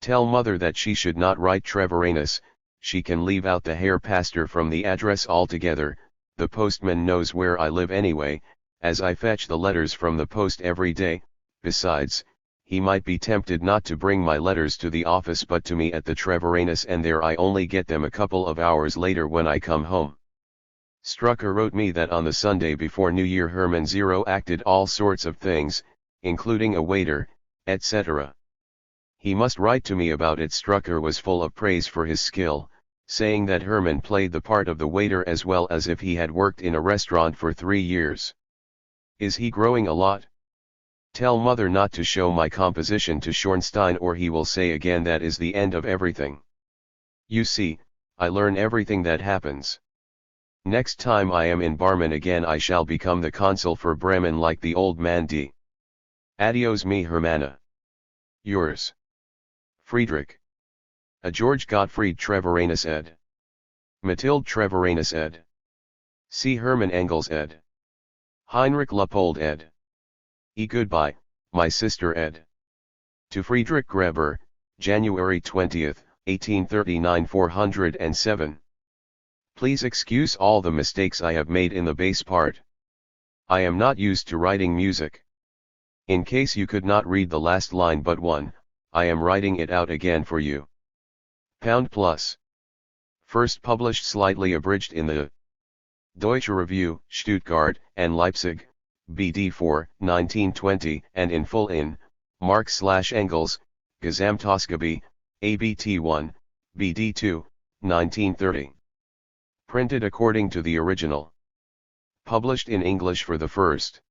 Tell mother that she should not write Treviranus, she can leave out the Herr Pastor from the address altogether. The postman knows where I live anyway, as I fetch the letters from the post every day. Besides, he might be tempted not to bring my letters to the office but to me at the Treviranus, and there I only get them a couple of hours later when I come home. Strucker wrote me that on the Sunday before New Year Hermann Zero acted all sorts of things, including a waiter, etc. He must write to me about it. Strucker was full of praise for his skill, saying that Hermann played the part of the waiter as well as if he had worked in a restaurant for 3 years. Is he growing a lot? Tell mother not to show my composition to Schornstein, or he will say again that is the end of everything. You see, I learn everything that happens. Next time I am in Barmen again I shall become the consul for Bremen like the old man D. Adios me Hermanna. Yours. Friedrich. A George Gottfried Treviranus ed. Mathilde Treviranus ed. C. Hermann Engels ed. Heinrich Luppold ed. Goodbye, my sister ed. To Friedrich Greber, January 20, 1839. 407. Please excuse all the mistakes I have made in the bass part. I am not used to writing music. In case you could not read the last line but one, I am writing it out again for you. #+. First published slightly abridged in the Deutsche Review, Stuttgart and Leipzig, BD 4, 1920, and in full in Marx/Engels, Gesamtausgabe, ABT 1, BD 2, 1930. Printed according to the original. Published in English for the first.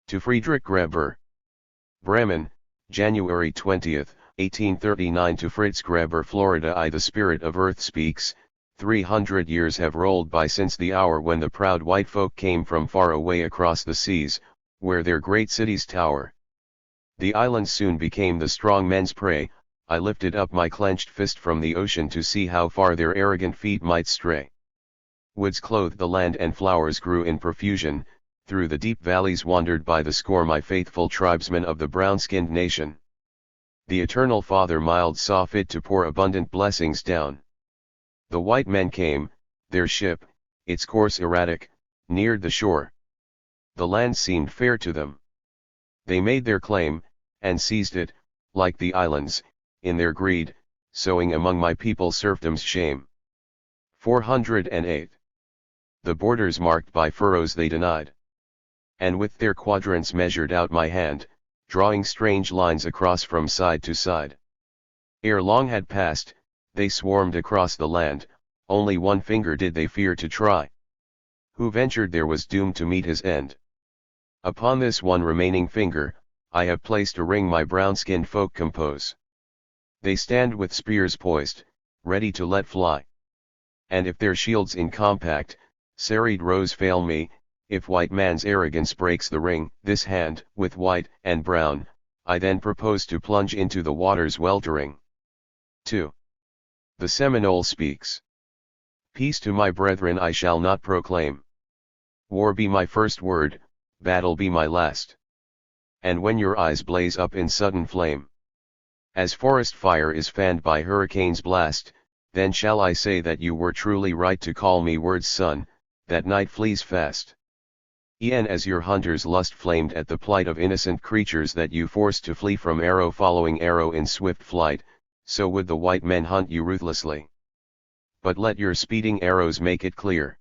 To Friedrich Greber. Bremen, January 20, 1839. To Fritz Greber, Florida. The spirit of earth speaks. 300 years have rolled by since the hour when the proud white folk came from far away across the seas, where their great cities tower. The islands soon became the strong men's prey. I lifted up my clenched fist from the ocean to see how far their arrogant feet might stray. Woods clothed the land and flowers grew in profusion, through the deep valleys wandered by the score my faithful tribesmen of the brown-skinned nation. The Eternal Father mild saw fit to pour abundant blessings down. The white men came, their ship, its course erratic, neared the shore. The land seemed fair to them. They made their claim, and seized it, like the islands, in their greed, sowing among my people serfdom's shame. 408. The borders marked by furrows they denied. And with their quadrants measured out my hand, drawing strange lines across from side to side. Ere long had passed, they swarmed across the land, only one finger did they fear to try. Who ventured there was doomed to meet his end. Upon this one remaining finger, I have placed a ring my brown-skinned folk compose. They stand with spears poised, ready to let fly. And if their shields in compact, serried rows fail me, if white man's arrogance breaks the ring, this hand, with white and brown, I then propose to plunge into the waters weltering. 2. The Seminole speaks. Peace to my brethren I shall not proclaim. War be my first word, battle be my last. And when your eyes blaze up in sudden flame, as forest fire is fanned by hurricane's blast, then shall I say that you were truly right to call me word's son, that night flees fast. E'en as your hunter's lust flamed at the plight of innocent creatures that you forced to flee from arrow following arrow in swift flight, so would the white men hunt you ruthlessly. But let your speeding arrows make it clear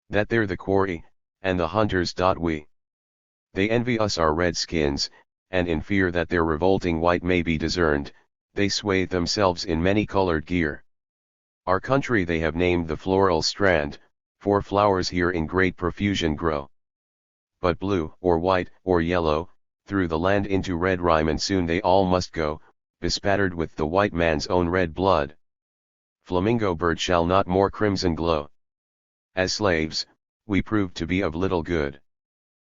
that they're the quarry, and the hunters. We. They envy us our red skins, and in fear that their revolting white may be discerned, they swathe themselves in many-colored gear. Our country they have named the floral strand, for flowers here in great profusion grow. But blue, or white, or yellow, through the land into red rime and soon they all must go, bespattered with the white man's own red blood. Flamingo bird shall not more crimson glow. As slaves, we proved to be of little good.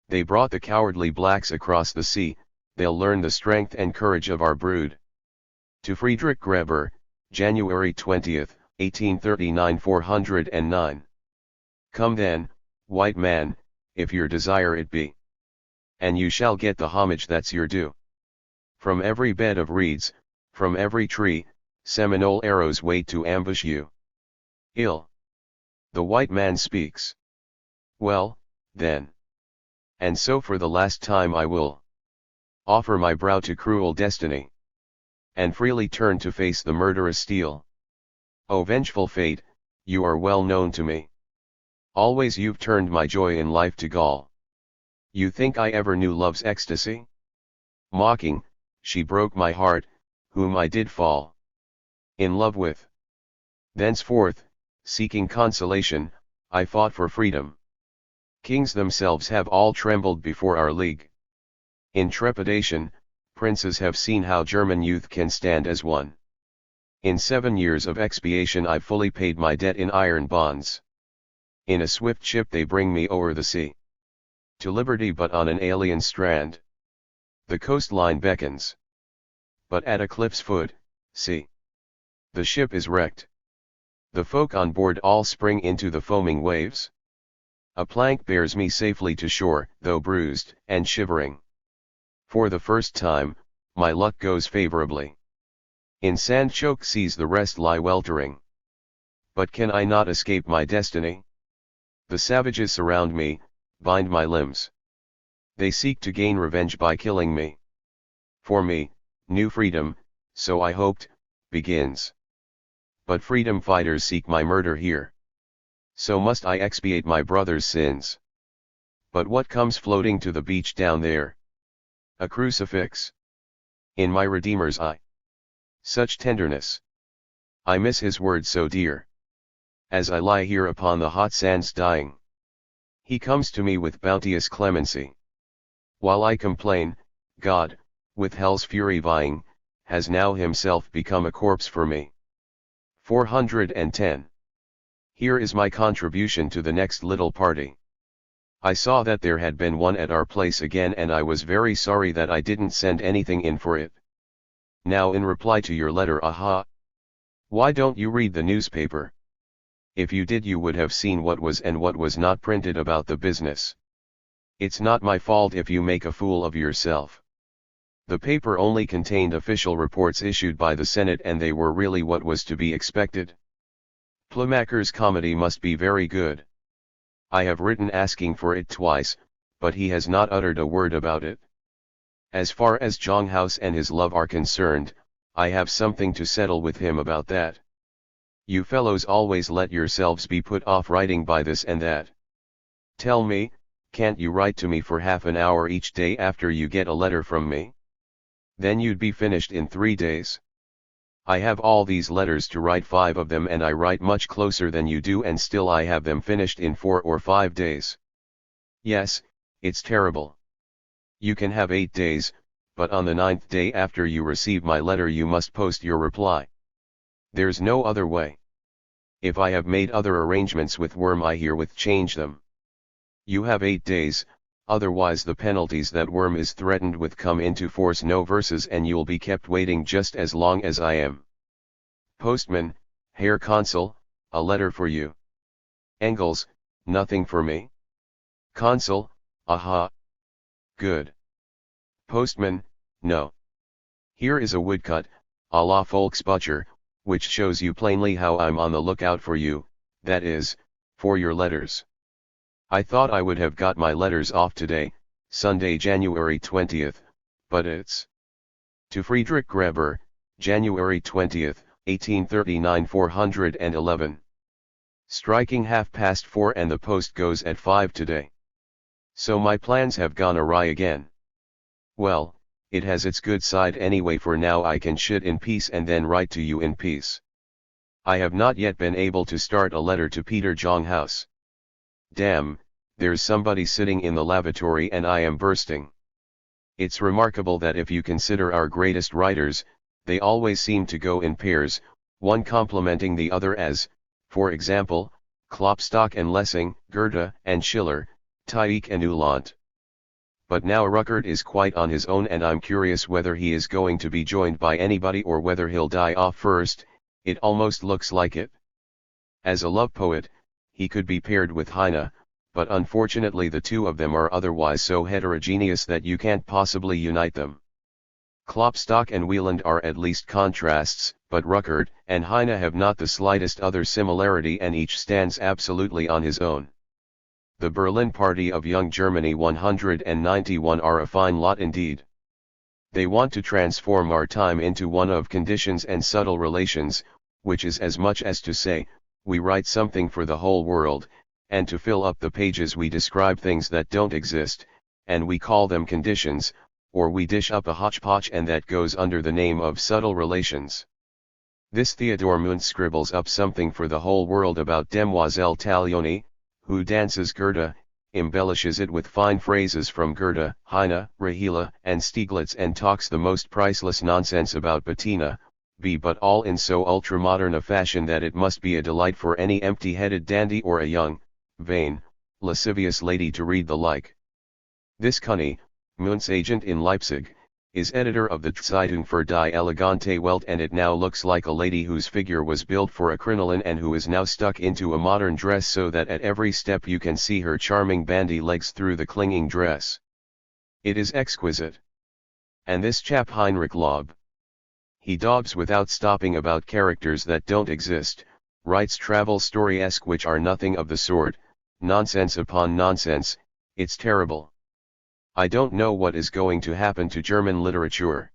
They brought the cowardly blacks across the sea, they'll learn the strength and courage of our brood. To Friedrich Greber, January 20, 1839 409. Come then, white man, if your desire it be. And you shall get the homage that's your due. From every bed of reeds, from every tree, Seminole arrows wait to ambush you. Ill. The white man speaks. Well, then. And so for the last time I will offer my brow to cruel destiny, and freely turn to face the murderous steel. O vengeful fate, you are well known to me. Always you've turned my joy in life to gall. You think I ever knew love's ecstasy? Mocking, she broke my heart, whom I did fall in love with. Thenceforth, seeking consolation, I fought for freedom. Kings themselves have all trembled before our league. In trepidation, princes have seen how German youth can stand as one. In 7 years of expiation I fully paid my debt in iron bonds. In a swift ship they bring me o'er the sea, to liberty but on an alien strand. The coastline beckons, but at a cliff's foot, see, the ship is wrecked. The folk on board all spring into the foaming waves. A plank bears me safely to shore, though bruised and shivering. For the first time, my luck goes favorably. In sand-choked seas the rest lie weltering. But can I not escape my destiny? The savages surround me, bind my limbs. They seek to gain revenge by killing me. For me, new freedom, so I hoped, begins. But freedom fighters seek my murder here. So must I expiate my brother's sins. But what comes floating to the beach down there? A crucifix. In my Redeemer's eye. Such tenderness. I miss his word so dear. As I lie here upon the hot sands dying, he comes to me with bounteous clemency. While I complain, God, with hell's fury vying, has now himself become a corpse for me. 410. Here is my contribution to the next little party. I saw that there had been one at our place again and I was very sorry that I didn't send anything in for it. Now in reply to your letter, aha! Why don't you read the newspaper? If you did you would have seen what was and what was not printed about the business. It's not my fault if you make a fool of yourself. The paper only contained official reports issued by the Senate, and they were really what was to be expected. Plumacker's comedy must be very good. I have written asking for it twice, but he has not uttered a word about it. As far as Jonghouse and his love are concerned, I have something to settle with him about that. You fellows always let yourselves be put off writing by this and that. Tell me, can't you write to me for half an hour each day after you get a letter from me? Then you'd be finished in 3 days. I have all these letters to write, 5 of them, and I write much closer than you do, and still I have them finished in 4 or 5 days. Yes, it's terrible. You can have 8 days, but on the 9th day after you receive my letter you must post your reply. There's no other way. If I have made other arrangements with Worm, I herewith change them. You have 8 days, otherwise the penalties that Worm is threatened with come into force. No verses, and you'll be kept waiting just as long as I am. Postman, Herr Consul, a letter for you. Engels, nothing for me? Consul, aha. Good. Postman, no. Here is a woodcut, a la Volksbücher, which shows you plainly how I'm on the lookout for you, that is, for your letters. I thought I would have got my letters off today, Sunday, January 20th, but it's to Friedrich Graber, January 20th, 1839, 411. Striking 4:30, and the post goes at 5 today. So my plans have gone awry again. Well, it has its good side anyway, for now I can shit in peace and then write to you in peace. I have not yet been able to start a letter to Peter Jonghouse. Damn, there's somebody sitting in the lavatory and I am bursting. It's remarkable that if you consider our greatest writers, they always seem to go in pairs, one complementing the other, as, for example, Klopstock and Lessing, Goethe and Schiller, Tieck and Uhland. But now Ruckert is quite on his own, and I'm curious whether he is going to be joined by anybody or whether he'll die off first. It almost looks like it. As a love poet, he could be paired with Heine, but unfortunately the two of them are otherwise so heterogeneous that you can't possibly unite them. Klopstock and Wieland are at least contrasts, but Ruckert and Heine have not the slightest other similarity, and each stands absolutely on his own. The Berlin Party of Young Germany 191 are a fine lot indeed. They want to transform our time into one of conditions and subtle relations, which is as much as to say, we write something for the whole world, and to fill up the pages we describe things that don't exist, and we call them conditions, or we dish up a hodgepodge and that goes under the name of subtle relations. This Theodor Muntz scribbles up something for the whole world about Demoiselle Taglioni, who dances Goethe, embellishes it with fine phrases from Goethe, Heine, Rahela, and Stieglitz, and talks the most priceless nonsense about Bettina, but all in so ultramodern a fashion that it must be a delight for any empty-headed dandy or a young, vain, lascivious lady to read the like. This Cunny, Muntz agent in Leipzig, is editor of the Zeitung für die Elegante Welt, and it now looks like a lady whose figure was built for a crinoline and who is now stuck into a modern dress, so that at every step you can see her charming bandy legs through the clinging dress. It is exquisite. And this chap Heinrich Laub. He daubs without stopping about characters that don't exist, writes travel story-esque which are nothing of the sort, nonsense upon nonsense. It's terrible. I don't know what is going to happen to German literature.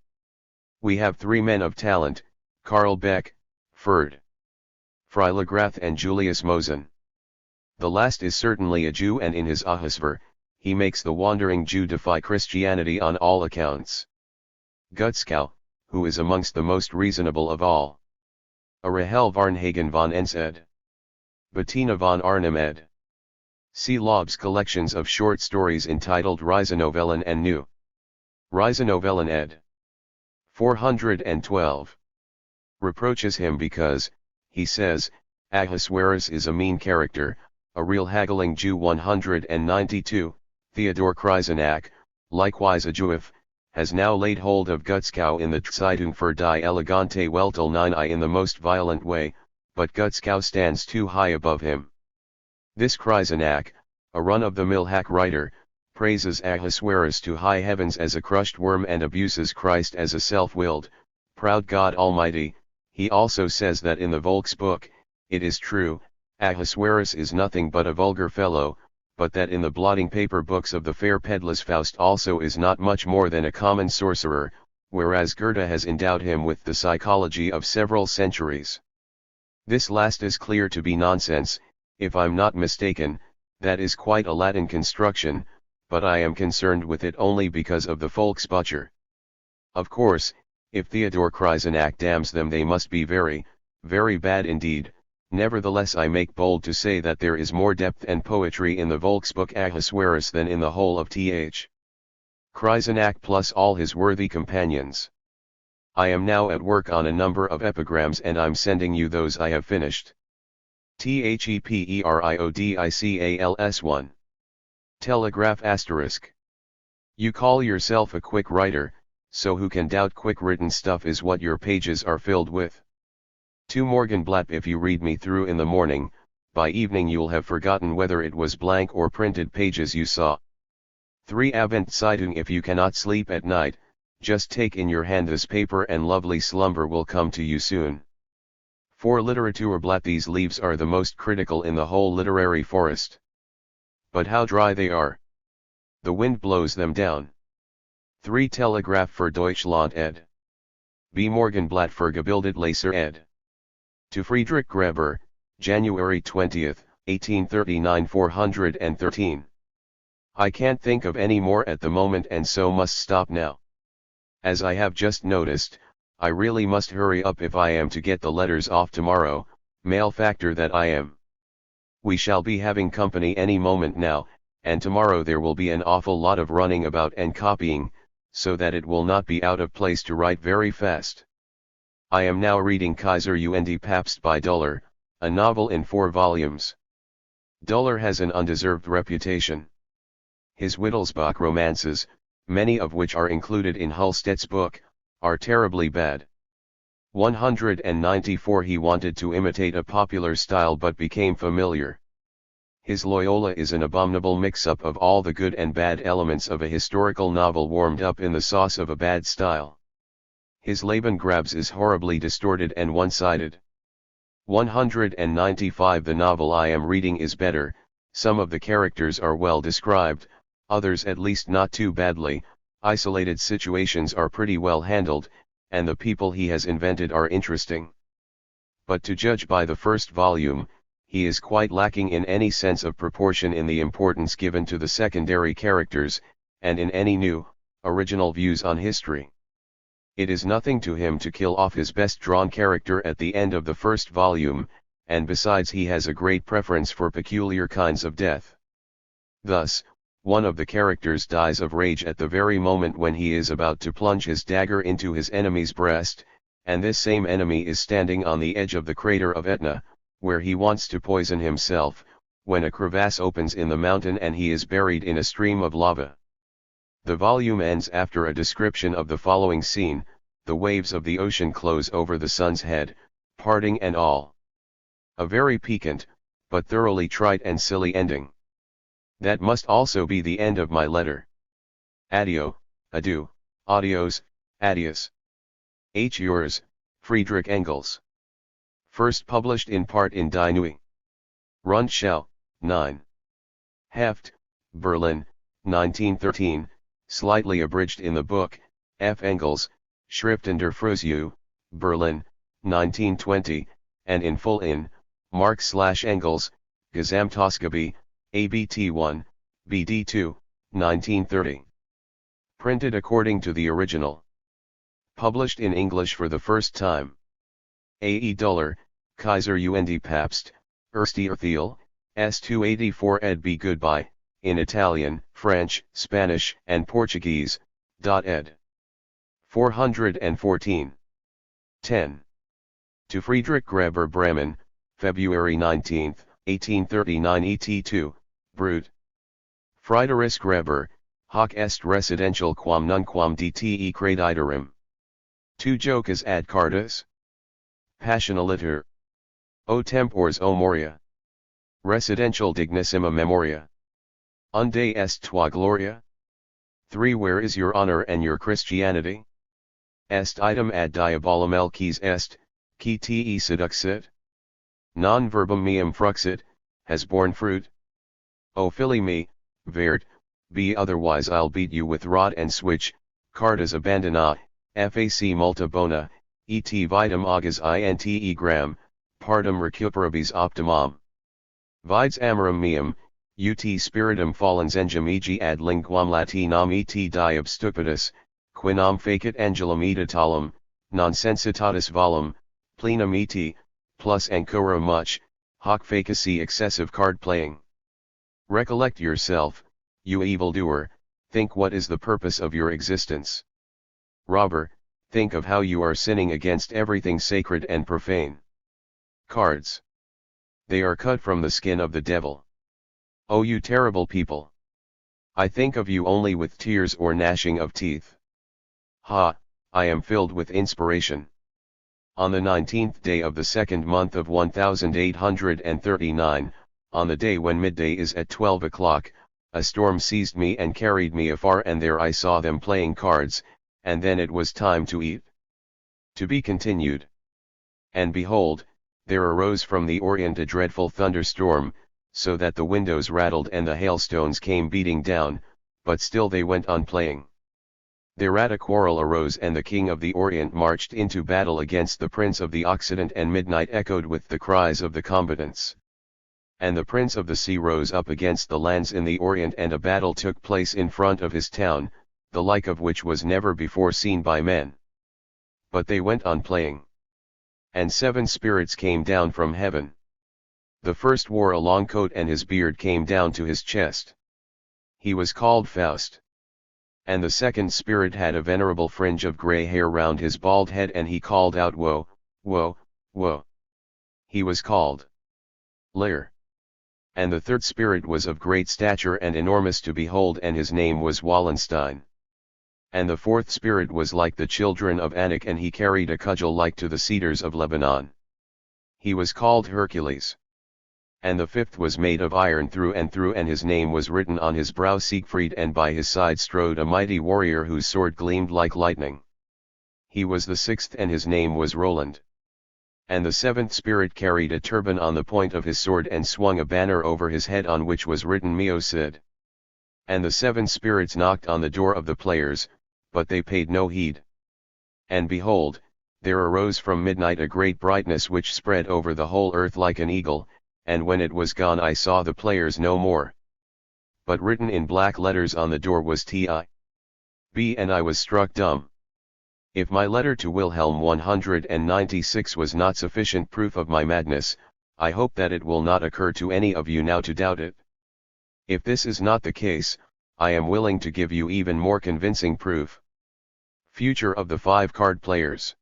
We have 3 men of talent, Karl Beck, Ferd Freiligrath and Julius Mosen. The last is certainly a Jew, and in his Ahasver, he makes the wandering Jew defy Christianity on all accounts. Gutzkow, who is amongst the most reasonable of all. A Rahel Varnhagen von Enns ed. Bettina von Arnim ed. See Laub's collections of short stories entitled Reisenovellen and New Reisenovellen ed. 412. Reproaches him because, he says, Ahasuerus is a mean character, a real haggling Jew. 192, Theodor Krysenak, likewise a Jewif, has now laid hold of Gutzkow in the Zeitung für die Elegante Welt 9I in the most violent way, but Gutzkow stands too high above him. This Krysenak, a run-of-the-mill hack writer, praises Ahasuerus to high heavens as a crushed worm and abuses Christ as a self-willed, proud God Almighty. He also says that in the Volksbuch, it is true, Ahasuerus is nothing but a vulgar fellow, but that in the blotting paper books of the fair Pedlar's Faust also is not much more than a common sorcerer, whereas Goethe has endowed him with the psychology of several centuries. This last is clear to be nonsense, if I'm not mistaken. That is quite a Latin construction, but I am concerned with it only because of the Volksbücher. Of course, if Theodor Kreisenack damns them they must be very, very bad indeed. Nevertheless I make bold to say that there is more depth and poetry in the Volksbuch Ahasuerus than in the whole of Th. Kreisenack plus all his worthy companions. I am now at work on a number of epigrams and I'm sending you those I have finished. THEPERIODICALS 1. Telegraph asterisk. You call yourself a quick writer, so who can doubt quick written stuff is what your pages are filled with. 2 Morgenblatt. If you read me through in the morning, by evening you'll have forgotten whether it was blank or printed pages you saw. 3 Abendzeitung. If you cannot sleep at night, just take in your hand this paper and lovely slumber will come to you soon. 4 Literaturblatt. These leaves are the most critical in the whole literary forest. But how dry they are! The wind blows them down. 3 Telegraph für Deutschland ed. B. Morgenblatt für gebildet Leser ed. To Friedrich Graeber, January 20, 1839 413. I can't think of any more at the moment and so must stop now. As I have just noticed, I really must hurry up if I am to get the letters off tomorrow, malefactor that I am. We shall be having company any moment now, and tomorrow there will be an awful lot of running about and copying, so that it will not be out of place to write very fast. I am now reading Kaiser und Papst by Duller, a novel in 4 volumes. Duller has an undeserved reputation. His Wittelsbach romances, many of which are included in Halstedt's book, are terribly bad. 194 He wanted to imitate a popular style but became familiar. His Loyola is an abominable mix-up of all the good and bad elements of a historical novel warmed up in the sauce of a bad style. His Lebengrabs is horribly distorted and one-sided. 195 The novel I am reading is better, some of the characters are well described, others at least not too badly, isolated situations are pretty well handled, and the people he has invented are interesting. But to judge by the first volume, he is quite lacking in any sense of proportion in the importance given to the secondary characters, and in any new, original views on history. It is nothing to him to kill off his best drawn character at the end of the first volume, and besides he has a great preference for peculiar kinds of death. Thus, one of the characters dies of rage at the very moment when he is about to plunge his dagger into his enemy's breast, and this same enemy is standing on the edge of the crater of Etna, where he wants to poison himself, when a crevasse opens in the mountain and he is buried in a stream of lava. The volume ends after a description of the following scene: the waves of the ocean close over the sun's head, parting and all. A very piquant, but thoroughly trite and silly ending. That must also be the end of my letter. Adieu, adieu, adios, adios. H. Yours, Friedrich Engels. First published in part in Die Neue. Rundschau, 9. Heft, Berlin, 1913, slightly abridged in the book, F. Engels, Schriften der Frühzeit, Berlin, 1920, and in full in, Marx/Engels, Gesamtausgabe, ABT 1, BD 2, 1930. Printed according to the original. Published in English for the first time. A. E. Duller, Kaiser und Papst, Erste Artikel, S284 ed. B. Goodbye, in Italian, French, Spanish, and Portuguese, ed. 414. 10. To Friedrich Graeber Bremen, February 19, 1839 ET2, Brut. Friedrich Graeber, hoc est residential quam nunquam dte creditorum. Tu jocas ad cartas? Passionaliter. O tempors o moria. Residential dignissima memoria. Unde est tua gloria? 3. Where is your honor and your Christianity? Est item ad diabolum elquis est, qui te seduxit? Non verbum meum fruxit, has borne fruit? O fili me, vert, be otherwise I'll beat you with rod and switch, cartas abandona, fac multa bona, et vitam agas inte gram, partum recuperabis optimum. Vides amorum meum, ut spiritum fallens engem eg ad linguam latinam et diab stupitus, quinam facit angelum editalam, non sensitatis volum, plenum et, plus ancora much, hoc facacy excessive card playing. Recollect yourself, you evildoer, think what is the purpose of your existence. Robber, think of how you are sinning against everything sacred and profane. Cards. They are cut from the skin of the devil. Oh, you terrible people! I think of you only with tears or gnashing of teeth. Ha, I am filled with inspiration. On the 19th day of the second month of 1839, on the day when midday is at 12 o'clock, a storm seized me and carried me afar, and there I saw them playing cards, and then it was time to eat. To be continued. And behold, there arose from the Orient a dreadful thunderstorm, so that the windows rattled and the hailstones came beating down, but still they went on playing. Thereat a quarrel arose, and the king of the Orient marched into battle against the prince of the Occident, and midnight echoed with the cries of the combatants. And the prince of the sea rose up against the lands in the Orient, and a battle took place in front of his town, the like of which was never before seen by men. But they went on playing. And 7 spirits came down from heaven. The first wore a long coat, and his beard came down to his chest. He was called Faust. And the second spirit had a venerable fringe of grey hair round his bald head, and he called out, Woe, woe, woe. He was called Lear. And the third spirit was of great stature and enormous to behold, and his name was Wallenstein. And the fourth spirit was like the children of Anak, and he carried a cudgel like to the cedars of Lebanon. He was called Hercules. And the fifth was made of iron through and through, and his name was written on his brow, Siegfried, and by his side strode a mighty warrior whose sword gleamed like lightning. He was the sixth, and his name was Roland. And the seventh spirit carried a turban on the point of his sword, and swung a banner over his head on which was written Meo Cid. And the 7 spirits knocked on the door of the players, but they paid no heed. And behold, there arose from midnight a great brightness which spread over the whole earth like an eagle, and when it was gone I saw the players no more. But written in black letters on the door was T.I.B., and I was struck dumb. If my letter to Wilhelm 196 was not sufficient proof of my madness, I hope that it will not occur to any of you now to doubt it. If this is not the case, I am willing to give you even more convincing proof. Future of the 5 card players.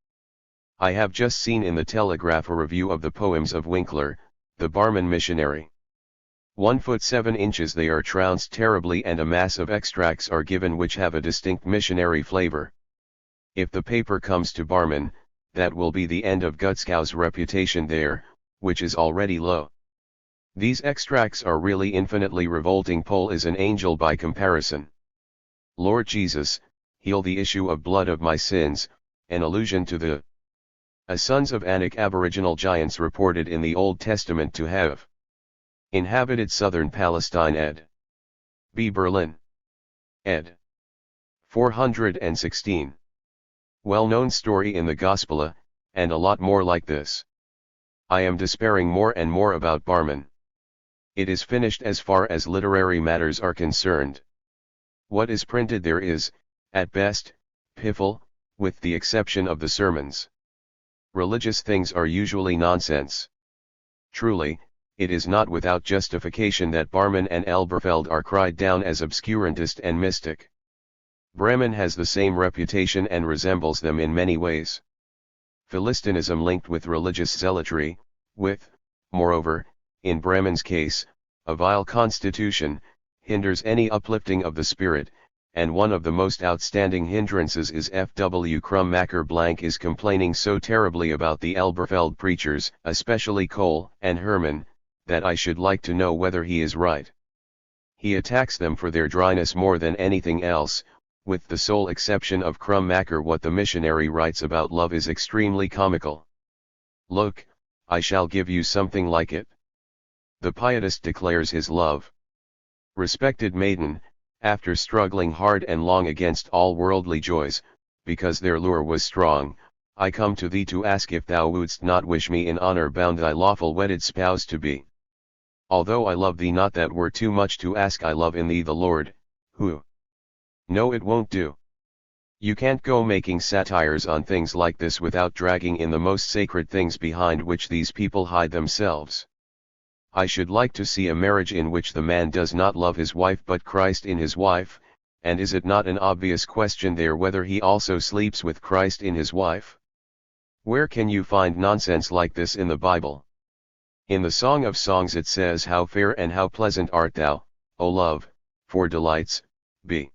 I have just seen in the Telegraph a review of the poems of Winkler, the barman missionary. 1 foot 7 inches they are trounced terribly, and a mass of extracts are given which have a distinct missionary flavor. If the paper comes to barman, that will be the end of Gutskow's reputation there, which is already low. These extracts are really infinitely revolting. Pole is an angel by comparison. Lord Jesus, heal the issue of blood of my sins, an allusion to the sons of Anak aboriginal giants reported in the Old Testament to have inhabited southern Palestine. Ed. B. Berlin. Ed. 416. Well-known story in the Gospela, and a lot more like this. I am despairing more and more about Barman. It is finished as far as literary matters are concerned. What is printed there is, at best, piffle, with the exception of the sermons. Religious things are usually nonsense. Truly, it is not without justification that Barman and Elberfeld are cried down as obscurantist and mystic. Bremen has the same reputation and resembles them in many ways. Philistinism linked with religious zealotry, with, moreover, in Bremen's case, a vile constitution, hinders any uplifting of the spirit, and one of the most outstanding hindrances is F.W. Krummacher is complaining so terribly about the Elberfeld preachers, especially Kohl and Hermann, that I should like to know whether he is right. He attacks them for their dryness more than anything else, with the sole exception of Krummacher. What the missionary writes about love is extremely comical. Look, I shall give you something like it. The pietist declares his love. Respected maiden, after struggling hard and long against all worldly joys, because their lure was strong, I come to thee to ask if thou wouldst not wish me in honor bound thy lawful wedded spouse to be. Although I love thee not, that were too much to ask, I love in thee the Lord, who. No, it won't do. You can't go making satires on things like this without dragging in the most sacred things behind which these people hide themselves. I should like to see a marriage in which the man does not love his wife but Christ in his wife, and is it not an obvious question there whether he also sleeps with Christ in his wife? Where can you find nonsense like this in the Bible? In the Song of Songs it says, how fair and how pleasant art thou, O love, for delights, be.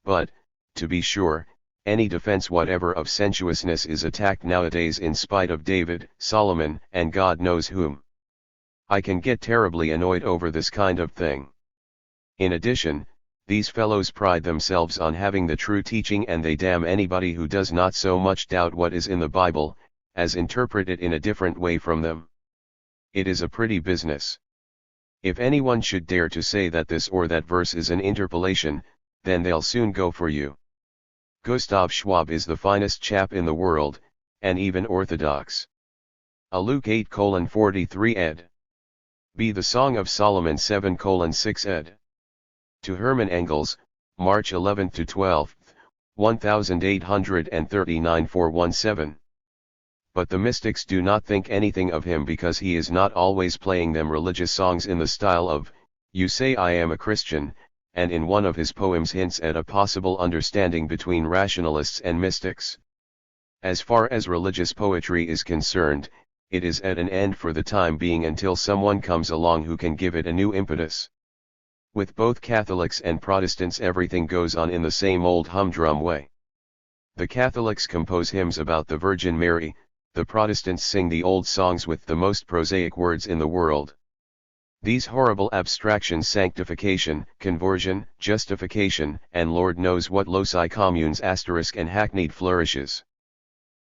But, to be sure, any defense whatever of sensuousness is attacked nowadays in spite of David, Solomon, and God knows whom. I can get terribly annoyed over this kind of thing. In addition, these fellows pride themselves on having the true teaching, and they damn anybody who does not so much doubt what is in the Bible, as interpret it in a different way from them. It is a pretty business. If anyone should dare to say that this or that verse is an interpolation, then they'll soon go for you. Gustav Schwab is the finest chap in the world, and even orthodox. A Luke 8:43 ed. B. The Song of Solomon 7:6 ed. To Hermann Engels, March 11 to 12, 1839 417. But the mystics do not think anything of him because he is not always playing them religious songs in the style of, "You say I am a Christian," and in one of his poems hints at a possible understanding between rationalists and mystics. As far as religious poetry is concerned, it is at an end for the time being until someone comes along who can give it a new impetus. With both Catholics and Protestants everything goes on in the same old humdrum way. The Catholics compose hymns about the Virgin Mary, the Protestants sing the old songs with the most prosaic words in the world. These horrible abstractions, sanctification, conversion, justification, and Lord knows what loci communes asterisk and hackneyed flourishes.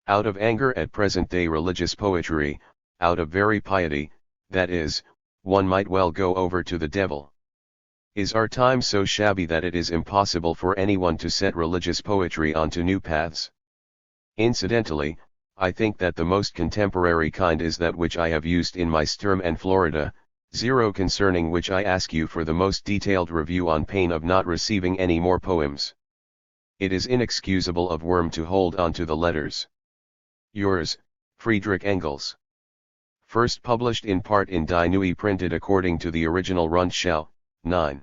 Out of anger at present-day religious poetry, out of very piety, that is, one might well go over to the devil. Is our time so shabby that it is impossible for anyone to set religious poetry onto new paths? Incidentally, I think that the most contemporary kind is that which I have used in my Sturm and Florida, 0, concerning which I ask you for the most detailed review on pain of not receiving any more poems. It is inexcusable of Worm to hold on to the letters. Yours, Friedrich Engels. First published in part in Die Neue, printed according to the original Rundschau, 9.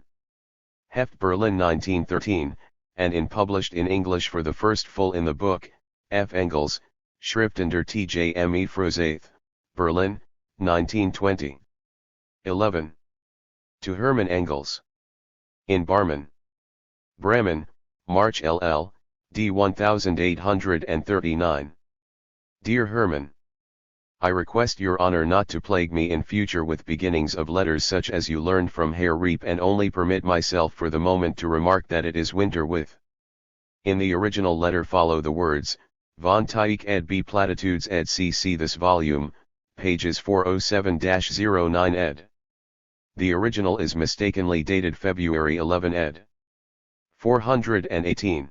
Heft Berlin 1913, and in published in English for the first full in the book, F. Engels, Schriftender TJME Frozath, Berlin, 1920. 11. To Hermann Engels. In Barmen. Bremen, March LL, D 1839. Dear Hermann, I request your honor not to plague me in future with beginnings of letters such as you learned from Herr Reep, and only permit myself for the moment to remark that it is winter with. In the original letter follow the words, Von Tieck ed B Platitudes ed cc. This volume, pages 407-09 ed. The original is mistakenly dated February 11 ed. 418.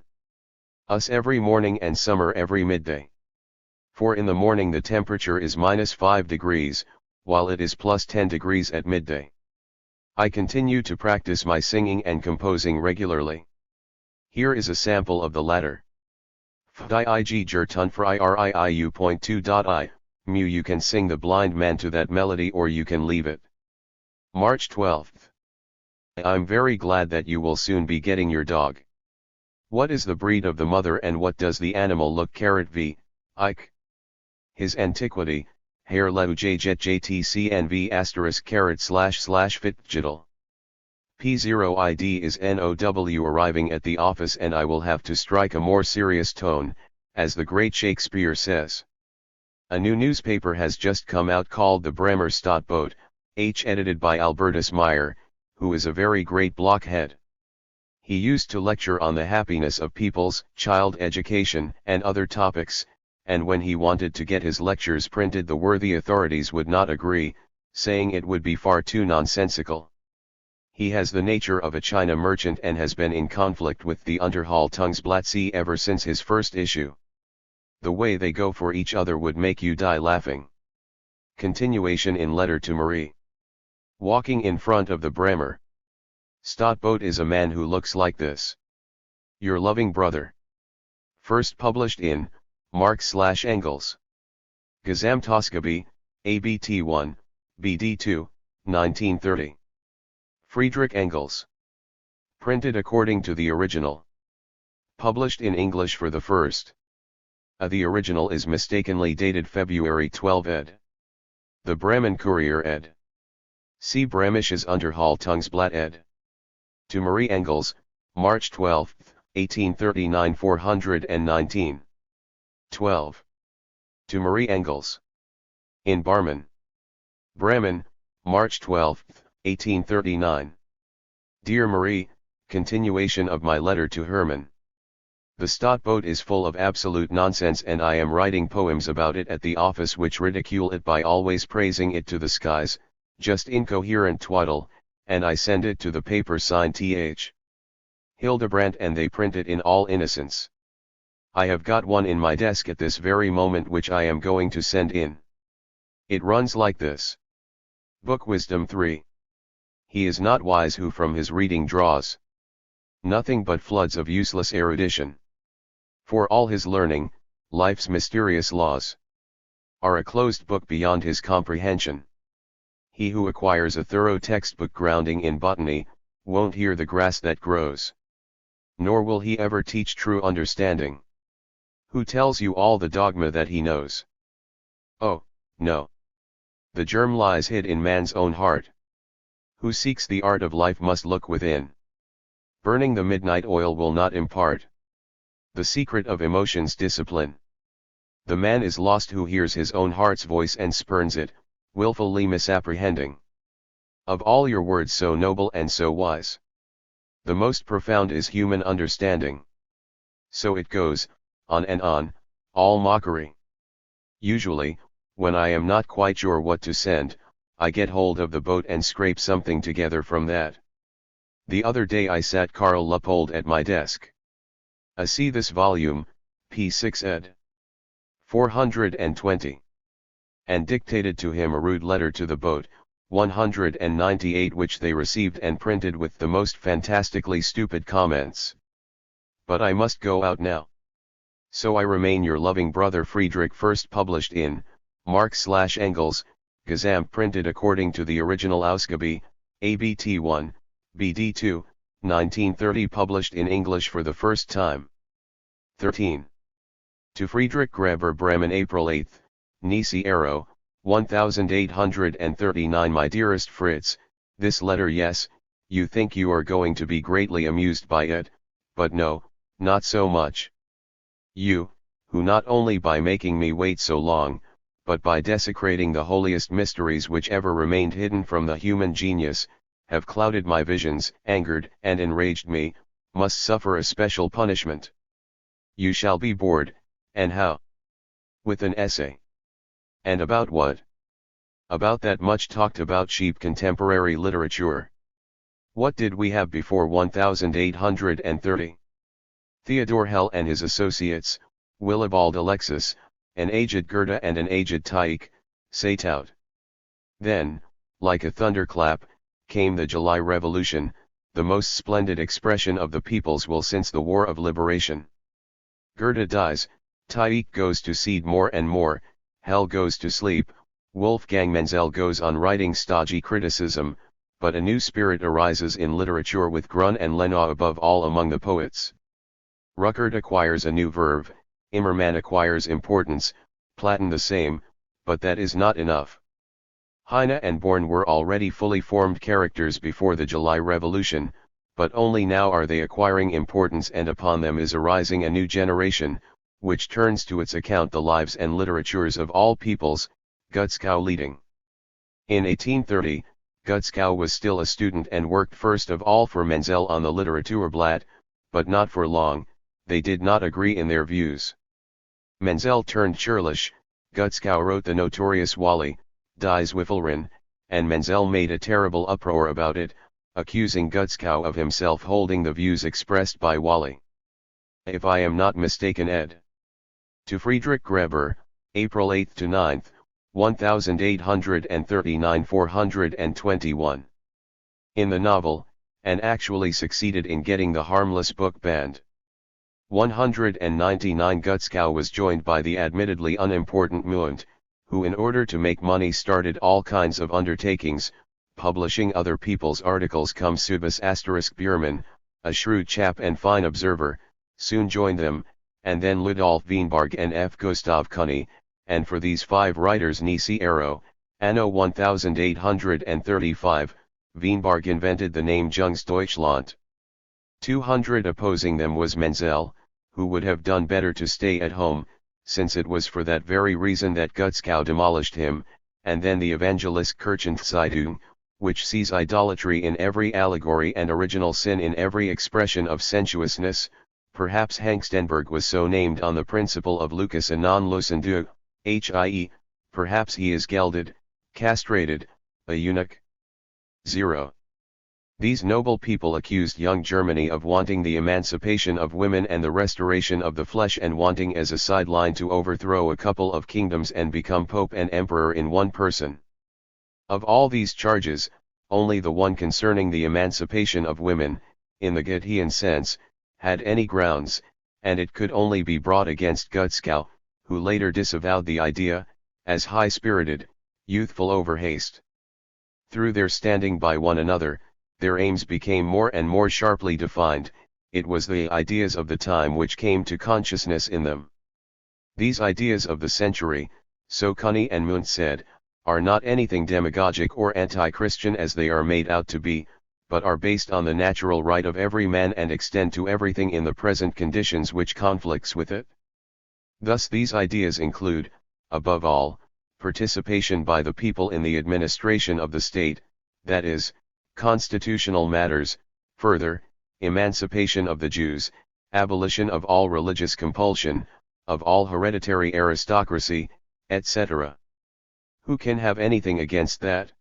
Us every morning and summer every midday. For in the morning the temperature is -5 degrees, while it is +10 degrees at midday. I continue to practice my singing and composing regularly. Here is a sample of the latter. Fdig Gertun Friiu.2.I, mu. You can sing The Blind Man to that melody, or you can leave it. March 12. I'm very glad that you will soon be getting your dog. What is the breed of the mother, and what does the animal look? V. Ike. His antiquity, Herr Leujjtjtcnv *//fitgital. P0 ID is NOW. Arriving at the office, and I will have to strike a more serious tone, as the great Shakespeare says. A new newspaper has just come out called the Bremer Stadtbote, edited by Albertus Meyer, who is a very great blockhead. He used to lecture on the happiness of peoples, child education, and other topics, and when he wanted to get his lectures printed the worthy authorities would not agree, saying it would be far too nonsensical. He has the nature of a China merchant and has been in conflict with the Unterhaltungsblatt ever since his first issue. The way they go for each other would make you die laughing. Continuation in letter to Marie. Walking in front of the Bremer Stadtboot is a man who looks like this. Your loving brother. First published in Marx/Engels. Gesamtausgabe, ABT 1, BD 2, 1930. Friedrich Engels. Printed according to the original. Published in English for the first. The original is mistakenly dated February 12 ed. The Bremen Courier ed. See Bremisches Unterhaltungsblatt ed. To Marie Engels, March 12, 1839 419. 12. To Marie Engels. In Barmen. Bremen, March 12, 1839. Dear Marie, continuation of my letter to Hermann. The Stadtboot is full of absolute nonsense and I am writing poems about it at the office which ridicule it by always praising it to the skies, just incoherent twaddle, and I send it to the paper signed Th. Hildebrandt and they print it in all innocence. I have got one in my desk at this very moment which I am going to send in. It runs like this. Book Wisdom 3. He is not wise who from his reading draws nothing but floods of useless erudition. For all his learning, life's mysterious laws are a closed book beyond his comprehension. He who acquires a thorough textbook grounding in botany, won't hear the grass that grows. Nor will he ever teach true understanding. Who tells you all the dogma that he knows? Oh, no. The germ lies hid in man's own heart. Who seeks the art of life must look within. Burning the midnight oil will not impart the secret of emotion's discipline. The man is lost who hears his own heart's voice and spurns it, willfully misapprehending. Of all your words so noble and so wise, the most profound is human understanding. So it goes, on and on, all mockery. Usually, when I am not quite sure what to send, I get hold of the boat and scrape something together from that. The other day I sat Karl Leupold at my desk. See this volume, P6 ed. 420. And dictated to him a rude letter to the boat, 198 which they received and printed with the most fantastically stupid comments. But I must go out now. So I remain your loving brother Friedrich, first published in Marx/Engels, Gesamt, printed according to the original Ausgabe, ABT 1, BD 2, 1930, published in English for the first time. 13. To Friedrich Graber, Bremen, April 8, Nisi Arrow, 1839. My dearest Fritz, this letter, yes, you think you are going to be greatly amused by it, but no, not so much. You, who not only by making me wait so long, but by desecrating the holiest mysteries which ever remained hidden from the human genius, have clouded my visions, angered and enraged me, must suffer a special punishment. You shall be bored, and how? With an essay. And about what? About that much talked about cheap contemporary literature. What did we have before 1830? Theodor Hell and his associates, Willibald Alexis, an aged Goethe and an aged Tieck, sate out. Then, like a thunderclap, came the July Revolution, the most splendid expression of the people's will since the War of Liberation. Goethe dies, Tieck goes to seed more and more, Hell goes to sleep, Wolfgang Menzel goes on writing stodgy criticism, but a new spirit arises in literature with Grun and Lenau above all among the poets. Ruckert acquires a new verve, Immermann acquires importance, Platon the same, but that is not enough. Heine and Born were already fully formed characters before the July Revolution, but only now are they acquiring importance, and upon them is arising a new generation, which turns to its account the lives and literatures of all peoples, Gutzkow leading. In 1830, Gutzkow was still a student and worked first of all for Menzel on the Literaturblatt, but not for long, they did not agree in their views. Menzel turned churlish, Gutzkow wrote the notorious Wally, Die Zwiefelrein, and Menzel made a terrible uproar about it, accusing Gutzkow of himself holding the views expressed by Wally. If I am not mistaken, ed. To Friedrich Greber, April 8–9, 1839–421. In the novel, and actually succeeded in getting the harmless book banned. 199 Gutzkow was joined by the admittedly unimportant Munt, who in order to make money started all kinds of undertakings, publishing other people's articles cum subis * Biermann, a shrewd chap and fine observer, soon joined them, and then Ludolf Wienbarg and F. Gustav Kuny, and for these 5 writers nisi ero, anno 1835, Wienbarg invented the name Jungsdeutschland. 200 opposing them was Menzel, who would have done better to stay at home, since it was for that very reason that Gutzkow demolished him, and then the Evangelist Kirchenzeitung, which sees idolatry in every allegory and original sin in every expression of sensuousness. Perhaps Hengstenberg was so named on the principle of Lucas a non-lucens hie, perhaps he is gelded, castrated, a eunuch. 0. These noble people accused young Germany of wanting the emancipation of women and the restoration of the flesh, and wanting as a sideline to overthrow a couple of kingdoms and become Pope and Emperor in one person. Of all these charges, only the one concerning the emancipation of women, in the Goethean sense, had any grounds, and it could only be brought against Gutzkow, who later disavowed the idea, as high-spirited, youthful overhaste. Through their standing by one another, their aims became more and more sharply defined. It was the ideas of the time which came to consciousness in them. These ideas of the century, so Kuny and Munt said, are not anything demagogic or anti-Christian as they are made out to be, but are based on the natural right of every man and extend to everything in the present conditions which conflicts with it. Thus these ideas include, above all, participation by the people in the administration of the state, that is, constitutional matters, further, emancipation of the Jews, abolition of all religious compulsion, of all hereditary aristocracy, etc. Who can have anything against that?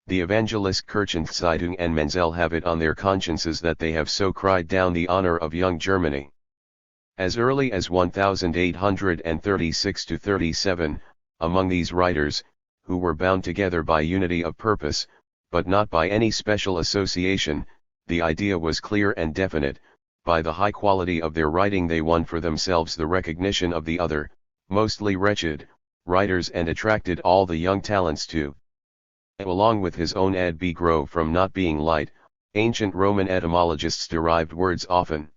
The Evangelist Kirchenzeitung and Menzel have it on their consciences that they have so cried down the honor of young Germany. As early as 1836–37, among these writers, who were bound together by unity of purpose, but not by any special association, the idea was clear and definite. By the high quality of their writing they won for themselves the recognition of the other, mostly wretched, writers, and attracted all the young talents too. Along with his own ed B. grow from not being light, ancient Roman etymologists derived words often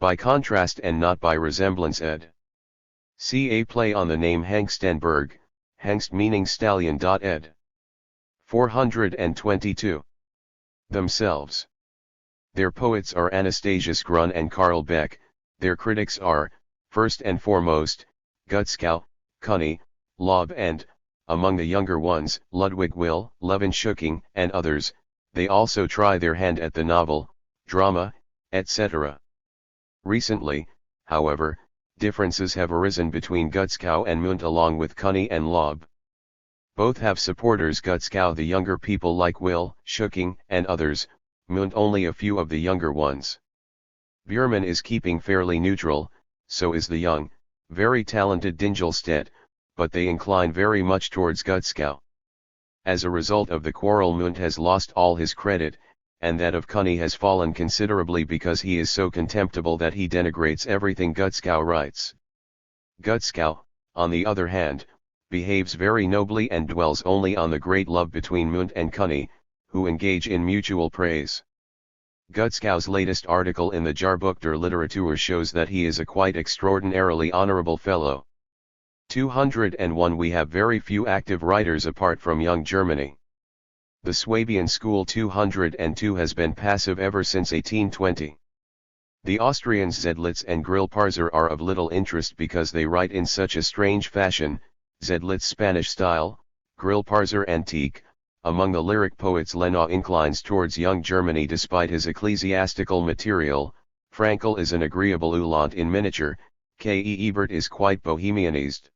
by contrast and not by resemblance. Ed. See a play on the name Hengstenberg, Hengst meaning stallion. Ed. 422. Themselves. Their poets are Anastasius Grun and Karl Beck, their critics are, first and foremost, Gutzkow, Kuny, Loeb and, among the younger ones, Ludwig Will, Levin Schuking, and others. They also try their hand at the novel, drama, etc. Recently, however, differences have arisen between Gutzkow and Munt along with Kuny and Loeb. Both have supporters: Gutzkow the younger people like Will, Schuking, and others, Munt only a few of the younger ones. Biermann is keeping fairly neutral, so is the young, very talented Dingelstedt, but they incline very much towards Gutzkow. As a result of the quarrel, Munt has lost all his credit, and that of Kuny has fallen considerably because he is so contemptible that he denigrates everything Gutzkow writes. Gutzkow, on the other hand, behaves very nobly and dwells only on the great love between Munt and Kuny, who engage in mutual praise. Gutzkow's latest article in the Jahrbuch der Literatur shows that he is a quite extraordinarily honorable fellow. 201 We have very few active writers apart from young Germany. The Swabian school 202 has been passive ever since 1820. The Austrians Zedlitz and Grillparzer are of little interest because they write in such a strange fashion, Zedlitz Spanish style, Grillparzer antique, Among the lyric poets Lenau inclines towards young Germany despite his ecclesiastical material. Frankel is an agreeable Uhland in miniature, K.E. Ebert is quite Bohemianized.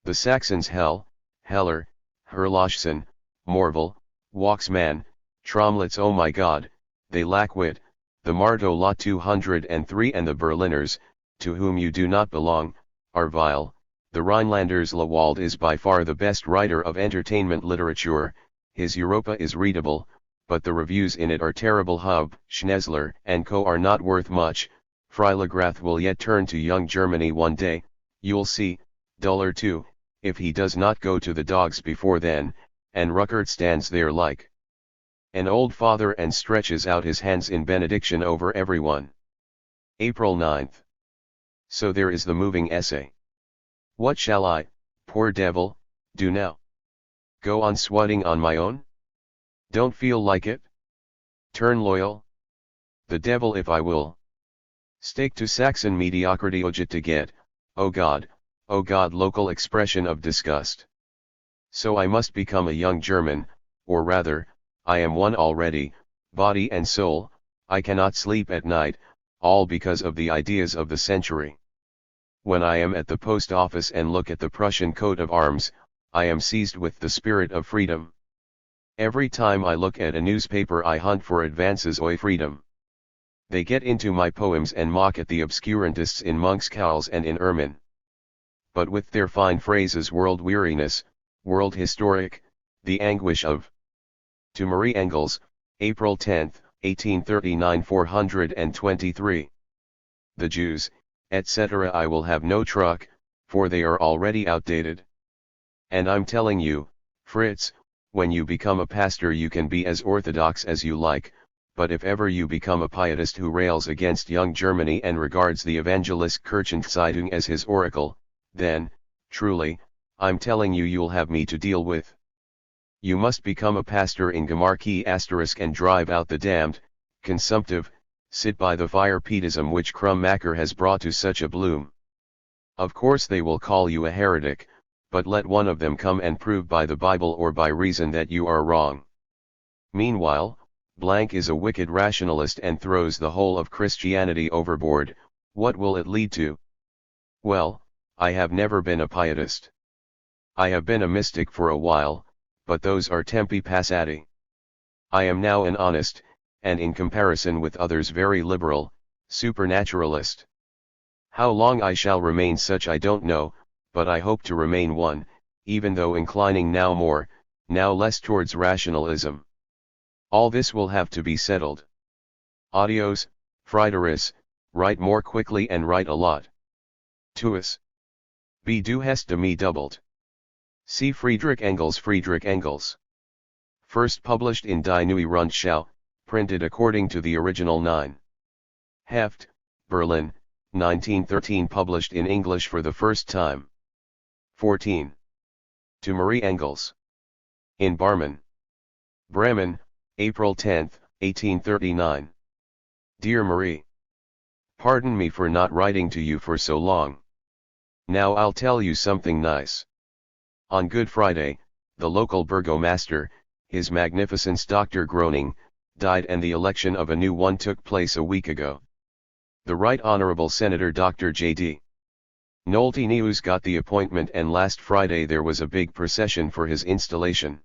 The Saxons Hell, Heller, Herrlachsen, Morval, Waxman, Tromlitz oh my god, they lack wit, the Marteau Lot 203 and the Berliners, to whom you do not belong, are vile. The Rhinelanders Lewald is by far the best writer of entertainment literature, his Europa is readable, but the reviews in it are terrible. Hub, Schnetzler and co. are not worth much. Freilagrath will yet turn to young Germany one day, you'll see, Duller too, if he does not go to the dogs before then, and Ruckert stands there like an old father and stretches out his hands in benediction over everyone. April 9th. So there is the moving essay. What shall I, poor devil, do now? Go on swatting on my own? Don't feel like it? Turn loyal? The devil if I will. Stake to Saxon mediocrity ojit to get, oh God, local expression of disgust. So I must become a young German, or rather, I am one already, body and soul. I cannot sleep at night, all because of the ideas of the century. When I am at the post office and look at the Prussian coat of arms, I am seized with the spirit of freedom. Every time I look at a newspaper I hunt for advances oi freedom. They get into my poems and mock at the obscurantists in monk's cowls and in ermine. But with their fine phrases world weariness, world historic, the anguish of. To Marie Engels, April 10, 1839 423. The Jews, etc. I will have no truck, for they are already outdated. And I'm telling you, Fritz, when you become a pastor you can be as orthodox as you like, but if ever you become a pietist who rails against young Germany and regards the Evangelist Kirchenzeitung as his oracle, then, truly, I'm telling you you'll have me to deal with. You must become a pastor in Gemarkey * and drive out the damned, consumptive, sit by the fire Pietism which Krummacher has brought to such a bloom. Of course they will call you a heretic, but let one of them come and prove by the Bible or by reason that you are wrong. Meanwhile, blank is a wicked rationalist and throws the whole of Christianity overboard. What will it lead to? Well, I have never been a pietist. I have been a mystic for a while, but those are tempi passati. I am now an honest, and in comparison with others very liberal, supernaturalist. How long I shall remain such I don't know, but I hope to remain one, even though inclining now more, now less towards rationalism. All this will have to be settled. Adios, Friedrich, write more quickly and write a lot. Tuus. Be du hast de me doubled. See Friedrich Engels. Friedrich Engels. First published in Die Neue Rundschau, printed according to the original 9. Heft, Berlin, 1913. Published in English for the first time. 14. To Marie Engels. In Barmen. Bremen, April 10, 1839. Dear Marie. Pardon me for not writing to you for so long. Now I'll tell you something nice. On Good Friday, the local burgomaster, His Magnificence Dr. Groening, died and the election of a new one took place a week ago. The Right Honorable Senator Dr. J.D. Nolte News got the appointment and last Friday there was a big procession for his installation.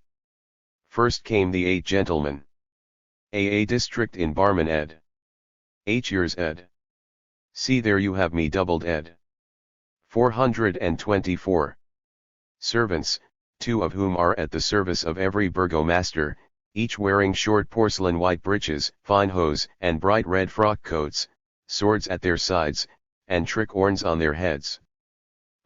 First came the 8 gentlemen. A district in Barmen ed. 8 years ed. See there you have me doubled ed. 424. Servants, 2 of whom are at the service of every burgomaster, each wearing short porcelain white breeches, fine hose and bright red frock coats, swords at their sides, and tricorns on their heads.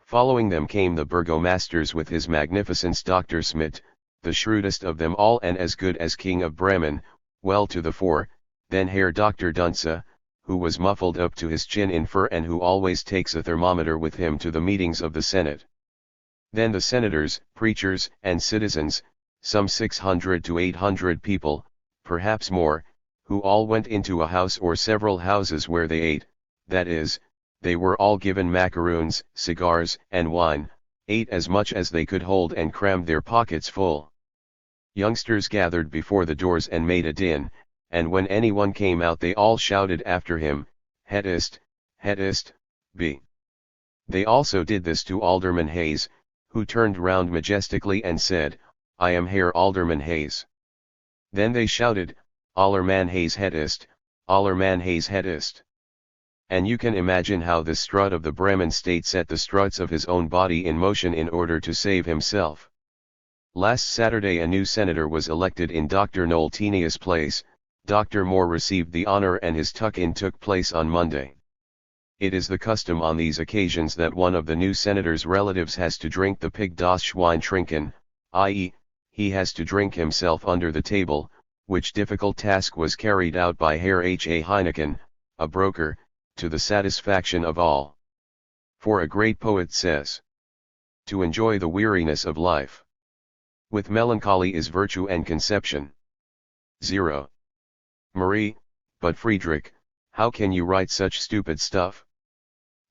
Following them came the burgomasters with His Magnificence Dr. Schmidt, the shrewdest of them all and as good as King of Bremen, well to the fore, then Herr Dr. Dunze, who was muffled up to his chin in fur and who always takes a thermometer with him to the meetings of the Senate. Then the senators, preachers, and citizens, some 600 to 800 people, perhaps more, who all went into a house or several houses where they ate, that is, they were all given macaroons, cigars, and wine, ate as much as they could hold and crammed their pockets full. Youngsters gathered before the doors and made a din, and when anyone came out they all shouted after him, Hetist, Hetist, b. They also did this to Alderman Hayes, who turned round majestically and said, I am Herr Alderman Hayes. Then they shouted, Alderman Hayes Hetist, Alderman Hayes Hetist. And you can imagine how the strut of the Bremen state set the struts of his own body in motion in order to save himself. Last Saturday a new senator was elected in Dr. Noltenius' place. Dr. Moore received the honor and his tuck-in took place on Monday. It is the custom on these occasions that one of the new senator's relatives has to drink the Pig das Schwein trinken, i.e., he has to drink himself under the table, which difficult task was carried out by Herr H. A. Heineken, a broker, to the satisfaction of all. For a great poet says, to enjoy the weariness of life with melancholy is virtue and conception. 0. Marie, but Friedrich, how can you write such stupid stuff?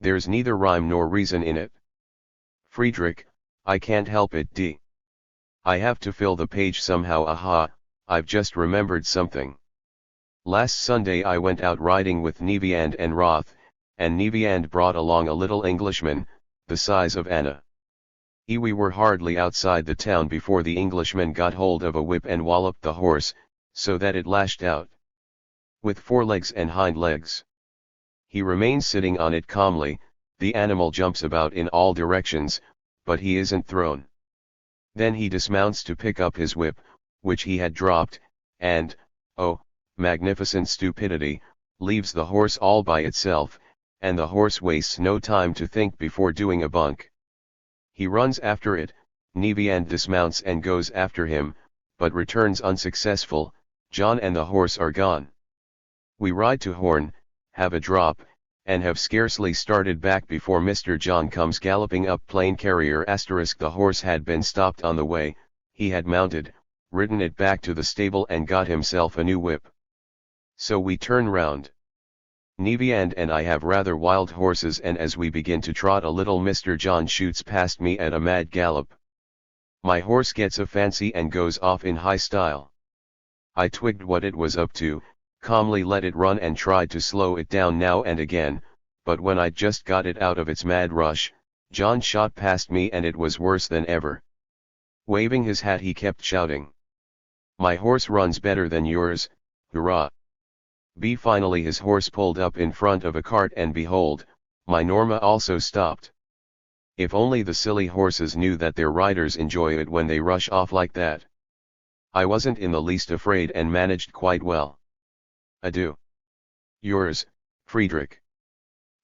There's neither rhyme nor reason in it. Friedrich, I can't help it d. I have to fill the page somehow. Aha, I've just remembered something. Last Sunday I went out riding with Neviand and Roth, and Neviand brought along a little Englishman, the size of Anna. We were hardly outside the town before the Englishman got hold of a whip and walloped the horse, so that it lashed out. With forelegs and hind legs. He remains sitting on it calmly, the animal jumps about in all directions, but he isn't thrown. Then he dismounts to pick up his whip, which he had dropped, and, oh, magnificent stupidity, leaves the horse all by itself, and the horse wastes no time to think before doing a bunk. He runs after it, Neviand dismounts and goes after him, but returns unsuccessful. John and the horse are gone. We ride to Horn, have a drop, and have scarcely started back before Mr. John comes galloping up. Plain carrier *. The horse had been stopped on the way, he had mounted, ridden it back to the stable and got himself a new whip. So we turn round. Neviand and I have rather wild horses, and as we begin to trot a little Mr. John shoots past me at a mad gallop. My horse gets a fancy and goes off in high style. I twigged what it was up to, calmly let it run and tried to slow it down now and again, but when I'd just got it out of its mad rush, John shot past me and it was worse than ever. Waving his hat he kept shouting, "My horse runs better than yours, hurrah!" Finally his horse pulled up in front of a cart and behold, my Norma also stopped. If only the silly horses knew that their riders enjoy it when they rush off like that. I wasn't in the least afraid and managed quite well. Adieu. Yours, Friedrich.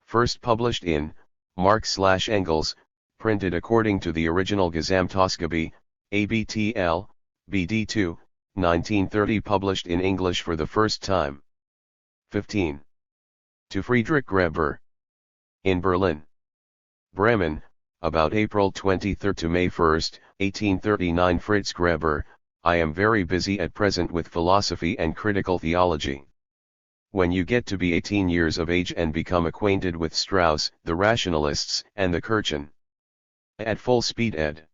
First published in Marx/Engels, printed according to the original Gesamtausgabe, ABTL, BD2, 1930. Published in English for the first time. 15. To Friedrich Gräber. In Berlin. Bremen, about April 23 to May 1, 1839. Fritz Gräber, I am very busy at present with philosophy and critical theology. When you get to be 18 years of age and become acquainted with Strauss, the rationalists, and the Kirchen. At full speed ed.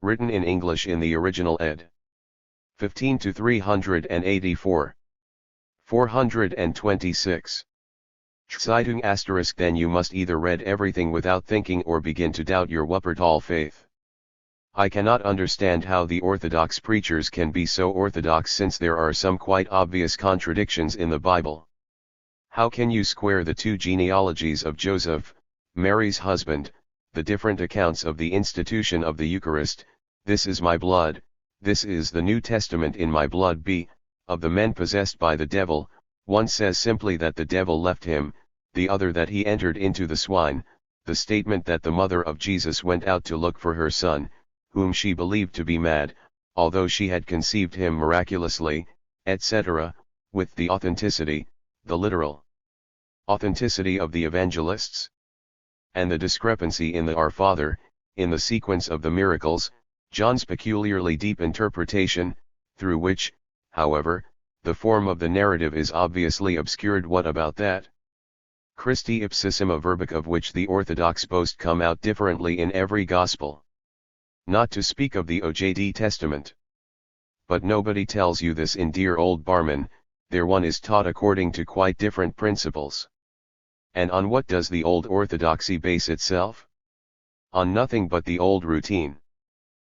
Written in English in the original ed. 15 to 384. 426. Zeitung *. Then you must either read everything without thinking or begin to doubt your Wuppertal faith. I cannot understand how the Orthodox preachers can be so orthodox, since there are some quite obvious contradictions in the Bible. How can you square the two genealogies of Joseph, Mary's husband, the different accounts of the institution of the Eucharist, this is my blood, this is the New Testament in my blood, of the men possessed by the devil, one says simply that the devil left him, the other that he entered into the swine, the statement that the mother of Jesus went out to look for her son, whom she believed to be mad, although she had conceived him miraculously, etc., with the authenticity, the literal authenticity of the evangelists. And the discrepancy in the Our Father, in the sequence of the miracles, John's peculiarly deep interpretation, through which, however, the form of the narrative is obviously obscured. What about that? Christi ipsissima verbic, of which the Orthodox boast, come out differently in every Gospel. Not to speak of the OJD Testament. But nobody tells you this in dear old Barman, there one is taught according to quite different principles. And on what does the old orthodoxy base itself? On nothing but the old routine.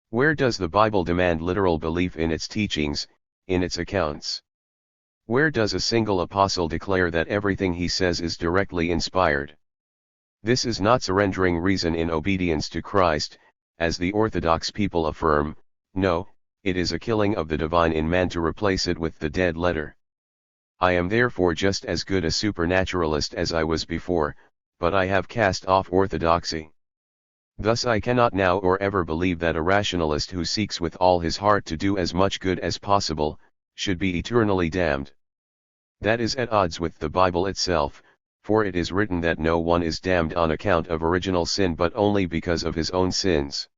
Where does the Bible demand literal belief in its teachings, in its accounts? Where does a single apostle declare that everything he says is directly inspired? This is not surrendering reason in obedience to Christ, as the orthodox people affirm. No, it is a killing of the divine in man to replace it with the dead letter. I am therefore just as good a supernaturalist as I was before, but I have cast off orthodoxy. Thus I cannot now or ever believe that a rationalist who seeks with all his heart to do as much good as possible, should be eternally damned. That is at odds with the Bible itself, for it is written that no one is damned on account of original sin but only because of his own sins.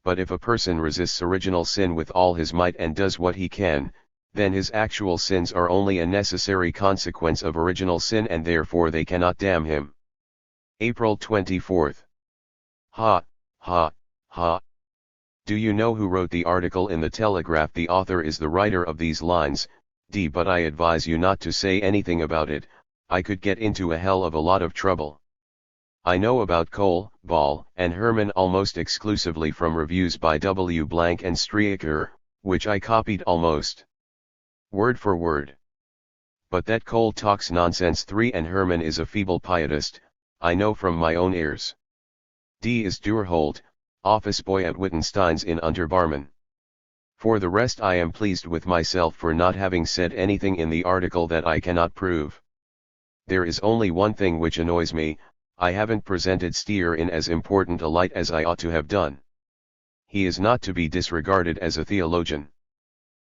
But if a person resists original sin with all his might and does what he can, then his actual sins are only a necessary consequence of original sin and therefore they cannot damn him. April 24th. Ha, ha, ha. Do you know who wrote the article in the Telegraph? The author is the writer of these lines, D. But I advise you not to say anything about it, I could get into a hell of a lot of trouble. I know about Cole, Ball, and Herman almost exclusively from reviews by W. Blank and Streecker, which I copied almost word for word. But that Cole talks nonsense 3 and Herman is a feeble pietist, I know from my own ears. D. is Durholt, office boy at Wittenstein's in Unterbarmen. For the rest I am pleased with myself for not having said anything in the article that I cannot prove. There is only one thing which annoys me, I haven't presented Stier in as important a light as I ought to have done. He is not to be disregarded as a theologian.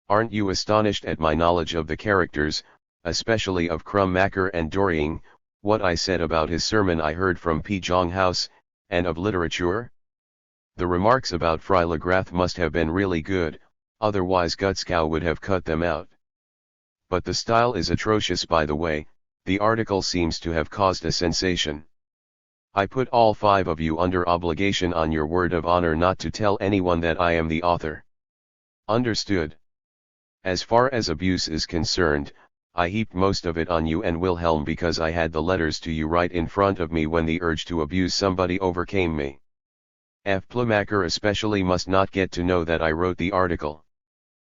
Aren't you astonished at my knowledge of the characters, especially of Krummacher and Doring, what I said about his sermon I heard from P. Jonghaus, and of literature? The remarks about Freilagrath must have been really good, otherwise Gutzkow would have cut them out. But the style is atrocious by the way, the article seems to have caused a sensation. I put all 5 of you under obligation on your word of honor not to tell anyone that I am the author. Understood? As far as abuse is concerned, I heaped most of it on you and Wilhelm because I had the letters to you right in front of me when the urge to abuse somebody overcame me. F. Plummacher especially must not get to know that I wrote the article.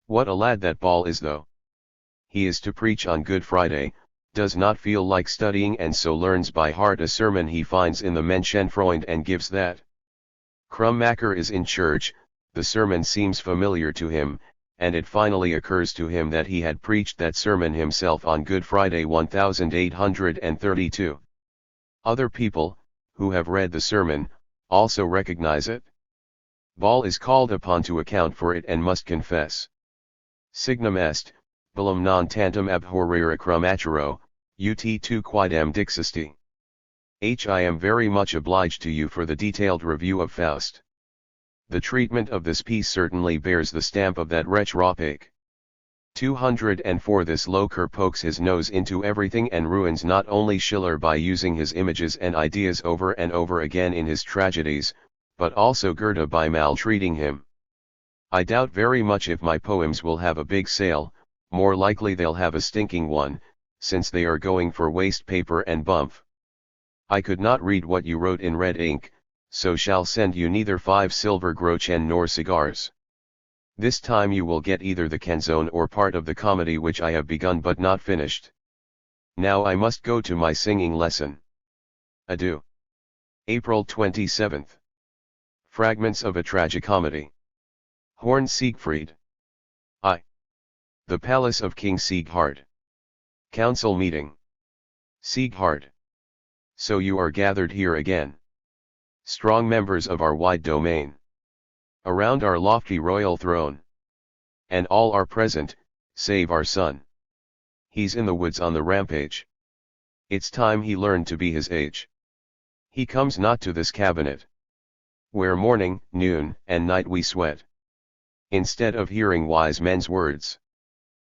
What a lad that Ball is though. He is to preach on Good Friday, does not feel like studying and so learns by heart a sermon he finds in the Menschenfreund and gives that. Krummacher is in church, the sermon seems familiar to him, and it finally occurs to him that he had preached that sermon himself on Good Friday 1832. Other people, who have read the sermon, also recognize it. Ball is called upon to account for it and must confess. Signum est, bellum non tantum abhorrere Krummachero, ut tu quidem dixisti. I am very much obliged to you for the detailed review of Faust. The treatment of this piece certainly bears the stamp of that wretch Roppach. 204 This Loker pokes his nose into everything and ruins not only Schiller by using his images and ideas over and over again in his tragedies, but also Goethe by maltreating him. I doubt very much if my poems will have a big sale, more likely they'll have a stinking one, since they are going for waste paper and bump. I could not read what you wrote in red ink, so shall send you neither 5 silver groschen nor cigars. This time you will get either the canzone or part of the comedy which I have begun but not finished. Now I must go to my singing lesson. Adieu. April 27th. Fragments of a Tragicomedy. Horn Siegfried. I. The Palace of King Sieghard. Council meeting. Sieghard. So you are gathered here again. Strong members of our wide domain. Around our lofty royal throne. And all are present, save our son. He's in the woods on the rampage. It's time he learned to be his age. He comes not to this cabinet, where morning, noon, and night we sweat. Instead of hearing wise men's words,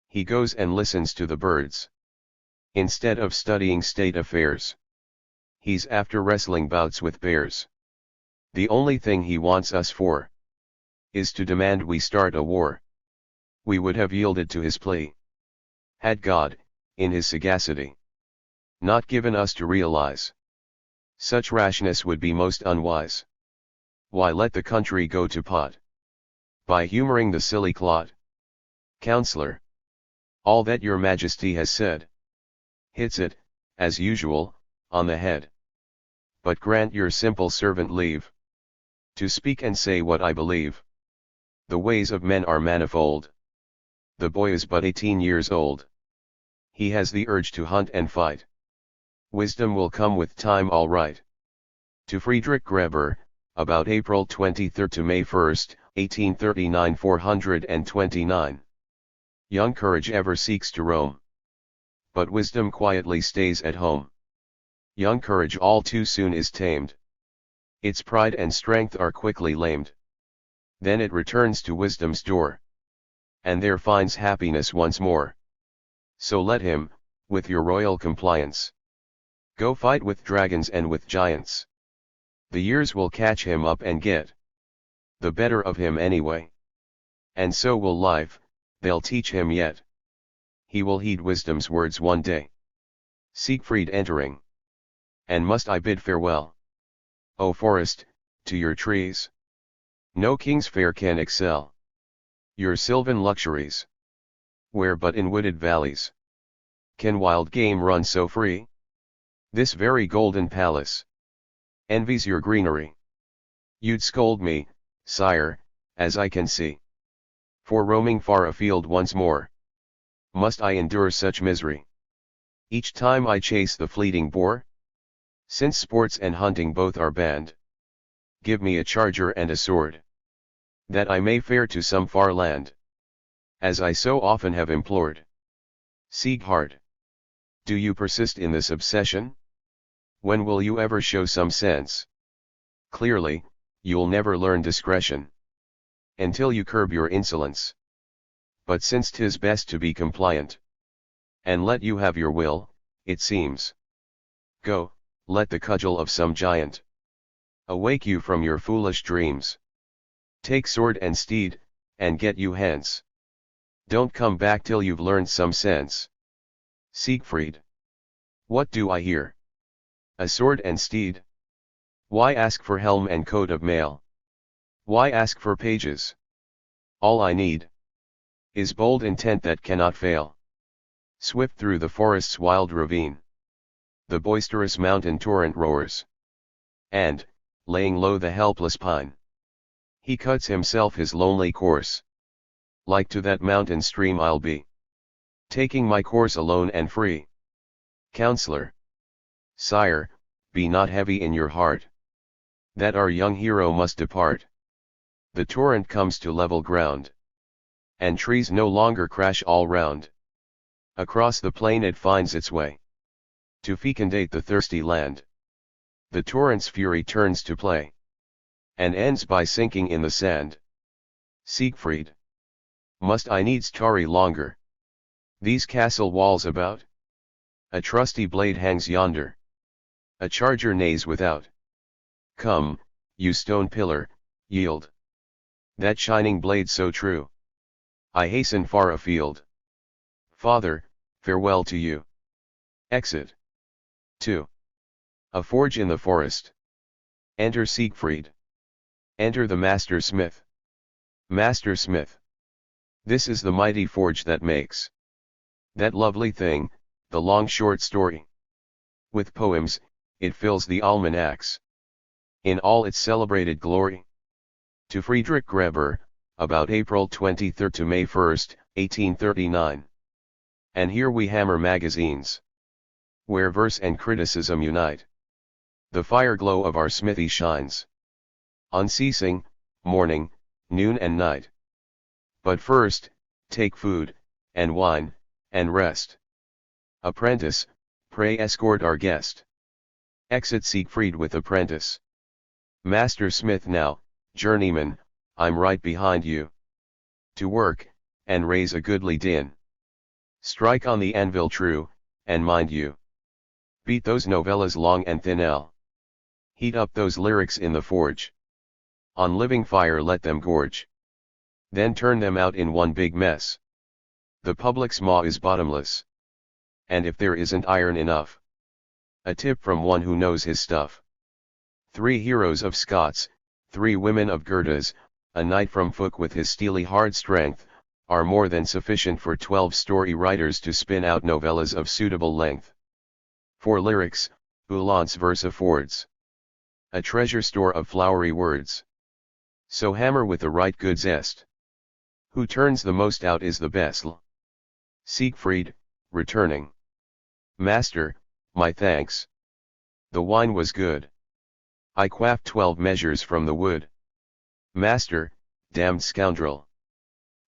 he goes and listens to the birds. Instead of studying state affairs, he's after wrestling bouts with bears. The only thing he wants us for is to demand we start a war. we would have yielded to his plea. Had God, in his sagacity, not given us to realize such rashness would be most unwise. Why let the country go to pot? By humoring the silly clod. Counselor, all that your majesty has said hits it, as usual, on the head. But grant your simple servant leave to speak and say what I believe. The ways of men are manifold. The boy is but 18 years old. He has the urge to hunt and fight. Wisdom will come with time, all right. To Friedrich Greber, about April 23 to May 1, 1839, 429. Young courage ever seeks to roam, but wisdom quietly stays at home. Young courage all too soon is tamed. Its pride and strength are quickly lamed. Then it returns to wisdom's door, and there finds happiness once more. So let him, with your royal compliance, go fight with dragons and with giants. The years will catch him up and get the better of him anyway. And so will life, they'll teach him yet. He will heed wisdom's words one day. Siegfried entering. And must I bid farewell, O forest, to your trees? No king's fare can excel your sylvan luxuries. Where but in wooded valleys can wild game run so free? This very golden palace envies your greenery. You'd scold me, sire, as I can see, for roaming far afield once more. Must I endure such misery each time I chase the fleeting boar? Since sports and hunting both are banned, give me a charger and a sword, that I may fare to some far land, as I so often have implored. Sieghard, do you persist in this obsession? When will you ever show some sense? Clearly, you'll never learn discretion until you curb your insolence. But since 'tis best to be compliant, and let you have your will, it seems, go, let the cudgel of some giant awake you from your foolish dreams. Take sword and steed, and get you hence. Don't come back till you've learned some sense. Siegfried, what do I hear? A sword and steed? Why ask for helm and coat of mail? Why ask for pages? All I need is bold intent that cannot fail. Swift through the forest's wild ravine, the boisterous mountain torrent roars, and, laying low the helpless pine, he cuts himself his lonely course. Like to that mountain stream I'll be, taking my course alone and free. Counselor, sire, be not heavy in your heart, that our young hero must depart. The torrent comes to level ground, and trees no longer crash all round. Across the plain it finds its way, to fecundate the thirsty land. The torrent's fury turns to play, and ends by sinking in the sand. Siegfried, must I needs tarry longer? These castle walls about? A trusty blade hangs yonder, a charger neighs without. Come, you stone pillar, yield that shining blade so true. I hasten far afield. Father, farewell to you. Exit. 2. A forge in the forest. Enter Siegfried. Enter the master smith. Master smith, this is the mighty forge that makes that lovely thing, the long short story. With poems, it fills the almanacs in all its celebrated glory. To Friedrich Greber, about April 23 to May 1, 1839. And here we hammer magazines, where verse and criticism unite. The fire glow of our smithy shines, unceasing, morning, noon and night. But first, take food, and wine, and rest. Apprentice, pray escort our guest. Exit Siegfried with apprentice. Master smith now, journeyman, I'm right behind you. To work, and raise a goodly din. Strike on the anvil true, and mind you, beat those novellas long and thin L. Heat up those lyrics in the forge. On living fire let them gorge. Then turn them out in one big mess. The public's maw is bottomless. And if there isn't iron enough. A tip from one who knows his stuff. 3 heroes of Scots, 3 women of Goethe's, a knight from Fook with his steely hard strength, are more than sufficient for 12 story writers to spin out novellas of suitable length. For lyrics, Uhlans verse affords a treasure store of flowery words. So hammer with the right good zest. Who turns the most out is the best. Siegfried, returning. Master, my thanks. The wine was good. I quaffed 12 measures from the wood. Master, damned scoundrel.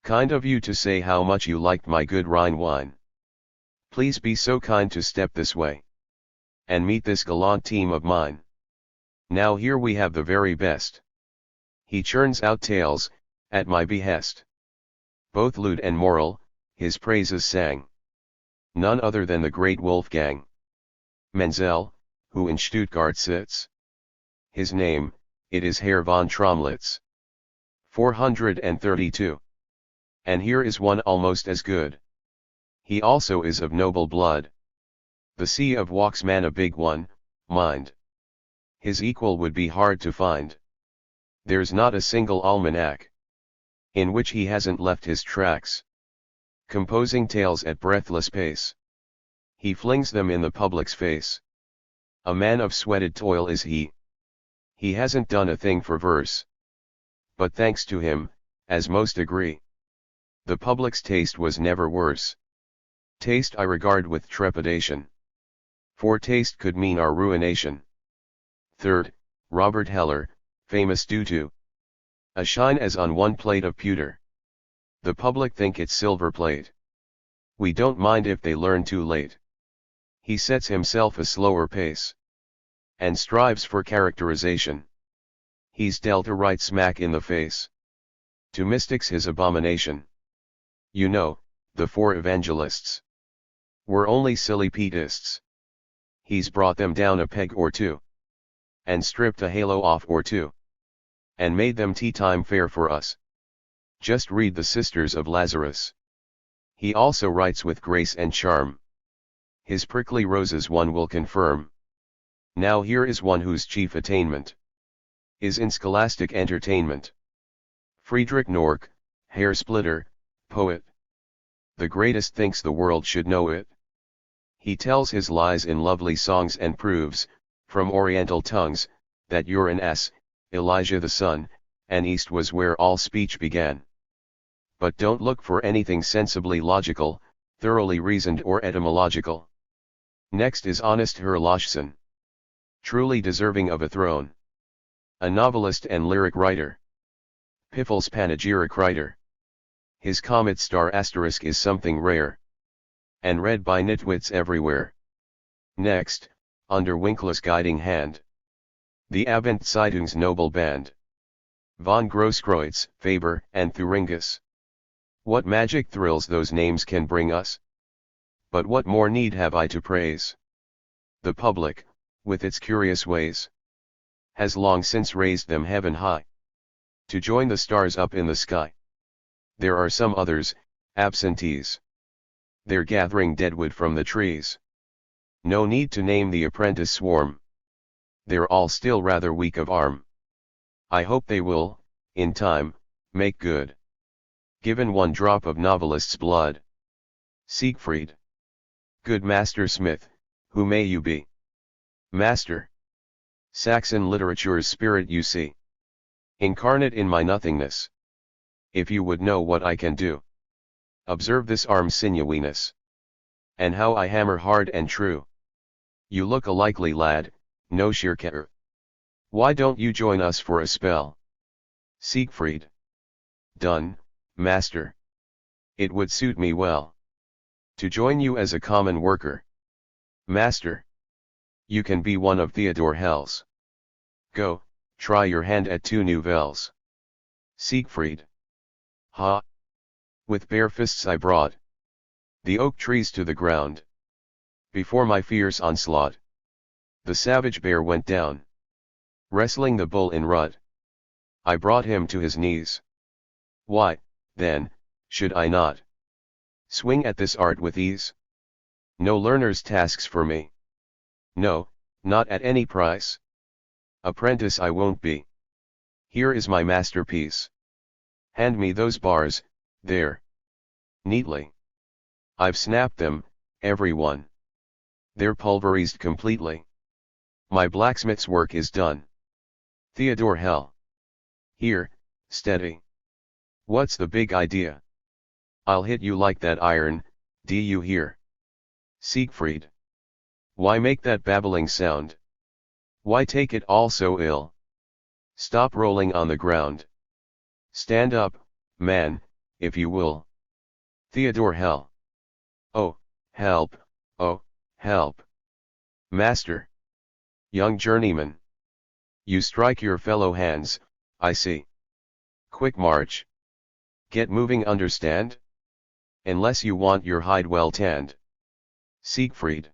Kind of you to say how much you liked my good Rhine wine. Please be so kind to step this way. And meet this gallant team of mine. Now here we have the very best. He churns out tales, at my behest. Both lewd and moral, his praises sang. None other than the great Wolfgang Menzel, who in Stuttgart sits. His name, it is Herr von Tromlitz. 432. And here is one almost as good. He also is of noble blood. The sea of Waxman a big one, mind. His equal would be hard to find. There's not a single almanac in which he hasn't left his tracks. Composing tales at breathless pace. He flings them in the public's face. A man of sweated toil is he. He hasn't done a thing for verse. But thanks to him, as most agree, the public's taste was never worse. Taste I regard with trepidation. For taste could mean our ruination. Third, Robert Heller, famous due to a shine as on one plate of pewter. The public think it's silver plate. We don't mind if they learn too late. He sets himself a slower pace. And strives for characterization. He's dealt a right smack in the face. To mystics his abomination. You know, the 4 evangelists were only silly Pietists. He's brought them down a peg or two. And stripped a halo off or two. And made them tea-time fare for us. Just read the Sisters of Lazarus. He also writes with grace and charm. His prickly roses one will confirm. Now here is one whose chief attainment is in scholastic entertainment. Friedrich Nork, hair splitter, poet. The greatest thinks the world should know it. He tells his lies in lovely songs and proves, from oriental tongues, that you're an ass, Elijah the sun, and east was where all speech began. But don't look for anything sensibly logical, thoroughly reasoned or etymological. Next is honest Herr Loschson. Truly deserving of a throne. A novelist and lyric writer. Piffle's panegyric writer. His comet star asterisk is something rare. And read by nitwits everywhere. Next, under Winkler's guiding hand. The Abendzeitungs noble band. Von Grosskreutz, Faber, and Thuringus. What magic thrills those names can bring us? But what more need have I to praise? The public, with its curious ways, has long since raised them heaven high, to join the stars up in the sky. There are some others, absentees. They're gathering deadwood from the trees. No need to name the apprentice swarm. They're all still rather weak of arm. I hope they will, in time, make good. Given one drop of novelist's blood. Siegfried. Good Master Smith, who may you be? Master. Saxon literature's spirit you see. Incarnate in my nothingness. If you would know what I can do. Observe this arm's sinewiness. And how I hammer hard and true. You look a likely lad, no sheer care. Why don't you join us for a spell? Siegfried. Done, master. It would suit me well. To join you as a common worker. Master. You can be one of Theodore Hell's. Go, try your hand at 2 nouvelles. Siegfried. Ha! With bare fists I brought the oak trees to the ground. Before my fierce onslaught, the savage bear went down. Wrestling the bull in rut, I brought him to his knees. Why, then, should I not swing at this art with ease? No learner's tasks for me. No, not at any price. Apprentice I won't be. Here is my masterpiece. Hand me those bars, there. Neatly. I've snapped them, every one. They're pulverized completely. My blacksmith's work is done. Theodore Hell. Here, steady. What's the big idea? I'll hit you like that iron, do you hear? Siegfried. Why make that babbling sound? Why take it all so ill? Stop rolling on the ground. Stand up, man, if you will. Theodore Hell. Oh, help, oh, help. Master. Young journeyman. You strike your fellow hands, I see. Quick march. Get moving, understand? Unless you want your hide well tanned. Siegfried.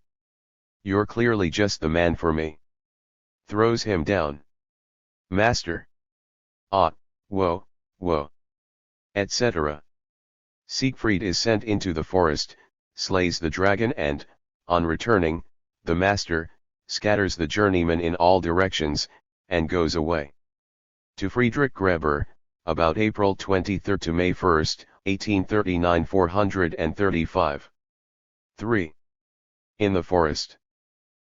You're clearly just the man for me. Throws him down. Master. Ah, whoa, whoa. Etc. Siegfried is sent into the forest, slays the dragon and, on returning, the master, scatters the journeyman in all directions, and goes away. To Friedrich Greber, about April 23 to May 1, 1839 435. 3. In the forest.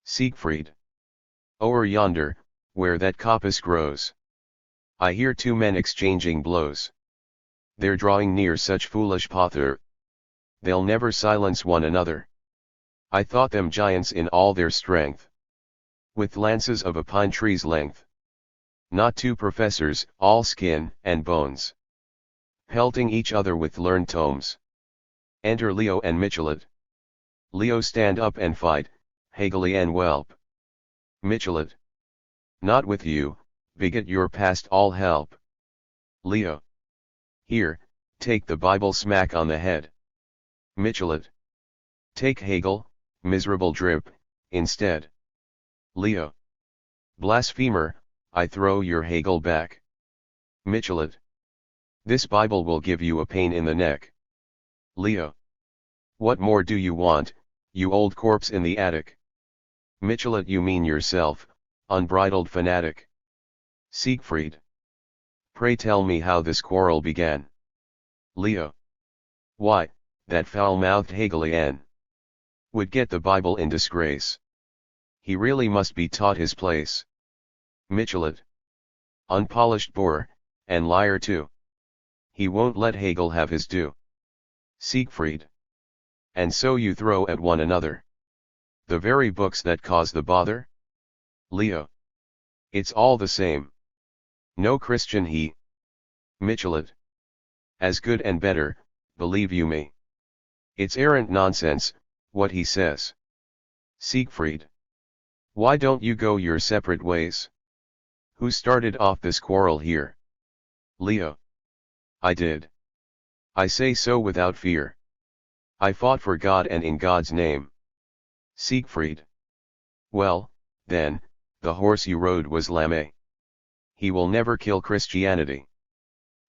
Siegfried. O'er yonder, where that coppice grows. I hear two men exchanging blows. They're drawing near, such foolish pother. They'll never silence one another. I thought them giants in all their strength. With lances of a pine tree's length. Not two professors, all skin and bones. Pelting each other with learned tomes. Enter Leo and Michelet. Leo, stand up and fight, Hegelian whelp. Michelet. Not with you, bigot, you're past all help. Leo. Here, take the Bible smack on the head. Michelet. Take Hegel, miserable drip, instead. Leo. Blasphemer, I throw your Hegel back. Michelet. This Bible will give you a pain in the neck. Leo. What more do you want, you old corpse in the attic? Michelet, you mean yourself, unbridled fanatic. Siegfried. Pray tell me how this quarrel began. Leo. Why, that foul-mouthed Hegelian would get the Bible in disgrace. He really must be taught his place. Michelet. Unpolished boor, and liar too. He won't let Hegel have his due. Siegfried. And so you throw at one another the very books that cause the bother? Leo. It's all the same. No Christian he. Michelet. As good and better, believe you me. It's arrant nonsense, what he says. Siegfried. Why don't you go your separate ways? Who started off this quarrel here? Leo. I did. I say so without fear. I fought for God and in God's name. Siegfried. Well, then, the horse you rode was Lamé. He will never kill Christianity.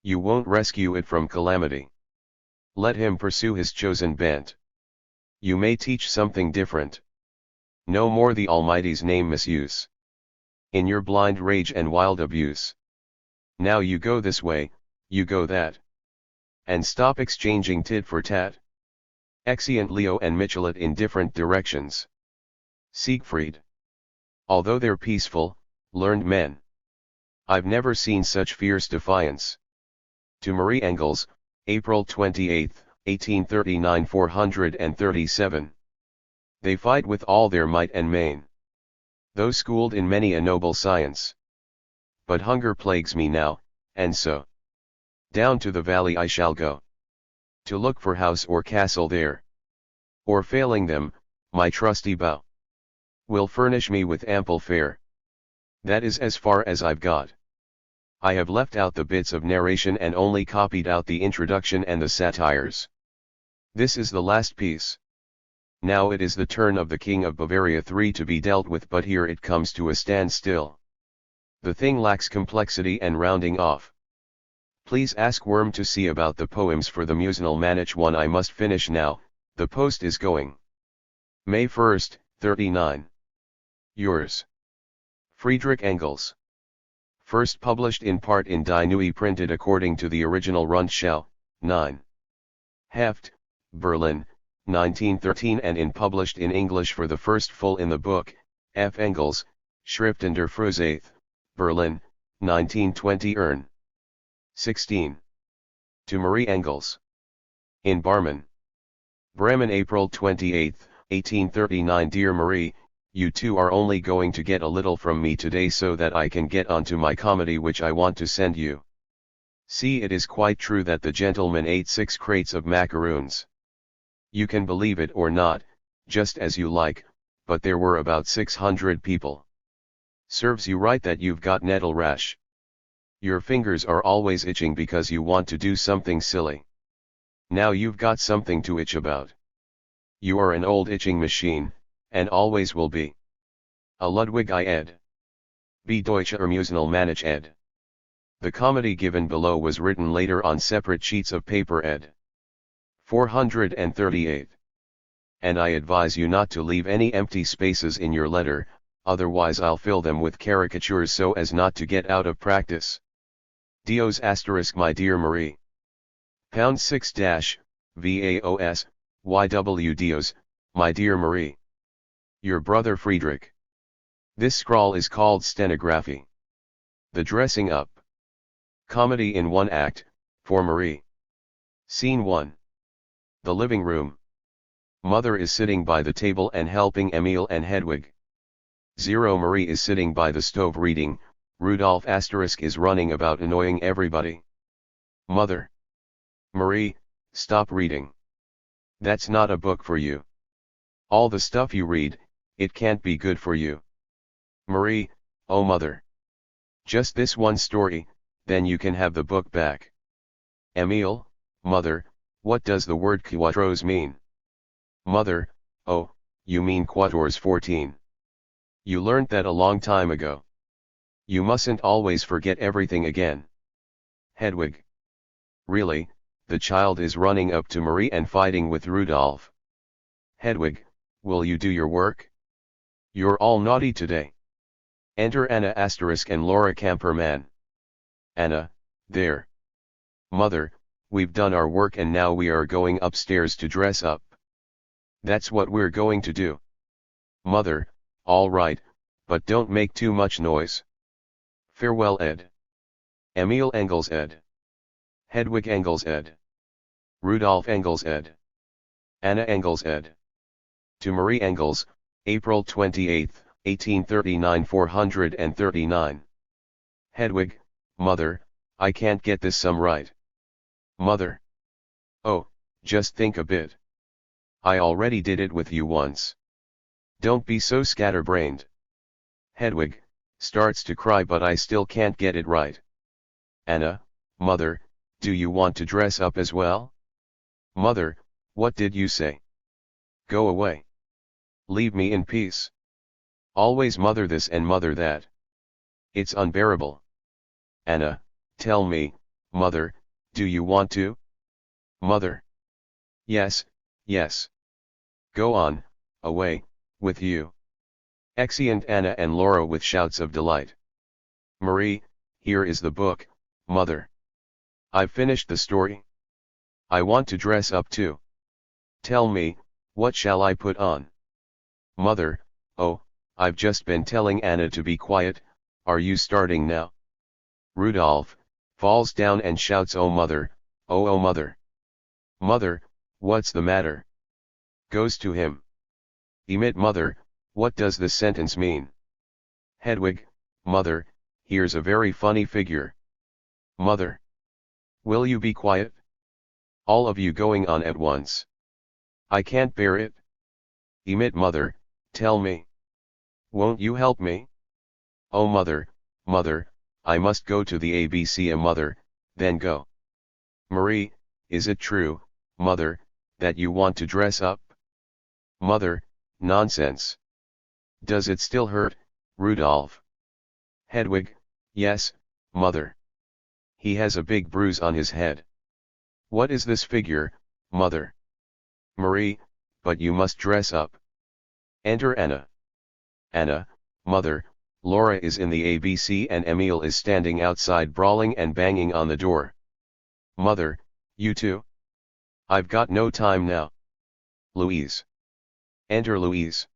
You won't rescue it from calamity. Let him pursue his chosen bent. You may teach something different. No more the Almighty's name misuse. In your blind rage and wild abuse. Now you go this way, you go that. And stop exchanging tit for tat. Exeunt Leo and Michelet in different directions. Siegfried. Although they're peaceful, learned men. I've never seen such fierce defiance. To Marie Engels, April 28, 1839 437. They fight with all their might and main. Though schooled in many a noble science. But hunger plagues me now, and so down to the valley I shall go. To look for house or castle there. Or failing them, my trusty bow will furnish me with ample fare. That is as far as I've got. I have left out the bits of narration and only copied out the introduction and the satires. This is the last piece. Now it is the turn of the King of Bavaria 3 to be dealt with, but here it comes to a standstill. The thing lacks complexity and rounding off. Please ask Worm to see about the poems for the Musenal Manich one. I must finish now, the post is going. May 1st, 39. Yours. Friedrich Engels. First published in part in Die Neue printed according to the original Rundschau, 9. Heft, Berlin, 1913 and in published in English for the first full in the book, F. Engels, Schriften der Frühzeit, Berlin, 1920 Ern. 16. To Marie Engels. In Barmen. Bremen, April 28, 1839. Dear Marie, you two are only going to get a little from me today so that I can get on to my comedy which I want to send you. See, it is quite true that the gentleman ate 6 crates of macaroons. You can believe it or not, just as you like, but there were about 600 people. Serves you right that you've got nettle rash. Your fingers are always itching because you want to do something silly. Now you've got something to itch about. You are an old itching machine, and always will be. A Ludwig I ed. B. Deutsche Musenal Manich ed. The comedy given below was written later on separate sheets of paper ed. 438. And I advise you not to leave any empty spaces in your letter, otherwise I'll fill them with caricatures so as not to get out of practice. Dios *, my dear Marie. Pound 6 VAOS, YW Dios, my dear Marie. Your brother Friedrich. This scrawl is called stenography. The dressing up. Comedy in 1 act, for Marie. Scene 1. The living room. Mother is sitting by the table and helping Emil and Hedwig. 0 Marie is sitting by the stove reading, Rudolf * is running about annoying everybody. Mother. Marie, stop reading. That's not a book for you. All the stuff you read, it can't be good for you. Marie, oh mother. Just this one story, then you can have the book back. Emil, mother, what does the word quattros mean? Mother, oh, you mean quatorze 14. You learned that a long time ago. You mustn't always forget everything again. Hedwig. Really, the child is running up to Marie and fighting with Rudolf. Hedwig, will you do your work? You're all naughty today. Enter Anna * and Laura Camperman. Anna, there. Mother, we've done our work and now we are going upstairs to dress up. That's what we're going to do. Mother, all right, but don't make too much noise. Farewell Ed. Emil Engels ed. Hedwig Engels ed. Rudolf Engels ed. Anna Engels ed. To Marie Engels, April 28, 1839 439. Hedwig, mother, I can't get this sum right. Mother. Oh, just think a bit. I already did it with you once. Don't be so scatterbrained. Hedwig, starts to cry but I still can't get it right. Anna, mother, do you want to dress up as well? Mother, what did you say? Go away. Leave me in peace. Always mother this and mother that. It's unbearable. Anna, tell me, mother, do you want to? Mother. Yes, yes. Go on, away, with you. Exeunt Anna and Laura with shouts of delight. Marie, here is the book, mother. I've finished the story. I want to dress up too. Tell me, what shall I put on? Mother, oh, I've just been telling Anna to be quiet, are you starting now? Rudolph, falls down and shouts oh mother, oh mother. Mother, what's the matter? Goes to him. Emit mother, what does this sentence mean? Hedwig, mother, here's a very funny figure. Mother. Will you be quiet? All of you going on at once. I can't bear it. Emit mother, tell me. Won't you help me? Oh mother, mother, I must go to the ABC mother, then go. Marie, is it true, mother, that you want to dress up? Mother, nonsense. Does it still hurt, Rudolph? Hedwig, yes, mother. He has a big bruise on his head. What is this figure, mother? Marie, but you must dress up. Enter Anna. Anna, mother, Laura is in the ABC and Emil is standing outside brawling and banging on the door. Mother, you too? I've got no time now. Louise. Enter Louise.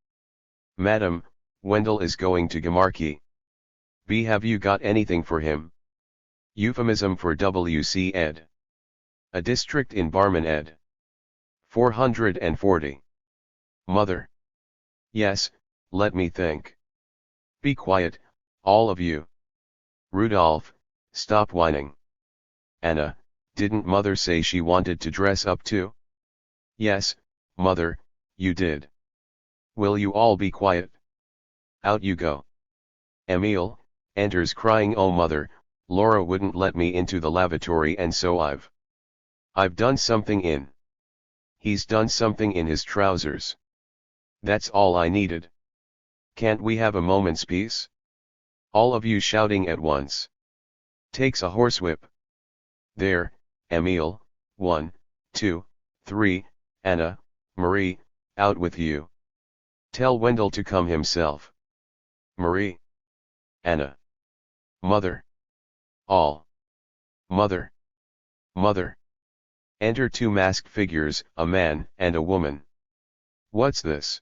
Madam, Wendell is going to Gamarki. B. Have you got anything for him? Euphemism for W.C. ed. A district in Barman ed. 440. Mother. Yes, let me think. Be quiet, all of you. Rudolph, stop whining. Anna, didn't mother say she wanted to dress up too? Yes, mother, you did. Will you all be quiet? Out you go. Emil, enters crying, oh mother, Laura wouldn't let me into the lavatory and so I've done something in. He's done something in his trousers. That's all I needed. Can't we have a moment's peace? All of you shouting at once. Takes a horsewhip. There, Emil, 1, 2, 3, Anna, Marie, out with you. Tell Wendell to come himself. Marie. Anna. Mother. All. Mother. Mother. Enter two masked figures, a man and a woman. What's this?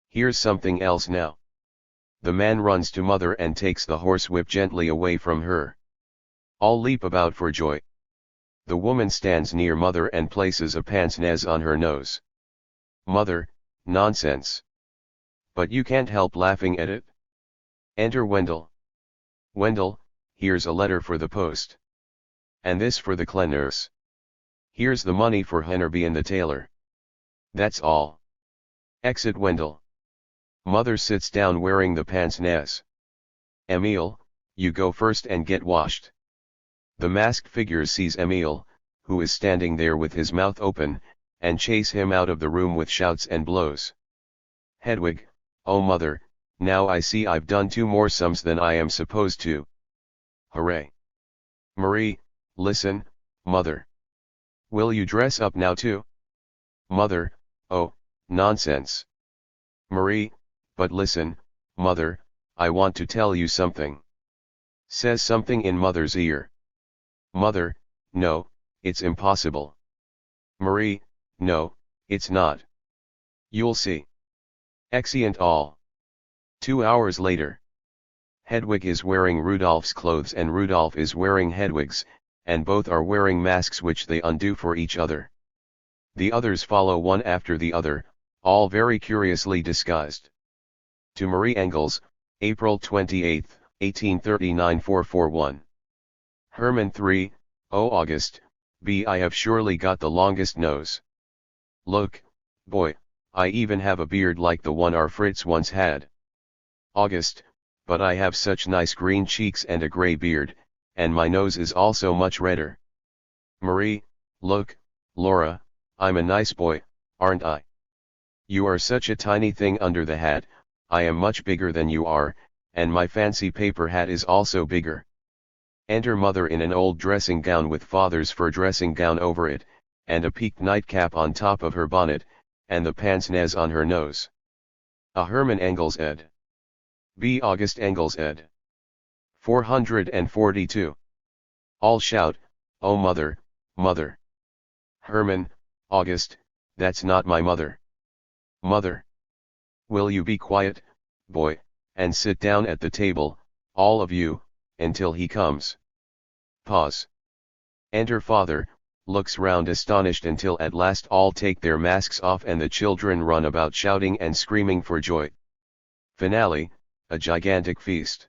Here's something else now. The man runs to mother and takes the horsewhip gently away from her. All leap about for joy. The woman stands near mother and places a pince-nez on her nose. Mother, nonsense. But you can't help laughing at it. Enter Wendell. Wendell, here's a letter for the post. And this for the cleaners. Here's the money for Hennerby and the tailor. That's all. Exit Wendell. Mother sits down wearing the pince-nez. Emil, you go first and get washed. The masked figure sees Emil, who is standing there with his mouth open, and chase him out of the room with shouts and blows. Hedwig, oh mother, now I see I've done 2 more sums than I am supposed to. Hooray. Marie, listen, mother. Will you dress up now too? Mother, oh, nonsense. Marie, but listen, mother, I want to tell you something. Says something in mother's ear. Mother, no, it's impossible. Marie, no, it's not. You'll see. Exeunt all. 2 hours later. Hedwig is wearing Rudolph's clothes and Rudolph is wearing Hedwig's, and both are wearing masks which they undo for each other. The others follow one after the other, all very curiously disguised. To Marie Engels, April 28, 1839 441. Herman 3, oh August, B. I have surely got the longest nose. Look, boy, I even have a beard like the one our Fritz once had. August, but I have such nice green cheeks and a grey beard, and my nose is also much redder. Marie, look, Laura, I'm a nice boy, aren't I? You are such a tiny thing under the hat, I am much bigger than you are, and my fancy paper hat is also bigger. Enter mother in an old dressing gown with father's fur dressing gown over it, and a peaked nightcap on top of her bonnet, and the pince-nez on her nose. A Herman Engels ed. B. August Engels ed. 442. All shout, oh mother, mother. Herman, August, that's not my mother. Mother. Will you be quiet, boy, and sit down at the table, all of you, until he comes. Pause. Enter father, looks round astonished until at last all take their masks off and the children run about shouting and screaming for joy. Finale, a gigantic feast.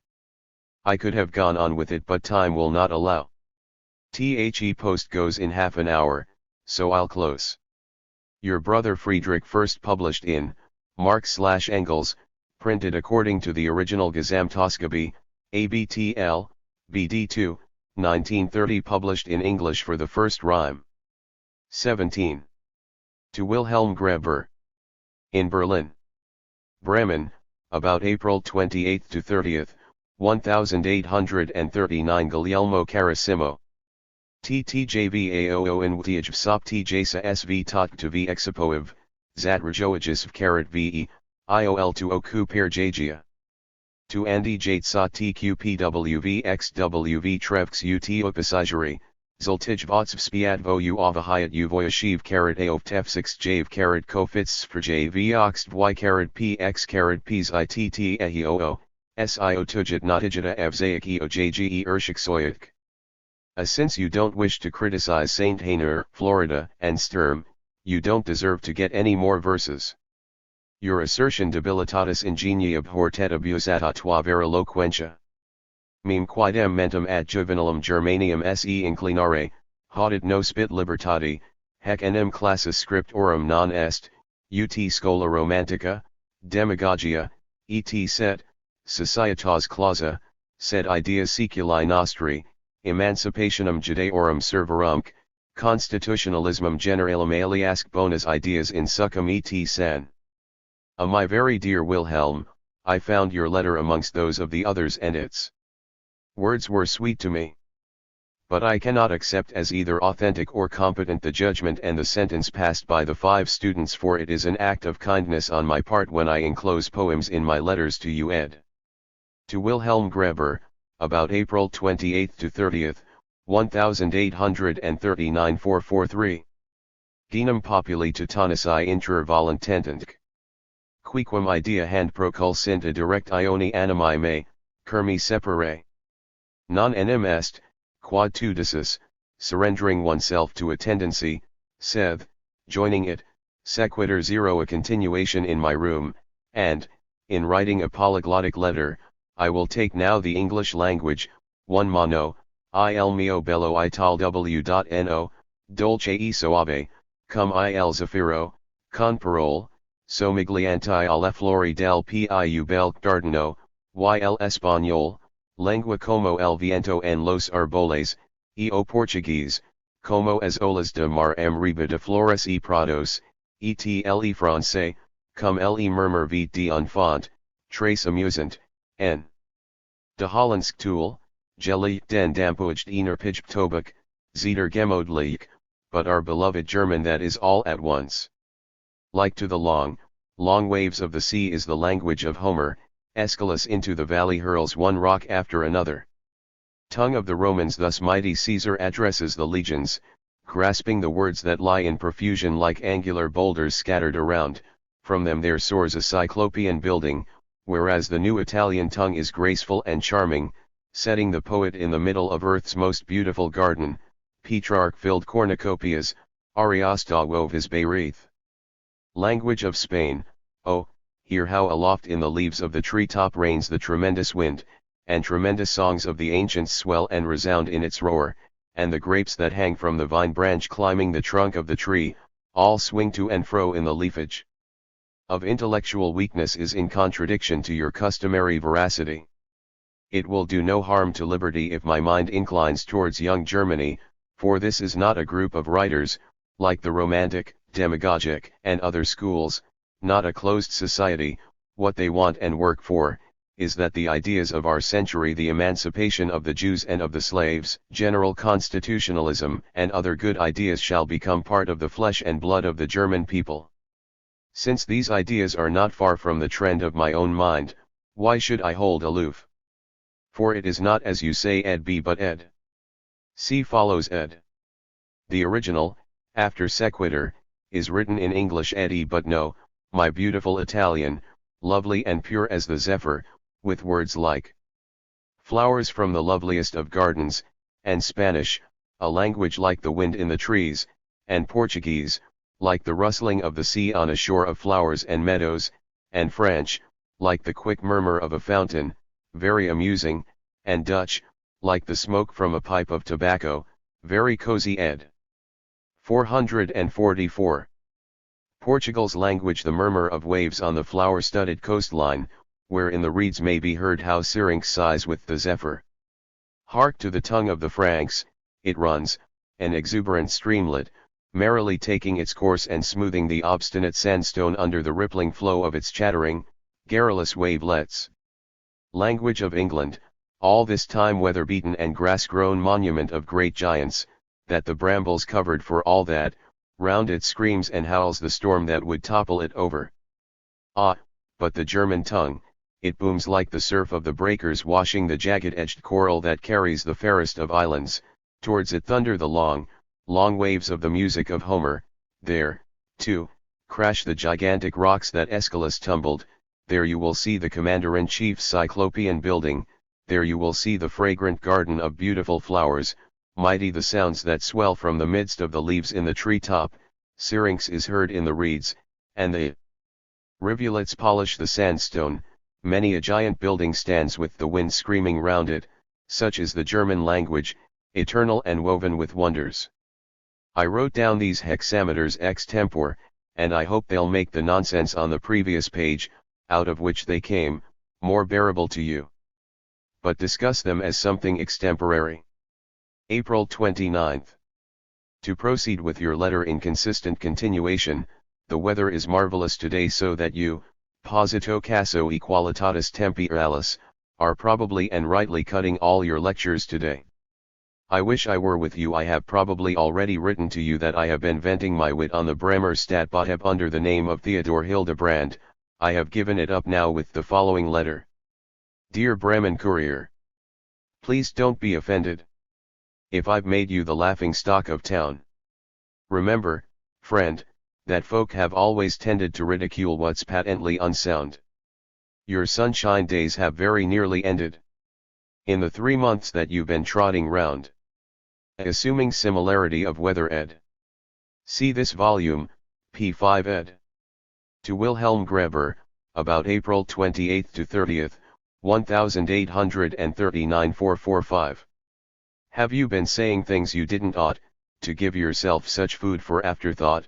I could have gone on with it but time will not allow. The post goes in half an hour, so I'll close. Your brother Friedrich first published in, Marx/Engels, printed according to the original Gesamtausgabe, ABTL, BD2, 1930 published in English for the first rhyme. 17. To Wilhelm Greber. In Berlin. Bremen, about April 28 to 30th, 1839 Guglielmo Carissimo. TTJVAOO and Wtiaj Sop TJSA SV Tot to V Exapoiv, Zatrajoages VE, IOL to Oku Per Jagia. To Andy Jate Sa TQPWVXWV Trevks UT Opasijari, Zoltij Votsv Spiatvo U Avahayat U Voyashiv Aov Tef6 Jave Kofits for JV Oxt Y PX Ps ITT Ehioo, SIO Tujit Natijita Evzaik EOJGE Urshik since you don't wish to criticize Saint Hainer, Florida, and Sturm, you don't deserve to get any more verses. Your assertion debilitatis ingenia abhortet abusata tua vera loquentia. Mem quidem mentum ad juvenilum Germanium se inclinare, haudit no spit libertati, hec enim classis script aurum non est, ut schola romantica, demagogia, et set, societas clausa, sed ideas seculi nostri, emancipationum judaeorum servorumque, constitutionalismum generalum aliasque bonus ideas in succum et sen. My very dear Wilhelm, I found your letter amongst those of the others and its words were sweet to me. But I cannot accept as either authentic or competent the judgment and the sentence passed by the 5 students, for it is an act of kindness on my part when I enclose poems in my letters to you ed. To Wilhelm Greber, about April 28 to 30th, 1839 443. Genum populi Teutonicii inter voluntentant. Quiquam idea hand proculsint direct ioni animi me, curmi separe. Non enim est, quod tu dices, surrendering oneself to a tendency, seth, joining it, sequitur 0 a continuation in my room, and, in writing a polyglottic letter, I will take now the English language, one mano, il mio bello ital w.no, dolce e soave, cum il zafiro, con parole, somiglianti alle flori del piu bel giardino, y español, lengua como el viento en los arboles, e o portuguese, como as olas de mar en riba de flores y prados, et le francais, cum le murmur vit d'enfant, très amusant, en. De Hollandsk tool, jelly den dampoaged enerpij tobak, zeder gemodelijk, but our beloved German that is all at once. Like to the long waves of the sea is the language of Homer, Aeschylus into the valley hurls one rock after another. Tongue of the Romans thus mighty Caesar addresses the legions, grasping the words that lie in profusion like angular boulders scattered around, from them there soars a cyclopean building, whereas the new Italian tongue is graceful and charming, setting the poet in the middle of earth's most beautiful garden, Petrarch-filled cornucopias, Ariosto wove his Bayreuth. Language of Spain, oh, hear how aloft in the leaves of the tree-top reigns the tremendous wind, and tremendous songs of the ancients swell and resound in its roar, and the grapes that hang from the vine branch climbing the trunk of the tree, all swing to and fro in the leafage. Of intellectual weakness is in contradiction to your customary veracity. It will do no harm to liberty if my mind inclines towards young Germany, for this is not a group of writers, like the Romantic, Demagogic, and other schools, not a closed society. What they want and work for, is that the ideas of our century, the emancipation of the Jews and of the slaves, general constitutionalism, and other good ideas shall become part of the flesh and blood of the German people. Since these ideas are not far from the trend of my own mind, why should I hold aloof? For it is not as you say ed b but ed. C follows ed. The original, after sequitur, is written in English ed e but no, my beautiful Italian, lovely and pure as the zephyr, with words like flowers from the loveliest of gardens, and Spanish, a language like the wind in the trees, and Portuguese, like the rustling of the sea on a shore of flowers and meadows, and French, like the quick murmur of a fountain, very amusing, and Dutch, like the smoke from a pipe of tobacco, very cozy ed. 444. Portugal's language, the murmur of waves on the flower-studded coastline, where in the reeds may be heard how Syrinx sighs with the zephyr. Hark to the tongue of the Franks, it runs, an exuberant streamlet, merrily taking its course and smoothing the obstinate sandstone under the rippling flow of its chattering, garrulous wavelets. Language of England, all this time weather-beaten and grass-grown monument of great giants, that the brambles covered for all that, round it screams and howls the storm that would topple it over. Ah, but the German tongue, it booms like the surf of the breakers washing the jagged-edged coral that carries the fairest of islands, towards it thunder the long, long waves of the music of Homer, there, too, crash the gigantic rocks that Aeschylus tumbled, there you will see the Commander-in-Chief's Cyclopean building, there you will see the fragrant garden of beautiful flowers, mighty the sounds that swell from the midst of the leaves in the tree-top, syrinx is heard in the reeds, and the rivulets polish the sandstone, many a giant building stands with the wind screaming round it, such is the German language, eternal and woven with wonders. I wrote down these hexameters extempore, and I hope they'll make the nonsense on the previous page, out of which they came, more bearable to you. But discuss them as something extemporary. April 29th. To proceed with your letter in consistent continuation, the weather is marvelous today, so that you, posito caso equalitatis temporalis, are probably and rightly cutting all your lectures today. I wish I were with you. I have probably already written to you that I have been venting my wit on the Bremer Stadtbotep under the name of Theodor Hildebrand. I have given it up now with the following letter. Dear Bremen Courier, please don't be offended if I've made you the laughing stock of town. Remember, friend, that folk have always tended to ridicule what's patently unsound. Your sunshine days have very nearly ended. In the 3 months that you've been trotting round. Assuming similarity of weather ed. See this volume, P5 ed. To Wilhelm Greber, about April 28 to 30th, 1839 445. Have you been saying things you didn't ought, to give yourself such food for afterthought?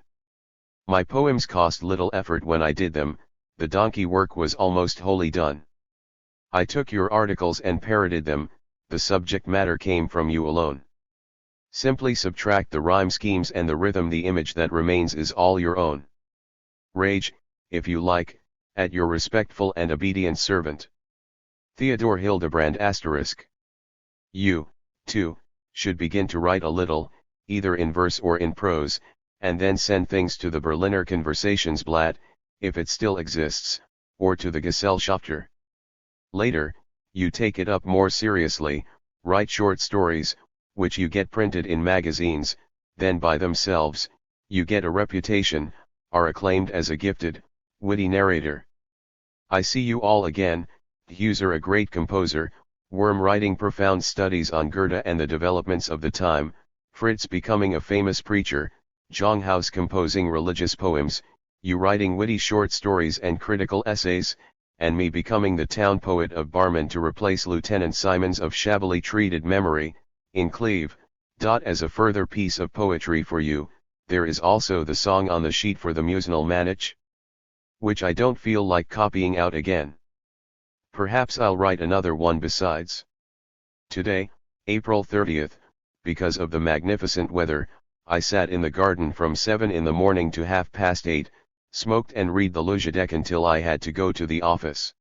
My poems cost little effort when I did them, the donkey work was almost wholly done. I took your articles and parroted them, the subject matter came from you alone. Simply subtract the rhyme schemes and the rhythm, the image that remains is all your own. Rage, if you like, at your respectful and obedient servant. Theodor Hildebrand *. You, too, should begin to write a little, either in verse or in prose, and then send things to the Berliner Konversationsblatt, if it still exists, or to the Gesellschafter. Later, you take it up more seriously, write short stories, which you get printed in magazines, then by themselves, you get a reputation, are acclaimed as a gifted, witty narrator. I see you all again, Husser a great composer, Worm writing profound studies on Goethe and the developments of the time, Fritz becoming a famous preacher, Jonghaus composing religious poems, you writing witty short stories and critical essays, and me becoming the town poet of Barmen to replace Lieutenant Simons of shabbily treated memory, in Cleve. As a further piece of poetry for you, there is also the song on the sheet for the Musenalmanach, which I don't feel like copying out again. Perhaps I'll write another one besides. Today, April 30th, because of the magnificent weather, I sat in the garden from 7 in the morning to 8:30, smoked and read the Logedec until I had to go to the office.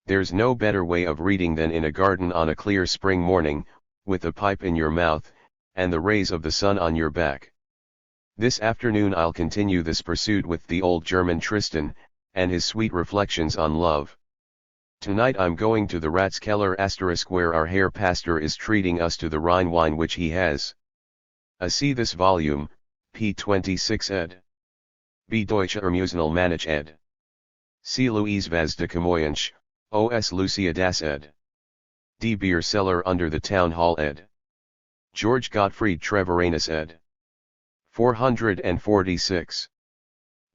There's no better way of reading than in a garden on a clear spring morning, with a pipe in your mouth, and the rays of the sun on your back. This afternoon I'll continue this pursuit with the old German Tristan, and his sweet reflections on love. Tonight I'm going to the Ratskeller * where our Herr Pastor is treating us to the Rhine wine which he has. See this volume, P26 ed. B Deutsche Musenalmanach ed. C Louise Vaz de Camoyens, Os Lucia das ed. D Bierceller under the Town Hall ed. George Gottfried Treviranus ed. 446.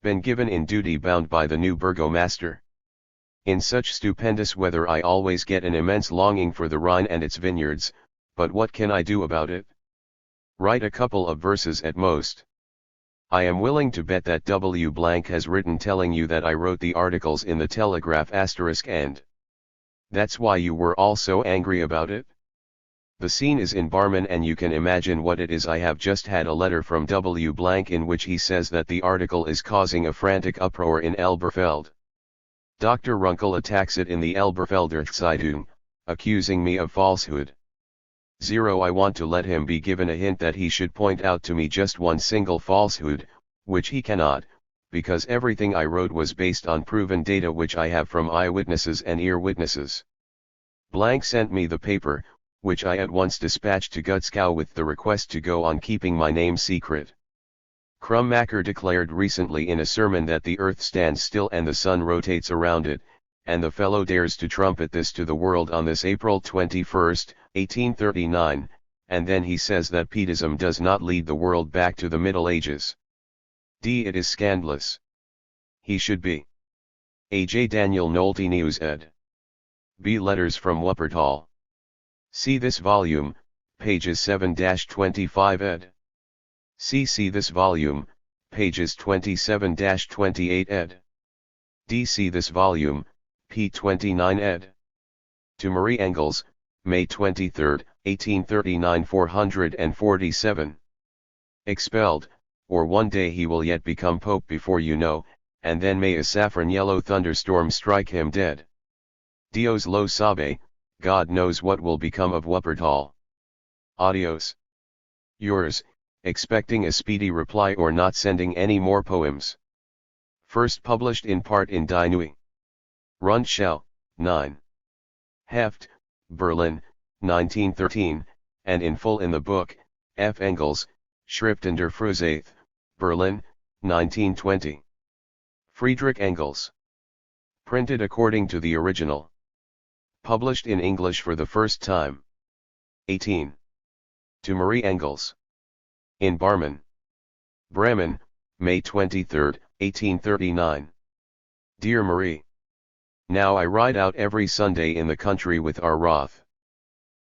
Been given in duty bound by the new burgomaster. In such stupendous weather I always get an immense longing for the Rhine and its vineyards, but what can I do about it? Write a couple of verses at most. I am willing to bet that W. has written telling you that I wrote the articles in the Telegraph * and that's why you were all so angry about it? The scene is in Barmen and you can imagine what it is. I have just had a letter from W. in which he says that the article is causing a frantic uproar in Elberfeld. Dr. Runkle attacks it in the Elberfelder Zeitung, accusing me of falsehood. 0. I want to let him be given a hint that he should point out to me just one single falsehood, which he cannot, because everything I wrote was based on proven data which I have from eyewitnesses and ear witnesses. Blank sent me the paper, which I at once dispatched to Gutskow with the request to go on keeping my name secret. Krummacher declared recently in a sermon that the earth stands still and the sun rotates around it, and the fellow dares to trumpet this to the world on this April 21, 1839, and then he says that Pietism does not lead the world back to the Middle Ages. It is scandalous. He should be. A. J. Daniel Nolte News ed. B. Letters from Wuppertal. See this volume, pages 7-25 ed. See this volume, pages 27-28 ed. See this volume, p. 29 ed. To Marie Engels, May 23, 1839 447. Expelled, or one day he will yet become Pope before you know, and then may a saffron yellow thunderstorm strike him dead. Dios lo sabe, God knows what will become of Wuppertal. Adios. Yours, expecting a speedy reply or not sending any more poems. First published in part in Die Neue. Rundschau, 9. Heft, Berlin, 1913, and in full in the book, F. Engels, Schriften der Frühzeit, Berlin, 1920. Friedrich Engels. Printed according to the original. Published in English for the first time. 18. To Marie Engels. In Barmen. Bremen, May 23, 1839. Dear Marie. Now I ride out every Sunday in the country with our Roth.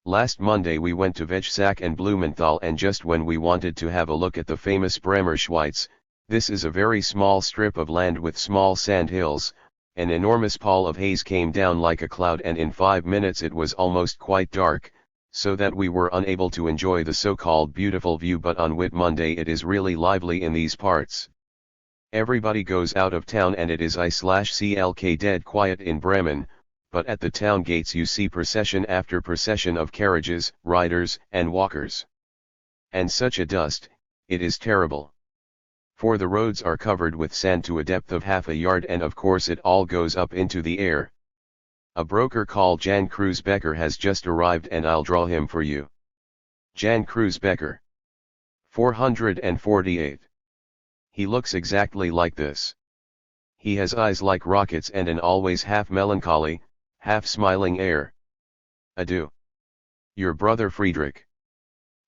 Last Monday we went to Wechsack and Blumenthal, and just when we wanted to have a look at the famous Bremer Schweiz, this is a very small strip of land with small sand hills, an enormous pall of haze came down like a cloud, and in 5 minutes it was almost quite dark, so that we were unable to enjoy the so-called beautiful view, but on Whit Monday it is really lively in these parts. Everybody goes out of town and it is I/CLK dead quiet in Bremen, but at the town gates you see procession after procession of carriages, riders, and walkers. And such a dust, it is terrible. For the roads are covered with sand to a depth of half a yard, and of course it all goes up into the air. A broker called Jan Kruisbecker has just arrived, and I'll draw him for you. Jan Kruisbecker. 448. He looks exactly like this. He has eyes like rockets and an always half melancholy, half smiling air. Adieu. Your brother Friedrich.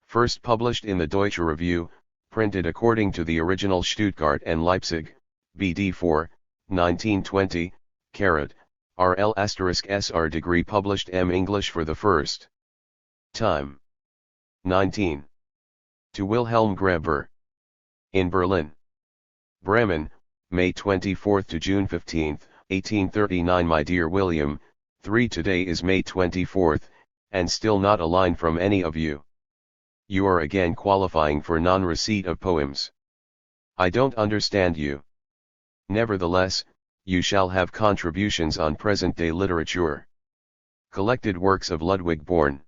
First published in the Deutsche Review, printed according to the original Stuttgart and Leipzig, BD 4, 1920, RL *SR degree, published M English for the first time. 19. To Wilhelm Greber. In Berlin. Bremen, May 24 to June 15, 1839. My dear William, 3 today is May 24, and still not a line from any of you. You are again qualifying for non-receipt of poems. I don't understand you. Nevertheless, you shall have contributions on present-day literature. Collected works of Ludwig Born.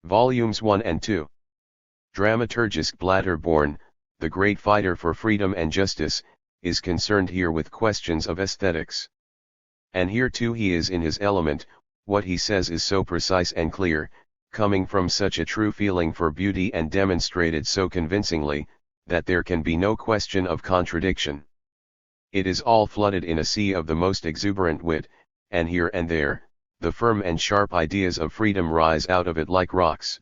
Volumes 1 and 2. Dramaturgisk Blätter. Born, the great fighter for freedom and justice, is concerned here with questions of aesthetics. And here too he is in his element. What he says is so precise and clear, coming from such a true feeling for beauty and demonstrated so convincingly, that there can be no question of contradiction. It is all flooded in a sea of the most exuberant wit, and here and there, the firm and sharp ideas of freedom rise out of it like rocks.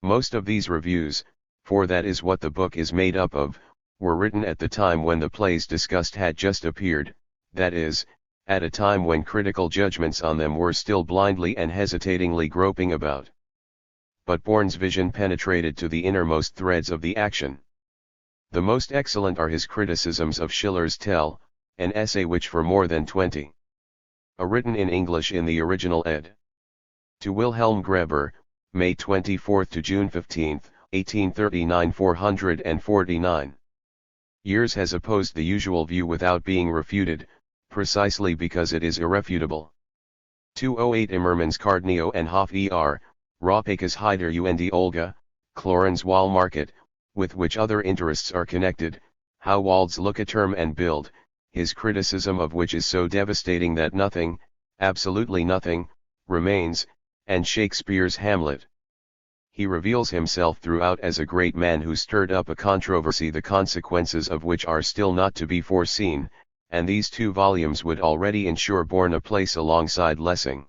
Most of these reviews, for that is what the book is made up of, were written at the time when the plays discussed had just appeared, that is, at a time when critical judgments on them were still blindly and hesitatingly groping about. But Born's vision penetrated to the innermost threads of the action. The most excellent are his criticisms of Schiller's Tell, an essay which for more than 20 written in English in the original ed. To Wilhelm Greber, May 24 to June 15, 1839. 449. Years has opposed the usual view without being refuted, precisely because it is irrefutable. 208 Immermann's Cardinio and Hoff er, Rapakas Hyder und Olga, Chlorens Market, with which other interests are connected, how Wald's look at term and build, his criticism of which is so devastating that nothing, absolutely nothing, remains, and Shakespeare's Hamlet. He reveals himself throughout as a great man who stirred up a controversy the consequences of which are still not to be foreseen, and these 2 volumes would already ensure Born a place alongside Lessing.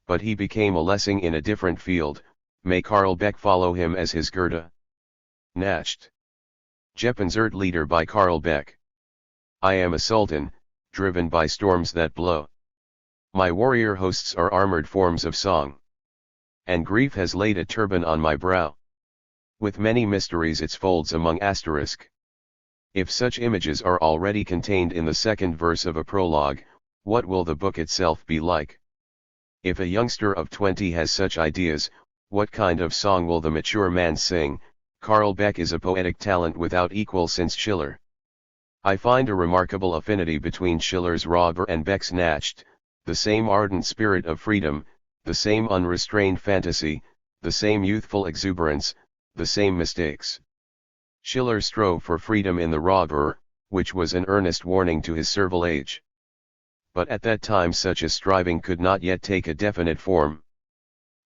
But he became a Lessing in a different field. May Karl Beck follow him as his Goethe? Nacht. Jeppensert Lieder by Karl Beck. I am a sultan, driven by storms that blow. My warrior hosts are armored forms of song. And grief has laid a turban on my brow. With many mysteries its folds among asterisk. If such images are already contained in the second verse of a prologue, what will the book itself be like? If a youngster of 20 has such ideas, what kind of song will the mature man sing? Karl Beck is a poetic talent without equal since Schiller. I find a remarkable affinity between Schiller's Räuber and Beck's Nacht, the same ardent spirit of freedom, the same unrestrained fantasy, the same youthful exuberance, the same mistakes. Schiller strove for freedom in the Räuber, which was an earnest warning to his servile age. But at that time such a striving could not yet take a definite form.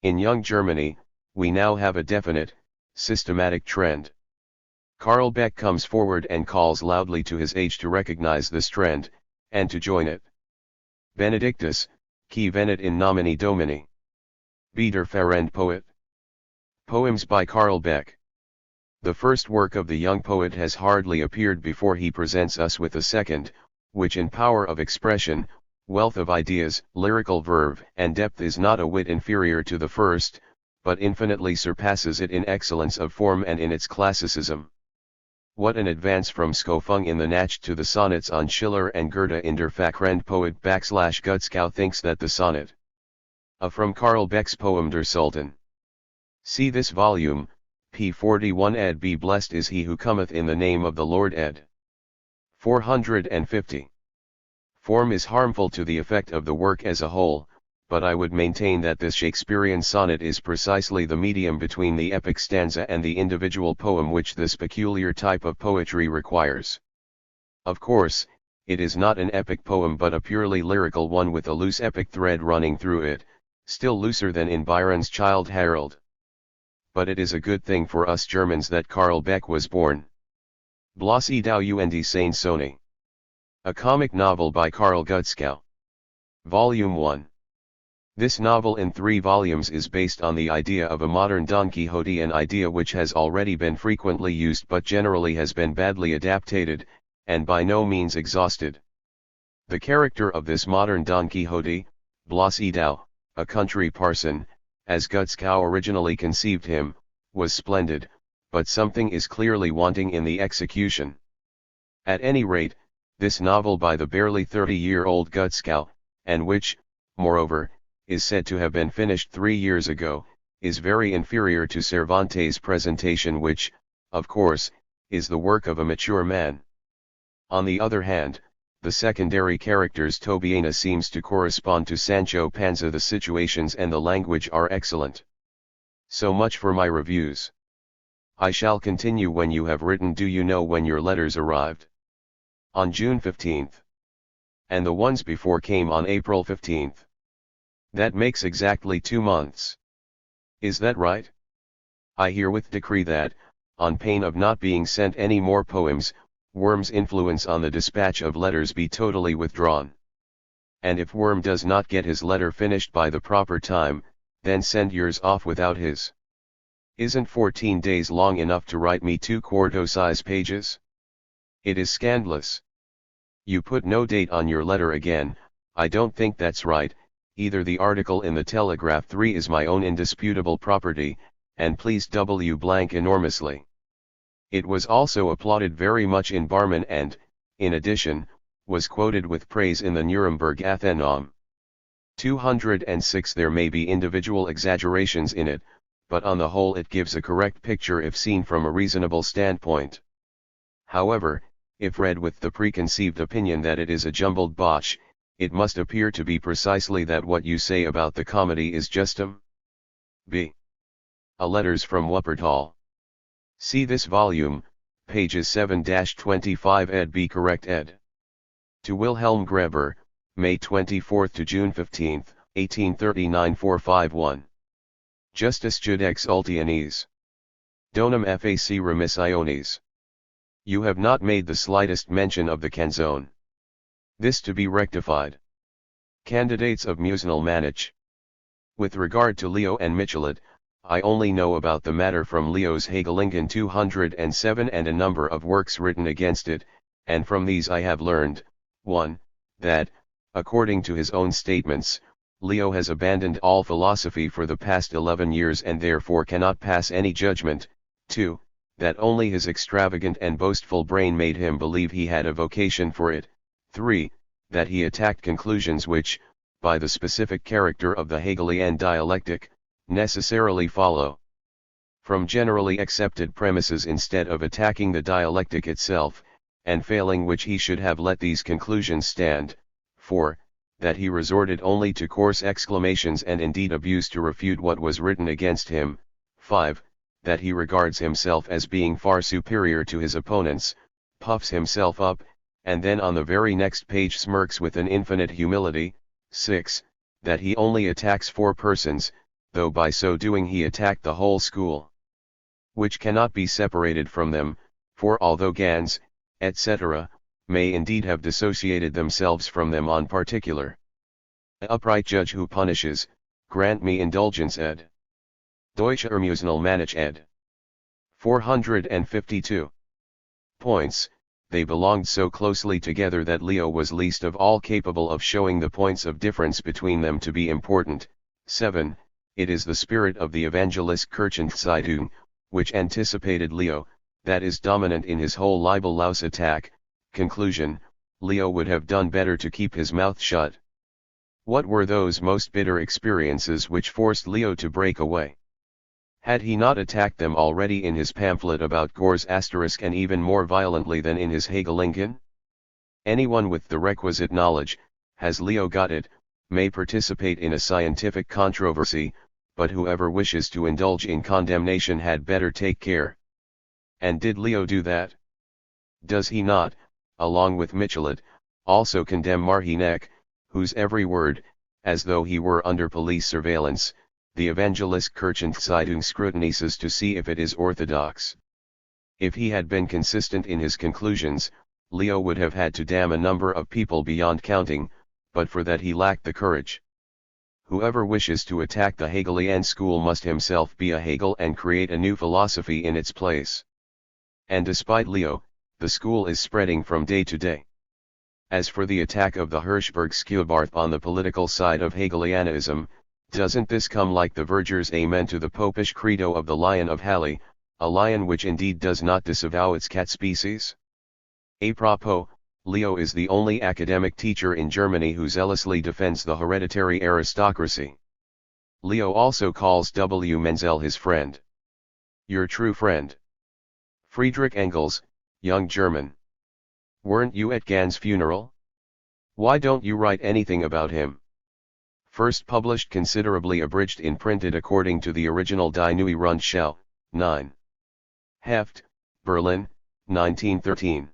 In young Germany, we now have a definite, systematic trend. Karl Beck comes forward and calls loudly to his age to recognize this trend, and to join it. Benedictus, qui venit in nomine Domini. Be der Fahrend Poet. Poems by Karl Beck. The first work of the young poet has hardly appeared before he presents us with a second, which in power of expression, wealth of ideas, lyrical verve and depth is not a whit inferior to the first, but infinitely surpasses it in excellence of form and in its classicism. What an advance from Skofung in the Nacht to the sonnets on Schiller and Goethe in Der Fachrend Poet / Gutzkow thinks that the sonnet from Karl Beck's poem Der Sultan. See this volume, p. 41 ed. Be blessed is he who cometh in the name of the Lord ed. 450. Form is harmful to the effect of the work as a whole, but I would maintain that this Shakespearean sonnet is precisely the medium between the epic stanza and the individual poem which this peculiar type of poetry requires. Of course, it is not an epic poem but a purely lyrical one with a loose epic thread running through it, still looser than in Byron's Childe Harold. But it is a good thing for us Germans that Karl Beck was born. Blossy Dau und Seine Sony. A comic novel by Karl Gutzkow. Volume 1. This novel in 3 volumes is based on the idea of a modern Don Quixote, an idea which has already been frequently used but generally has been badly adapted, and by no means exhausted. The character of this modern Don Quixote, Blossy Dau, a country parson, as Gutzkow originally conceived him, was splendid, but something is clearly wanting in the execution. At any rate, this novel by the barely 30-year-old Gutzkow, and which, moreover, is said to have been finished 3 years ago, is very inferior to Cervantes' presentation which, of course, is the work of a mature man. On the other hand, the secondary characters Tobiana seems to correspond to Sancho Panza. The situations and the language are excellent. So much for my reviews. I shall continue when you have written. Do you know when your letters arrived? On June 15th. And the ones before came on April 15th. That makes exactly 2 months. Is that right? I herewith decree that, on pain of not being sent any more poems, Worm's influence on the dispatch of letters be totally withdrawn. And if Worm does not get his letter finished by the proper time, then send yours off without his. Isn't 14 days long enough to write me 2 quarto-size pages? It is scandalous. You put no date on your letter again. I don't think that's right. Either the article in the Telegraph 3 is my own indisputable property, and pleased W. enormously. It was also applauded very much in Barman and, in addition, was quoted with praise in the Nuremberg Athenaeum. 206. There may be individual exaggerations in it, but on the whole it gives a correct picture if seen from a reasonable standpoint. However, if read with the preconceived opinion that it is a jumbled botch, it must appear to be precisely that what you say about the comedy is justum. b. A Letters from Wuppertal. See this volume, pages 7-25 ed. B. Correct ed. To Wilhelm Greber, May 24 to June 15, 1839 451. Justus Judex Ultianes. Donum fac remissiones. You have not made the slightest mention of the canzone. This to be rectified. Candidates of Musenal Manich. With regard to Leo and Michelet, I only know about the matter from Leo's Hegelingen 207 and a number of works written against it, and from these I have learned, 1. That, according to his own statements, Leo has abandoned all philosophy for the past 11 years and therefore cannot pass any judgment, 2. That only his extravagant and boastful brain made him believe he had a vocation for it, 3. That he attacked conclusions which, by the specific character of the Hegelian dialectic, necessarily follow from generally accepted premises instead of attacking the dialectic itself, and failing which he should have let these conclusions stand, 4. That he resorted only to coarse exclamations and indeed abuse to refute what was written against him, 5. That he regards himself as being far superior to his opponents, puffs himself up, and then on the very next page smirks with an infinite humility, 6. That he only attacks 4 persons, though by so doing he attacked the whole school, which cannot be separated from them, for although Gans, etc., may indeed have dissociated themselves from them on particular. A upright judge who punishes, grant me indulgence ed. Deutsche Ermusenal Manich ed. 452. Points. They belonged so closely together that Leo was least of all capable of showing the points of difference between them to be important. 7. It is the spirit of the Evangelist Kirchenzeitung, which anticipated Leo, that is dominant in his whole Libel-Louse attack. Conclusion, Leo would have done better to keep his mouth shut. What were those most bitter experiences which forced Leo to break away? Had he not attacked them already in his pamphlet about Gores asterisk and even more violently than in his Hegelingen? Anyone with the requisite knowledge, has Leo got it, may participate in a scientific controversy, but whoever wishes to indulge in condemnation had better take care. And did Leo do that? Does he not, along with Michelet, also condemn Marhinek, whose every word, as though he were under police surveillance, the Evangelist Kirchenzeitung scrutinizes to see if it is orthodox? If he had been consistent in his conclusions, Leo would have had to damn a number of people beyond counting, but for that he lacked the courage. Whoever wishes to attack the Hegelian school must himself be a Hegel and create a new philosophy in its place. And despite Leo, the school is spreading from day to day. As for the attack of the Hirschberg Skeubarth on the political side of Hegelianism, doesn't this come like the verger's amen to the popish credo of the Lion of Halle, a lion which indeed does not disavow its cat species? A propos, Leo is the only academic teacher in Germany who zealously defends the hereditary aristocracy. Leo also calls W. Menzel his friend. Your true friend. Friedrich Engels, young German. Weren't you at Gans' funeral? Why don't you write anything about him? First published considerably abridged in printed according to the original Die Neue Rundschau, 9. Heft, Berlin, 1913.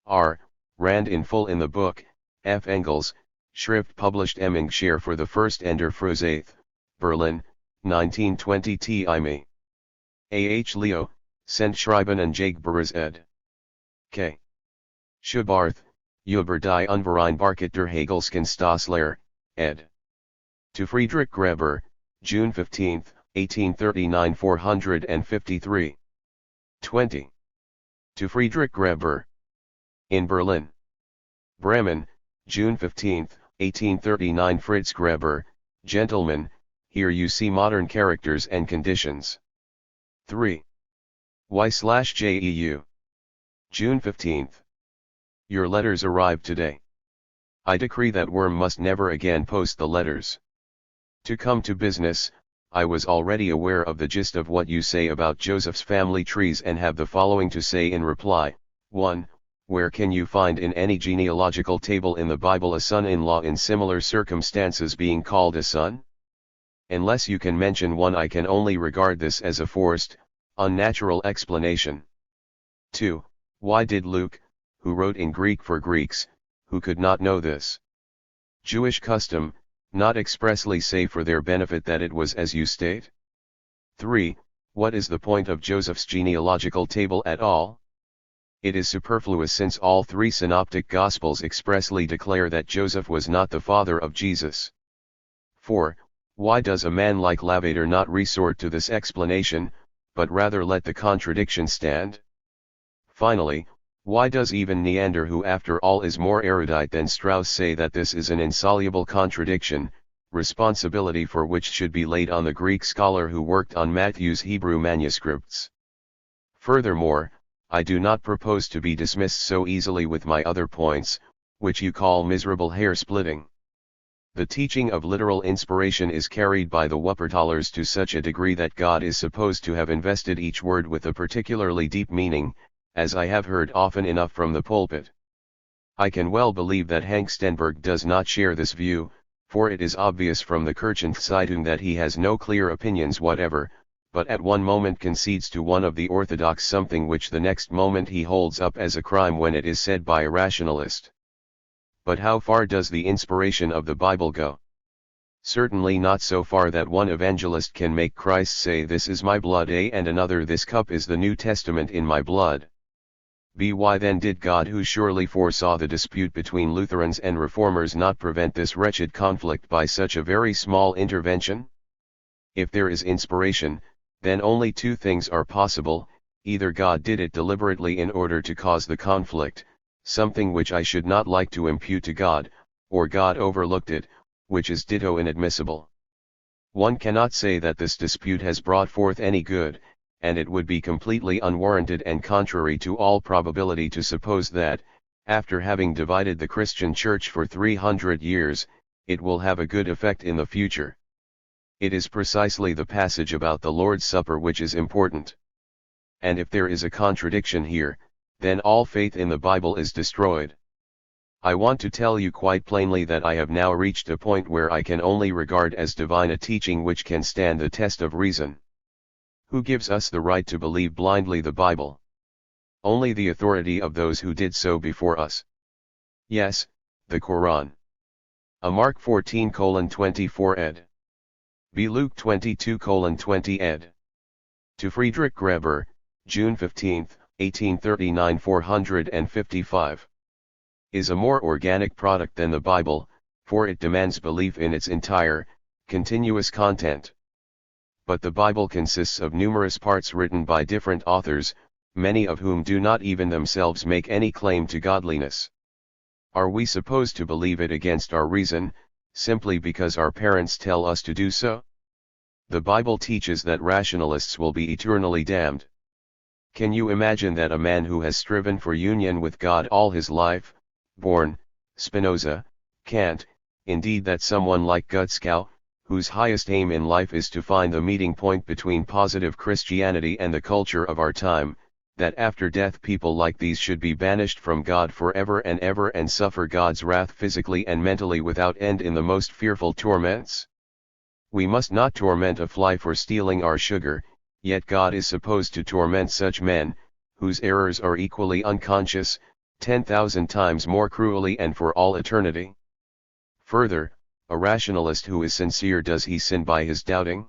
R. Rand in full in the book, F. Engels, Schrift published Emmingshire for the first Ender Fruzaith, Berlin, 1920 T.I.M. A. H. Leo, Sendschreiben und Jagdberes ed. K. Schubarth, Über die Unvereinbarkeit der Hegelschen Staaslehre, ed. To Friedrich Greber, June 15, 1839 453. 20. To Friedrich Greber. In Berlin. Bremen, June 15, 1839 Fritz Greber, gentlemen, here you see modern characters and conditions. 3. Y/JEU. June 15. Your letters arrived today. I decree that Worm must never again post the letters. To come to business, I was already aware of the gist of what you say about Joseph's family trees and have the following to say in reply. 1. Where can you find in any genealogical table in the Bible a son-in-law in similar circumstances being called a son? Unless you can mention one, I can only regard this as a forced, unnatural explanation. 2. Why did Luke, who wrote in Greek for Greeks, who could not know this Jewish custom, not expressly say for their benefit that it was as you state? 3. What is the point of Joseph's genealogical table at all? It is superfluous, since all three synoptic gospels expressly declare that Joseph was not the father of Jesus. 4. Why does a man like Lavater not resort to this explanation, but rather let the contradiction stand? Finally, why does even Neander, who after all is more erudite than Strauss, say that this is an insoluble contradiction, responsibility for which should be laid on the Greek scholar who worked on Matthew's Hebrew manuscripts? Furthermore, I do not propose to be dismissed so easily with my other points, which you call miserable hair-splitting. The teaching of literal inspiration is carried by the Wuppertalers to such a degree that God is supposed to have invested each word with a particularly deep meaning, as I have heard often enough from the pulpit. I can well believe that Hank Stenberg does not share this view, for it is obvious from the Kirchenzeitung that he has no clear opinions whatever, but at one moment concedes to one of the orthodox something which the next moment he holds up as a crime when it is said by a rationalist. But how far does the inspiration of the Bible go? Certainly not so far that one evangelist can make Christ say, "This is my blood," and another, "This cup is the New Testament in my blood." Why then did God, who surely foresaw the dispute between Lutherans and Reformers, not prevent this wretched conflict by such a very small intervention? If there is inspiration, then only two things are possible: either God did it deliberately in order to cause the conflict, something which I should not like to impute to God, or God overlooked it, which is ditto inadmissible. One cannot say that this dispute has brought forth any good, and it would be completely unwarranted and contrary to all probability to suppose that, after having divided the Christian Church for 300 years, it will have a good effect in the future. It is precisely the passage about the Lord's Supper which is important. And if there is a contradiction here, then all faith in the Bible is destroyed. I want to tell you quite plainly that I have now reached a point where I can only regard as divine a teaching which can stand the test of reason. Who gives us the right to believe blindly the Bible? Only the authority of those who did so before us. Yes, the Quran. A Mark 14:24 ed. B. Luke 22:20 ed. To Friedrich Greber, June 15, 1839 455. Is a more organic product than the Bible, for it demands belief in its entire, continuous content. But the Bible consists of numerous parts written by different authors, many of whom do not even themselves make any claim to godliness. Are we supposed to believe it against our reason, simply because our parents tell us to do so? The Bible teaches that rationalists will be eternally damned. Can you imagine that a man who has striven for union with God all his life, Born, Spinoza, Kant, indeed that someone like Gutzkow, whose highest aim in life is to find the meeting point between positive Christianity and the culture of our time, that after death people like these should be banished from God forever and ever and suffer God's wrath physically and mentally without end in the most fearful torments? We must not torment a fly for stealing our sugar, yet God is supposed to torment such men, whose errors are equally unconscious, 10,000 times more cruelly and for all eternity. Further, a rationalist who is sincere, does he sin by his doubting?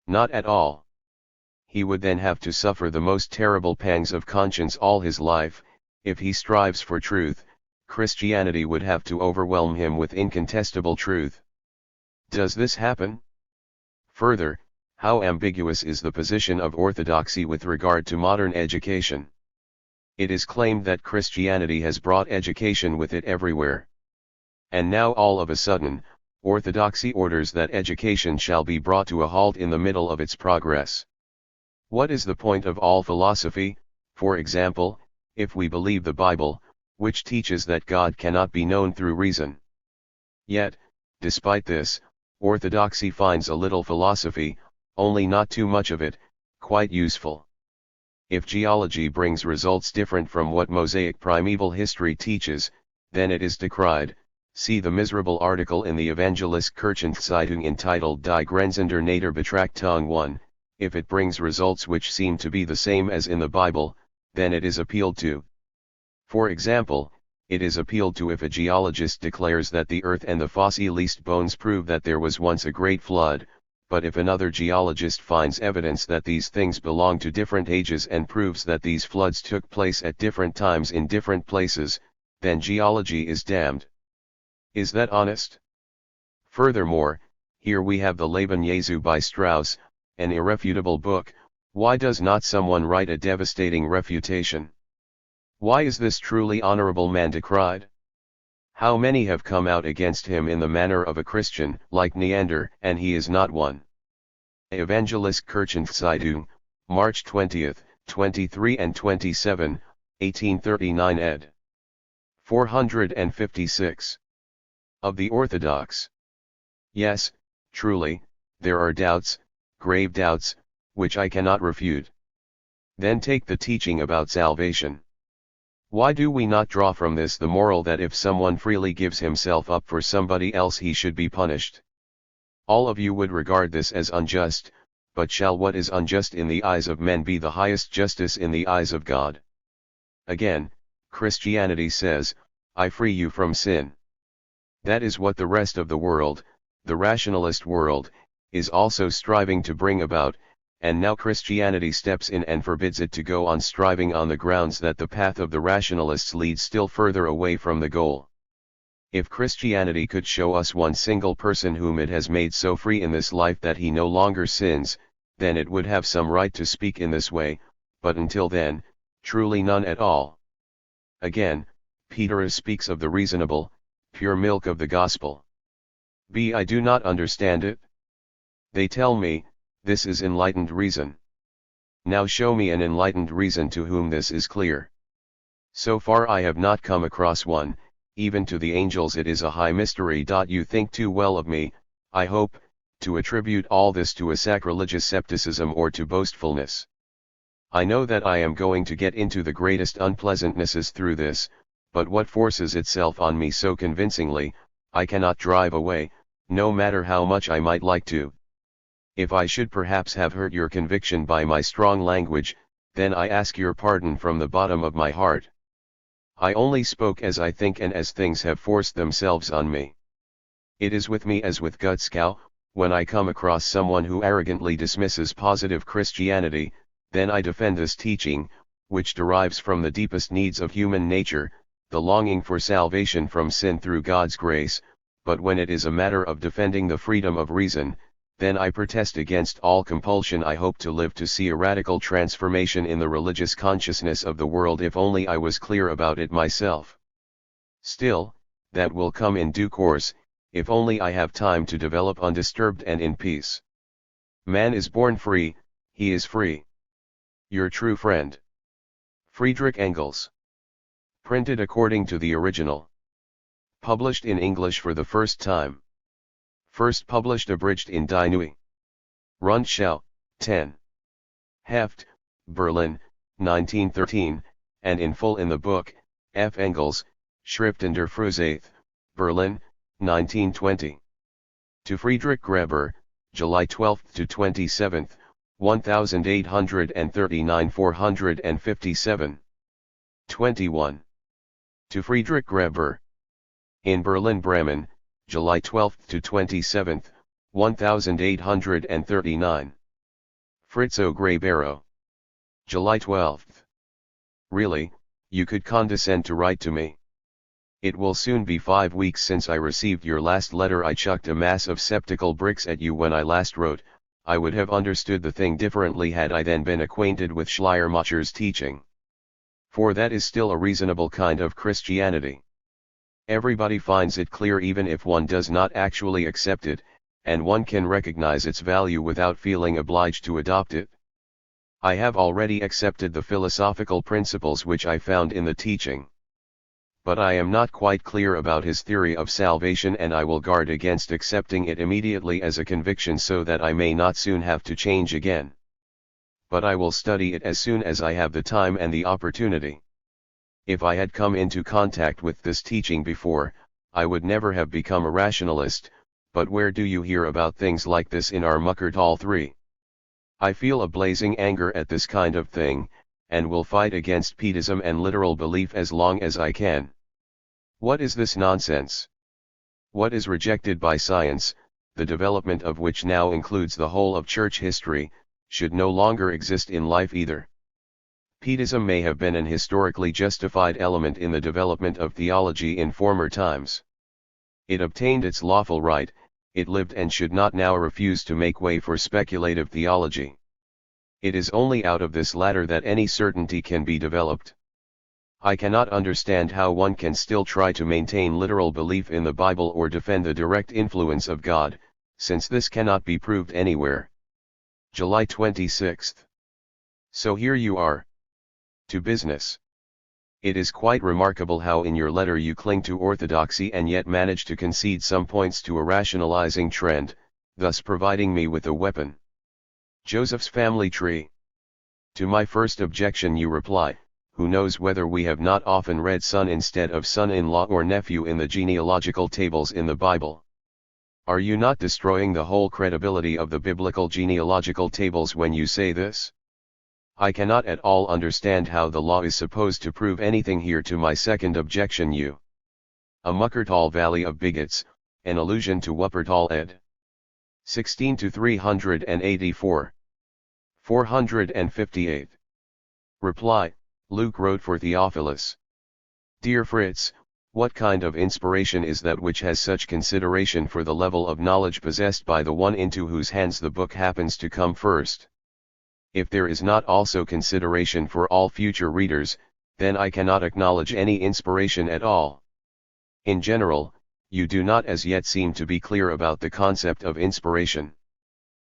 Not at all. He would then have to suffer the most terrible pangs of conscience all his life. If he strives for truth, Christianity would have to overwhelm him with incontestable truth. Does this happen? Further, how ambiguous is the position of orthodoxy with regard to modern education? It is claimed that Christianity has brought education with it everywhere. And now all of a sudden, orthodoxy orders that education shall be brought to a halt in the middle of its progress. What is the point of all philosophy, for example, if we believe the Bible, which teaches that God cannot be known through reason? Yet, despite this, orthodoxy finds a little philosophy, only not too much of it, quite useful. If geology brings results different from what Mosaic primeval history teaches, then it is decried, See the miserable article in the Evangelische Kirchenzeitung entitled Die Grenzen der Naderbetrachtung 1, if it brings results which seem to be the same as in the Bible, then it is appealed to. For example, it is appealed to if a geologist declares that the earth and the fossilized bones prove that there was once a great flood, but if another geologist finds evidence that these things belong to different ages and proves that these floods took place at different times in different places, then geology is damned. Is that honest? Furthermore, here we have the Leben Jesu by Strauss, an irrefutable book. Why does not someone write a devastating refutation? Why is this truly honorable man decried? How many have come out against him in the manner of a Christian, like Neander, and he is not one. Evangelische Kirchenzeitung, March 20, 23 and 27, 1839 ed. 456. Of the Orthodox. Yes, truly, there are doubts, grave doubts, which I cannot refute. Then take the teaching about salvation. Why do we not draw from this the moral that if someone freely gives himself up for somebody else he should be punished? All of you would regard this as unjust, but shall what is unjust in the eyes of men be the highest justice in the eyes of God? Again, Christianity says, I free you from sin. That is what the rest of the world, the rationalist world, is also striving to bring about, and now Christianity steps in and forbids it to go on striving on the grounds that the path of the rationalists leads still further away from the goal. If Christianity could show us one single person whom it has made so free in this life that he no longer sins, then it would have some right to speak in this way, but until then, truly none at all. Again, Peter speaks of the reasonable, pure milk of the gospel. I do not understand it. They tell me, this is enlightened reason. Now show me an enlightened reason to whom this is clear. So far I have not come across one, even to the angels it is a high mystery. You think too well of me, I hope, to attribute all this to a sacrilegious scepticism or to boastfulness. I know that I am going to get into the greatest unpleasantnesses through this, but what forces itself on me so convincingly, I cannot drive away, no matter how much I might like to. If I should perhaps have hurt your conviction by my strong language, then I ask your pardon from the bottom of my heart. I only spoke as I think and as things have forced themselves on me. It is with me as with Gutskow, when I come across someone who arrogantly dismisses positive Christianity, then I defend this teaching, which derives from the deepest needs of human nature, the longing for salvation from sin through God's grace, but when it is a matter of defending the freedom of reason, then I protest against all compulsion. I hope to live to see a radical transformation in the religious consciousness of the world if only I was clear about it myself. Still, that will come in due course, if only I have time to develop undisturbed and in peace. Man is born free, he is free. Your true friend. Friedrich Engels. Printed according to the original. Published in English for the first time. First published abridged in Die Neue. Rundschau, 10. Heft, Berlin, 1913, and in full in the book, F. Engels, Schriften der Frühzeit, Berlin, 1920. To Friedrich Graeber, July 12 to 27, 1839 457. 21. To Friedrich Graeber. In Berlin Bremen, July 12 to 27, 1839. Fritzo Graebero. July 12. Really, you could condescend to write to me. It will soon be 5 weeks since I received your last letter. I chucked a mass of sceptical bricks at you when I last wrote. I would have understood the thing differently had I then been acquainted with Schleiermacher's teaching. For that is still a reasonable kind of Christianity. Everybody finds it clear even if one does not actually accept it, and one can recognize its value without feeling obliged to adopt it. I have already accepted the philosophical principles which I found in the teaching. But I am not quite clear about his theory of salvation, and I will guard against accepting it immediately as a conviction so that I may not soon have to change again. But I will study it as soon as I have the time and the opportunity. If I had come into contact with this teaching before, I would never have become a rationalist, but where do you hear about things like this in our Muckertal 3? I feel a blazing anger at this kind of thing, and will fight against pietism and literal belief as long as I can. What is this nonsense? What is rejected by science, the development of which now includes the whole of church history, should no longer exist in life either. Pietism may have been an historically justified element in the development of theology in former times. It obtained its lawful right, it lived and should not now refuse to make way for speculative theology. It is only out of this latter that any certainty can be developed. I cannot understand how one can still try to maintain literal belief in the Bible or defend the direct influence of God, since this cannot be proved anywhere. July 26. So here you are. To business. It is quite remarkable how in your letter you cling to orthodoxy and yet manage to concede some points to a rationalizing trend, thus providing me with a weapon. Joseph's family tree. To my first objection you reply, who knows whether we have not often read son instead of son-in-law or nephew in the genealogical tables in the Bible? Are you not destroying the whole credibility of the biblical genealogical tables when you say this? I cannot at all understand how the law is supposed to prove anything here. To my second objection you. A Muckertal Valley of Bigots, an allusion to Wuppertal ed. 16 to 384. 458. Reply, Luke wrote for Theophilus. Dear Fritz, what kind of inspiration is that which has such consideration for the level of knowledge possessed by the one into whose hands the book happens to come first? If there is not also consideration for all future readers, then I cannot acknowledge any inspiration at all. In general, you do not as yet seem to be clear about the concept of inspiration.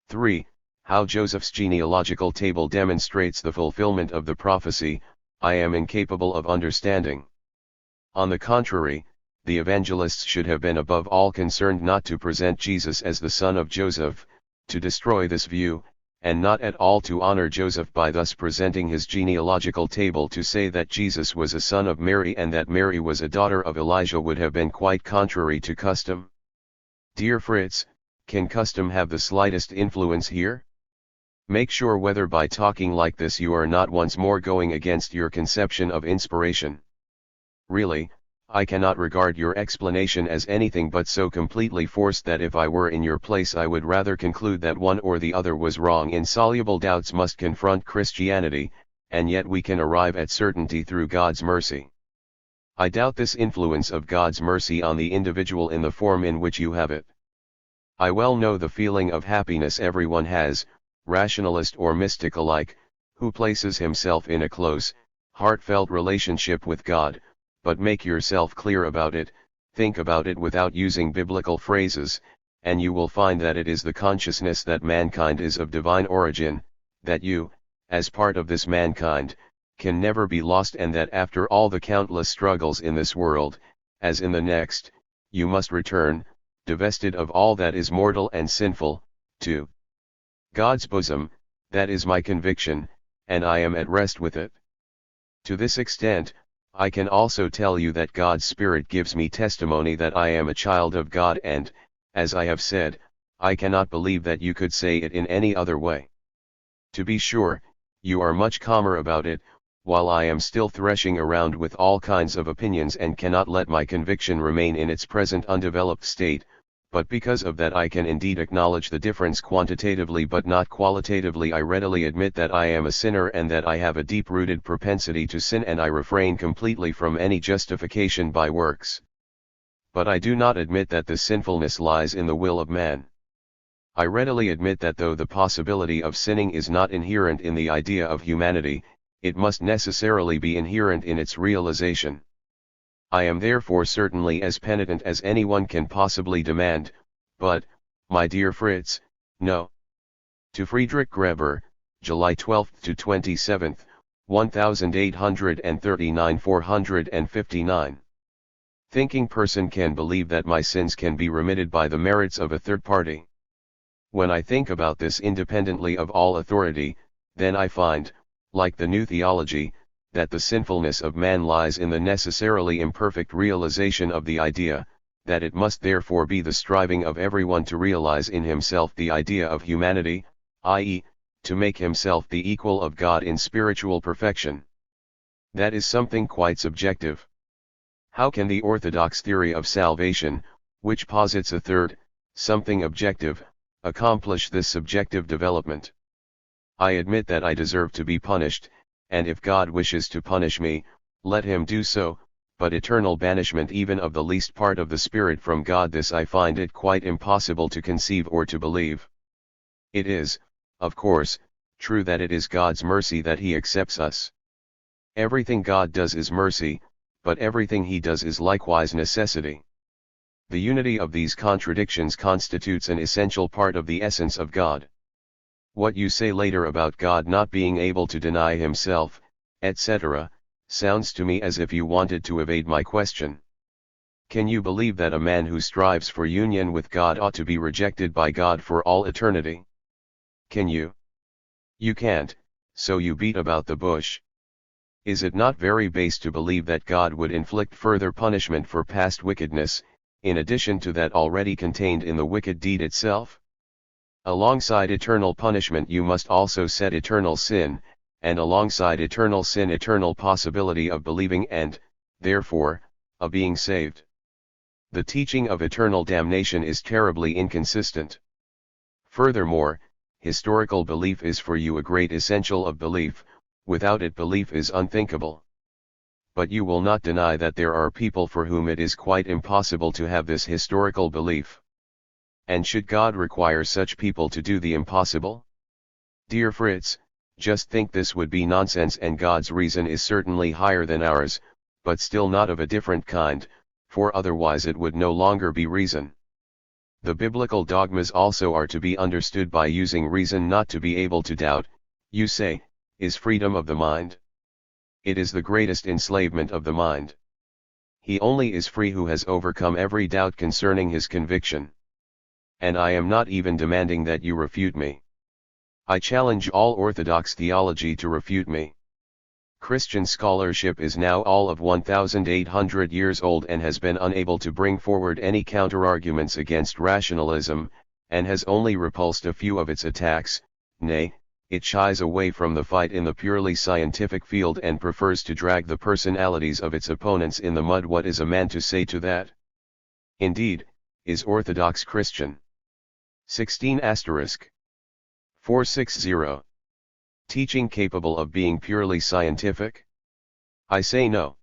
3. How Joseph's genealogical table demonstrates the fulfillment of the prophecy, I am incapable of understanding. On the contrary, the evangelists should have been above all concerned not to present Jesus as the son of Joseph, to destroy this view, and not at all to honor Joseph by thus presenting his genealogical table. To say that Jesus was a son of Mary and that Mary was a daughter of Elijah would have been quite contrary to custom. Dear Fritz, can custom have the slightest influence here? Make sure whether by talking like this you are not once more going against your conception of inspiration. Really, I cannot regard your explanation as anything but so completely forced that if I were in your place I would rather conclude that one or the other was wrong. Insoluble doubts must confront Christianity, and yet we can arrive at certainty through God's mercy. I doubt this influence of God's mercy on the individual in the form in which you have it. I well know the feeling of happiness everyone has, rationalist or mystic alike, who places himself in a close, heartfelt relationship with God. But make yourself clear about it, think about it without using biblical phrases, and you will find that it is the consciousness that mankind is of divine origin, that you, as part of this mankind, can never be lost, and that after all the countless struggles in this world, as in the next, you must return, divested of all that is mortal and sinful, to God's bosom. That is my conviction, and I am at rest with it. To this extent, I can also tell you that God's Spirit gives me testimony that I am a child of God, and, as I have said, I cannot believe that you could say it in any other way. To be sure, you are much calmer about it, while I am still threshing around with all kinds of opinions and cannot let my conviction remain in its present undeveloped state, but because of that I can indeed acknowledge the difference quantitatively but not qualitatively. I readily admit that I am a sinner and that I have a deep-rooted propensity to sin, and I refrain completely from any justification by works. But I do not admit that the sinfulness lies in the will of man. I readily admit that though the possibility of sinning is not inherent in the idea of humanity, it must necessarily be inherent in its realization. I am therefore certainly as penitent as anyone can possibly demand, but, my dear Fritz, no. To Friedrich Greber, July 12 to 27, 1839 459. Thinking person can believe that my sins can be remitted by the merits of a third party. When I think about this independently of all authority, then I find, like the new theology, that the sinfulness of man lies in the necessarily imperfect realization of the idea, that it must therefore be the striving of everyone to realize in himself the idea of humanity, i.e., to make himself the equal of God in spiritual perfection. That is something quite subjective. How can the orthodox theory of salvation, which posits a third, something objective, accomplish this subjective development? I admit that I deserve to be punished, and if God wishes to punish me, let him do so, but eternal banishment even of the least part of the Spirit from God, this I find it quite impossible to conceive or to believe. It is, of course, true that it is God's mercy that he accepts us. Everything God does is mercy, but everything he does is likewise necessity. The unity of these contradictions constitutes an essential part of the essence of God. What you say later about God not being able to deny himself, etc., sounds to me as if you wanted to evade my question. Can you believe that a man who strives for union with God ought to be rejected by God for all eternity? Can you? You can't, so you beat about the bush. Is it not very base to believe that God would inflict further punishment for past wickedness, in addition to that already contained in the wicked deed itself? Alongside eternal punishment you must also set eternal sin, and alongside eternal sin eternal possibility of believing and, therefore, of being saved. The teaching of eternal damnation is terribly inconsistent. Furthermore, historical belief is for you a great essential of belief, without it belief is unthinkable. But you will not deny that there are people for whom it is quite impossible to have this historical belief. And should God require such people to do the impossible? Dear Fritz, just think this would be nonsense, and God's reason is certainly higher than ours, but still not of a different kind, for otherwise it would no longer be reason. The biblical dogmas also are to be understood by using reason not to be able to doubt, you say, is freedom of the mind. It is the greatest enslavement of the mind. He only is free who has overcome every doubt concerning his conviction. And I am not even demanding that you refute me. I challenge all orthodox theology to refute me. Christian scholarship is now all of 1,800 years old and has been unable to bring forward any counterarguments against rationalism, and has only repulsed a few of its attacks. Nay, it shies away from the fight in the purely scientific field and prefers to drag the personalities of its opponents in the mud. What is a man to say to that? Indeed, is Orthodox Christian. 16 460. Teaching capable of being purely scientific? I say no.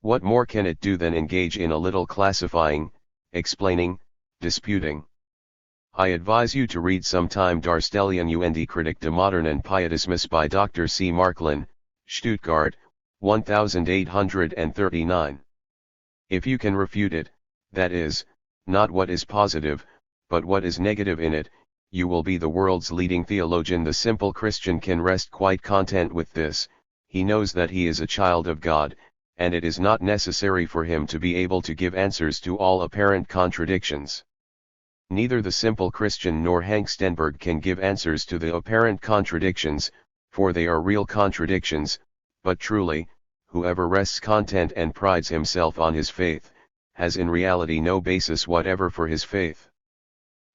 What more can it do than engage in a little classifying, explaining, disputing? I advise you to read sometime Darstellion und Kritik de modernen Pietismus by Dr. C. Marklin, Stuttgart, 1839. If you can refute it, that is, not what is positive, but what is negative in it, you will be the world's leading theologian. The simple Christian can rest quite content with this. He knows that he is a child of God, and it is not necessary for him to be able to give answers to all apparent contradictions. Neither the simple Christian nor Hank Stenberg can give answers to the apparent contradictions, for they are real contradictions, but truly, whoever rests content and prides himself on his faith, has in reality no basis whatever for his faith.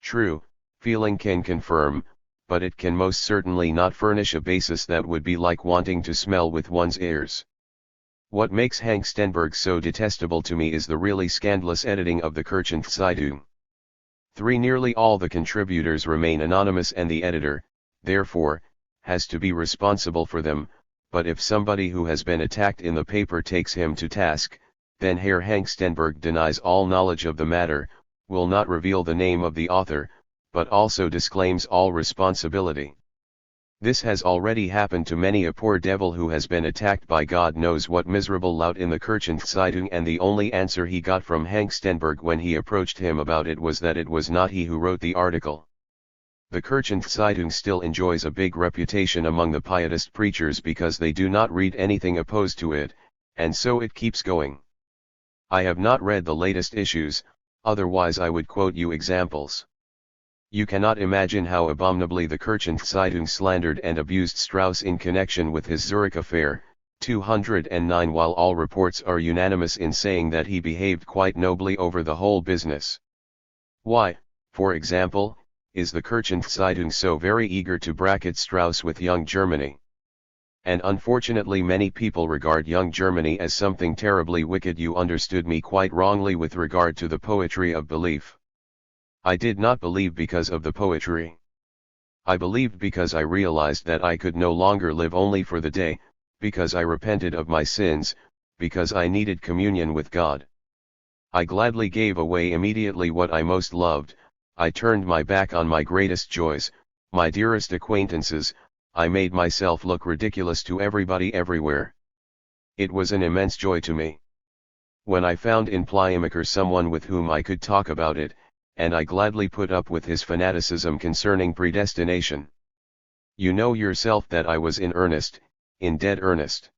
True, feeling can confirm, but it can most certainly not furnish a basis that would be like wanting to smell with one's ears. What makes Hank Stenberg so detestable to me is the really scandalous editing of the Kirchenzeitung. 3. Nearly all the contributors remain anonymous, and the editor, therefore, has to be responsible for them, but if somebody who has been attacked in the paper takes him to task, then Herr Hank Stenberg denies all knowledge of the matter, will not reveal the name of the author, but also disclaims all responsibility. This has already happened to many a poor devil who has been attacked by God knows what miserable lout in the Kirchenzeitung, and the only answer he got from Hank Stenberg when he approached him about it was that it was not he who wrote the article. The Kirchenzeitung still enjoys a big reputation among the pietist preachers because they do not read anything opposed to it, and so it keeps going. I have not read the latest issues, otherwise I would quote you examples. You cannot imagine how abominably the Kirchenzeitung slandered and abused Strauss in connection with his Zurich affair, 209. While all reports are unanimous in saying that he behaved quite nobly over the whole business. Why, for example, is the Kirchenzeitung so very eager to bracket Strauss with Young Germany? And unfortunately many people regard Young Germany as something terribly wicked. You understood me quite wrongly with regard to the poetry of belief. I did not believe because of the poetry. I believed because I realized that I could no longer live only for the day, because I repented of my sins, because I needed communion with God. I gladly gave away immediately what I most loved. I turned my back on my greatest joys, my dearest acquaintances. I made myself look ridiculous to everybody everywhere. It was an immense joy to me. When I found in Plymaker someone with whom I could talk about it, and I gladly put up with his fanaticism concerning predestination. You know yourself that I was in earnest, in dead earnest.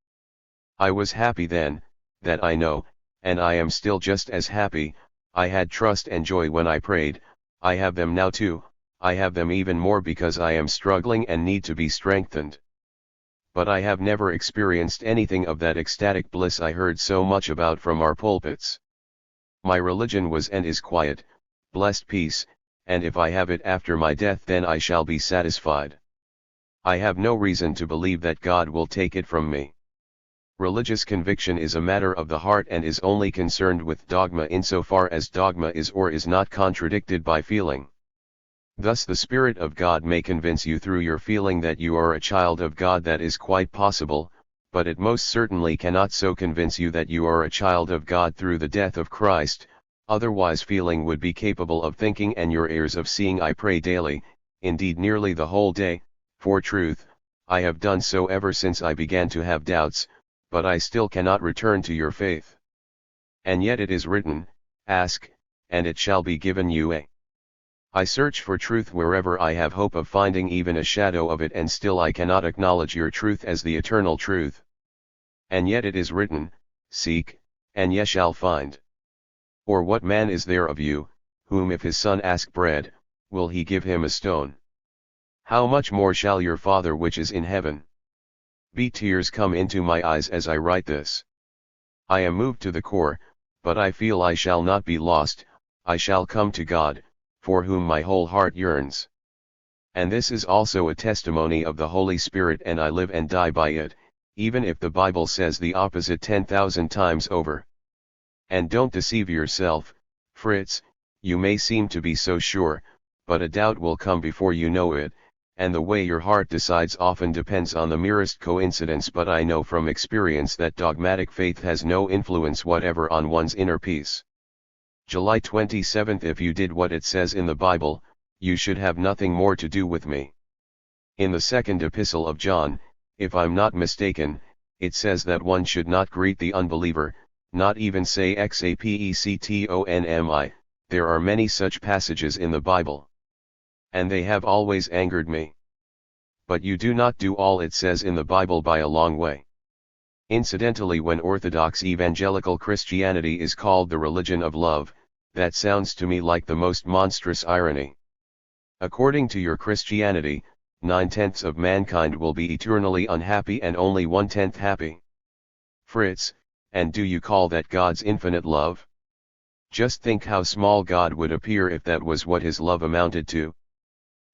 I was happy then, that I know, and I am still just as happy. I had trust and joy when I prayed. I have them now too. I have them even more because I am struggling and need to be strengthened. But I have never experienced anything of that ecstatic bliss I heard so much about from our pulpits. My religion was and is quiet, blessed peace, and if I have it after my death then I shall be satisfied. I have no reason to believe that God will take it from me. Religious conviction is a matter of the heart and is only concerned with dogma insofar as dogma is or is not contradicted by feeling. Thus the Spirit of God may convince you through your feeling that you are a child of God. That is quite possible, but it most certainly cannot so convince you that you are a child of God through the death of Christ, otherwise feeling would be capable of thinking and your ears of seeing. I pray daily, indeed nearly the whole day, for truth, I have done so ever since I began to have doubts, but I still cannot return to your faith. And yet it is written, ask, and it shall be given you. I search for truth wherever I have hope of finding even a shadow of it, and still I cannot acknowledge your truth as the eternal truth. And yet it is written, seek, and ye shall find. Or what man is there of you, whom if his son ask bread, will he give him a stone? How much more shall your Father which is in heaven? Tears come into my eyes as I write this. I am moved to the core, but I feel I shall not be lost. I shall come to God, for whom my whole heart yearns. And this is also a testimony of the Holy Spirit, and I live and die by it, even if the Bible says the opposite 10,000 times over. And don't deceive yourself, Fritz, you may seem to be so sure, but a doubt will come before you know it, and the way your heart decides often depends on the merest coincidence. But I know from experience that dogmatic faith has no influence whatever on one's inner peace. July 27. If you did what it says in the Bible, you should have nothing more to do with me. In the second epistle of John, if I'm not mistaken, it says that one should not greet the unbeliever, not even say xapectonmi. There are many such passages in the Bible. And they have always angered me. But you do not do all it says in the Bible by a long way. Incidentally, when Orthodox evangelical Christianity is called the religion of love, that sounds to me like the most monstrous irony. According to your Christianity, 9/10 of mankind will be eternally unhappy and only 1/10 happy. Fritz, and do you call that God's infinite love? Just think how small God would appear if that was what his love amounted to.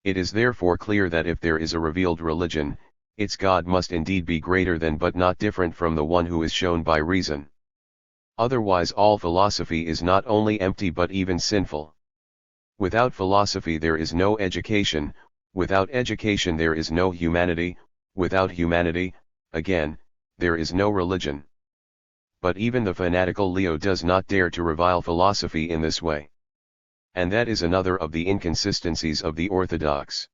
It is therefore clear that if there is a revealed religion, its God must indeed be greater than but not different from the one who is shown by reason. Otherwise all philosophy is not only empty but even sinful. Without philosophy there is no education, without education there is no humanity, without humanity, again, there is no religion. But even the fanatical Leo does not dare to revile philosophy in this way. And that is another of the inconsistencies of the Orthodox.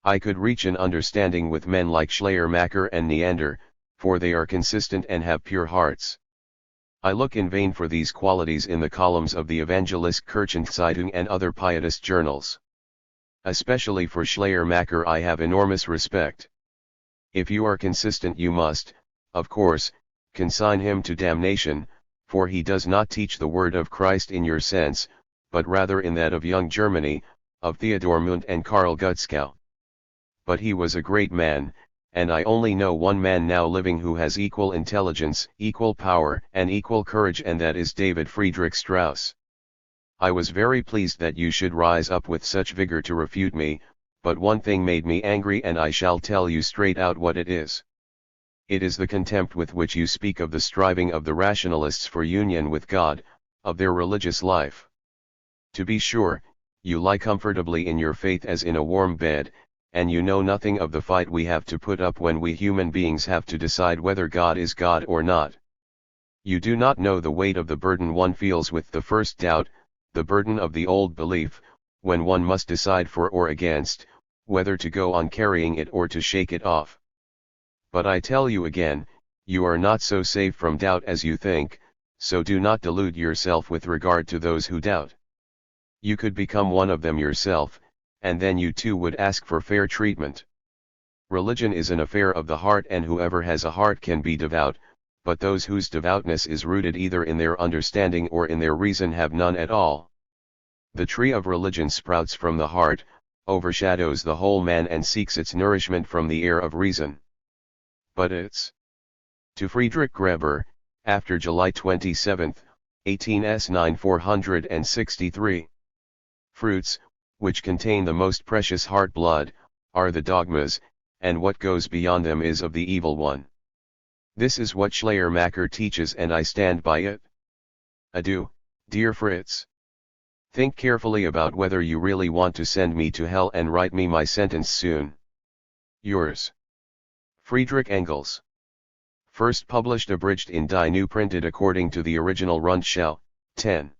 I could reach an understanding with men like Schleiermacher and Neander, for they are consistent and have pure hearts. I look in vain for these qualities in the columns of the Evangelist Kirchenzeitung and other pietist journals. Especially for Schleiermacher I have enormous respect. If you are consistent you must, of course, consign him to damnation, for he does not teach the word of Christ in your sense, but rather in that of Young Germany, of Theodor Munt and Karl Gutzkow. But he was a great man, and I only know one man now living who has equal intelligence, equal power, and equal courage, and that is David Friedrich Strauss. I was very pleased that you should rise up with such vigor to refute me, but one thing made me angry, and I shall tell you straight out what it is. It is the contempt with which you speak of the striving of the rationalists for union with God, of their religious life. To be sure, you lie comfortably in your faith as in a warm bed, and you know nothing of the fight we have to put up when we human beings have to decide whether God is God or not. You do not know the weight of the burden one feels with the first doubt, the burden of the old belief, when one must decide for or against, whether to go on carrying it or to shake it off. But I tell you again, you are not so safe from doubt as you think, so do not delude yourself with regard to those who doubt. You could become one of them yourself, and then you too would ask for fair treatment. Religion is an affair of the heart, and whoever has a heart can be devout, but those whose devoutness is rooted either in their understanding or in their reason have none at all. The tree of religion sprouts from the heart, overshadows the whole man, and seeks its nourishment from the air of reason. But it's to Friedrich Greber, after July 27, 18s. 463. Fruits, which contain the most precious heart blood, are the dogmas, and what goes beyond them is of the evil one. This is what Schleiermacher teaches, and I stand by it. Adieu, dear Fritz. Think carefully about whether you really want to send me to hell, and write me my sentence soon. Yours, Friedrich Engels. First published abridged in Die New, printed according to the original Rundschau, 10.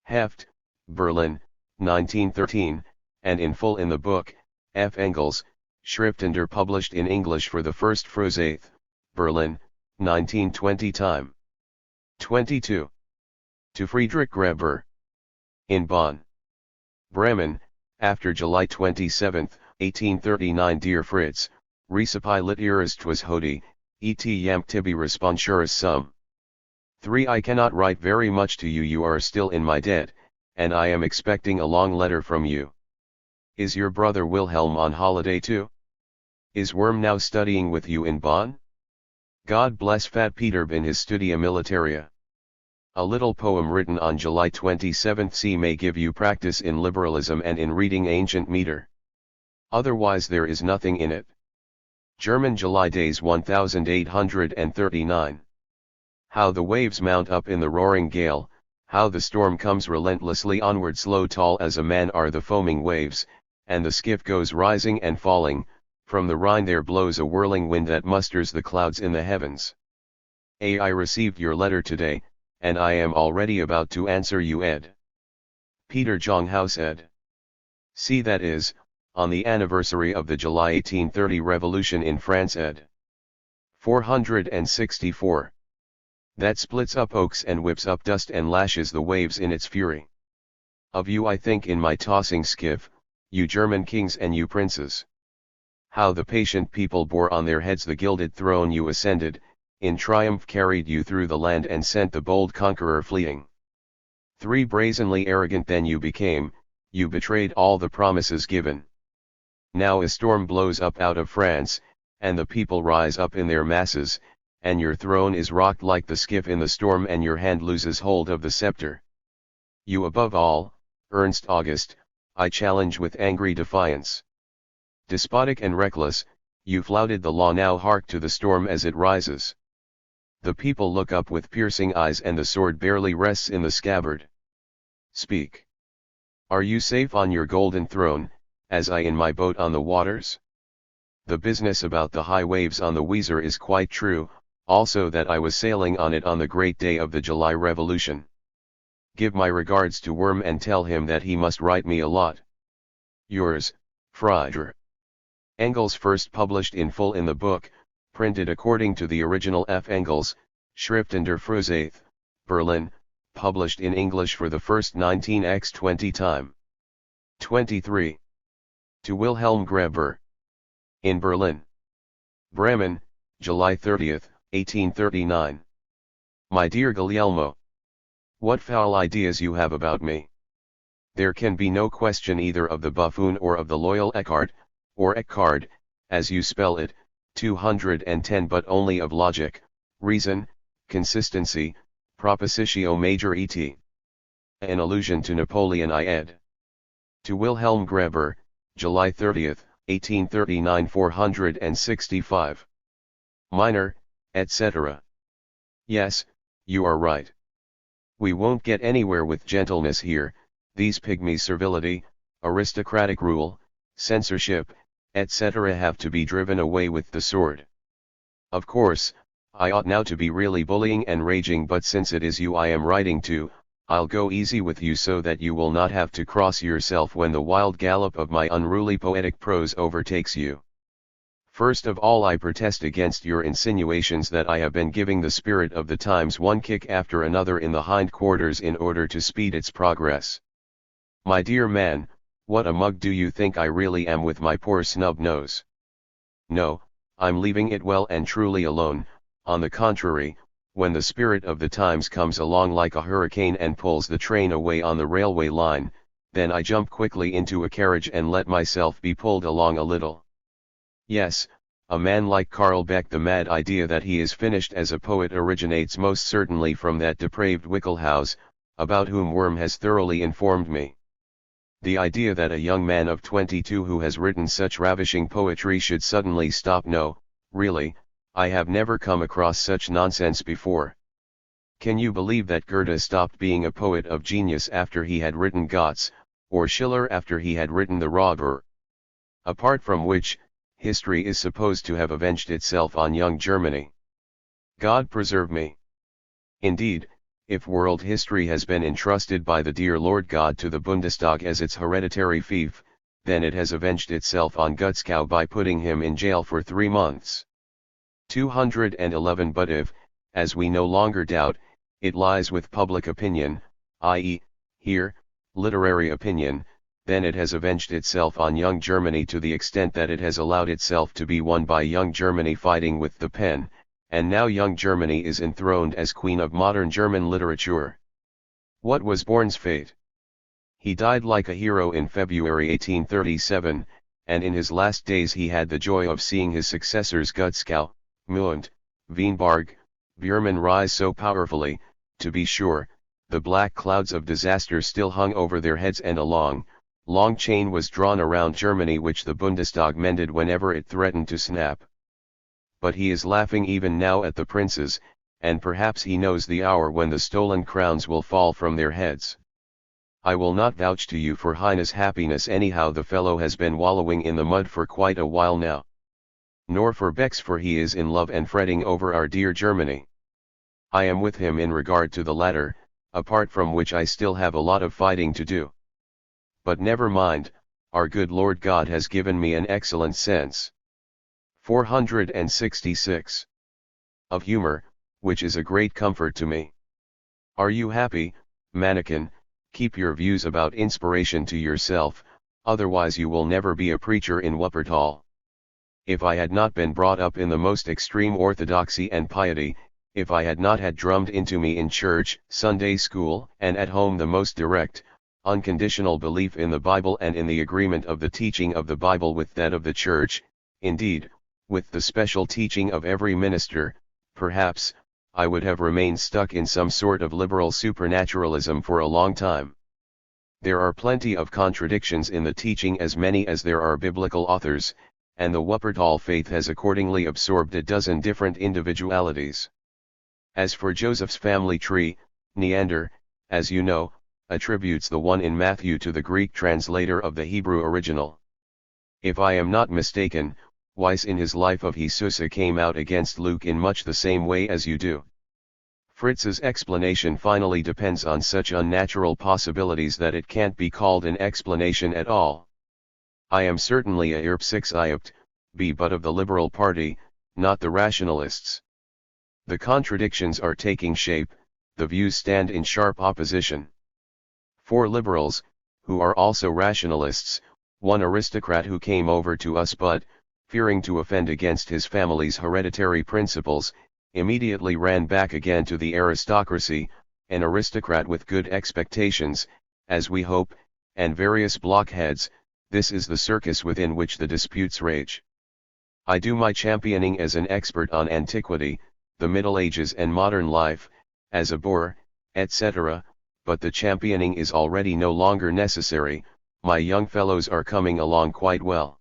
Heft, Berlin, 1913, and in full in the book, F. Engels, Schriftender, published in English for the first Frühzeit, Berlin, 1920. Time 22. To Friedrich Greber. In Bonn. Bremen, after July 27, 1839. Dear Fritz, Recipi literis twas hodie, et jam tibi responsurus sum. 3. I cannot write very much to you, you are still in my debt, and I am expecting a long letter from you. Is your brother Wilhelm on holiday too? Is Worm now studying with you in Bonn? God bless Fat Peter in his Studia Militaria. A little poem written on July 27 may give you practice in liberalism and in reading ancient meter. Otherwise there is nothing in it. German July days 1839. How the waves mount up in the roaring gale, how the storm comes relentlessly onward, slow tall as a man are the foaming waves, and the skiff goes rising and falling. From the Rhine there blows a whirling wind that musters the clouds in the heavens. I received your letter today, and I am already about to answer you, ed. Peter Jonghaus ed. See, that is, on the anniversary of the July 1830 revolution in France, ed. 464. That splits up oaks and whips up dust and lashes the waves in its fury. Of you I think in my tossing skiff, you German kings and you princes. How the patient people bore on their heads the gilded throne you ascended, in triumph carried you through the land and sent the bold conqueror fleeing. 3. Brazenly arrogant then you became, you betrayed all the promises given. Now a storm blows up out of France, and the people rise up in their masses, and your throne is rocked like the skiff in the storm, and your hand loses hold of the scepter. You above all, Ernst August, I challenge with angry defiance. Despotic and reckless, you flouted the law, now hark to the storm as it rises. The people look up with piercing eyes, and the sword barely rests in the scabbard. Speak. Are you safe on your golden throne, as I in my boat on the waters? The business about the high waves on the Weser is quite true, also that I was sailing on it on the great day of the July Revolution. Give my regards to Worm and tell him that he must write me a lot. Yours, Friedrich. Engels, first published in full in the book, printed according to the original F. Engels, Schriftender Frühzeit, Berlin, published in English for the first 19x20 time. 23. To Wilhelm Greber. In Berlin. Bremen, July 30, 1839. My dear Guglielmo. What foul ideas you have about me. There can be no question either of the buffoon or of the loyal Eckhard, or Eckhard, as you spell it, 210 but only of logic, reason, consistency, propositio major et. An allusion to Napoleon I ed. To Wilhelm Greber, July 30, 1839 465. Minor, etc. Yes, you are right. We won't get anywhere with gentleness here, these pygmy servility, aristocratic rule, censorship, etc. have to be driven away with the sword. Of course, I ought now to be really bullying and raging, but since it is you I am writing to, I'll go easy with you so that you will not have to cross yourself when the wild gallop of my unruly poetic prose overtakes you. First of all, I protest against your insinuations that I have been giving the spirit of the times one kick after another in the hindquarters in order to speed its progress. My dear man, what a mug do you think I really am with my poor snub nose? No, I'm leaving it well and truly alone. On the contrary, when the spirit of the times comes along like a hurricane and pulls the train away on the railway line, then I jump quickly into a carriage and let myself be pulled along a little. Yes, a man like Karl Beck, the mad idea that he is finished as a poet originates most certainly from that depraved Wickelhaus, about whom Worm has thoroughly informed me. The idea that a young man of 22 who has written such ravishing poetry should suddenly stop. No, really, I have never come across such nonsense before. Can you believe that Goethe stopped being a poet of genius after he had written Götz, or Schiller after he had written the Räuber? Apart from which, history is supposed to have avenged itself on young Germany. God preserve me. Indeed, if world history has been entrusted by the dear Lord God to the Bundestag as its hereditary fief, then it has avenged itself on Gutzkow by putting him in jail for 3 months. 211 But if, as we no longer doubt, it lies with public opinion, i.e., here, literary opinion, then it has avenged itself on young Germany to the extent that it has allowed itself to be won by young Germany fighting with the pen, and now young Germany is enthroned as queen of modern German literature. What was Born's fate? He died like a hero in February 1837, and in his last days he had the joy of seeing his successors Gutzkow, Munt, Wienbarg, Biermann rise so powerfully. To be sure, the black clouds of disaster still hung over their heads, and a long chain was drawn around Germany which the Bundestag mended whenever it threatened to snap. But he is laughing even now at the princes, and perhaps he knows the hour when the stolen crowns will fall from their heads. I will not vouch to you for Heine's happiness anyhow, the fellow has been wallowing in the mud for quite a while now. Nor for Beck's, for he is in love and fretting over our dear Germany. I am with him in regard to the latter, apart from which I still have a lot of fighting to do. But never mind, our good Lord God has given me an excellent sense. 466. Of humor, which is a great comfort to me. Are you happy, mannikin? Keep your views about inspiration to yourself, otherwise you will never be a preacher in Wuppertal. If I had not been brought up in the most extreme orthodoxy and piety, if I had not had drummed into me in church, Sunday school, and at home the most direct, unconditional belief in the Bible and in the agreement of the teaching of the Bible with that of the Church, indeed, with the special teaching of every minister, perhaps, I would have remained stuck in some sort of liberal supernaturalism for a long time. There are plenty of contradictions in the teaching, as many as there are biblical authors, and the Wuppertal faith has accordingly absorbed a dozen different individualities. As for Joseph's family tree, Neander, as you know, attributes the one in Matthew to the Greek translator of the Hebrew original. If I am not mistaken, Weiss in his Life of Jesusa came out against Luke in much the same way as you do. Fritz's explanation finally depends on such unnatural possibilities that it can't be called an explanation at all. I am certainly a Erpsixiopt, but of the liberal party, not the rationalists. The contradictions are taking shape, the views stand in sharp opposition. 4 liberals, who are also rationalists, one aristocrat who came over to us but, fearing to offend against his family's hereditary principles, immediately ran back again to the aristocracy, an aristocrat with good expectations, as we hope, and various blockheads. This is the circus within which the disputes rage. I do my championing as an expert on antiquity, the Middle Ages and modern life, as a bore, etc., but the championing is already no longer necessary, my young fellows are coming along quite well.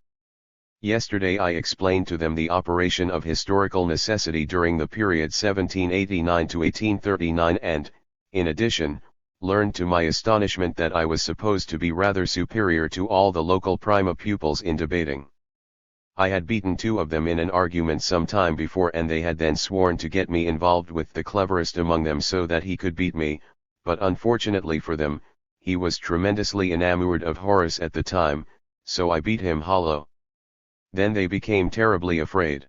Yesterday I explained to them the operation of historical necessity during the period 1789 to 1839 and, in addition, learned to my astonishment that I was supposed to be rather superior to all the local prima pupils in debating. I had beaten two of them in an argument some time before and they had then sworn to get me involved with the cleverest among them so that he could beat me, but unfortunately for them, he was tremendously enamored of Horace at the time, so I beat him hollow. Then they became terribly afraid.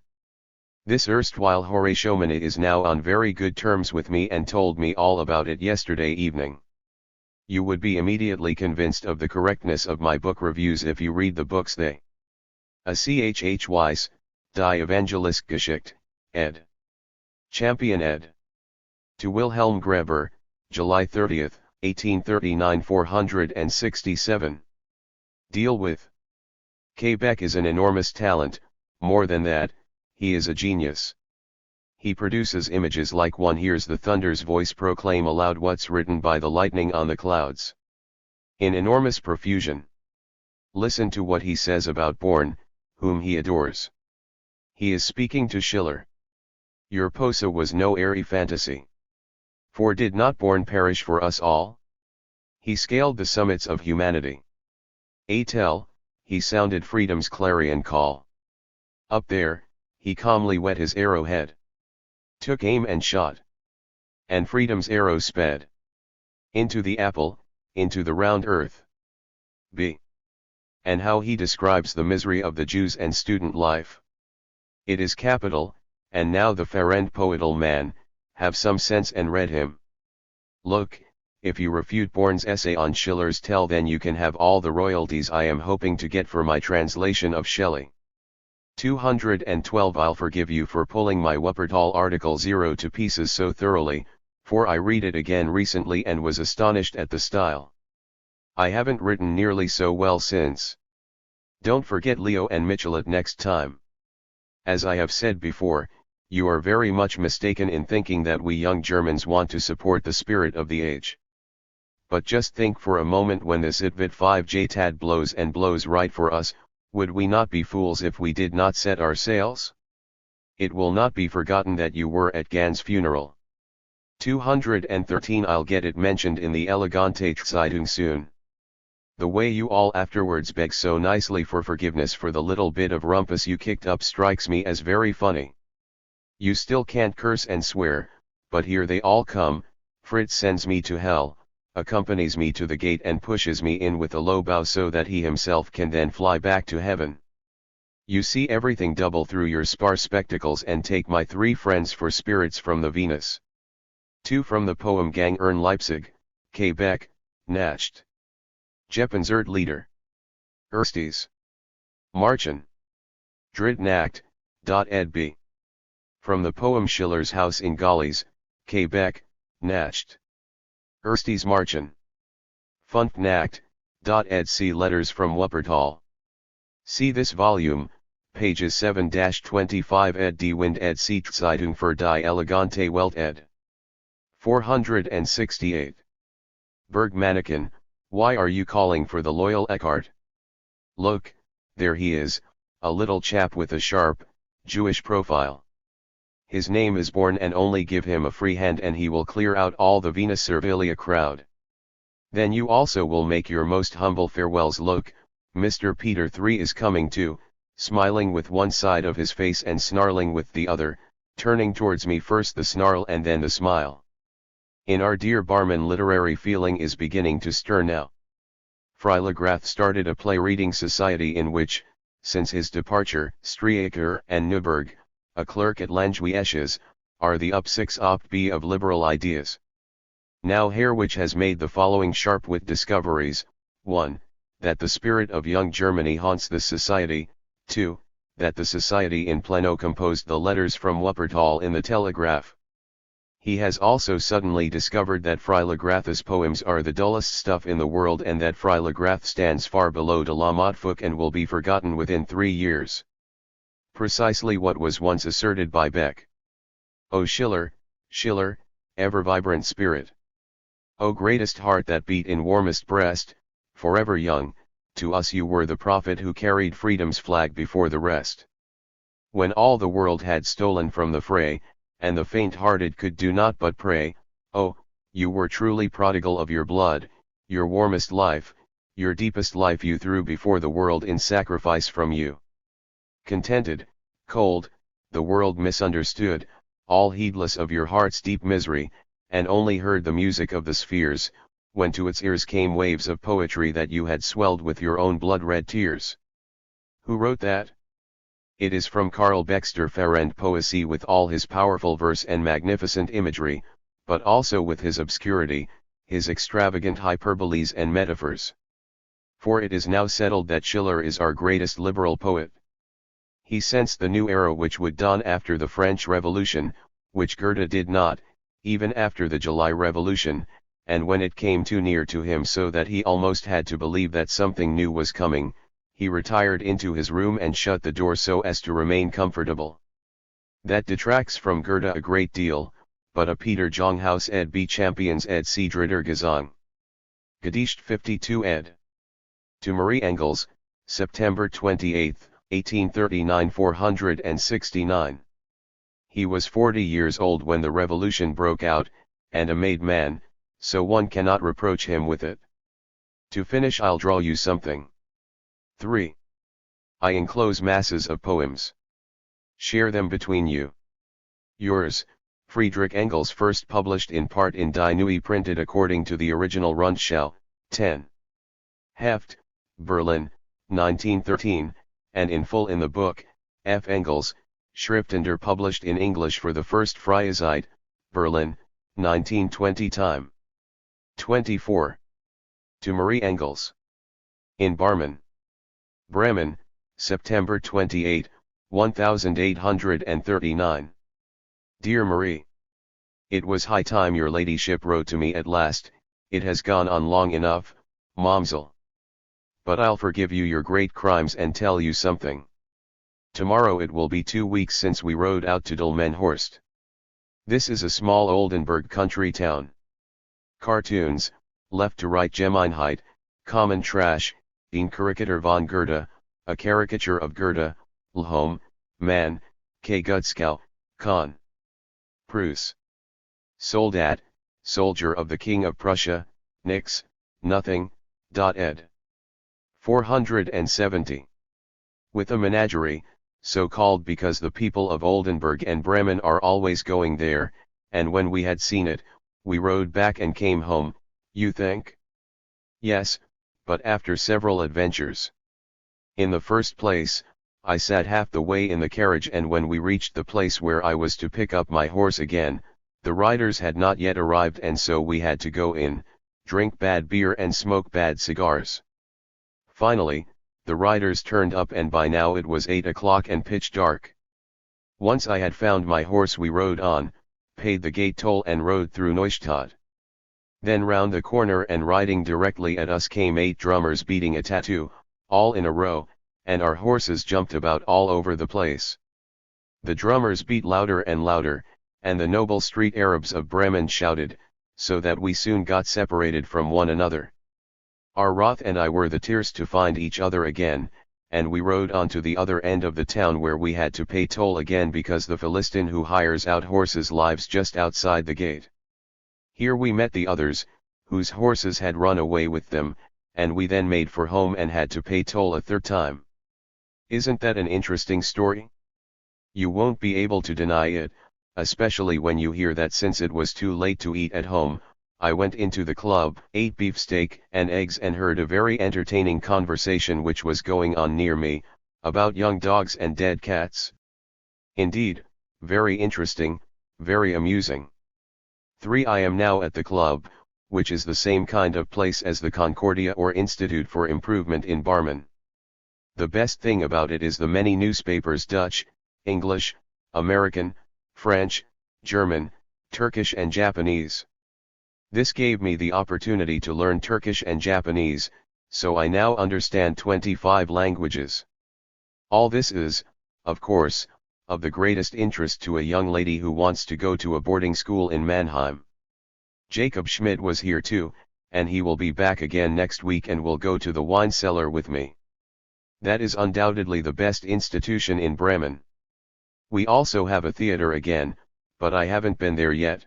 This erstwhile Horatioman is now on very good terms with me and told me all about it yesterday evening. You would be immediately convinced of the correctness of my book reviews if you read the books they. A Chh. Weiss, Die Evangelistische, ed. Champion ed. To Wilhelm Greber, July 30, 1839 467. Deal with. Quebec is an enormous talent, more than that, he is a genius. He produces images like one hears the thunder's voice proclaim aloud what's written by the lightning on the clouds. In enormous profusion. Listen to what he says about Born, whom he adores. He is speaking to Schiller. Your Posa was no airy fantasy. For did not Born perish for us all? He scaled the summits of humanity. Tell, he sounded freedom's clarion call. Up there, he calmly whet his arrowhead. Took aim and shot. And freedom's arrow sped. Into the apple, into the round earth. B. And how he describes the misery of the Jews and student life. It is capital, and now the Farend poetal man, have some sense and read him. Look, if you refute Born's essay on Schiller's Tell then you can have all the royalties I am hoping to get for my translation of Shelley. 212 I'll forgive you for pulling my Wuppertal article 0 to pieces so thoroughly, for I read it again recently and was astonished at the style. I haven't written nearly so well since. Don't forget Leo and Michelet next time. As I have said before, you are very much mistaken in thinking that we young Germans want to support the spirit of the age. But just think for a moment when this Itvit 5J tad blows and blows right for us, would we not be fools if we did not set our sails? It will not be forgotten that you were at Gann's funeral. 213 I'll get it mentioned in the Elegante Zeitung soon. The way you all afterwards beg so nicely for forgiveness for the little bit of rumpus you kicked up strikes me as very funny. You still can't curse and swear, but here they all come. Fritz sends me to hell, accompanies me to the gate and pushes me in with a low bow so that he himself can then fly back to heaven. You see everything double through your sparse spectacles and take my three friends for spirits from the Venus. 2 From the poem Gang Ern Leipzig, Quebec, Nacht. Jeppensert Lieder. Erstes. Marchen. Dritt Nacht, ed b. From the poem Schiller's House in Gallies, Quebec, Nacht. Erstes Marchen. Funkt Nacht, ed see Letters from Wuppertal. See this volume, pages 7-25 ed die Wind ed see Zeitung für die Elegante Welt ed. 468. Bergmanneken, why are you calling for the loyal Eckhart? Look, there he is, a little chap with a sharp, Jewish profile. His name is Born and only give him a free hand and he will clear out all the Venus Servilia crowd. Then you also will make your most humble farewells. Look, Mr. Peter III is coming too, smiling with one side of his face and snarling with the other, turning towards me first the snarl and then the smile. In our dear Barman literary feeling is beginning to stir now. Freilagrath started a play reading society in which, since his departure, Streaker and Neuberg, a clerk at Langwiesches, are the up 6 opt B of liberal ideas. Now Herwich has made the following sharp-wit discoveries: 1. That the spirit of young Germany haunts this society, 2. That the society in pleno composed the letters from Wuppertal in the Telegraph. He has also suddenly discovered that Freilagrath's poems are the dullest stuff in the world and that Freilagrath stands far below de la Montfort and will be forgotten within 3 years. Precisely what was once asserted by Beck. O Schiller, Schiller, ever vibrant spirit! O greatest heart that beat in warmest breast, forever young, to us you were the prophet who carried freedom's flag before the rest. When all the world had stolen from the fray, and the faint-hearted could do naught but pray, oh, you were truly prodigal of your blood, your warmest life, your deepest life you threw before the world in sacrifice from you. Contented, cold, the world misunderstood, all heedless of your heart's deep misery, and only heard the music of the spheres, when to its ears came waves of poetry that you had swelled with your own blood-red tears. Who wrote that? It is from Karl Beck's Farend Poesie, with all his powerful verse and magnificent imagery, but also with his obscurity, his extravagant hyperboles and metaphors. For it is now settled that Schiller is our greatest liberal poet. He sensed the new era which would dawn after the French Revolution, which Goethe did not, even after the July Revolution, and when it came too near to him so that he almost had to believe that something new was coming, he retired into his room and shut the door so as to remain comfortable. That detracts from Goethe a great deal, but a Peter Jonghaus ed. B. Champions ed. C. Dritter Gesang. Gedicht 52 ed. To Marie Engels, September 28, 1839 469. He was 40 years old when the revolution broke out, and a made man, so one cannot reproach him with it. To finish, I'll draw you something. 3. I enclose masses of poems. Share them between you. Yours, Friedrich Engels, first published in part in Die Neue, printed according to the original Rundschau, 10. Heft, Berlin, 1913, and in full in the book, F. Engels, Schriftender, published in English for the first Freie Zeit, Berlin, 1920. Time 24. To Marie Engels. In Barmen. Bremen, September 28, 1839. Dear Marie. It was high time your ladyship wrote to me at last. It has gone on long enough, Momsel. But I'll forgive you your great crimes and tell you something. Tomorrow it will be 2 weeks since we rode out to Delmenhorst. This is a small Oldenburg country town. Cartoons, left to right Gemeinheit, common trash, een Caricature von Goethe, a caricature of Goethe, Lhom, man, K. Gutskow, Con. Prus. Soldat, soldier of the King of Prussia, nix, nothing, ed. 470. With a menagerie, so called because the people of Oldenburg and Bremen are always going there, and when we had seen it, we rode back and came home, you think? Yes, but after several adventures. In the first place, I sat half the way in the carriage, and when we reached the place where I was to pick up my horse again, the riders had not yet arrived, and so we had to go in, drink bad beer and smoke bad cigars. Finally, the riders turned up, and by now it was 8 o'clock and pitch dark. Once I had found my horse, we rode on, paid the gate toll and rode through Neustadt. Then round the corner and riding directly at us came 8 drummers beating a tattoo, all in a row, and our horses jumped about all over the place. The drummers beat louder and louder, and the noble street Arabs of Bremen shouted, so that we soon got separated from one another. Our wrath and I were the tears to find each other again, and we rode on to the other end of the town, where we had to pay toll again because the Philistine who hires out horses lives just outside the gate. Here we met the others, whose horses had run away with them, and we then made for home and had to pay toll a third time. Isn't that an interesting story? You won't be able to deny it, especially when you hear that since it was too late to eat at home, I went into the club, ate beefsteak and eggs, and heard a very entertaining conversation which was going on near me, about young dogs and dead cats. Indeed, very interesting, very amusing. 3. I am now at the club, which is the same kind of place as the Concordia or Institute for Improvement in Barmen. The best thing about it is the many newspapers, Dutch, English, American, French, German, Turkish and Japanese. This gave me the opportunity to learn Turkish and Japanese, so I now understand 25 languages. All this is, of course, of the greatest interest to a young lady who wants to go to a boarding school in Mannheim. Jacob Schmidt was here too, and he will be back again next week and will go to the wine cellar with me. That is undoubtedly the best institution in Bremen. We also have a theater again, but I haven't been there yet.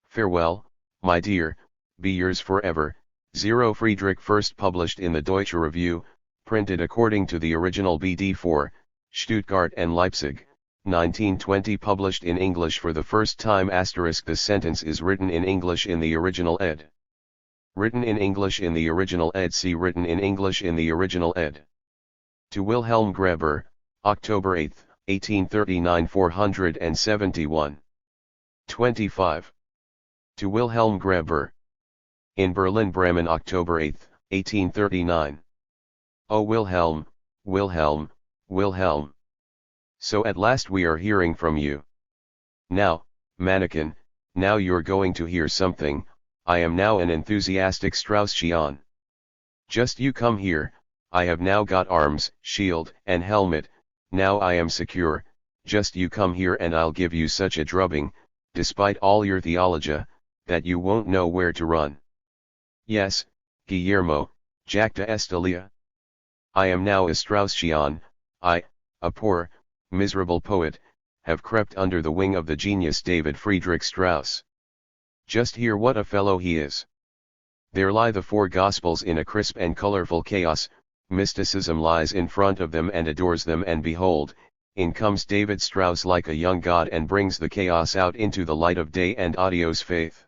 Farewell, my dear, be yours forever, 0 Friedrich, first published in the Deutsche Review, printed according to the original BD4, Stuttgart and Leipzig, 1920, published in English for the first time. This sentence is written in English in the original ed. Written in English in the original ed. See written in English in the original ed. To Wilhelm Greber, October 8, 1839, 471. 25. To Wilhelm Greber. In Berlin, Bremen, October 8, 1839. Oh Wilhelm, Wilhelm, Wilhelm. So at last we are hearing from you. Now, mannequin, now you're going to hear something. I am now an enthusiastic Straussian. Just you come here, I have now got arms, shield, and helmet, now I am secure, just you come here and I'll give you such a drubbing, despite all your theology, that you won't know where to run. Yes, Guillermo, Jacta Estelia. I am now a Straussian, I, a poor, miserable poet, have crept under the wing of the genius David Friedrich Strauss. Just hear what a fellow he is. There lie the four Gospels in a crisp and colorful chaos, mysticism lies in front of them and adores them, and behold, in comes David Strauss like a young god and brings the chaos out into the light of day and adios faith.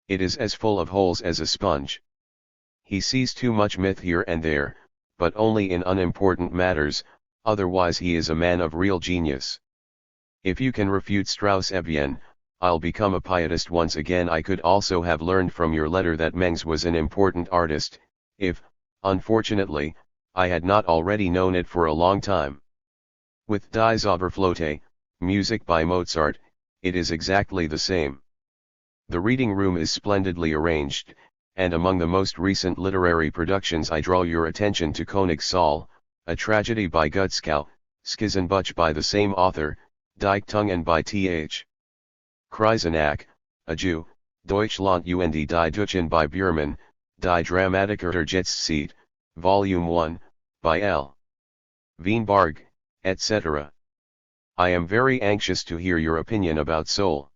It is as full of holes as a sponge. He sees too much myth here and there, but only in unimportant matters, otherwise he is a man of real genius. If you can refute Strauss Evian, I'll become a pietist once again. I could also have learned from your letter that Mengs was an important artist, if, unfortunately, I had not already known it for a long time. With Die Zauberflöte, music by Mozart, it is exactly the same. The reading room is splendidly arranged, and among the most recent literary productions I draw your attention to Königssaal, a tragedy by Gutzkow, Skizzenbuch by the same author, Dichtungen by Th. Kreisenach, a Jew, Deutschland und die Deutschen by Biermann, Die Dramatik der Jetztzeit, Volume 1, by L. Wienbarg, etc. I am very anxious to hear your opinion about soul.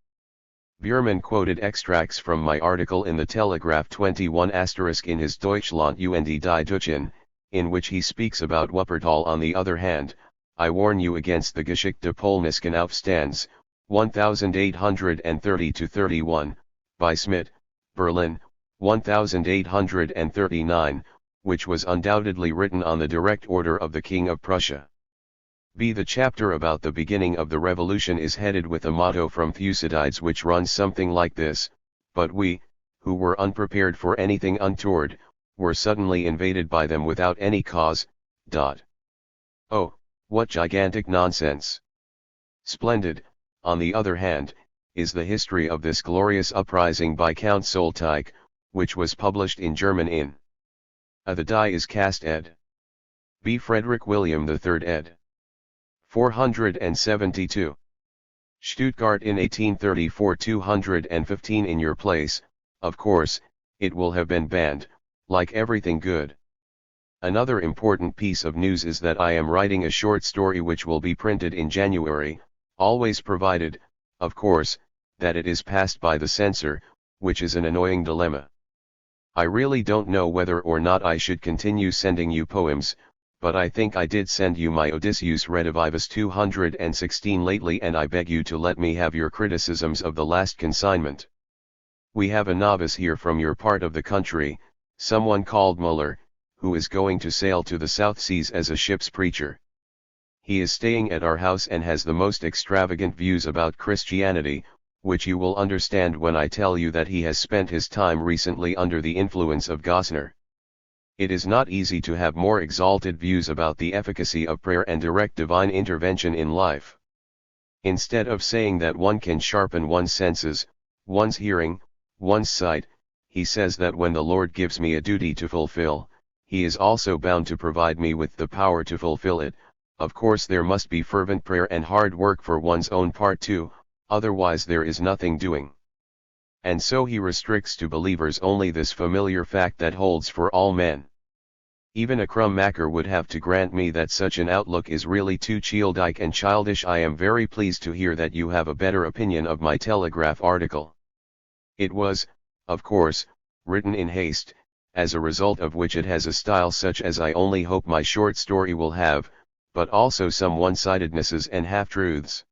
Biermann quoted extracts from my article in the Telegraph 21* in his Deutschland und die Deutschen, in which he speaks about Wuppertal. On the other hand, I warn you against the Geschichte Polnischen Aufstands, 1830-31, by Schmidt, Berlin, 1839, which was undoubtedly written on the direct order of the King of Prussia. B. The chapter about the beginning of the revolution is headed with a motto from Thucydides which runs something like this: but we, who were unprepared for anything untoward, were suddenly invaded by them without any cause. Oh, what gigantic nonsense! Splendid, on the other hand, is the history of this glorious uprising by Count Soltike, which was published in German in The Die is Cast ed. B. Frederick William III ed. 472. Stuttgart in 1834. 215. In your place, of course, it will have been banned, like everything good. Another important piece of news is that I am writing a short story which will be printed in January, always provided, of course, that it is passed by the censor, which is an annoying dilemma. I really don't know whether or not I should continue sending you poems, but I think I did send you my Odysseus Redivivus 216 lately, and I beg you to let me have your criticisms of the last consignment. We have a novice here from your part of the country, someone called Muller, who is going to sail to the South Seas as a ship's preacher. He is staying at our house and has the most extravagant views about Christianity, which you will understand when I tell you that he has spent his time recently under the influence of Gosner. It is not easy to have more exalted views about the efficacy of prayer and direct divine intervention in life. Instead of saying that one can sharpen one's senses, one's hearing, one's sight, he says that when the Lord gives me a duty to fulfill, he is also bound to provide me with the power to fulfill it. of course there must be fervent prayer and hard work for one's own part too, otherwise there is nothing doing. And so he restricts to believers only this familiar fact that holds for all men. Even a crumb-macker would have to grant me that such an outlook is really too childlike and childish. I am very pleased to hear that you have a better opinion of my Telegraph article. It was, of course, written in haste, as a result of which it has a style such as I only hope my short story will have, but also some one-sidednesses and half-truths.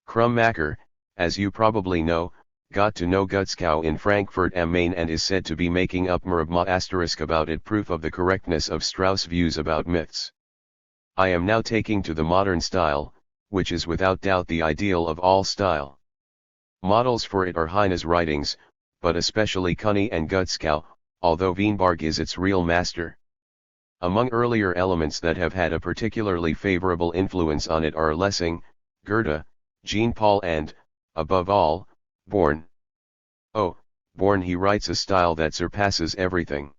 Crumb-macker, as you probably know, got to know Gutskow in Frankfurt am Main and is said to be making up ** about it, proof of the correctness of Strauss' views about myths. I am now taking to the modern style, which is without doubt the ideal of all style. Models for it are Heine's writings, but especially Kuhne and Gutskow, although Wienbarg is its real master. Among earlier elements that have had a particularly favorable influence on it are Lessing, Goethe, Jean-Paul and, above all, Born. Oh, Born, he writes a style that surpasses everything.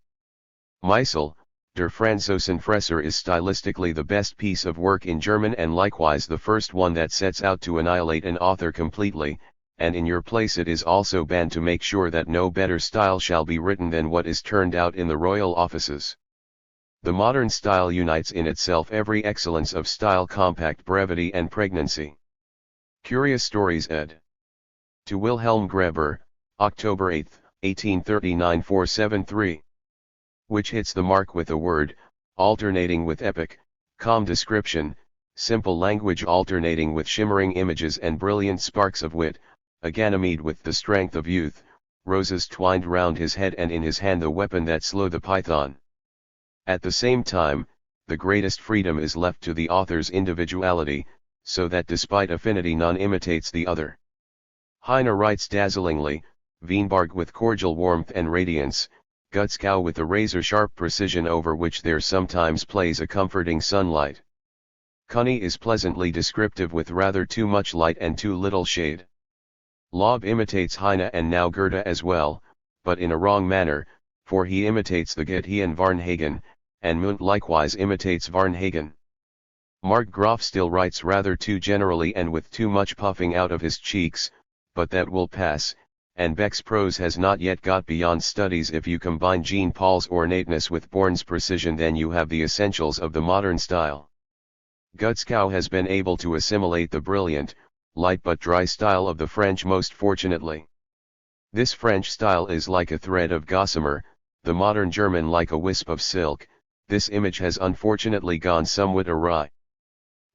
Meisel, Der Franzosenfresser is stylistically the best piece of work in German and likewise the first one that sets out to annihilate an author completely, and in your place it is also banned to make sure that no better style shall be written than what is turned out in the royal offices. The modern style unites in itself every excellence of style, compact brevity and pregnancy. Curious Stories ed. To Wilhelm Greber, October 8, 1839 473. Which hits the mark with a word, alternating with epic, calm description, simple language alternating with shimmering images and brilliant sparks of wit, a Ganymede with the strength of youth, roses twined round his head and in his hand the weapon that slew the python. At the same time, the greatest freedom is left to the author's individuality, so that despite affinity none imitates the other. Heine writes dazzlingly, Wienbarg with cordial warmth and radiance, Gutskow with a razor-sharp precision over which there sometimes plays a comforting sunlight. Kuhne is pleasantly descriptive with rather too much light and too little shade. Laub imitates Heine and now Goethe as well, but in a wrong manner, for he imitates the Goethean Varnhagen, and Munt likewise imitates Varnhagen. Markgraf still writes rather too generally and with too much puffing out of his cheeks, but that will pass, and Beck's prose has not yet got beyond studies. If you combine Jean-Paul's ornateness with Born's precision, then you have the essentials of the modern style. Gutskow has been able to assimilate the brilliant, light but dry style of the French most fortunately. This French style is like a thread of gossamer, the modern German like a wisp of silk. This image has unfortunately gone somewhat awry.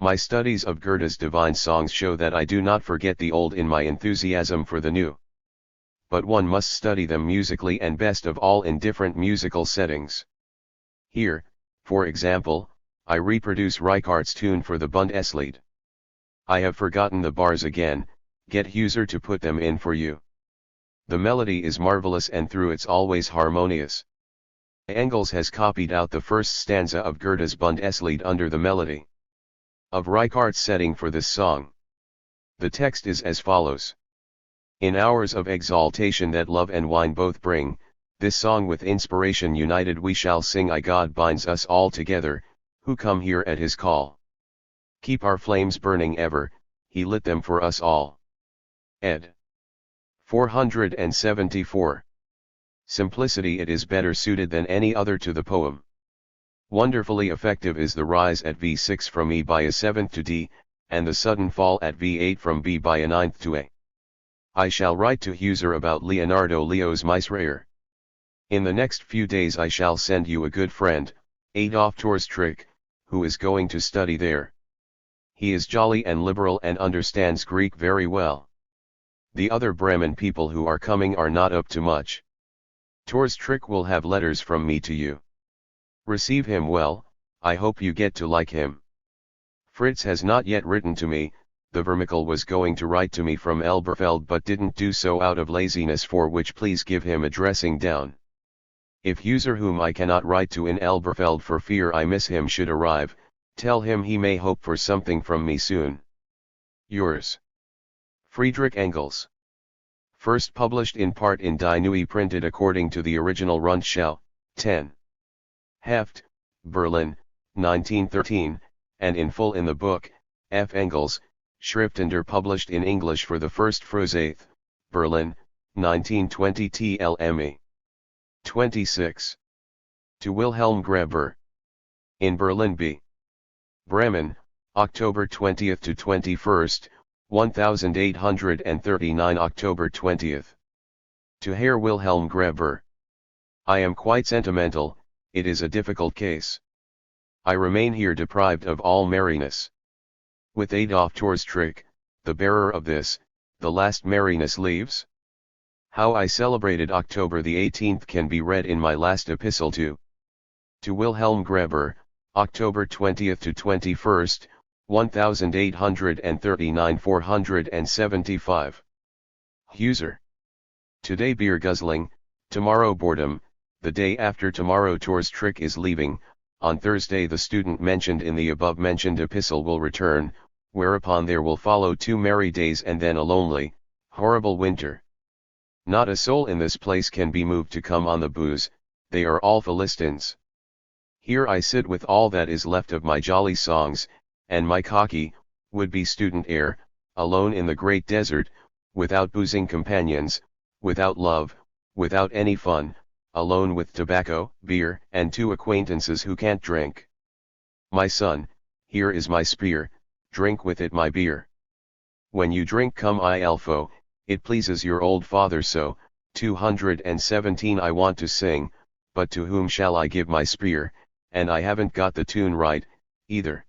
My studies of Goethe's divine songs show that I do not forget the old in my enthusiasm for the new. But one must study them musically and best of all in different musical settings. Here, for example, I reproduce Reichardt's tune for the Bundeslied. I have forgotten the bars again, get Huser to put them in for you. The melody is marvelous and through it's always harmonious. Engels has copied out the first stanza of Goethe's Bundeslied under the melody of Reichardt's setting for this song. The text is as follows. In hours of exaltation that love and wine both bring, this song with inspiration united we shall sing. God binds us all together, who come here at his call. Keep our flames burning ever, he lit them for us all. Ed. 474. Simplicity. It is better suited than any other to the poem. Wonderfully effective is the rise at V6 from E by a seventh to D, and the sudden fall at V8 from B by a ninth to A. I shall write to Huser about Leonardo Leo's Misraer. In the next few days I shall send you a good friend, Adolf Torstrick, who is going to study there. He is jolly and liberal and understands Greek very well. The other Bremen people who are coming are not up to much. Torstrick will have letters from me to you. Receive him well, I hope you get to like him. Fritz has not yet written to me. The Vermicle was going to write to me from Elberfeld but didn't do so out of laziness, for which please give him a dressing down. If Huser, whom I cannot write to in Elberfeld for fear I miss him, should arrive, tell him he may hope for something from me soon. Yours. Friedrich Engels. First published in part in Die Neue, printed according to the original Rundschau, 10. Heft, Berlin, 1913, and in full in the book, F. Engels, Schriftender published in English for the first Frühzeit, Berlin, 1920 TLME. 26. To Wilhelm Greber. In Berlin B. Bremen, October 20 to 21, 1839 October 20. To Herr Wilhelm Greber. I am quite sentimental, it is a difficult case. I remain here deprived of all merriness. With Adolf Torstrick, the bearer of this, the last merriness leaves? How I celebrated October the 18th can be read in my last epistle to Wilhelm Greber, October 20 to 21, 1839 475. Huser. Today beer guzzling, tomorrow boredom, the day after tomorrow Torstrick is leaving, on Thursday the student mentioned in the above-mentioned epistle will return, whereupon there will follow 2 merry days and then a lonely, horrible winter. Not a soul in this place can be moved to come on the booze, they are all Philistines. Here I sit with all that is left of my jolly songs, and my cocky, would-be student air, alone in the great desert, without boozing companions, without love, without any fun, alone with tobacco, beer, and 2 acquaintances who can't drink. My son, here is my spear, drink with it my beer. When you drink come I elfo, it pleases your old father so. 217 I want to sing, but to whom shall I give my spear, and I haven't got the tune right, either.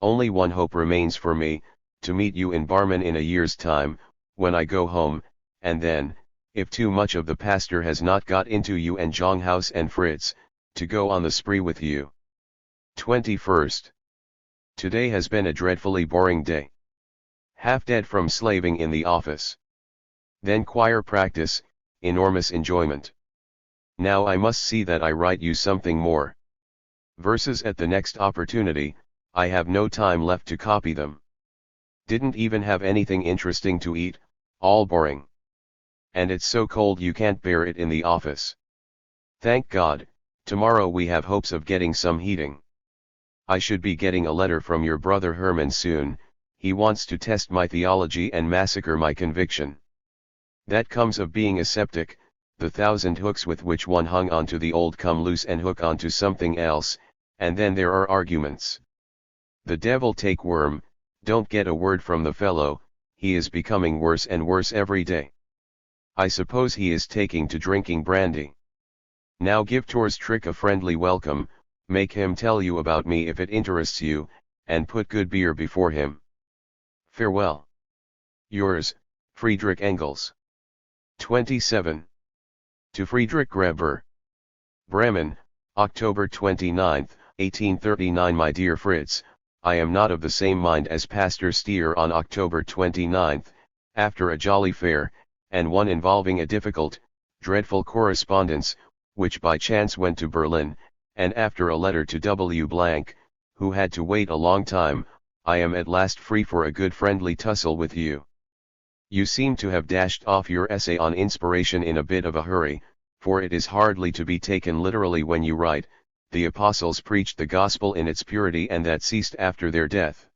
Only one hope remains for me, to meet you in Barmen in a year's time, when I go home, and then, if too much of the pastor has not got into you and Jonghaus and Fritz, to go on the spree with you. 21st. Today has been a dreadfully boring day. Half dead from slaving in the office. Then choir practice, enormous enjoyment. Now I must see that I write you something more. Verses at the next opportunity, I have no time left to copy them. Didn't even have anything interesting to eat, all boring. And it's so cold you can't bear it in the office. Thank God, tomorrow we have hopes of getting some heating. I should be getting a letter from your brother Herman soon, he wants to test my theology and massacre my conviction. That comes of being a septic, the 1,000 hooks with which one hung onto the old come loose and hook onto something else, and then there are arguments. The devil take worm, don't get a word from the fellow, he is becoming worse and worse every day. I suppose he is taking to drinking brandy. Now give Torstrick a friendly welcome, make him tell you about me if it interests you, and put good beer before him. Farewell. Yours, Friedrich Engels. 27. To Friedrich Greber. Bremen, October 29, 1839 My dear Fritz, I am not of the same mind as Pastor Stier on October 29, after a jolly fair, and one involving a difficult, dreadful correspondence, which by chance went to Berlin, and after a letter to W. who had to wait a long time, I am at last free for a good friendly tussle with you. You seem to have dashed off your essay on inspiration in a bit of a hurry, for it is hardly to be taken literally when you write, the apostles preached the gospel in its purity and that ceased after their death.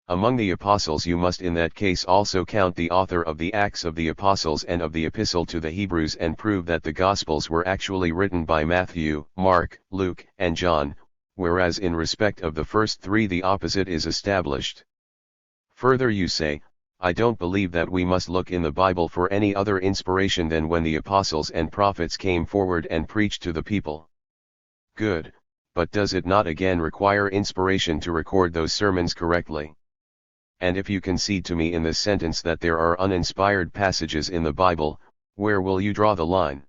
Among the apostles you must in that case also count the author of the Acts of the Apostles and of the Epistle to the Hebrews and prove that the Gospels were actually written by Matthew, Mark, Luke, and John, whereas in respect of the first 3 the opposite is established. Further you say, I don't believe that we must look in the Bible for any other inspiration than when the apostles and prophets came forward and preached to the people. Good, but does it not again require inspiration to record those sermons correctly? And if you concede to me in this sentence that there are uninspired passages in the Bible, where will you draw the line?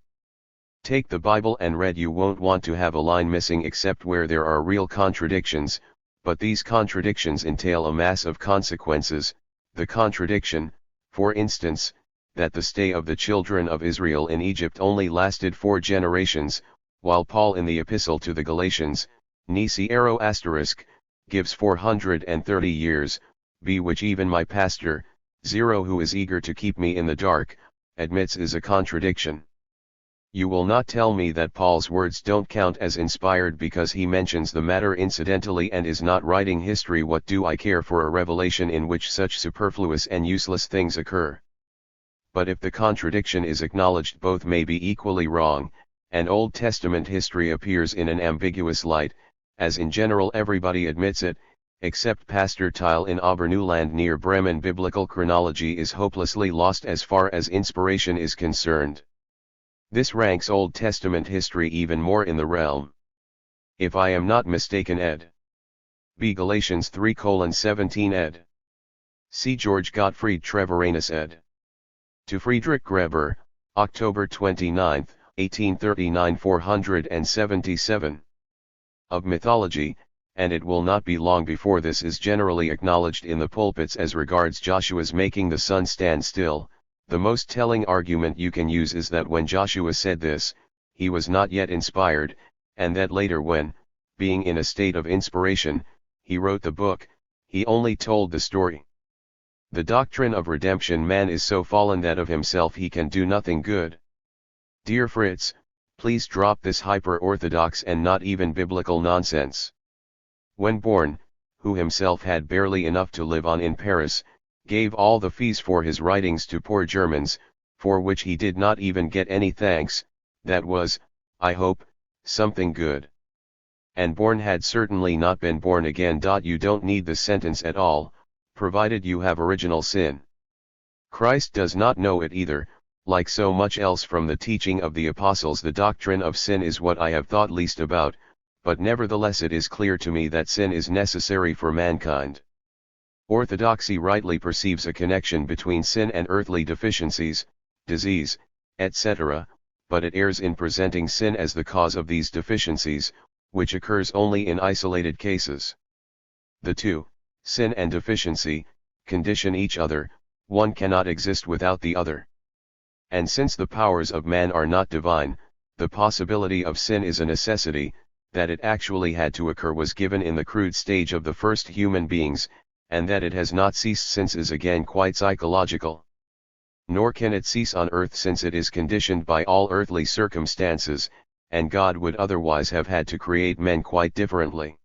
Take the Bible and read, you won't want to have a line missing except where there are real contradictions, but these contradictions entail a mass of consequences. The contradiction, for instance, that the stay of the children of Israel in Egypt only lasted 4 generations, while Paul in the Epistle to the Galatians, Nisi Arrow *, gives 430 years, b which even my pastor, Zero who is eager to keep me in the dark, admits is a contradiction. You will not tell me that Paul's words don't count as inspired because he mentions the matter incidentally and is not writing history. What do I care for a revelation in which such superfluous and useless things occur? But if the contradiction is acknowledged, both may be equally wrong, and Old Testament history appears in an ambiguous light, as in general everybody admits it, except Pastor Tile in Oberneuland near Bremen. Biblical chronology is hopelessly lost as far as inspiration is concerned. This ranks Old Testament history even more in the realm. If I am not mistaken, ed. B. Galatians 3:17 ed. C. George Gottfried Treviranus ed. To Friedrich Greber, October 29, 1839 477. Of mythology, and it will not be long before this is generally acknowledged in the pulpits as regards Joshua's making the sun stand still. The most telling argument you can use is that when Joshua said this, he was not yet inspired, and that later when, being in a state of inspiration, he wrote the book, he only told the story. The doctrine of redemption: man is so fallen that of himself he can do nothing good. Dear Fritz, please drop this hyper-orthodox and not even biblical nonsense. When Born, who himself had barely enough to live on in Paris, gave all the fees for his writings to poor Germans, for which he did not even get any thanks, that was, I hope, something good. And Born had certainly not been born again. You don't need the sentence at all, provided you have original sin. Christ does not know it either. Like so much else from the teaching of the apostles, the doctrine of sin is what I have thought least about, but nevertheless it is clear to me that sin is necessary for mankind. Orthodoxy rightly perceives a connection between sin and earthly deficiencies, disease, etc., but it errs in presenting sin as the cause of these deficiencies, which occurs only in isolated cases. The two, sin and deficiency, condition each other. One cannot exist without the other. And since the powers of man are not divine, the possibility of sin is a necessity. That it actually had to occur was given in the crude stage of the first human beings, and that it has not ceased since is again quite psychological. Nor can it cease on earth, since it is conditioned by all earthly circumstances, and God would otherwise have had to create men quite differently.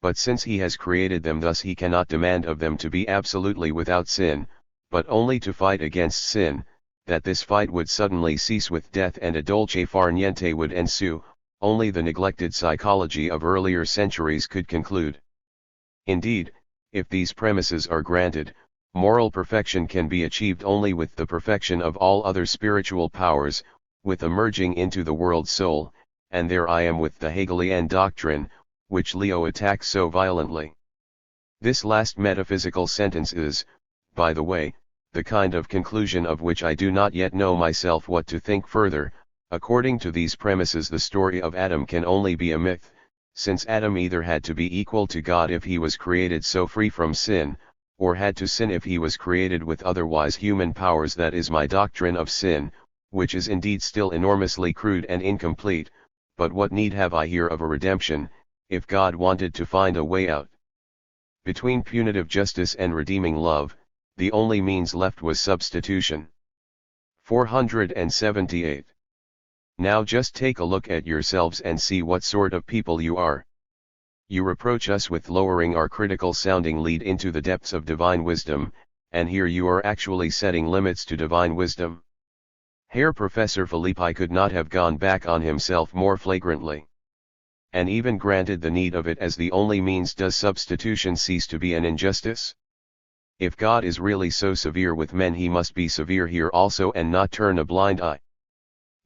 But since he has created them thus, he cannot demand of them to be absolutely without sin, but only to fight against sin. That this fight would suddenly cease with death and a dolce far niente would ensue, only the neglected psychology of earlier centuries could conclude. Indeed, if these premises are granted, moral perfection can be achieved only with the perfection of all other spiritual powers, with a merging into the world soul, and there I am with the Hegelian doctrine, which Leo attacks so violently. This last metaphysical sentence is, by the way, the kind of conclusion of which I do not yet know myself what to think further. According to these premises, the story of Adam can only be a myth, since Adam either had to be equal to God if he was created so free from sin, or had to sin if he was created with otherwise human powers. That is my doctrine of sin, which is indeed still enormously crude and incomplete, but what need have I here of a redemption, if God wanted to find a way out? Between punitive justice and redeeming love, the only means left was substitution. 478. Now just take a look at yourselves and see what sort of people you are. You reproach us with lowering our critical sounding lead into the depths of divine wisdom, and here you are actually setting limits to divine wisdom. Herr Professor Philippi could not have gone back on himself more flagrantly. And even granted the need of it as the only means, does substitution cease to be an injustice? If God is really so severe with men, he must be severe here also and not turn a blind eye.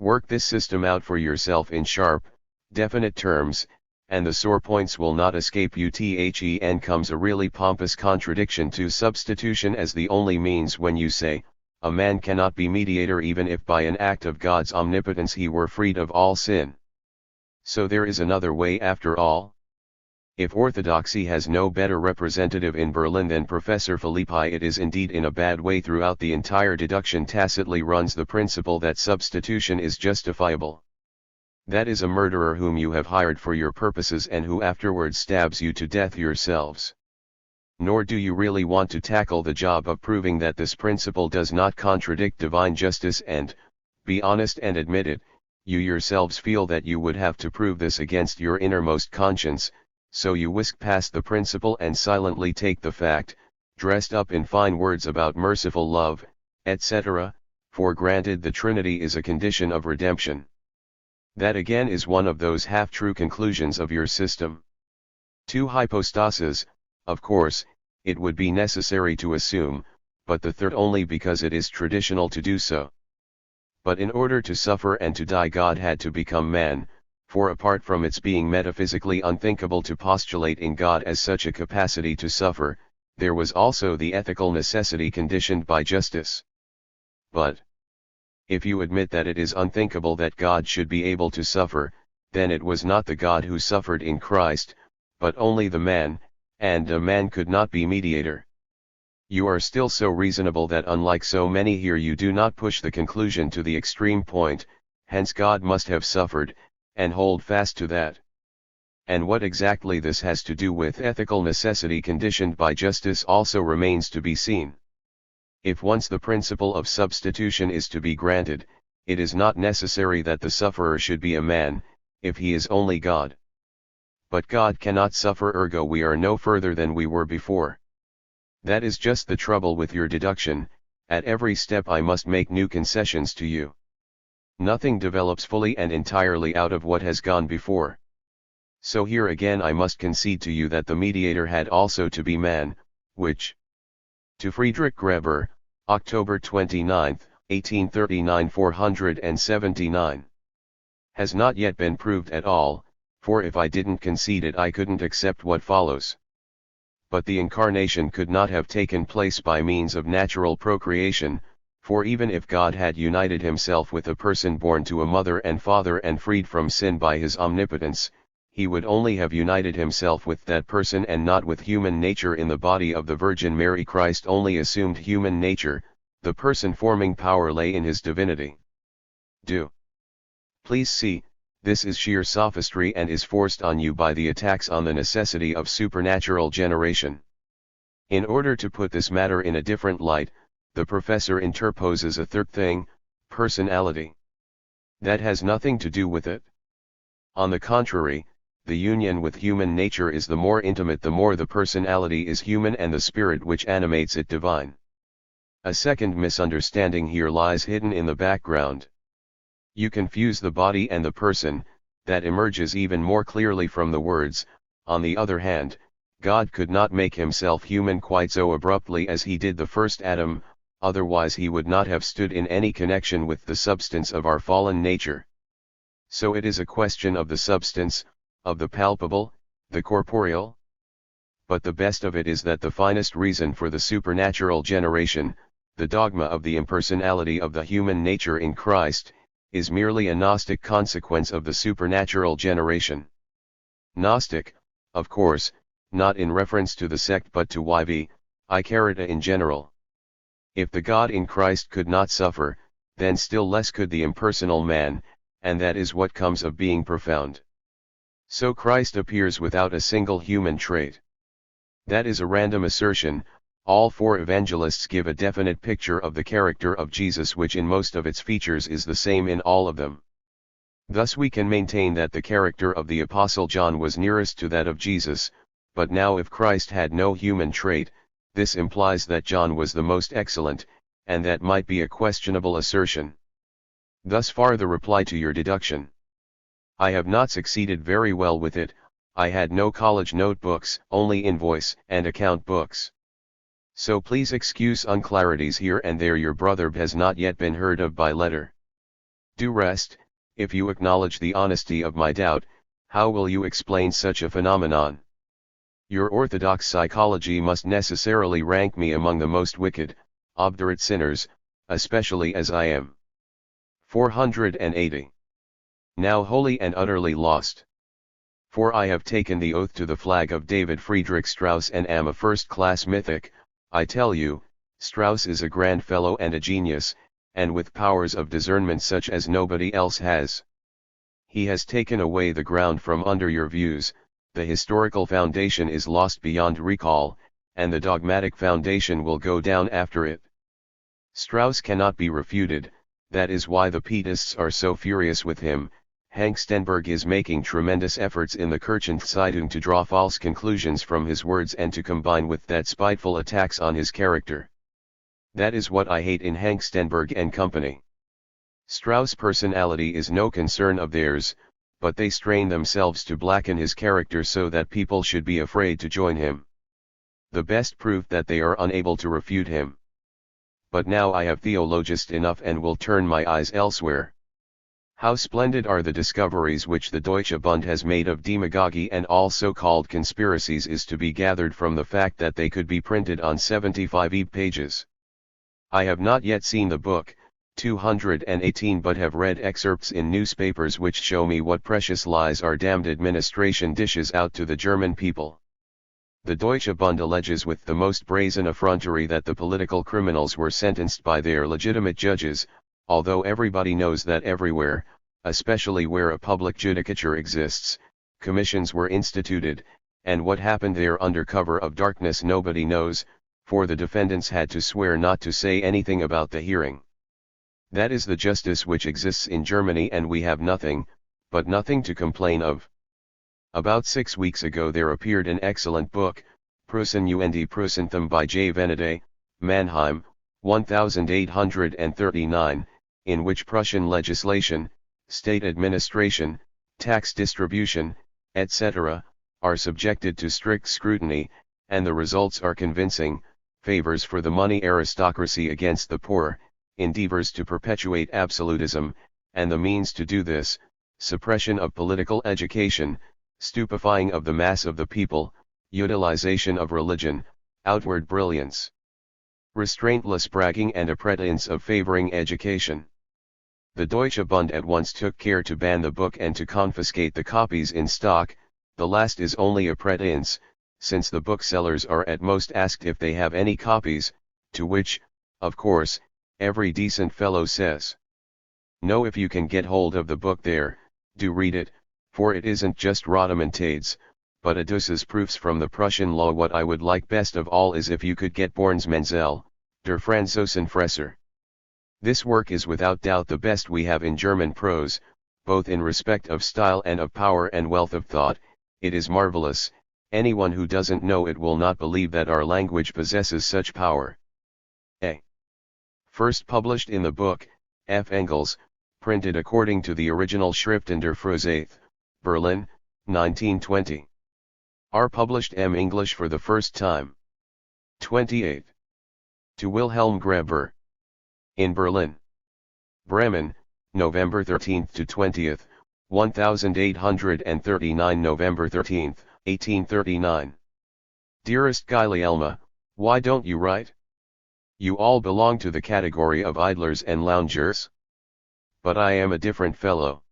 Work this system out for yourself in sharp, definite terms, and the sore points will not escape you. Then comes a really pompous contradiction to substitution as the only means when you say, a man cannot be mediator even if by an act of God's omnipotence he were freed of all sin. So there is another way after all? If orthodoxy has no better representative in Berlin than Professor Philippi, it is indeed in a bad way. Throughout the entire deduction tacitly runs the principle that substitution is justifiable. That is a murderer whom you have hired for your purposes and who afterwards stabs you to death yourselves. Nor do you really want to tackle the job of proving that this principle does not contradict divine justice and, be honest and admit it, you yourselves feel that you would have to prove this against your innermost conscience, so you whisk past the principle and silently take the fact, dressed up in fine words about merciful love, etc., for granted the Trinity is a condition of redemption. That again is one of those half-true conclusions of your system. Two hypostases, of course, it would be necessary to assume, but the third only because it is traditional to do so. But in order to suffer and to die God had to become man, for apart from its being metaphysically unthinkable to postulate in God as such a capacity to suffer, there was also the ethical necessity conditioned by justice. But if you admit that it is unthinkable that God should be able to suffer, then it was not the God who suffered in Christ, but only the man, and a man could not be mediator. You are still so reasonable that unlike so many here you do not push the conclusion to the extreme point, hence God must have suffered, and hold fast to that. And what exactly this has to do with ethical necessity conditioned by justice also remains to be seen. If once the principle of substitution is to be granted, it is not necessary that the sufferer should be a man, if he is only God. But God cannot suffer, ergo we are no further than we were before. That is just the trouble with your deduction. At every step I must make new concessions to you. Nothing develops fully and entirely out of what has gone before. So here again I must concede to you that the mediator had also to be man, which, to Friedrich Greber, October 29, 1839 479, has not yet been proved at all, for if I didn't concede it I couldn't accept what follows. But the incarnation could not have taken place by means of natural procreation, for even if God had united himself with a person born to a mother and father and freed from sin by his omnipotence, he would only have united himself with that person and not with human nature in the body of the Virgin Mary. Christ only assumed human nature, the person forming power lay in his divinity. Do please see, this is sheer sophistry and is forced on you by the attacks on the necessity of supernatural generation. In order to put this matter in a different light, the professor interposes a third thing, personality. That has nothing to do with it. On the contrary, the union with human nature is the more intimate the more the personality is human and the spirit which animates it divine. A second misunderstanding here lies hidden in the background. You confuse the body and the person, that emerges even more clearly from the words. On the other hand, God could not make himself human quite so abruptly as he did the first Adam, otherwise he would not have stood in any connection with the substance of our fallen nature. So it is a question of the substance, of the palpable, the corporeal. But the best of it is that the finest reason for the supernatural generation, the dogma of the impersonality of the human nature in Christ, is merely a Gnostic consequence of the supernatural generation. Gnostic, of course, not in reference to the sect but to Icarita in general. If the God in Christ could not suffer, then still less could the impersonal man, and that is what comes of being profound. So Christ appears without a single human trait. That is a random assertion. All four evangelists give a definite picture of the character of Jesus which in most of its features is the same in all of them. Thus we can maintain that the character of the Apostle John was nearest to that of Jesus, but now if Christ had no human trait, this implies that John was the most excellent, and that might be a questionable assertion. Thus far the reply to your deduction. I have not succeeded very well with it. I had no college notebooks, only invoice and account books. So please excuse unclarities here and there. Your brother has not yet been heard of by letter. Do rest. If you acknowledge the honesty of my doubt, how will you explain such a phenomenon? Your orthodox psychology must necessarily rank me among the most wicked, obdurate sinners, especially as I am 480. Now wholly and utterly lost. For I have taken the oath to the flag of David Friedrich Strauss and am a first-class mythic. I tell you, Strauss is a grand fellow and a genius, and with powers of discernment such as nobody else has. He has taken away the ground from under your views, the historical foundation is lost beyond recall, and the dogmatic foundation will go down after it. Strauss cannot be refuted, That is why the Pietists are so furious with him. Hank Stenberg is making tremendous efforts in the Kirchenzeitung to draw false conclusions from his words and to combine with that spiteful attacks on his character. That is what I hate in Hank Stenberg and company. Strauss' personality is no concern of theirs, but they strain themselves to blacken his character so that people should be afraid to join him. The best proof that they are unable to refute him. But now I have theologist enough and will turn my eyes elsewhere. How splendid are the discoveries which the Deutsche Bund has made of demagogy and all so-called conspiracies is to be gathered from the fact that they could be printed on 75 pages. I have not yet seen the book, 218, but have read excerpts in newspapers which show me what precious lies our damned administration dishes out to the German people. The Deutsche Bund alleges with the most brazen effrontery that the political criminals were sentenced by their legitimate judges, although everybody knows that everywhere, especially where a public judicature exists, commissions were instituted, and what happened there under cover of darkness nobody knows, for the defendants had to swear not to say anything about the hearing. That is the justice which exists in Germany, and we have nothing, but nothing to complain of. About 6 weeks ago there appeared an excellent book, Preußen und Preußentum by J. Venede, Mannheim, 1839, in which Prussian legislation, state administration, tax distribution, etc., are subjected to strict scrutiny, and the results are convincing: favors for the money aristocracy against the poor, endeavors to perpetuate absolutism, and the means to do this: suppression of political education, stupefying of the mass of the people, utilization of religion, outward brilliance, restraintless bragging, and a pretense of favoring education. The Deutsche Bund at once took care to ban the book and to confiscate the copies in stock. The last is only a pretense, since the booksellers are at most asked if they have any copies, to which, of course, every decent fellow says, "No, if you can get hold of the book there, do read it, for it isn't just rhodomontades, but adduces proofs from the Prussian law. What I would like best of all is if you could get Born's Menzel, der Franzosenfresser. This work is without doubt the best we have in German prose, both in respect of style and of power and wealth of thought. It is marvelous. Anyone who doesn't know it will not believe that our language possesses such power." A. First published in the book, F. Engels, printed according to the original Schriften der Frohseth, Berlin, 1920. R. published M. English for the first time. 28. To Wilhelm Greber. In Berlin. Bremen, November 13 to 20, 1839. November 13, 1839. Dearest Guilielma, why don't you write? You all belong to the category of idlers and loungers. But I am a different fellow.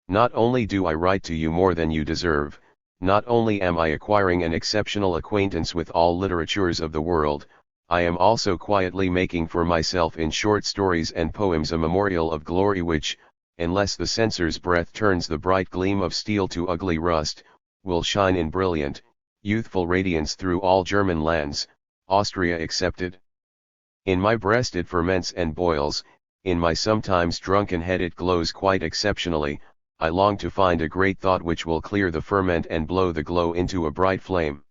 Not only do I write to you more than you deserve, not only am I acquiring an exceptional acquaintance with all literatures of the world, I am also quietly making for myself in short stories and poems a memorial of glory which, unless the censor's breath turns the bright gleam of steel to ugly rust, will shine in brilliant, youthful radiance through all German lands, Austria excepted. In my breast it ferments and boils, in my sometimes drunken head it glows quite exceptionally. I long to find a great thought which will clear the ferment and blow the glow into a bright flame.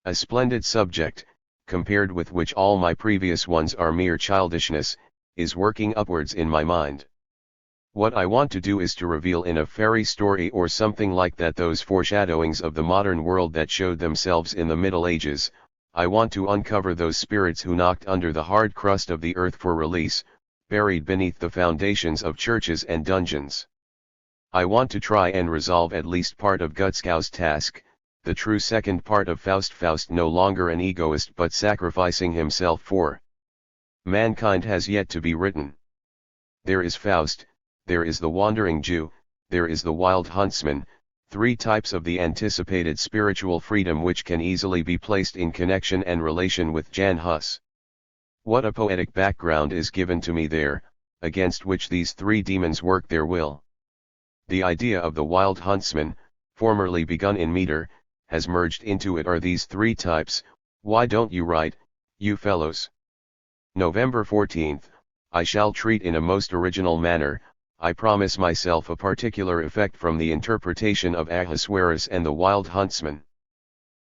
A splendid subject, compared with which all my previous ones are mere childishness, is working upwards in my mind. What I want to do is to reveal in a fairy story or something like that those foreshadowings of the modern world that showed themselves in the Middle Ages. I want to uncover those spirits who knocked under the hard crust of the earth for release, buried beneath the foundations of churches and dungeons. I want to try and resolve at least part of Gutzkow's task, the true second part of Faust. Faust no longer an egoist but sacrificing himself for mankind has yet to be written. There is Faust, there is the wandering Jew, there is the wild huntsman, three types of the anticipated spiritual freedom which can easily be placed in connection and relation with Jan Hus. What a poetic background is given to me there, against which these three demons work their will. The idea of the wild huntsman, formerly begun in meter, has merged into it are these three types. Why don't you write, you fellows? November 14, I shall treat in a most original manner. I promise myself a particular effect from the interpretation of Ahasuerus and the Wild Huntsman.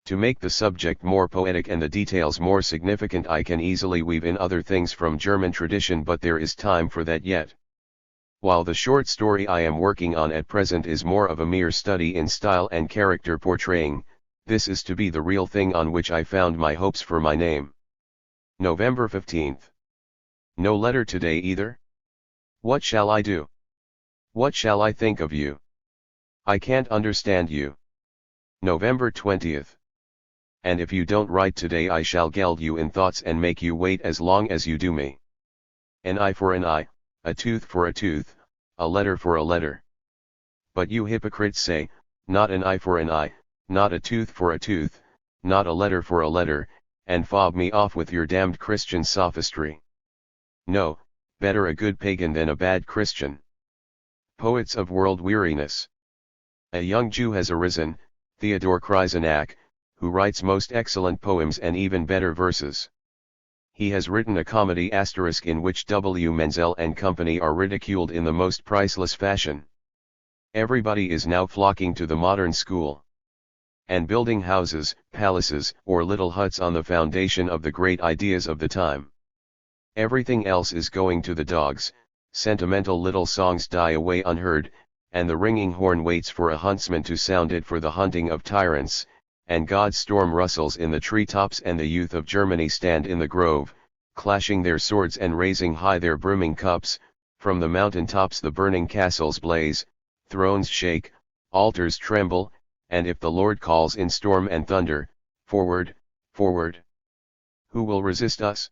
To make the subject more poetic and the details more significant, I can easily weave in other things from German tradition, but there is time for that yet. While the short story I am working on at present is more of a mere study in style and character portraying, this is to be the real thing on which I found my hopes for my name. November 15th. No letter today either? What shall I do? What shall I think of you? I can't understand you. November 20th. And if you don't write today, I shall geld you in thoughts and make you wait as long as you do me. An eye for an eye, a tooth for a tooth, a letter for a letter. But you hypocrites say, not an eye for an eye, not a tooth for a tooth, not a letter for a letter, and fob me off with your damned Christian sophistry. No, better a good pagan than a bad Christian. Poets of world weariness. A young Jew has arisen, Theodore Chrysonak, who writes most excellent poems and even better verses. He has written a comedy asterisk in which W. Menzel and company are ridiculed in the most priceless fashion. Everybody is now flocking to the modern school, and building houses, palaces, or little huts on the foundation of the great ideas of the time. Everything else is going to the dogs, sentimental little songs die away unheard, and the ringing horn waits for a huntsman to sound it for the hunting of tyrants, and God's storm rustles in the treetops, and the youth of Germany stand in the grove, clashing their swords and raising high their brimming cups. From the mountain tops the burning castles blaze, thrones shake, altars tremble, and if the Lord calls in storm and thunder, forward, forward. Who will resist us?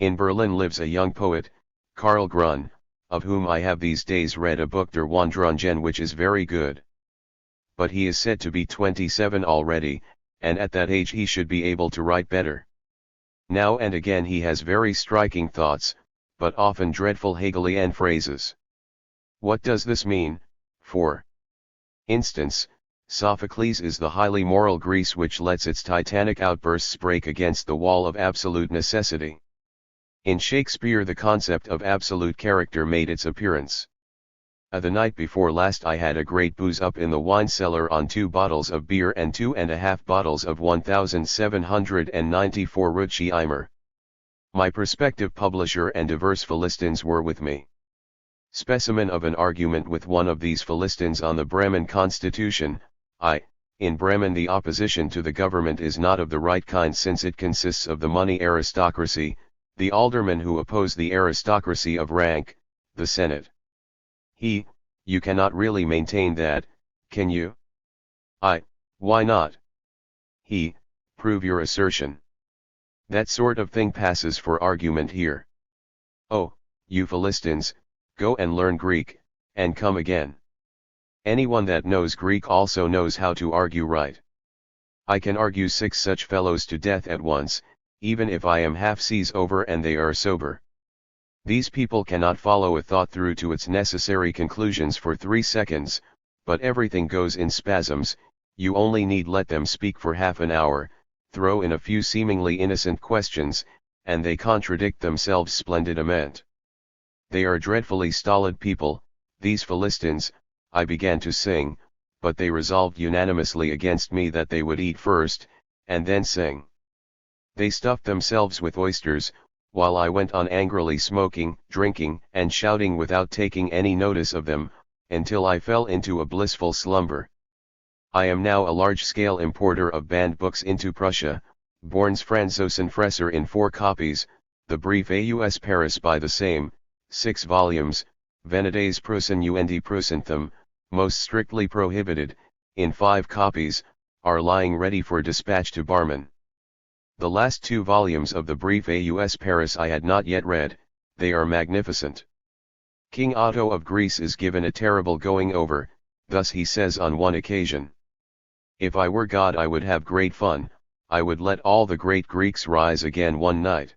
In Berlin lives a young poet, Karl Grun, of whom I have these days read a book Der Wandrungen, which is very good. But he is said to be 27 already, and at that age he should be able to write better. Now and again he has very striking thoughts, but often dreadful Hegelian phrases. What does this mean? For instance, Sophocles is the highly moral Greece which lets its titanic outbursts break against the wall of absolute necessity. In Shakespeare the concept of absolute character made its appearance. The night before last I had a great booze up in the wine cellar on 2 bottles of beer and 2.5 bottles of 1794 Rutscheimer. My prospective publisher and diverse Philistines were with me. Specimen of an argument with one of these Philistines on the Bremen Constitution. In Bremen the opposition to the government is not of the right kind, since it consists of the money aristocracy, the aldermen who oppose the aristocracy of rank, the Senate. You cannot really maintain that, can you? Why not? Prove your assertion. That sort of thing passes for argument here. Oh, you Philistines, go and learn Greek, and come again. Anyone that knows Greek also knows how to argue right. I can argue 6 such fellows to death at once, even if I am half seas over and they are sober. These people cannot follow a thought through to its necessary conclusions for 3 seconds, but everything goes in spasms. You only need let them speak for half an hour, throw in a few seemingly innocent questions, and they contradict themselves splendidement. They are dreadfully stolid people, these Philistines. I began to sing, but they resolved unanimously against me that they would eat first, and then sing. They stuffed themselves with oysters, while I went on angrily smoking, drinking, and shouting without taking any notice of them, until I fell into a blissful slumber. I am now a large-scale importer of banned books into Prussia, Born's Franzosenfresser in 4 copies, the Brief aus Paris by the same, 6 volumes, Venades Prussen und Prussenthum, most strictly prohibited, in 5 copies, are lying ready for dispatch to Barman. The last 2 volumes of the Brief aus Paris I had not yet read. They are magnificent. King Otto of Greece is given a terrible going over. Thus he says on one occasion: "If I were God I would have great fun, I would let all the great Greeks rise again one night."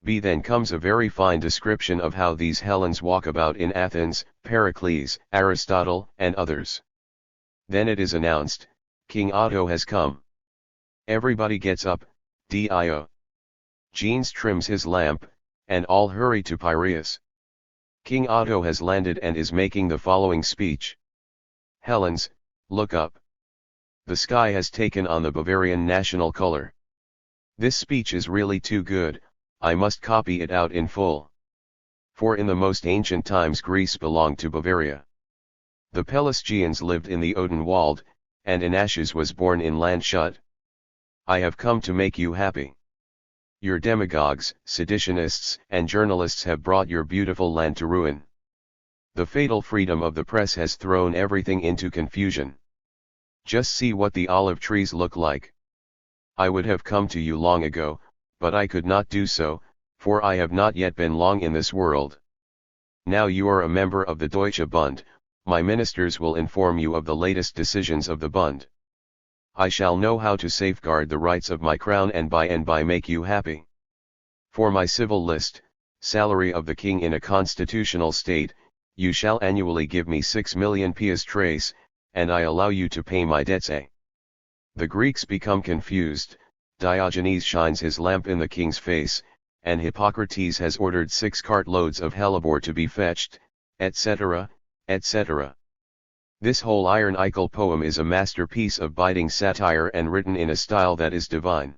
Then comes a very fine description of how these Hellenes walk about in Athens, Pericles, Aristotle, and others. Then it is announced, King Otto has come. Everybody gets up, Dio. Jeans trims his lamp, and all hurry to Piraeus. King Otto has landed and is making the following speech. Helens, look up. The sky has taken on the Bavarian national color. This speech is really too good, I must copy it out in full. For in the most ancient times Greece belonged to Bavaria. The Pelasgians lived in the Odenwald, and Inachus was born in Landshut. I have come to make you happy. Your demagogues, seditionists, and journalists have brought your beautiful land to ruin. The fatal freedom of the press has thrown everything into confusion. Just see what the olive trees look like. I would have come to you long ago, but I could not do so, for I have not yet been long in this world. Now you are a member of the Deutsche Bund, my ministers will inform you of the latest decisions of the Bund. I shall know how to safeguard the rights of my crown and by make you happy. For my civil list, salary of the king in a constitutional state, you shall annually give me 6 million piastres, and I allow you to pay my debts. The Greeks become confused, Diogenes shines his lamp in the king's face, and Hippocrates has ordered 6 cartloads of hellebore to be fetched, etc., etc. This whole Iron Eichel poem is a masterpiece of biting satire and written in a style that is divine.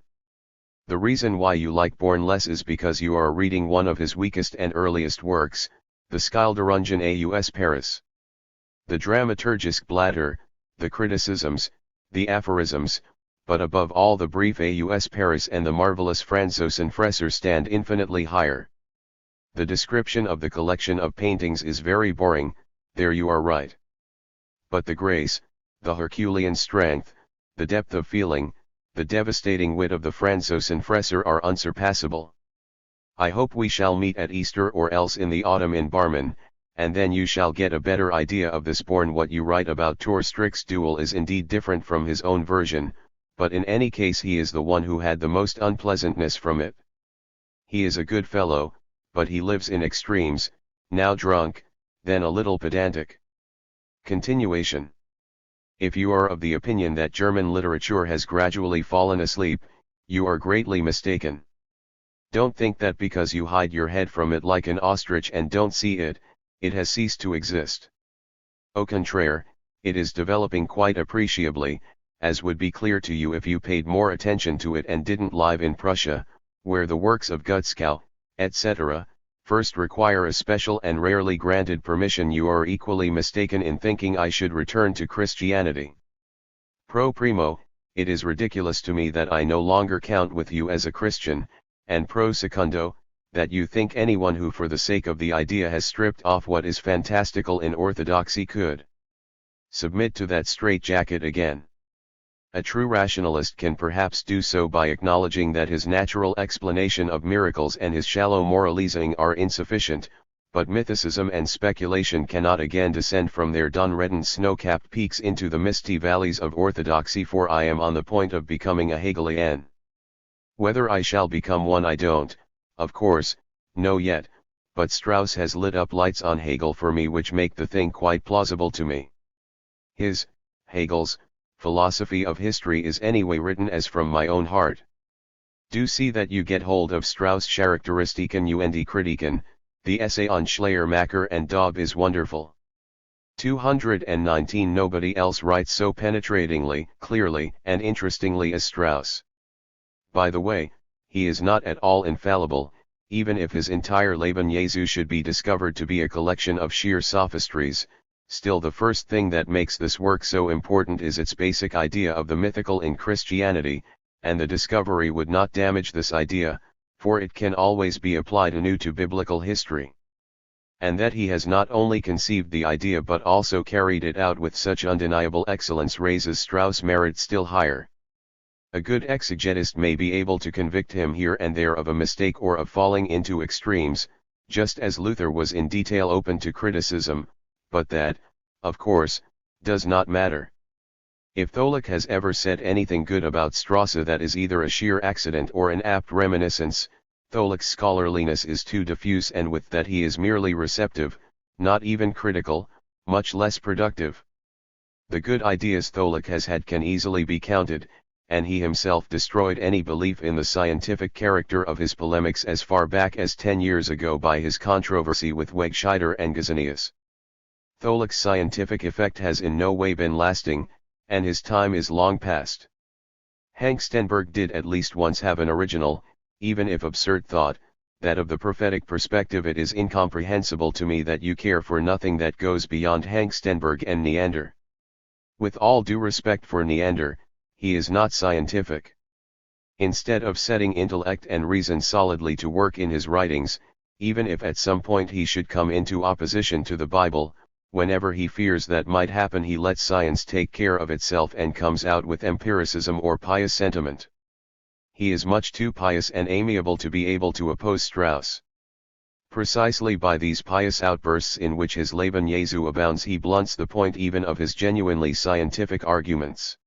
The reason why you like Bornless is because you are reading one of his weakest and earliest works, the Skilderungen aus Paris. The dramaturgisk Blätter, the criticisms, the aphorisms, but above all the brief aus Paris and the marvelous Franzosenfresser stand infinitely higher. The description of the collection of paintings is very boring, there you are right. But the grace, the Herculean strength, the depth of feeling, the devastating wit of the Franzosenfresser are unsurpassable. I hope we shall meet at Easter or else in the autumn in Barmen, and then you shall get a better idea of this Born. What you write about Torstrick's duel is indeed different from his own version, but in any case he is the one who had the most unpleasantness from it. He is a good fellow, but he lives in extremes, now drunk, then a little pedantic. Continuation. If you are of the opinion that German literature has gradually fallen asleep, you are greatly mistaken. Don't think that because you hide your head from it like an ostrich and don't see it, it has ceased to exist. Au contraire, it is developing quite appreciably, as would be clear to you if you paid more attention to it and didn't live in Prussia, where the works of Gutzkow, etc., first require a special and rarely granted permission. You are equally mistaken in thinking I should return to Christianity. Pro primo, it is ridiculous to me that I no longer count with you as a Christian, and pro secundo, that you think anyone who for the sake of the idea has stripped off what is fantastical in orthodoxy could submit to that straitjacket again. A true rationalist can perhaps do so by acknowledging that his natural explanation of miracles and his shallow moralizing are insufficient, but mythicism and speculation cannot again descend from their dun-reddened snow-capped peaks into the misty valleys of orthodoxy, for I am on the point of becoming a Hegelian. Whether I shall become one I don't, of course, know yet, but Strauss has lit up lights on Hegel for me which make the thing quite plausible to me. Hegel's, philosophy of history is anyway written as from my own heart. Do see that you get hold of Strauss' Charakteristiken und Kritiken, the essay on Schleiermacher and Daub is wonderful. 219 Nobody else writes so penetratingly, clearly, and interestingly as Strauss. By the way, he is not at all infallible, even if his entire Leben Jesu should be discovered to be a collection of sheer sophistries. Still, the first thing that makes this work so important is its basic idea of the mythical in Christianity, and the discovery would not damage this idea, for it can always be applied anew to biblical history. And that he has not only conceived the idea but also carried it out with such undeniable excellence raises Strauss' merit still higher. A good exegetist may be able to convict him here and there of a mistake or of falling into extremes, just as Luther was in detail open to criticism, but that, of course, does not matter. If Tholuck has ever said anything good about Strauss that is either a sheer accident or an apt reminiscence, Tholuck's scholarliness is too diffuse, and with that he is merely receptive, not even critical, much less productive. The good ideas Tholuck has had can easily be counted, and he himself destroyed any belief in the scientific character of his polemics as far back as 10 years ago by his controversy with Wegscheider and Gesenius. Tholick's scientific effect has in no way been lasting, and his time is long past. Hank Stenberg did at least once have an original, even if absurd thought, that of the prophetic perspective. It is incomprehensible to me that you care for nothing that goes beyond Hank Stenberg and Neander. With all due respect for Neander, he is not scientific. Instead of setting intellect and reason solidly to work in his writings, even if at some point he should come into opposition to the Bible, whenever he fears that might happen, he lets science take care of itself and comes out with empiricism or pious sentiment. He is much too pious and amiable to be able to oppose Strauss. Precisely by these pious outbursts in which his Leben Jesu abounds, he blunts the point even of his genuinely scientific arguments.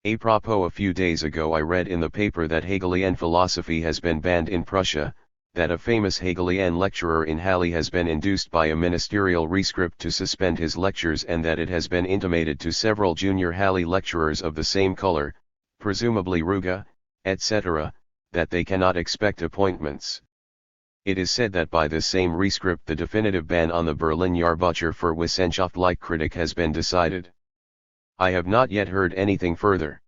Apropos, a few days ago I read in the paper that Hegelian philosophy has been banned in Prussia, that a famous Hegelian lecturer in Halle has been induced by a ministerial rescript to suspend his lectures, and that it has been intimated to several junior Halle lecturers of the same color, presumably Ruge, etc., that they cannot expect appointments. It is said that by this same rescript the definitive ban on the Berlin Jahrbucher für Wissenschaftliche Kritik has been decided. I have not yet heard anything further.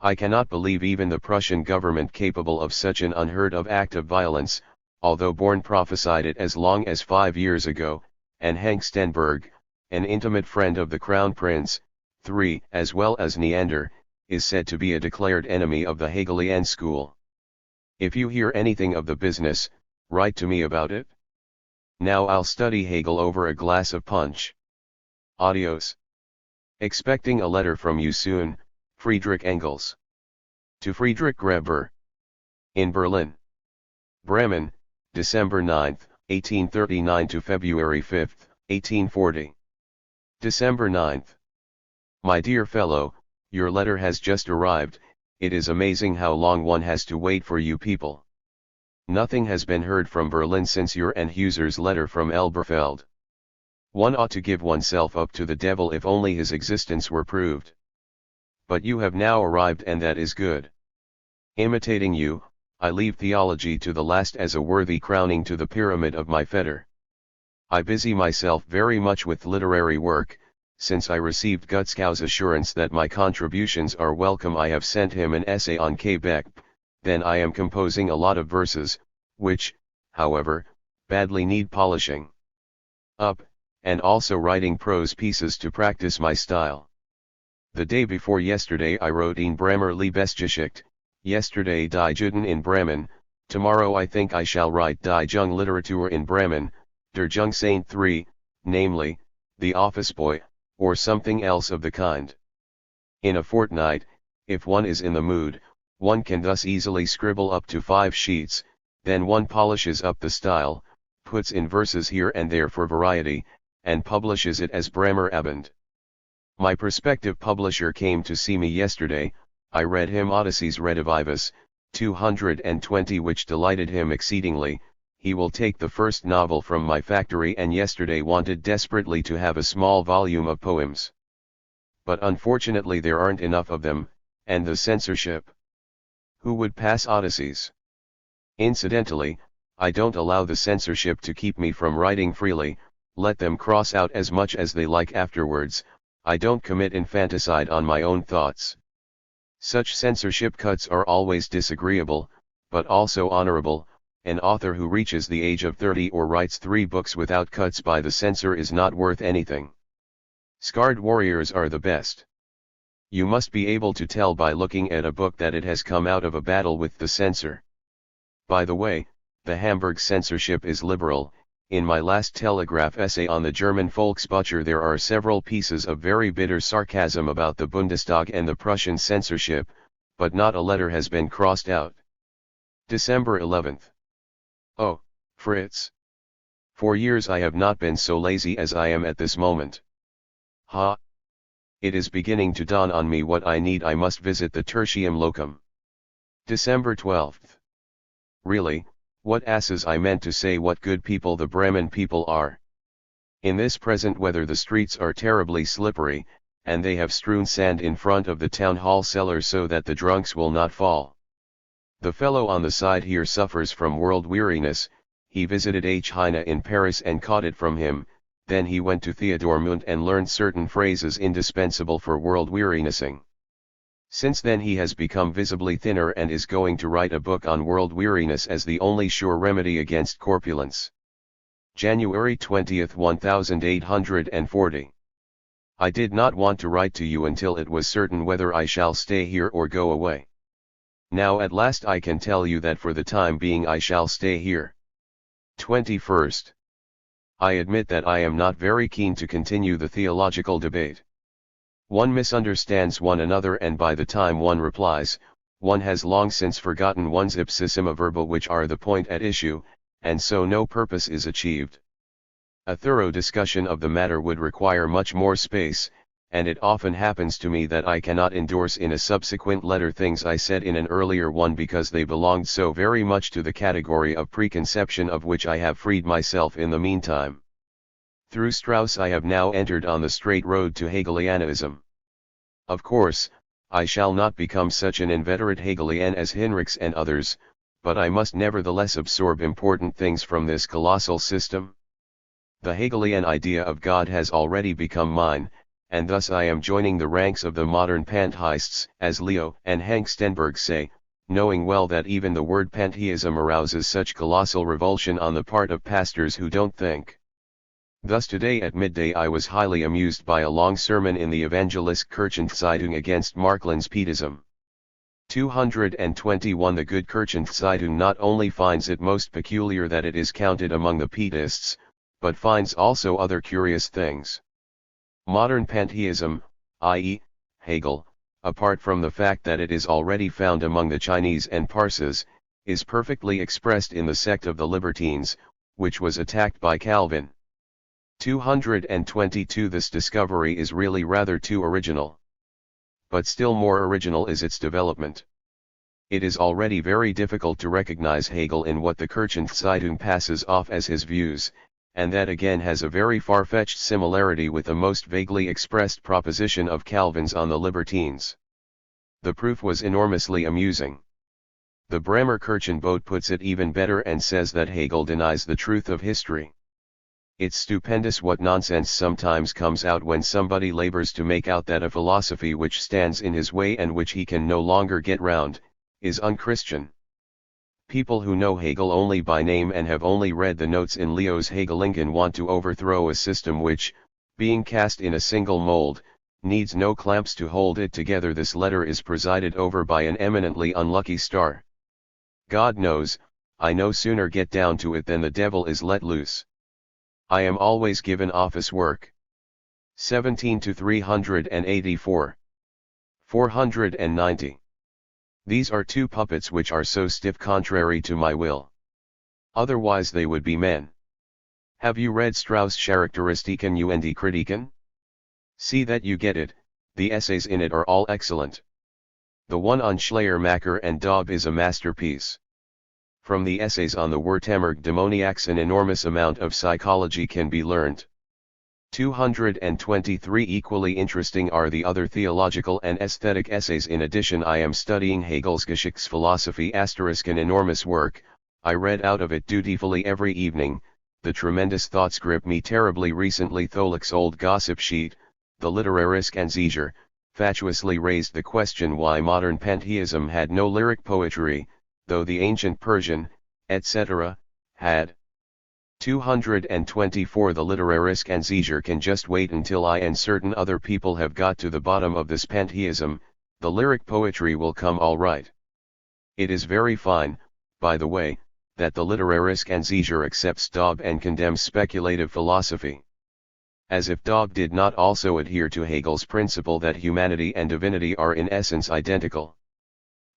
I cannot believe even the Prussian government capable of such an unheard of act of violence, although Born prophesied it as long as 5 years ago, and Hank Stenberg, an intimate friend of the Crown Prince, 3, as well as Neander, is said to be a declared enemy of the Hegelian school. If you hear anything of the business, write to me about it. Now I'll study Hegel over a glass of punch. Adios. Expecting a letter from you soon, Friedrich Engels. To Friedrich Greber. In Berlin. Bremen, December 9, 1839 to February 5, 1840. December 9. My dear fellow, your letter has just arrived. It is amazing how long one has to wait for you people. Nothing has been heard from Berlin since your and Husserl's letter from Elberfeld. One ought to give oneself up to the devil if only his existence were proved. But you have now arrived, and that is good. Imitating you, I leave theology to the last as a worthy crowning to the pyramid of my fetter. I busy myself very much with literary work. Since I received Gutzkow's assurance that my contributions are welcome, I have sent him an essay on Quebec. Then I am composing a lot of verses, which, however, badly need polishing up, and also writing prose pieces to practice my style. The day before yesterday I wrote in Bremer Liebesgeschichte, yesterday Die Juden in Bremen. Tomorrow I think I shall write Die Junge Literatur in Bremen, Der Junge Saint 3, namely, The Office Boy, or something else of the kind. In a fortnight, if one is in the mood, one can thus easily scribble up to 5 sheets, then one polishes up the style, puts in verses here and there for variety, and publishes it as Bremer Abend. My prospective publisher came to see me yesterday. I read him Odyssey's Redivivus, 220, which delighted him exceedingly. He will take the first novel from my factory, and yesterday wanted desperately to have a small volume of poems. But unfortunately there aren't enough of them, and the censorship. Who would pass Odysseys? Incidentally, I don't allow the censorship to keep me from writing freely. Let them cross out as much as they like afterwards. I don't commit infanticide on my own thoughts. Such censorship cuts are always disagreeable, but also honorable. An author who reaches the age of 30 or writes 3 books without cuts by the censor is not worth anything. Scarred warriors are the best. You must be able to tell by looking at a book that it has come out of a battle with the censor. By the way, the Hamburg censorship is liberal. In my last Telegraph essay on the German Volksbücher there are several pieces of very bitter sarcasm about the Bundestag and the Prussian censorship, but not a letter has been crossed out. December 11. Oh, Fritz. For years I have not been so lazy as I am at this moment. Ha! It is beginning to dawn on me what I need. I must visit the Tertium Locum. December 12. Really, what asses I meant to say what good people the Bremen people are. In this present weather the streets are terribly slippery, and they have strewn sand in front of the town hall cellar so that the drunks will not fall. The fellow on the side here suffers from world weariness. He visited H. Heine in Paris and caught it from him, then he went to Theodor Munt and learned certain phrases indispensable for world wearinessing. Since then he has become visibly thinner and is going to write a book on world weariness as the only sure remedy against corpulence. January 20, 1840. I did not want to write to you until it was certain whether I shall stay here or go away. Now at last I can tell you that for the time being I shall stay here. 21st. I admit that I am not very keen to continue the theological debate. One misunderstands one another, and by the time one replies, one has long since forgotten one's ipsissima verba, which are the point at issue, and so no purpose is achieved. A thorough discussion of the matter would require much more space, and it often happens to me that I cannot endorse in a subsequent letter things I said in an earlier one because they belonged so very much to the category of preconception of which I have freed myself in the meantime. Through Strauss I have now entered on the straight road to Hegelianism. Of course, I shall not become such an inveterate Hegelian as Hinrichs and others, but I must nevertheless absorb important things from this colossal system. The Hegelian idea of God has already become mine, and thus I am joining the ranks of the modern pantheists, as Leo and Hank Stenberg say, knowing well that even the word pantheism arouses such colossal revulsion on the part of pastors who don't think. Thus today at midday I was highly amused by a long sermon in the Evangelisk Kirchenzeitung against Markland's Pietism. 221 The Good Kirchenzeitung not only finds it most peculiar that it is counted among the Pietists, but finds also other curious things. Modern pantheism, i.e., Hegel, apart from the fact that it is already found among the Chinese and Parsis, is perfectly expressed in the sect of the Libertines, which was attacked by Calvin. 222 This discovery is really rather too original. But still more original is its development. It is already very difficult to recognize Hegel in what the Kirchenzeitung passes off as his views, and that again has a very far-fetched similarity with the most vaguely expressed proposition of Calvin's on the Libertines. The proof was enormously amusing. The Bremer Kirchenbote puts it even better and says that Hegel denies the truth of history. It's stupendous what nonsense sometimes comes out when somebody labors to make out that a philosophy which stands in his way and which he can no longer get round, is unchristian. People who know Hegel only by name and have only read the notes in Leo's Hegelingen want to overthrow a system which, being cast in a single mold, needs no clamps to hold it together. This letter is presided over by an eminently unlucky star. God knows, I no sooner get down to it than the devil is let loose. I am always given office work. 17 to 384. 490. These are two puppets which are so stiff contrary to my will. Otherwise they would be men. Have you read Strauss' Charakteristiken und Kritiken? See that you get it, the essays in it are all excellent. The one on Schleiermacher and Daub is a masterpiece. From the essays on the Württemberg demoniacs an enormous amount of psychology can be learnt. 223 Equally interesting are the other theological and aesthetic essays. In addition, I am studying Hegel's Geschichtsphilosophie * an enormous work. I read out of it dutifully every evening. The tremendous thoughts grip me terribly. Recently Tholick's old gossip sheet, the Literarische Ansiger, fatuously raised the question why modern pantheism had no lyric poetry, though the ancient Persian, etc., had. 224 The Literarische Ansiger can just wait until I and certain other people have got to the bottom of this pantheism. The lyric poetry will come all right. It is very fine, by the way, that the Literarische Ansiger accepts Daub and condemns speculative philosophy. As if Daub did not also adhere to Hegel's principle that humanity and divinity are in essence identical.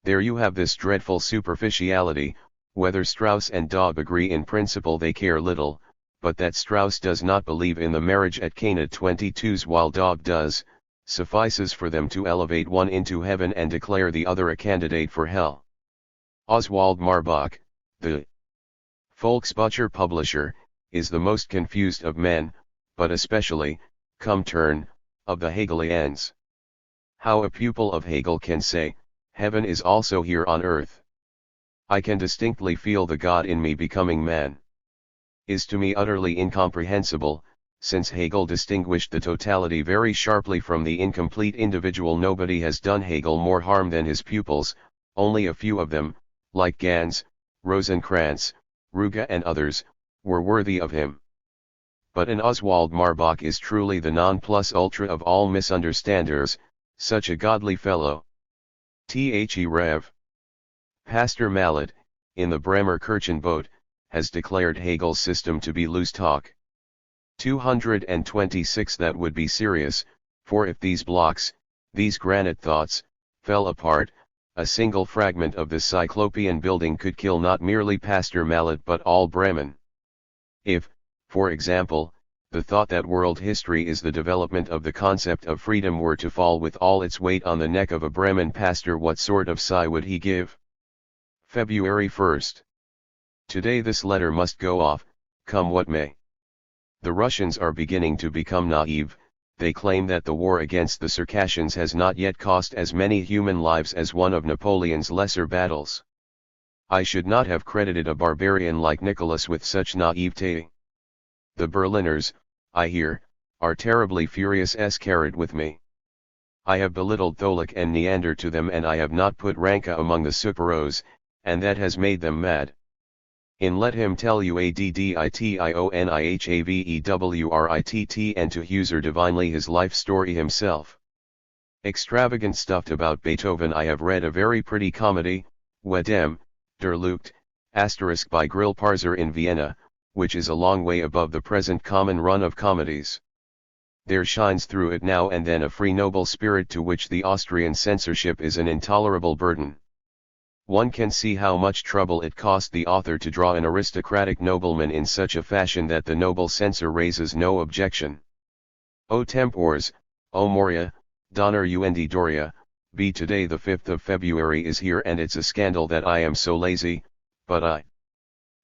There you have this dreadful superficiality. Whether Strauss and Daub agree in principle they care little, but that Strauss does not believe in the marriage at Cana 22s while Daub does, suffices for them to elevate one into heaven and declare the other a candidate for hell. Oswald Marbach, the Volksbücher publisher, is the most confused of men, but especially, come turn, of the Hegelians. How a pupil of Hegel can say, heaven is also here on earth. I can distinctly feel the God in me becoming man. Is to me utterly incomprehensible, since Hegel distinguished the totality very sharply from the incomplete individual. Nobody has done Hegel more harm than his pupils, only a few of them, like Gans, Rosenkranz, Ruge and others, were worthy of him. But an Oswald Marbach is truly the non plus ultra of all misunderstanders, such a godly fellow. The Rev. Pastor Mallet, in the Bremer Kirchenbote, has declared Hegel's system to be loose talk. 226 That would be serious, for if these blocks, these granite thoughts, fell apart, a single fragment of this cyclopean building could kill not merely Pastor Mallet but all Bremen. If, for example, the thought that world history is the development of the concept of freedom were to fall with all its weight on the neck of a Bremen pastor, what sort of sigh would he give? February 1st. Today this letter must go off, come what may. The Russians are beginning to become naive. They claim that the war against the Circassians has not yet cost as many human lives as one of Napoleon's lesser battles. I should not have credited a barbarian like Nicholas with such naivete. The Berliners, I hear, are terribly furious with me. I have belittled Tholick and Neander to them, and I have not put Ranke among the Superos, and that has made them mad. In let him tell you additionihaveWritt and to Husser divinely his life story himself. Extravagant stuff about Beethoven. I have read a very pretty comedy, Wedem, der Lucht, * by Grillparzer in Vienna, which is a long way above the present common run of comedies. There shines through it now and then a free noble spirit to which the Austrian censorship is an intolerable burden. One can see how much trouble it cost the author to draw an aristocratic nobleman in such a fashion that the noble censor raises no objection. O tempors, O Moria, Donner und Doria, be today the 5th of February is here, and it's a scandal that I am so lazy, but I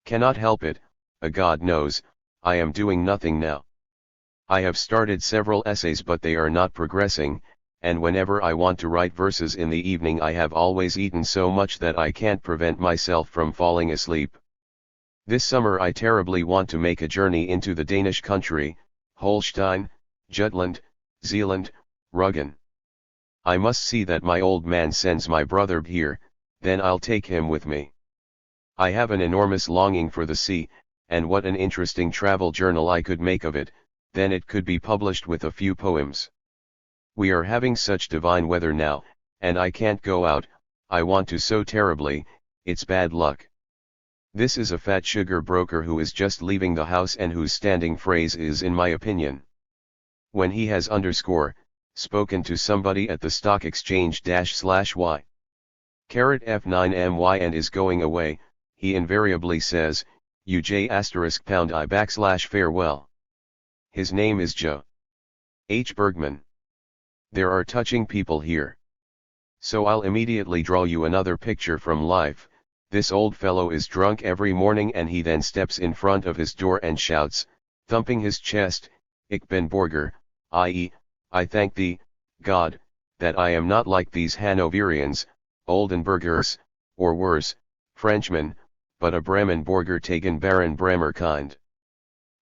cannot help it. A God knows, I am doing nothing now. I have started several essays but they are not progressing, and whenever I want to write verses in the evening I have always eaten so much that I can't prevent myself from falling asleep. This summer I terribly want to make a journey into the Danish country, Holstein, Jutland, Zealand, Rügen. I must see that my old man sends my brother here, then I'll take him with me. I have an enormous longing for the sea, and what an interesting travel journal I could make of it, then it could be published with a few poems. We are having such divine weather now, and I can't go out, I want to so terribly, it's bad luck. This is a fat sugar broker who is just leaving the house and whose standing phrase is, in my opinion, when he has spoken to somebody at the stock exchange /y. F9my and is going away, he invariably says, uj*#I farewell. His name is Joe H. Bergman. There are touching people here. So I'll immediately draw you another picture from life. This old fellow is drunk every morning and he then steps in front of his door and shouts, thumping his chest, Ich bin Bürger, i.e., I thank thee, God, that I am not like these Hanoverians, Oldenburgers, or worse, Frenchmen, but a Bremen Bürger taken Baron Bremer kind.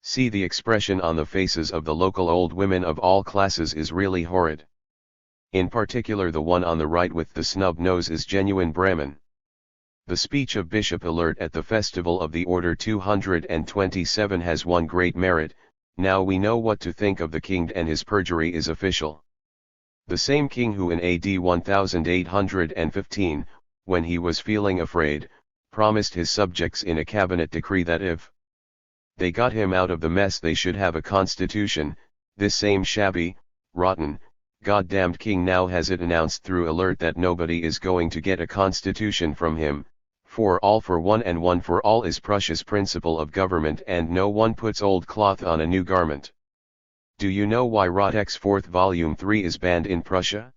See, the expression on the faces of the local old women of all classes is really horrid. In particular the one on the right with the snub nose is genuine Bremen. The speech of Bishop Alert at the Festival of the Order 227 has one great merit: now we know what to think of the king and his perjury is official. The same king who in AD 1815, when he was feeling afraid, promised his subjects in a cabinet decree that if they got him out of the mess they should have a constitution, this same shabby, rotten, goddamned king now has it announced through Alert that nobody is going to get a constitution from him, for all for one and one for all is Prussia's principle of government, and no one puts old cloth on a new garment. Do you know why Rottek's 4th volume 3 is banned in Prussia?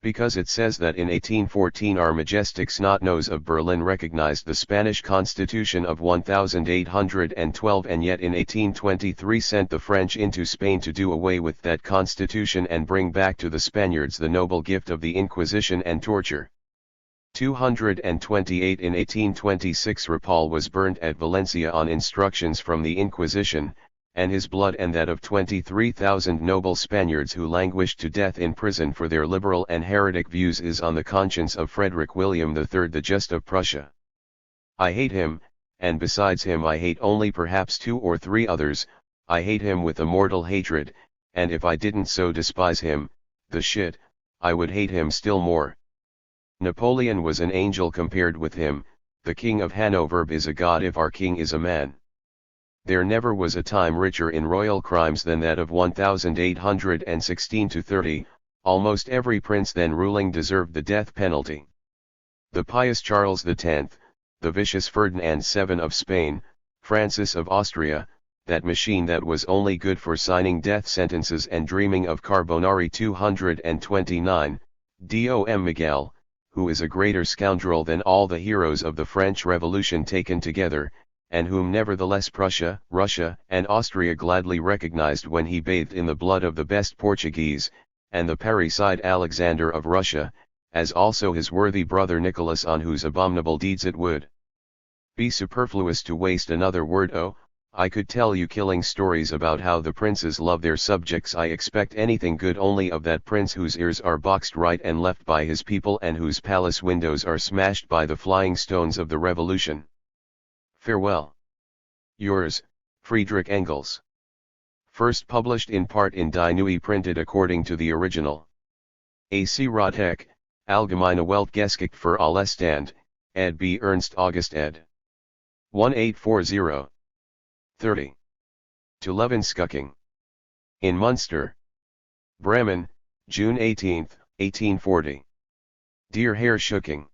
Because it says that in 1814 our majestic snot-nose of Berlin recognized the Spanish Constitution of 1812 and yet in 1823 sent the French into Spain to do away with that constitution and bring back to the Spaniards the noble gift of the Inquisition and torture. 228 In 1826 Ripoll was burnt at Valencia on instructions from the Inquisition, and his blood and that of 23,000 noble Spaniards who languished to death in prison for their liberal and heretic views is on the conscience of Frederick William III the Just of Prussia. I hate him, and besides him I hate only perhaps 2 or 3 others. I hate him with a mortal hatred, and if I didn't so despise him, the shit, I would hate him still more. Napoleon was an angel compared with him, the King of Hanover is a god if our king is a man. There never was a time richer in royal crimes than that of 1816-30, almost every prince then ruling deserved the death penalty. The pious Charles X, the vicious Ferdinand VII of Spain, Francis of Austria, that machine that was only good for signing death sentences and dreaming of Carbonari 229, Dom Miguel, who is a greater scoundrel than all the heroes of the French Revolution taken together, and whom nevertheless Prussia, Russia, and Austria gladly recognized when he bathed in the blood of the best Portuguese, and the parricide Alexander of Russia, as also his worthy brother Nicholas, on whose abominable deeds it would be superfluous to waste another word. Oh, I could tell you killing stories about how the princes love their subjects. I expect anything good only of that prince whose ears are boxed right and left by his people and whose palace windows are smashed by the flying stones of the revolution. Farewell. Yours, Friedrich Engels. First published in part in Die Neue, printed according to the original. A.C. Rotek, Allgemeine Weltgeschichte für alle Stand, ed. B. Ernst August ed. 1840. 30. To Levenskucking. In Munster. Bremen, June 18, 1840. Dear Herr Schucking.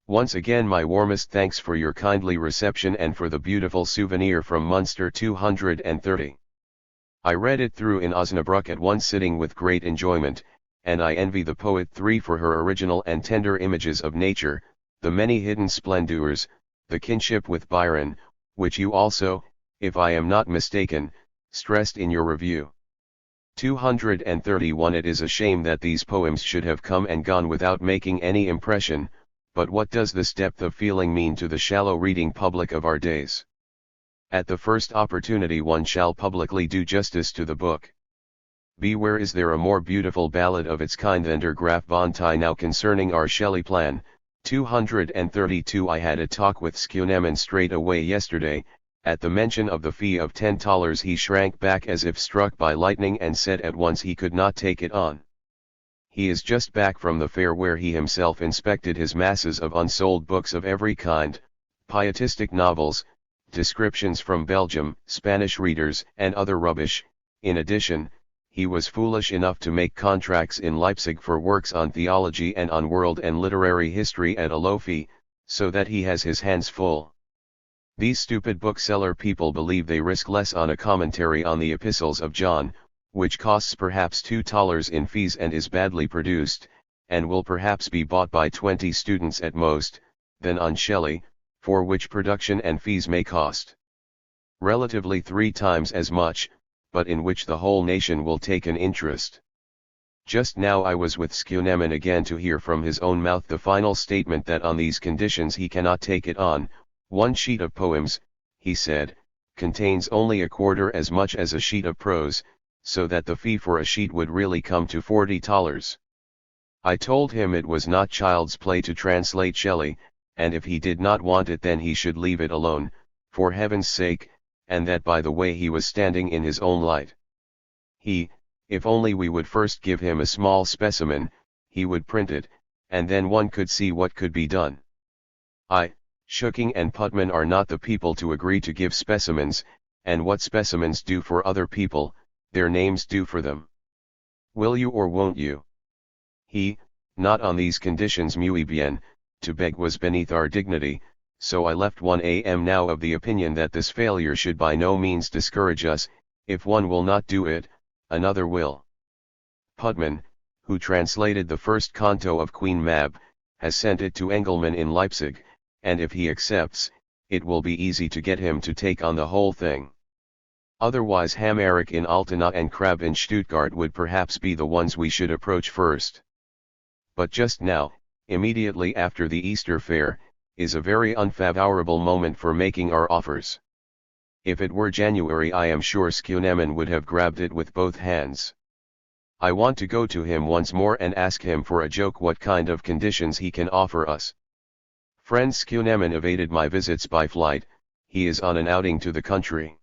Once again my warmest thanks for your kindly reception and for the beautiful souvenir from Munster 230. I read it through in Osnabrück at one sitting with great enjoyment, and I envy the poet 3 for her original and tender images of nature, the many hidden splendors, the kinship with Byron, which you also, if I am not mistaken, stressed in your review. 231 It is a shame that these poems should have come and gone without making any impression, but what does this depth of feeling mean to the shallow reading public of our days? At the first opportunity one shall publicly do justice to the book. Beware, is there a more beautiful ballad of its kind than Der Graf von Tie? Now concerning our Shelley plan, 232 I had a talk with Schooneman straight away yesterday. At the mention of the fee of $10 he shrank back as if struck by lightning and said at once he could not take it on. He is just back from the fair where he himself inspected his masses of unsold books of every kind, pietistic novels, descriptions from Belgium, Spanish readers, and other rubbish. In addition, he was foolish enough to make contracts in Leipzig for works on theology and on world and literary history at a low fee, so that he has his hands full. These stupid bookseller people believe they risk less on a commentary on the epistles of John, which costs perhaps $2 in fees and is badly produced, and will perhaps be bought by 20 students at most, than on Shelley, for which production and fees may cost relatively 3 times as much, but in which the whole nation will take an interest. Just now I was with Schooneman again to hear from his own mouth the final statement that on these conditions he cannot take it on. One sheet of poems, he said, contains only a quarter as much as a sheet of prose, so that the fee for a sheet would really come to $40. I told him it was not child's play to translate Shelley, and if he did not want it then he should leave it alone, for heaven's sake, and that by the way he was standing in his own light. If only we would first give him a small specimen, he would print it, and then one could see what could be done. Schucking and Putman are not the people to agree to give specimens, and what specimens do for other people, their names do for them. Will you or won't you? Not on these conditions muy bien, to beg was beneath our dignity, so I left 1 a.m. now of the opinion that this failure should by no means discourage us. If one will not do it, another will. Putman, who translated the first canto of Queen Mab, has sent it to Engelmann in Leipzig, and if he accepts, it will be easy to get him to take on the whole thing. Otherwise Hammerich in Altena and Krab in Stuttgart would perhaps be the ones we should approach first. But just now, immediately after the Easter fair, is a very unfavorable moment for making our offers. If it were January I am sure Skjoneman would have grabbed it with both hands. I want to go to him once more and ask him for a joke what kind of conditions he can offer us. Friend Skjoneman evaded my visits by flight, he is on an outing to the country.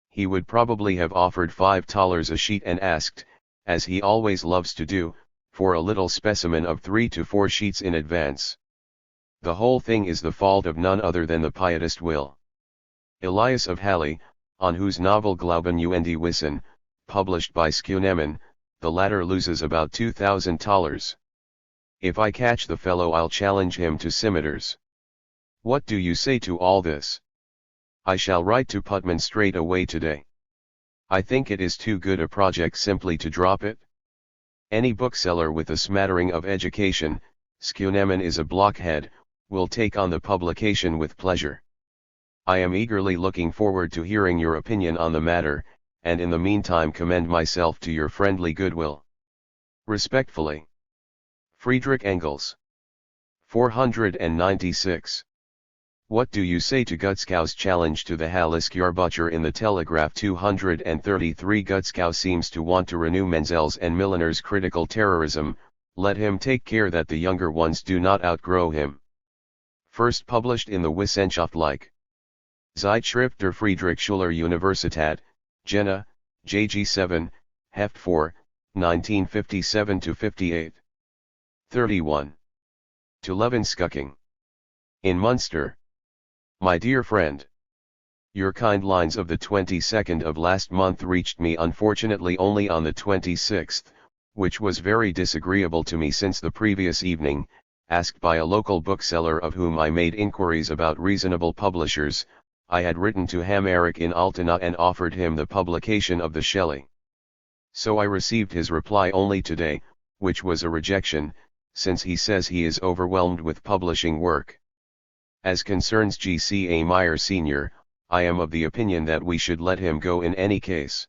He would probably have offered $5 a sheet and asked, as he always loves to do, for a little specimen of 3 to 4 sheets in advance. The whole thing is the fault of none other than the pietist Will. Elias of Halle, on whose novel Glauben und Wissen, published by Skjoneman, the latter loses about $2,000. If I catch the fellow I'll challenge him to scimitars. What do you say to all this? I shall write to Putman straight away today. I think it is too good a project simply to drop it. Any bookseller with a smattering of education, Skjoneman is a blockhead, will take on the publication with pleasure. I am eagerly looking forward to hearing your opinion on the matter, and in the meantime commend myself to your friendly goodwill. Respectfully, Friedrich Engels. 496. What do you say to Gutzkau's challenge to the Hallisjahrbucher in the Telegraph? 233. Gutzkau seems to want to renew Menzel's and Milliner's critical terrorism, let him take care that the younger ones do not outgrow him. First published in the Wissenschaftliche Zeitschrift der Friedrichschuler Universität, Jena, JG 7, Heft 4, 1957-58. 31. To Levenskukking. In Munster. My dear friend. Your kind lines of the 22nd of last month reached me unfortunately only on the 26th, which was very disagreeable to me since the previous evening, asked by a local bookseller of whom I made inquiries about reasonable publishers, I had written to Hammerich in Altena and offered him the publication of the Shelley. So I received his reply only today, which was a rejection, since he says he is overwhelmed with publishing work. As concerns G.C.A. Meyer Sr., I am of the opinion that we should let him go in any case.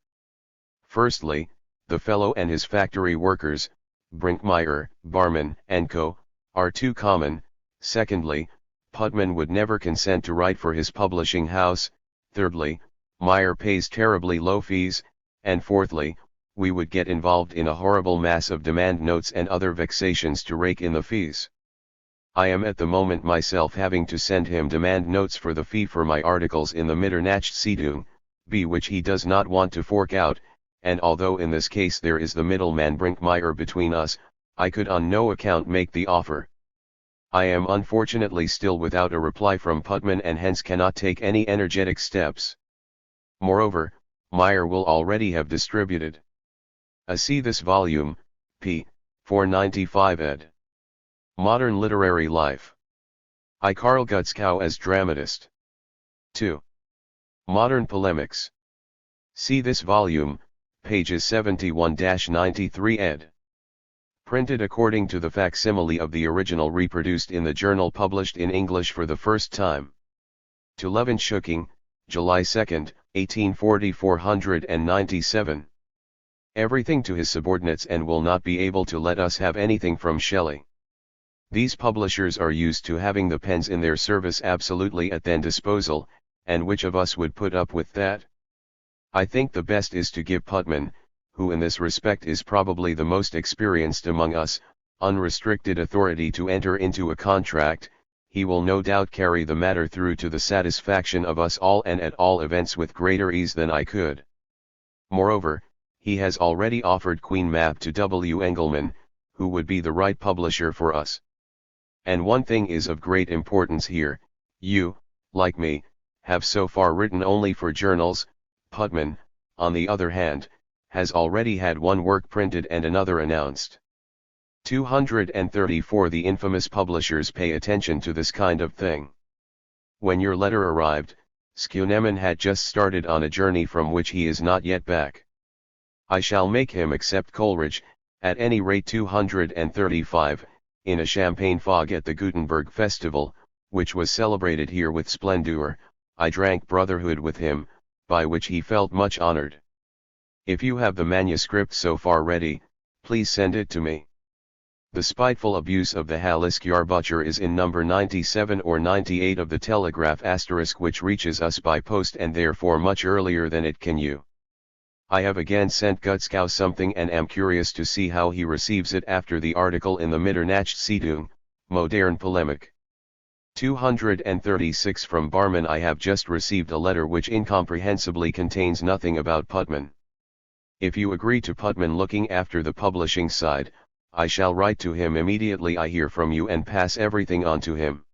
Firstly, the fellow and his factory workers, Brinkmeyer, Barman, and Co., are too common. Secondly, Putman would never consent to write for his publishing house. Thirdly, Meyer pays terribly low fees. And fourthly, we would get involved in a horrible mass of demand notes and other vexations to rake in the fees. I am at the moment myself having to send him demand notes for the fee for my articles in the Mitternachtszeitung, which he does not want to fork out, and although in this case there is the middleman Brinkmeyer between us, I could on no account make the offer. I am unfortunately still without a reply from Putman and hence cannot take any energetic steps. Moreover, Meyer will already have distributed. See this volume, p. 495 ed. Modern Literary Life. I. Karl Gutzkau as dramatist. 2. Modern Polemics. See this volume, pages 71-93 ed. Printed according to the facsimile of the original reproduced in the journal published in English for the first time. To Levenskukking, July 2, 1840. 497. Everything to his subordinates and will not be able to let us have anything from Shelley. These publishers are used to having the pens in their service absolutely at their disposal, and which of us would put up with that? I think the best is to give Putman, who in this respect is probably the most experienced among us, unrestricted authority to enter into a contract. He will no doubt carry the matter through to the satisfaction of us all and at all events with greater ease than I could. Moreover, he has already offered Queen Mab to W. Engelmann, who would be the right publisher for us. And one thing is of great importance here, you, like me, have so far written only for journals. Putman, on the other hand, has already had one work printed and another announced. 234. The infamous publishers pay attention to this kind of thing. When your letter arrived, Skjoneman had just started on a journey from which he is not yet back. I shall make him accept Coleridge, At any rate 235, in a champagne fog at the Gutenberg Festival, which was celebrated here with splendor, I drank brotherhood with him, by which he felt much honored. If you have the manuscript so far ready, please send it to me. The spiteful abuse of the Haliskjarbutcher is in number 97 or 98 of the Telegraph *, which reaches us by post and therefore much earlier than it can you. I have again sent Gutskow something and am curious to see how he receives it after the article in the Mitternachtszeitung, Modern Polemic. 236 From Barman. I have just received a letter which incomprehensibly contains nothing about Putman. If you agree to Putman looking after the publishing side, I shall write to him immediately I hear from you and pass everything on to him.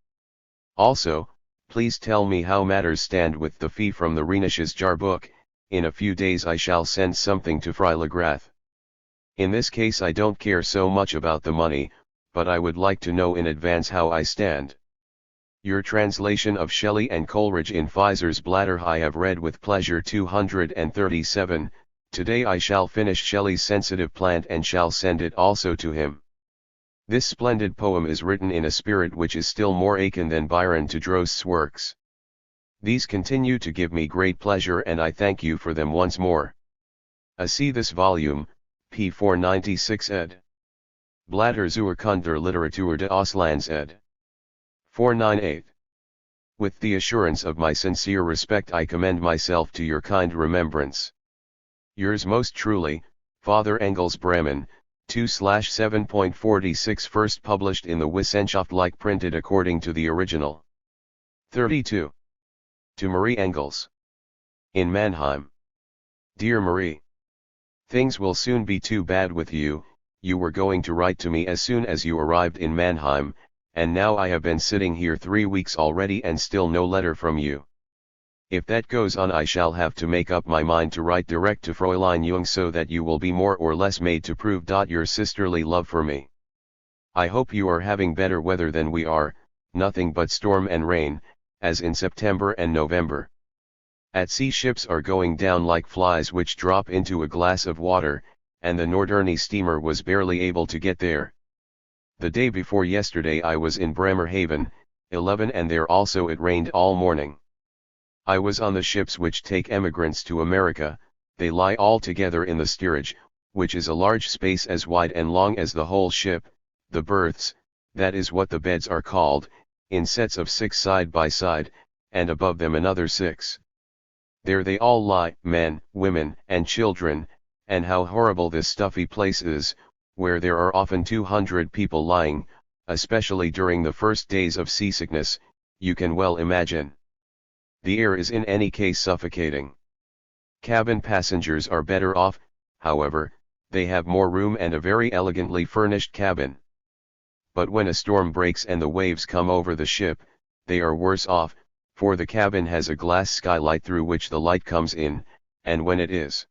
Also, please tell me how matters stand with the fee from the Rheinisches Jahrbuch. In a few days I shall send something to Freilagrath. In this case I don't care so much about the money, but I would like to know in advance how I stand. Your translation of Shelley and Coleridge in Pfizer's Blätter I have read with pleasure. 237. Today I shall finish Shelley's Sensitive Plant and shall send it also to him. This splendid poem is written in a spirit which is still more akin than Byron to Drost's works. These continue to give me great pleasure and I thank you for them once more. See this volume, p. 496 ed. Blätter zur Kunde Literatur des Auslands ed. 498. With the assurance of my sincere respect I commend myself to your kind remembrance. Yours most truly, Father Engels Bremen, 2/7.46 first published in the Wissenschaft like printed according to the original. 32. To Marie Engels. In Mannheim. Dear Marie. Things will soon be too bad with you, you were going to write to me as soon as you arrived in Mannheim, and now I have been sitting here 3 weeks already and still no letter from you. If that goes on I shall have to make up my mind to write direct to Fräulein Jung so that you will be more or less made to prove your sisterly love for me. I hope you are having better weather than we are, nothing but storm and rain, as in September and November. At sea ships are going down like flies which drop into a glass of water, and the Norderney steamer was barely able to get there. The day before yesterday I was in Bremerhaven, 11 and there also it rained all morning. I was on the ships which take emigrants to America, they lie all together in the steerage, which is a large space as wide and long as the whole ship, the berths, that is what the beds are called, in sets of 6 side by side, and above them another 6. There they all lie, men, women, and children, and how horrible this stuffy place is, where there are often 200 people lying, especially during the first days of seasickness, you can well imagine. The air is in any case suffocating. Cabin passengers are better off, however, they have more room and a very elegantly furnished cabin. But when a storm breaks and the waves come over the ship, they are worse off, for the cabin has a glass skylight through which the light comes in, and when it is.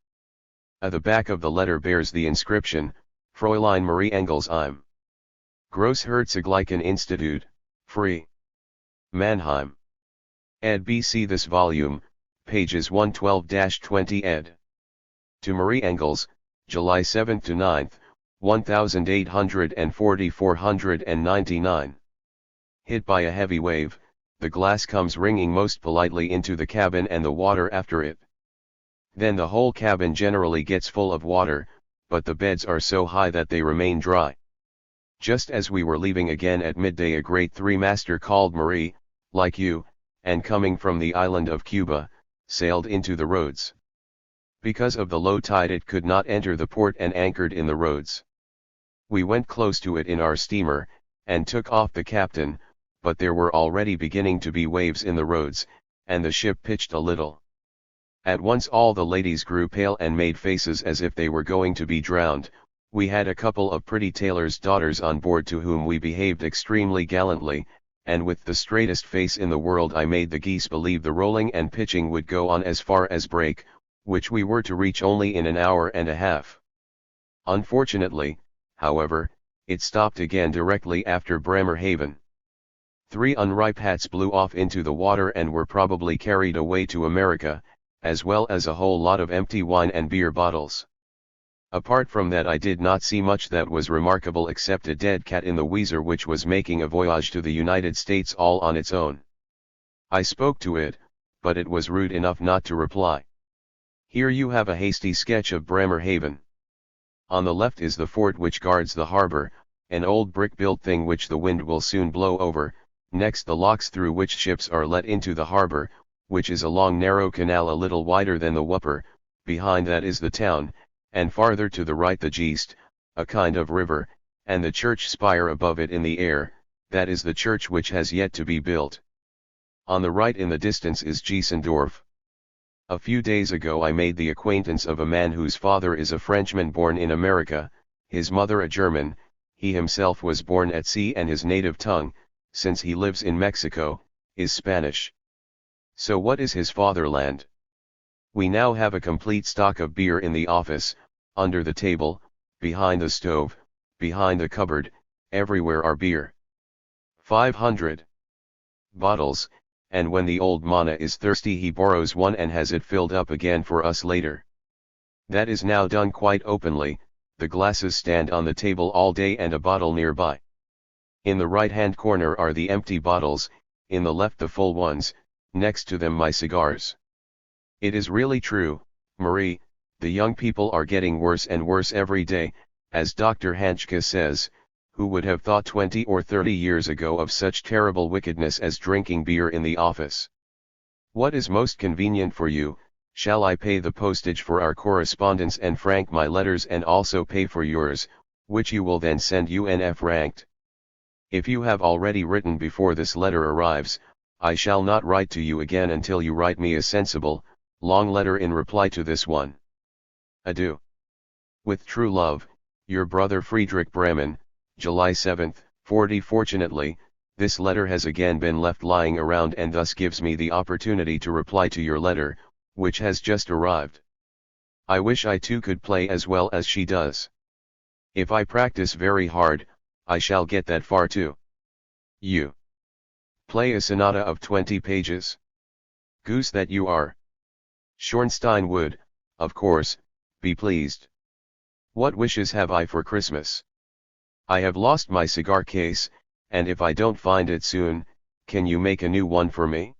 The back of the letter bears the inscription, Fräulein Marie Engels im Großherzoglichen Institut, Free. Mannheim. Ed. B.C. This volume, pages 112-20 ed. To Marie Engels, July 7 to 9, 1840-499. Hit by a heavy wave, the glass comes ringing most politely into the cabin and the water after it. Then the whole cabin generally gets full of water, but the beds are so high that they remain dry. Just as we were leaving again at midday a great 3-master called Marie, like you, and coming from the island of Cuba, sailed into the roads. Because of the low tide it could not enter the port and anchored in the roads. We went close to it in our steamer, and took off the captain, but there were already beginning to be waves in the roads, and the ship pitched a little. At once all the ladies grew pale and made faces as if they were going to be drowned. We had a couple of pretty tailors' daughters on board to whom we behaved extremely gallantly, and with the straightest face in the world I made the geese believe the rolling and pitching would go on as far as Break, which we were to reach only in an hour and a half. Unfortunately, however, it stopped again directly after Bremerhaven. 3 unripe hats blew off into the water and were probably carried away to America, as well as a whole lot of empty wine and beer bottles. Apart from that I did not see much that was remarkable except a dead cat in the Weser which was making a voyage to the United States all on its own. I spoke to it, but it was rude enough not to reply. Here you have a hasty sketch of Bremerhaven. On the left is the fort which guards the harbor, an old brick-built thing which the wind will soon blow over, next the locks through which ships are let into the harbor, which is a long narrow canal a little wider than the Wupper, behind that is the town, and farther to the right the Geest, a kind of river, and the church spire above it in the air, that is the church which has yet to be built. On the right in the distance is Giesendorf. A few days ago I made the acquaintance of a man whose father is a Frenchman born in America, his mother a German, he himself was born at sea and his native tongue, since he lives in Mexico, is Spanish. So what is his fatherland? We now have a complete stock of beer in the office, under the table, behind the stove, behind the cupboard, everywhere are beer. 500 bottles, and when the old Mana is thirsty he borrows one and has it filled up again for us later. That is now done quite openly, the glasses stand on the table all day and a bottle nearby. In the right-hand corner are the empty bottles, in the left the full ones, next to them my cigars. It is really true, Marie, the young people are getting worse and worse every day, as Dr. Hanschke says, who would have thought 20 or 30 years ago of such terrible wickedness as drinking beer in the office? What is most convenient for you? Shall I pay the postage for our correspondence and frank my letters and also pay for yours, which you will then send UNF ranked? If you have already written before this letter arrives, I shall not write to you again until you write me a sensible, long letter in reply to this one. Adieu. With true love, your brother Friedrich Bremen, July 7, 40. Fortunately, this letter has again been left lying around and thus gives me the opportunity to reply to your letter, which has just arrived. I wish I too could play as well as she does. If I practice very hard, I shall get that far too. You play a sonata of 20 pages. Goose that you are. Schornstein would, of course, be pleased. What wishes have I for Christmas? I have lost my cigar case, and if I don't find it soon, can you make a new one for me?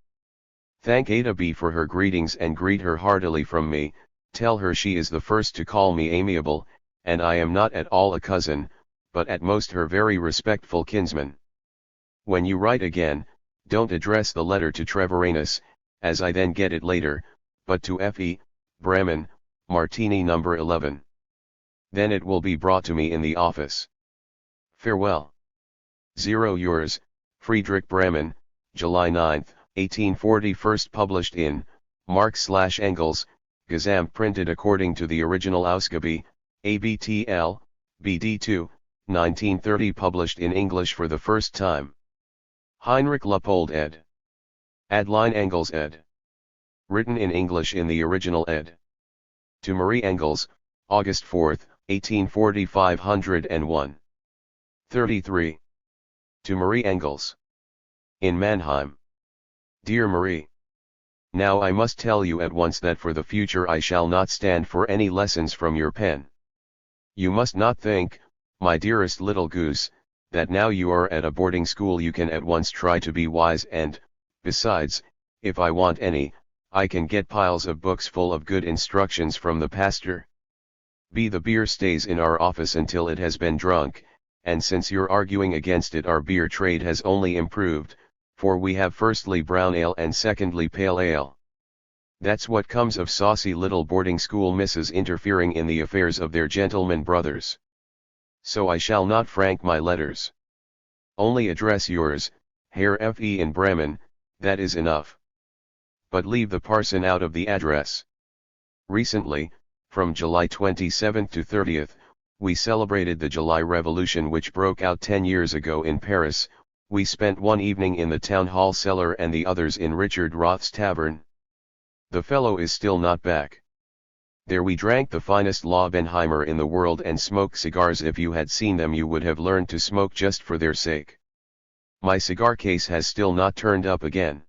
Thank Ada B for her greetings and greet her heartily from me, tell her she is the first to call me amiable, and I am not at all a cousin, but at most her very respectful kinsman. When you write again, don't address the letter to Treviranus, as I then get it later, but to F.E., Bremen, Martini number 11. Then it will be brought to me in the office. Farewell. 0 Yours, Friedrich Bremen, July 9, 1840. First published in Marx/Engels, Gesamt printed according to the original Ausgabe, ABTL, BD2, 1930. Published in English for the first time. Heinrich Luppold ed. Adeline Engels ed. Written in English in the original ed. To Marie Engels, August 4, 1840. 501. 33. To Marie Engels. In Mannheim. Dear Marie. Now I must tell you at once that for the future I shall not stand for any lessons from your pen. You must not think, my dearest little goose, that now you are at a boarding school you can at once try to be wise and, besides, if I want any, I can get piles of books full of good instructions from the pastor. The beer stays in our office until it has been drunk, and since you're arguing against it our beer trade has only improved, for we have firstly brown ale and secondly pale ale. That's what comes of saucy little boarding school misses interfering in the affairs of their gentlemen brothers. So I shall not frank my letters. Only address yours, Herr F.E. in Bremen, that is enough. But leave the parson out of the address. Recently, from July 27 to 30th, we celebrated the July Revolution which broke out 10 years ago in Paris. We spent one evening in the town hall cellar and the others in Richard Roth's tavern. The fellow is still not back. There we drank the finest Laubenheimer in the world and smoked cigars. If you had seen them you would have learned to smoke just for their sake. My cigar case has still not turned up again.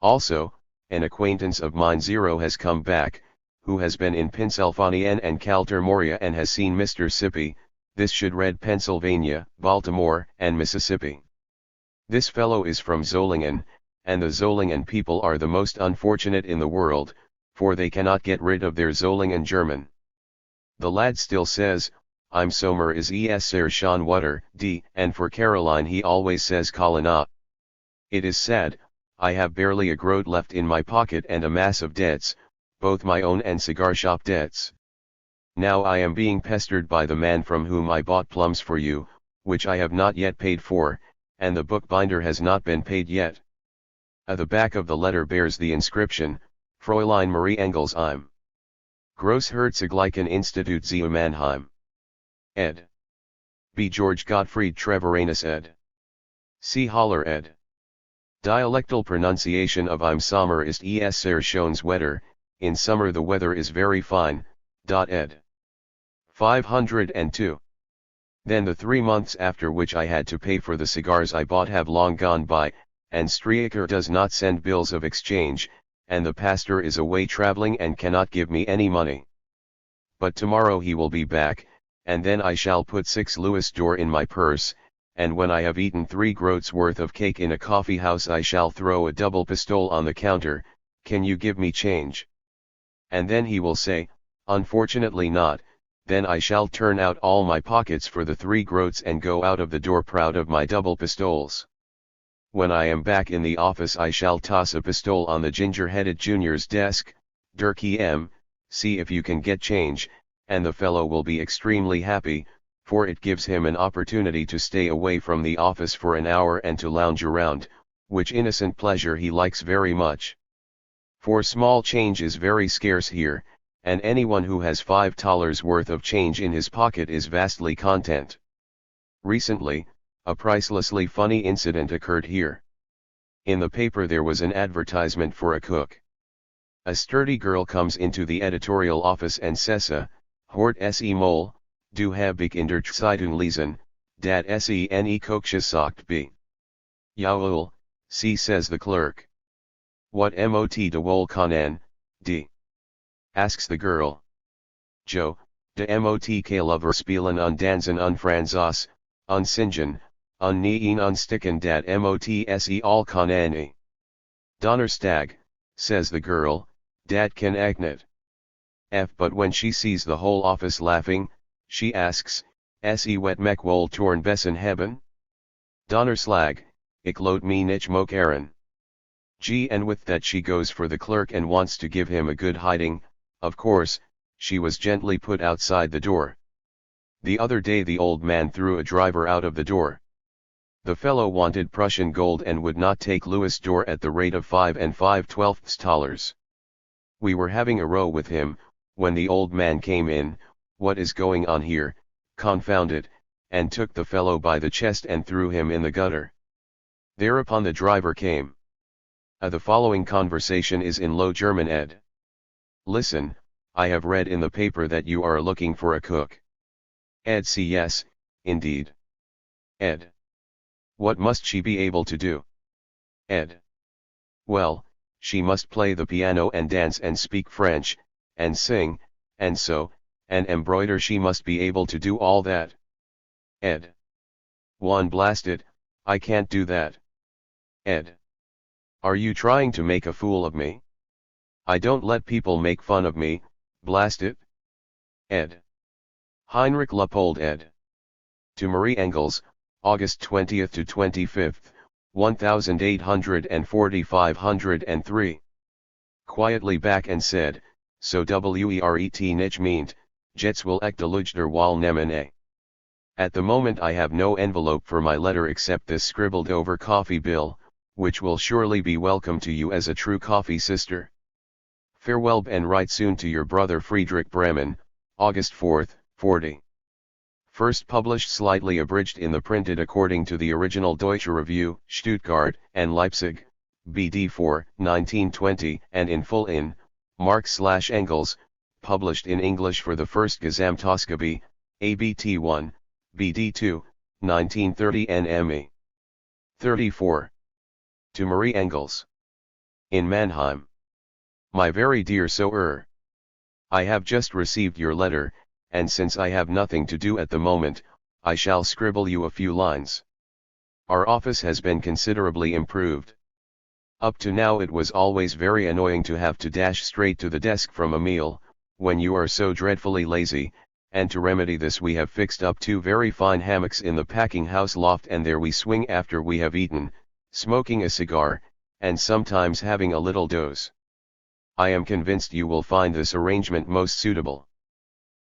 Also, an acquaintance of mine Zero has come back, who has been in Pennsylvania and Caltermoria and has seen Mr. Sippy, this should read Pennsylvania, Baltimore, and Mississippi. This fellow is from Zolingen, and the Zolingen people are the most unfortunate in the world, for they cannot get rid of their Zolingen German. The lad still says, I'm Somer is es schon water, d, and for Caroline he always says Colina. It is sad, I have barely a groat left in my pocket and a mass of debts, both my own and cigar shop debts. Now I am being pestered by the man from whom I bought plums for you, which I have not yet paid for, and the bookbinder has not been paid yet. The back of the letter bears the inscription, Fräulein Marie Engels im Großherzoglichen Institut zu Mannheim. Ed. B. George Gottfried Treviranus ed. C. Haller ed. Dialectal pronunciation of im Sommer ist es sehr schönes Wetter, in summer the weather is very fine, ed. 502. Then the 3 months after which I had to pay for the cigars I bought have long gone by, and Streicher does not send bills of exchange, and the pastor is away traveling and cannot give me any money. But tomorrow he will be back, and then I shall put 6 Louis d'or in my purse, and when I have eaten 3 groats worth of cake in a coffee house I shall throw a double pistole on the counter, can you give me change? And then he will say, unfortunately not, then I shall turn out all my pockets for the 3 groats and go out of the door proud of my double pistoles. When I am back in the office I shall toss a pistole on the ginger-headed junior's desk, Dirkie M., see if you can get change, and the fellow will be extremely happy, for it gives him an opportunity to stay away from the office for an hour and to lounge around, which innocent pleasure he likes very much. For small change is very scarce here, and anyone who has $5 worth of change in his pocket is vastly content. Recently, a pricelessly funny incident occurred here. In the paper there was an advertisement for a cook. A sturdy girl comes into the editorial office and says, Hort se mol, du heb ik in der Zeitung lesen, dat sene koksjes sagt b. Jawohl, sie says the clerk. What mot de wol kanan, d? Asks the girl. Jo, de mot lover spielen und dansen und Franzos, und singen, und neen und sticken dat mot se all kanane. Donnerstag, says the girl, dat kan agnet. But when she sees the whole office laughing, she asks, se wet mek wol torn bessen hebben? Donnerslag, ik loot me nich mok eren. And with that she goes for the clerk and wants to give him a good hiding. Of course, she was gently put outside the door. The other day the old man threw a driver out of the door. The fellow wanted Prussian gold and would not take Louis d'or at the rate of 5 5/12 dollars. We were having a row with him, when the old man came in, what is going on here, confound it, and took the fellow by the chest and threw him in the gutter. Thereupon the driver came. The following conversation is in Low German ed. Listen, I have read in the paper that you are looking for a cook. Ed see yes, indeed. Ed. What must she be able to do? Ed. Well, she must play the piano and dance and speak French, and sing, and sew, and embroider she must be able to do all that. Ed. Juan blast it, I can't do that. Ed. Are you trying to make a fool of me? I don't let people make fun of me, blast it. Ed. Heinrich Leopold ed. To Marie Engels, August 20th to 25th, 1840-503. Quietly back and said, so weret nicht meent, jets will ek de luchter wal nemen. At the moment I have no envelope for my letter except this scribbled over coffee bill, which will surely be welcome to you as a true coffee sister. Farewell and write soon to your brother Friedrich Bremen, August 4th, 40. First published slightly abridged in the printed according to the original Deutsche Review, Stuttgart and Leipzig, BD 4, 1920, and in full in Marx/Engels, published in English for the first Gesamtausgabe, ABT 1, BD 2, 1930 NME. 34. To Marie Engels. In Mannheim. My very dear Sir. I have just received your letter, and since I have nothing to do at the moment, I shall scribble you a few lines. Our office has been considerably improved. Up to now it was always very annoying to have to dash straight to the desk from a meal, when you are so dreadfully lazy, and to remedy this we have fixed up 2 very fine hammocks in the packing house loft, and there we swing after we have eaten, smoking a cigar, and sometimes having a little doze. I am convinced you will find this arrangement most suitable.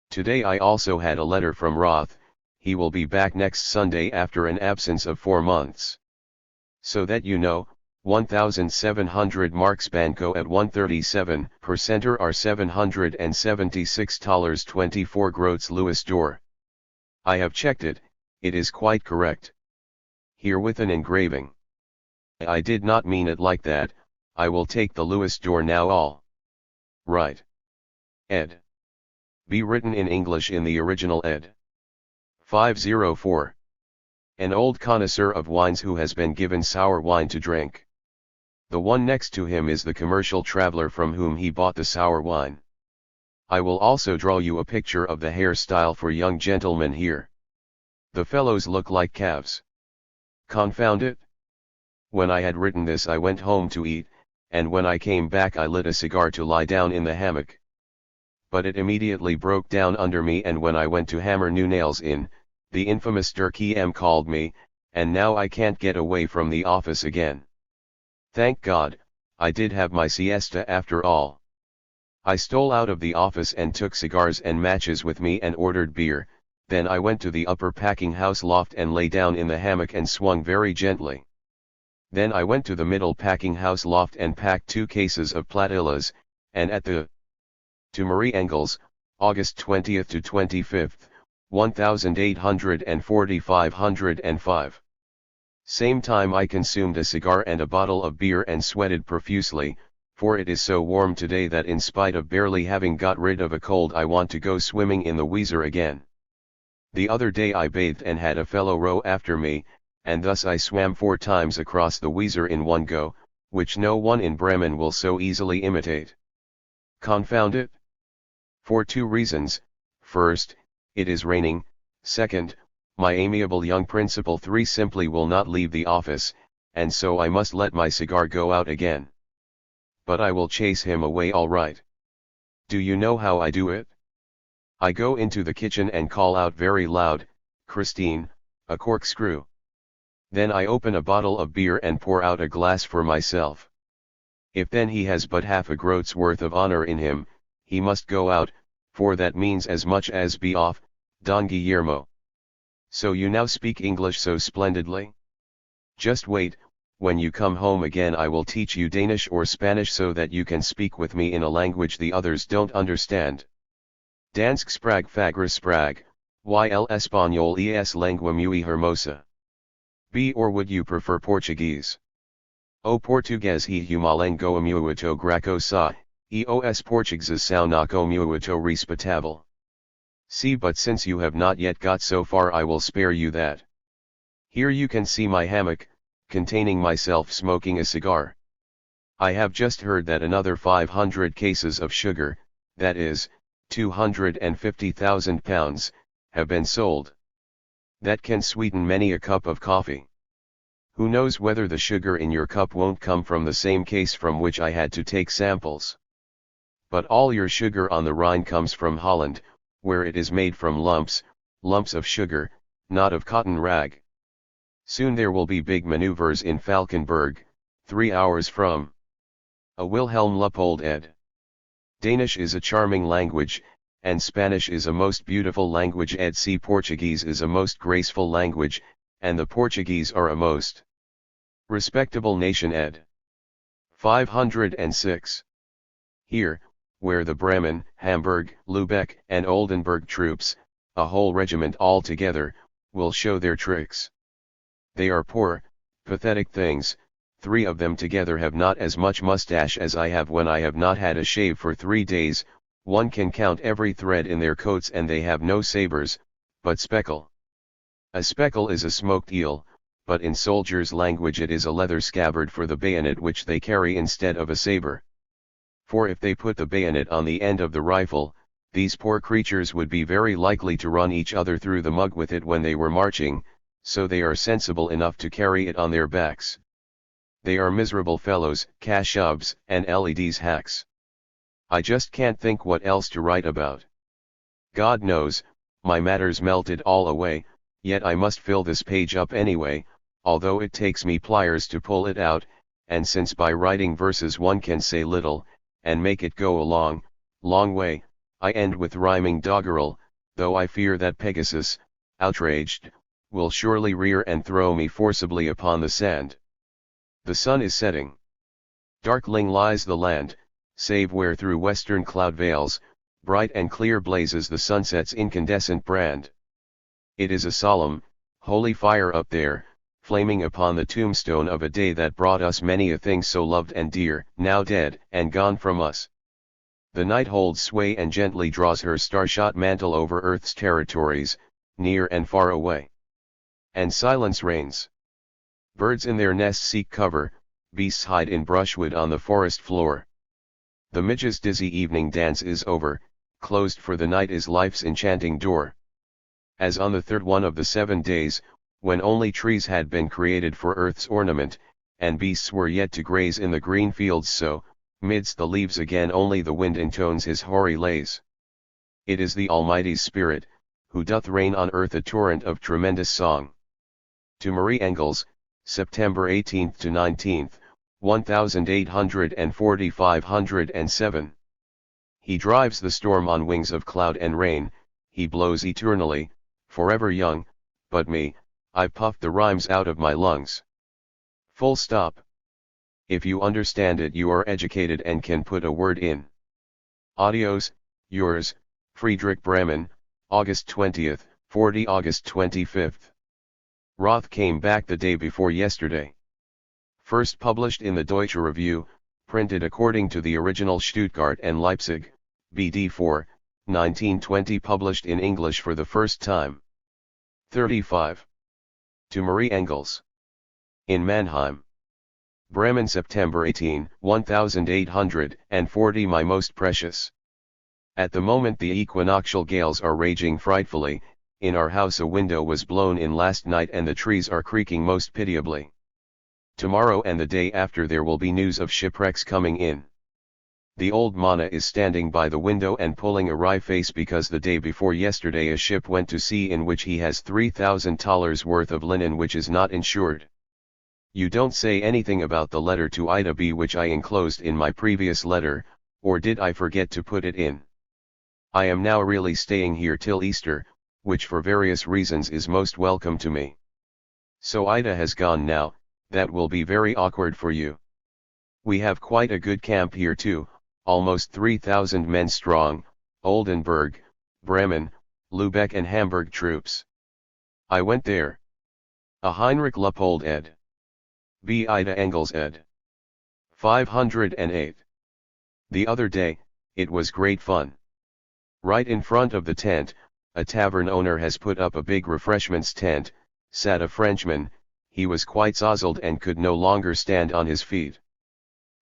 Today I also had a letter from Roth. He will be back next Sunday after an absence of 4 months. So that you know, 1,700 marks Banco at 137 per center are $776.24 groats Louis d'Or. I have checked it, it is quite correct. Here with an engraving. I did not mean it like that, I will take the Louis d'Or now all. Right. Ed. Be written in English in the original ed. 504. An old connoisseur of wines who has been given sour wine to drink. The one next to him is the commercial traveler from whom he bought the sour wine. I will also draw you a picture of the hairstyle for young gentlemen here. The fellows look like calves. Confound it! When I had written this I went home to eat, and when I came back I lit a cigar to lie down in the hammock. But it immediately broke down under me, and when I went to hammer new nails in, the infamous Dirk M called me, and now I can't get away from the office again. Thank God, I did have my siesta after all. I stole out of the office and took cigars and matches with me and ordered beer, then I went to the upper packing house loft and lay down in the hammock and swung very gently. Then I went to the middle packing house loft and packed 2 cases of platillas, and at the to Marie Engels, August 20th to 25th, 1840-505. Same time I consumed a cigar and a bottle of beer and sweated profusely, for it is so warm today that in spite of barely having got rid of a cold I want to go swimming in the Weser again. The other day I bathed and had a fellow row after me, and thus I swam 4 times across the Weser in one go, which no one in Bremen will so easily imitate. Confound it! For 2 reasons: first, it is raining; second, my amiable young principal 3 simply will not leave the office, and so I must let my cigar go out again. But I will chase him away all right. Do you know how I do it? I go into the kitchen and call out very loud, "Christine, a corkscrew." Then I open a bottle of beer and pour out a glass for myself. If then he has but half a groat's worth of honor in him, he must go out, for that means as much as "be off, Don Guillermo." So you now speak English so splendidly? Just wait, when you come home again I will teach you Danish or Spanish so that you can speak with me in a language the others don't understand. Dansk sprag fagra sprag, y el español es lengua muy hermosa. B, or would you prefer Portuguese? O português he humalengo muito graco sa, e os portugueses são naco muito respeitável. See, but since you have not yet got so far I will spare you that. Here you can see my hammock, containing myself smoking a cigar. I have just heard that another 500 cases of sugar, that is, 250,000 pounds, have been sold. That can sweeten many a cup of coffee. Who knows whether the sugar in your cup won't come from the same case from which I had to take samples. But all your sugar on the Rhine comes from Holland, where it is made from lumps of sugar, not of cotton rag. Soon there will be big maneuvers in Falkenberg, 3 hours from. A Wilhelm Leupold ed. Danish is a charming language, and Spanish is a most beautiful language ed. See, Portuguese is a most graceful language, and the Portuguese are a most respectable nation ed. 506. Here, where the Bremen, Hamburg, Lübeck, and Oldenburg troops, a whole regiment altogether, will show their tricks. They are poor, pathetic things. 3 of them together have not as much mustache as I have when I have not had a shave for 3 days. One can count every thread in their coats, and they have no sabers, but speckle. A speckle is a smoked eel, but in soldiers' language it is a leather scabbard for the bayonet which they carry instead of a saber. For if they put the bayonet on the end of the rifle, These poor creatures would be very likely to run each other through the mug with it when they were marching, so they are sensible enough to carry it on their backs. They are miserable fellows, Kashubs, and LEDs hacks. I just can't think what else to write about. God knows, my matter's melted all away, yet I must fill this page up anyway, although it takes me pliers to pull it out, and since by writing verses one can say little, and make it go a long, long way, I end with rhyming doggerel, though I fear that Pegasus, outraged, will surely rear and throw me forcibly upon the sand. The sun is setting. Darkling lies the land, save where through western cloud veils, bright and clear blazes the sunset's incandescent brand. It is a solemn, holy fire up there, flaming upon the tombstone of a day that brought us many a thing so loved and dear, now dead and gone from us. The night holds sway and gently draws her starshot mantle over earth's territories, near and far away. And silence reigns. Birds in their nests seek cover, beasts hide in brushwood on the forest floor. The midge's dizzy evening dance is over, closed for the night is life's enchanting door. As on the third one of the 7 days, when only trees had been created for earth's ornament, and beasts were yet to graze in the green fields, so, midst the leaves again only the wind intones his hoary lays. It is the Almighty's Spirit, who doth rain on earth a torrent of tremendous song. To Marie Engels, September 18 to 19, 1840-507. He drives the storm on wings of cloud and rain, he blows eternally, forever young, but me, I puffed the rhymes out of my lungs. Full stop. If you understand it, you are educated and can put a word in. Adios, yours, Friedrich Bremen, August 20, 40 August 25. Roth came back the day before yesterday. First published in the Deutsche Review, printed according to the original Stuttgart and Leipzig, BD 4, 1920, published in English for the first time. 35. To Marie Engels. In Mannheim. Bremen, September 18, 1840. My most precious. At the moment the equinoctial gales are raging frightfully, in our house a window was blown in last night and the trees are creaking most pitiably. Tomorrow and the day after there will be news of shipwrecks coming in. The old Mana is standing by the window and pulling a wry face because the day before yesterday a ship went to sea in which he has $3,000 worth of linen which is not insured. You don't say anything about the letter to Ida B which I enclosed in my previous letter, or did I forget to put it in? I am now really staying here till Easter, which for various reasons is most welcome to me. So Ida has gone now, that will be very awkward for you. We have quite a good camp here too, almost 3,000 men strong, Oldenburg, Bremen, Lübeck and Hamburg troops. I went there. A Heinrich Luppold ed. B. Ida Engels ed. 508. The other day, it was great fun. Right in front of the tent, a tavern owner has put up a big refreshments tent, sat a Frenchman, he was quite sozzled and could no longer stand on his feet.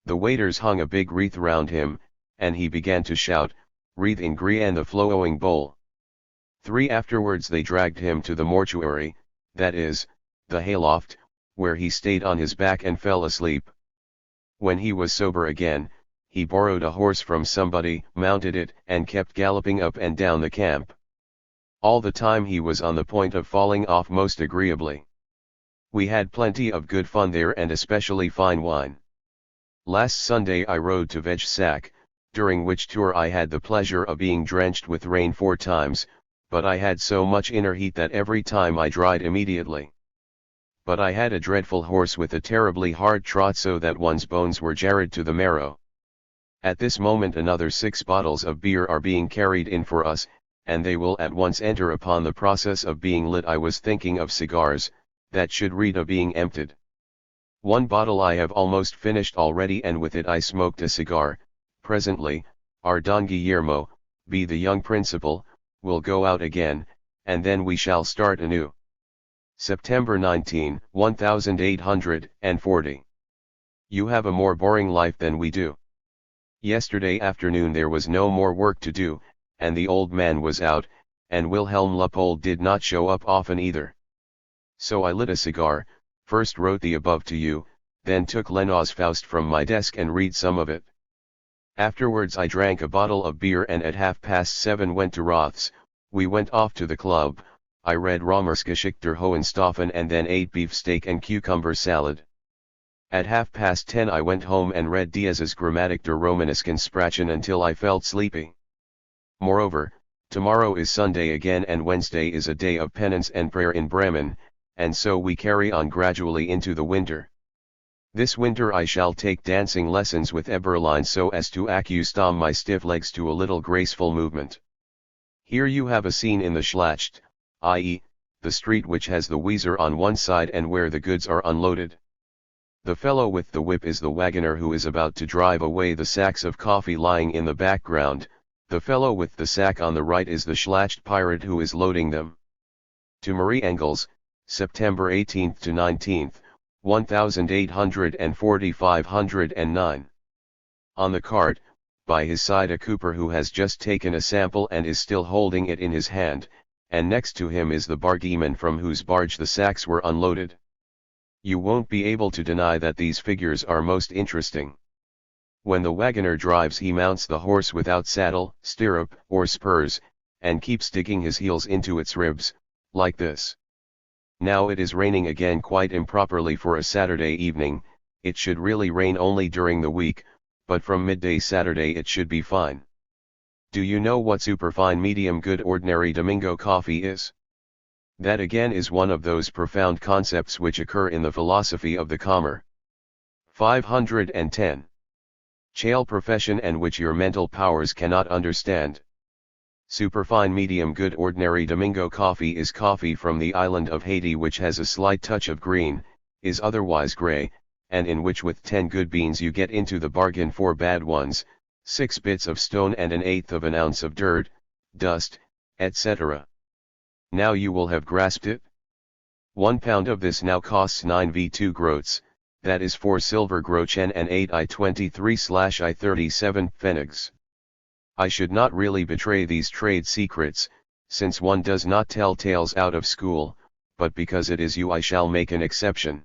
The waiters hung a big wreath round him, and he began to shout, "Wreath in gris and the flowing bowl." 3 afterwards they dragged him to the mortuary, that is, the hayloft, where he stayed on his back and fell asleep. When he was sober again, he borrowed a horse from somebody, mounted it, and kept galloping up and down the camp. All the time he was on the point of falling off most agreeably. We had plenty of good fun there and especially fine wine. Last Sunday I rode to Vegsack, during which tour I had the pleasure of being drenched with rain 4 times, but I had so much inner heat that every time I dried immediately. But I had a dreadful horse with a terribly hard trot so that one's bones were jarred to the marrow. At this moment another 6 bottles of beer are being carried in for us, and they will at once enter upon the process of being lit. I was thinking of cigars, that should read of being emptied. 1 bottle I have almost finished already and with it I smoked a cigar. Presently, our Don Guillermo, be the young principal, will go out again, and then we shall start anew. September 19, 1840. You have a more boring life than we do. Yesterday afternoon there was no more work to do, and the old man was out, and Wilhelm Luppold did not show up often either. So I lit a cigar, first wrote the above to you, then took Lenau's Faust from my desk and read some of it. Afterwards I drank a bottle of beer and at 7:30 went to Roth's. We went off to the club, I read Römersgeschichte Hohenstaufen and then ate beefsteak and cucumber salad. At 10:30 I went home and read Diaz's Grammatik der Romanesken Sprachen until I felt sleepy. Moreover, tomorrow is Sunday again and Wednesday is a day of penance and prayer in Bremen, and so we carry on gradually into the winter. This winter I shall take dancing lessons with Eberlein so as to accustom my stiff legs to a little graceful movement. Here you have a scene in the Schlacht, i.e., the street which has the Weser on one side and where the goods are unloaded. The fellow with the whip is the wagoner who is about to drive away the sacks of coffee lying in the background, the fellow with the sack on the right is the Schlacht pirate who is loading them. To Marie Engels, September 18 to 19, 1840-509. On the cart, by his side a cooper who has just taken a sample and is still holding it in his hand, and next to him is the bargeeman from whose barge the sacks were unloaded. You won't be able to deny that these figures are most interesting. When the wagoner drives he mounts the horse without saddle, stirrup, or spurs, and keeps digging his heels into its ribs, like this. Now it is raining again quite improperly for a Saturday evening, it should really rain only during the week, but from midday Saturday it should be fine. Do you know what superfine medium good ordinary Domingo coffee is? That again is one of those profound concepts which occur in the philosophy of the Kammer. 510. Chale profession and which your mental powers cannot understand. Superfine medium good ordinary Domingo coffee is coffee from the island of Haiti which has a slight touch of green, is otherwise grey, and in which with 10 good beans you get into the bargain 4 bad ones, 6 bits of stone and 1/8 of an ounce of dirt, dust, etc. Now you will have grasped it? 1 pound of this now costs 9v2 groats, that is 4 silver groschen and 8 I23/I37 pfennigs. I should not really betray these trade secrets, since one does not tell tales out of school, but because it is you I shall make an exception.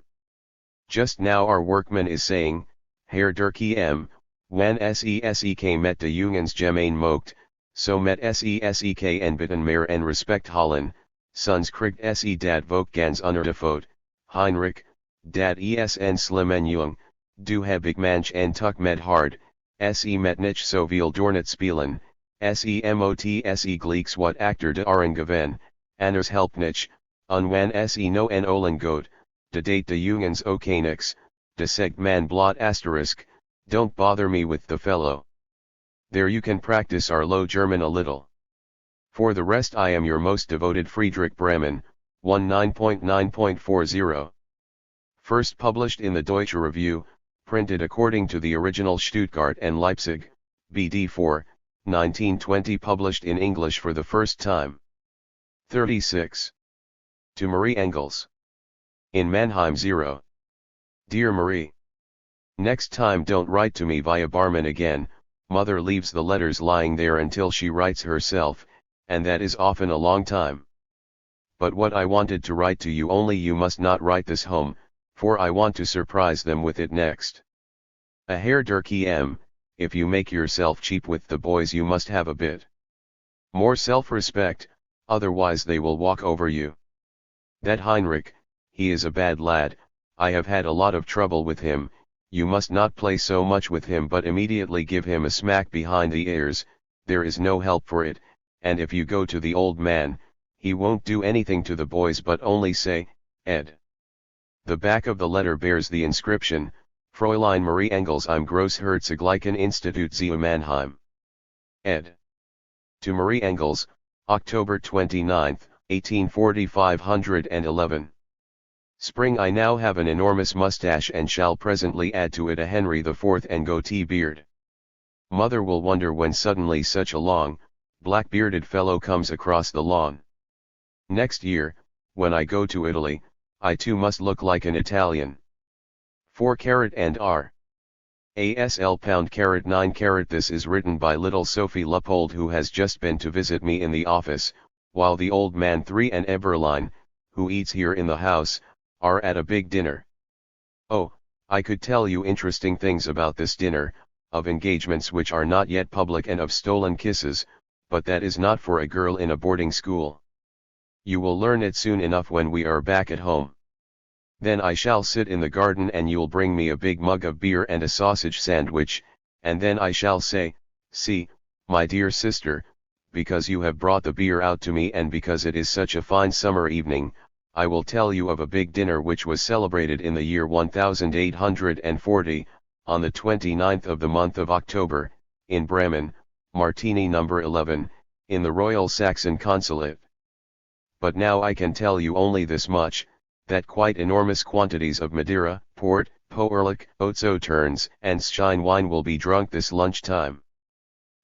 Just now our workman is saying, Herr Durkee M., when sesek met de Jungens gemeen mocht, so met sesek en bitten meer en respect Holland, sons kriegt se dat vok gans under de voet, Heinrich, dat esn slim en jong, du heb ik manch en tuk met hard, se met nich zoveel doornet spelen, semot se gleeks wat actor de arengeven, anders help nich, unwan se no en olen goat, de date de Jungens ook nix, de segt man blot asterisk, don't bother me with the fellow. There you can practice our Low German a little. For the rest I am your most devoted Friedrich Bremen, 19.9.40. First published in the Deutsche Review, printed according to the original Stuttgart and Leipzig, BD 4, 1920 published in English for the first time. 36. To Marie Engels. In Mannheim 0. Dear Marie. Next time don't write to me via barman again, mother leaves the letters lying there until she writes herself, and that is often a long time. But what I wanted to write to you only you must not write this home, for I want to surprise them with it next. A Herr Durkee M., if you make yourself cheap with the boys you must have a bit more self-respect, otherwise they will walk over you. That Heinrich, he is a bad lad, I have had a lot of trouble with him, you must not play so much with him but immediately give him a smack behind the ears, there is no help for it, and if you go to the old man, he won't do anything to the boys but only say, Ed. The back of the letter bears the inscription, Fräulein Marie Engels im Großherzoglichen Institut zu Mannheim. Ed. To Marie Engels, October 29, 1840-511. Spring I now have an enormous mustache and shall presently add to it a Henry IV and goatee beard. Mother will wonder when suddenly such a long, black-bearded fellow comes across the lawn. Next year, when I go to Italy, I too must look like an Italian. 4 carat and R. ASL pound carat 9 carat. This is written by little Sophie Luppold, who has just been to visit me in the office, while the old man 3 and Eberline, who eats here in the house, are at a big dinner. Oh, I could tell you interesting things about this dinner, of engagements which are not yet public and of stolen kisses, but that is not for a girl in a boarding school. You will learn it soon enough when we are back at home. Then I shall sit in the garden and you'll bring me a big mug of beer and a sausage sandwich, and then I shall say, "See, my dear sister, because you have brought the beer out to me and because it is such a fine summer evening, I will tell you of a big dinner which was celebrated in the year 1840, on the 29th of the month of October, in Bremen, Martini number 11, in the Royal Saxon Consulate. But now I can tell you only this much, that quite enormous quantities of Madeira, port, Poerlik, Oatsoturns, and Schein wine will be drunk this lunchtime.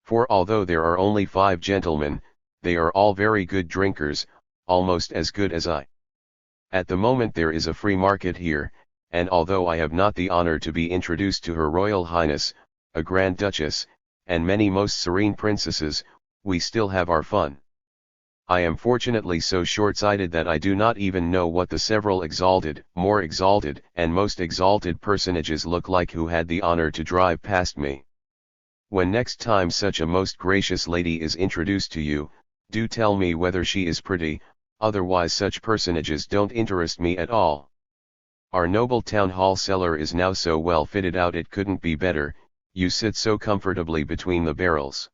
For although there are only 5 gentlemen, they are all very good drinkers, almost as good as I. At the moment there is a free market here, and although I have not the honor to be introduced to Her Royal Highness, a Grand Duchess, and many most serene princesses, we still have our fun. I am fortunately so short-sighted that I do not even know what the several exalted, more exalted, and most exalted personages look like who had the honor to drive past me. When next time such a most gracious lady is introduced to you, do tell me whether she is pretty, otherwise such personages don't interest me at all. Our noble town hall cellar is now so well fitted out it couldn't be better, you sit so comfortably between the barrels.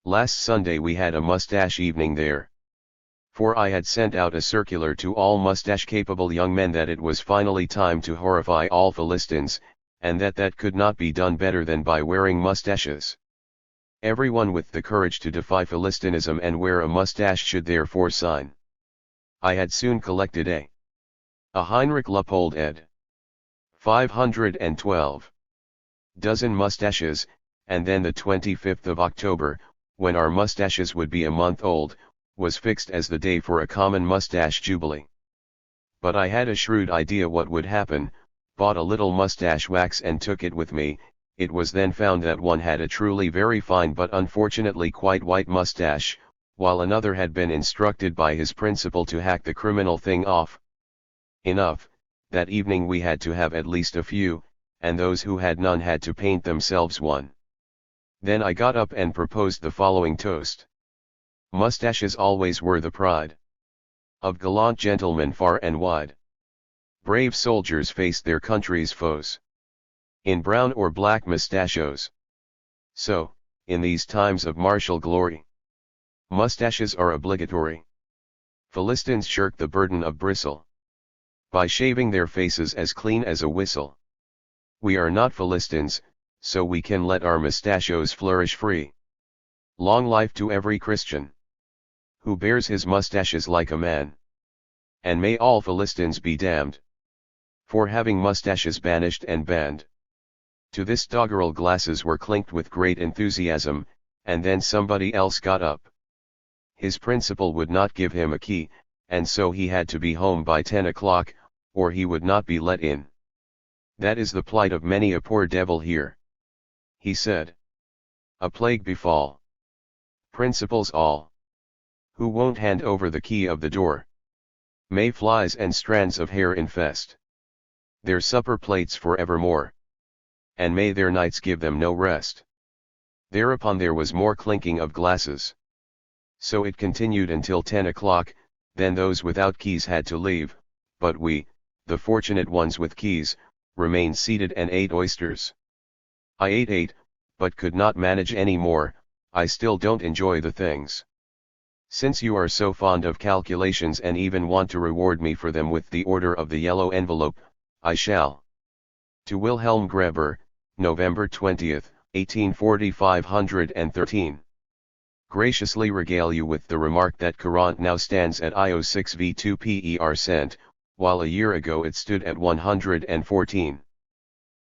Last Sunday we had a mustache evening there. For I had sent out a circular to all mustache-capable young men that it was finally time to horrify all Philistines, and that could not be done better than by wearing mustaches. Everyone with the courage to defy Philistinism and wear a mustache should therefore sign. I had soon collected a Heinrich Luppold ed. 512 dozen mustaches, and then the 25th of October, when our mustaches would be a month old, was fixed as the day for a common mustache jubilee. But I had a shrewd idea what would happen, bought a little mustache wax and took it with me. It was then found that one had a truly very fine but unfortunately quite white mustache, while another had been instructed by his principal to hack the criminal thing off. Enough, that evening we had to have at least a few, and those who had none had to paint themselves one. Then I got up and proposed the following toast. Mustaches always were the pride of gallant gentlemen far and wide. Brave soldiers faced their country's foes in brown or black mustachios. So, in these times of martial glory, mustaches are obligatory. Philistines shirk the burden of bristle by shaving their faces as clean as a whistle. We are not Philistines, so we can let our mustachios flourish free. Long life to every Christian who bears his mustaches like a man. And may all Philistines be damned for having mustaches banished and banned. To this doggerel glasses were clinked with great enthusiasm, and then somebody else got up. His principal would not give him a key, and so he had to be home by 10 o'clock, or he would not be let in. That is the plight of many a poor devil here, he said. A plague befall principals all, who won't hand over the key of the door. May flies and strands of hair infest their supper plates for evermore, and may their nights give them no rest. Thereupon there was more clinking of glasses. So it continued until 10 o'clock, then those without keys had to leave, but we, the fortunate ones with keys, remained seated and ate oysters. I ate 8, but could not manage any more. I still don't enjoy the things. Since you are so fond of calculations and even want to reward me for them with the order of the yellow envelope, I shall. To Wilhelm Greber, November 20th, 1840. Graciously regale you with the remark that current now stands at IO6 V2 per cent, while a year ago it stood at 114.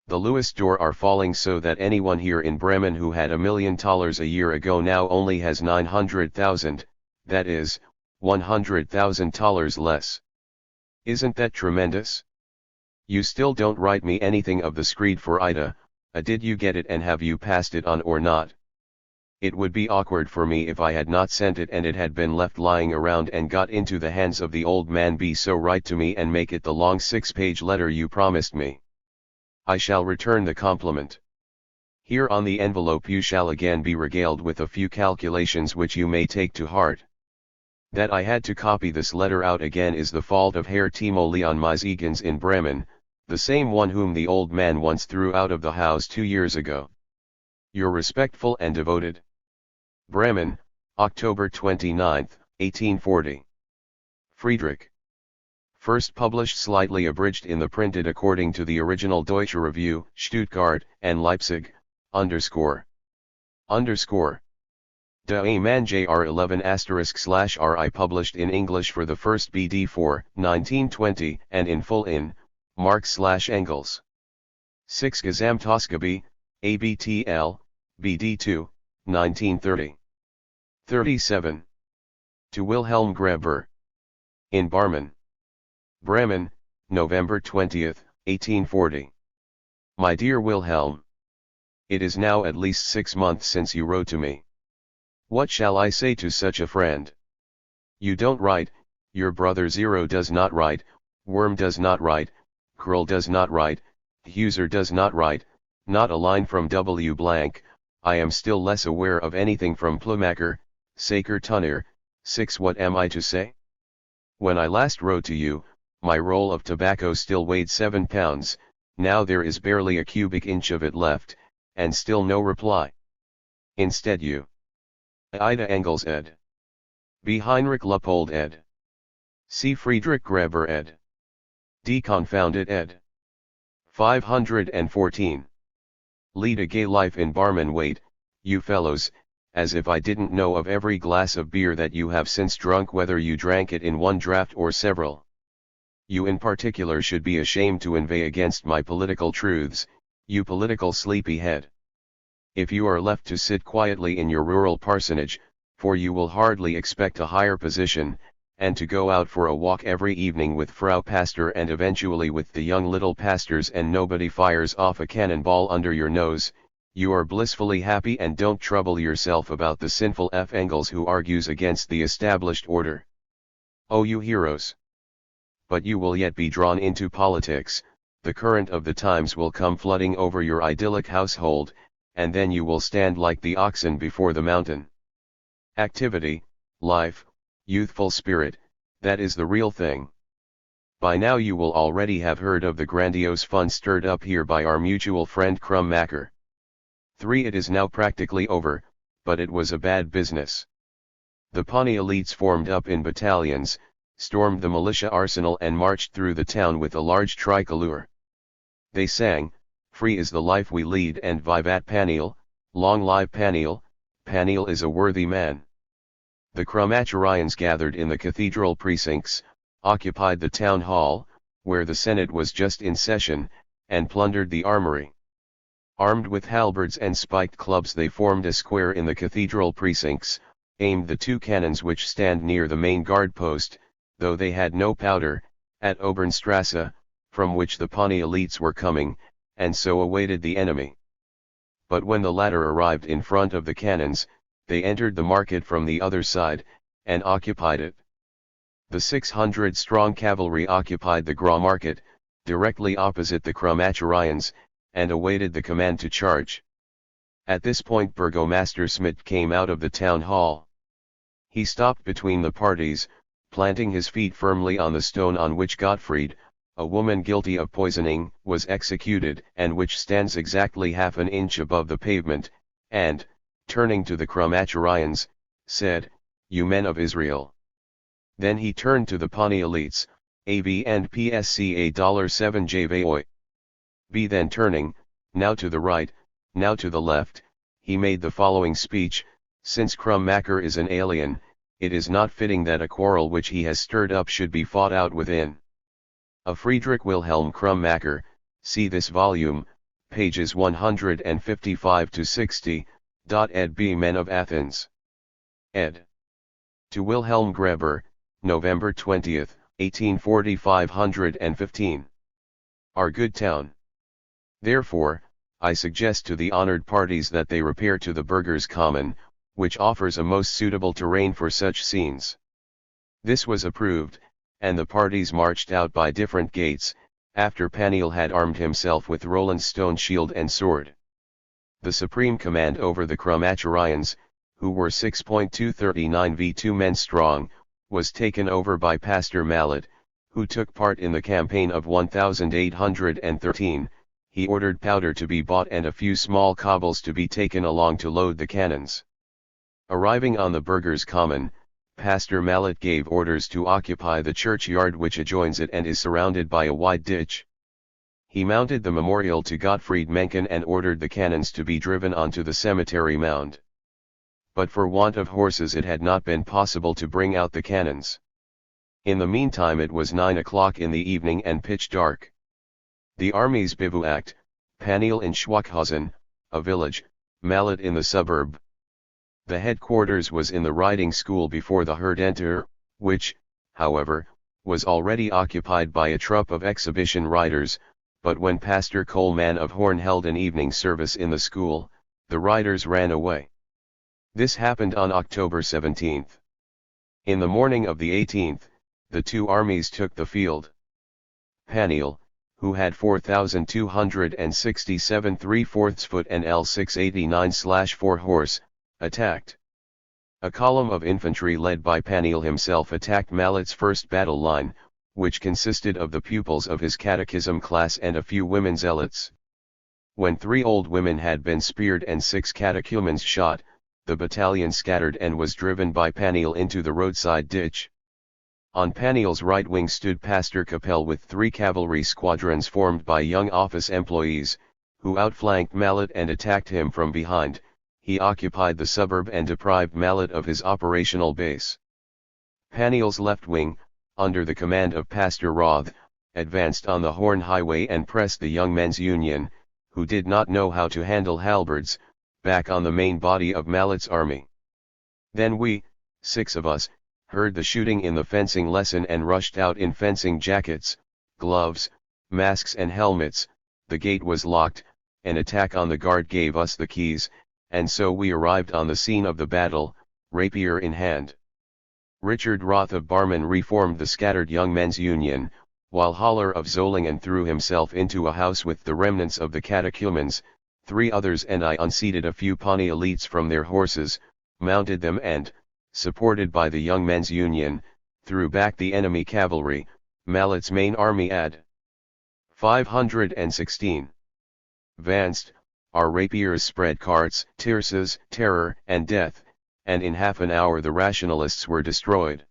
The Louis d'Or are falling so that anyone here in Bremen who had $1 million a year ago now only has 900,000, that is, $100,000 less. Isn't that tremendous? You still don't write me anything of the screed for Ida, Did you get it, and have you passed it on or not? It would be awkward for me if I had not sent it and it had been left lying around and got into the hands of the old man. Be so write to me and make it the long 6-page letter you promised me. I shall return the compliment. Here on the envelope you shall again be regaled with a few calculations which you may take to heart. That I had to copy this letter out again is the fault of Herr Timo Leon Meisegens in Bremen, the same one whom the old man once threw out of the house 2 years ago. Your respectful and devoted. Bremen, October 29, 1840. Friedrich. First published slightly abridged in the printed according to the original Deutsche Review, Stuttgart, and Leipzig, _. De Man Jr 11*/RI published in English for the first BD 4, 1920, and in full in, Marx/Engels. 6 Gesamtausgabe, ABTL, BD 2, 1930. 37. To Wilhelm Greber. In Barmen. Bremen, November 20, 1840. My dear Wilhelm. It is now at least 6 months since you wrote to me. What shall I say to such a friend? You don't write, your brother Zero does not write, Worm does not write, Karl does not write, Huser does not write, not a line from W. Blank. I am still less aware of anything from Plumacher, Saker Tunner. 6 What am I to say? When I last wrote to you, my roll of tobacco still weighed 7 pounds, now there is barely a cubic inch of it left, and still no reply. Instead you. Ida Engels ed. B. Heinrich Luppold ed. C. Friedrich Greber ed. D. Confounded ed. 514. Lead a gay life in Barmen. Wait, you fellows, as if I didn't know of every glass of beer that you have since drunk, whether you drank it in one draught or several. You in particular should be ashamed to inveigh against my political truths, you political sleepyhead. If you are left to sit quietly in your rural parsonage, for you will hardly expect a higher position, and to go out for a walk every evening with Frau Pastor and eventually with the young little pastors, and nobody fires off a cannonball under your nose, you are blissfully happy and don't trouble yourself about the sinful F. Engels who argues against the established order. Oh, you heroes! But you will yet be drawn into politics, the current of the times will come flooding over your idyllic household, and then you will stand like the oxen before the mountain. Activity, life, youthful spirit, that is the real thing. By now you will already have heard of the grandiose fun stirred up here by our mutual friend Krummacher. 3 It is now practically over, but it was a bad business. The Pawnee elites formed up in battalions, stormed the militia arsenal and marched through the town with a large tricolor. They sang, "Free is the life we lead," and "Vivat Paniel, long live Paniel, Paniel is a worthy man." The Krumacherians gathered in the cathedral precincts, occupied the town hall, where the Senate was just in session, and plundered the armory. Armed with halberds and spiked clubs they formed a square in the cathedral precincts, aimed the 2 cannons which stand near the main guard post, though they had no powder, at Obernstrasse, from which the Pawnee elites were coming, and so awaited the enemy. But when the latter arrived in front of the cannons, they entered the market from the other side, and occupied it. The 600-strong cavalry occupied the Gras Market, directly opposite the Krumacherians, and awaited the command to charge. At this point Burgomaster Schmidt came out of the town hall. He stopped between the parties, planting his feet firmly on the stone on which Gottfried, a woman guilty of poisoning, was executed, and which stands exactly half an inch above the pavement, and, turning to the Krumacherians, said, "You men of Israel." Then he turned to the Pawnee elites, AV and PSCA $7 JVOI. B. Then turning, now to the right, now to the left, he made the following speech: "Since Krummacher is an alien, it is not fitting that a quarrel which he has stirred up should be fought out within." Of Friedrich Wilhelm Krummacher, see this volume, pages 155 to 60. Ed. B. Men of Athens. Ed. To Wilhelm Greber, November 20, 1840. 515. Our good town. Therefore, I suggest to the honored parties that they repair to the Burgers' Common, which offers a most suitable terrain for such scenes. This was approved, and the parties marched out by different gates, after Paniel had armed himself with Roland's stone shield and sword. The supreme command over the Cromacherians, who were 6.239 v2 men strong, was taken over by Pastor Mallet, who took part in the campaign of 1813. He ordered powder to be bought and a few small cobbles to be taken along to load the cannons. Arriving on the Burgers' Common, Pastor Mallet gave orders to occupy the churchyard which adjoins it and is surrounded by a wide ditch. He mounted the memorial to Gottfried Mencken and ordered the cannons to be driven onto the cemetery mound. But for want of horses it had not been possible to bring out the cannons. In the meantime it was 9 o'clock in the evening and pitch dark. The armies bivouacked, Paniel in Schwachhausen, a village, Mallet in the suburb. The headquarters was in the riding school before the Herdenter, which, however, was already occupied by a troop of exhibition riders, but when Pastor Coleman of Horn held an evening service in the school, the riders ran away. This happened on October 17. In the morning of the 18th, the two armies took the field. Paniel, who had 4,267 3/4 foot and L689/4 horse, attacked. A column of infantry led by Paniel himself attacked Mallet's first battle line, which consisted of the pupils of his catechism class and a few women zealots. When 3 old women had been speared and 6 catechumens shot, the battalion scattered and was driven by Paniel into the roadside ditch. On Paniel's right wing stood Pastor Capel with 3 cavalry squadrons formed by young office employees, who outflanked Mallet and attacked him from behind. He occupied the suburb and deprived Mallet of his operational base. Paniel's left wing, under the command of Pastor Roth, advanced on the Horn Highway and pressed the Young Men's Union, who did not know how to handle halberds, back on the main body of Mallet's army. Then we, 6 of us, heard the shooting in the fencing lesson and rushed out in fencing jackets, gloves, masks and helmets. The gate was locked, an attack on the guard gave us the keys, and so we arrived on the scene of the battle, rapier in hand. Richard Roth of Barmen reformed the scattered Young Men's Union, while Haller of Zollingen threw himself into a house with the remnants of the catechumens. 3 others and I unseated a few Pawnee elites from their horses, mounted them and, supported by the Young Men's Union, threw back the enemy cavalry. Mallet's main army ad. 516. Vanced, our rapiers spread carts, tierces, terror and death, and in half an hour the rationalists were destroyed.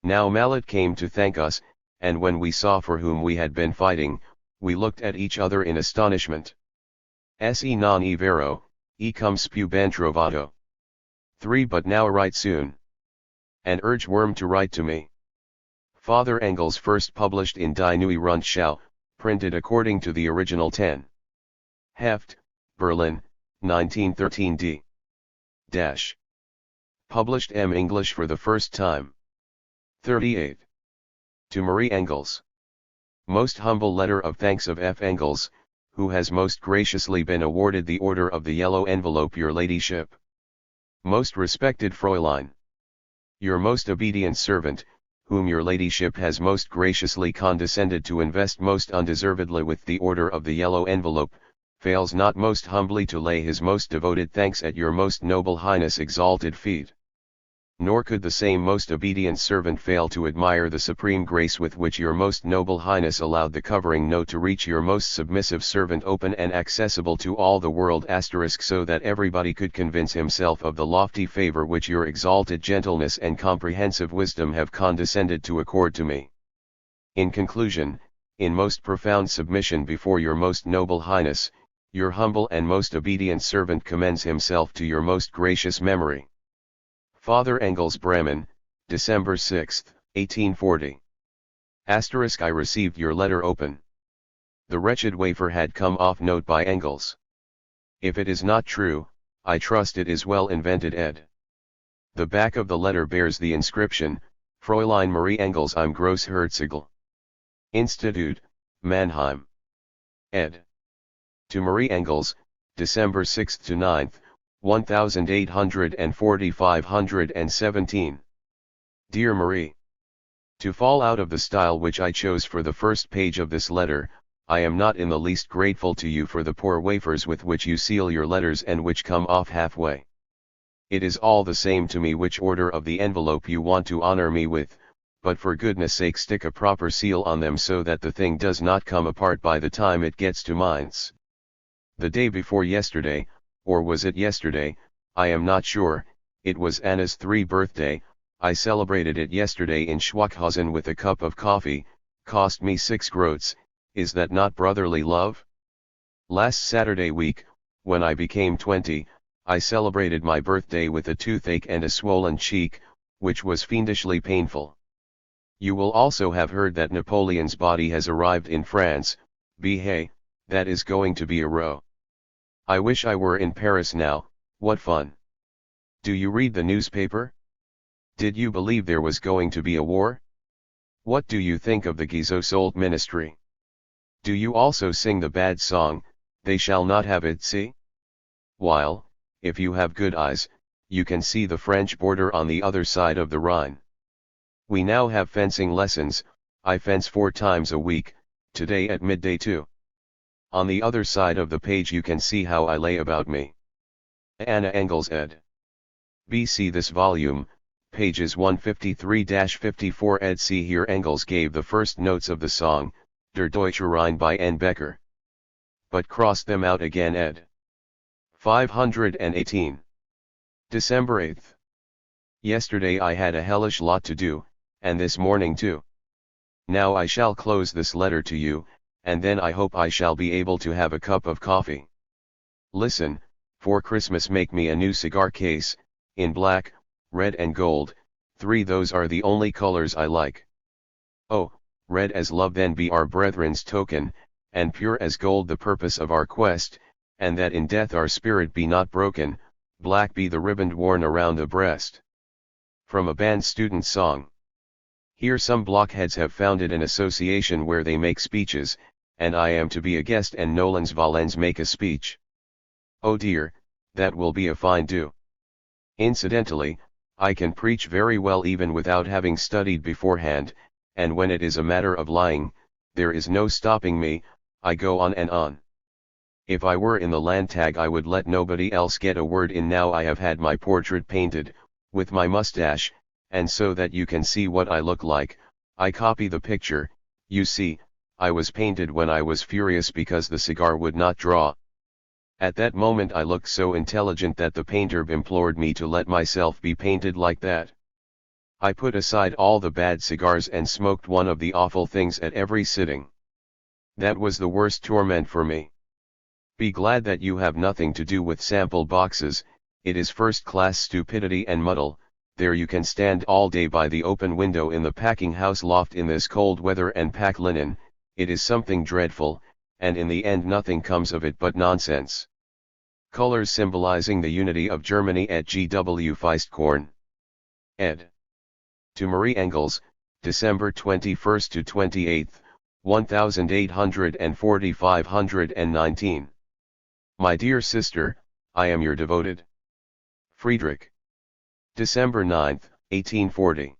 Now Mallet came to thank us, and when we saw for whom we had been fighting, we looked at each other in astonishment. Se non è vero, e cum spiu ben trovato. 3 But now write soon. And urge Worm to write to me. Father Engels first published in Die Neue Rundschau, printed according to the original 10. Heft, Berlin, 1913 d. Dash. Published M. English for the first time. 38. To Marie Engels. Most humble letter of thanks of F. Engels, who has most graciously been awarded the Order of the Yellow Envelope, your ladyship. Most respected Fräulein. Your most obedient servant, whom your ladyship has most graciously condescended to invest most undeservedly with the Order of the Yellow Envelope, fails not most humbly to lay his most devoted thanks at your most noble highness' exalted feet. Nor could the same most obedient servant fail to admire the supreme grace with which your most noble highness allowed the covering note to reach your most submissive servant open and accessible to all the world so that everybody could convince himself of the lofty favor which your exalted gentleness and comprehensive wisdom have condescended to accord to me. In conclusion, in most profound submission before your most noble highness, your humble and most obedient servant commends himself to your most gracious memory. Father Engels, Bremen, December 6, 1840. I received your letter open. The wretched wafer had come off note by Engels. If it is not true, I trust it is well invented ed. The back of the letter bears the inscription, Fräulein Marie Engels im Großherzogl. Institut, Mannheim. Ed. To Marie Engels, December 6 to 9, 1840-517. Dear Marie, to fall out of the style which I chose for the first page of this letter, I am not in the least grateful to you for the poor wafers with which you seal your letters and which come off halfway. It is all the same to me which order of the envelope you want to honor me with, but for goodness sake stick a proper seal on them so that the thing does not come apart by the time it gets to mines. The day before yesterday, or was it yesterday, I am not sure, it was Anna's 3rd birthday. I celebrated it yesterday in Schwachhausen with a cup of coffee, cost me 6 groats, is that not brotherly love? Last Saturday week, when I became 20, I celebrated my birthday with a toothache and a swollen cheek, which was fiendishly painful. You will also have heard that Napoleon's body has arrived in France. Hey, that is going to be a row. I wish I were in Paris now, what fun. Do you read the newspaper? Did you believe there was going to be a war? What do you think of the Guizot-Soult ministry? Do you also sing the bad song, They Shall Not Have It, see? While, if you have good eyes, you can see the French border on the other side of the Rhine. We now have fencing lessons. I fence 4 times a week, today at midday too. On the other side of the page you can see how I lay about me. Anna Engels ed. BC this volume, pages 153-54 ed. See here Engels gave the first notes of the song, Der Deutsche Rhein by N. Becker. But crossed them out again ed. 518. December 8. Yesterday I had a hellish lot to do, and this morning too. Now I shall close this letter to you, and then I hope I shall be able to have a cup of coffee. Listen, for Christmas make me a new cigar case, in black, red and gold, 3 those are the only colors I like. Oh, red as love then be our brethren's token, and pure as gold the purpose of our quest, and that in death our spirit be not broken, black be the riband worn around the breast. From a band student song. Here some blockheads have founded an association where they make speeches, and I am to be a guest and nolens volens make a speech. Oh dear, that will be a fine do. Incidentally, I can preach very well even without having studied beforehand, and when it is a matter of lying, there is no stopping me, I go on and on. If I were in the Landtag I would let nobody else get a word in now I have had my portrait painted, with my mustache, and so that you can see what I look like, I copy the picture. You see, I was painted when I was furious because the cigar would not draw. At that moment I looked so intelligent that the painter implored me to let myself be painted like that. I put aside all the bad cigars and smoked one of the awful things at every sitting. That was the worst torment for me. Be glad that you have nothing to do with sample boxes, it is first-class stupidity and muddle. There you can stand all day by the open window in the packing house loft in this cold weather and pack linen, it is something dreadful, and in the end nothing comes of it but nonsense. Colors symbolizing the unity of Germany at G.W. Feistkorn. Ed. To Marie Engels, December 21 to 28, 1840-519. My dear sister, I am your devoted Friedrich. December 9, 1840.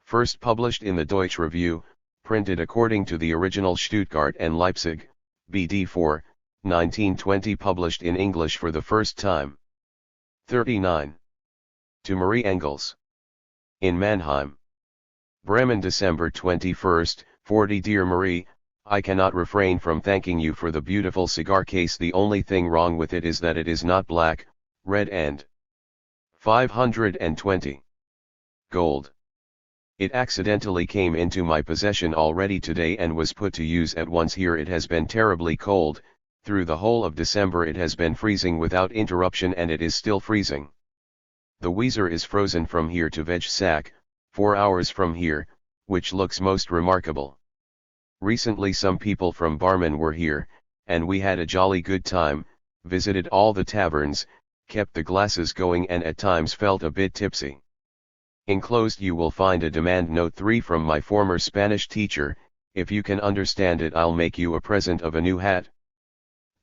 First published in the Deutsche Review, printed according to the original Stuttgart and Leipzig, BD 4, 1920 published in English for the first time. 39. To Marie Engels. In Mannheim. Bremen December 21, 40 Dear Marie, I cannot refrain from thanking you for the beautiful cigar case. The only thing wrong with it is that it is not black, red and 520 gold. It accidentally came into my possession already today and was put to use at once. Here it has been terribly cold, through the whole of December it has been freezing without interruption and it is still freezing. The Weser is frozen from here to Vegsack, 4 hours from here, which looks most remarkable. Recently some people from Barmen were here, and we had a jolly good time, visited all the taverns, kept the glasses going and at times felt a bit tipsy. Enclosed you will find a demand note 3 from my former Spanish teacher. If you can understand it I'll make you a present of a new hat.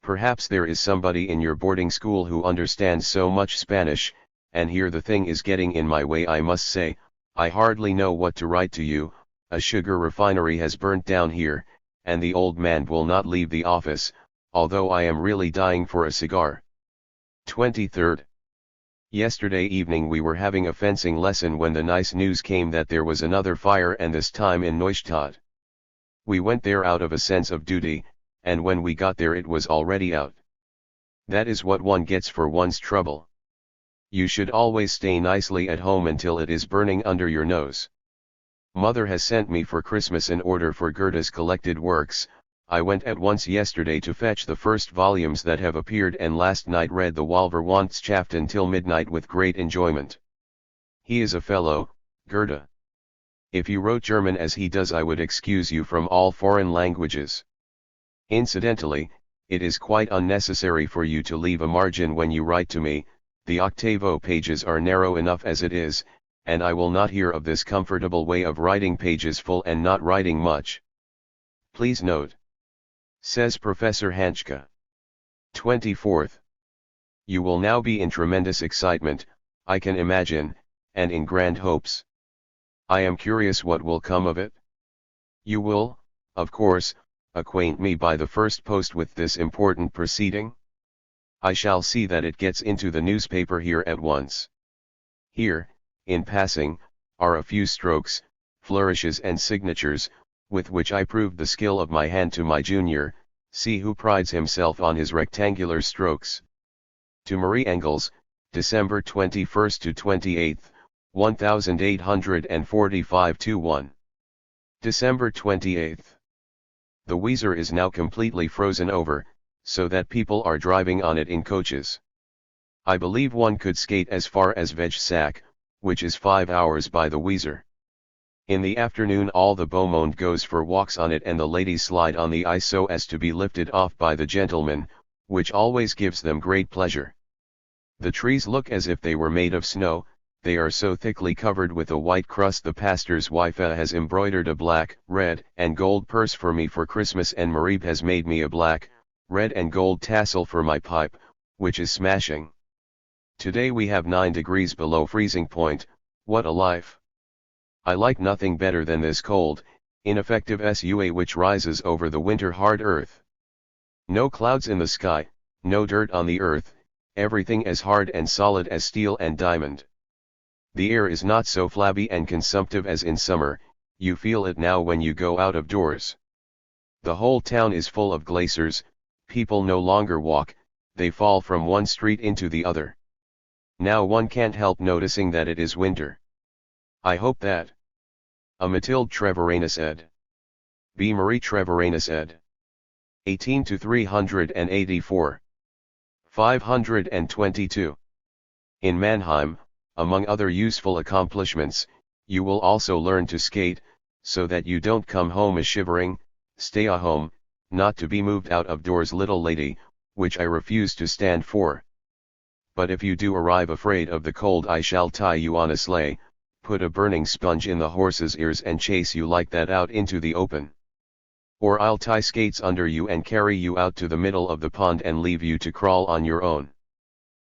Perhaps there is somebody in your boarding school who understands so much Spanish, and here the thing is getting in my way. I must say, I hardly know what to write to you. A sugar refinery has burnt down here, and the old man will not leave the office, although I am really dying for a cigar. 23rd. Yesterday evening we were having a fencing lesson when the nice news came that there was another fire, and this time in Neustadt. We went there out of a sense of duty, and when we got there it was already out. That is what one gets for one's trouble. You should always stay nicely at home until it is burning under your nose. Mother has sent me for Christmas an order for Goethe's collected works. I went at once yesterday to fetch the first volumes that have appeared, and last night read the Wolverwandtschaft until midnight with great enjoyment. He is a fellow, Goethe. If you wrote German as he does I would excuse you from all foreign languages. Incidentally, it is quite unnecessary for you to leave a margin when you write to me. The octavo pages are narrow enough as it is, and I will not hear of this comfortable way of writing pages full and not writing much. Please note. Says Professor Hanschke. 24th. You will now be in tremendous excitement, I can imagine, and in grand hopes. I am curious what will come of it. You will, of course, acquaint me by the first post with this important proceeding. I shall see that it gets into the newspaper here at once. Here, in passing, are a few strokes, flourishes and signatures, with which I proved the skill of my hand to my junior, see who prides himself on his rectangular strokes. To Marie Engels, December 21st to 28th, 1845-1. December 28th. The Weser is now completely frozen over, so that people are driving on it in coaches. I believe one could skate as far as Vegsack, which is 5 hours by the Weser. In the afternoon all the beau monde goes for walks on it, and the ladies slide on the ice so as to be lifted off by the gentlemen, which always gives them great pleasure. The trees look as if they were made of snow, they are so thickly covered with a white crust. The pastor's wife has embroidered a black, red, and gold purse for me for Christmas, and Marie has made me a black, red and gold tassel for my pipe, which is smashing. Today we have 9 degrees below freezing point. What a life! I like nothing better than this cold, ineffective SUA which rises over the winter hard earth. No clouds in the sky, no dirt on the earth, everything as hard and solid as steel and diamond. The air is not so flabby and consumptive as in summer, you feel it now when you go out of doors. The whole town is full of glaciers, people no longer walk, they fall from one street into the other. Now one can't help noticing that it is winter. I hope that. A Mathilde Treviranus ed. B. Marie Treviranus ed. 18 to 384. 522. In Mannheim, among other useful accomplishments, you will also learn to skate, so that you don't come home a shivering, stay a home, not to be moved out of doors little lady, which I refuse to stand for. But if you do arrive afraid of the cold, I shall tie you on a sleigh, put a burning sponge in the horse's ears and chase you like that out into the open. Or I'll tie skates under you and carry you out to the middle of the pond and leave you to crawl on your own.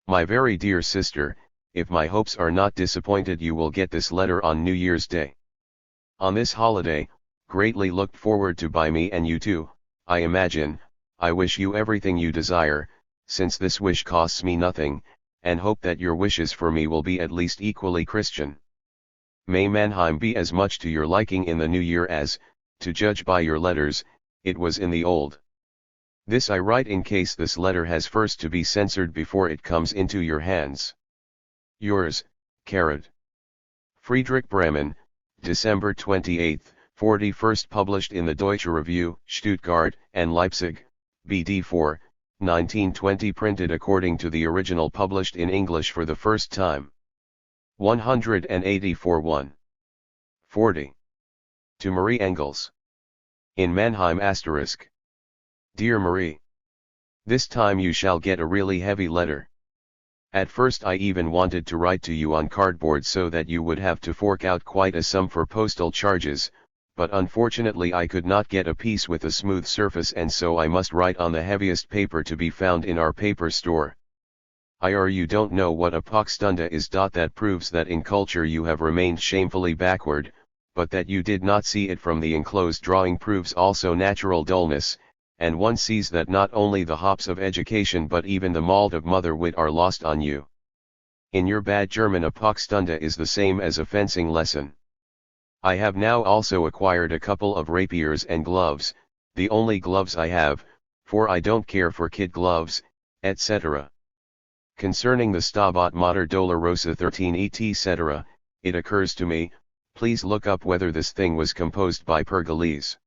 My very dear sister, if my hopes are not disappointed, you will get this letter on New Year's Day. On this holiday, greatly looked forward to by me and you too, I imagine, I wish you everything you desire, since this wish costs me nothing, and hope that your wishes for me will be at least equally Christian. May Mannheim be as much to your liking in the new year as, to judge by your letters, it was in the old. This I write in case this letter has first to be censored before it comes into your hands. Yours, Karl. Friedrich Bremen, December 28, 41st, published in the Deutsche Review, Stuttgart and Leipzig, BD 4, 1920, printed according to the original, published in English for the first time. 184 1. 40. To Marie Engels. In Mannheim *. Dear Marie. This time you shall get a really heavy letter. At first I even wanted to write to you on cardboard so that you would have to fork out quite a sum for postal charges, but unfortunately I could not get a piece with a smooth surface, and so I must write on the heaviest paper to be found in our paper store. You don't know what a Pockstunde is. That proves that in culture you have remained shamefully backward, but that you did not see it from the enclosed drawing proves also natural dullness, and one sees that not only the hops of education but even the malt of mother wit are lost on you. In your bad German a Pockstunde is the same as a fencing lesson. I have now also acquired a couple of rapiers and gloves, the only gloves I have, for I don't care for kid gloves, etc. Concerning the Stabat Mater Dolorosa 13 etc., it occurs to me, please look up whether this thing was composed by Pergolese.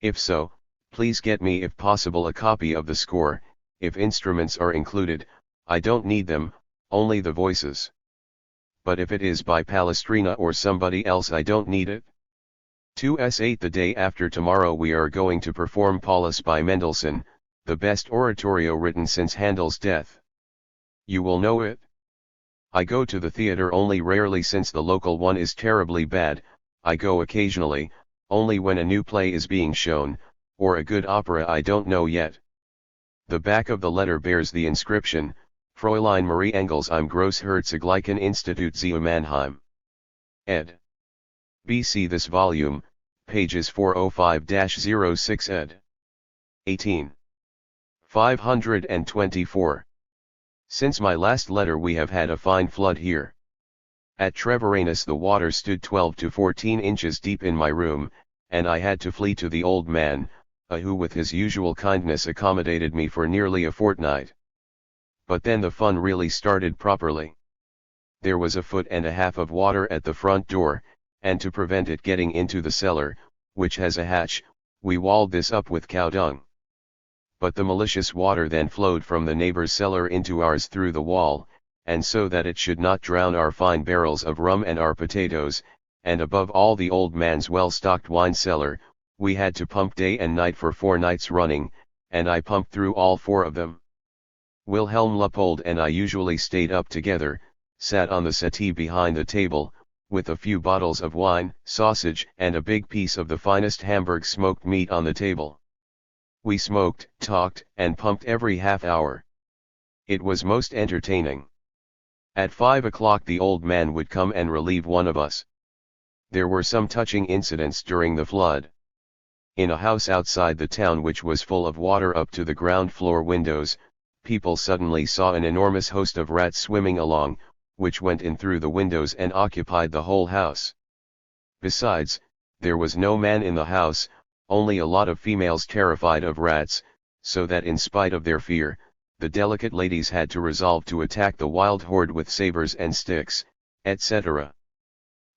If so, please get me if possible a copy of the score. If instruments are included, I don't need them, only the voices. But if it is by Palestrina or somebody else I don't need it. 2s8 The day after tomorrow we are going to perform Paulus by Mendelssohn, the best oratorio written since Handel's death. You will know it. I go to the theater only rarely since the local one is terribly bad. I go occasionally, only when a new play is being shown, or a good opera I don't know yet. The back of the letter bears the inscription, Fräulein Marie Engels im Großherzoglichen Institut zu Mannheim. Ed. B.C. This volume, pages 405-06 ed. 18. 524. Since my last letter we have had a fine flood here. At Treviranus the water stood 12 to 14 inches deep in my room, and I had to flee to the old man, who with his usual kindness accommodated me for nearly a fortnight. But then the fun really started properly. There was 1.5 feet of water at the front door, and to prevent it getting into the cellar, which has a hatch, we walled this up with cow dung. But the malicious water then flowed from the neighbor's cellar into ours through the wall, and so that it should not drown our fine barrels of rum and our potatoes, and above all the old man's well-stocked wine cellar, we had to pump day and night for 4 nights running, and I pumped through all 4 of them. Wilhelm Leupold and I usually stayed up together, sat on the settee behind the table, with a few bottles of wine, sausage and a big piece of the finest Hamburg smoked meat on the table. We smoked, talked, and pumped every half hour. It was most entertaining. At 5 o'clock the old man would come and relieve one of us. There were some touching incidents during the flood. In a house outside the town which was full of water up to the ground floor windows, people suddenly saw an enormous host of rats swimming along, which went in through the windows and occupied the whole house. Besides, there was no man in the house, only a lot of females terrified of rats, so that in spite of their fear, the delicate ladies had to resolve to attack the wild horde with sabers and sticks, etc.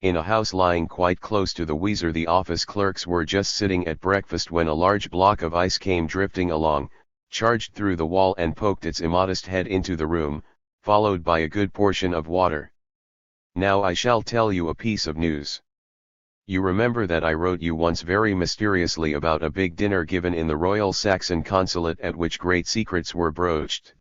In a house lying quite close to the Weser the office clerks were just sitting at breakfast when a large block of ice came drifting along, charged through the wall and poked its immodest head into the room, followed by a good portion of water. Now I shall tell you a piece of news. You remember that I wrote you once very mysteriously about a big dinner given in the Royal Saxon Consulate at which great secrets were broached.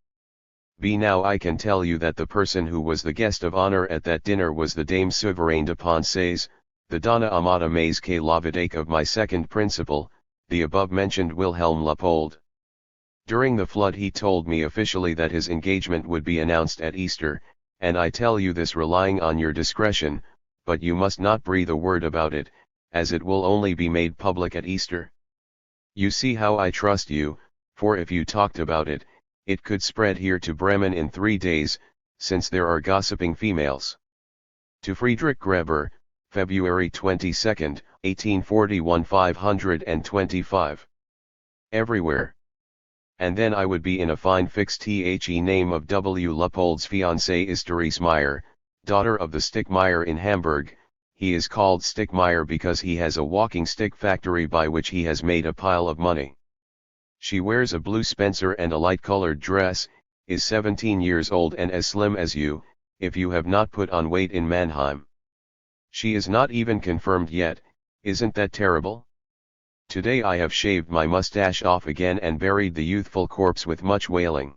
Now I can tell you that the person who was the guest of honor at that dinner was the Dame Souveraine de Pensées, the Donna Amata Mays que la Vidake of my second principal, the above-mentioned Wilhelm Leupold. During the flood he told me officially that his engagement would be announced at Easter, and I tell you this relying on your discretion, but you must not breathe a word about it, as it will only be made public at Easter. You see how I trust you, for if you talked about it, it could spread here to Bremen in 3 days, since there are gossiping females. To Friedrich Greber, February 22, 1841 525. Everywhere. And then I would be in a fine fix. The name of W. Leupold's fiancée is Therese Meyer, daughter of the Stickmeyer in Hamburg. He is called Stickmeyer because he has a walking stick factory by which he has made a pile of money. She wears a blue spencer and a light-colored dress, is 17 years old and as slim as you, if you have not put on weight in Mannheim. She is not even confirmed yet, isn't that terrible? Today I have shaved my mustache off again and buried the youthful corpse with much wailing.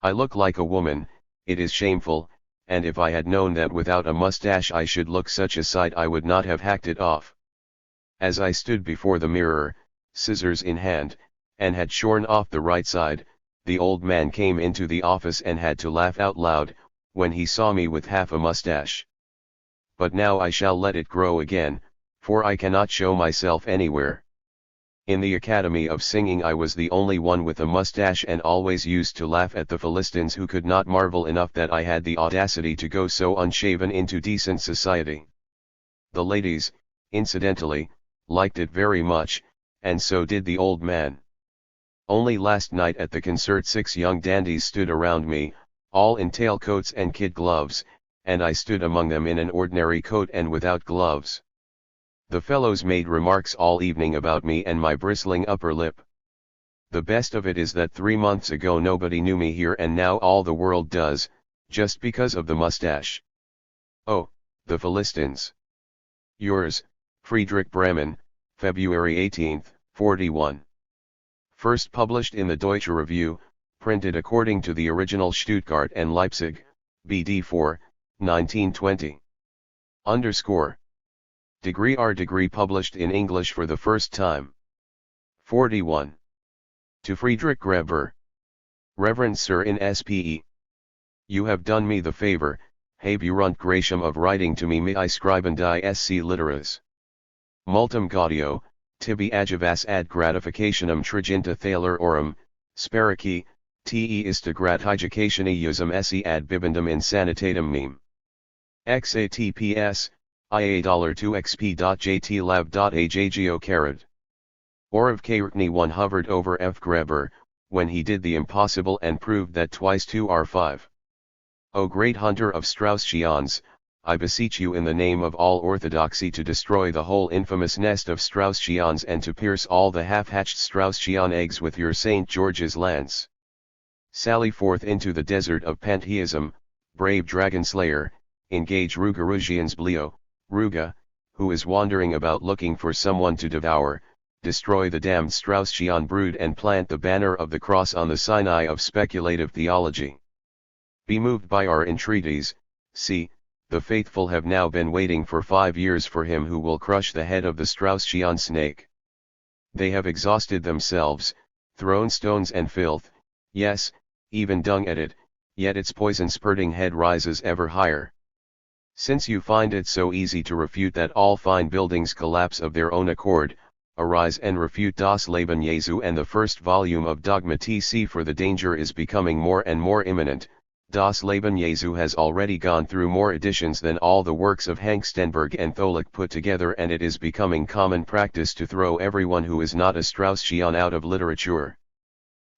I look like a woman, it is shameful, and if I had known that without a mustache I should look such a sight I would not have hacked it off. As I stood before the mirror, scissors in hand, and had shorn off the right side, the old man came into the office and had to laugh out loud, when he saw me with half a mustache. But now I shall let it grow again, for I cannot show myself anywhere. In the Academy of Singing I was the only one with a mustache and always used to laugh at the Philistines who could not marvel enough that I had the audacity to go so unshaven into decent society. The ladies, incidentally, liked it very much, and so did the old man. Only last night at the concert 6 young dandies stood around me, all in tailcoats and kid gloves, and I stood among them in an ordinary coat and without gloves. The fellows made remarks all evening about me and my bristling upper lip. The best of it is that 3 months ago nobody knew me here and now all the world does, just because of the mustache. Oh, the Philistines. Yours, Friedrich Bremen, February 18, 41. First published in the Deutsche Review, printed according to the original Stuttgart and Leipzig, BD 4, 1920. Underscore. Degree R degree published in English for the first time. 41. To Friedrich Greber. Reverend Sir in SPE. You have done me the favor, have you runt Gratium of writing to me I scriben die sc litteras. Multum gaudio, tibi adjuvas ad gratificationem triginta thaler orum, speraci, te ista gratificationiusum esse ad bibendum insanitatum meme. XATPS, IA$2xp.jtlab.ajgo carrot. Orav Kairtney 1 hovered over F. Greber, when he did the impossible and proved that twice 2 are 5. O great hunter of Straussians, I beseech you in the name of all orthodoxy to destroy the whole infamous nest of Straussians and to pierce all the half-hatched Straussian eggs with your St. George's lance. Sally forth into the desert of pantheism, brave dragon slayer, engage Rugarugian's Blio, Ruga, who is wandering about looking for someone to devour, destroy the damned Straussian brood and plant the banner of the cross on the Sinai of speculative theology. Be moved by our entreaties, see, the faithful have now been waiting for 5 years for him who will crush the head of the Straussian snake. They have exhausted themselves, thrown stones and filth, yes, even dung at it, yet its poison-spurting head rises ever higher. Since you find it so easy to refute that all fine buildings collapse of their own accord, arise and refute Das Leben Jesu and the first volume of Dogma TC, for the danger is becoming more and more imminent. Das Leben Jesu has already gone through more editions than all the works of Hengstenberg and Tholick put together, and it is becoming common practice to throw everyone who is not a Straussian out of literature.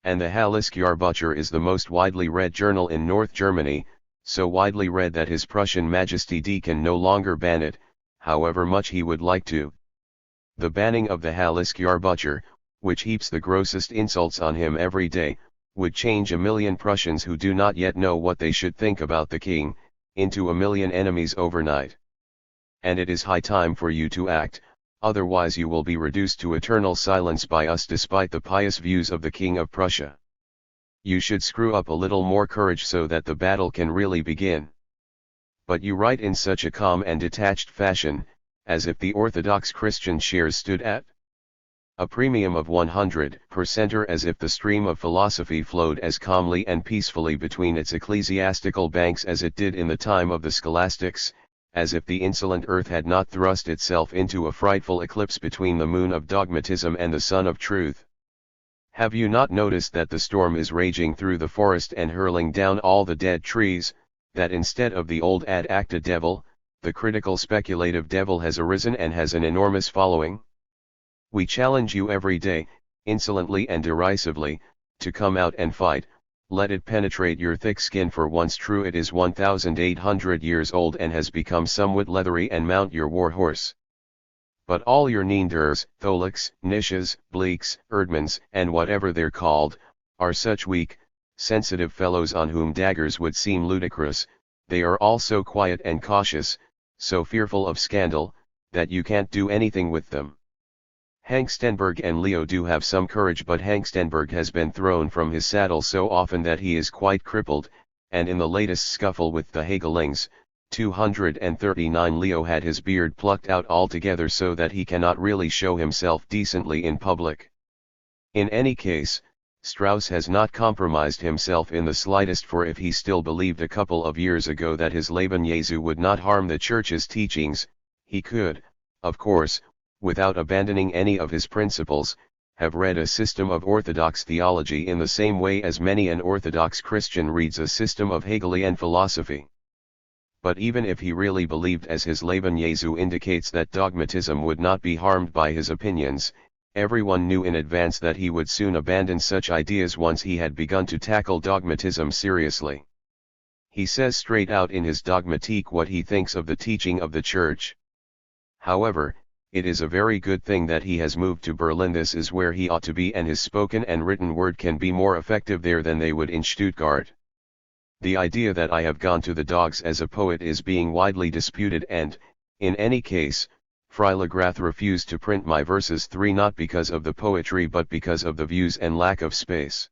And the Hallesjahrbucher is the most widely read journal in North Germany, so widely read that His Prussian Majesty D can no longer ban it, however much he would like to. The banning of the Hallesjahrbucher, which heaps the grossest insults on him every day, would change a million Prussians who do not yet know what they should think about the king, into a million enemies overnight. And it is high time for you to act, otherwise you will be reduced to eternal silence by us despite the pious views of the King of Prussia. You should screw up a little more courage so that the battle can really begin. But you write in such a calm and detached fashion, as if the Orthodox Christian shares stood at a premium of 100%, or as if the stream of philosophy flowed as calmly and peacefully between its ecclesiastical banks as it did in the time of the scholastics, as if the insolent earth had not thrust itself into a frightful eclipse between the moon of dogmatism and the sun of truth. Have you not noticed that the storm is raging through the forest and hurling down all the dead trees, that instead of the old ad acta devil, the critical speculative devil has arisen and has an enormous following? We challenge you every day, insolently and derisively, to come out and fight. Let it penetrate your thick skin, for once true it is 1,800 years old and has become somewhat leathery, and mount your war horse. But all your Neanders, Tholicks, Nishes, Bleaks, Erdmans, and whatever they're called, are such weak, sensitive fellows on whom daggers would seem ludicrous. They are all so quiet and cautious, so fearful of scandal, that you can't do anything with them. Hengstenberg and Leo do have some courage, but Hengstenberg has been thrown from his saddle so often that he is quite crippled, and in the latest scuffle with the Hagelings, 239 Leo had his beard plucked out altogether so that he cannot really show himself decently in public. In any case, Strauss has not compromised himself in the slightest, for if he still believed a couple of years ago that his Leben Jesu would not harm the Church's teachings, he could, of course, without abandoning any of his principles, have read a system of orthodox theology in the same way as many an Orthodox Christian reads a system of Hegelian philosophy. But even if he really believed, as his Leben Jesu indicates, that dogmatism would not be harmed by his opinions, everyone knew in advance that he would soon abandon such ideas once he had begun to tackle dogmatism seriously. He says straight out in his Dogmatique what he thinks of the teaching of the Church. However, it is a very good thing that he has moved to Berlin. This is where he ought to be, and his spoken and written word can be more effective there than they would in Stuttgart. The idea that I have gone to the dogs as a poet is being widely disputed, and, in any case, Freiligrath refused to print my verses 3 not because of the poetry but because of the views and lack of space.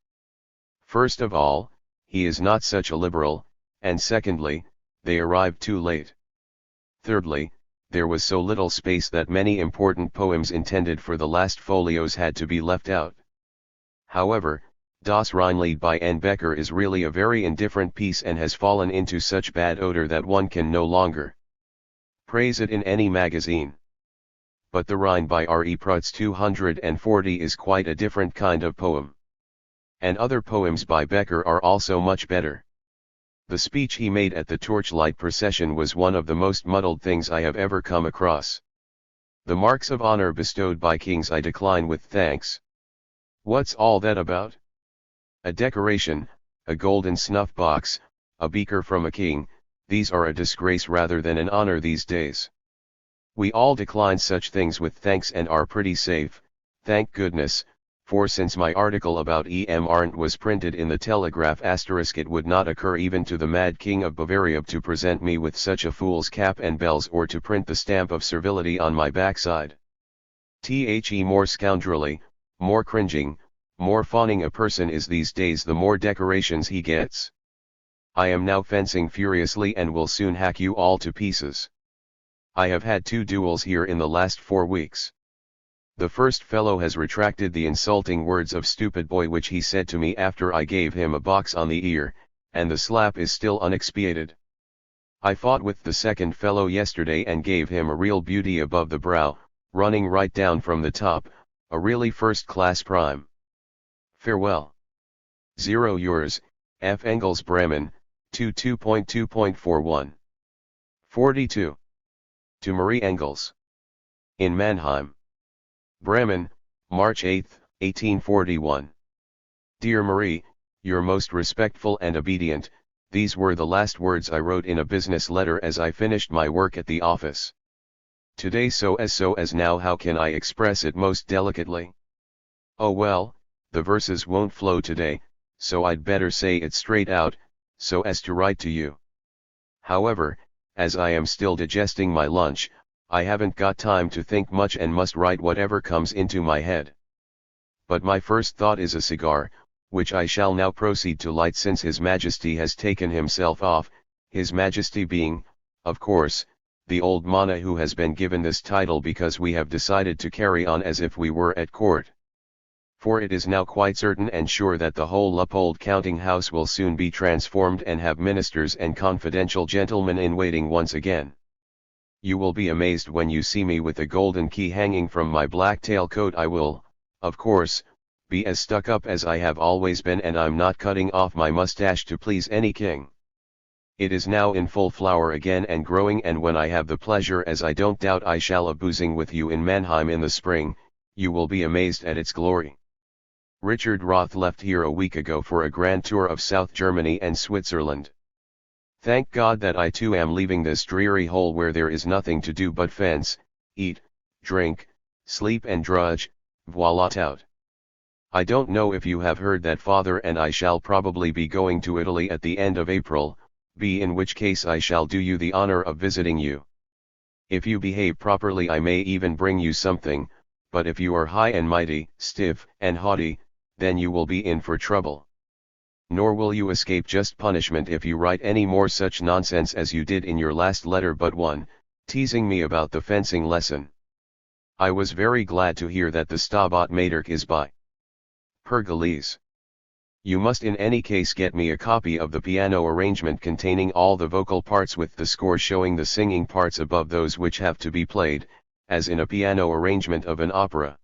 First of all, he is not such a liberal, and secondly, they arrived too late. Thirdly, there was so little space that many important poems intended for the last folios had to be left out. However, Das Rheinlied by N. Becker is really a very indifferent piece and has fallen into such bad odor that one can no longer praise it in any magazine. But the Rhine by R. E. Prutz 240 is quite a different kind of poem. And other poems by Becker are also much better. The speech he made at the torchlight procession was one of the most muddled things I have ever come across. The marks of honor bestowed by kings I decline with thanks. What's all that about? A decoration, a golden snuff box, a beaker from a king, these are a disgrace rather than an honor these days. We all decline such things with thanks and are pretty safe, thank goodness, for since my article about E. M. Arndt was printed in the Telegraph *, it would not occur even to the mad king of Bavaria to present me with such a fool's cap and bells or to print the stamp of servility on my backside. The more scoundrelly, more cringing, more fawning a person is these days, the more decorations he gets. I am now fencing furiously and will soon hack you all to pieces. I have had 2 duels here in the last 4 weeks. The first fellow has retracted the insulting words of stupid boy which he said to me after I gave him a box on the ear, and the slap is still unexpiated. I fought with the second fellow yesterday and gave him a real beauty above the brow, running right down from the top, a really first-class prime. Farewell. 0 yours, F. Engels Bremen, 22.2.41. 42. To Marie Engels. In Mannheim. Bremen, March 8, 1841. Dear Marie, your most respectful and obedient, these were the last words I wrote in a business letter as I finished my work at the office. Today so as now, how can I express it most delicately? Oh well, the verses won't flow today, so I'd better say it straight out, so as to write to you. However, as I am still digesting my lunch, I haven't got time to think much and must write whatever comes into my head. But my first thought is a cigar, which I shall now proceed to light since His Majesty has taken himself off, His Majesty being, of course, the old Mana who has been given this title because we have decided to carry on as if we were at court. For it is now quite certain and sure that the whole Luppold counting house will soon be transformed and have ministers and confidential gentlemen in waiting once again. You will be amazed when you see me with a golden key hanging from my black tailcoat. I will, of course, be as stuck up as I have always been, and I'm not cutting off my mustache to please any king. It is now in full flower again and growing, and when I have the pleasure, as I don't doubt I shall, of boozing with you in Mannheim in the spring, you will be amazed at its glory. Richard Roth left here a week ago for a grand tour of South Germany and Switzerland. Thank God that I too am leaving this dreary hole where there is nothing to do but fence, eat, drink, sleep and drudge, voila tout. I don't know if you have heard that father and I shall probably be going to Italy at the end of April, in which case I shall do you the honor of visiting you. If you behave properly I may even bring you something, but if you are high and mighty, stiff and haughty, then you will be in for trouble. Nor will you escape just punishment if you write any more such nonsense as you did in your last letter but one, teasing me about the fencing lesson. I was very glad to hear that the Stabat Mater is by Pergolese. You must in any case get me a copy of the piano arrangement containing all the vocal parts with the score showing the singing parts above those which have to be played, as in a piano arrangement of an opera.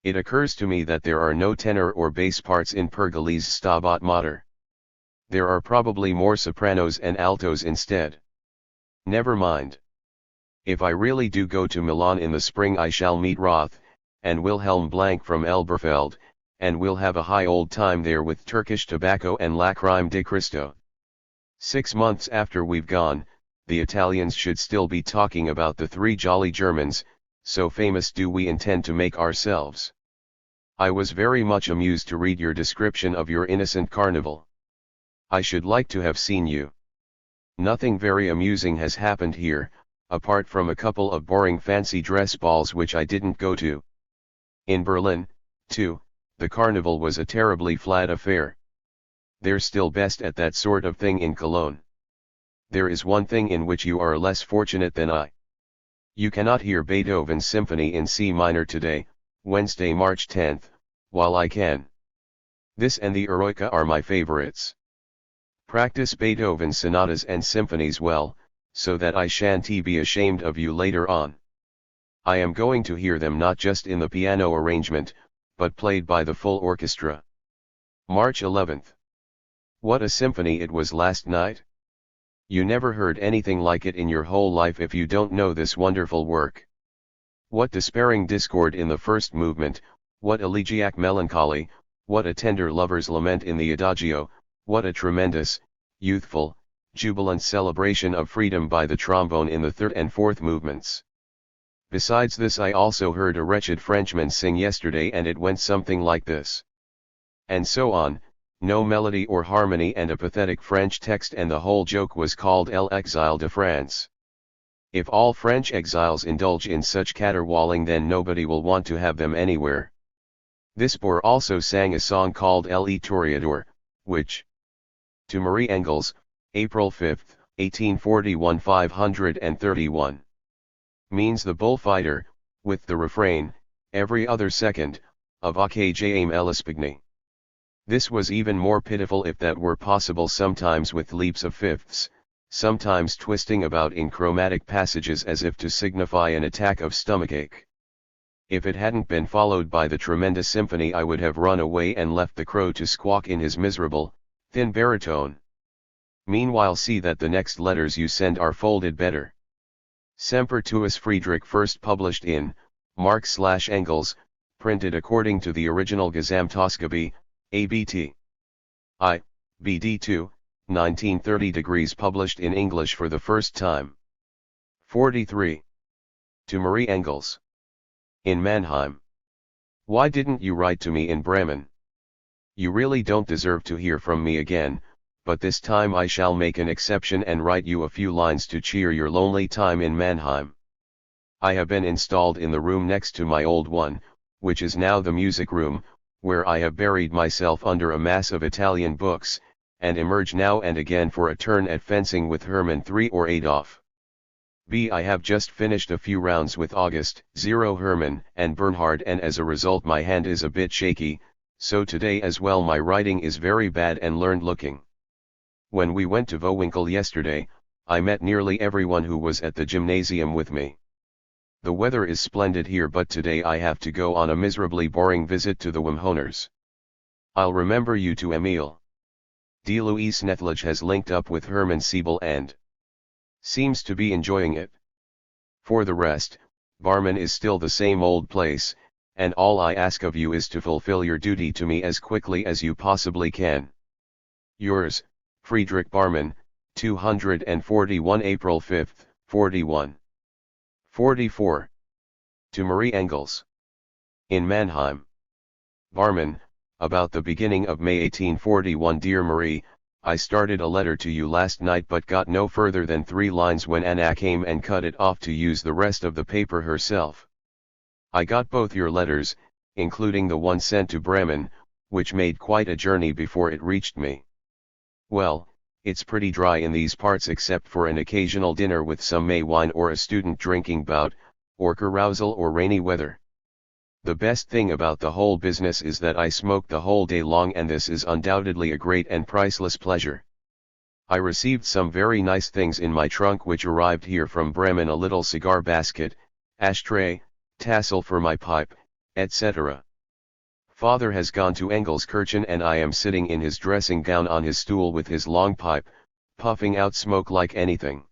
It occurs to me that there are no tenor or bass parts in Pergolese's Stabat Mater. There are probably more sopranos and altos instead. Never mind. If I really do go to Milan in the spring I shall meet Roth, and Wilhelm Blank from Elberfeld, and we'll have a high old time there with Turkish tobacco and La Crime de Cristo. 6 months after we've gone, the Italians should still be talking about the three jolly Germans, so famous do we intend to make ourselves. I was very much amused to read your description of your innocent carnival. I should like to have seen you. Nothing very amusing has happened here, apart from a couple of boring fancy dress balls which I didn't go to. In Berlin, too, the carnival was a terribly flat affair. They're still best at that sort of thing in Cologne. There is one thing in which you are less fortunate than I. You cannot hear Beethoven's Symphony in C minor today, Wednesday, March 10th, while I can. This and the Eroica are my favorites. Practice Beethoven's sonatas and symphonies well, so that I shan't be ashamed of you later on. I am going to hear them not just in the piano arrangement, but played by the full orchestra. March 11th. What a symphony it was last night. You never heard anything like it in your whole life if you don't know this wonderful work. What despairing discord in the first movement, what elegiac melancholy, what a tender lover's lament in the adagio, what a tremendous, youthful, jubilant celebration of freedom by the trombone in the third and fourth movements. Besides this I also heard a wretched Frenchman sing yesterday and it went something like this. And so on, no melody or harmony and a pathetic French text and the whole joke was called L'Exil de France. If all French exiles indulge in such caterwauling then nobody will want to have them anywhere. This boor also sang a song called Le Toreador, which, to Marie Engels, April 5, 1841 531. Means the bullfighter, with the refrain, every other second, of Akjam Elispigny. This was even more pitiful if that were possible, sometimes with leaps of fifths, sometimes twisting about in chromatic passages as if to signify an attack of stomachache. If it hadn't been followed by the tremendous symphony I would have run away and left the crow to squawk in his miserable, thin baritone. Meanwhile see that the next letters you send are folded better. Semper Tuus Friedrich, first published in Marx/Engels, printed according to the original Gesamtausgabe, ABT. I, BD2, 1930 degrees, published in English for the first time. 43. To Marie Engels. In Mannheim. Why didn't you write to me in Bremen? You really don't deserve to hear from me again, but this time I shall make an exception and write you a few lines to cheer your lonely time in Mannheim. I have been installed in the room next to my old one, which is now the music room, where I have buried myself under a mass of Italian books, and emerge now and again for a turn at fencing with Hermann III or Adolf. I have just finished a few rounds with August, Zero, Hermann, and Bernhard, and as a result my hand is a bit shaky, so today as well my writing is very bad and learned looking. When we went to Vohwinkel yesterday, I met nearly everyone who was at the gymnasium with me. The weather is splendid here, but today I have to go on a miserably boring visit to the Wimhoners. I'll remember you to Emil. D. Louis Snethledge has linked up with Hermann Siebel and seems to be enjoying it. For the rest, Barman is still the same old place, and all I ask of you is to fulfill your duty to me as quickly as you possibly can. Yours, Friedrich Barman, 241 April 5, 41. 44. To Marie Engels. In Mannheim. Barman, about the beginning of May 1841. Dear Marie, I started a letter to you last night but got no further than 3 lines when Anna came and cut it off to use the rest of the paper herself. I got both your letters, including the one sent to Bremen, which made quite a journey before it reached me. Well, it's pretty dry in these parts except for an occasional dinner with some May wine or a student drinking bout, or carousal or rainy weather. The best thing about the whole business is that I smoke the whole day long, and this is undoubtedly a great and priceless pleasure. I received some very nice things in my trunk which arrived here from Bremen: a little cigar basket, ashtray, tassel for my pipe, etc. Father has gone to Engelskirchen and I am sitting in his dressing gown on his stool with his long pipe, puffing out smoke like anything.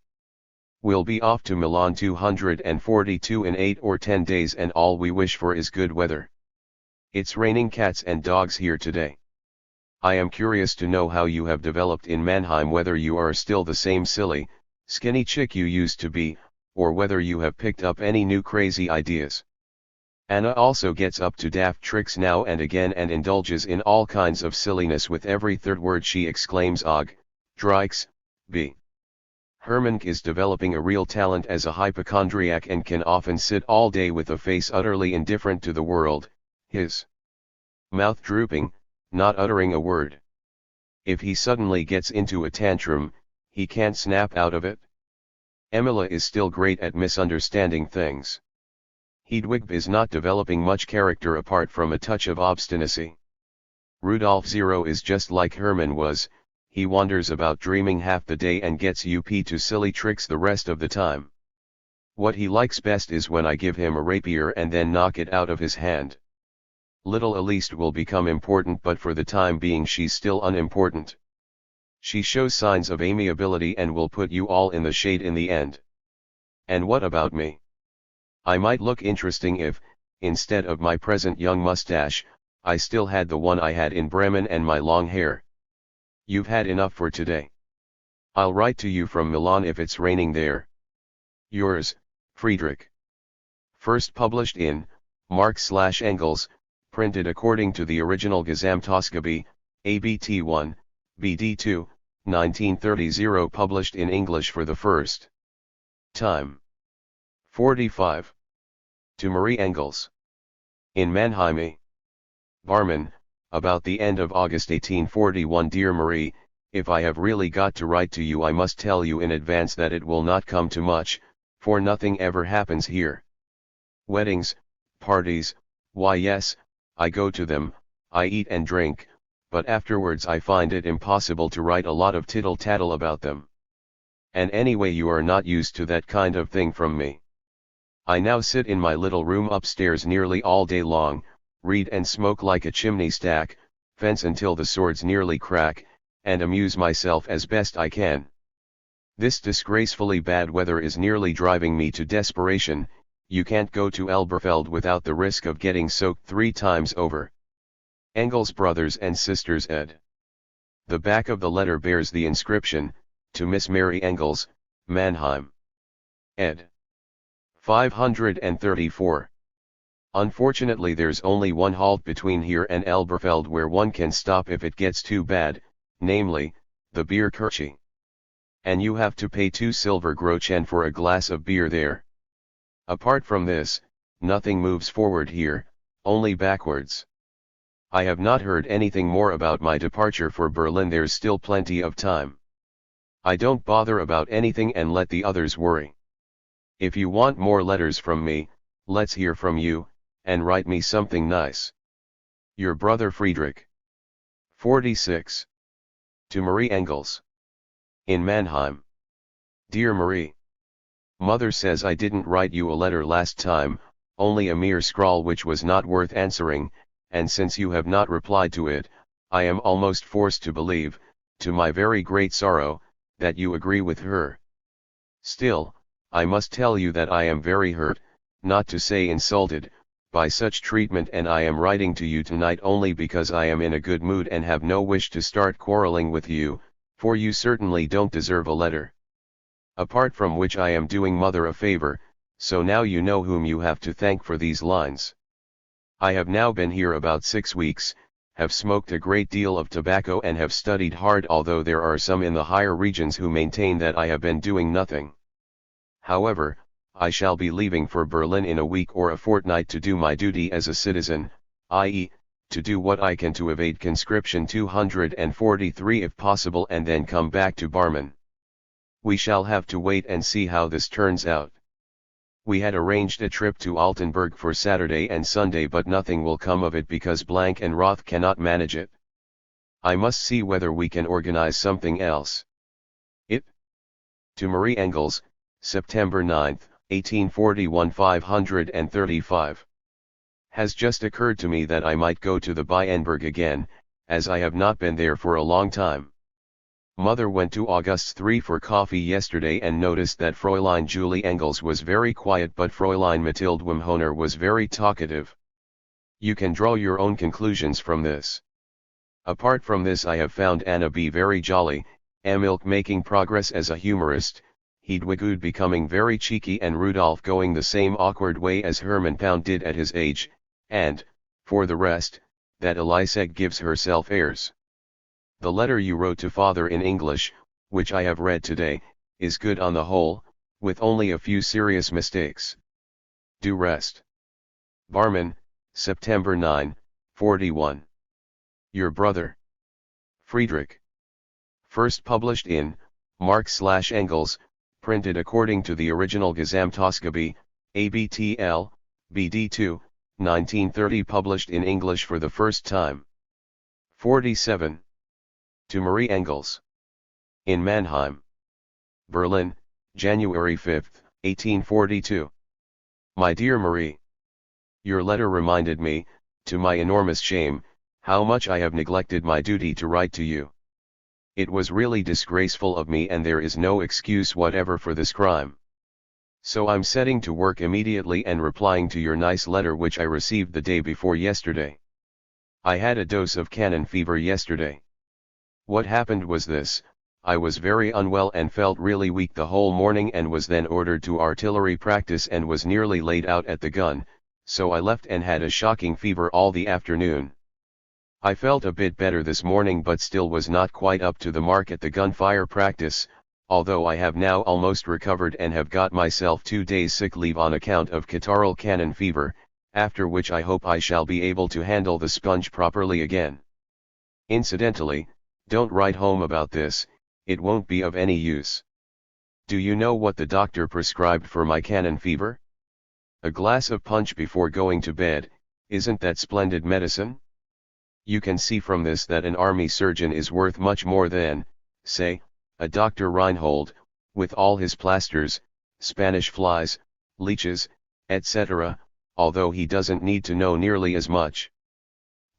We'll be off to Milan 242 in 8 or 10 days, and all we wish for is good weather. It's raining cats and dogs here today. I am curious to know how you have developed in Mannheim, whether you are still the same silly, skinny chick you used to be, or whether you have picked up any new crazy ideas. Anna also gets up to daft tricks now and again and indulges in all kinds of silliness. With every third word she exclaims "Og, Drykes, B." Hermann is developing a real talent as a hypochondriac and can often sit all day with a face utterly indifferent to the world, his mouth drooping, not uttering a word. If he suddenly gets into a tantrum, he can't snap out of it. Emila is still great at misunderstanding things. Hedwig is not developing much character apart from a touch of obstinacy. Rudolf Zero is just like Hermann was. He wanders about dreaming half the day and gets up to silly tricks the rest of the time. What he likes best is when I give him a rapier and then knock it out of his hand. Little Elise will become important, but for the time being she's still unimportant. She shows signs of amiability and will put you all in the shade in the end. And what about me? I might look interesting if, instead of my present young mustache, I still had the one I had in Bremen and my long hair. You've had enough for today. I'll write to you from Milan if it's raining there. Yours, Friedrich. First published in Marx/Engels, printed according to the original Gesamtausgabe, ABT 1, BD 2, 1930. Published in English for the first time. 45. To Marie Engels. In Mannheim, Barmen, about the end of August 1841. Dear Marie, if I have really got to write to you, I must tell you in advance that it will not come to much, for nothing ever happens here. Weddings, parties, why yes, I go to them, I eat and drink, but afterwards I find it impossible to write a lot of tittle-tattle about them. And anyway, you are not used to that kind of thing from me. I now sit in my little room upstairs nearly all day long, read and smoke like a chimney stack, fence until the swords nearly crack, and amuse myself as best I can. This disgracefully bad weather is nearly driving me to desperation. You can't go to Elberfeld without the risk of getting soaked 3 times over. Engels Brothers and Sisters ed. The back of the letter bears the inscription, to Miss Mary Engels, Mannheim. Ed. 534. Unfortunately there's only one halt between here and Elberfeld where one can stop if it gets too bad, namely, the Bierkirche. And you have to pay 2 silver groschen for a glass of beer there. Apart from this, nothing moves forward here, only backwards. I have not heard anything more about my departure for Berlin. There's still plenty of time. I don't bother about anything and let the others worry. If you want more letters from me, let's hear from you, and write me something nice. Your brother Friedrich. 46. To Marie Engels. In Mannheim. Dear Marie. Mother says I didn't write you a letter last time, only a mere scrawl which was not worth answering, and since you have not replied to it, I am almost forced to believe, to my very great sorrow, that you agree with her. Still, I must tell you that I am very hurt, not to say insulted, by such treatment, and I am writing to you tonight only because I am in a good mood and have no wish to start quarreling with you, for you certainly don't deserve a letter. Apart from which I am doing Mother a favor, so now you know whom you have to thank for these lines. I have now been here about 6 weeks, have smoked a great deal of tobacco and have studied hard, although there are some in the higher regions who maintain that I have been doing nothing. However, I shall be leaving for Berlin in a week or a fortnight to do my duty as a citizen, i.e., to do what I can to evade conscription 243 if possible and then come back to Barmen. We shall have to wait and see how this turns out. We had arranged a trip to Altenburg for Saturday and Sunday but nothing will come of it because Blank and Roth cannot manage it. I must see whether we can organize something else. It. To Marie Engels, September 9, 1841 535. Has just occurred to me that I might go to the Bienberg again, as I have not been there for a long time. Mother went to August's 3 for coffee yesterday and noticed that Fräulein Julie Engels was very quiet but Fräulein Mathilde Wimhoner was very talkative. You can draw your own conclusions from this. Apart from this, I have found Anna B. very jolly, Emilk making progress as a humorist, Hedwigud becoming very cheeky and Rudolf going the same awkward way as Hermann Pound did at his age, and, for the rest, that Eliseg gives herself airs. The letter you wrote to father in English, which I have read today, is good on the whole, with only a few serious mistakes. Do rest. Barmen, September 9, 41. Your brother. Friedrich. First published in, Marx/Engels, printed according to the original Gesamtausgabe, ABTL, BD2, 1930 published in English for the first time. 47. To Marie Engels. In Mannheim. Berlin, January 5, 1842. My dear Marie. Your letter reminded me, to my enormous shame, how much I have neglected my duty to write to you. It was really disgraceful of me and there is no excuse whatever for this crime. So I'm setting to work immediately and replying to your nice letter which I received the day before yesterday. I had a dose of cannon fever yesterday. What happened was this: I was very unwell and felt really weak the whole morning and was then ordered to artillery practice and was nearly laid out at the gun, so I left and had a shocking fever all the afternoon. I felt a bit better this morning but still was not quite up to the mark at the gunfire practice, although I have now almost recovered and have got myself 2 days sick leave on account of catarrhal cannon fever, after which I hope I shall be able to handle the sponge properly again. Incidentally, don't write home about this, it won't be of any use. Do you know what the doctor prescribed for my cannon fever? A glass of punch before going to bed. Isn't that splendid medicine? You can see from this that an army surgeon is worth much more than, say, a Dr. Reinhold, with all his plasters, Spanish flies, leeches, etc., although he doesn't need to know nearly as much.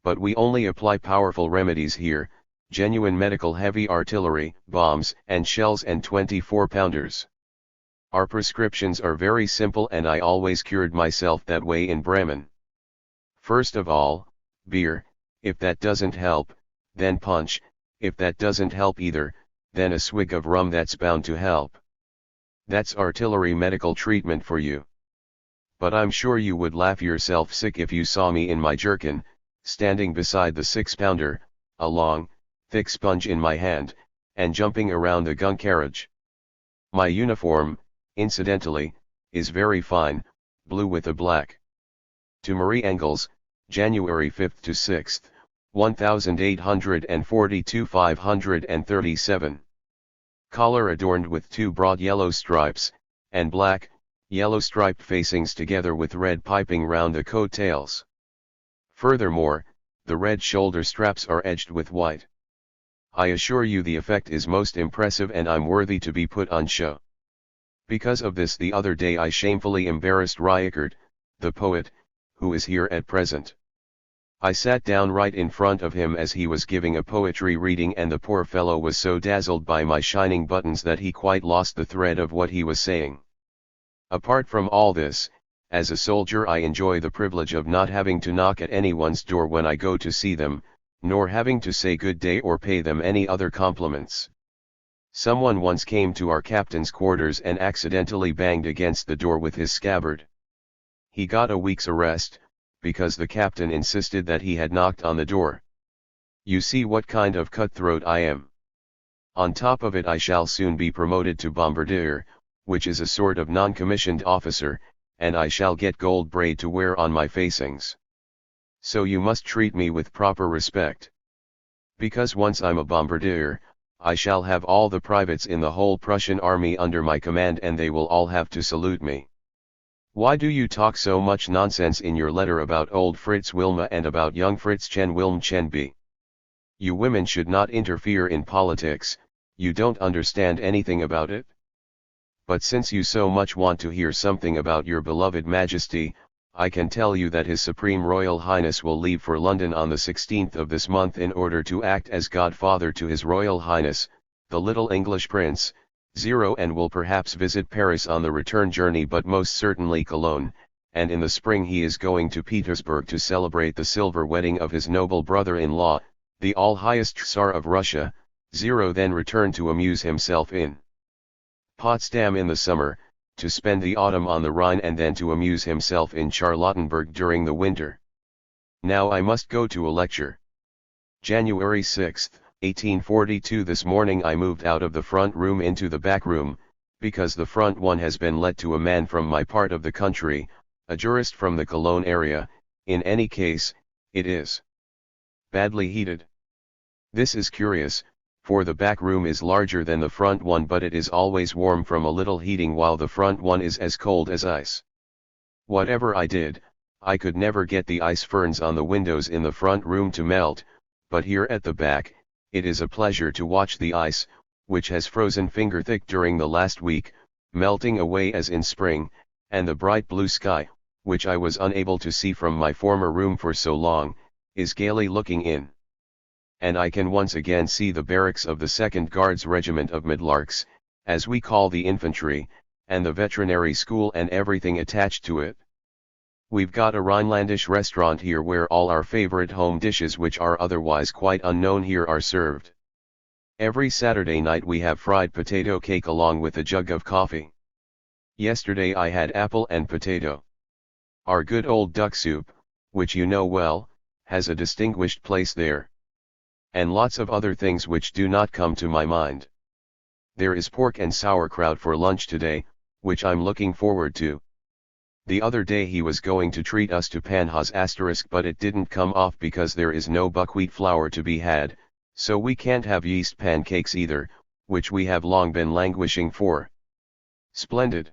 But we only apply powerful remedies here, genuine medical heavy artillery, bombs and shells and 24-pounders. Our prescriptions are very simple and I always cured myself that way in Bremen. First of all, beer, if that doesn't help, then punch, if that doesn't help either, then a swig of rum that's bound to help. That's artillery medical treatment for you. But I'm sure you would laugh yourself sick if you saw me in my jerkin, standing beside the 6-pounder, a long, thick sponge in my hand, and jumping around the gun carriage. My uniform, incidentally, is very fine, blue with a black. To Marie Engels, January 5 to 6, 1842 537. Collar adorned with 2 broad yellow stripes, and black, yellow striped facings together with red piping round the coat tails. Furthermore, the red shoulder straps are edged with white. I assure you the effect is most impressive and I'm worthy to be put on show. Because of this the other day I shamefully embarrassed Riechert, the poet, who is here at present. I sat down right in front of him as he was giving a poetry reading and the poor fellow was so dazzled by my shining buttons that he quite lost the thread of what he was saying. Apart from all this, as a soldier I enjoy the privilege of not having to knock at anyone's door when I go to see them, nor having to say good day or pay them any other compliments. Someone once came to our captain's quarters and accidentally banged against the door with his scabbard. He got a week's arrest, because the captain insisted that he had knocked on the door. You see what kind of cutthroat I am. On top of it I shall soon be promoted to bombardier, which is a sort of non-commissioned officer, and I shall get gold braid to wear on my facings. So you must treat me with proper respect. Because once I'm a bombardier, I shall have all the privates in the whole Prussian army under my command and they will all have to salute me. Why do you talk so much nonsense in your letter about old Fritz Wilma and about young Fritz Chen Wilm Chen B? You women should not interfere in politics, you don't understand anything about it. But since you so much want to hear something about your beloved Majesty, I can tell you that His Supreme Royal Highness will leave for London on the 16th of this month in order to act as godfather to His Royal Highness, the little English Prince, 0, and will perhaps visit Paris on the return journey but most certainly Cologne, and in the spring he is going to Petersburg to celebrate the silver wedding of his noble brother-in-law, the all-highest Tsar of Russia, 0, then return to amuse himself in Potsdam in the summer, to spend the autumn on the Rhine and then to amuse himself in Charlottenburg during the winter. Now I must go to a lecture. January 6, 1842. This morning I moved out of the front room into the back room, because the front one has been let to a man from my part of the country, a jurist from the Cologne area. In any case, it is badly heated. This is curious, for the back room is larger than the front one, but it is always warm from a little heating while the front one is as cold as ice. Whatever I did, I could never get the ice ferns on the windows in the front room to melt, but here at the back, it is a pleasure to watch the ice, which has frozen finger-thick during the last week, melting away as in spring, and the bright blue sky, which I was unable to see from my former room for so long, is gaily looking in. And I can once again see the barracks of the 2nd Guards Regiment of Midlarks, as we call the infantry, and the veterinary school and everything attached to it. We've got a Rhinelandish restaurant here where all our favorite home dishes which are otherwise quite unknown here are served. Every Saturday night we have fried potato cake along with a jug of coffee. Yesterday I had apple and potato. Our good old duck soup, which you know well, has a distinguished place there. And lots of other things which do not come to my mind. There is pork and sauerkraut for lunch today, which I'm looking forward to. The other day he was going to treat us to panhas*, but it didn't come off because there is no buckwheat flour to be had, so we can't have yeast pancakes either, which we have long been languishing for. Splendid.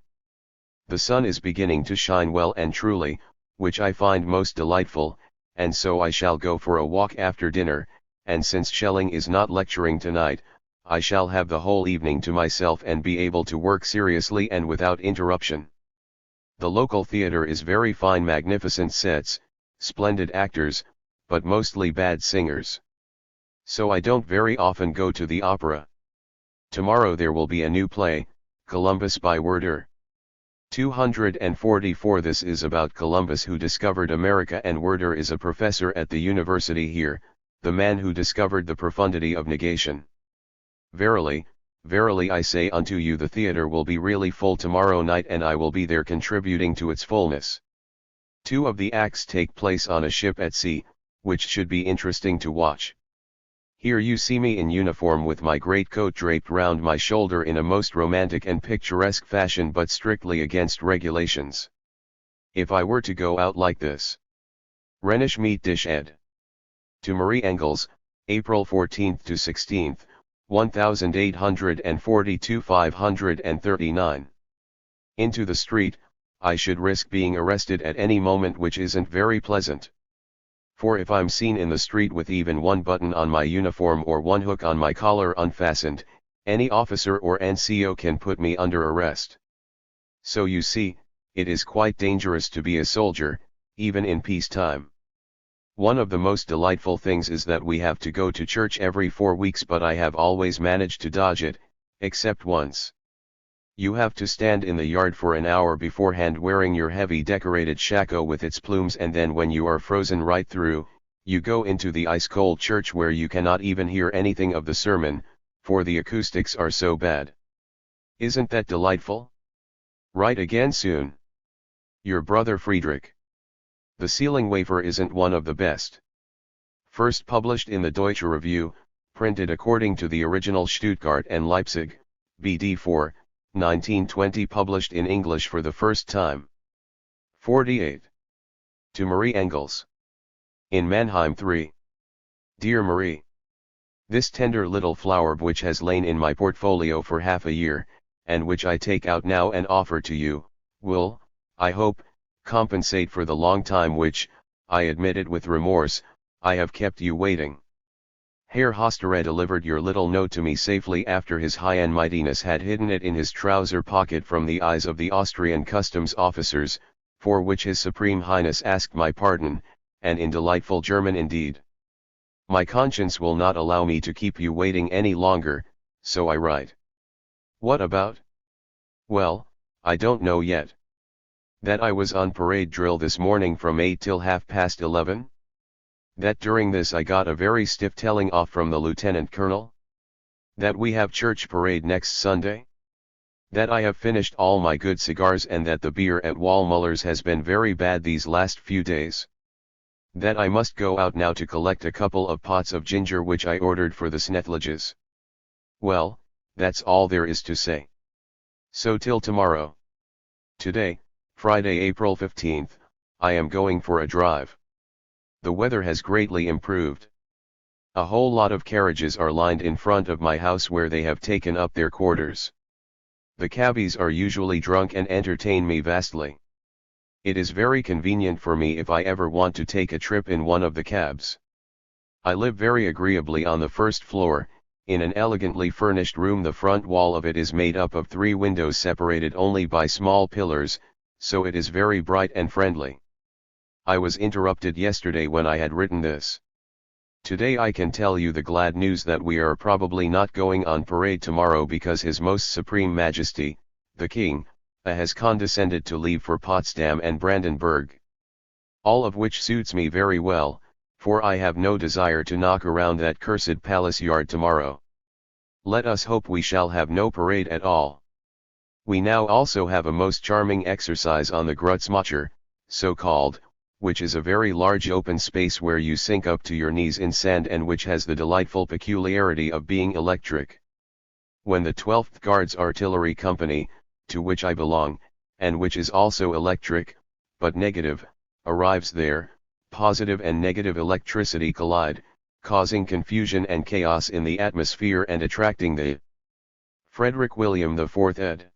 The sun is beginning to shine well and truly, which I find most delightful, and so I shall go for a walk after dinner, and since Schelling is not lecturing tonight, I shall have the whole evening to myself and be able to work seriously and without interruption. The local theatre is very fine, magnificent sets, splendid actors, but mostly bad singers. So I don't very often go to the opera. Tomorrow there will be a new play, Columbus by Werder. 244. This is about Columbus who discovered America, and Werder is a professor at the university here, the man who discovered the profundity of negation. Verily, verily I say unto you, the theatre will be really full tomorrow night, and I will be there contributing to its fullness. 2 of the acts take place on a ship at sea, which should be interesting to watch. Here you see me in uniform with my greatcoat draped round my shoulder in a most romantic and picturesque fashion, but strictly against regulations. If I were to go out like this. Rhenish Meat Dish ed. To Marie Engels, April 14 to 16, 1842 539. Into the street, I should risk being arrested at any moment, which isn't very pleasant. For if I'm seen in the street with even one button on my uniform or one hook on my collar unfastened, any officer or NCO can put me under arrest. So you see, it is quite dangerous to be a soldier, even in peacetime. One of the most delightful things is that we have to go to church every 4 weeks, but I have always managed to dodge it, except once. You have to stand in the yard for an hour beforehand wearing your heavy decorated shako with its plumes, and then when you are frozen right through, you go into the ice-cold church where you cannot even hear anything of the sermon, for the acoustics are so bad. Isn't that delightful? Write again soon. Your brother Friedrich. The ceiling wafer isn't one of the best. First published in the Deutsche Review, printed according to the original Stuttgart and Leipzig, BD 4, 1920, published in English for the first time. 48. To Marie Engels. In Mannheim 3. Dear Marie. This tender little flower which has lain in my portfolio for half a year, and which I take out now and offer to you, will, I hope, compensate for the long time which, I admit it with remorse, I have kept you waiting. Herr Hofstadter delivered your little note to me safely after his high and mightiness had hidden it in his trouser pocket from the eyes of the Austrian customs officers, for which his Supreme Highness asked my pardon, and in delightful German indeed. My conscience will not allow me to keep you waiting any longer, so I write. What about? Well, I don't know yet. That I was on parade drill this morning from 8 till 11:30? That during this I got a very stiff telling off from the lieutenant colonel? That we have church parade next Sunday? That I have finished all my good cigars and that the beer at Wallmuller's has been very bad these last few days? That I must go out now to collect a couple of pots of ginger which I ordered for the Snethlages. Well, that's all there is to say. So till tomorrow. Today, Friday, April 15th, I am going for a drive. The weather has greatly improved. A whole lot of carriages are lined in front of my house where they have taken up their quarters. The cabbies are usually drunk and entertain me vastly. It is very convenient for me if I ever want to take a trip in one of the cabs. I live very agreeably on the first floor, in an elegantly furnished room. The front wall of it is made up of 3 windows separated only by small pillars, so it is very bright and friendly. I was interrupted yesterday when I had written this. Today I can tell you the glad news that we are probably not going on parade tomorrow because His Most Supreme Majesty, the King, has condescended to leave for Potsdam and Brandenburg. All of which suits me very well, for I have no desire to knock around that cursed palace yard tomorrow. Let us hope we shall have no parade at all. We now also have a most charming exercise on the Grützmacher, so called, which is a very large open space where you sink up to your knees in sand and which has the delightful peculiarity of being electric. When the 12th Guards Artillery Company, to which I belong, and which is also electric, but negative, arrives there, positive and negative electricity collide, causing confusion and chaos in the atmosphere and attracting the Friedrich William IV ed.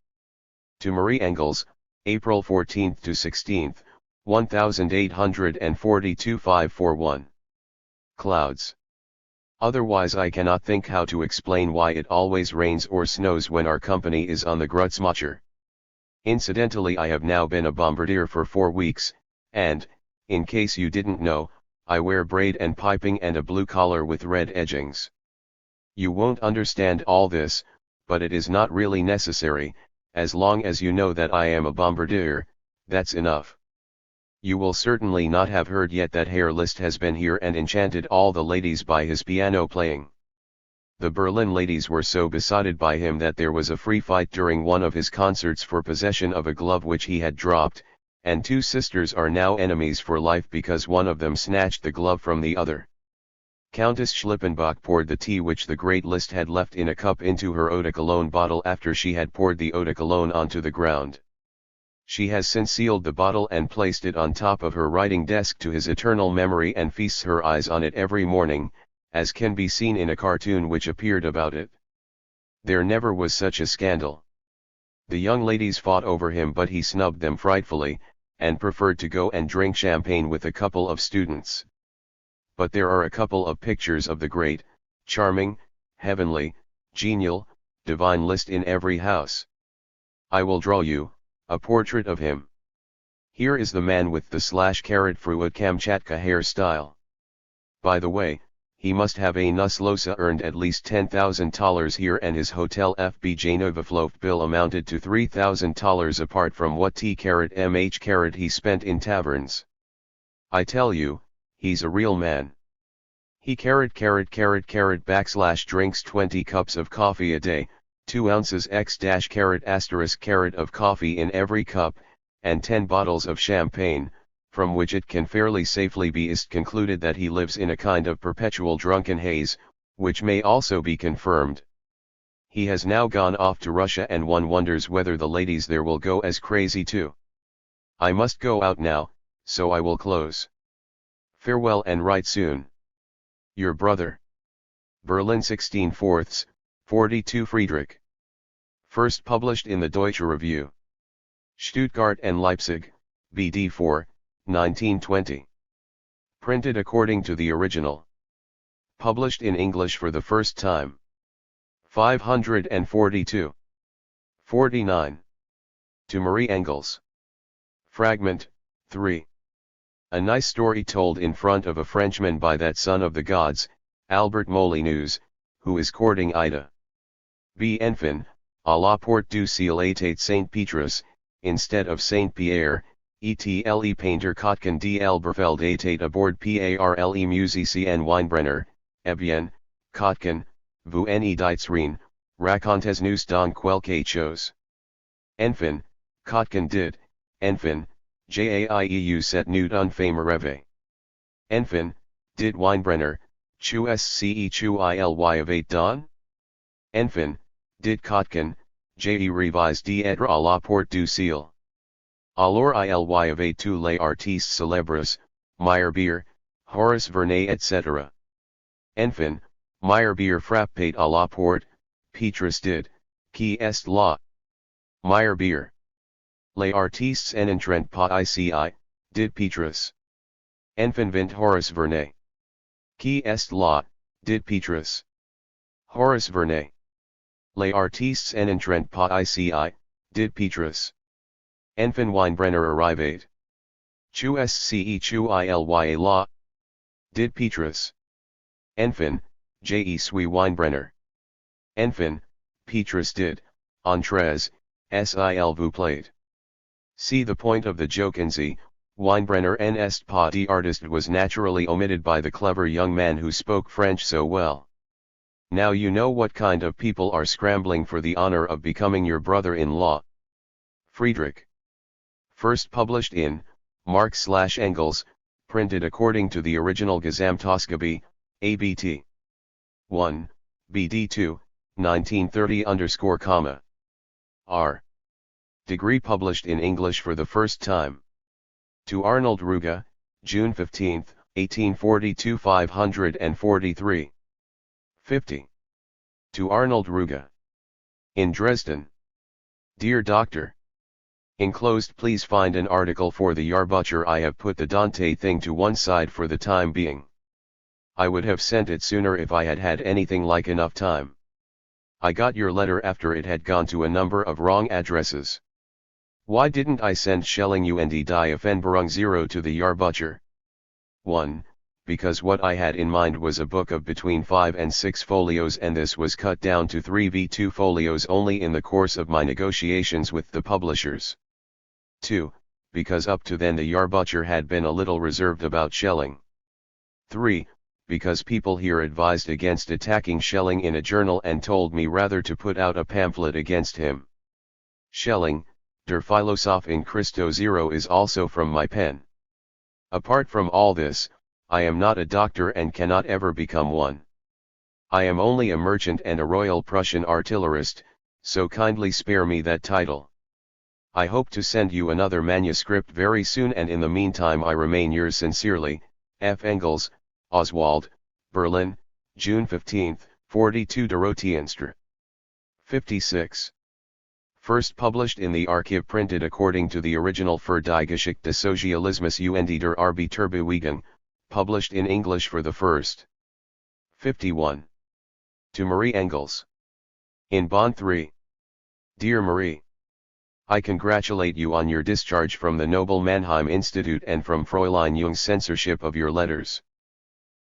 To Marie Engels, April 14 to 16, 1842-541. Clouds. Otherwise I cannot think how to explain why it always rains or snows when our company is on the Grützmacher. Incidentally, I have now been a bombardier for 4 weeks, and, in case you didn't know, I wear braid and piping and a blue collar with red edgings. You won't understand all this, but it is not really necessary. As long as you know that I am a bombardier, that's enough. You will certainly not have heard yet that Herr Liszt has been here and enchanted all the ladies by his piano playing. The Berlin ladies were so besotted by him that there was a free fight during one of his concerts for possession of a glove which he had dropped, and 2 sisters are now enemies for life because one of them snatched the glove from the other. Countess Schlippenbach poured the tea which the great Liszt had left in a cup into her eau de cologne bottle after she had poured the eau de cologne onto the ground. She has since sealed the bottle and placed it on top of her writing desk to his eternal memory and feasts her eyes on it every morning, as can be seen in a cartoon which appeared about it. There never was such a scandal. The young ladies fought over him but he snubbed them frightfully, and preferred to go and drink champagne with a couple of students. But there are a couple of pictures of the great, charming, heavenly, genial, divine Liszt in every house. I will draw you a portrait of him. Here is the man with the /Fruit Kamchatka hairstyle. By the way, he must have a Nuslosa earned at least $10,000 here and his Hotel FBJ Novafloft bill amounted to $3,000 apart from what T_MH he spent in taverns. I tell you, he's a real man. He drinks 20 cups of coffee a day, 2 ounces x-carat* of coffee in every cup, and 10 bottles of champagne, from which it can fairly safely be concluded that he lives in a kind of perpetual drunken haze, which may also be confirmed. He has now gone off to Russia and one wonders whether the ladies there will go as crazy too. I must go out now, so I will close. Farewell and write soon. Your brother. Berlin 16/4, 42 Friedrich. First published in the Deutsche Review. Stuttgart and Leipzig, BD 4, 1920. Printed according to the original. Published in English for the first time. 542. 49. To Marie Engels. Fragment, 3. A nice story told in front of a Frenchman by that son of the gods, Albert Molineux, who is courting Ida. B. Enfin, à la porte du ciel était Saint Petrus, instead of Saint Pierre, etle painter Kotkin d'Elberfeld était aboard Parle musicien Weinbrenner, eh bien, Kotkin, vous en dites rien, racontez-nous donc quelque chose. Enfin, Kotkin did, enfin, jaieus set nude unfame rêve. Enfin, did Weinbrenner, chu sce chu ily avate don? Enfin, did Kotkin, je revise d'être à la porte du ciel. Alors ily avate tous les artistes célèbres, Meyerbeer, Horace Vernet etc. Enfin, Meyerbeer frappait à la porte, Petrus did, qui est là? Meyerbeer. Les artistes en entrant pas ici, did Petrus. Enfin vint Horace Vernet. Qui est là, did Petrus. Horace Vernet. Les artistes en entrant pas ici, did Petrus. Enfin Weinbrenner arrivait. Chu sce chu ilya là, did Petrus. Enfin, je suis Weinbrenner. Enfin, Petrus did, entrez, sil vous plaît. See the point of the joke in Z, Weinbrenner n'est pas d'artiste was naturally omitted by the clever young man who spoke French so well. Now you know what kind of people are scrambling for the honor of becoming your brother-in-law. Friedrich. First published in, Marx/Engels, printed according to the original Gesamtausgabe, ABT. 1, BD 2, 1930 R. Degree published in English for the first time. To Arnold Ruge, June 15, 1842 543. 50. To Arnold Ruge. In Dresden. Dear Doctor. Enclosed please find an article for the Jahrbucher. I have put the Dante thing to one side for the time being. I would have sent it sooner if I had had anything like enough time. I got your letter after it had gone to a number of wrong addresses. Why didn't I send Schelling und die Offenbarung 0 to the Jahrbucher? 1. Because what I had in mind was a book of between 5 and 6 folios, and this was cut down to 3v2 folios only in the course of my negotiations with the publishers. 2. Because up to then the Jahrbucher had been a little reserved about Schelling. 3. Because people here advised against attacking Schelling in a journal and told me rather to put out a pamphlet against him. Schelling, Der Philosoph in Christo 0 is also from my pen. Apart from all this, I am not a doctor and cannot ever become one. I am only a merchant and a Royal Prussian artillerist, so kindly spare me that title. I hope to send you another manuscript very soon, and in the meantime I remain yours sincerely, F. Engels, Oswald, Berlin, June 15, 42 Dorotheenstraße. 56. First published in the Archive, printed according to the original für die Geschichte des Sozialismus und der Arbeiterbewegung, published in English for the first. 51. To Marie Engels. In Bonn 3. Dear Marie. I congratulate you on your discharge from the Noble Mannheim Institute and from Fräulein Jung's censorship of your letters.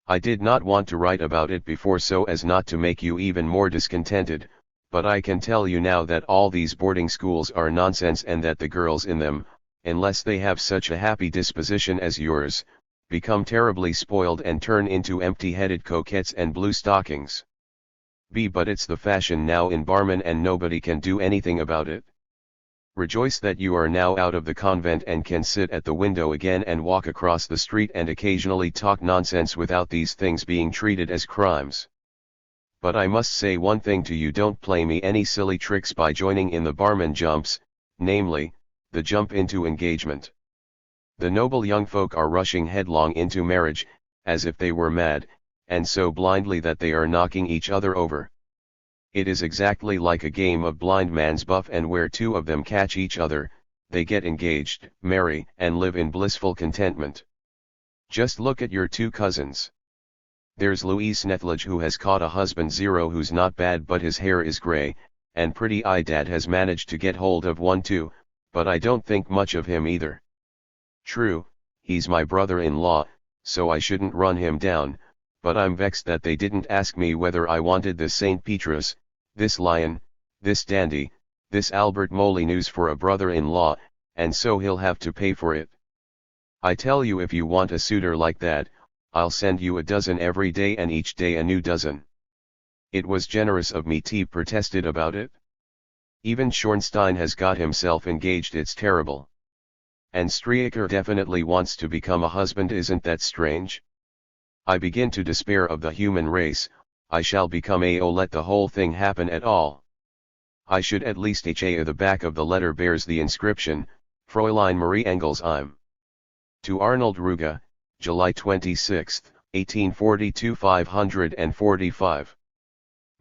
I did not want to write about it before so as not to make you even more discontented, but I can tell you now that all these boarding schools are nonsense, and that the girls in them, unless they have such a happy disposition as yours, become terribly spoiled and turn into empty-headed coquettes and blue stockings. But it's the fashion now in Barmen and nobody can do anything about it. Rejoice that you are now out of the convent and can sit at the window again and walk across the street and occasionally talk nonsense without these things being treated as crimes. But I must say one thing to you: don't play me any silly tricks by joining in the barman jumps, namely, the jump into engagement. The noble young folk are rushing headlong into marriage, as if they were mad, and so blindly that they are knocking each other over. It is exactly like a game of blind man's buff, and where two of them catch each other, they get engaged, marry, and live in blissful contentment. Just look at your two cousins. There's Louise Snethlage, who has caught a husband zero who's not bad but his hair is grey, and Pretty Eye Dad has managed to get hold of one too, but I don't think much of him either. True, he's my brother-in-law, so I shouldn't run him down, but I'm vexed that they didn't ask me whether I wanted this St. Petrus, this lion, this dandy, this Albert Molineux for a brother-in-law, and so he'll have to pay for it. I tell you, if you want a suitor like that, I'll send you a dozen every day, and each day a new dozen. It was generous of me, T protested about it. Even Schornstein has got himself engaged, it's terrible. And Streicher definitely wants to become a husband, isn't that strange? I begin to despair of the human race. I shall become a let the whole thing happen at all. I should at least ha. The back of the letter bears the inscription, Fräulein Marie Engels I'm. To Arnold Ruge, July 26, 1842 545.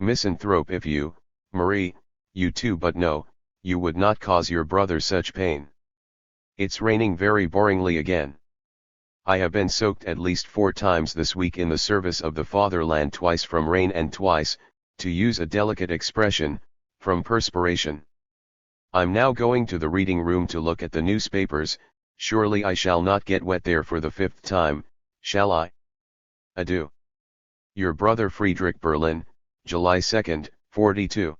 Misanthrope, if you, Marie, you too, but no, you would not cause your brother such pain. It's raining very boringly again. I have been soaked at least 4 times this week in the service of the fatherland, twice from rain and twice, to use a delicate expression, from perspiration. I'm now going to the reading room to look at the newspapers. Surely I shall not get wet there for the 5th time, shall I? Adieu. Your brother Friedrich, Berlin, July 2, 42.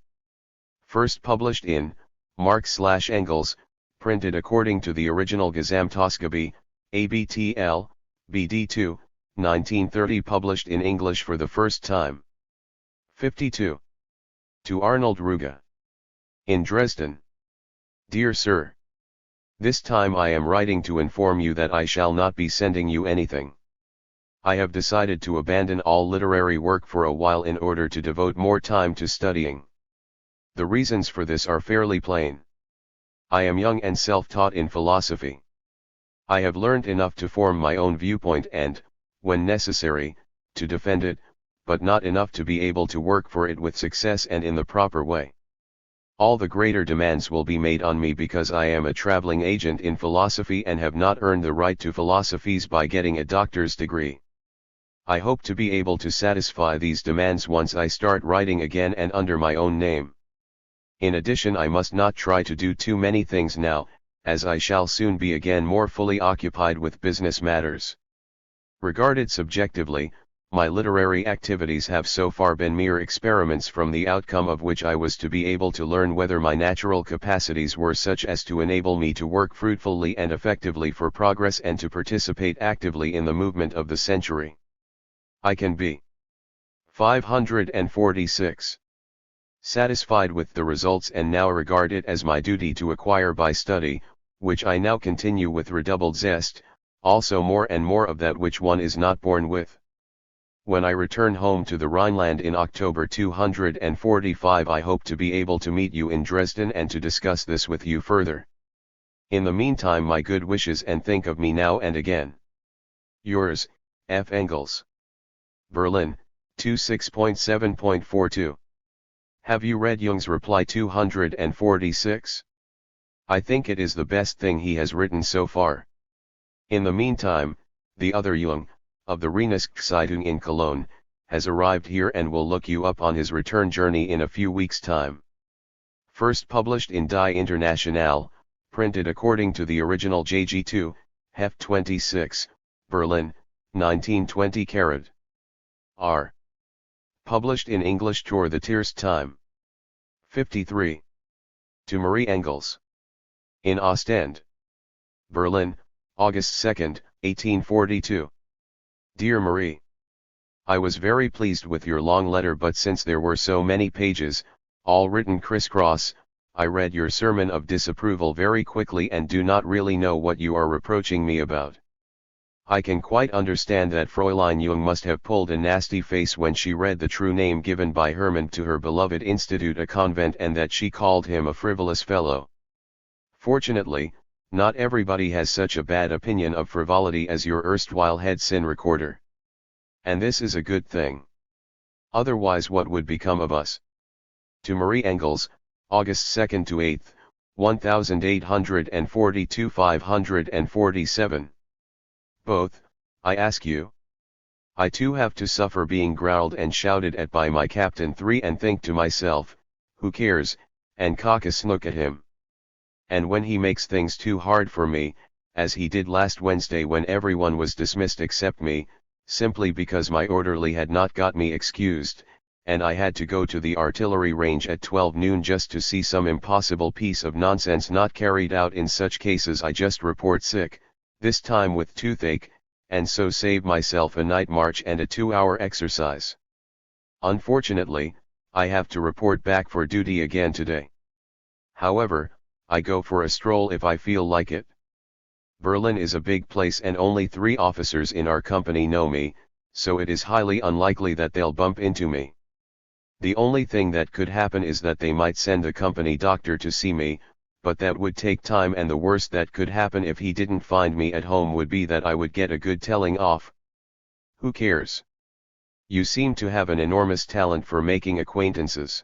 First published in Marx/Engels, printed according to the original Gesamtausgabe, ABTL, BD2, 1930, published in English for the first time. 52. To Arnold Ruge. In Dresden. Dear Sir. This time I am writing to inform you that I shall not be sending you anything. I have decided to abandon all literary work for a while in order to devote more time to studying. The reasons for this are fairly plain. I am young and self-taught in philosophy. I have learned enough to form my own viewpoint and, when necessary, to defend it, but not enough to be able to work for it with success and in the proper way. All the greater demands will be made on me because I am a traveling agent in philosophy and have not earned the right to philosophies by getting a doctor's degree. I hope to be able to satisfy these demands once I start writing again and under my own name. In addition, I must not try to do too many things now, as I shall soon be again more fully occupied with business matters. Regarded subjectively, my literary activities have so far been mere experiments, from the outcome of which I was to be able to learn whether my natural capacities were such as to enable me to work fruitfully and effectively for progress and to participate actively in the movement of the century. I can be 546. Satisfied with the results, and now regard it as my duty to acquire by study, which I now continue with redoubled zest, also more and more of that which one is not born with. When I return home to the Rhineland in October 245, I hope to be able to meet you in Dresden and to discuss this with you further. In the meantime, my good wishes, and think of me now and again. Yours, F. Engels. Berlin, 26.7.42. Have you read Jung's reply 246? I think it is the best thing he has written so far. In the meantime, the other Jung, of the Rheinische in Cologne, has arrived here and will look you up on his return journey in a few weeks' time. First published in Die Internationale, printed according to the original JG2, Heft 26, Berlin, 1920 Carrad. R. Published in English Tor the Tierst Time. 53. To Marie Engels. In Ostend. Berlin, August 2, 1842. Dear Marie. I was very pleased with your long letter, but since there were so many pages, all written crisscross, I read your sermon of disapproval very quickly and do not really know what you are reproaching me about. I can quite understand that Fräulein Jung must have pulled a nasty face when she read the true name given by Hermann to her beloved institute, a convent, and that she called him a frivolous fellow. Fortunately, Not everybody has such a bad opinion of frivolity as your erstwhile head sin recorder. And this is a good thing. Otherwise what would become of us? To Marie Engels, August 2nd to 8th, 1842 547. Both, I ask you. I too have to suffer being growled and shouted at by my captain 3 and think to myself, who cares, and cock a snook at him. And when he makes things too hard for me, as he did last Wednesday when everyone was dismissed except me, simply because my orderly had not got me excused, and I had to go to the artillery range at 12 noon just to see some impossible piece of nonsense not carried out. In such cases I just report sick, this time with toothache, and so save myself a night march and a 2-hour exercise. Unfortunately, I have to report back for duty again today. However, I go for a stroll if I feel like it. Berlin is a big place and only 3 officers in our company know me, so it is highly unlikely that they'll bump into me. The only thing that could happen is that they might send the company doctor to see me, but that would take time, and the worst that could happen if he didn't find me at home would be that I would get a good telling off. Who cares? You seem to have an enormous talent for making acquaintances.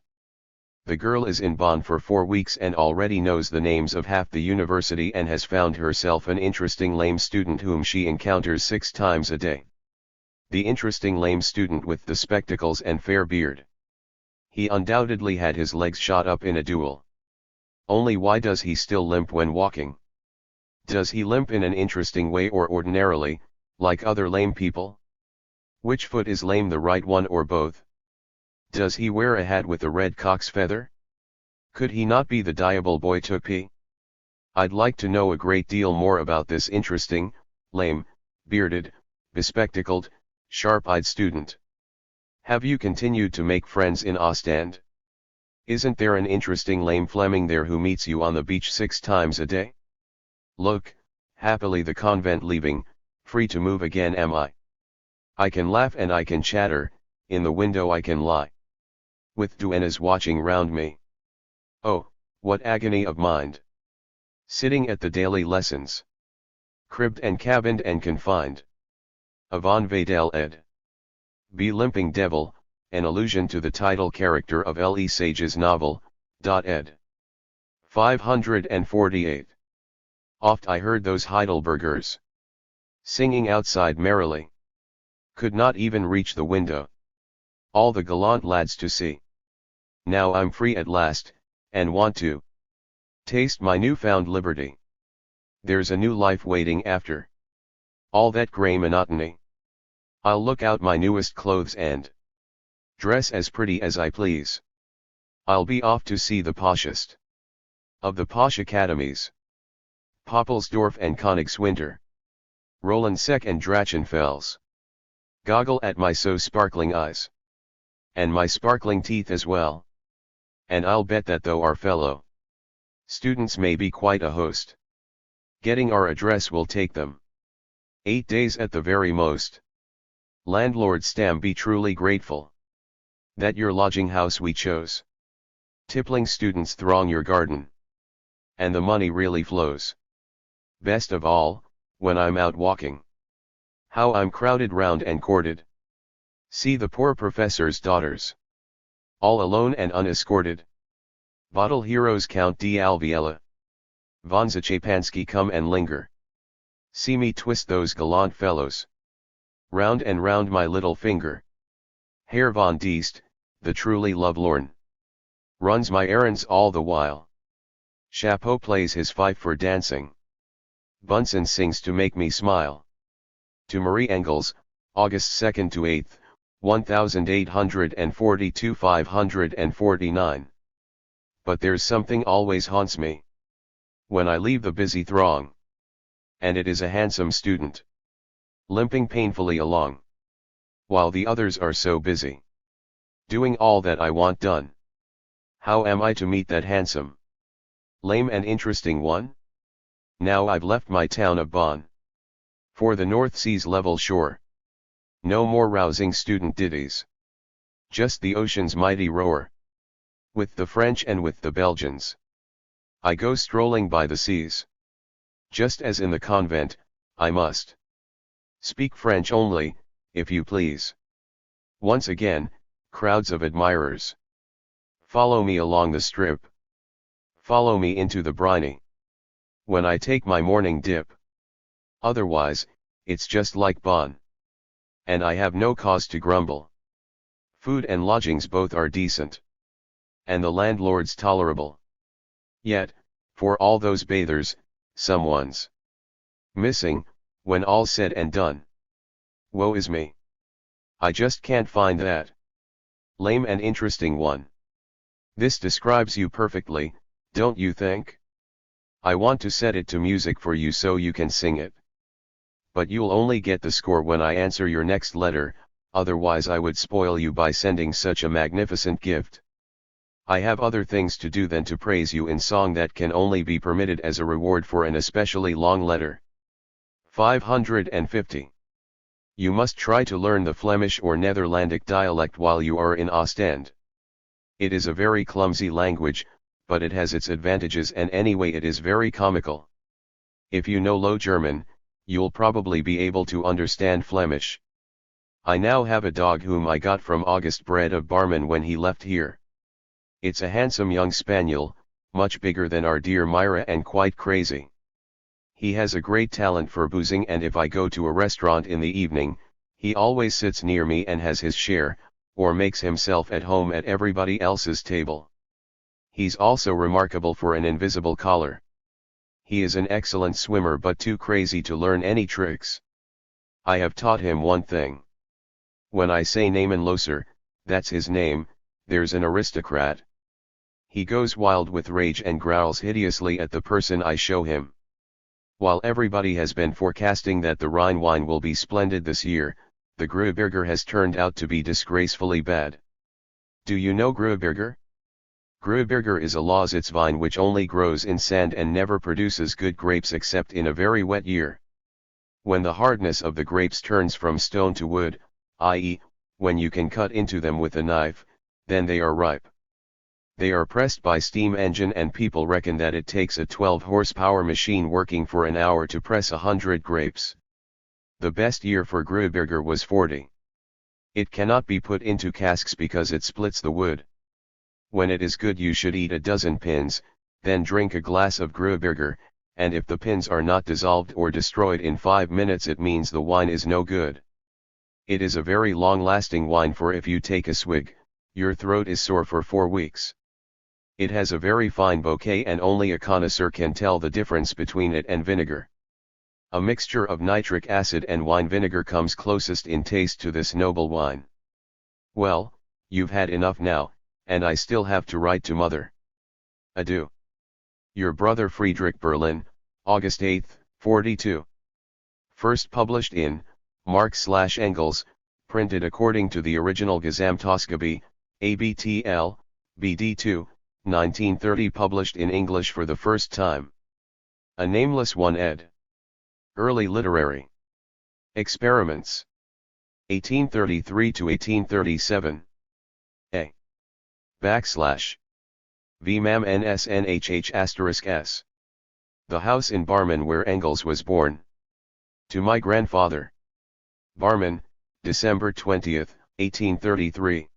The girl is in Bonn for 4 weeks and already knows the names of half the university and has found herself an interesting lame student whom she encounters 6 times a day. The interesting lame student with the spectacles and fair beard. He undoubtedly had his legs shot up in a duel. Only why does he still limp when walking? Does he limp in an interesting way or ordinarily, like other lame people? Which foot is lame, the right one or both? Does he wear a hat with a red cock's feather? Could he not be the diable boy Tupi? I'd like to know a great deal more about this interesting, lame, bearded, bespectacled, sharp-eyed student. Have you continued to make friends in Ostend? Isn't there an interesting lame Fleming there who meets you on the beach 6 times a day? Look, happily the convent leaving, free to move again am I. I can laugh and I can chatter, in the window I can lie. With duennas watching round me. Oh, what agony of mind! Sitting at the daily lessons. Cribbed and cabined and confined. Avon Vadel ed. Be limping devil, an allusion to the title character of L. E. Sage's novel, ed. 548. Oft I heard those Heidelbergers singing outside merrily. Could not even reach the window. All the gallant lads to see. Now I'm free at last, and want to taste my newfound liberty. There's a new life waiting after all that grey monotony. I'll look out my newest clothes and dress as pretty as I please. I'll be off to see the poshest of the posh academies. Poppelsdorf and Königswinter. Rolandseck and Drachenfels. Goggle at my so sparkling eyes. And my sparkling teeth as well. And I'll bet that though our fellow students may be quite a host, getting our address will take them 8 days at the very most. Landlord Stam be truly grateful that your lodging house we chose. Tippling students throng your garden. And the money really flows. Best of all, when I'm out walking. How I'm crowded round and courted. See the poor professor's daughters. All alone and unescorted. Bottle heroes Count d'Alviella. Von Zachapansky come and linger. See me twist those gallant fellows. Round and round my little finger. Herr von Diest, the truly lovelorn. Runs my errands all the while. Chapeau plays his fife for dancing. Bunsen sings to make me smile. To Marie Engels, August 2nd to 8th, 1842 549. But there's something always haunts me. When I leave the busy throng. And it is a handsome student. Limping painfully along. While the others are so busy. Doing all that I want done. How am I to meet that handsome, lame and interesting one? Now I've left my town of Bonn. For the North Sea's level shore. No more rousing student ditties. Just the ocean's mighty roar. With the French and with the Belgians. I go strolling by the seas. Just as in the convent, I must speak French only, if you please. Once again, crowds of admirers. Follow me along the strip. Follow me into the briny. When I take my morning dip. Otherwise, it's just like Bonn. And I have no cause to grumble. Food and lodgings both are decent. And the landlord's tolerable. Yet, for all those bathers, someone's missing, when all's said and done. Woe is me. I just can't find that lame and interesting one. This describes you perfectly, don't you think? I want to set it to music for you so you can sing it. But you'll only get the score when I answer your next letter, otherwise I would spoil you by sending such a magnificent gift. I have other things to do than to praise you in song that can only be permitted as a reward for an especially long letter. 550. You must try to learn the Flemish or Netherlandic dialect while you are in Ostend. It is a very clumsy language, but it has its advantages, and anyway it is very comical. If you know Low German, you'll probably be able to understand Flemish. I now have a dog whom I got from August Bread of Barman when he left here. It's a handsome young spaniel, much bigger than our dear Myra and quite crazy. He has a great talent for boozing, and if I go to a restaurant in the evening, he always sits near me and has his share, or makes himself at home at everybody else's table. He's also remarkable for an invisible collar. He is an excellent swimmer but too crazy to learn any tricks. I have taught him one thing. When I say Naaman Loser, that's his name, there's an aristocrat. He goes wild with rage and growls hideously at the person I show him. While everybody has been forecasting that the Rhine wine will be splendid this year, the Gruyberger has turned out to be disgracefully bad. Do you know Gruyberger? Gruyberger is a Lausitz vine which only grows in sand and never produces good grapes except in a very wet year. When the hardness of the grapes turns from stone to wood, i.e., when you can cut into them with a knife, then they are ripe. They are pressed by steam engine, and people reckon that it takes a 12-horsepower machine working for an hour to press 100 grapes. The best year for Gruyberger was 40. It cannot be put into casks because it splits the wood. When it is good you should eat a dozen pins, then drink a glass of Gruyberger, and if the pins are not dissolved or destroyed in 5 minutes it means the wine is no good. It is a very long-lasting wine, for if you take a swig, your throat is sore for 4 weeks. It has a very fine bouquet and only a connoisseur can tell the difference between it and vinegar. A mixture of nitric acid and wine vinegar comes closest in taste to this noble wine. Well, you've had enough now, and I still have to write to mother. Adieu. Your brother Friedrich, Berlin, August 8, 42. First published in Marx/Engels, printed according to the original Gesamtausgabe, ABTL, BD2, 1930, published in English for the first time. A Nameless One ed. Early Literary Experiments. 1833 to 1837. A. \vmam nsnhh *s. The house in Barmen where Engels was born. To my grandfather. Barmen, December 20, 1833.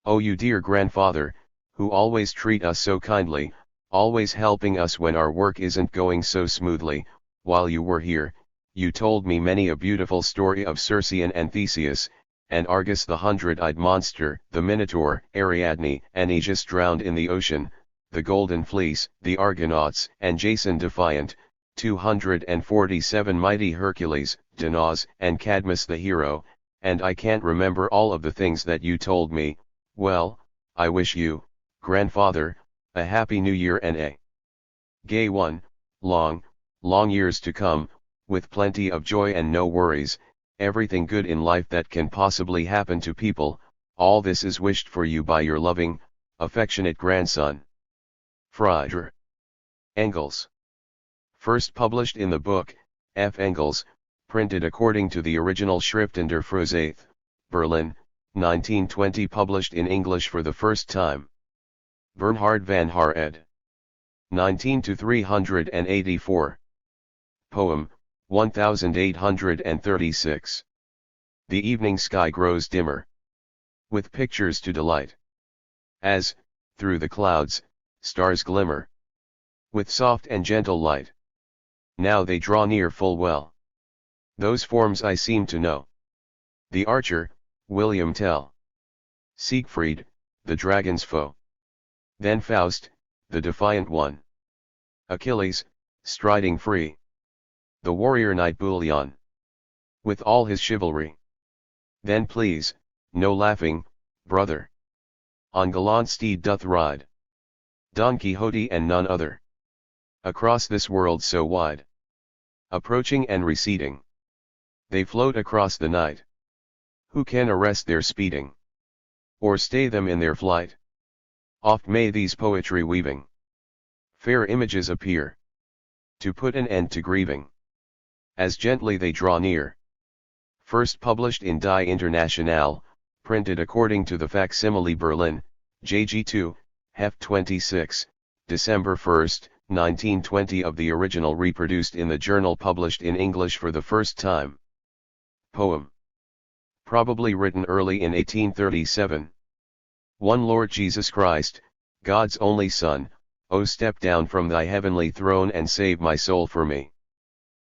Oh, you dear grandfather, who always treat us so kindly, always helping us when our work isn't going so smoothly. While you were here, you told me many a beautiful story of Circe and Theseus, and Argus the hundred-eyed monster, the Minotaur, Ariadne and Aegis drowned in the ocean, the Golden Fleece, the Argonauts, and Jason defiant, 247 mighty Hercules, Danaus, and Cadmus the hero, and I can't remember all of the things that you told me. Well, I wish you, grandfather, a happy new year and a gay one, long years to come, with plenty of joy and no worries, everything good in life that can possibly happen to people. All this is wished for you by your loving, affectionate grandson, Friedrich. Engels. First published in the book, F. Engels, printed according to the original Schriften der Frühzeit, Berlin, 1920, published in English for the first time. Bernhard van Haar ed. 19 to 384. Poem, 1836. The evening sky grows dimmer, with pictures to delight. As, through the clouds, stars glimmer, with soft and gentle light. Now they draw near full well. Those forms I seem to know. The archer, William Tell. Siegfried, the dragon's foe. Then Faust, the defiant one. Achilles, striding free. The warrior knight Bulion, with all his chivalry. Then please, no laughing, brother. On gallant steed doth ride Don Quixote and none other. Across this world so wide, approaching and receding, they float across the night. Who can arrest their speeding, or stay them in their flight? Oft may these poetry weaving fair images appear, to put an end to grieving, as gently they draw near. First published in Die Internationale, printed according to the facsimile Berlin, JG2, Heft 26, December 1, 1920 of the original reproduced in the journal published in English for the first time. Poem. Probably written early in 1837. One Lord Jesus Christ, God's only Son, O step down from thy heavenly throne and save my soul for me.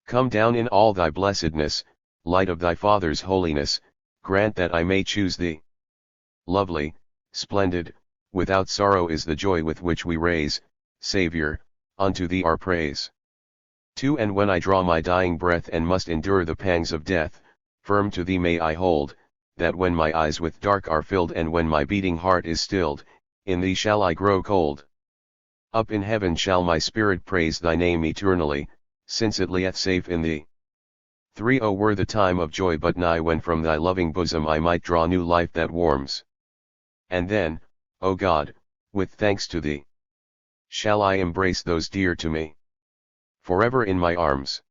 Come down in all thy blessedness, light of thy Father's holiness, grant that I may choose thee. Lovely, splendid, without sorrow is the joy with which we raise, Saviour, unto thee our praise. 2 And when I draw my dying breath and must endure the pangs of death, firm to thee may I hold, that when my eyes with dark are filled and when my beating heart is stilled, in thee shall I grow cold. Up in heaven shall my spirit praise thy name eternally, since it lieth safe in thee. 3 O were the time of joy but nigh when from thy loving bosom I might draw new life that warms. And then, O God, with thanks to thee, shall I embrace those dear to me, forever in my arms.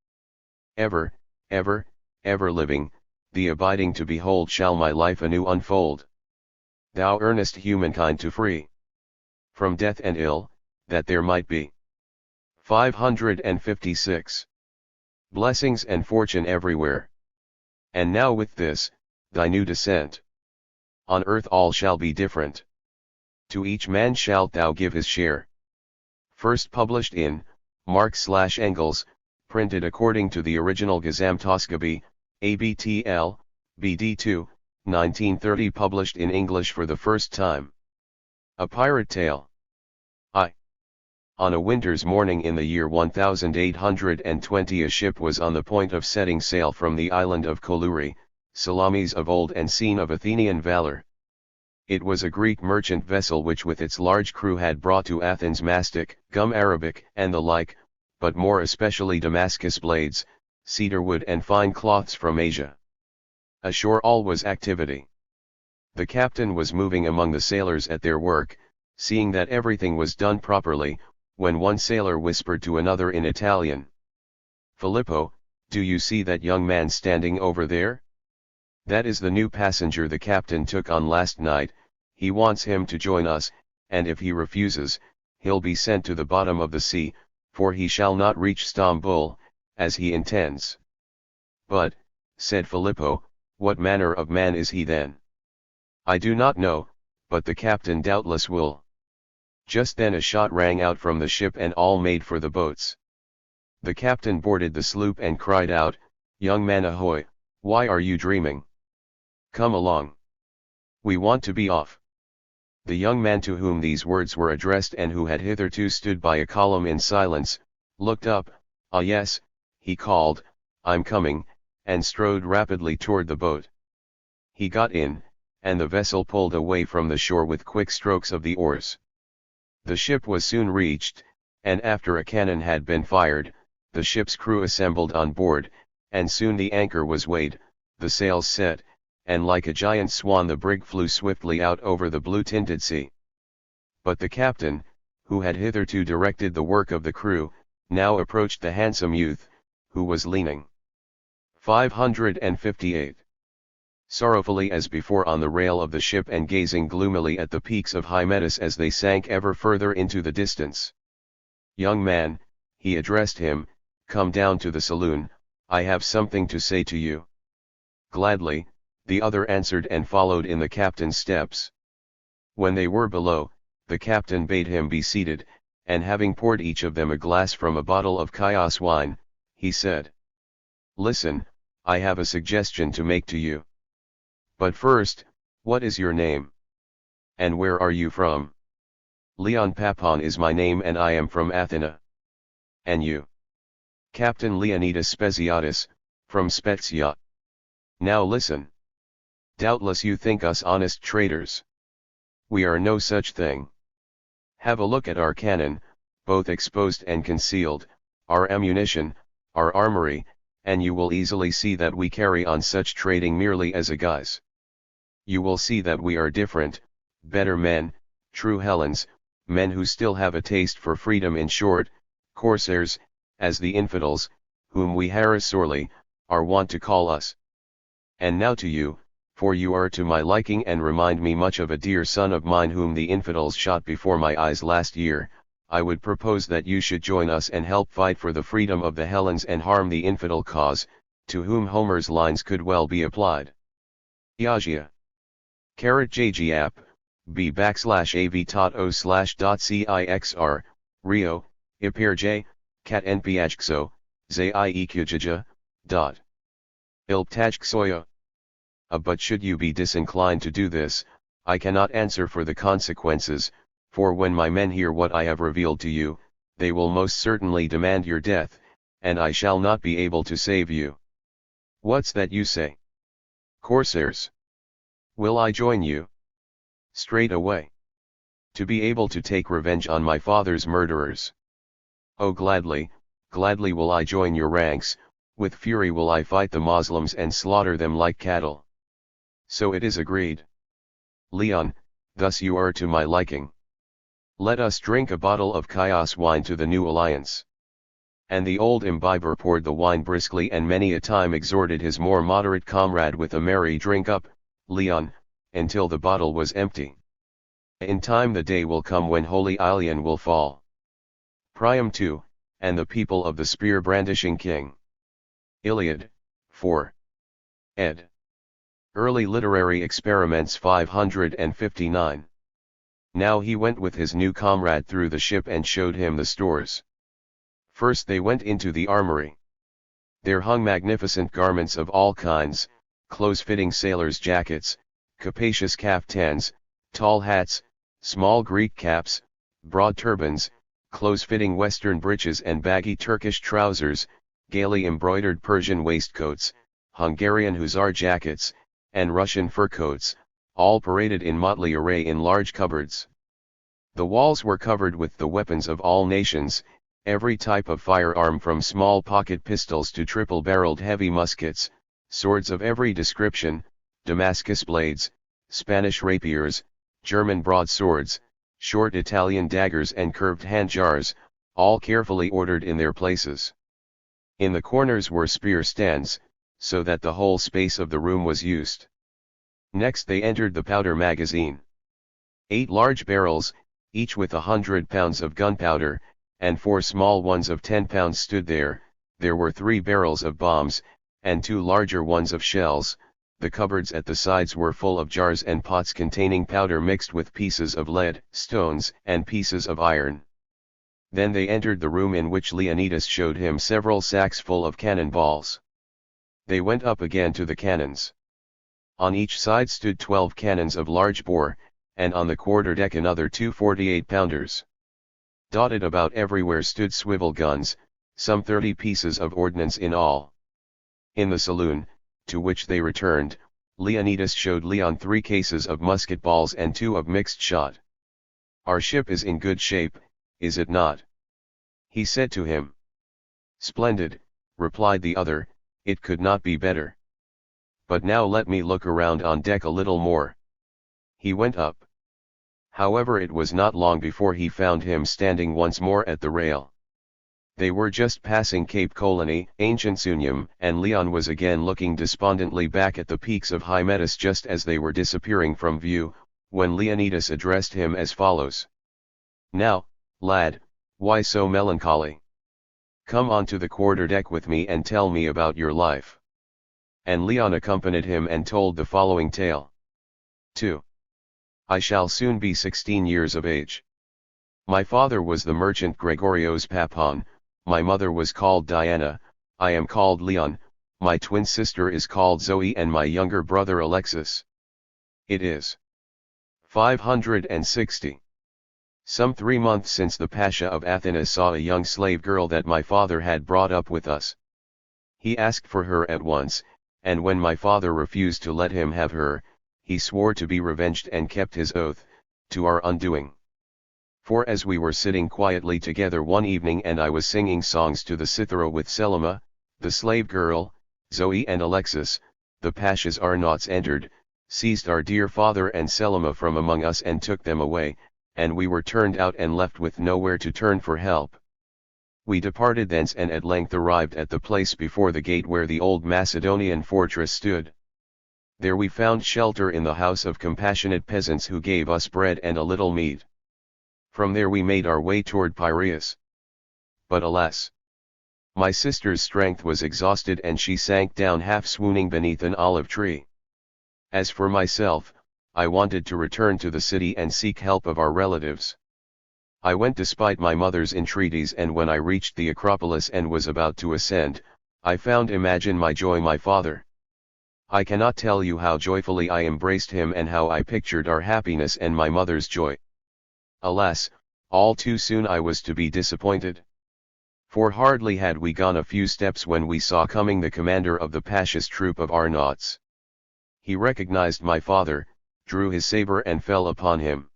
Ever, ever, ever living, thee abiding to behold shall my life anew unfold. Thou earnest humankind to free from death and ill, that there might be 556 blessings and fortune everywhere. And now with this, thy new descent, on earth all shall be different. To each man shalt thou give his share. First published in Marx/Engels, printed according to the original Gesamtausgabe, ABTL, BD2, 1930. Published in English for the first time. A Pirate Tale. On a winter's morning in the year 1820 a ship was on the point of setting sail from the island of Coluri, Salamis of old and scene of Athenian valor. It was a Greek merchant vessel which with its large crew had brought to Athens mastic, gum arabic and the like, but more especially Damascus blades, cedar wood and fine cloths from Asia. Ashore all was activity. The captain was moving among the sailors at their work, seeing that everything was done properly, when one sailor whispered to another in Italian, "Filippo, do you see that young man standing over there? That is the new passenger the captain took on last night. He wants him to join us, and if he refuses, he'll be sent to the bottom of the sea, for he shall not reach Stamboul, as he intends." "But," said Filippo, "what manner of man is he then?" "I do not know, but the captain doubtless will." Just then a shot rang out from the ship and all made for the boats. The captain boarded the sloop and cried out, "Young man ahoy, why are you dreaming? Come along. We want to be off." The young man to whom these words were addressed and who had hitherto stood by a column in silence, looked up. "Ah yes," he called, "I'm coming," and strode rapidly toward the boat. He got in, and the vessel pulled away from the shore with quick strokes of the oars. The ship was soon reached, and after a cannon had been fired, the ship's crew assembled on board, and soon the anchor was weighed, the sails set, and like a giant swan the brig flew swiftly out over the blue-tinted sea. But the captain, who had hitherto directed the work of the crew, now approached the handsome youth, who was leaning 558 sorrowfully as before on the rail of the ship and gazing gloomily at the peaks of Hymettus as they sank ever further into the distance. "Young man," he addressed him, come down to the saloon, I have something to say to you. Gladly, the other answered and followed in the captain's steps. When they were below, the captain bade him be seated, and having poured each of them a glass from a bottle of Chios wine, he said, "Listen, I have a suggestion to make to you. But first, what is your name? And where are you from?" "Leon Papon is my name and I am from Athena." "And you?" "Captain Leonidas Spesiatus, from Spezia." "Now listen. Doubtless you think us honest traders. We are no such thing. Have a look at our cannon, both exposed and concealed, our ammunition, our armory, and you will easily see that we carry on such trading merely as a guise. You will see that we are different, better men, true Hellenes, men who still have a taste for freedom, in short, corsairs, as the infidels, whom we harass sorely, are wont to call us. And now to you, for you are to my liking and remind me much of a dear son of mine whom the infidels shot before my eyes last year, I would propose that you should join us and help fight for the freedom of the Hellenes and harm the infidel cause, to whom Homer's lines could well be applied. Iagia. *JGAP, b/av.o/.cixr, Rio, Ipirj, cat npajkso, zaiekujija, dot. Ilptajksoya. But should you be disinclined to do this, I cannot answer for the consequences, for when my men hear what I have revealed to you, they will most certainly demand your death, and I shall not be able to save you. What's that you say? Corsairs? Will I join you? Straight away. To be able to take revenge on my father's murderers. Oh, gladly, gladly will I join your ranks, with fury will I fight the Moslems and slaughter them like cattle. So it is agreed. Leon, thus you are to my liking. Let us drink a bottle of Chios wine to the new alliance. And the old imbiber poured the wine briskly and many a time exhorted his more moderate comrade with a merry drink up, Leon, until the bottle was empty. In time the day will come when holy Ilion will fall. Priam 2, and the people of the spear-brandishing king. Iliad, 4. Ed. Early Literary Experiments 559. Now he went with his new comrade through the ship and showed him the stores. First they went into the armory. There hung magnificent garments of all kinds, close-fitting sailors' jackets, capacious caftans, tall hats, small Greek caps, broad turbans, close-fitting Western breeches and baggy Turkish trousers, gaily embroidered Persian waistcoats, Hungarian hussar jackets, and Russian fur coats, all paraded in motley array in large cupboards. The walls were covered with the weapons of all nations, every type of firearm from small pocket pistols to triple-barreled heavy muskets, swords of every description, Damascus blades, Spanish rapiers, German broadswords, short Italian daggers and curved hand-jars, all carefully ordered in their places. In the corners were spear stands, so that the whole space of the room was used. Next they entered the powder magazine. 8 large barrels, each with 100 pounds of gunpowder, and 4 small ones of 10 pounds stood there. There were 3 barrels of bombs, and 2 larger ones of shells. The cupboards at the sides were full of jars and pots containing powder mixed with pieces of lead, stones, and pieces of iron. Then they entered the room in which Leonidas showed him several sacks full of cannon balls. They went up again to the cannons. On each side stood 12 cannons of large bore, and on the quarter-deck another 2 48-pounders. Dotted about everywhere stood swivel guns, some 30 pieces of ordnance in all. In the saloon, to which they returned, Leonidas showed Leon 3 cases of musket balls and 2 of mixed shot. "Our ship is in good shape, is it not?" he said to him. "Splendid," replied the other, "it could not be better. But now let me look around on deck a little more." He went up. However, it was not long before he found him standing once more at the rail. They were just passing Cape Colony, ancient Sunium, and Leon was again looking despondently back at the peaks of Hymettus just as they were disappearing from view, when Leonidas addressed him as follows. "Now, lad, why so melancholy? Come onto the quarterdeck with me and tell me about your life. And Leon accompanied him and told the following tale. 2. I shall soon be 16 years of age. My father was the merchant Gregorios Papon, my mother was called Diana, I am called Leon, my twin sister is called Zoe and my younger brother Alexis. It is 560. Some 3 months since the Pasha of Athens saw a young slave girl that my father had brought up with us. He asked for her at once, and when my father refused to let him have her, he swore to be revenged and kept his oath, to our undoing. For as we were sitting quietly together one evening and I was singing songs to the cithara with Selima, the slave girl, Zoe and Alexis, the Pasha's Arnauts entered, seized our dear father and Selima from among us and took them away, and we were turned out and left with nowhere to turn for help. We departed thence and at length arrived at the place before the gate where the old Macedonian fortress stood. There we found shelter in the house of compassionate peasants who gave us bread and a little meat. From there we made our way toward Piraeus. But alas! My sister's strength was exhausted and she sank down half swooning beneath an olive tree. As for myself, I wanted to return to the city and seek help of our relatives. I went despite my mother's entreaties, and when I reached the Acropolis and was about to ascend, I found, imagine my joy, my father. I cannot tell you how joyfully I embraced him and how I pictured our happiness and my mother's joy. Alas, all too soon I was to be disappointed. For hardly had we gone a few steps when we saw coming the commander of the Pasha's troop of Arnauts. He recognized my father, drew his saber and fell upon him.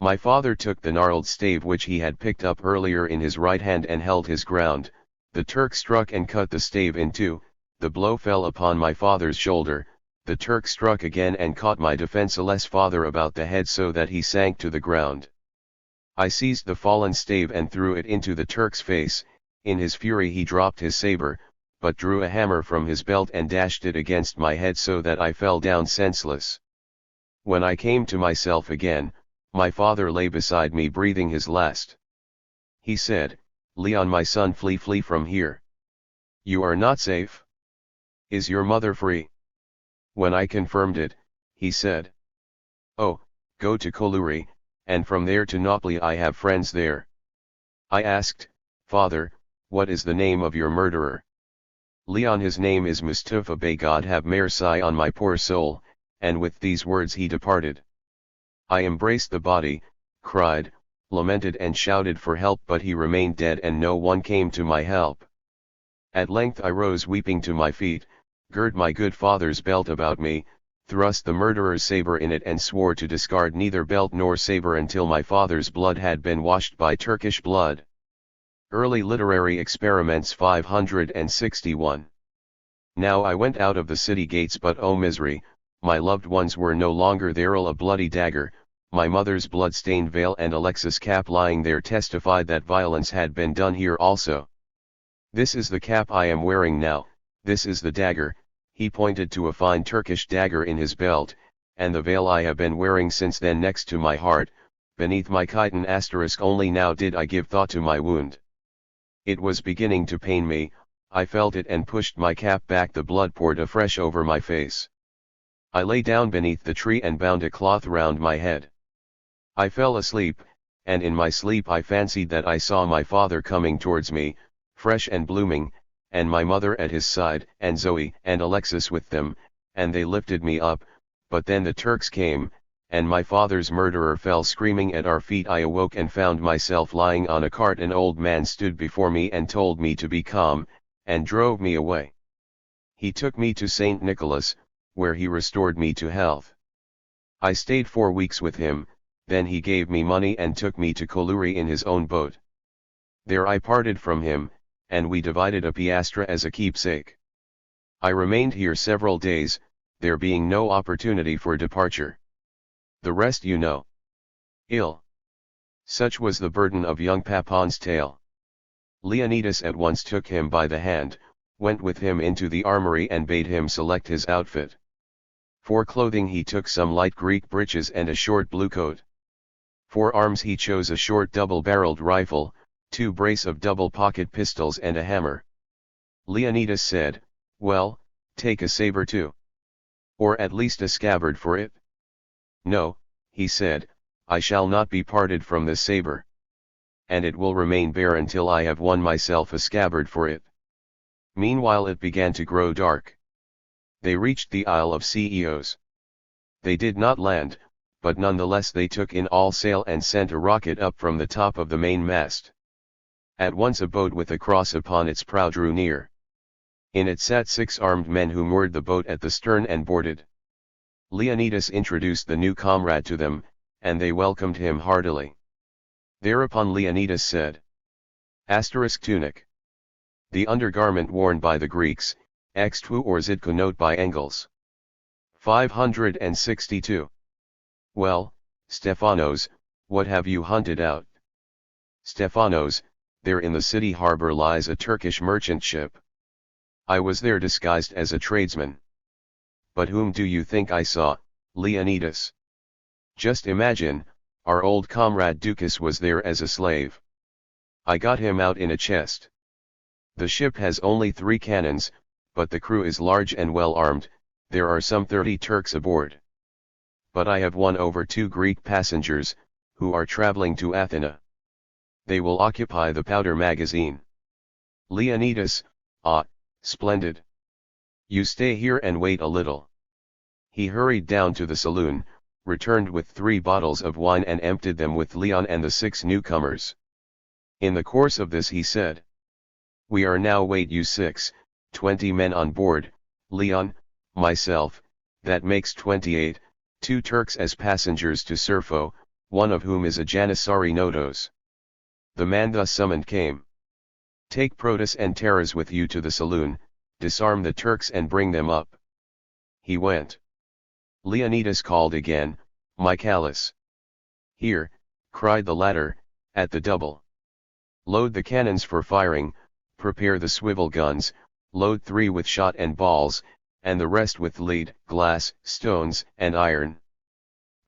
My father took the gnarled stave which he had picked up earlier in his right hand and held his ground. The Turk struck and cut the stave in two. The blow fell upon my father's shoulder, the Turk struck again and caught my defenseless father about the head so that he sank to the ground. I seized the fallen stave and threw it into the Turk's face. In his fury he dropped his saber, but drew a hammer from his belt and dashed it against my head so that I fell down senseless. When I came to myself again, my father lay beside me breathing his last. He said, "Leon, my son, flee from here. You are not safe. Is your mother free?" When I confirmed it, he said, "Oh, go to Coluri, and from there to Napoli, I have friends there." I asked, "Father, what is the name of your murderer?" "Leon, his name is Mustafa Bey, God have mercy on my poor soul," and with these words he departed. I embraced the body, cried, lamented and shouted for help, but he remained dead and no one came to my help. At length I rose weeping to my feet, girt my good father's belt about me, thrust the murderer's saber in it and swore to discard neither belt nor saber until my father's blood had been washed by Turkish blood. Early Literary Experiments 561. Now I went out of the city gates, but oh misery, my loved ones were no longer there. A bloody dagger, my mother's blood-stained veil and Alexis' cap lying there testified that violence had been done here also. This is the cap I am wearing now, this is the dagger, he pointed to a fine Turkish dagger in his belt, and the veil I have been wearing since then next to my heart, beneath my chiton asterisk. Only now did I give thought to my wound. It was beginning to pain me, I felt it and pushed my cap back. The blood poured afresh over my face. I lay down beneath the tree and bound a cloth round my head. I fell asleep, and in my sleep I fancied that I saw my father coming towards me, fresh and blooming, and my mother at his side, and Zoe and Alexis with them, and they lifted me up, but then the Turks came, and my father's murderer fell screaming at our feet. I awoke and found myself lying on a cart. An old man stood before me and told me to be calm, and drove me away. He took me to St. Nicholas, where he restored me to health. I stayed 4 weeks with him, then he gave me money and took me to Coluri in his own boat. There I parted from him, and we divided a piastra as a keepsake. I remained here several days, there being no opportunity for departure. The rest you know. Ill. Such was the burden of young Papon's tale. Leonidas at once took him by the hand, went with him into the armory and bade him select his outfit. For clothing he took some light Greek breeches and a short blue coat. For arms he chose a short double-barreled rifle, 2 brace of double-pocket pistols and a hammer. Leonidas said, "Well, take a saber too. Or at least a scabbard for it." "No," he said, "I shall not be parted from this saber. And it will remain bare until I have won myself a scabbard for it." Meanwhile it began to grow dark. They reached the Isle of Ceos. They did not land, but nonetheless they took in all sail and sent a rocket up from the top of the main mast. At once a boat with a cross upon its prow drew near. In it sat 6 armed men who moored the boat at the stern and boarded. Leonidas introduced the new comrade to them, and they welcomed him heartily. Thereupon Leonidas said, *tunic. The undergarment worn by the Greeks, X2 or Zidko note by Engels. 562. Well, Stephanos, what have you hunted out? Stephanos, there in the city harbor lies a Turkish merchant ship. I was there disguised as a tradesman. But whom do you think I saw, Leonidas? Just imagine, our old comrade Ducas was there as a slave. I got him out in a chest. The ship has only 3 cannons, but the crew is large and well armed, there are some 30 Turks aboard. But I have won over 2 Greek passengers, who are traveling to Athena. They will occupy the powder magazine. Leonidas, ah, splendid. You stay here and wait a little. He hurried down to the saloon, returned with 3 bottles of wine and emptied them with Leon and the 6 newcomers. In the course of this he said, "We are now wait you 20 men on board, Leon, myself, that makes 28, 2 Turks as passengers to Serpho, one of whom is a Janissary Notos." The man thus summoned came. "Take Protus and Taras with you to the saloon, disarm the Turks and bring them up." He went. Leonidas called again, "Michaelis." "Here," cried the latter, at the double. "Load the cannons for firing, prepare the swivel guns, load 3 with shot and balls, and the rest with lead, glass, stones, and iron.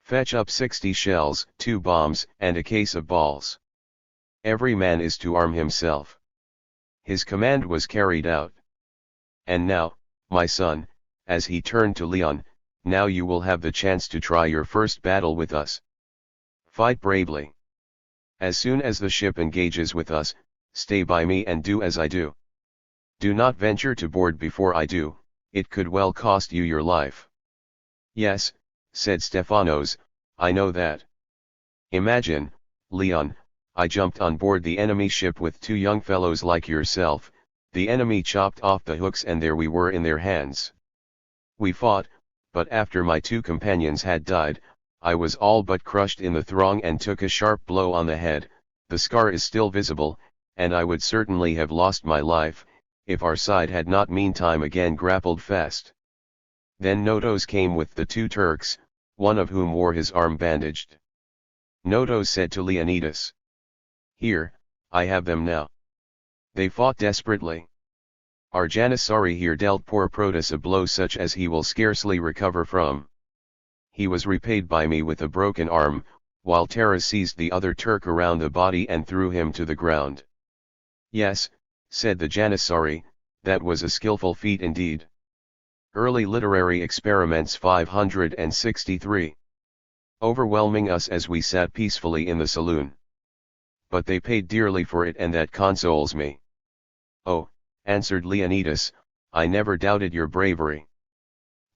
Fetch up 60 shells, 2 bombs, and a case of balls. Every man is to arm himself." His command was carried out. "And now, my son," as he turned to Leon, "now you will have the chance to try your first battle with us. Fight bravely. As soon as the ship engages with us, stay by me and do as I do. Do not venture to board before I do, it could well cost you your life." "Yes," said Stephanos, "I know that. Imagine, Leon, I jumped on board the enemy ship with 2 young fellows like yourself, the enemy chopped off the hooks and there we were in their hands. We fought, but after my 2 companions had died, I was all but crushed in the throng and took a sharp blow on the head, the scar is still visible, and I would certainly have lost my life, if our side had not meantime again grappled fast. Then Notos came with the 2 Turks, one of whom wore his arm bandaged. Notos said to Leonidas, "Here, I have them now." They fought desperately. Our Janissary here dealt poor Protus a blow such as he will scarcely recover from. He was repaid by me with a broken arm, while Taras seized the other Turk around the body and threw him to the ground. "Yes," said the Janissary, "that was a skillful feat indeed." Early Literary Experiments 563. Overwhelming us as we sat peacefully in the saloon. But they paid dearly for it, and that consoles me. "Oh," answered Leonidas, "I never doubted your bravery.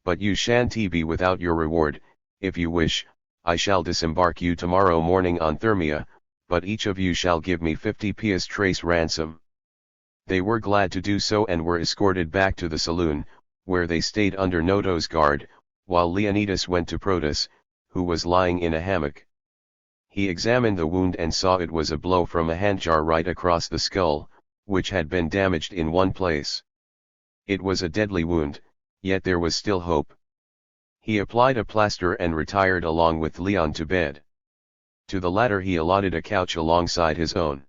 But you shan't be without your reward. If you wish, I shall disembark you tomorrow morning on Thermia, but each of you shall give me 50 piastres ransom." They were glad to do so and were escorted back to the saloon, where they stayed under Notos' guard, while Leonidas went to Protus, who was lying in a hammock. He examined the wound and saw it was a blow from a handjar right across the skull, which had been damaged in one place. It was a deadly wound, yet there was still hope. He applied a plaster and retired along with Leon to bed. To the latter he allotted a couch alongside his own.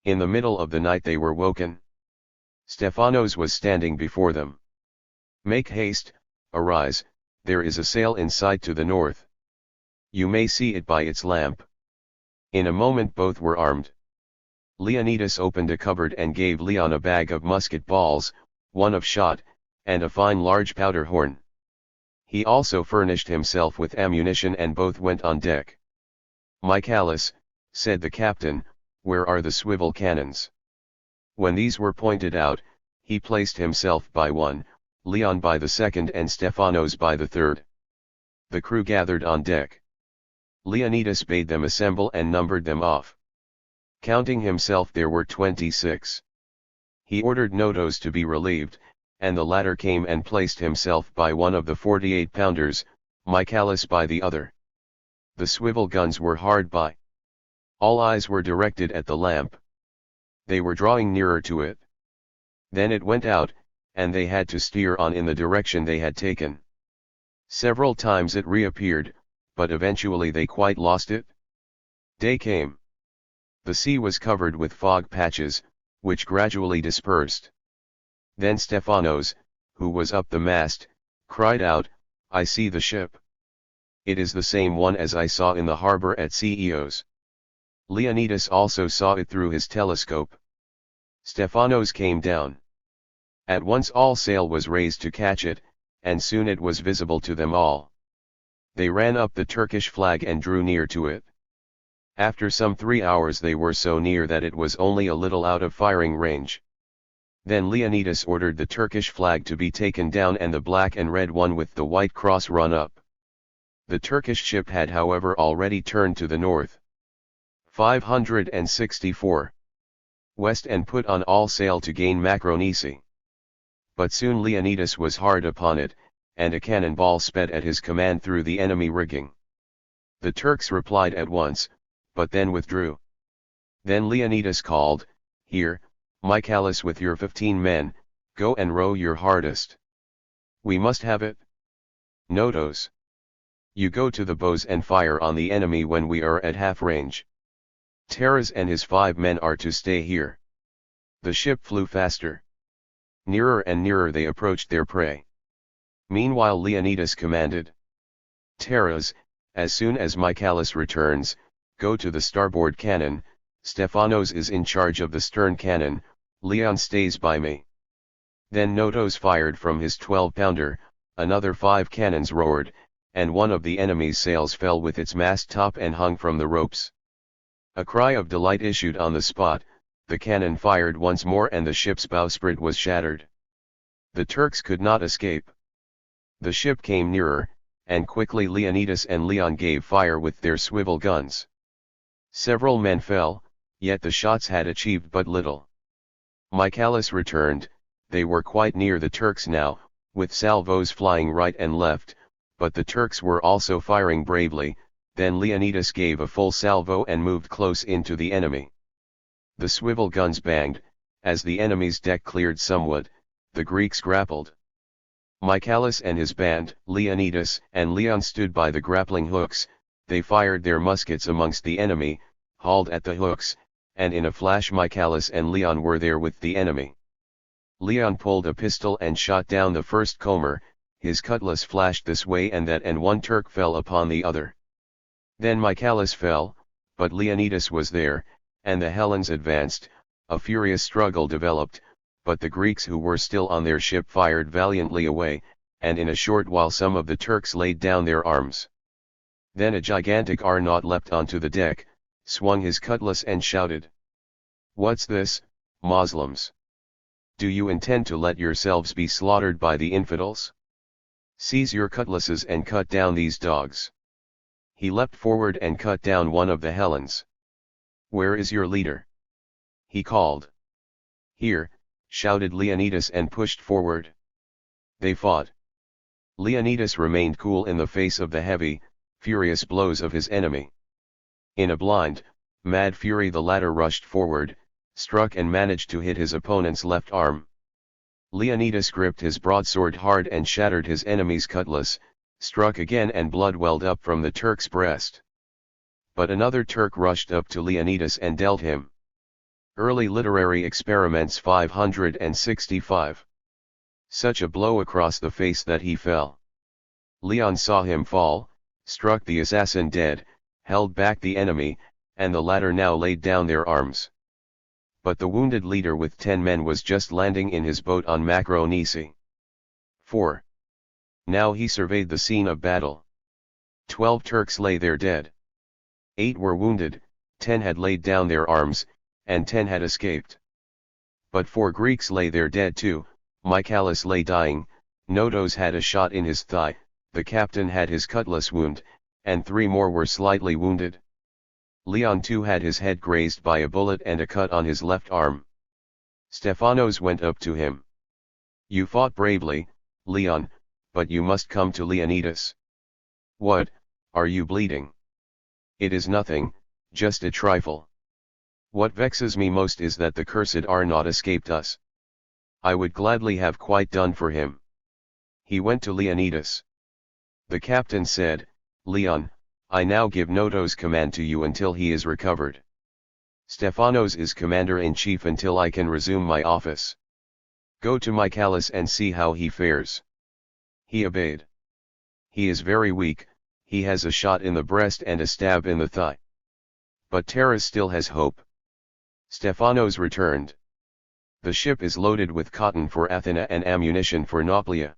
In the middle of the night they were woken. Stephanos was standing before them. "Make haste, arise, there is a sail in sight to the north. You may see it by its lamp." In a moment both were armed. Leonidas opened a cupboard and gave Leon a bag of musket balls, one of shot, and a fine large powder horn. He also furnished himself with ammunition and both went on deck. "Michaelis," said the captain, "where are the swivel cannons?" When these were pointed out, he placed himself by one, Leon by the second and Stephanos by the third. The crew gathered on deck. Leonidas bade them assemble and numbered them off. Counting himself there were 26. He ordered Notos to be relieved, and the latter came and placed himself by one of the 48-pounders, Michaelis by the other. The swivel guns were hard by. All eyes were directed at the lamp. They were drawing nearer to it. Then it went out, and they had to steer on in the direction they had taken. Several times it reappeared, but eventually they quite lost it. Day came. The sea was covered with fog patches, which gradually dispersed. Then Stephanos, who was up the mast, cried out, "I see the ship. It is the same one as I saw in the harbor at Ceos." Leonidas also saw it through his telescope. Stephanos came down. At once all sail was raised to catch it, and soon it was visible to them all. They ran up the Turkish flag and drew near to it. After some 3 hours they were so near that it was only a little out of firing range. Then Leonidas ordered the Turkish flag to be taken down and the black and red one with the white cross run up. The Turkish ship had however already turned to the north. 564. West and put on all sail to gain Macronisi. But soon Leonidas was hard upon it, and a cannonball sped at his command through the enemy rigging. The Turks replied at once, but then withdrew. Then Leonidas called, "Here, Michaelis with your 15 men, go and row your hardest. We must have it. Notos. You go to the bows and fire on the enemy when we are at half range. Taras and his 5 men are to stay here." The ship flew faster. Nearer and nearer they approached their prey. Meanwhile Leonidas commanded, "Taras, as soon as Michaelis returns, go to the starboard cannon, Stephanos is in charge of the stern cannon, Leon stays by me." Then Notos fired from his 12-pounder, another 5 cannons roared, and one of the enemy's sails fell with its mast top and hung from the ropes. A cry of delight issued on the spot, the cannon fired once more and the ship's bowsprit was shattered. The Turks could not escape. The ship came nearer, and quickly Leonidas and Leon gave fire with their swivel guns. Several men fell, yet the shots had achieved but little. Michaelis returned, they were quite near the Turks now, with salvos flying right and left, but the Turks were also firing bravely. Then Leonidas gave a full salvo and moved close into the enemy. The swivel guns banged, as the enemy's deck cleared somewhat, the Greeks grappled. Michaelis and his band, Leonidas and Leon stood by the grappling hooks, they fired their muskets amongst the enemy, hauled at the hooks, and in a flash Michaelis and Leon were there with the enemy. Leon pulled a pistol and shot down the first comber, his cutlass flashed this way and that and one Turk fell upon the other. Then Michaelis fell, but Leonidas was there, and the Hellenes advanced, a furious struggle developed, but the Greeks who were still on their ship fired valiantly away, and in a short while some of the Turks laid down their arms. Then a gigantic Arnaut leapt onto the deck, swung his cutlass and shouted, "What's this, Moslems? Do you intend to let yourselves be slaughtered by the infidels? Seize your cutlasses and cut down these dogs." He leapt forward and cut down one of the Hellenes. "Where is your leader?" he called. "Here," shouted Leonidas and pushed forward. They fought. Leonidas remained cool in the face of the heavy, furious blows of his enemy. In a blind, mad fury the latter rushed forward, struck and managed to hit his opponent's left arm. Leonidas gripped his broadsword hard and shattered his enemy's cutlass, struck again and blood welled up from the Turk's breast. But another Turk rushed up to Leonidas and dealt him. Early Literary Experiments 565. Such a blow across the face that he fell. Leon saw him fall, struck the assassin dead, held back the enemy, and the latter now laid down their arms. but the wounded leader with 10 men was just landing in his boat on Macronisi. 4. Now he surveyed the scene of battle. 12 Turks lay there dead. 8 were wounded, 10 had laid down their arms, and 10 had escaped. But 4 Greeks lay there dead too. Michaelis lay dying, Notos had a shot in his thigh, the captain had his cutlass wound, and 3 more were slightly wounded. Leon too had his head grazed by a bullet and a cut on his left arm. Stephanos went up to him. You fought bravely, Leon, but you must come to Leonidas. What, are you bleeding? It is nothing, just a trifle. What vexes me most is that the cursed are not escaped us. I would gladly have quite done for him. He went to Leonidas. The captain said, Leon, I now give Notos command to you until he is recovered. Stephanos is commander-in-chief until I can resume my office. Go to Michaelis and see how he fares. He obeyed. He is very weak, he has a shot in the breast and a stab in the thigh. But Taras still has hope. Stephanos returned. The ship is loaded with cotton for Athena and ammunition for Nauplia.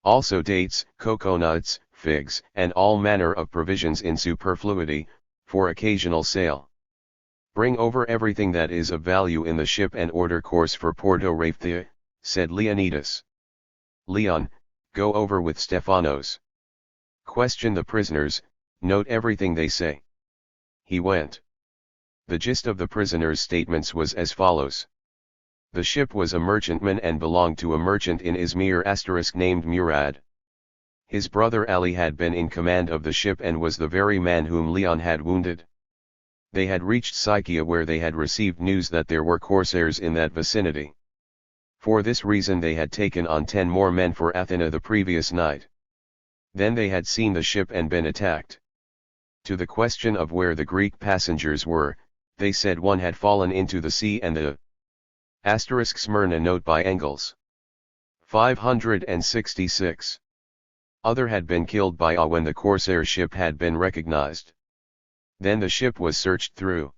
Also dates, coconuts, figs, and all manner of provisions in superfluity, for occasional sale. Bring over everything that is of value in the ship and order course for Porto Raphthia, said Leonidas. Leon, go over with Stephanos. Question the prisoners, note everything they say. He went. The gist of the prisoners' statements was as follows. The ship was a merchantman and belonged to a merchant in Izmir named Murad. His brother Ali had been in command of the ship and was the very man whom Leon had wounded. They had reached Sicya where they had received news that there were corsairs in that vicinity. For this reason they had taken on 10 more men for Athena the previous night. Then they had seen the ship and been attacked. To the question of where the Greek passengers were, they said one had fallen into the sea and the Smyrna note by Engels. 566. Other had been killed by A when the corsair ship had been recognized. Then the ship was searched through.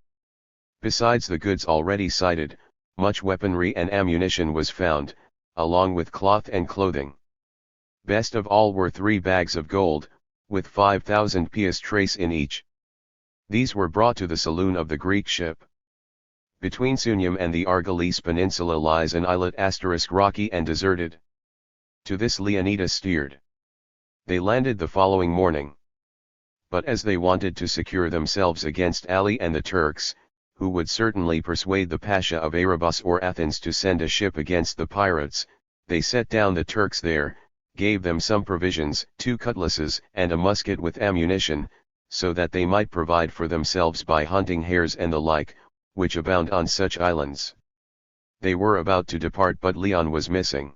Besides the goods already cited, much weaponry and ammunition was found, along with cloth and clothing. Best of all were 3 bags of gold, with 5,000 piastres in each. These were brought to the saloon of the Greek ship. Between Sunium and the Argolis peninsula lies an islet rocky and deserted. To this Leonidas steered. They landed the following morning. But as they wanted to secure themselves against Ali and the Turks, who would certainly persuade the Pasha of Erebus or Athens to send a ship against the pirates, they set down the Turks there, gave them some provisions, 2 cutlasses and a musket with ammunition, so that they might provide for themselves by hunting hares and the like, which abound on such islands. They were about to depart but Leon was missing.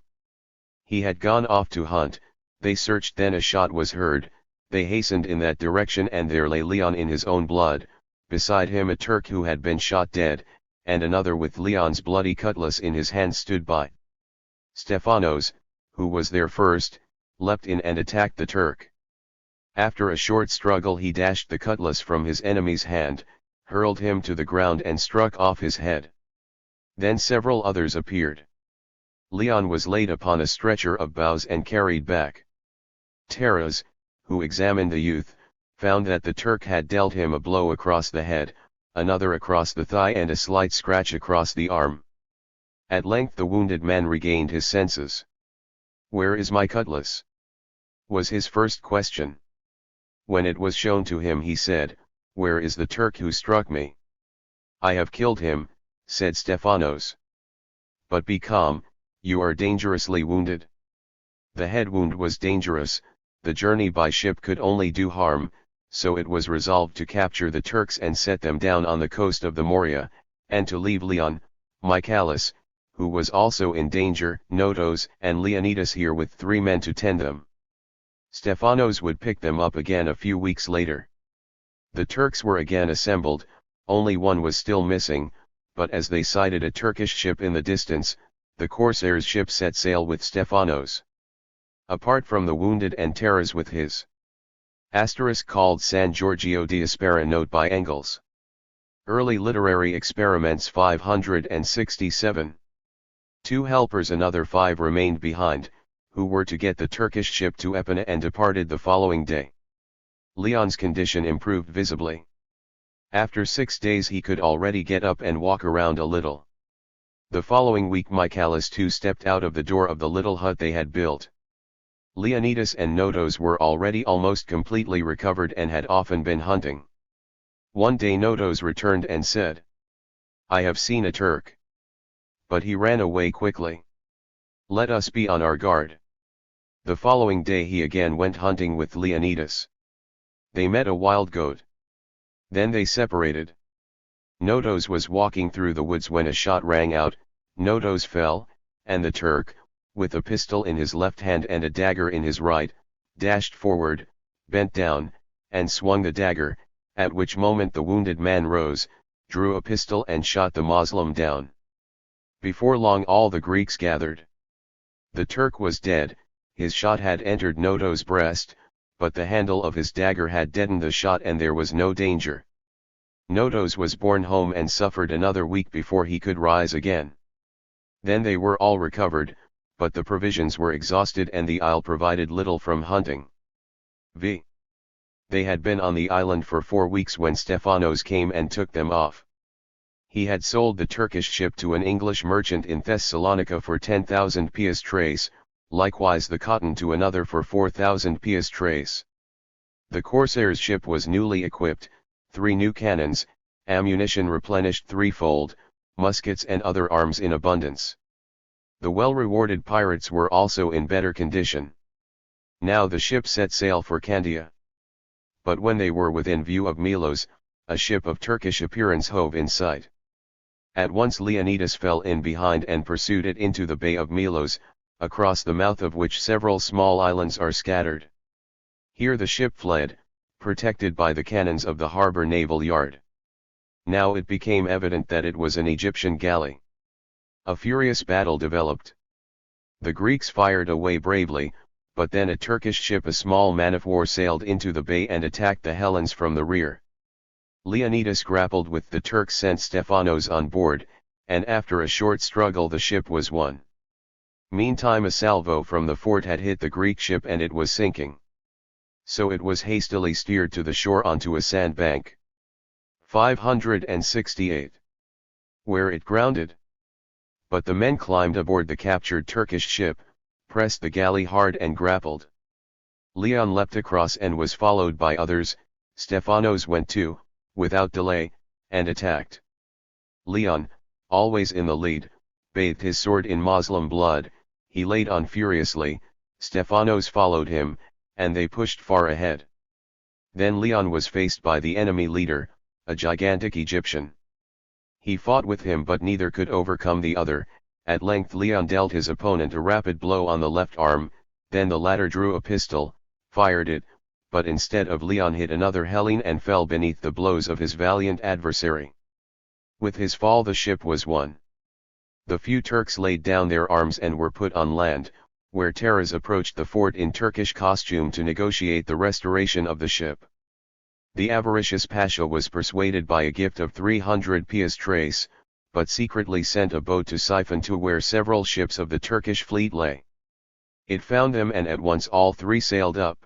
He had gone off to hunt, they searched then a shot was heard, they hastened in that direction and there lay Leon in his own blood, beside him a Turk who had been shot dead, and another with Leon's bloody cutlass in his hand stood by. Stephanos, who was there first, leapt in and attacked the Turk. After a short struggle he dashed the cutlass from his enemy's hand, hurled him to the ground and struck off his head. Then several others appeared. Leon was laid upon a stretcher of boughs and carried back. Taras, who examined the youth, found that the Turk had dealt him a blow across the head, another across the thigh and a slight scratch across the arm. At length the wounded man regained his senses. "Where is my cutlass?" was his first question. When it was shown to him he said, "Where is the Turk who struck me?" "I have killed him," said Stephanos. "But be calm, you are dangerously wounded." The head wound was dangerous, the journey by ship could only do harm, so it was resolved to capture the Turks and set them down on the coast of the Morea, and to leave Leon, Michaelis, who was also in danger, Notos and Leonidas here with 3 men to tend them. Stephanos would pick them up again a few weeks later. The Turks were again assembled, only one was still missing, but as they sighted a Turkish ship in the distance, the corsairs' ship set sail with Stephanos. Apart from the wounded and Taras with his * called San Giorgio di Aspera note by Engels. Early literary experiments 567. 2 helpers, another 5 remained behind, who were to get the Turkish ship to Epina and departed the following day. Leon's condition improved visibly. After 6 days he could already get up and walk around a little. The following week Michaelis too stepped out of the door of the little hut they had built. Leonidas and Notos were already almost completely recovered and had often been hunting. One day Notos returned and said, "I have seen a Turk." But he ran away quickly. "Let us be on our guard." The following day he again went hunting with Leonidas. They met a wild goat. Then they separated. Notos was walking through the woods when a shot rang out, Notos fell, and the Turk, with a pistol in his left hand and a dagger in his right, dashed forward, bent down, and swung the dagger, at which moment the wounded man rose, drew a pistol and shot the Moslem down. Before long all the Greeks gathered. The Turk was dead, his shot had entered Notos' breast, but the handle of his dagger had deadened the shot and there was no danger. Notos was borne home and suffered another week before he could rise again. Then they were all recovered, but the provisions were exhausted and the isle provided little from hunting. V. They had been on the island for 4 weeks when Stephanos came and took them off. He had sold the Turkish ship to an English merchant in Thessalonica for 10,000 piastres, likewise the cotton to another for 4,000 piastres. The corsair's ship was newly equipped, 3 new cannons, ammunition replenished threefold, muskets and other arms in abundance. The well-rewarded pirates were also in better condition. Now the ship set sail for Candia. But when they were within view of Melos, a ship of Turkish appearance hove in sight. At once Leonidas fell in behind and pursued it into the Bay of Melos, across the mouth of which several small islands are scattered. Here the ship fled, protected by the cannons of the harbor naval yard. Now it became evident that it was an Egyptian galley. A furious battle developed. The Greeks fired away bravely, but then a Turkish ship, a small man of war, sailed into the bay and attacked the Hellenes from the rear. Leonidas grappled with the Turks, sent Stephanos on board, and after a short struggle the ship was won. Meantime a salvo from the fort had hit the Greek ship and it was sinking. So it was hastily steered to the shore onto a sandbank. 568. Where it grounded. But the men climbed aboard the captured Turkish ship, pressed the galley hard and grappled. Leon leapt across and was followed by others. Stephanos went too, without delay, and attacked. Leon, always in the lead, bathed his sword in Moslem blood, he laid on furiously, Stephanos followed him, and they pushed far ahead. Then Leon was faced by the enemy leader, a gigantic Egyptian. He fought with him but neither could overcome the other. At length Leon dealt his opponent a rapid blow on the left arm, then the latter drew a pistol, fired it, but instead of Leon hit another Hellene and fell beneath the blows of his valiant adversary. With his fall the ship was won. The few Turks laid down their arms and were put on land, where Taras approached the fort in Turkish costume to negotiate the restoration of the ship. The avaricious Pasha was persuaded by a gift of 300 piastres, but secretly sent a boat to Siphon to where several ships of the Turkish fleet lay. It found them and at once all three sailed up.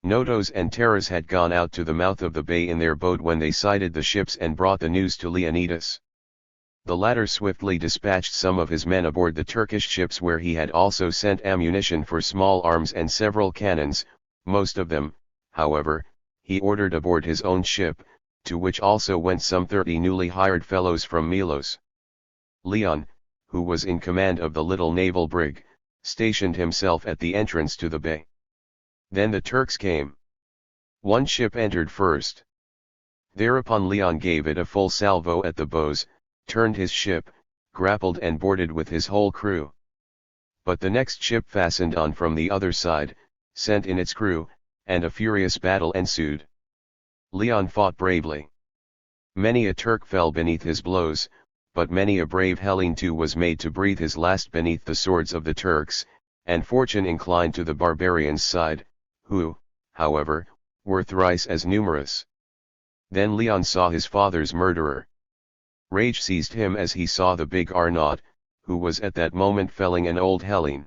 Notos and Taras had gone out to the mouth of the bay in their boat when they sighted the ships and brought the news to Leonidas. The latter swiftly dispatched some of his men aboard the Turkish ships, where he had also sent ammunition for small arms and several cannons. Most of them, however, he ordered aboard his own ship, to which also went some 30 newly hired fellows from Melos. Leon, who was in command of the little naval brig, stationed himself at the entrance to the bay. Then the Turks came. One ship entered first. Thereupon Leon gave it a full salvo at the bows, turned his ship, grappled and boarded with his whole crew. But the next ship fastened on from the other side, sent in its crew, and a furious battle ensued. Leon fought bravely. Many a Turk fell beneath his blows, but many a brave Hellene too was made to breathe his last beneath the swords of the Turks, and fortune inclined to the barbarians' side, who, however, were thrice as numerous. Then Leon saw his father's murderer. Rage seized him as he saw the big Arnaud, who was at that moment felling an old Hellene.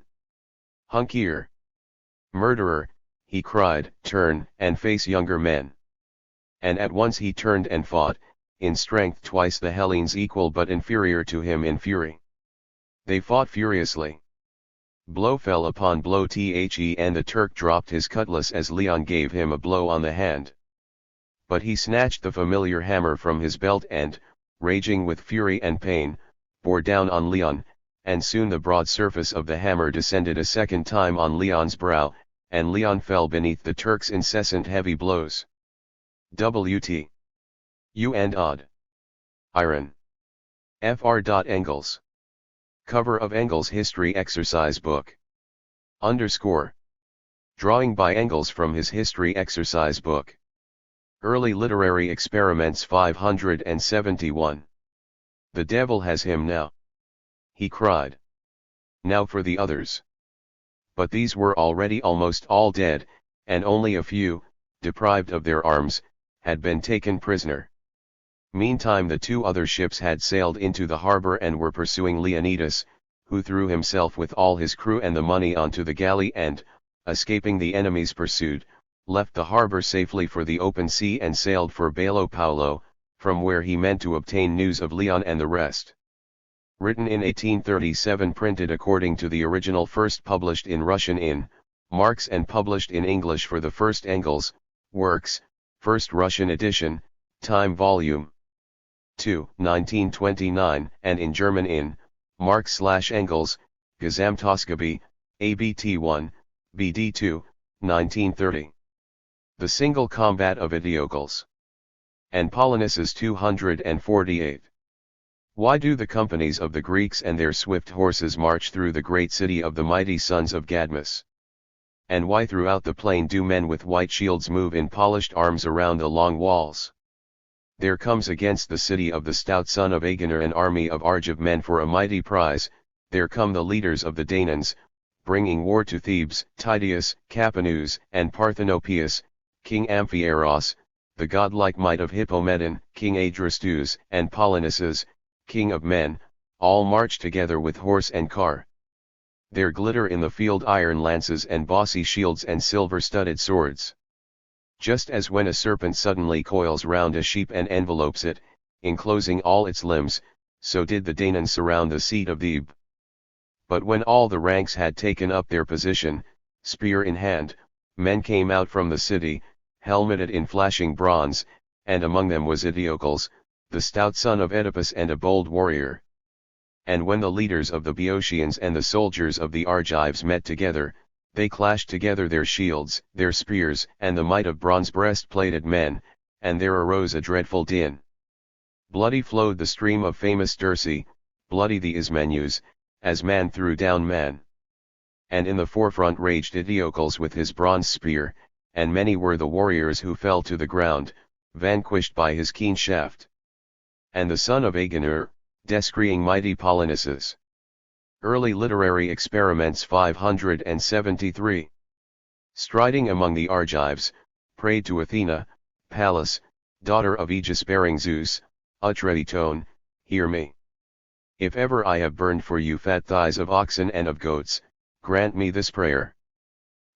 "Hunkier! Murderer," he cried, "turn and face younger men." And at once he turned and fought, in strength twice the Hellene's equal but inferior to him in fury. They fought furiously. Blow fell upon blow, and the Turk dropped his cutlass as Leon gave him a blow on the hand. But he snatched the familiar hammer from his belt and, raging with fury and pain, bore down on Leon, and soon the broad surface of the hammer descended a second time on Leon's brow, and Leon fell beneath the Turk's incessant heavy blows. Wt. U and odd. Iron. Fr. Engels. Cover of Engels History Exercise Book. _ Drawing by Engels from his History Exercise Book. Early Literary Experiments 571. "The devil has him now," he cried. "Now for the others." But these were already almost all dead, and only a few, deprived of their arms, had been taken prisoner. Meantime the two other ships had sailed into the harbor and were pursuing Leonidas, who threw himself with all his crew and the money onto the galley and, escaping the enemy's pursuit, left the harbor safely for the open sea and sailed for Bailo Paulo, from where he meant to obtain news of Leon and the rest. Written in 1837, printed according to the original, first published in Russian in Marx and published in English for the first Engels Works, first Russian edition, Time Volume 2, 1929, and in German in Marx/Engels, Gesamtausgabe, ABT 1, BD 2, 1930. The Single Combat of Eteocles. And Polynices 248. Why do the companies of the Greeks and their swift horses march through the great city of the mighty sons of Cadmus? And why throughout the plain do men with white shields move in polished arms around the long walls? There comes against the city of the stout son of Agenor an army of Argive men for a mighty prize. There come the leaders of the Danaans, bringing war to Thebes, Tydeus, Capaneus, and Parthenopaeus, King Amphiaraus, the godlike might of Hippomedon, King Adrastus, and Polynices, king of men, all march together with horse and car. There glitter in the field iron lances and bossy shields and silver-studded swords. Just as when a serpent suddenly coils round a sheep and envelopes it, enclosing all its limbs, so did the Danaans surround the seat of Thebe. But when all the ranks had taken up their position, spear in hand, men came out from the city, helmeted in flashing bronze, and among them was Eteocles, the stout son of Oedipus and a bold warrior. And when the leaders of the Boeotians and the soldiers of the Argives met together, they clashed together their shields, their spears, and the might of bronze breastplated men, and there arose a dreadful din. Bloody flowed the stream of famous Dirce, bloody the Ismenus, as man threw down man. And in the forefront raged Eteocles with his bronze spear, and many were the warriors who fell to the ground, vanquished by his keen shaft. And the son of Agenor, descrying mighty Polynices. Early Literary Experiments 573. Striding among the Argives, prayed to Athena, Pallas, daughter of aegis-bearing Zeus, Utreitone, hear me. If ever I have burned for you fat thighs of oxen and of goats, grant me this prayer.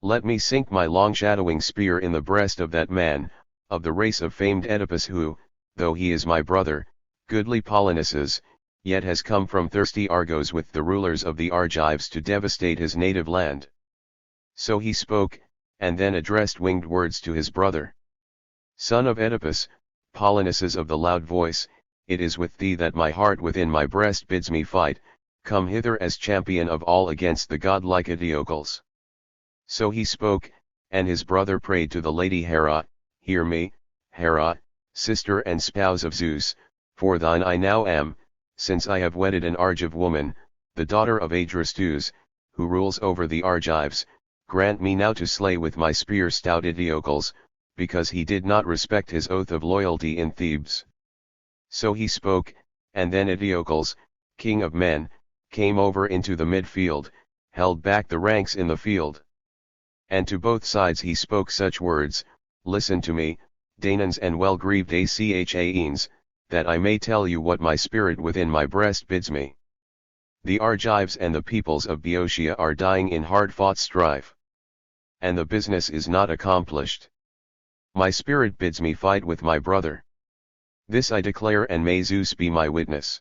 Let me sink my long shadowing spear in the breast of that man, of the race of famed Oedipus who, though he is my brother, goodly Polynices, yet has come from thirsty Argos with the rulers of the Argives to devastate his native land. So he spoke, and then addressed winged words to his brother. Son of Oedipus, Polynices of the loud voice, it is with thee that my heart within my breast bids me fight, come hither as champion of all against the godlike Eteocles. So he spoke, and his brother prayed to the lady Hera, hear me, Hera, sister and spouse of Zeus, for thine I now am, since I have wedded an Argive woman, the daughter of Adrastus, who rules over the Argives, grant me now to slay with my spear stout Eteocles, because he did not respect his oath of loyalty in Thebes. So he spoke, and then Eteocles, king of men, came over into the midfield, held back the ranks in the field. And to both sides he spoke such words, listen to me, Danans and well-grieved Achaeans, that I may tell you what my spirit within my breast bids me. The Argives and the peoples of Boeotia are dying in hard-fought strife. And the business is not accomplished. My spirit bids me fight with my brother. This I declare, and may Zeus be my witness.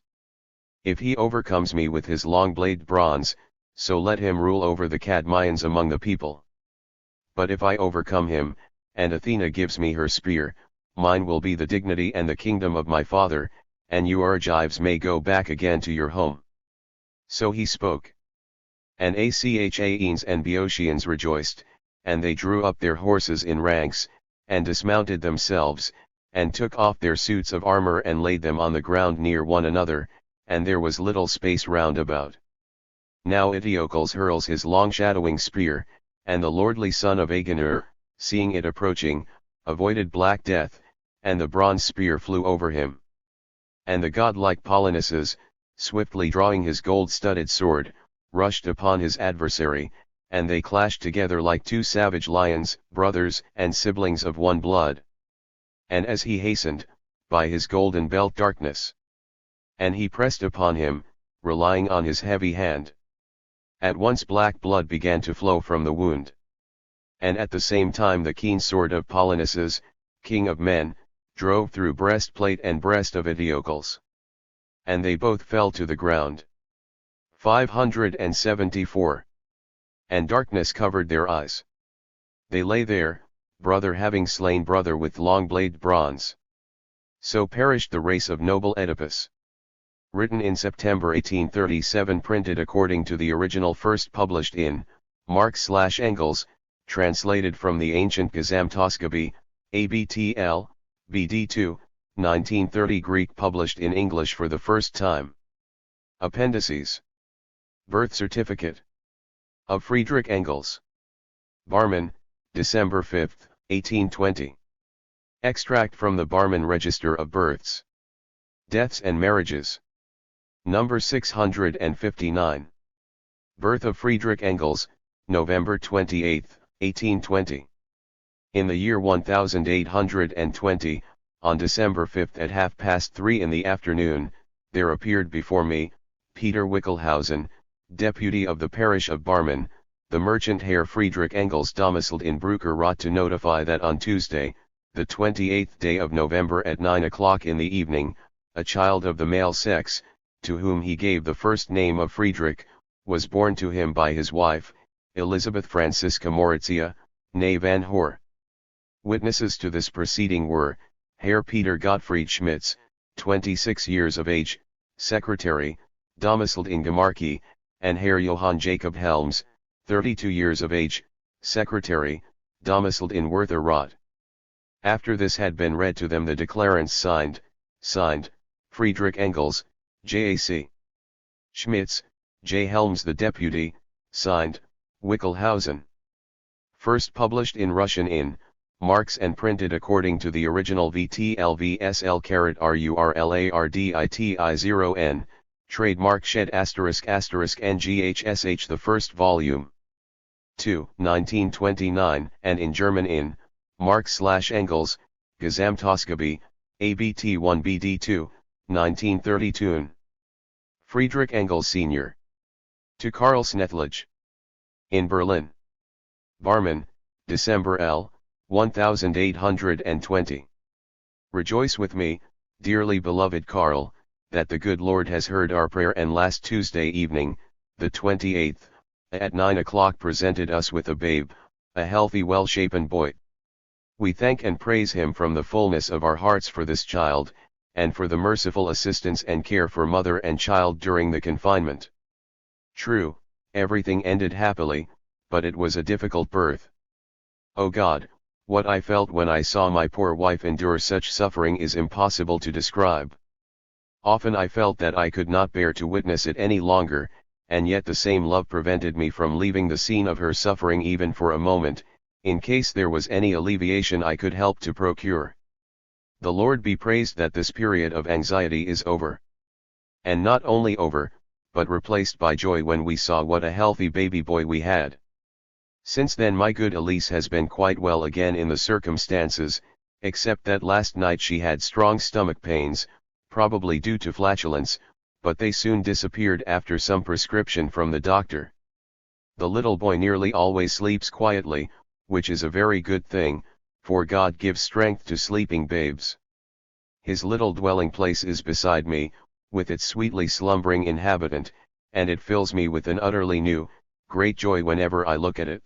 If he overcomes me with his long-bladed bronze, so let him rule over the Cadmeians among the people. But if I overcome him, and Athena gives me her spear, mine will be the dignity and the kingdom of my father, and you Argives may go back again to your home. So he spoke. And Achaeans and Boeotians rejoiced, and they drew up their horses in ranks, and dismounted themselves, and took off their suits of armor and laid them on the ground near one another, and there was little space round about. Now Eteocles hurls his long shadowing spear, and the lordly son of Agenor, seeing it approaching, avoided black death, and the bronze spear flew over him. And the godlike Polynices, swiftly drawing his gold-studded sword, rushed upon his adversary, and they clashed together like two savage lions, brothers and siblings of one blood. And as he hastened, by his golden belt darkness, and he pressed upon him, relying on his heavy hand. At once black blood began to flow from the wound. And at the same time the keen sword of Polynices, king of men, drove through breastplate and breast of Eteocles. And they both fell to the ground. 574. And darkness covered their eyes. They lay there, brother having slain brother with long-bladed bronze. So perished the race of noble Oedipus. Written in September 1837, printed according to the original, first published in Marx/Engels, translated from the ancient Gesamtausgabe, ABTL, BD2, 1930, Greek, published in English for the first time. Appendices. Birth certificate of Friedrich Engels. Barmen, December 5, 1820. Extract from the Barmen Register of Births, Deaths and Marriages. Number 659. Birth of Friedrich Engels, November 28, 1820. In the year 1820, on December 5 at 3:30 in the afternoon, there appeared before me, Peter Wickelhausen, deputy of the parish of Barmen, the merchant Herr Friedrich Engels, domiciled in Brucker, to notify that on Tuesday, the 28th day of November at 9 o'clock in the evening, a child of the male sex, to whom he gave the first name of Friedrich, was born to him by his wife, Elizabeth Franziska Moritzia, née Van Hoor. Witnesses to this proceeding were, Herr Peter Gottfried Schmitz, 26 years of age, secretary, domiciled in Gemarki, and Herr Johann Jacob Helms, 32 years of age, secretary, domiciled in Werther. After this had been read to them, the declarants signed, Friedrich Engels, J.A.C. Schmitz, J. Helms the deputy, signed, Wickelhausen. First published in Russian in Marx and printed according to the original VTLVSL_RURLARDITI0N, trademark shed ***NGHSH, the first volume. 2, 1929, and in German in Marx/Engels, Gesamtausgabe, ABT1 BD2, 1932. Friedrich Engels Sr. To Karl Snettlich. In Berlin. Barmen, December L. 1820. Rejoice with me, dearly beloved Karl, that the good Lord has heard our prayer, and last Tuesday evening, the 28th, at 9 o'clock presented us with a babe, a healthy, well-shapen boy. We thank and praise him from the fullness of our hearts for this child, and for the merciful assistance and care for mother and child during the confinement. True, everything ended happily, but it was a difficult birth. O God, what I felt when I saw my poor wife endure such suffering is impossible to describe. Often I felt that I could not bear to witness it any longer, and yet the same love prevented me from leaving the scene of her suffering even for a moment, in case there was any alleviation I could help to procure. The Lord be praised that this period of anxiety is over. And not only over, but replaced by joy when we saw what a healthy baby boy we had. Since then my good Elise has been quite well again in the circumstances, except that last night she had strong stomach pains, probably due to flatulence, but they soon disappeared after some prescription from the doctor. The little boy nearly always sleeps quietly, which is a very good thing, for God gives strength to sleeping babes. His little dwelling place is beside me, with its sweetly slumbering inhabitant, and it fills me with an utterly new, great joy whenever I look at it.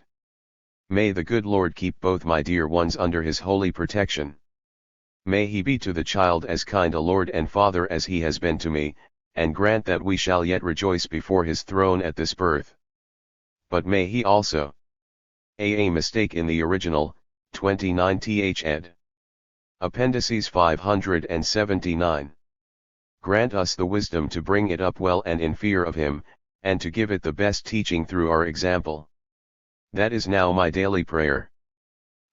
May the good Lord keep both my dear ones under his holy protection. May he be to the child as kind a Lord and Father as he has been to me, and grant that we shall yet rejoice before his throne at this birth. But may he also. A mistake in the original, 29th ed. Appendices 579. Grant us the wisdom to bring it up well and in fear of him, and to give it the best teaching through our example. That is now my daily prayer.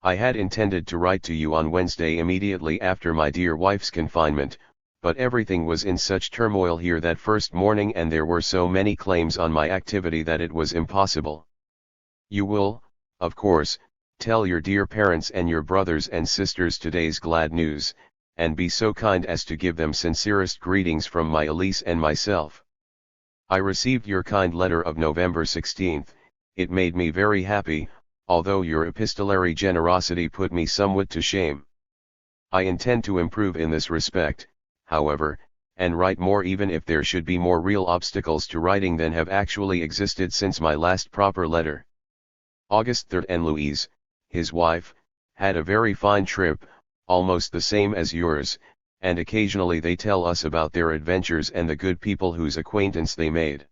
I had intended to write to you on Wednesday immediately after my dear wife's confinement, but everything was in such turmoil here that first morning and there were so many claims on my activity that it was impossible. You will, of course, tell your dear parents and your brothers and sisters today's glad news, and be so kind as to give them sincerest greetings from my Elise and myself. I received your kind letter of November 16th, it made me very happy, although your epistolary generosity put me somewhat to shame. I intend to improve in this respect, however, and write more even if there should be more real obstacles to writing than have actually existed since my last proper letter. August 3rd, and Louise, his wife, had a very fine trip, almost the same as yours, and occasionally they tell us about their adventures and the good people whose acquaintance they made.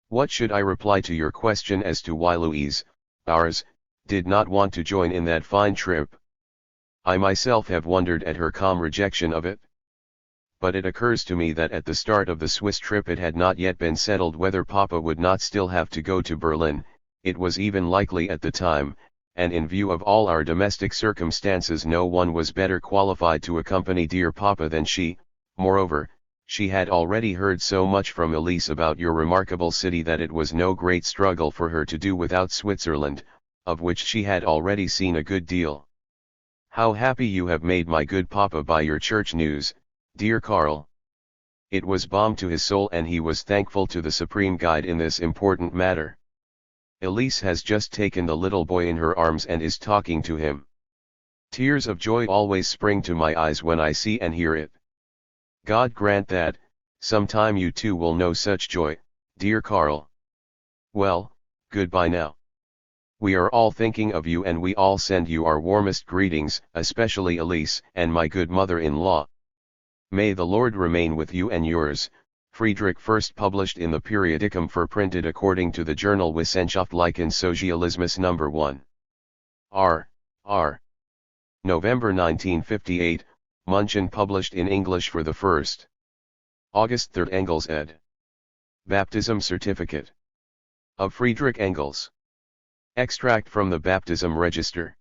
What should I reply to your question as to why Louise, ours, did not want to join in that fine trip? I myself have wondered at her calm rejection of it. But it occurs to me that at the start of the Swiss trip it had not yet been settled whether Papa would not still have to go to Berlin. It was even likely at the time, and in view of all our domestic circumstances no one was better qualified to accompany dear Papa than she. Moreover, she had already heard so much from Elise about your remarkable city that it was no great struggle for her to do without Switzerland, of which she had already seen a good deal. How happy you have made my good Papa by your church news, dear Karl. It was balm to his soul and he was thankful to the Supreme Guide in this important matter. Elise has just taken the little boy in her arms and is talking to him. Tears of joy always spring to my eyes when I see and hear it. God grant that, sometime you too will know such joy, dear Karl. Well, goodbye now. We are all thinking of you and we all send you our warmest greetings, especially Elise and my good mother-in-law. May the Lord remain with you and yours. Friedrich, first published in the Periodicum printed according to the journal Wissenschaftlichen Sozialismus No. 1. R. November 1958, München, published in English for the first. August 3rd, Engels ed. Baptism Certificate. Of Friedrich Engels. Extract from the Baptism Register.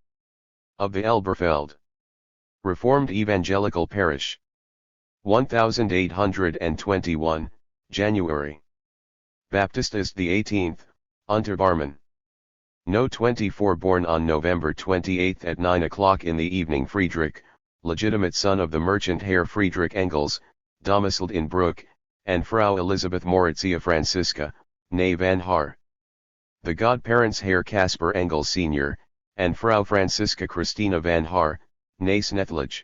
Of the Elberfeld. Reformed Evangelical Parish. 1821, January. Baptistas the 18th, Unterbarmen. No 24, born on November 28 at 9 o'clock in the evening. Friedrich, legitimate son of the merchant Herr Friedrich Engels, domiciled in Bruck, and Frau Elisabeth Moritzia Franziska, née van Haar. The godparents Herr Caspar Engels Sr., and Frau Franziska Christina van Haar, née Snethlich.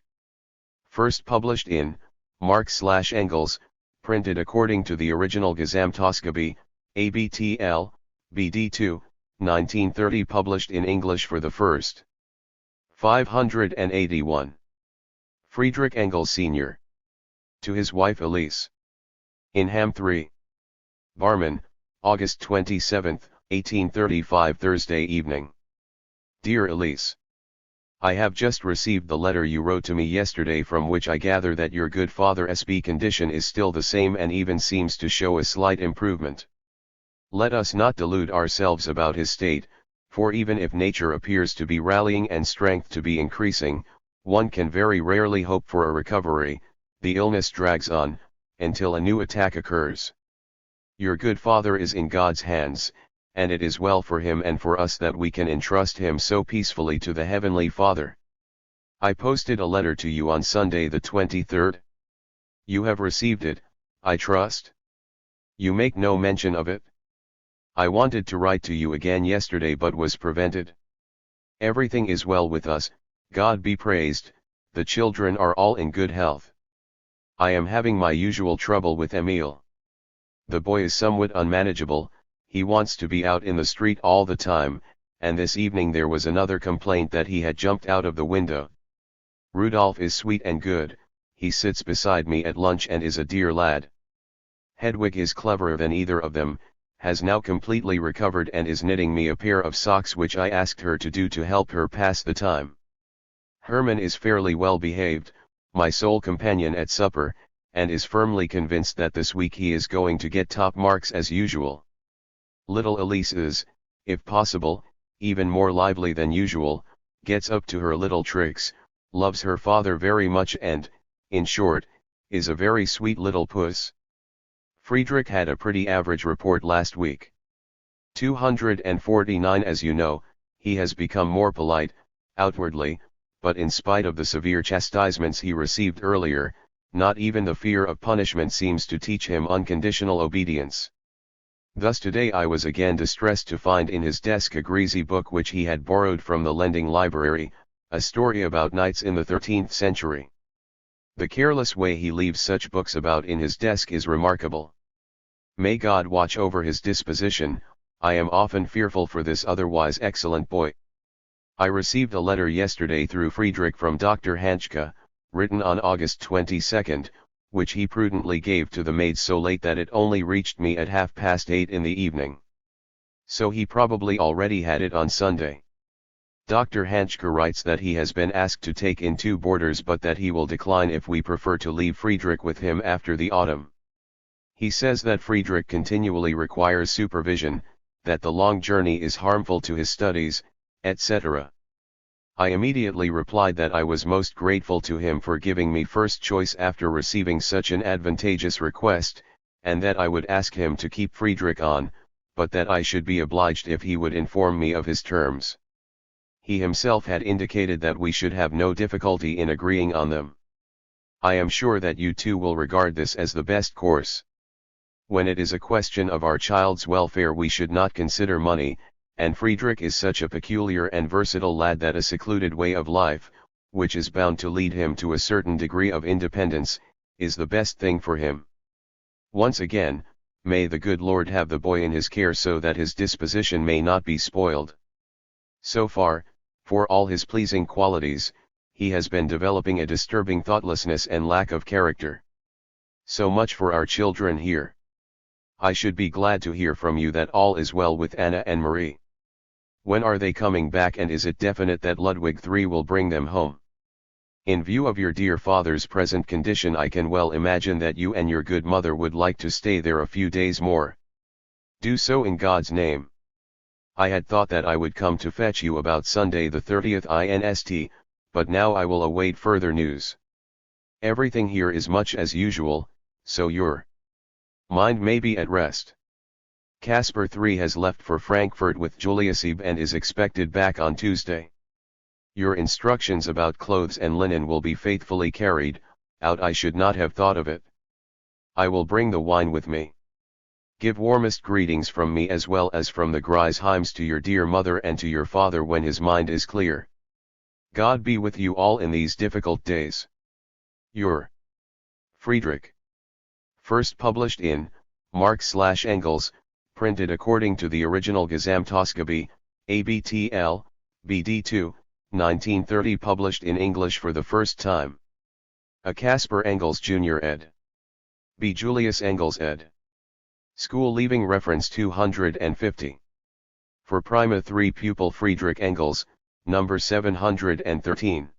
First published in Marx/Engels, printed according to the original Gesamtausgabe, ABTL, BD2, 1930, published in English for the first. 581. Friedrich Engels Sr. To his wife Elise. In Ham 3. Barmen, August 27, 1835, Thursday evening. Dear Elise, I have just received the letter you wrote to me yesterday, from which I gather that your good father's condition is still the same and even seems to show a slight improvement. Let us not delude ourselves about his state, for even if nature appears to be rallying and strength to be increasing, one can very rarely hope for a recovery. The illness drags on, until a new attack occurs. Your good father is in God's hands, and it is well for him and for us that we can entrust him so peacefully to the Heavenly Father. I posted a letter to you on Sunday the 23rd. You have received it, I trust? You make no mention of it? I wanted to write to you again yesterday but was prevented. Everything is well with us, God be praised, the children are all in good health. I am having my usual trouble with Emile. The boy is somewhat unmanageable, he wants to be out in the street all the time, and this evening there was another complaint that he had jumped out of the window. Rudolph is sweet and good, he sits beside me at lunch and is a dear lad. Hedwig is cleverer than either of them, has now completely recovered and is knitting me a pair of socks which I asked her to do to help her pass the time. Hermann is fairly well behaved, my sole companion at supper, and is firmly convinced that this week he is going to get top marks as usual. Little Elise is, if possible, even more lively than usual, gets up to her little tricks, loves her father very much and, in short, is a very sweet little puss. Friedrich had a pretty average report last week. 249 as you know, he has become more polite, outwardly, but in spite of the severe chastisements he received earlier, not even the fear of punishment seems to teach him unconditional obedience. Thus today I was again distressed to find in his desk a greasy book which he had borrowed from the lending library, a story about knights in the 13th century. The careless way he leaves such books about in his desk is remarkable. May God watch over his disposition, I am often fearful for this otherwise excellent boy. I received a letter yesterday through Friedrich from Dr. Hanschke, written on August 22, which he prudently gave to the maid so late that it only reached me at 8:30 in the evening. So he probably already had it on Sunday. Dr. Hanschke writes that he has been asked to take in 2 boarders but that he will decline if we prefer to leave Friedrich with him after the autumn. He says that Friedrich continually requires supervision, that the long journey is harmful to his studies, etc. I immediately replied that I was most grateful to him for giving me first choice after receiving such an advantageous request, and that I would ask him to keep Friedrich on, but that I should be obliged if he would inform me of his terms. He himself had indicated that we should have no difficulty in agreeing on them. I am sure that you too will regard this as the best course. When it is a question of our child's welfare we should not consider money, and Friedrich is such a peculiar and versatile lad that a secluded way of life, which is bound to lead him to a certain degree of independence, is the best thing for him. Once again, may the good Lord have the boy in his care so that his disposition may not be spoiled. So far, for all his pleasing qualities, he has been developing a disturbing thoughtlessness and lack of character. So much for our children here. I should be glad to hear from you that all is well with Anna and Marie. When are they coming back and is it definite that Ludwig III will bring them home? In view of your dear father's present condition I can well imagine that you and your good mother would like to stay there a few days more. Do so in God's name. I had thought that I would come to fetch you about Sunday the 30th inst, but now I will await further news. Everything here is much as usual, so your mind may be at rest. Caspar III has left for Frankfurt with Juliusebe and is expected back on Tuesday. Your instructions about clothes and linen will be faithfully carried out. I should not have thought of it. I will bring the wine with me. Give warmest greetings from me as well as from the Greisheims to your dear mother and to your father when his mind is clear. God be with you all in these difficult days. Your Friedrich. First published in Marx/Engels, printed according to the original Gesamtausgabe, ABTL, BD2, 1930. Published in English for the first time. A Caspar Engels Jr. ed. B. Julius Engels ed. School leaving reference 250. For Prima 3 pupil Friedrich Engels, number 713.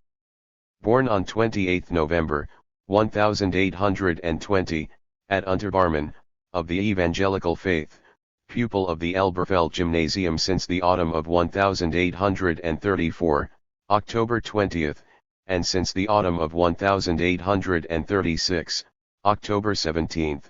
Born on 28 November, 1820, at Unterbarmen, of the Evangelical faith, pupil of the Elberfeld Gymnasium since the autumn of 1834, October 20, and since the autumn of 1836, October 17,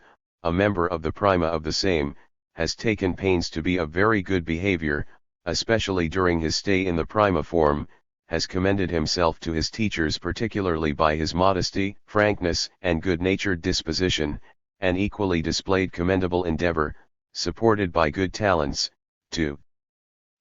a member of the Prima of the same, has taken pains to be of very good behavior, especially during his stay in the Prima form, has commended himself to his teachers particularly by his modesty, frankness, and good-natured disposition, and equally displayed commendable endeavor, supported by good talents, to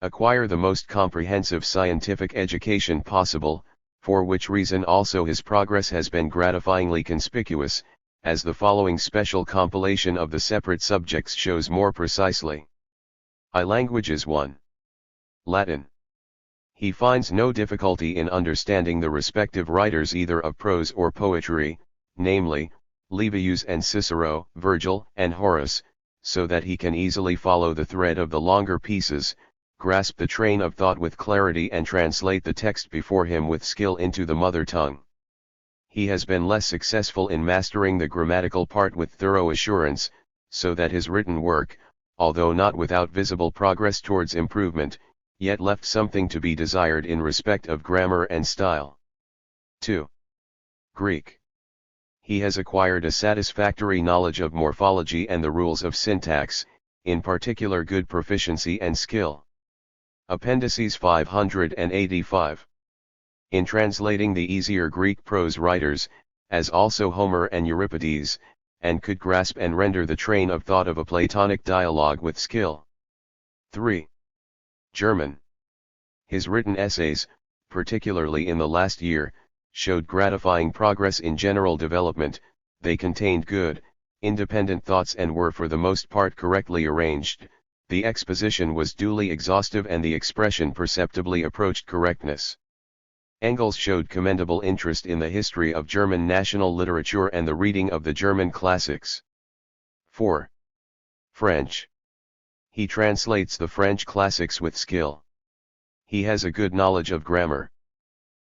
acquire the most comprehensive scientific education possible, for which reason also his progress has been gratifyingly conspicuous, as the following special compilation of the separate subjects shows more precisely. Languages 1. Latin. He finds no difficulty in understanding the respective writers either of prose or poetry, namely, Livius and Cicero, Virgil and Horace, so that he can easily follow the thread of the longer pieces, grasp the train of thought with clarity and translate the text before him with skill into the mother tongue. He has been less successful in mastering the grammatical part with thorough assurance, so that his written work, although not without visible progress towards improvement, yet left something to be desired in respect of grammar and style. 2. Greek. He has acquired a satisfactory knowledge of morphology and the rules of syntax, in particular good proficiency and skill. Appendices 585. In translating the easier Greek prose writers, as also Homer and Euripides, and could grasp and render the train of thought of a Platonic dialogue with skill. 3. German. His written essays, particularly in the last year, showed gratifying progress in general development. They contained good, independent thoughts and were for the most part correctly arranged. The exposition was duly exhaustive and the expression perceptibly approached correctness. Engels showed commendable interest in the history of German national literature and the reading of the German classics. 4. French. He translates the French classics with skill. He has a good knowledge of grammar.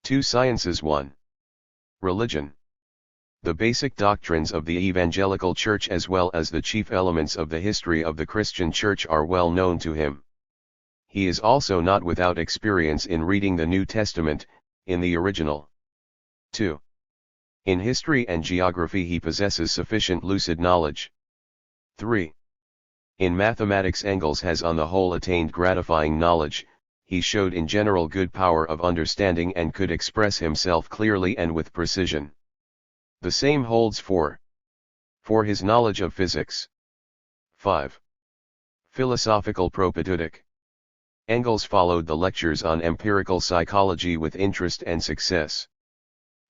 2 Sciences 1. Religion. The basic doctrines of the evangelical church as well as the chief elements of the history of the Christian church are well known to him. He is also not without experience in reading the New Testament, in the original. 2. In history and geography he possesses sufficient lucid knowledge. 3. In mathematics Engels has on the whole attained gratifying knowledge. He showed in general good power of understanding and could express himself clearly and with precision. The same holds for his knowledge of physics. 5. Philosophical propedeutic. Engels followed the lectures on empirical psychology with interest and success.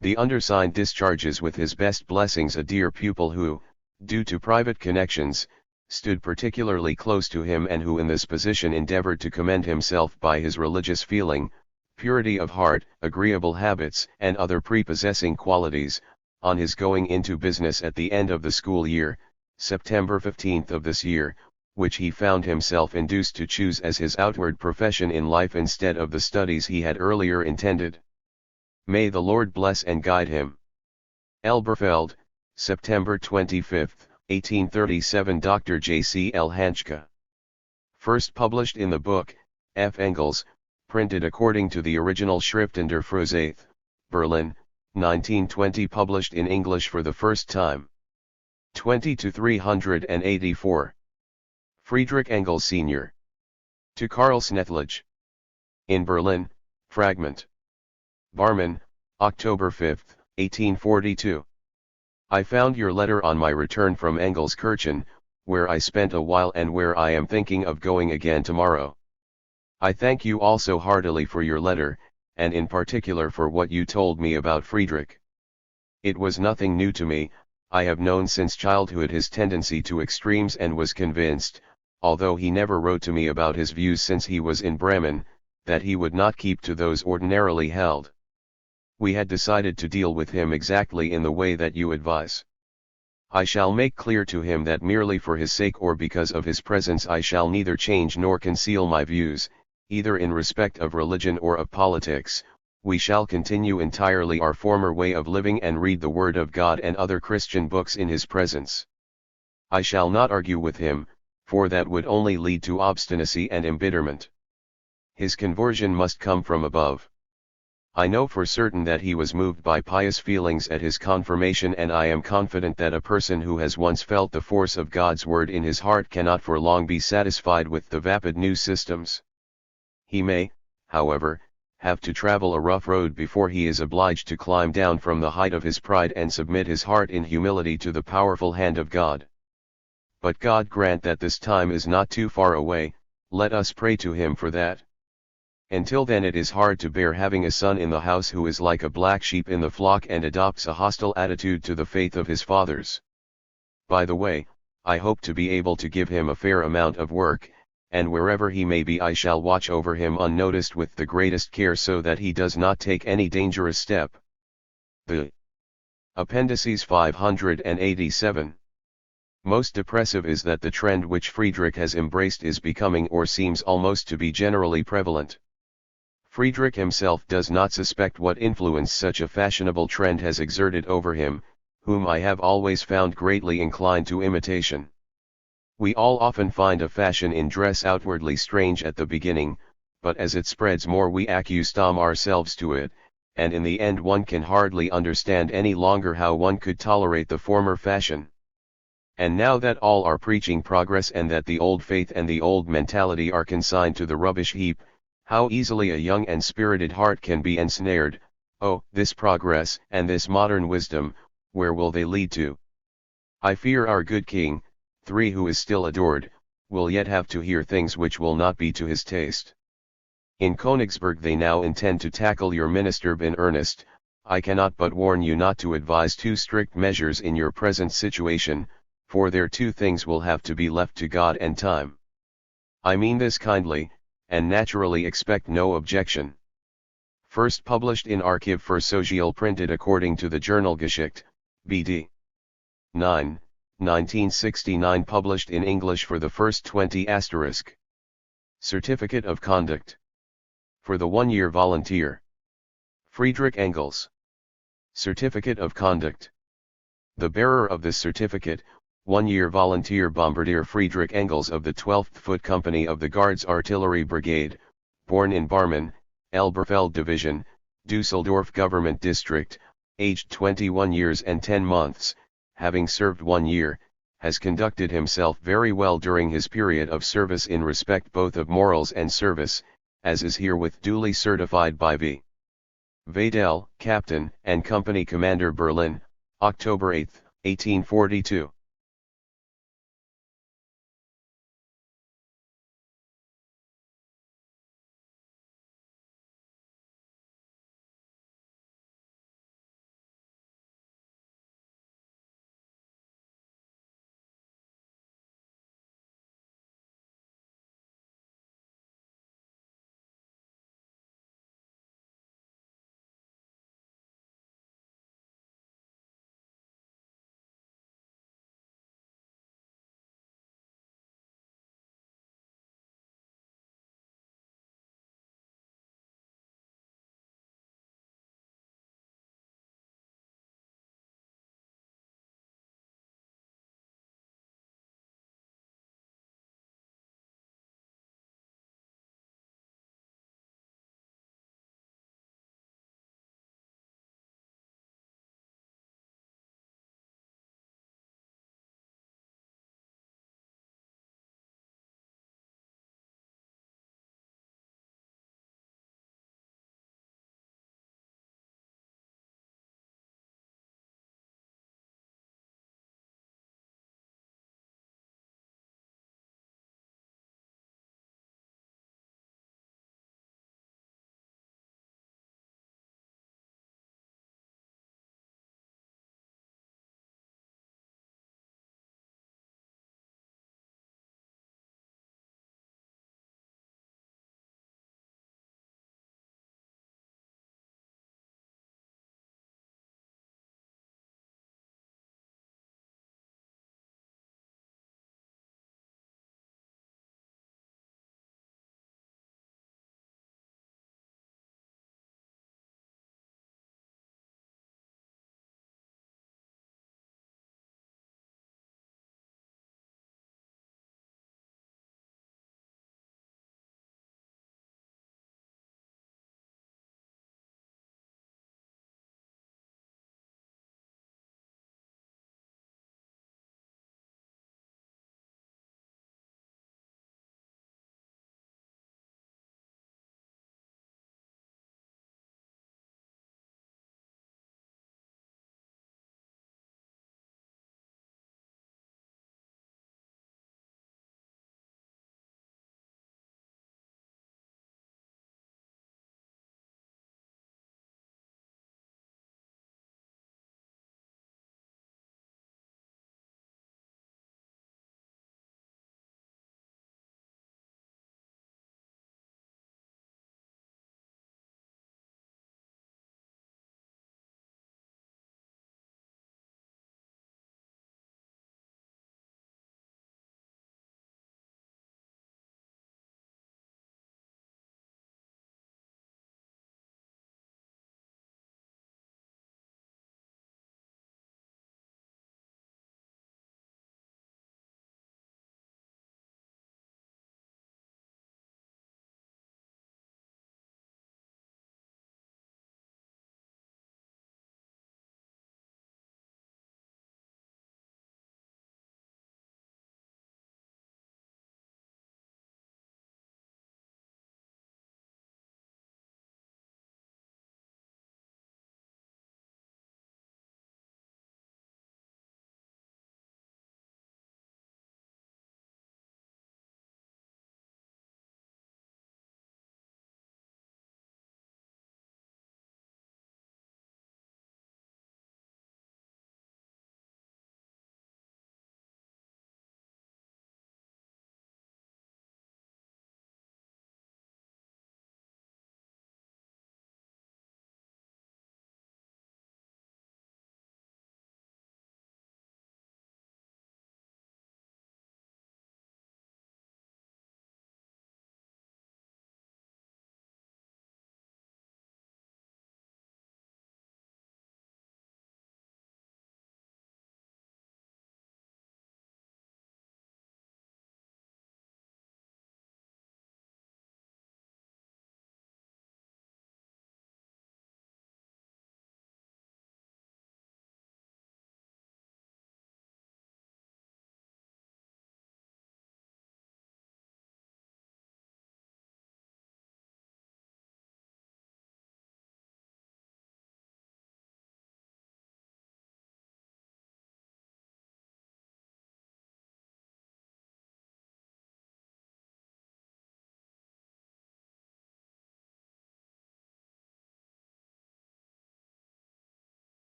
The undersigned discharges with his best blessings a dear pupil who, due to private connections, stood particularly close to him and who in this position endeavored to commend himself by his religious feeling, purity of heart, agreeable habits and other prepossessing qualities, on his going into business at the end of the school year, September 15th of this year, which he found himself induced to choose as his outward profession in life instead of the studies he had earlier intended. May the Lord bless and guide him. Elberfeld, September 25, 1837. Dr. J. C. L. Hanschke. First published in the book, F. Engels, printed according to the original Schriften der Frühzeit, Berlin, 1920. Published in English for the first time. 20-384. Friedrich Engels Sr. To Karl Snethlich. In Berlin, Fragment. Barmen, October 5, 1842. I found your letter on my return from Engelskirchen, where I spent a while and where I am thinking of going again tomorrow. I thank you also heartily for your letter, and in particular for what you told me about Friedrich. It was nothing new to me. I have known since childhood his tendency to extremes and was convinced, although he never wrote to me about his views since he was in Bremen, that he would not keep to those ordinarily held. We had decided to deal with him exactly in the way that you advise. I shall make clear to him that merely for his sake or because of his presence I shall neither change nor conceal my views, either in respect of religion or of politics. We shall continue entirely our former way of living and read the Word of God and other Christian books in his presence. I shall not argue with him, for that would only lead to obstinacy and embitterment. His conversion must come from above. I know for certain that he was moved by pious feelings at his confirmation, and I am confident that a person who has once felt the force of God's word in his heart cannot for long be satisfied with the vapid new systems. He may, however, have to travel a rough road before he is obliged to climb down from the height of his pride and submit his heart in humility to the powerful hand of God. But God grant that this time is not too far away, let us pray to him for that. Until then it is hard to bear having a son in the house who is like a black sheep in the flock and adopts a hostile attitude to the faith of his fathers. By the way, I hope to be able to give him a fair amount of work, and wherever he may be I shall watch over him unnoticed with the greatest care so that he does not take any dangerous step. The Appendices 587. Most depressive is that the trend which Friedrich has embraced is becoming or seems almost to be generally prevalent. Friedrich himself does not suspect what influence such a fashionable trend has exerted over him, whom I have always found greatly inclined to imitation. We all often find a fashion in dress outwardly strange at the beginning, but as it spreads more we accustom ourselves to it, and in the end one can hardly understand any longer how one could tolerate the former fashion. And now that all are preaching progress and that the old faith and the old mentality are consigned to the rubbish heap, how easily a young and spirited heart can be ensnared. Oh, this progress and this modern wisdom, where will they lead to? I fear our good king, who is still adored, will yet have to hear things which will not be to his taste. In Königsberg they now intend to tackle your minister in earnest. I cannot but warn you not to advise too strict measures in your present situation, for there two things will have to be left to God and time. I mean this kindly, and naturally expect no objection. First published in Archiv für Sozial printed according to the Journalgeschichte, BD 9, 1969 published in English for the first 20 *. Certificate of Conduct. For the 1-year volunteer. Friedrich Engels. Certificate of Conduct. The bearer of this certificate, 1-year volunteer bombardier Friedrich Engels of the 12th Foot Company of the Guards Artillery Brigade, born in Barmen, Elberfeld Division, Düsseldorf Government District, aged 21 years and 10 months, having served 1 year, has conducted himself very well during his period of service in respect both of morals and service, as is herewith duly certified by V. Vadel, Captain and Company Commander Berlin, October 8, 1842.